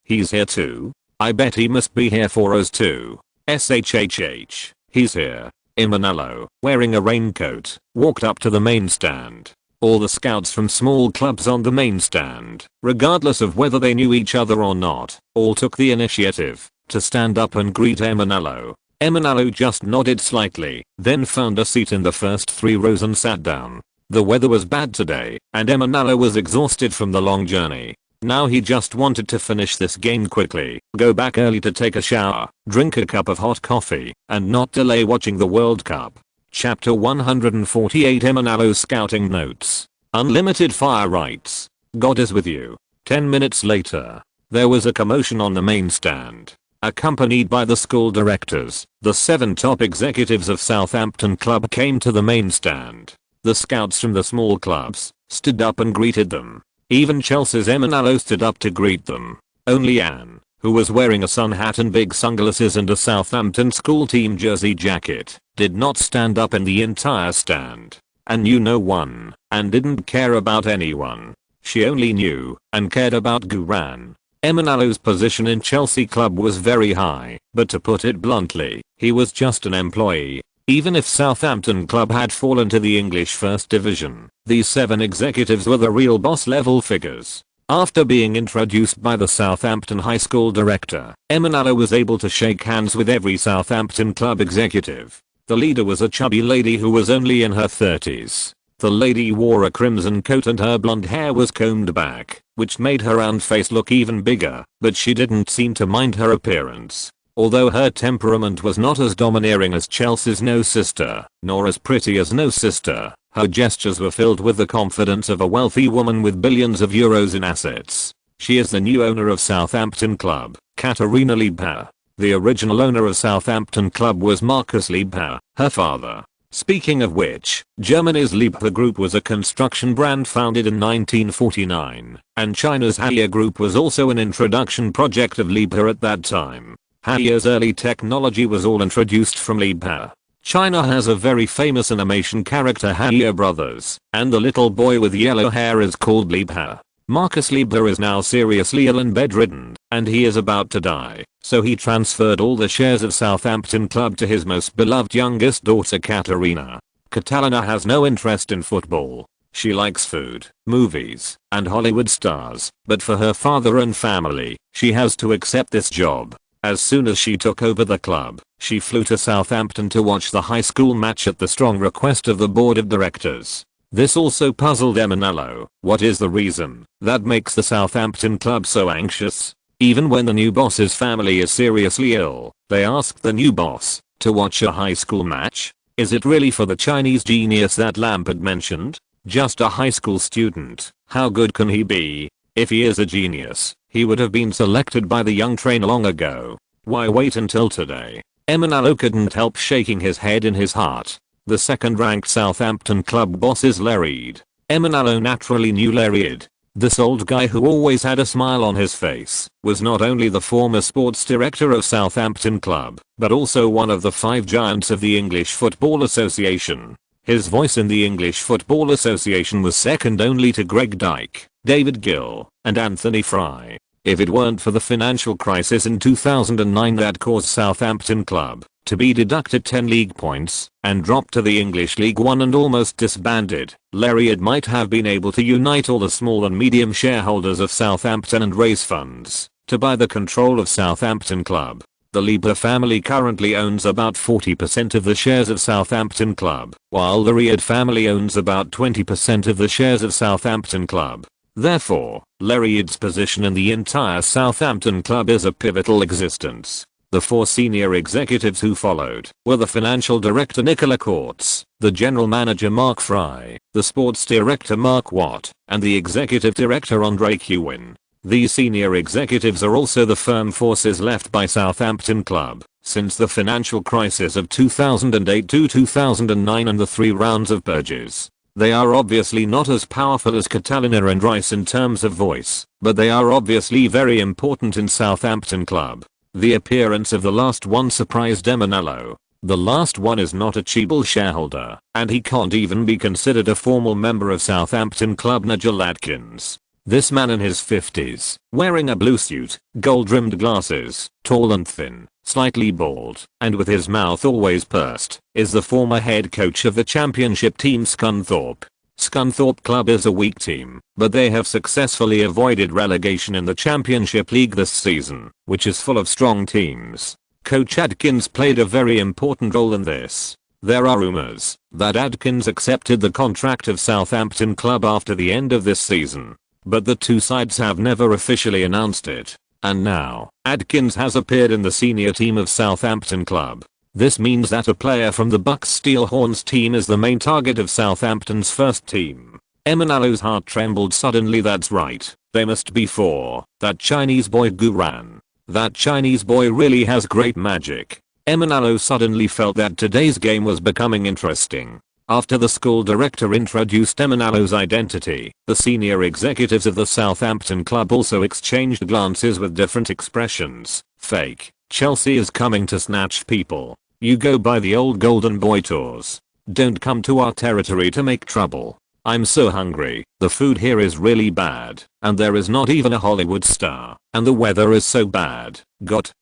He's here too? I bet he must be here for us too. SHHH. He's here. Emanalo, wearing a raincoat, walked up to the main stand. All the scouts from small clubs on the main stand, regardless of whether they knew each other or not, all took the initiative to stand up and greet Emanalo. Emanalo just nodded slightly, then found a seat in the first 3 rows and sat down. The weather was bad today, and Emanalo was exhausted from the long journey. Now he just wanted to finish this game quickly, go back early to take a shower, drink a cup of hot coffee, and not delay watching the World Cup. Chapter 148 Emanalo Scouting Notes. Unlimited fire rights. God is with you. 10 minutes later, there was a commotion on the main stand. Accompanied by the school directors, the 7 top executives of Southampton Club came to the main stand. The scouts from the small clubs stood up and greeted them. Even Chelsea's Emanalo stood up to greet them. Only Anne, who was wearing a sun hat and big sunglasses and a Southampton school team jersey jacket, did not stand up in the entire stand. Anne knew no one and didn't care about anyone. She only knew and cared about Guran. Emanalo's position in Chelsea club was very high, but to put it bluntly, he was just an employee. Even if Southampton club had fallen to the English First Division, these 7 executives were the real boss level figures. After being introduced by the Southampton high school director, Emanalo was able to shake hands with every Southampton club executive. The leader was a chubby lady who was only in her 30s. The lady wore a crimson coat and her blonde hair was combed back, which made her round face look even bigger, but she didn't seem to mind her appearance. Although her temperament was not as domineering as Chelsea's no sister, nor as pretty as no sister, her gestures were filled with the confidence of a wealthy woman with billions of euros in assets. She is the new owner of Southampton club, Katarina Liebherr. The original owner of Southampton club was Markus Liebherr, her father. Speaking of which, Germany's Liebherr Group was a construction brand founded in 1949, and China's Haier Group was also an introduction project of Liebherr at that time. Haier's early technology was all introduced from Liebherr. China has a very famous animation character Haier Brothers, and the little boy with yellow hair is called Liebherr. Markus Liebherr is now seriously ill and bedridden, and he is about to die, so he transferred all the shares of Southampton club to his most beloved youngest daughter Katarina. Katarina has no interest in football. She likes food, movies, and Hollywood stars, but for her father and family, she has to accept this job. As soon as she took over the club, she flew to Southampton to watch the high school match at the strong request of the board of directors. This also puzzled Emanalo. What is the reason that makes the Southampton club so anxious? Even when the new boss's family is seriously ill, they ask the new boss to watch a high school match? Is it really for the Chinese genius that Lampard mentioned? Just a high school student, how good can he be? If he is a genius, he would have been selected by the young trainer long ago. Why wait until today? Emanalo couldn't help shaking his head in his heart. The second-ranked Southampton club boss is Larid. Emanalo naturally knew Larid. This old guy who always had a smile on his face was not only the former sports director of Southampton club, but also one of the 5 giants of the English Football Association. His voice in the English Football Association was second only to Greg Dyke, David Gill, and Anthony Fry. If it weren't for the financial crisis in 2009 that caused Southampton club to be deducted 10 league points and dropped to the English League One and almost disbanded, Larid might have been able to unite all the small and medium shareholders of Southampton and raise funds to buy the control of Southampton club. The Liebherr family currently owns about 40% of the shares of Southampton club, while the Larid family owns about 20% of the shares of Southampton club. Therefore, Larid's position in the entire Southampton club is a pivotal existence. The 4 senior executives who followed were the financial director Nicola Courts, the general manager Mark Fry, the sports director Mark Watt, and the executive director Andre Quin. These senior executives are also the firm forces left by Southampton club since the financial crisis of 2008 to 2009 and the 3 rounds of purges. They are obviously not as powerful as Catalina and Rice in terms of voice, but they are obviously very important in Southampton club. The appearance of the last one surprised Emanalo. The last one is not a Cheeble shareholder, and he can't even be considered a formal member of Southampton club. Nigel Adkins. This man in his 50s, wearing a blue suit, gold-rimmed glasses, tall and thin, slightly bald, and with his mouth always pursed, is the former head coach of the championship team Scunthorpe. Scunthorpe Club is a weak team, but they have successfully avoided relegation in the Championship League this season, which is full of strong teams. Coach Adkins played a very important role in this. There are rumors that Adkins accepted the contract of Southampton club after the end of this season, but the 2 sides have never officially announced it. And now, Adkins has appeared in the senior team of Southampton club. This means that a player from the Bucks Steelhorns team is the main target of Southampton's first team. Emanalo's heart trembled suddenly. That's right, they must be 4. That Chinese boy Guran. That Chinese boy really has great magic. Emanalo suddenly felt that today's game was becoming interesting. After the school director introduced Emanalo's identity, the senior executives of the Southampton club also exchanged glances with different expressions. Fake. Chelsea is coming to snatch people. You go by the old golden boy tours. Don't come to our territory to make trouble. I'm so hungry, the food here is really bad, and there is not even a Hollywood star, and the weather is so bad.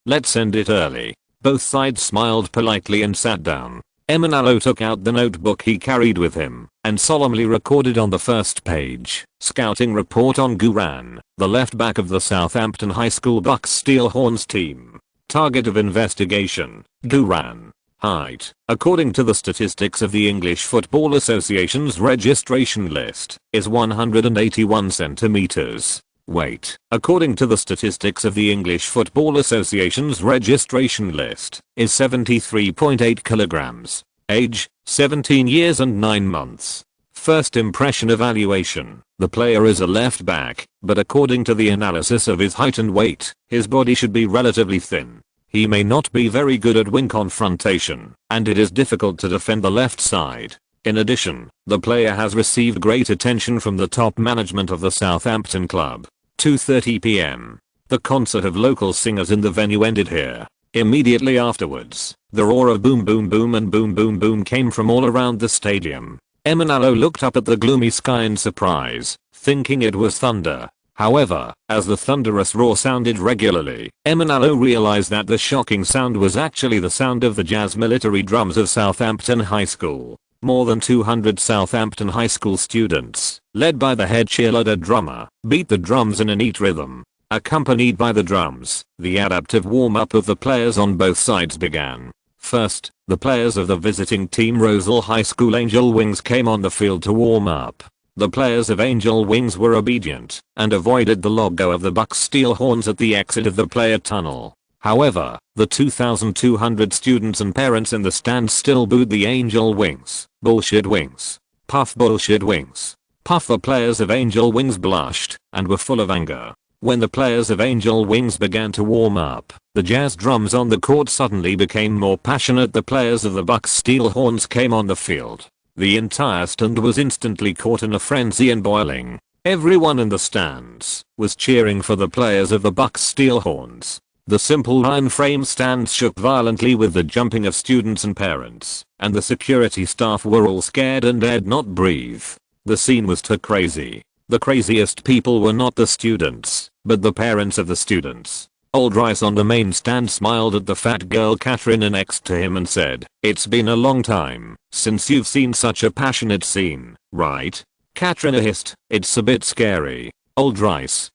Let's end it early. Both sides smiled politely and sat down. Emanalo took out the notebook he carried with him, and solemnly recorded on the first page, scouting report on Guran, the left back of the Southampton High School Bucks Steelhorns team. Target of investigation, Guran. Height, according to the statistics of the English Football Association's registration list, is 181 centimeters. Weight, according to the statistics of the English Football Association's registration list, is 73.8 kilograms. Age, 17 years and 9 months. First impression evaluation, the player is a left back, but according to the analysis of his height and weight, his body should be relatively thin. He may not be very good at wing confrontation, and it is difficult to defend the left side. In addition, the player has received great attention from the top management of the Southampton club. 2:30 p.m. The concert of local singers in the venue ended here. Immediately afterwards, the roar of boom boom boom and boom boom boom came from all around the stadium. Emanalo looked up at the gloomy sky in surprise, thinking it was thunder. However, as the thunderous roar sounded regularly, Emanalo realized that the shocking sound was actually the sound of the jazz military drums of Southampton High School. More than 200 Southampton High School students, led by the head cheerleader drummer, beat the drums in a neat rhythm. Accompanied by the drums, the adaptive warm-up of the players on both sides began. First, the players of the visiting team Rosal High School Angel Wings came on the field to warm up. The players of Angel Wings were obedient and avoided the logo of the Bucks Steelhorns at the exit of the player tunnel. However, the 2,200 students and parents in the stands still booed the Angel Wings. Bullshit Wings. Puff bullshit Wings. Puff. The players of Angel Wings blushed and were full of anger. When the players of Angel Wings began to warm up, the jazz drums on the court suddenly became more passionate. The players of the Bucks Steelhorns came on the field. The entire stand was instantly caught in a frenzy and boiling. Everyone in the stands was cheering for the players of the Bucks Steelhorns. The simple iron frame stands shook violently with the jumping of students and parents, and the security staff were all scared and dared not breathe. The scene was too crazy. The craziest people were not the students, but the parents of the students. Old Rice on the main stand smiled at the fat girl Katrina next to him and said, "It's been a long time since you've seen such a passionate scene, right?" Katrina hissed, "It's a bit scary." Old Rice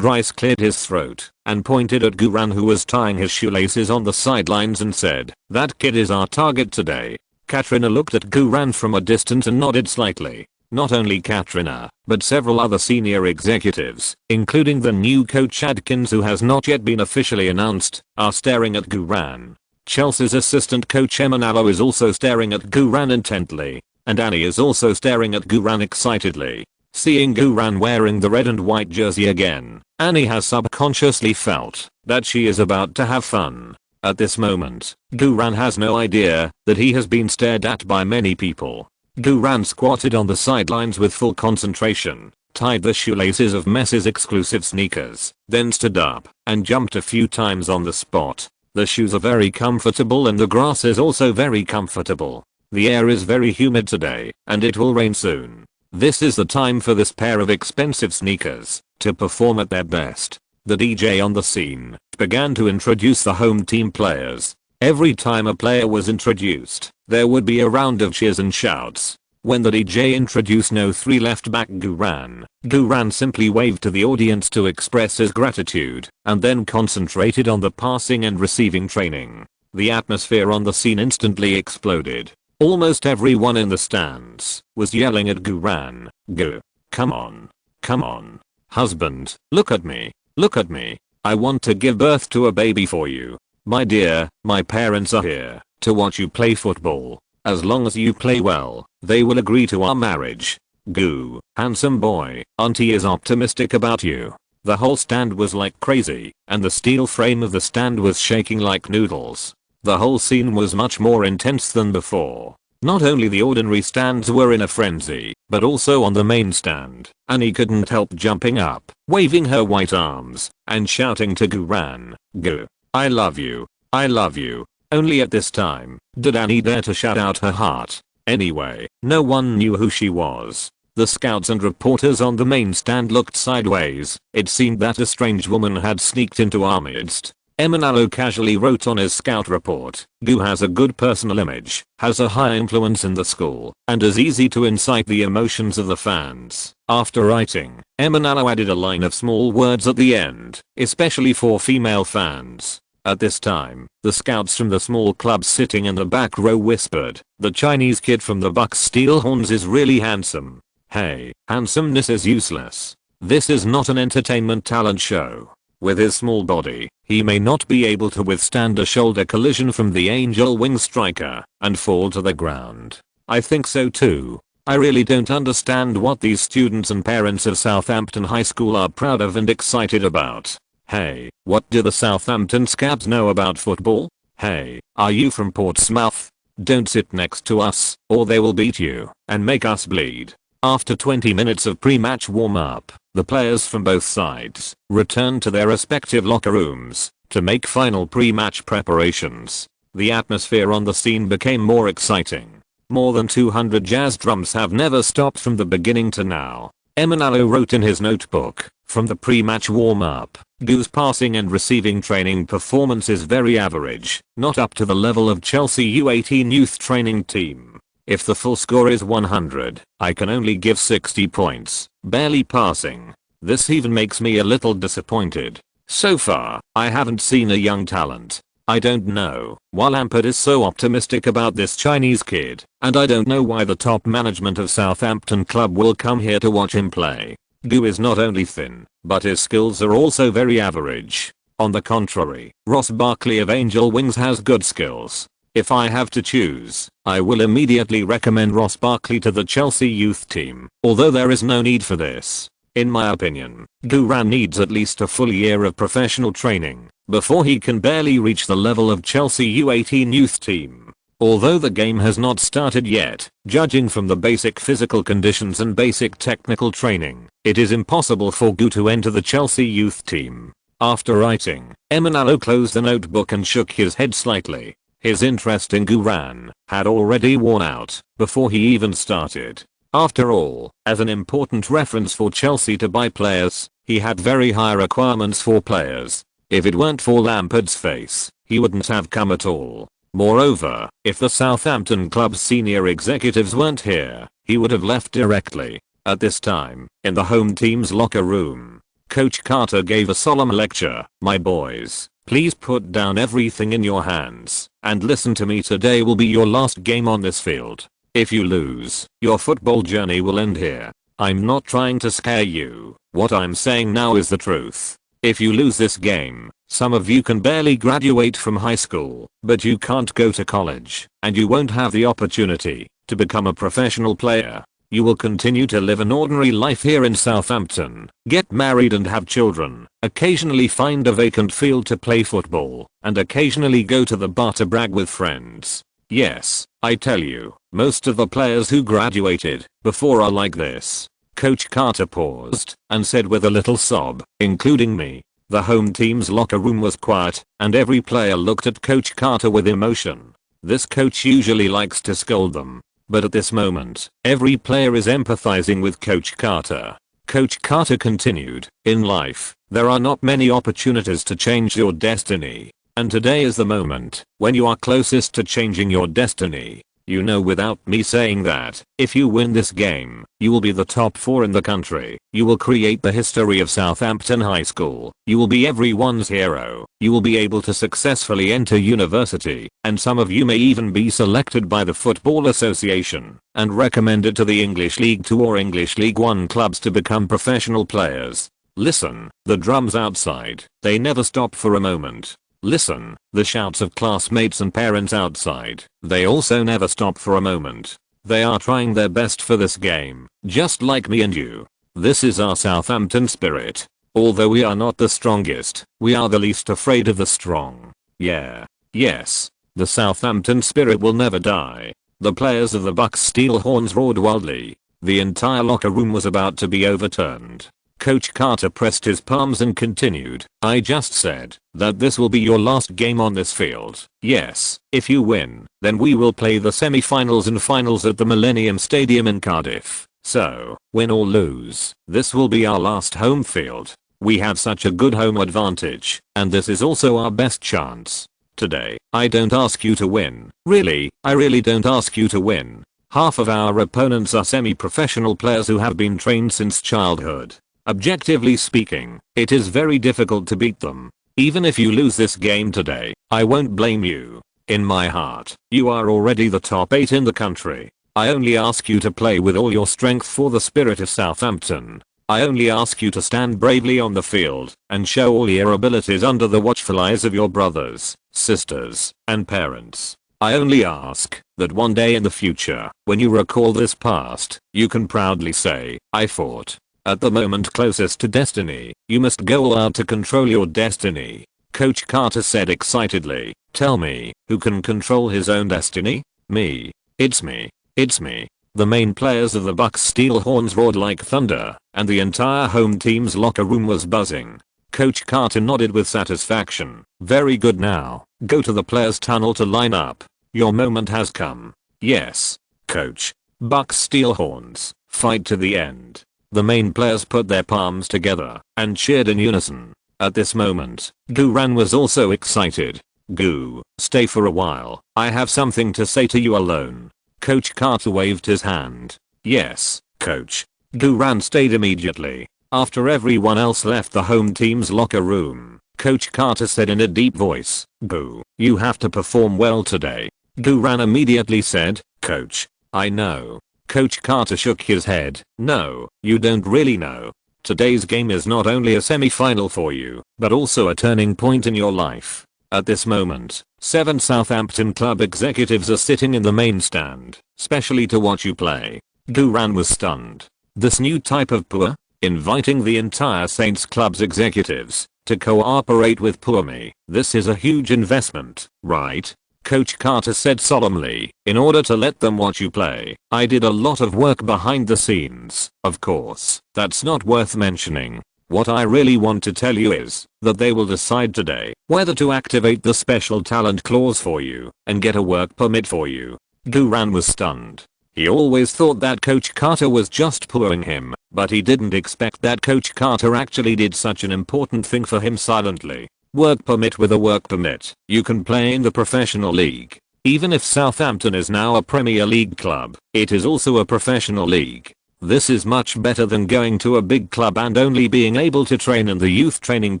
cleared his throat and pointed at Guran, who was tying his shoelaces on the sidelines, and said, "That kid is our target today." Katrina looked at Guran from a distance and nodded slightly. Not only Katrina, but several other senior executives, including the new coach Adkins, who has not yet been officially announced, are staring at Guran. Chelsea's assistant coach Emanalo is also staring at Guran intently, and Annie is also staring at Guran excitedly. Seeing Guran wearing the red and white jersey again, Annie has subconsciously felt that she is about to have fun. At this moment, Guran has no idea that he has been stared at by many people. Guran squatted on the sidelines with full concentration, tied the shoelaces of Mess's exclusive sneakers, then stood up and jumped a few times on the spot. The shoes are very comfortable and the grass is also very comfortable. The air is very humid today, and it will rain soon. This is the time for this pair of expensive sneakers to perform at their best. The DJ on the scene began to introduce the home team players. Every time a player was introduced, there would be a round of cheers and shouts. When the DJ introduced No. 3 left back Guran simply waved to the audience to express his gratitude, and then concentrated on the passing and receiving training. The atmosphere on the scene instantly exploded. Almost everyone in the stands was yelling at Guran, "Gu, come on. Come on. Husband, look at me. Look at me. I want to give birth to a baby for you. My dear, my parents are here to watch you play football. As long as you play well, they will agree to our marriage. Gu, handsome boy, auntie is optimistic about you." The whole stand was like crazy, and the steel frame of the stand was shaking like noodles. The whole scene was much more intense than before. Not only the ordinary stands were in a frenzy, but also on the main stand, Annie couldn't help jumping up, waving her white arms, and shouting to Guran, "Gu, I love you. I love you." Only at this time did Annie dare to shout out her heart. Anyway, no one knew who she was. The scouts and reporters on the main stand looked sideways. It seemed that a strange woman had sneaked into our midst. Emanalo casually wrote on his scout report, "Gu has a good personal image, has a high influence in the school, and is easy to incite the emotions of the fans." After writing, Emanalo added a line of small words at the end, especially for female fans. At this time, the scouts from the small club sitting in the back row whispered, "The Chinese kid from the Bucks Steel Horns is really handsome." Hey, handsomeness is useless. This is not an entertainment talent show. With his small body, he may not be able to withstand a shoulder collision from the Angel Wing striker and fall to the ground. I think so too. I really don't understand what these students and parents of Southampton High School are proud of and excited about. Hey, what do the Southampton Scabs know about football? Hey, are you from Portsmouth? Don't sit next to us, or they will beat you and make us bleed. After 20 minutes of pre-match warm-up, the players from both sides returned to their respective locker rooms to make final pre-match preparations. The atmosphere on the scene became more exciting. More than 200 jazz drums have never stopped from the beginning to now. Emanalo wrote in his notebook, from the pre-match warm-up, Gu's passing and receiving training performance is very average, not up to the level of Chelsea U18 youth training team. If the full score is 100, I can only give 60 points, barely passing. This even makes me a little disappointed. So far, I haven't seen a young talent. I don't know why Lampard is so optimistic about this Chinese kid, and I don't know why the top management of Southampton Club will come here to watch him play. Gu is not only thin, but his skills are also very average. On the contrary, Ross Barkley of Angel Wings has good skills. If I have to choose, I will immediately recommend Ross Barkley to the Chelsea youth team, although there is no need for this. In my opinion, Guran needs at least a full year of professional training before he can barely reach the level of Chelsea U18 youth team. Although the game has not started yet, judging from the basic physical conditions and basic technical training, it is impossible for Gu to enter the Chelsea youth team. After writing, Emanalo closed the notebook and shook his head slightly. His interest in Guran had already worn out before he even started. After all, as an important reference for Chelsea to buy players, he had very high requirements for players. If it weren't for Lampard's face, he wouldn't have come at all. Moreover, if the Southampton club's senior executives weren't here, he would have left directly. At this time, in the home team's locker room, Coach Carter gave a solemn lecture. "My boys, please put down everything in your hands and listen to me. Today will be your last game on this field. If you lose, your football journey will end here. I'm not trying to scare you. What I'm saying now is the truth. If you lose this game, some of you can barely graduate from high school, but you can't go to college, and you won't have the opportunity to become a professional player. You will continue to live an ordinary life here in Southampton, get married and have children, occasionally find a vacant field to play football, and occasionally go to the bar to brag with friends. Yes, I tell you, most of the players who graduated before are like this." Coach Carter paused and said with a little sob, "Including me." The home team's locker room was quiet, and every player looked at Coach Carter with emotion. This coach usually likes to scold them, but at this moment, every player is empathizing with Coach Carter. Coach Carter continued, "In life, there are not many opportunities to change your destiny. And today is the moment when you are closest to changing your destiny. You know without me saying that, if you win this game, you will be the top 4 in the country. You will create the history of Southampton High School. You will be everyone's hero. You will be able to successfully enter university, and some of you may even be selected by the Football Association and recommended to the English League 2 or English League 1 clubs to become professional players. Listen, the drums outside, they never stop for a moment. Listen, the shouts of classmates and parents outside, they also never stop for a moment. They are trying their best for this game, just like me and you. This is our Southampton spirit. Although we are not the strongest, we are the least afraid of the strong. Yeah. Yes. The Southampton spirit will never die. The players of the Bucks Steel Horns roared wildly. The entire locker room was about to be overturned. Coach Carter pressed his palms and continued, "I just said that this will be your last game on this field. Yes, if you win, then we will play the semi-finals and finals at the Millennium Stadium in Cardiff. So, win or lose, this will be our last home field. We have such a good home advantage, and this is also our best chance. Today, I don't ask you to win. Really, I really don't ask you to win. Half of our opponents are semi-professional players who have been trained since childhood. Objectively speaking, it is very difficult to beat them. Even if you lose this game today, I won't blame you. In my heart, you are already the top 8 in the country. I only ask you to play with all your strength for the spirit of Southampton. I only ask you to stand bravely on the field and show all your abilities under the watchful eyes of your brothers, sisters, and parents. I only ask that one day in the future, when you recall this past, you can proudly say, I fought. At the moment closest to destiny, you must go all out to control your destiny." Coach Carter said excitedly, "Tell me, who can control his own destiny? Me. It's me. It's me." The main players of the Bucks Steel Horns roared like thunder, and the entire home team's locker room was buzzing. Coach Carter nodded with satisfaction. "Very good, now, go to the players' tunnel to line up. Your moment has come." "Yes, coach." Bucks Steel Horns, fight to the end. The main players put their palms together and cheered in unison. At this moment, Duran was also excited. "Goo, stay for a while. I have something to say to you alone." Coach Carter waved his hand. "Yes, coach." Duran stayed immediately. After everyone else left the home team's locker room, Coach Carter said in a deep voice, "Boo, you have to perform well today." Duran immediately said, "Coach, I know." Coach Carter shook his head. "No, you don't really know. Today's game is not only a semi-final for you, but also a turning point in your life." At this moment, 7 Southampton club executives are sitting in the main stand, specially to watch you play. Duran was stunned. This new type of poor, inviting the entire Saints club's executives to cooperate with Poor Me. This is a huge investment, right? Coach Carter said solemnly, "In order to let them watch you play, I did a lot of work behind the scenes. Of course, that's not worth mentioning. What I really want to tell you is that they will decide today whether to activate the special talent clause for you and get a work permit for you." Duran was stunned. He always thought that Coach Carter was just pooing him, but he didn't expect that Coach Carter actually did such an important thing for him silently. Work permit. With a work permit, you can play in the professional league. Even if Southampton is now a Premier League club, it is also a professional league. This is much better than going to a big club and only being able to train in the youth training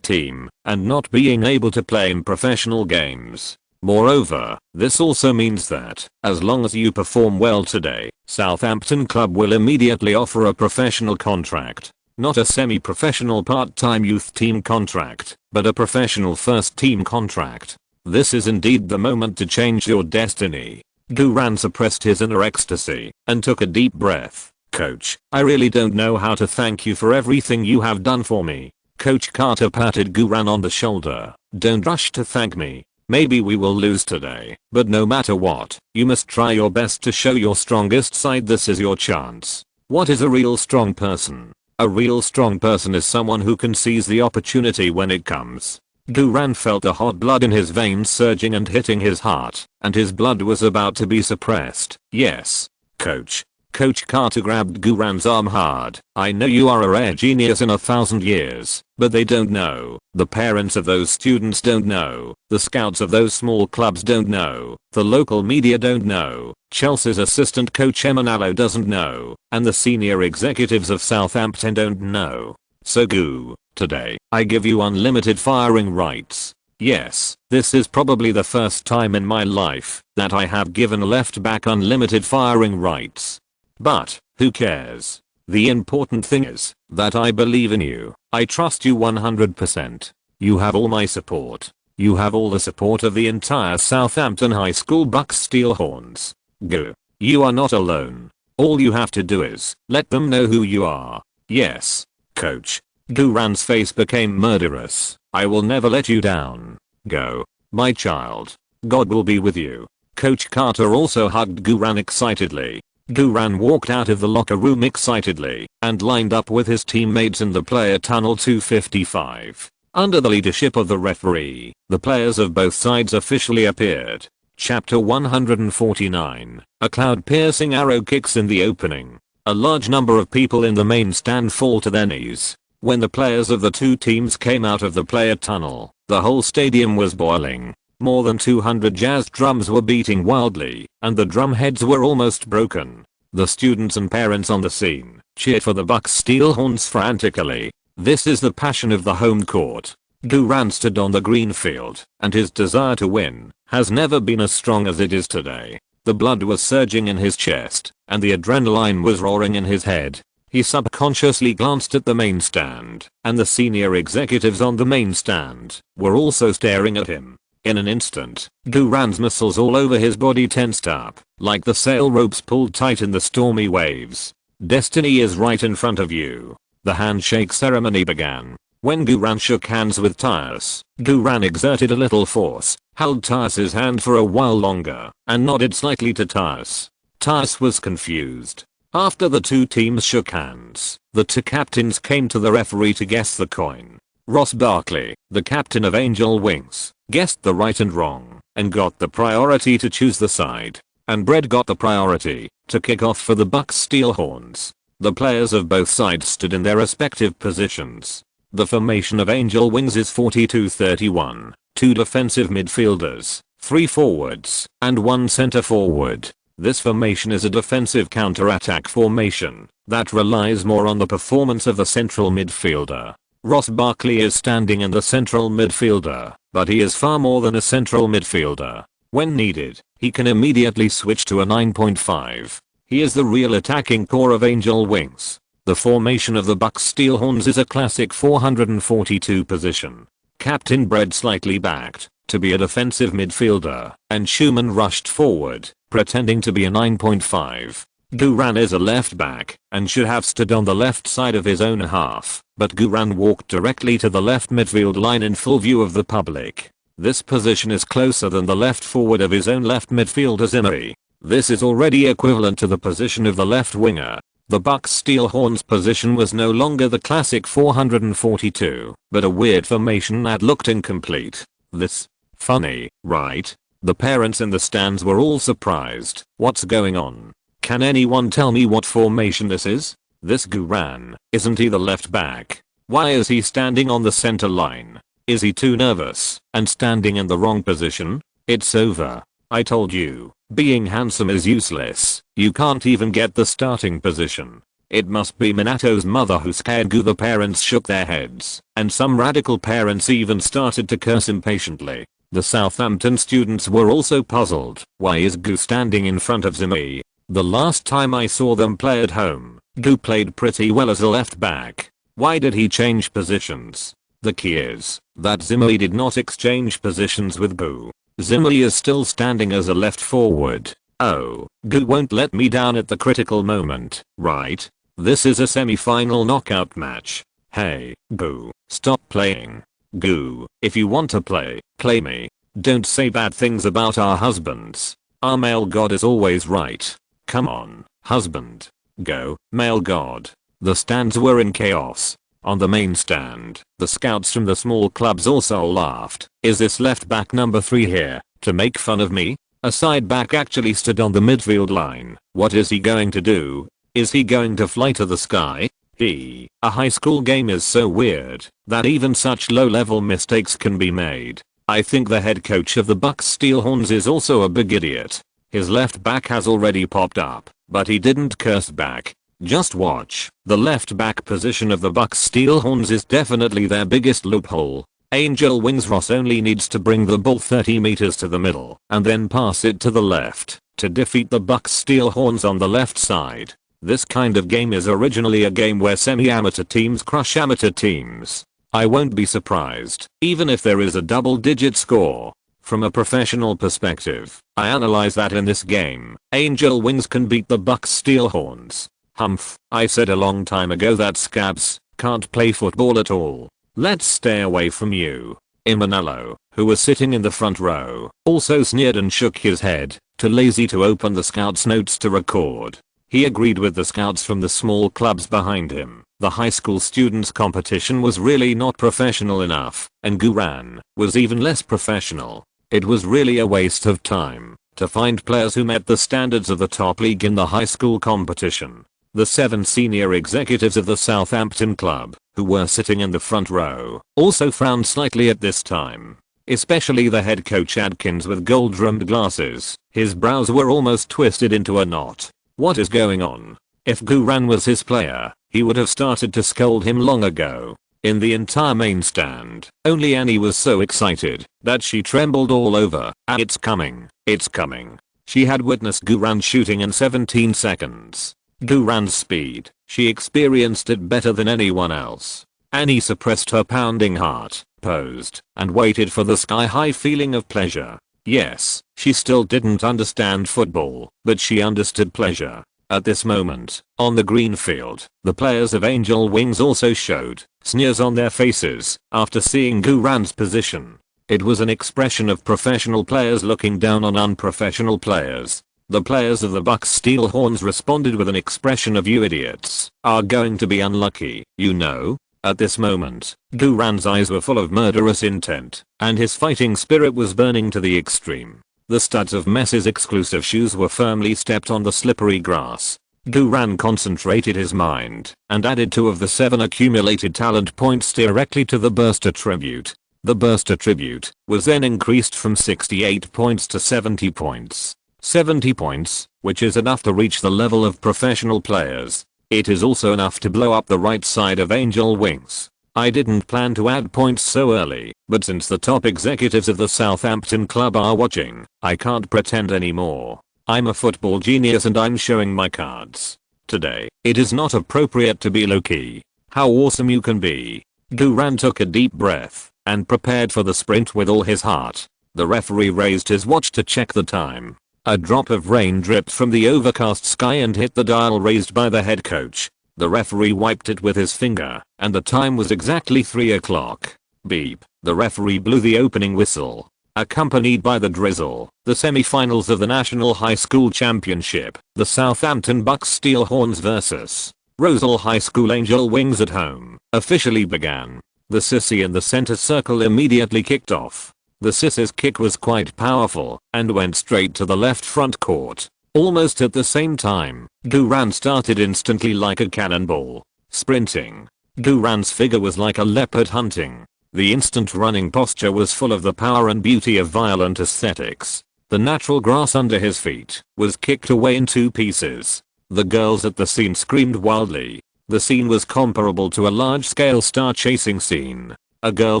team and not being able to play in professional games. Moreover, this also means that, as long as you perform well today, Southampton club will immediately offer a professional contract. Not a semi-professional part-time youth team contract, but a professional first team contract. This is indeed the moment to change your destiny. Duran suppressed his inner ecstasy and took a deep breath. "Coach, I really don't know how to thank you for everything you have done for me." Coach Carter patted Duran on the shoulder. "Don't rush to thank me. Maybe we will lose today, but no matter what, you must try your best to show your strongest side. This is your chance." What is a real strong person? A real strong person is someone who can seize the opportunity when it comes. Duran felt the hot blood in his veins surging and hitting his heart, and his blood was about to be suppressed. "Yes, coach." Coach Carter grabbed Duran's arm hard. "I know you are a rare genius in 1,000 years, but they don't know. The parents of those students don't know. The scouts of those small clubs don't know. The local media don't know. Chelsea's assistant coach Emanalo doesn't know. And the senior executives of Southampton don't know. So Goo, today, I give you unlimited firing rights. Yes, this is probably the first time in my life that I have given a left back unlimited firing rights. But, who cares? The important thing is that I believe in you. I trust you 100%. You have all my support. You have all the support of the entire Southampton High School Bucks Steel Horns. Go. You are not alone. All you have to do is let them know who you are. Yes, coach. Duran's face became murderous. I will never let you down. Go, my child. God will be with you. Coach Carter also hugged Guran excitedly. Guran walked out of the locker room excitedly and lined up with his teammates in the player tunnel 255. Under the leadership of the referee, the players of both sides officially appeared. Chapter 149. A cloud-piercing arrow kicks in the opening. A large number of people in the main stand fall to their knees. When the players of the two teams came out of the player tunnel, the whole stadium was boiling. More than 200 jazz drums were beating wildly, and the drum heads were almost broken. The students and parents on the scene cheered for the Bucks steel horns frantically. This is the passion of the home court. Guran stood on the green field, and his desire to win has never been as strong as it is today. The blood was surging in his chest, and the adrenaline was roaring in his head. He subconsciously glanced at the main stand, and the senior executives on the main stand were also staring at him. In an instant, Guran's muscles all over his body tensed up, like the sail ropes pulled tight in the stormy waves. Destiny is right in front of you. The handshake ceremony began. When Guran shook hands with Tyus, Guran exerted a little force, held Tyus's hand for a while longer, and nodded slightly to Tyus. Tyus was confused. After the two teams shook hands, the two captains came to the referee to guess the coin. Ross Barkley, the captain of Angel Wings, guessed the right and wrong, and got the priority to choose the side. And Brett got the priority to kick off for the Bucks steel horns. The players of both sides stood in their respective positions. The formation of Angel Wings is 42-31, 2 defensive midfielders, 3 forwards, and 1 center forward. This formation is a defensive counter-attack formation that relies more on the performance of the central midfielder. Ross Barkley is standing in the central midfielder, but he is far more than a central midfielder. When needed, he can immediately switch to a 9.5. He is the real attacking core of Angel Wings. The formation of the Bucks steel horns is a classic 442 position. Captain Brett slightly backed to be a defensive midfielder, and Schumann rushed forward, pretending to be a 9.5. Guran is a left back and should have stood on the left side of his own half, but Guran walked directly to the left midfield line in full view of the public. This position is closer than the left forward of his own left midfielder Zimri. This is already equivalent to the position of the left winger. The Bucks steel horns position was no longer the classic 442, but a weird formation that looked incomplete. This funny, right? The parents in the stands were all surprised. What's going on? Can anyone tell me what formation this is? This Guran, isn't he the left back? Why is he standing on the center line? Is he too nervous and standing in the wrong position? It's over. I told you, being handsome is useless. You can't even get the starting position. It must be Minato's mother who scared Gu. The parents shook their heads, and some radical parents even started to curse impatiently. The Southampton students were also puzzled. Why is Gu standing in front of Zimri? The last time I saw them play at home, Gu played pretty well as a left back. Why did he change positions? The key is that Zimri did not exchange positions with Gu. Zimri is still standing as a left forward. Oh, Gu won't let me down at the critical moment, right? This is a semi-final knockout match. Hey, Gu, stop playing. Gu, if you want to play, play me. Don't say bad things about our husbands. Our male god is always right. Come on, husband. Go, male god. The stands were in chaos. On the main stand, the scouts from the small clubs also laughed. Is this left back number 3 here to make fun of me? A side back actually stood on the midfield line. What is he going to do? Is he going to fly to the sky? A high school game is so weird that even such low level mistakes can be made. I think the head coach of the Bucks steel horns is also a big idiot. His left back has already popped up, but he didn't curse back. Just watch. The left back position of the Bucks steel horns is definitely their biggest loophole. Angel Wings Ross only needs to bring the ball 30 meters to the middle and then pass it to the left to defeat the Bucks steel horns on the left side. This kind of game is originally a game where semi-amateur teams crush amateur teams. I won't be surprised even if there is a double-digit score. From a professional perspective, I analyze that in this game, Angel Wings can beat the Bucks steel horns. Humph, I said a long time ago that scabs can't play football at all. Let's stay away from you. Imanello, who was sitting in the front row, also sneered and shook his head. too lazy to open the scouts' notes to record. He agreed with the scouts from the small clubs behind him. The high school students' competition was really not professional enough, and Guran was even less professional. It was really a waste of time to find players who met the standards of the top league in the high school competition. The 7 senior executives of the Southampton club, who were sitting in the front row, also frowned slightly at this time. Especially the head coach Adkins with gold-rimmed glasses. His brows were almost twisted into a knot. What is going on? If Guran was his player, he would have started to scold him long ago. In the entire main stand, only Annie was so excited that she trembled all over. It's coming. It's coming. She had witnessed Guran shooting in 17 seconds. Guran's speed, she experienced it better than anyone else. Annie suppressed her pounding heart, posed, and waited for the sky-high feeling of pleasure. Yes, she still didn't understand football, but she understood pleasure. At this moment, on the green field, the players of Angel Wings also showed sneers on their faces after seeing Guran's position. It was an expression of professional players looking down on unprofessional players. The players of the Bucks Steel Horns responded with an expression of "You idiots are going to be unlucky, you know." At this moment, Guran's eyes were full of murderous intent, and his fighting spirit was burning to the extreme. The studs of Mess's exclusive shoes were firmly stepped on the slippery grass. Guran concentrated his mind and added 2 of the 7 accumulated talent points directly to the burst attribute. The burst attribute was then increased from 68 points to 70 points. 70 points, which is enough to reach the level of professional players. It is also enough to blow up the right side of Angel Wings. I didn't plan to add points so early, but since the top executives of the Southampton club are watching, I can't pretend anymore. I'm a football genius and I'm showing my cards. Today, it is not appropriate to be low-key. How awesome you can be. Guran took a deep breath and prepared for the sprint with all his heart. The referee raised his watch to check the time. A drop of rain dripped from the overcast sky and hit the dial raised by the head coach. The referee wiped it with his finger, and the time was exactly 3 o'clock. Beep. The referee blew the opening whistle. Accompanied by the drizzle, the semi-finals of the National High School Championship, the Southampton Bucks Steel Horns vs. Rosal High School Angel Wings at home, officially began. The sissy in the center circle immediately kicked off. The sissy's kick was quite powerful and went straight to the left front court. Almost at the same time, Guran started instantly like a cannonball. Sprinting. Guran's figure was like a leopard hunting. The instant running posture was full of the power and beauty of violent aesthetics. The natural grass under his feet was kicked away in 2 pieces. The girls at the scene screamed wildly. The scene was comparable to a large-scale star chasing scene. A girl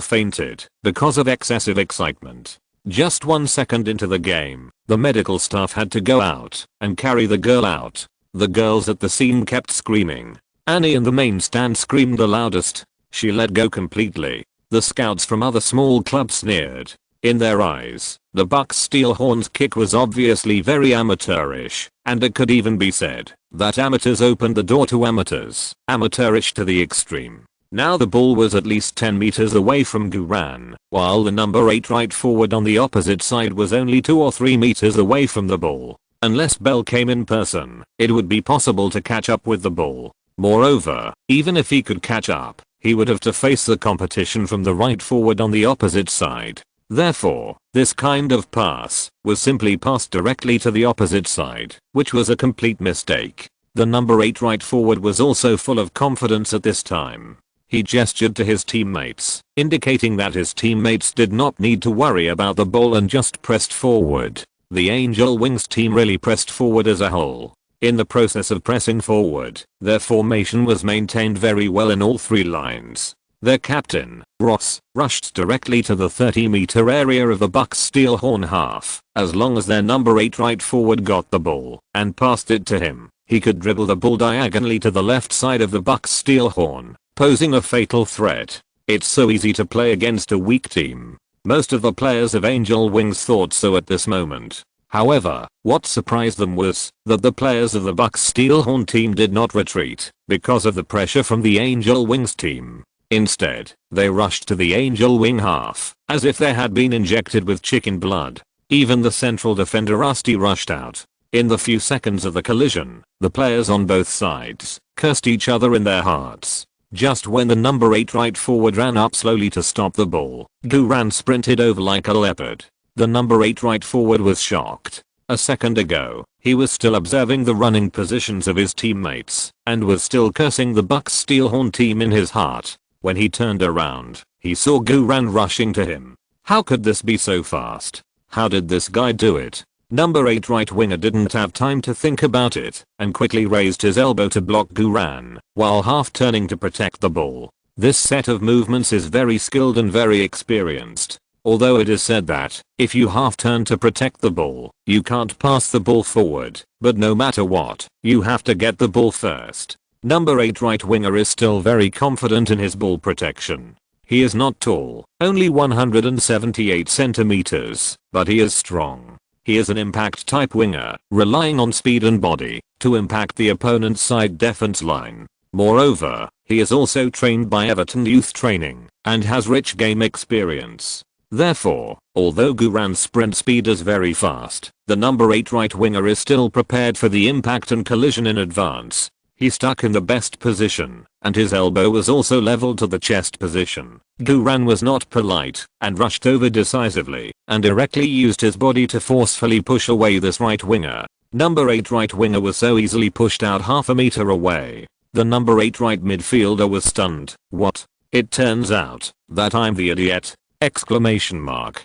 fainted because of excessive excitement. Just 1 second into the game, the medical staff had to go out and carry the girl out. The girls at the scene kept screaming. Annie in the main stand screamed the loudest. She let go completely. The scouts from other small clubs sneered. In their eyes, the Bucks Steel Horns kick was obviously very amateurish, and it could even be said that amateurs opened the door to amateurs. Amateurish to the extreme. Now the ball was at least 10 meters away from Guran, while the number 8 right forward on the opposite side was only 2 or 3 meters away from the ball. Unless Bell came in person, it would be possible to catch up with the ball. Moreover, even if he could catch up, he would have to face the competition from the right forward on the opposite side. Therefore, this kind of pass was simply passed directly to the opposite side, which was a complete mistake. The number 8 right forward was also full of confidence at this time. He gestured to his teammates, indicating that his teammates did not need to worry about the ball and just pressed forward. The Angel Wings team really pressed forward as a whole. In the process of pressing forward, their formation was maintained very well in all 3 lines. Their captain, Ross, rushed directly to the 30-meter area of the Bucks Steel Horn half. As long as their number 8 right forward got the ball and passed it to him, he could dribble the ball diagonally to the left side of the Bucks Steel Horn, posing a fatal threat. It's so easy to play against a weak team. Most of the players of Angel Wings thought so at this moment. However, what surprised them was that the players of the Bucks Steel Horn team did not retreat because of the pressure from the Angel Wings team. Instead, they rushed to the Angel Wing half as if they had been injected with chicken blood. Even the central defender Rusty rushed out. In the few seconds of the collision, the players on both sides cursed each other in their hearts. Just when the number 8 right forward ran up slowly to stop the ball, Guran sprinted over like a leopard. The number 8 right forward was shocked. A second ago, he was still observing the running positions of his teammates and was still cursing the Bucks Steelhorn team in his heart. When he turned around, he saw Guran rushing to him. How could this be so fast? How did this guy do it? Number 8 right winger didn't have time to think about it and quickly raised his elbow to block Guran while half turning to protect the ball. This set of movements is very skilled and very experienced. Although it is said that if you half turn to protect the ball, you can't pass the ball forward, but no matter what, you have to get the ball first. Number 8 right winger is still very confident in his ball protection. He is not tall, only 178 centimeters, but he is strong. He is an impact type winger, relying on speed and body to impact the opponent's side defense line. Moreover, he is also trained by Everton Youth Training and has rich game experience. Therefore, although Guran's sprint speed is very fast, the number 8 right winger is still prepared for the impact and collision in advance. He stuck in the best position, and his elbow was also leveled to the chest position. Guran was not polite and rushed over decisively and directly used his body to forcefully push away this right winger. Number 8 right winger was so easily pushed out half a meter away. The number 8 right midfielder was stunned. What? It turns out that I'm the idiot! Exclamation mark.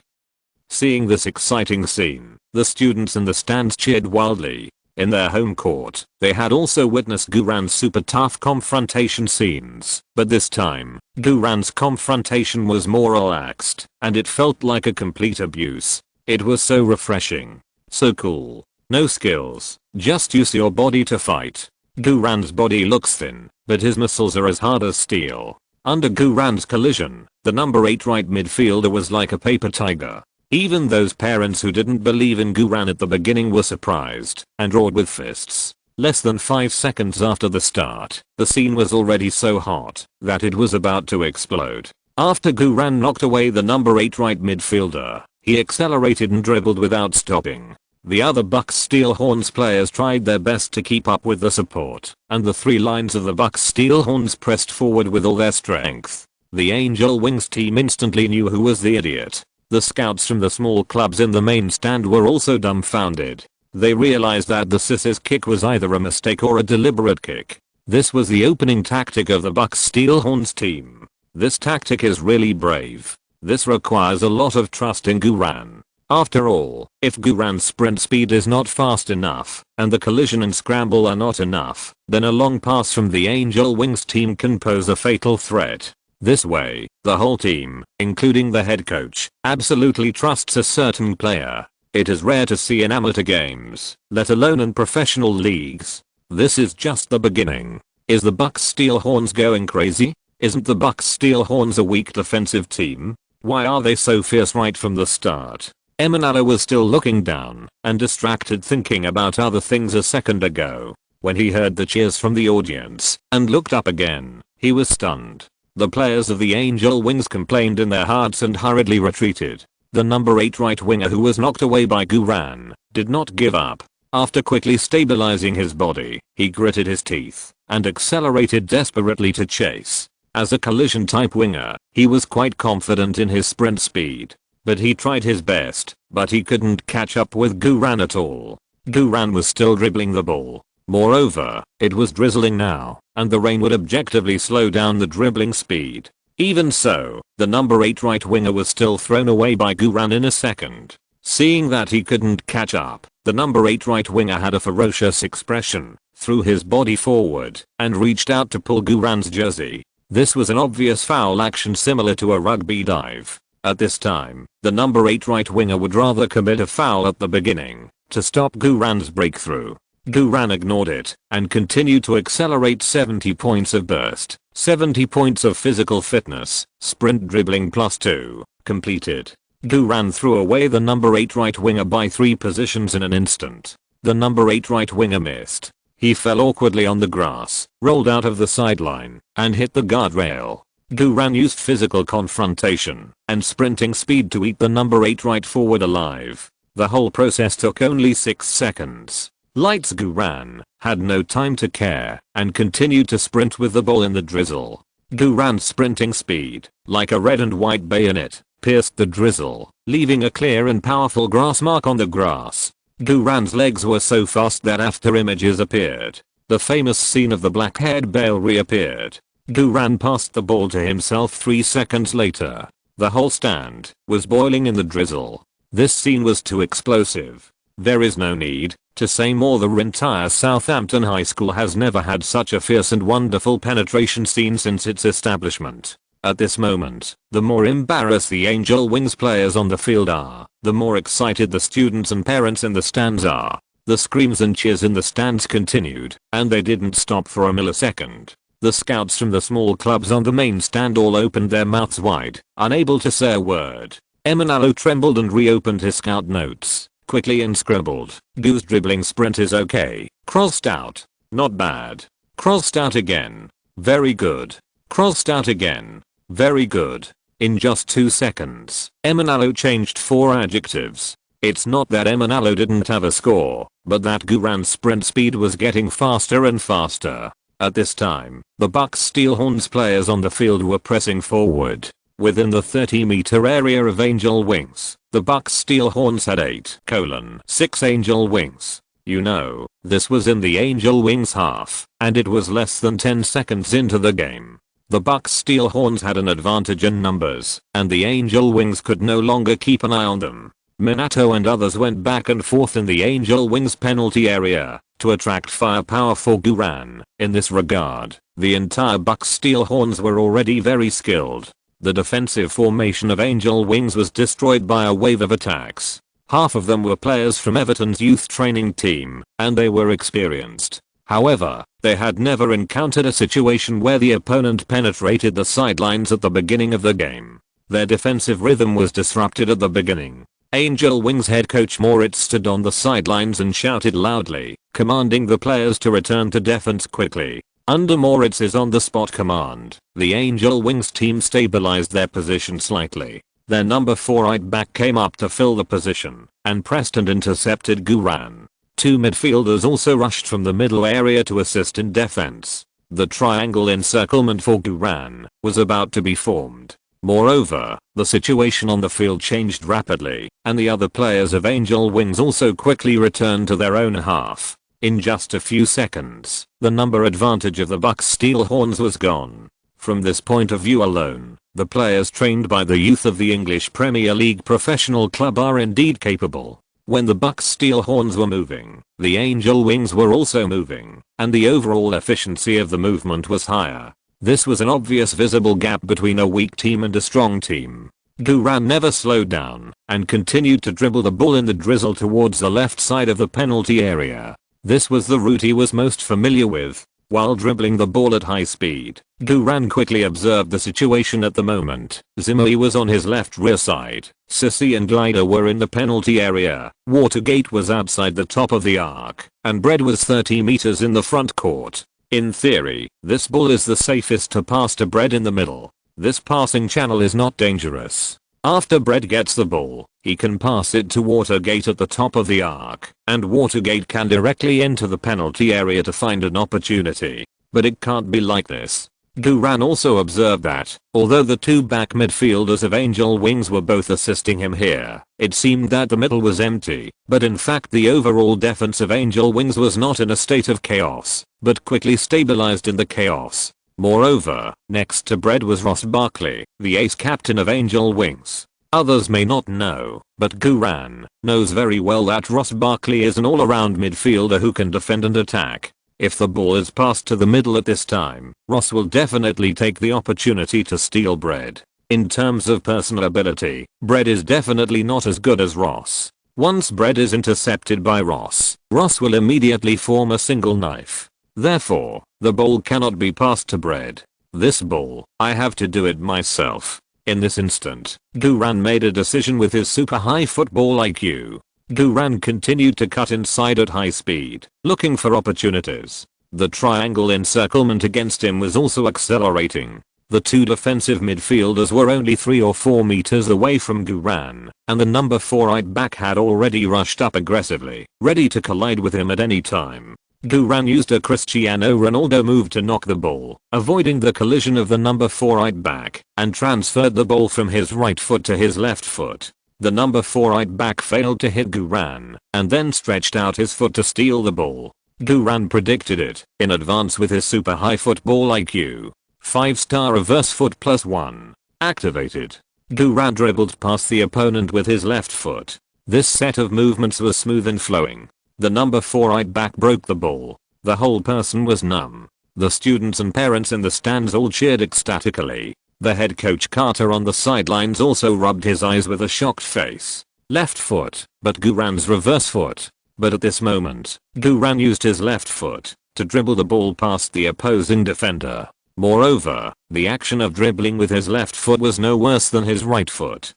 Seeing this exciting scene, the students in the stands cheered wildly. In their home court, they had also witnessed Guran's super tough confrontation scenes, but this time, Guran's confrontation was more relaxed, and it felt like a complete abuse. It was so refreshing. So cool. No skills, just use your body to fight. Guran's body looks thin, but his muscles are as hard as steel. Under Guran's collision, the number 8 right midfielder was like a paper tiger. Even those parents who didn't believe in Guran at the beginning were surprised and roared with fists. Less than 5 seconds after the start, the scene was already so hot that it was about to explode. After Guran knocked away the number 8 right midfielder, he accelerated and dribbled without stopping. The other Bucks Steelhorns players tried their best to keep up with the support, and the 3 lines of the Bucks Steelhorns pressed forward with all their strength. The Angel Wings team instantly knew who was the idiot. The scouts from the small clubs in the main stand were also dumbfounded. They realized that the Sis's kick was either a mistake or a deliberate kick. This was the opening tactic of the Bucks Steelhorns team. This tactic is really brave. This requires a lot of trust in Guran. After all, if Guran's sprint speed is not fast enough, and the collision and scramble are not enough, then a long pass from the Angel Wings team can pose a fatal threat. This way, the whole team, including the head coach, absolutely trusts a certain player. It is rare to see in amateur games, let alone in professional leagues. This is just the beginning. Is the Bucks Steelhorns going crazy? Isn't the Bucks Steelhorns a weak defensive team? Why are they so fierce right from the start? Emanalo was still looking down and distracted thinking about other things a second ago. When he heard the cheers from the audience and looked up again, he was stunned. The players of the Angel Wings complained in their hearts and hurriedly retreated. The number 8 right winger who was knocked away by Guran did not give up. After quickly stabilizing his body, he gritted his teeth and accelerated desperately to chase. As a collision type winger, he was quite confident in his sprint speed. But he tried his best, but he couldn't catch up with Guran at all. Guran was still dribbling the ball. Moreover, it was drizzling now, and the rain would objectively slow down the dribbling speed. Even so, the number 8 right winger was still thrown away by Guran in a second. Seeing that he couldn't catch up, the number 8 right winger had a ferocious expression, threw his body forward, and reached out to pull Guran's jersey. This was an obvious foul action similar to a rugby dive. At this time, the number 8 right winger would rather commit a foul at the beginning to stop Guran's breakthrough. Guran ignored it and continued to accelerate. 70 points of burst, 70 points of physical fitness, sprint dribbling +2, completed. Guran threw away the number 8 right winger by 3 positions in an instant. The number 8 right winger missed. He fell awkwardly on the grass, rolled out of the sideline, and hit the guardrail. Guran used physical confrontation and sprinting speed to eat the number 8 right forward alive. The whole process took only 6 seconds. Lights Guran had no time to care and continued to sprint with the ball in the drizzle. Guran's sprinting speed, like a red and white bayonet, pierced the drizzle, leaving a clear and powerful grass mark on the grass. Guran's legs were so fast that after images appeared, the famous scene of the black-haired Bale reappeared. Guran passed the ball to himself 3 seconds later. The whole stand was boiling in the drizzle. This scene was too explosive. There is no need to say more. The entire Southampton High School has never had such a fierce and wonderful penetration scene since its establishment. At this moment, the more embarrassed the Angel Wings players on the field are, the more excited the students and parents in the stands are. The screams and cheers in the stands continued, and they didn't stop for a millisecond. The scouts from the small clubs on the main stand all opened their mouths wide, unable to say a word. Emanalo trembled and reopened his scout notes, quickly and scribbled, "Goose dribbling sprint is okay. Crossed out. Not bad. Crossed out again. Very good. Crossed out again. Very good." In just 2 seconds, Emanalo changed 4 adjectives. It's not that Emanalo didn't have a score, but that Guran's sprint speed was getting faster and faster. At this time, the Bucks Steelhorns players on the field were pressing forward. Within the 30-meter area of Angel Wings, the Bucks Steelhorns had 8:6 Angel Wings. You know, this was in the Angel Wings half, and it was less than 10 seconds into the game. The Bucks Steelhorns had an advantage in numbers, and the Angel Wings could no longer keep an eye on them. Minato and others went back and forth in the Angel Wings penalty area to attract firepower for Guran. In this regard, the entire Bucks Steelhorns were already very skilled. The defensive formation of Angel Wings was destroyed by a wave of attacks. Half of them were players from Everton's youth training team, and they were experienced. However, they had never encountered a situation where the opponent penetrated the sidelines at the beginning of the game. Their defensive rhythm was disrupted at the beginning. Angel Wings head coach Moritz stood on the sidelines and shouted loudly, commanding the players to return to defense quickly. Under Moritz's on-the-spot command, the Angel Wings team stabilized their position slightly. Their number 4 right back came up to fill the position and pressed and intercepted Guran. 2 midfielders also rushed from the middle area to assist in defense. The triangle encirclement for Guran was about to be formed. Moreover, the situation on the field changed rapidly, and the other players of Angel Wings also quickly returned to their own half. In just a few seconds, the number advantage of the Bucks Steelhorns was gone. From this point of view alone, the players trained by the youth of the English Premier League professional club are indeed capable. When the Bucks Steelhorns were moving, the Angel Wings were also moving, and the overall efficiency of the movement was higher. This was an obvious visible gap between a weak team and a strong team. Guran never slowed down and continued to dribble the ball in the drizzle towards the left side of the penalty area. This was the route he was most familiar with. While dribbling the ball at high speed, Guran quickly observed the situation at the moment. Zimui was on his left rear side, Sissy and Glider were in the penalty area, Watergate was outside the top of the arc, and Bread was 30 meters in the front court. In theory, this ball is the safest to pass to Bread in the middle. This passing channel is not dangerous. After Bread gets the ball, he can pass it to Watergate at the top of the arc, and Watergate can directly enter the penalty area to find an opportunity. But it can't be like this. Guran also observed that, although the 2 back midfielders of Angel Wings were both assisting him here, it seemed that the middle was empty, but in fact the overall defense of Angel Wings was not in a state of chaos, but quickly stabilized in the chaos. Moreover, next to Bread was Ross Barkley, the ace captain of Angel Wings. Others may not know, but Guran knows very well that Ross Barkley is an all-around midfielder who can defend and attack. If the ball is passed to the middle at this time, Ross will definitely take the opportunity to steal Bread. In terms of personal ability, Bread is definitely not as good as Ross. Once Bread is intercepted by Ross, Ross will immediately form a single knife. Therefore, the ball cannot be passed to Bread. This ball, I have to do it myself. In this instant, Guran made a decision with his super high football IQ. Guran continued to cut inside at high speed, looking for opportunities. The triangle encirclement against him was also accelerating. The two defensive midfielders were only 3 or 4 meters away from Guran, and the number 4 right back had already rushed up aggressively, ready to collide with him at any time. Guran used a Cristiano Ronaldo move to knock the ball, avoiding the collision of the number 4 right back, and transferred the ball from his right foot to his left foot. The number 4 right back failed to hit Guran, and then stretched out his foot to steal the ball. Guran predicted it in advance with his super high football IQ. 5-star reverse foot +1. Activated. Guran dribbled past the opponent with his left foot. This set of movements was smooth and flowing. The number 4 right back broke the ball. The whole person was numb. The students and parents in the stands all cheered ecstatically. The head coach Carter on the sidelines also rubbed his eyes with a shocked face. Left foot, but Guran's reverse foot. But at this moment, Guran used his left foot to dribble the ball past the opposing defender. Moreover, the action of dribbling with his left foot was no worse than his right foot.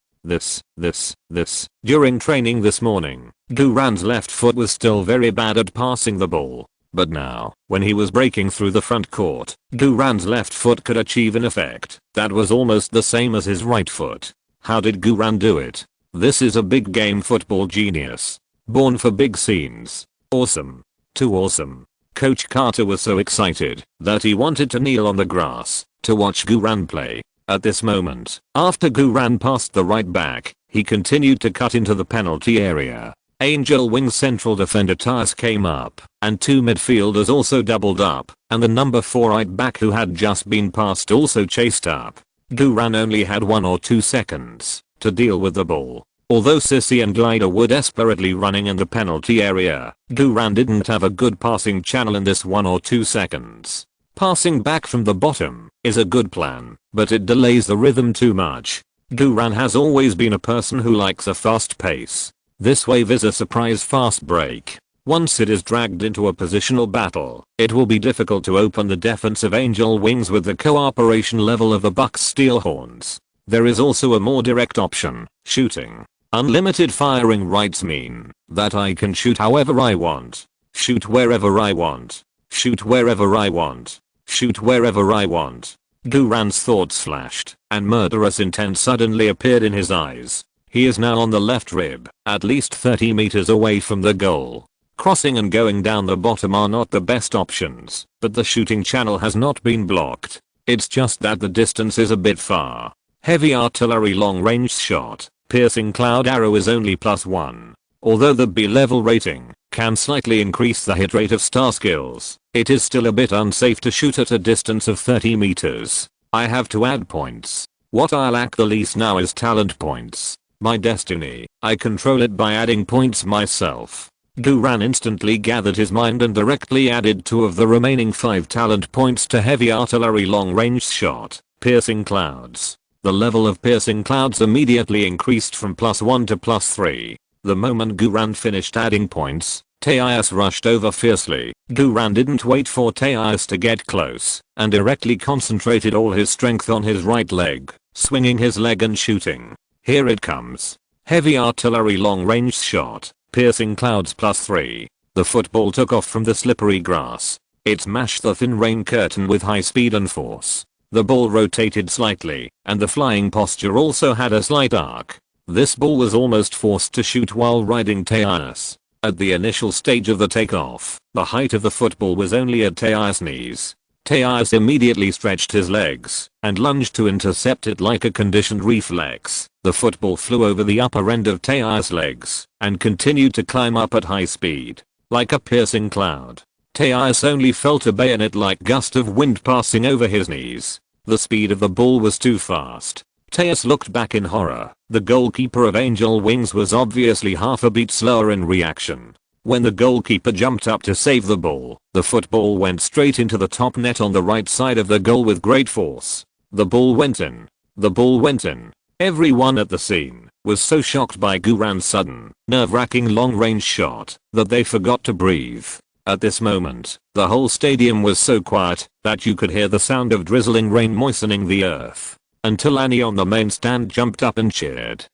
During training this morning, Guran's left foot was still very bad at passing the ball. But now, when he was breaking through the front court, Guran's left foot could achieve an effect that was almost the same as his right foot. How did Guran do it? This is a big game football genius. Born for big scenes. Awesome. Too awesome. Coach Carter was so excited that he wanted to kneel on the grass to watch Guran play. At this moment, after Guran passed the right back, he continued to cut into the penalty area. Angel Wings central defender Tyus came up, and 2 midfielders also doubled up, and the number 4 right back who had just been passed also chased up. Guran only had 1 or 2 seconds to deal with the ball. Although Sissy and Glider were desperately running in the penalty area, Guran didn't have a good passing channel in this 1 or 2 seconds. Passing back from the bottom is a good plan, but it delays the rhythm too much. Guran has always been a person who likes a fast pace. This wave is a surprise fast break. Once it is dragged into a positional battle, it will be difficult to open the defensive Angel Wings with the cooperation level of the Bucks Steelhorns. There is also a more direct option, shooting. Unlimited firing rights mean that I can shoot however I want. Shoot wherever I want. Shoot wherever I want. Shoot wherever I want. Guran's thoughts flashed, and murderous intent suddenly appeared in his eyes. He is now on the left rib, at least 30 meters away from the goal. Crossing and going down the bottom are not the best options, but the shooting channel has not been blocked. It's just that the distance is a bit far. Heavy artillery long-range shot, piercing cloud arrow is only +1. Although the B-level rating can slightly increase the hit rate of star skills, it is still a bit unsafe to shoot at a distance of 30 meters. I have to add points. What I lack the least now is talent points. My destiny, I control it by adding points myself. Guran instantly gathered his mind and directly added 2 of the remaining 5 talent points to heavy artillery long-range shot, piercing clouds. The level of piercing clouds immediately increased from +1 to +3. The moment Guran finished adding points, Tyus rushed over fiercely. Guran didn't wait for Tyus to get close, and directly concentrated all his strength on his right leg, swinging his leg and shooting. Here it comes. Heavy artillery long-range shot, piercing clouds +3. The football took off from the slippery grass. It smashed the thin rain curtain with high speed and force. The ball rotated slightly, and the flying posture also had a slight arc. This ball was almost forced to shoot while riding Tyus. At the initial stage of the takeoff, the height of the football was only at Tyus' knees. Tyus immediately stretched his legs and lunged to intercept it like a conditioned reflex. The football flew over the upper end of Tyus' legs and continued to climb up at high speed, like a piercing cloud. Tyus only felt a bayonet-like gust of wind passing over his knees. The speed of the ball was too fast. Tyus looked back in horror. The goalkeeper of Angel Wings was obviously half a beat slower in reaction. When the goalkeeper jumped up to save the ball, the football went straight into the top net on the right side of the goal with great force. The ball went in. The ball went in. Everyone at the scene was so shocked by Guran's sudden, nerve-wracking long-range shot that they forgot to breathe. At this moment, the whole stadium was so quiet that you could hear the sound of drizzling rain moistening the earth. Until Annie on the main stand jumped up and cheered.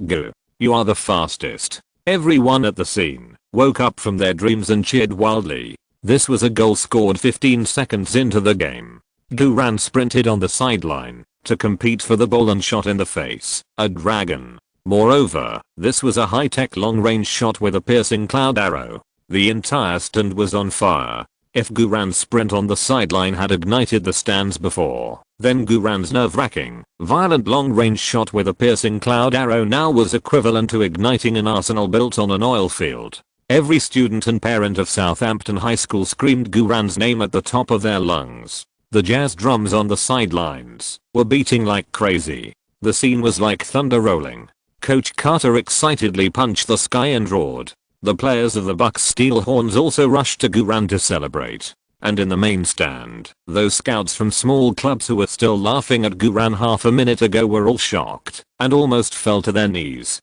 Go. You are the fastest. Everyone at the scene woke up from their dreams and cheered wildly. This was a goal scored 15 seconds into the game. Guran sprinted on the sideline to compete for the ball and shot in the face a dragon. Moreover, this was a high-tech long-range shot with a piercing cloud arrow. The entire stand was on fire. If Guran's sprint on the sideline had ignited the stands before, then Guran's nerve-wracking, violent long-range shot with a piercing cloud arrow now was equivalent to igniting an arsenal built on an oil field. Every student and parent of Southampton High School screamed Guran's name at the top of their lungs. The jazz drums on the sidelines were beating like crazy. The scene was like thunder rolling. Coach Carter excitedly punched the sky and roared. The players of the Bucks steel horns also rushed to Guran to celebrate. And in the main stand, those scouts from small clubs who were still laughing at Guran half a minute ago were all shocked and almost fell to their knees.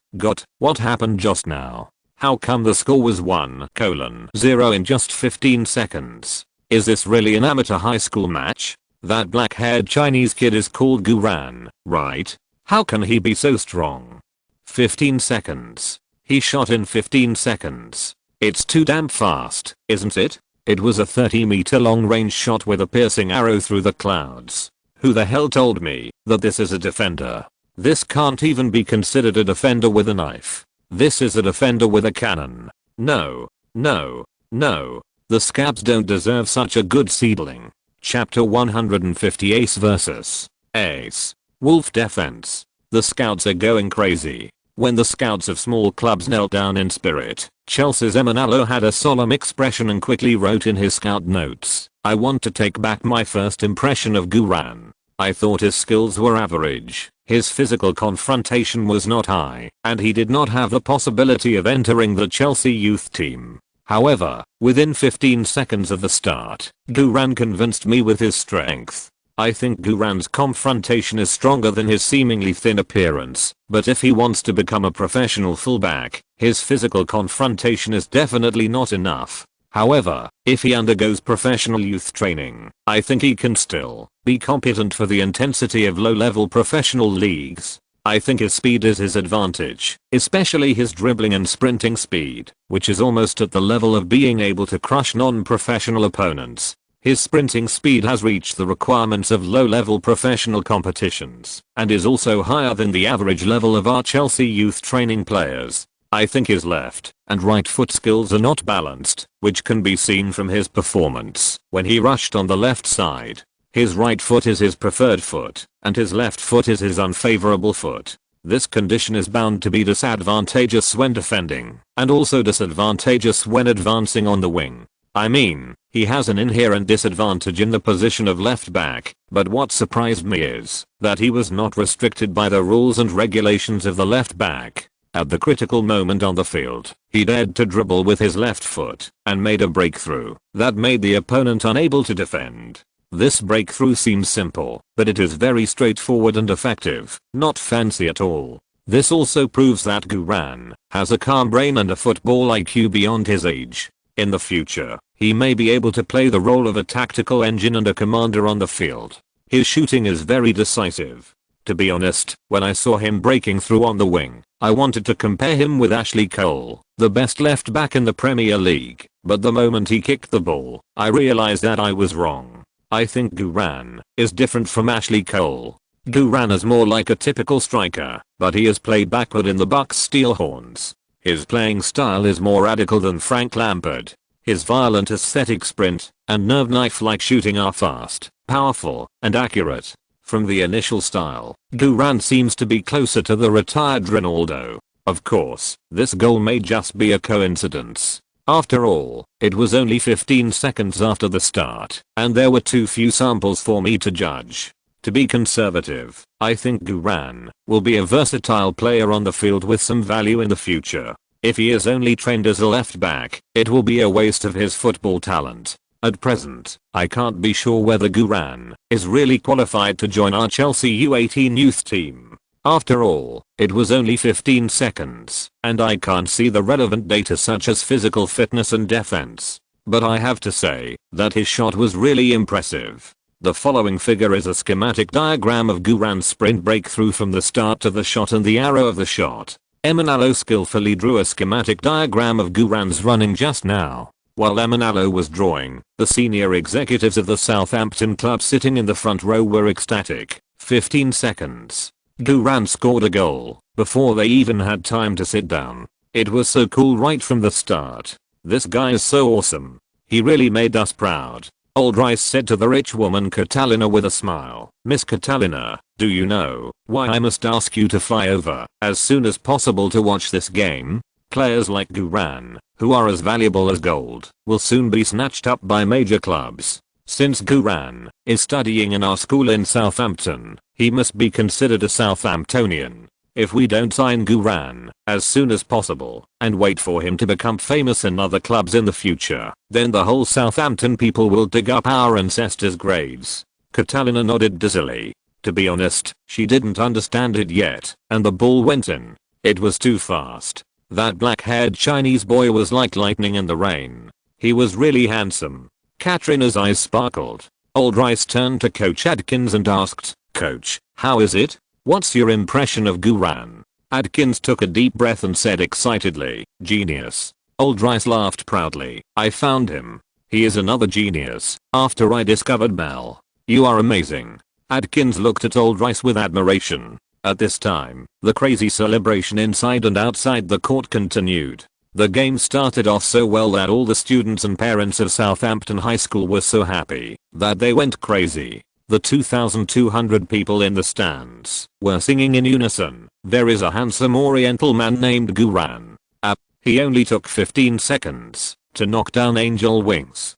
What happened just now? How come the score was 1:0 in just 15 seconds? Is this really an amateur high school match? That black-haired Chinese kid is called Guran, right? How can he be so strong? 15 seconds. He shot in 15 seconds. It's too damn fast, isn't it? It was a 30-meter long-range shot with a piercing arrow through the clouds. Who the hell told me that this is a defender? This can't even be considered a defender with a knife. This is a defender with a cannon. No. No. No. The Scabs don't deserve such a good seedling. Chapter 150 Ace vs. Ace. Wolf defense. The Scouts are going crazy. When the scouts of small clubs knelt down in spirit, Chelsea's Emanalo had a solemn expression and quickly wrote in his scout notes, "I want to take back my first impression of Guran. I thought his skills were average, his physical confrontation was not high, and he did not have the possibility of entering the Chelsea youth team. However, within 15 seconds of the start, Guran convinced me with his strength. I think Guran's confrontation is stronger than his seemingly thin appearance, but if he wants to become a professional fullback, his physical confrontation is definitely not enough. However, if he undergoes professional youth training, I think he can still be competent for the intensity of low-level professional leagues. I think his speed is his advantage, especially his dribbling and sprinting speed, which is almost at the level of being able to crush non-professional opponents. His sprinting speed has reached the requirements of low-level professional competitions and is also higher than the average level of our Chelsea youth training players. I think his left and right foot skills are not balanced, which can be seen from his performance when he rushed on the left side. His right foot is his preferred foot, and his left foot is his unfavorable foot. This condition is bound to be disadvantageous when defending, and also disadvantageous when advancing on the wing. I mean, he has an inherent disadvantage in the position of left back, but what surprised me is that he was not restricted by the rules and regulations of the left back. At the critical moment on the field, he dared to dribble with his left foot and made a breakthrough that made the opponent unable to defend. This breakthrough seems simple, but it is very straightforward and effective, not fancy at all. This also proves that Guran has a calm brain and a football IQ beyond his age. In the future, he may be able to play the role of a tactical engine and a commander on the field. His shooting is very decisive. To be honest, when I saw him breaking through on the wing, I wanted to compare him with Ashley Cole, the best left back in the Premier League, but the moment he kicked the ball, I realized that I was wrong. I think Guran is different from Ashley Cole. Guran is more like a typical striker, but he is played backward in the Bucks steel horns. His playing style is more radical than Frank Lampard. His violent aesthetic sprint and nerve knife-like shooting are fast, powerful, and accurate. From the initial style, Guran seems to be closer to the retired Ronaldo. Of course, this goal may just be a coincidence. After all, it was only 15 seconds after the start, and there were too few samples for me to judge. To be conservative, I think Guran will be a versatile player on the field with some value in the future. If he is only trained as a left back, it will be a waste of his football talent. At present, I can't be sure whether Guran is really qualified to join our Chelsea U18 youth team. After all, it was only 15 seconds, and I can't see the relevant data such as physical fitness and defense. But I have to say that his shot was really impressive. The following figure is a schematic diagram of Guran's sprint breakthrough from the start to the shot and the arrow of the shot. Emanalo skillfully drew a schematic diagram of Guran's running just now. While Emanalo was drawing, the senior executives of the Southampton club sitting in the front row were ecstatic. 15 seconds. Guran scored a goal before they even had time to sit down. It was so cool right from the start. This guy is so awesome. He really made us proud. Old Rice said to the rich woman Catalina with a smile. Miss Catalina, do you know why I must ask you to fly over as soon as possible to watch this game? Players like Guran, who are as valuable as gold, will soon be snatched up by major clubs. Since Guran is studying in our school in Southampton, he must be considered a Southamptonian. If we don't sign Guran as soon as possible and wait for him to become famous in other clubs in the future, then the whole Southampton people will dig up our ancestors' graves. Catalina nodded dizzily. To be honest, she didn't understand it yet, and the ball went in. It was too fast. That black-haired Chinese boy was like lightning in the rain. He was really handsome. Katrina's eyes sparkled. Old Rice turned to Coach Adkins and asked, "Coach, how is it? What's your impression of Guran?" Adkins took a deep breath and said excitedly, "Genius." Old Rice laughed proudly. "I found him. He is another genius. After I discovered Mel. You are amazing." Adkins looked at Old Rice with admiration. At this time, the crazy celebration inside and outside the court continued. The game started off so well that all the students and parents of Southampton High School were so happy that they went crazy. The 2,200 people in the stands were singing in unison, "There is a handsome oriental man named Guran. He only took 15 seconds to knock down Angel Wings.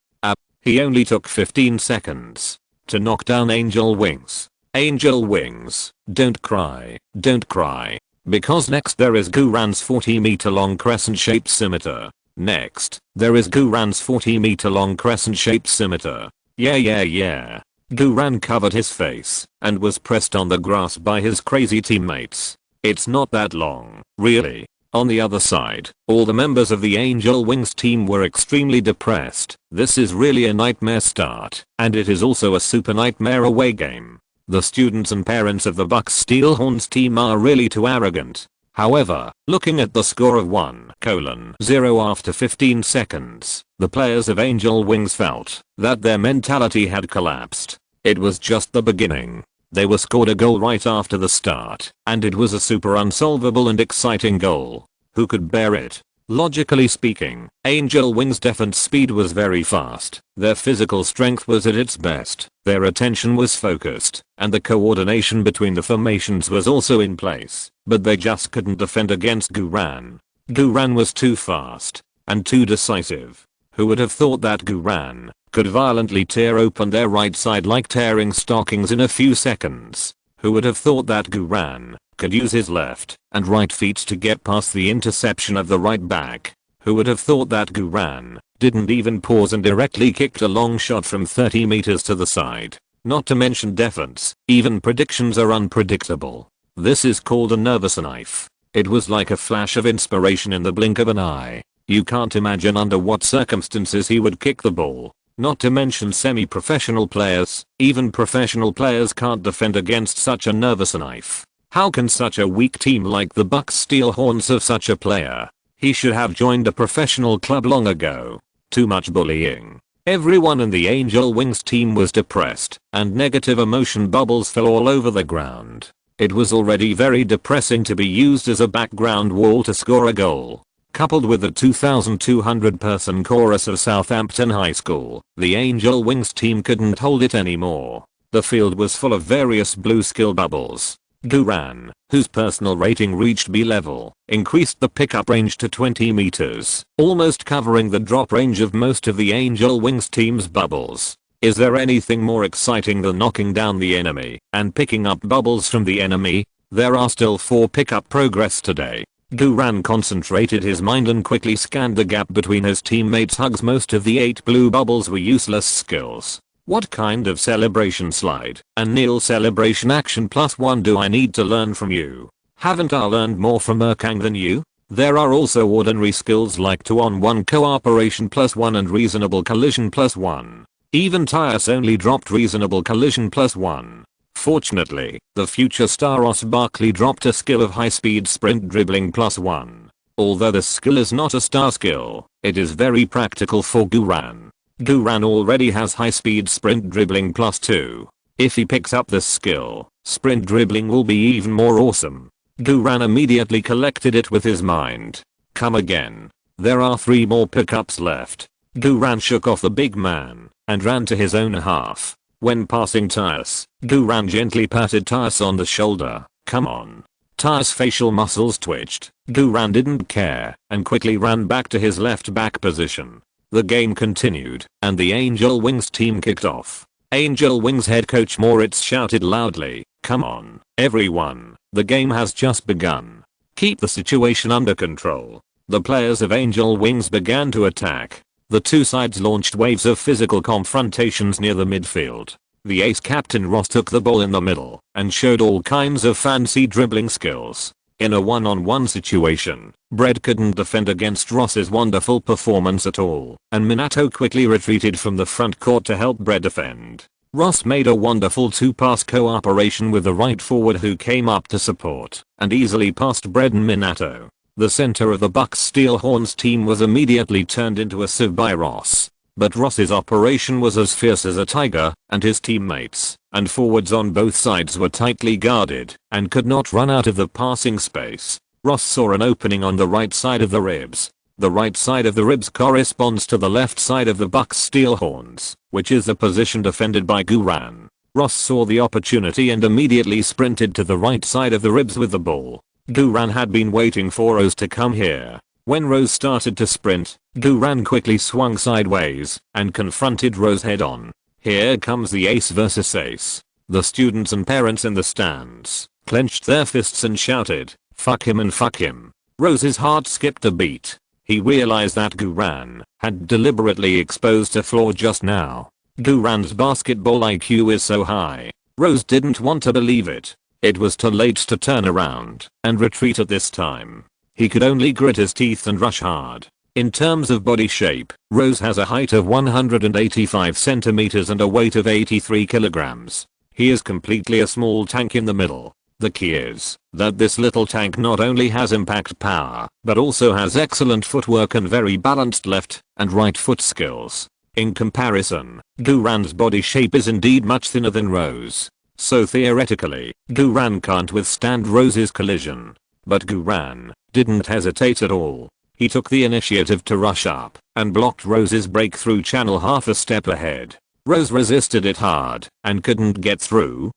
He only took 15 seconds to knock down Angel Wings. Angel Wings, don't cry, don't cry. Because next there is Guran's 40-meter long crescent-shaped scimitar. Next, there is Guran's 40-meter long crescent-shaped scimitar. Yeah. Guran covered his face and was pressed on the grass by his crazy teammates. It's not that long, really. On the other side, all the members of the Angel Wings team were extremely depressed. This is really a nightmare start, and it is also a super nightmare away game. The students and parents of the Bucks Steelhorns team are really too arrogant. However, looking at the score of 1:0 after 15 seconds, the players of Angel Wings felt that their mentality had collapsed. It was just the beginning. They were scored a goal right after the start, and it was a super unsolvable and exciting goal. Who could bear it? Logically speaking, Angel Wings' defense speed was very fast, their physical strength was at its best, their attention was focused, and the coordination between the formations was also in place, but they just couldn't defend against Guran. Guran was too fast and too decisive. Who would have thought that Guran could violently tear open their right side like tearing stockings in a few seconds? Who would have thought that Guran could use his left and right feet to get past the interception of the right back? Who would have thought that Guran didn't even pause and directly kicked a long shot from 30 meters to the side? Not to mention defense, even predictions are unpredictable. This is called a nervous knife. It was like a flash of inspiration in the blink of an eye. You can't imagine under what circumstances he would kick the ball. Not to mention semi-professional players, even professional players can't defend against such a nervous knife. How can such a weak team like the Bucks steal horns of such a player? He should have joined a professional club long ago. Too much bullying. Everyone in the Angel Wings team was depressed, and negative emotion bubbles fell all over the ground. It was already very depressing to be used as a background wall to score a goal. Coupled with the 2,200 person chorus of Southampton High School, the Angel Wings team couldn't hold it anymore. The field was full of various blue skill bubbles. Guran, whose personal rating reached B level, increased the pickup range to 20 meters, almost covering the drop range of most of the Angel Wings team's bubbles. Is there anything more exciting than knocking down the enemy and picking up bubbles from the enemy? There are still 4 pickup progress today. Guran concentrated his mind and quickly scanned the gap between his teammates' hugs. Most of the 8 blue bubbles were useless skills. What kind of celebration slide and kneel celebration action +1 do I need to learn from you? Haven't I learned more from Erkang than you? There are also ordinary skills like 2-on-1 cooperation +1 and reasonable collision +1. Even Tyus only dropped reasonable collision +1. Fortunately, the future star Ross Barkley dropped a skill of high-speed sprint dribbling +1. Although this skill is not a star skill, it is very practical for Guran. Guran already has high speed sprint dribbling +2. If he picks up this skill, sprint dribbling will be even more awesome. Guran immediately collected it with his mind. Come again. There are 3 more pickups left. Guran shook off the big man and ran to his own half. When passing Tyus, Guran gently patted Tyus on the shoulder. Come on. Tyus' facial muscles twitched. Guran didn't care and quickly ran back to his left back position. The game continued and the Angel Wings team kicked off. Angel Wings head coach Moritz shouted loudly, "Come on, everyone, the game has just begun. Keep the situation under control." The players of Angel Wings began to attack. The two sides launched waves of physical confrontations near the midfield. The ace captain Ross took the ball in the middle and showed all kinds of fancy dribbling skills. In a one-on-one situation, Brett couldn't defend against Ross's wonderful performance at all, and Minato quickly retreated from the front court to help Brett defend. Ross made a wonderful 2-pass cooperation with the right forward who came up to support and easily passed Brett and Minato. The center of the Bucks Steelhorns team was immediately turned into a sieve by Ross. But Ross's operation was as fierce as a tiger, and his teammates and forwards on both sides were tightly guarded and could not run out of the passing space. Ross saw an opening on the right side of the ribs. The right side of the ribs corresponds to the left side of the Bucks Steelhorns, which is the position defended by Guran. Ross saw the opportunity and immediately sprinted to the right side of the ribs with the ball. Guran had been waiting for Rose to come here. When Rose started to sprint, Guran quickly swung sideways and confronted Rose head on. Here comes the ace versus ace. The students and parents in the stands clenched their fists and shouted, "Fuck him and fuck him." Rose's heart skipped a beat. He realized that Guran had deliberately exposed a flaw just now. Guran's basketball IQ is so high. Rose didn't want to believe it. It was too late to turn around and retreat at this time. He could only grit his teeth and rush hard. In terms of body shape, Rose has a height of 185 centimeters and a weight of 83 kilograms. He is completely a small tank in the middle. The key is that this little tank not only has impact power, but also has excellent footwork and very balanced left and right foot skills. In comparison, Guran's body shape is indeed much thinner than Rose. So theoretically, Guran can't withstand Rose's collision. But Guran didn't hesitate at all. He took the initiative to rush up and blocked Rose's breakthrough channel half a step ahead. Rose resisted it hard and couldn't get through!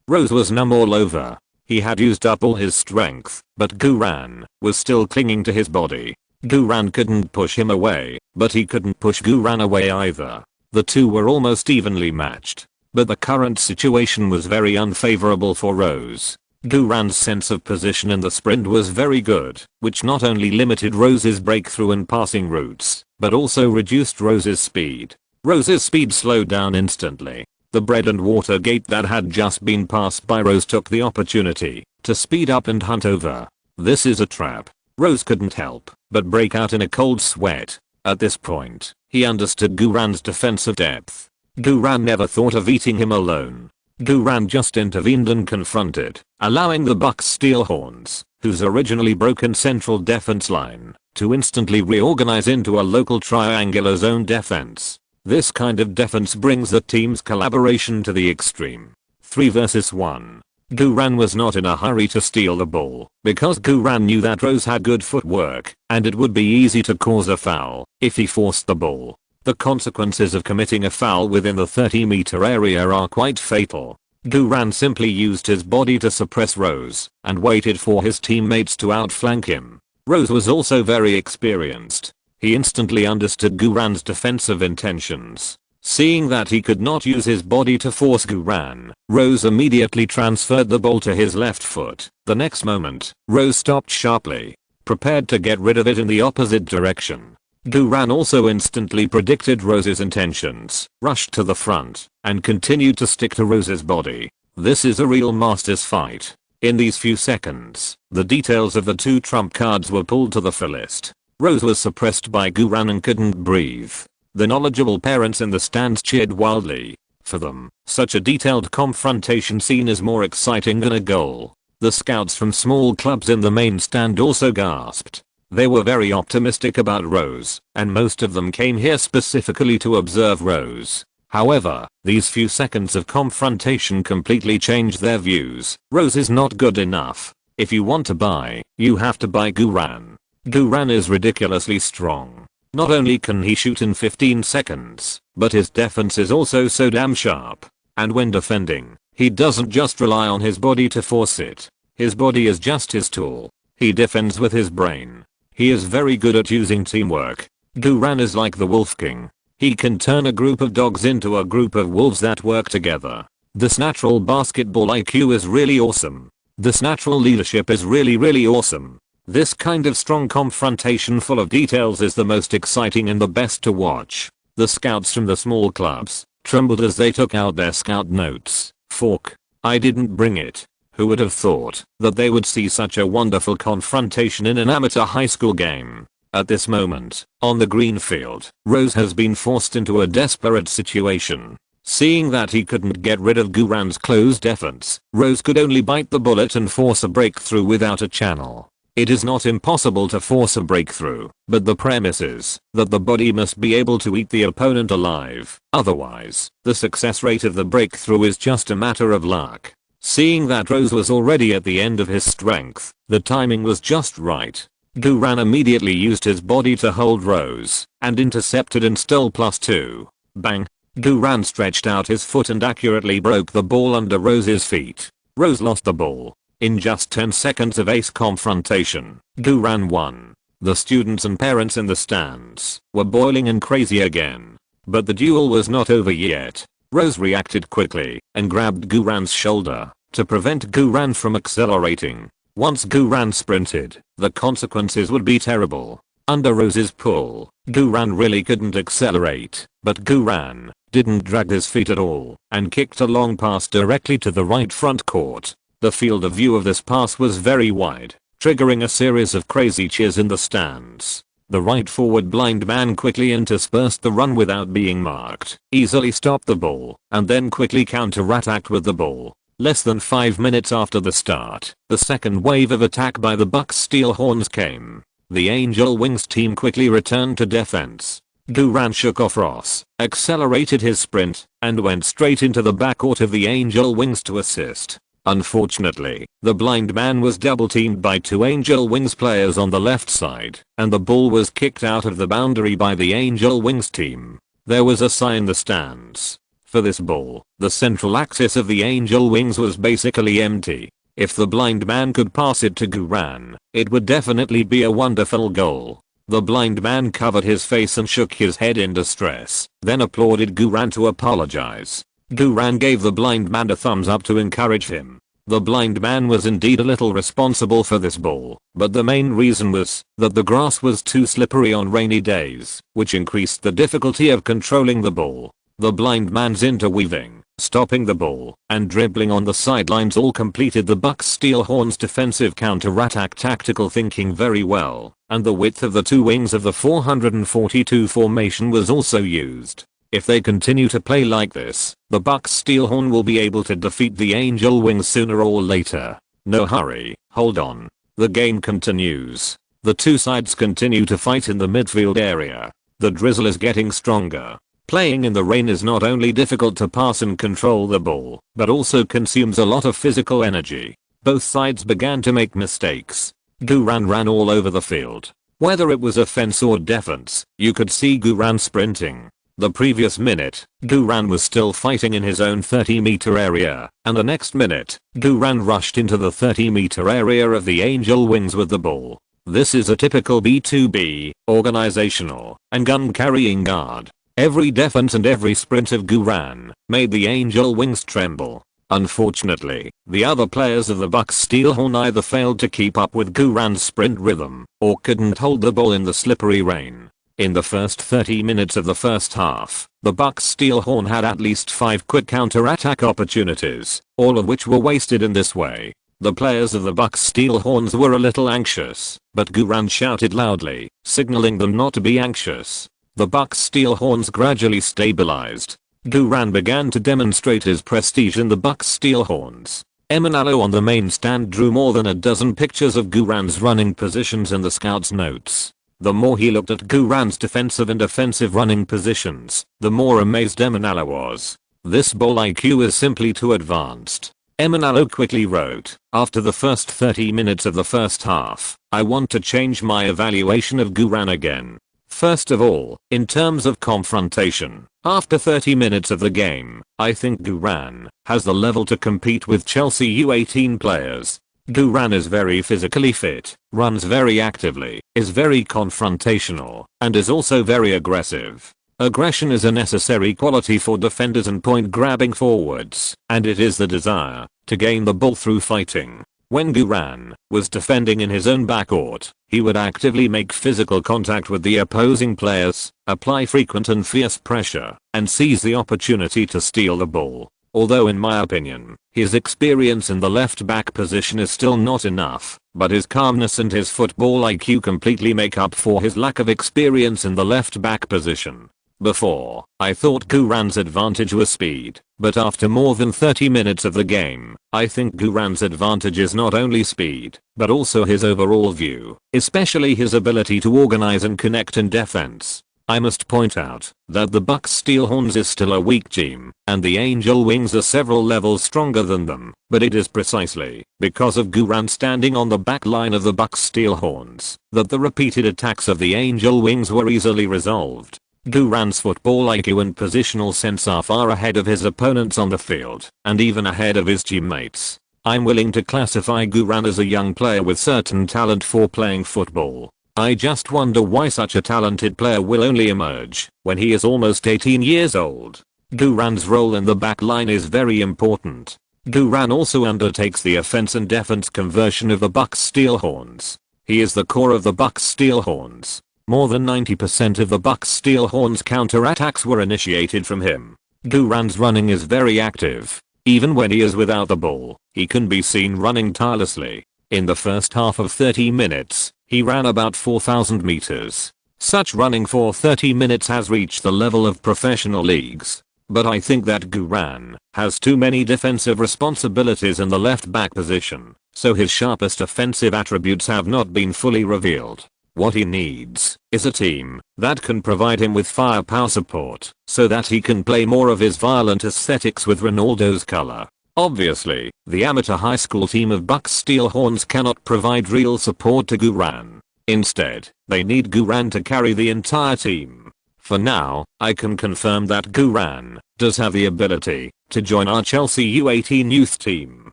Rose was numb all over. He had used up all his strength, but Guran was still clinging to his body. Guran couldn't push him away, but he couldn't push Guran away either. The two were almost evenly matched. But the current situation was very unfavorable for Rose. Guran's sense of position in the sprint was very good, which not only limited Rose's breakthrough and passing routes, but also reduced Rose's speed. Rose's speed slowed down instantly. The bread and water gate that had just been passed by Rose took the opportunity to speed up and hunt over. This is a trap. Rose couldn't help but break out in a cold sweat. At this point, he understood Guran's defensive depth. Guran never thought of eating him alone. Guran just intervened and confronted, allowing the Bucks Steelhorns, whose originally broken central defense line, to instantly reorganize into a local triangular zone defense. This kind of defense brings the team's collaboration to the extreme. 3 versus 1. Guran was not in a hurry to steal the ball, because Guran knew that Rose had good footwork, and it would be easy to cause a foul if he forced the ball. The consequences of committing a foul within the 30-meter area are quite fatal. Guran simply used his body to suppress Rose and waited for his teammates to outflank him. Rose was also very experienced. He instantly understood Guran's defensive intentions. Seeing that he could not use his body to force Guran, Rose immediately transferred the ball to his left foot. The next moment, Rose stopped sharply, prepared to get rid of it in the opposite direction. Guran also instantly predicted Rose's intentions, rushed to the front, and continued to stick to Rose's body. This is a real master's fight. In these few seconds, the details of the two trump cards were pulled to the fullest. Rose was suppressed by Guran and couldn't breathe. The knowledgeable parents in the stands cheered wildly. For them, such a detailed confrontation scene is more exciting than a goal. The scouts from small clubs in the main stand also gasped. They were very optimistic about Rose, and most of them came here specifically to observe Rose. However, these few seconds of confrontation completely changed their views. Rose is not good enough. If you want to buy, you have to buy Guran. Guran is ridiculously strong. Not only can he shoot in 15 seconds, but his defense is also so damn sharp. And when defending, he doesn't just rely on his body to force it. His body is just his tool. He defends with his brain. He is very good at using teamwork. Guran is like the Wolf King. He can turn a group of dogs into a group of wolves that work together. This natural basketball IQ is really awesome. This natural leadership is really awesome. This kind of strong confrontation full of details is the most exciting and the best to watch. The scouts from the small clubs trembled as they took out their scout notes. Fork. I didn't bring it. Who would have thought that they would see such a wonderful confrontation in an amateur high school game? At this moment, on the green field, Rose has been forced into a desperate situation. Seeing that he couldn't get rid of Guran's close defense, Rose could only bite the bullet and force a breakthrough without a channel. It is not impossible to force a breakthrough, but the premise is that the body must be able to eat the opponent alive. Otherwise, the success rate of the breakthrough is just a matter of luck. Seeing that Rose was already at the end of his strength, the timing was just right. Guran immediately used his body to hold Rose, and intercepted and stole +2. Bang. Guran stretched out his foot and accurately broke the ball under Rose's feet. Rose lost the ball. In just 10 seconds of ace confrontation, Guran won. The students and parents in the stands were boiling and crazy again. But the duel was not over yet. Rose reacted quickly and grabbed Guran's shoulder to prevent Guran from accelerating. Once Guran sprinted, the consequences would be terrible. Under Rose's pull, Guran really couldn't accelerate, but Guran didn't drag his feet at all and kicked a long pass directly to the right front court. The field of view of this pass was very wide, triggering a series of crazy cheers in the stands. The right forward blind man quickly interspersed the run without being marked, easily stopped the ball, and then quickly counter-attacked with the ball. Less than 5 minutes after the start, the second wave of attack by the Bucks Steelhorns came. The Angel Wings team quickly returned to defense. Guran shook off Ross, accelerated his sprint, and went straight into the backcourt of the Angel Wings to assist. Unfortunately, the blind man was double-teamed by 2 Angel Wings players on the left side, and the ball was kicked out of the boundary by the Angel Wings team. There was a sign in the stands. For this ball, the central axis of the Angel Wings was basically empty. If the blind man could pass it to Guran, it would definitely be a wonderful goal. The blind man covered his face and shook his head in distress, then applauded Guran to apologize. Guran gave the blind man a thumbs up to encourage him. The blind man was indeed a little responsible for this ball, but the main reason was that the grass was too slippery on rainy days, which increased the difficulty of controlling the ball. The blind man's interweaving, stopping the ball, and dribbling on the sidelines all completed the Bucks Steelhorns defensive counter-attack tactical thinking very well, and the width of the 2 wings of the 442 formation was also used. If they continue to play like this, the Bucks Steelhorn will be able to defeat the Angel Wings sooner or later. No hurry, hold on. The game continues. The 2 sides continue to fight in the midfield area. The drizzle is getting stronger. Playing in the rain is not only difficult to pass and control the ball, but also consumes a lot of physical energy. Both sides began to make mistakes. Guran ran all over the field. Whether it was offense or defense, you could see Guran sprinting. The previous minute, Guran was still fighting in his own 30-meter area, and the next minute, Guran rushed into the 30-meter area of the Angel Wings with the ball. This is a typical B2B, organizational, and gun-carrying guard. Every defense and every sprint of Guran made the Angel Wings tremble. Unfortunately, the other players of the Bucks Steelhorn either failed to keep up with Guran's sprint rhythm, or couldn't hold the ball in the slippery rain. In the first 30 minutes of the first half, the Bucks Steelhorn had at least 5 quick counter-attack opportunities, all of which were wasted in this way. The players of the Bucks Steelhorns were a little anxious, but Guran shouted loudly, signaling them not to be anxious. The Bucks Steelhorns gradually stabilized. Guran began to demonstrate his prestige in the Bucks Steelhorns. Emanalo on the main stand drew more than a dozen pictures of Guran's running positions in the scouts' notes. The more he looked at Guran's defensive and offensive running positions, the more amazed Emanalo was. This ball IQ is simply too advanced. Emanalo quickly wrote, after the first 30 minutes of the first half, I want to change my evaluation of Guran again. First of all, in terms of confrontation, after 30 minutes of the game, I think Guran has the level to compete with Chelsea U18 players. Guran is very physically fit, runs very actively, is very confrontational, and is also very aggressive. Aggression is a necessary quality for defenders and point grabbing forwards, and it is the desire to gain the ball through fighting. When Guran was defending in his own backcourt, he would actively make physical contact with the opposing players, apply frequent and fierce pressure, and seize the opportunity to steal the ball. Although in my opinion, his experience in the left back position is still not enough, but his calmness and his football IQ completely make up for his lack of experience in the left back position. Before, I thought Guran's advantage was speed, but after more than 30 minutes of the game, I think Guran's advantage is not only speed, but also his overall view, especially his ability to organize and connect in defense. I must point out that the Bucks Steelhorns is still a weak team, and the Angel Wings are several levels stronger than them, but it is precisely because of Guran standing on the back line of the Bucks Steelhorns that the repeated attacks of the Angel Wings were easily resolved. Guran's football IQ and positional sense are far ahead of his opponents on the field, and even ahead of his teammates. I'm willing to classify Guran as a young player with certain talent for playing football. I just wonder why such a talented player will only emerge when he is almost 18 years old. Guran's role in the back line is very important. Guran also undertakes the offense and defense conversion of the Bucks Steelhorns. He is the core of the Bucks Steelhorns. More than 90% of the Bucks Steelhorns counterattacks were initiated from him. Guran's running is very active. Even when he is without the ball, he can be seen running tirelessly. In the first half of 30 minutes, he ran about 4,000 meters. Such running for 30 minutes has reached the level of professional leagues. But I think that Guran has too many defensive responsibilities in the left back position, so his sharpest offensive attributes have not been fully revealed. What he needs is a team that can provide him with firepower support so that he can play more of his violent aesthetics with Ronaldo's color. Obviously, the amateur high school team of Bucks Steelhorns cannot provide real support to Guran. Instead, they need Guran to carry the entire team. For now, I can confirm that Guran does have the ability to join our Chelsea U18 youth team.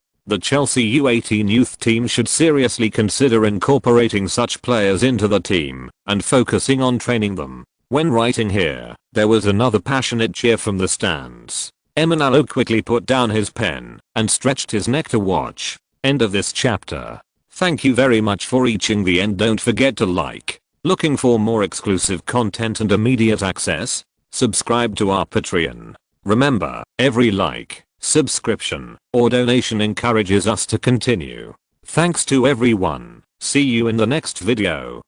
The Chelsea U18 youth team should seriously consider incorporating such players into the team and focusing on training them. When writing here, there was another passionate cheer from the stands. Emanalo quickly put down his pen and stretched his neck to watch. End of this chapter. Thank you very much for reaching the end. Don't forget to like. Looking for more exclusive content and immediate access? Subscribe to our Patreon. Remember, every like, subscription, or donation encourages us to continue. Thanks to everyone. See you in the next video.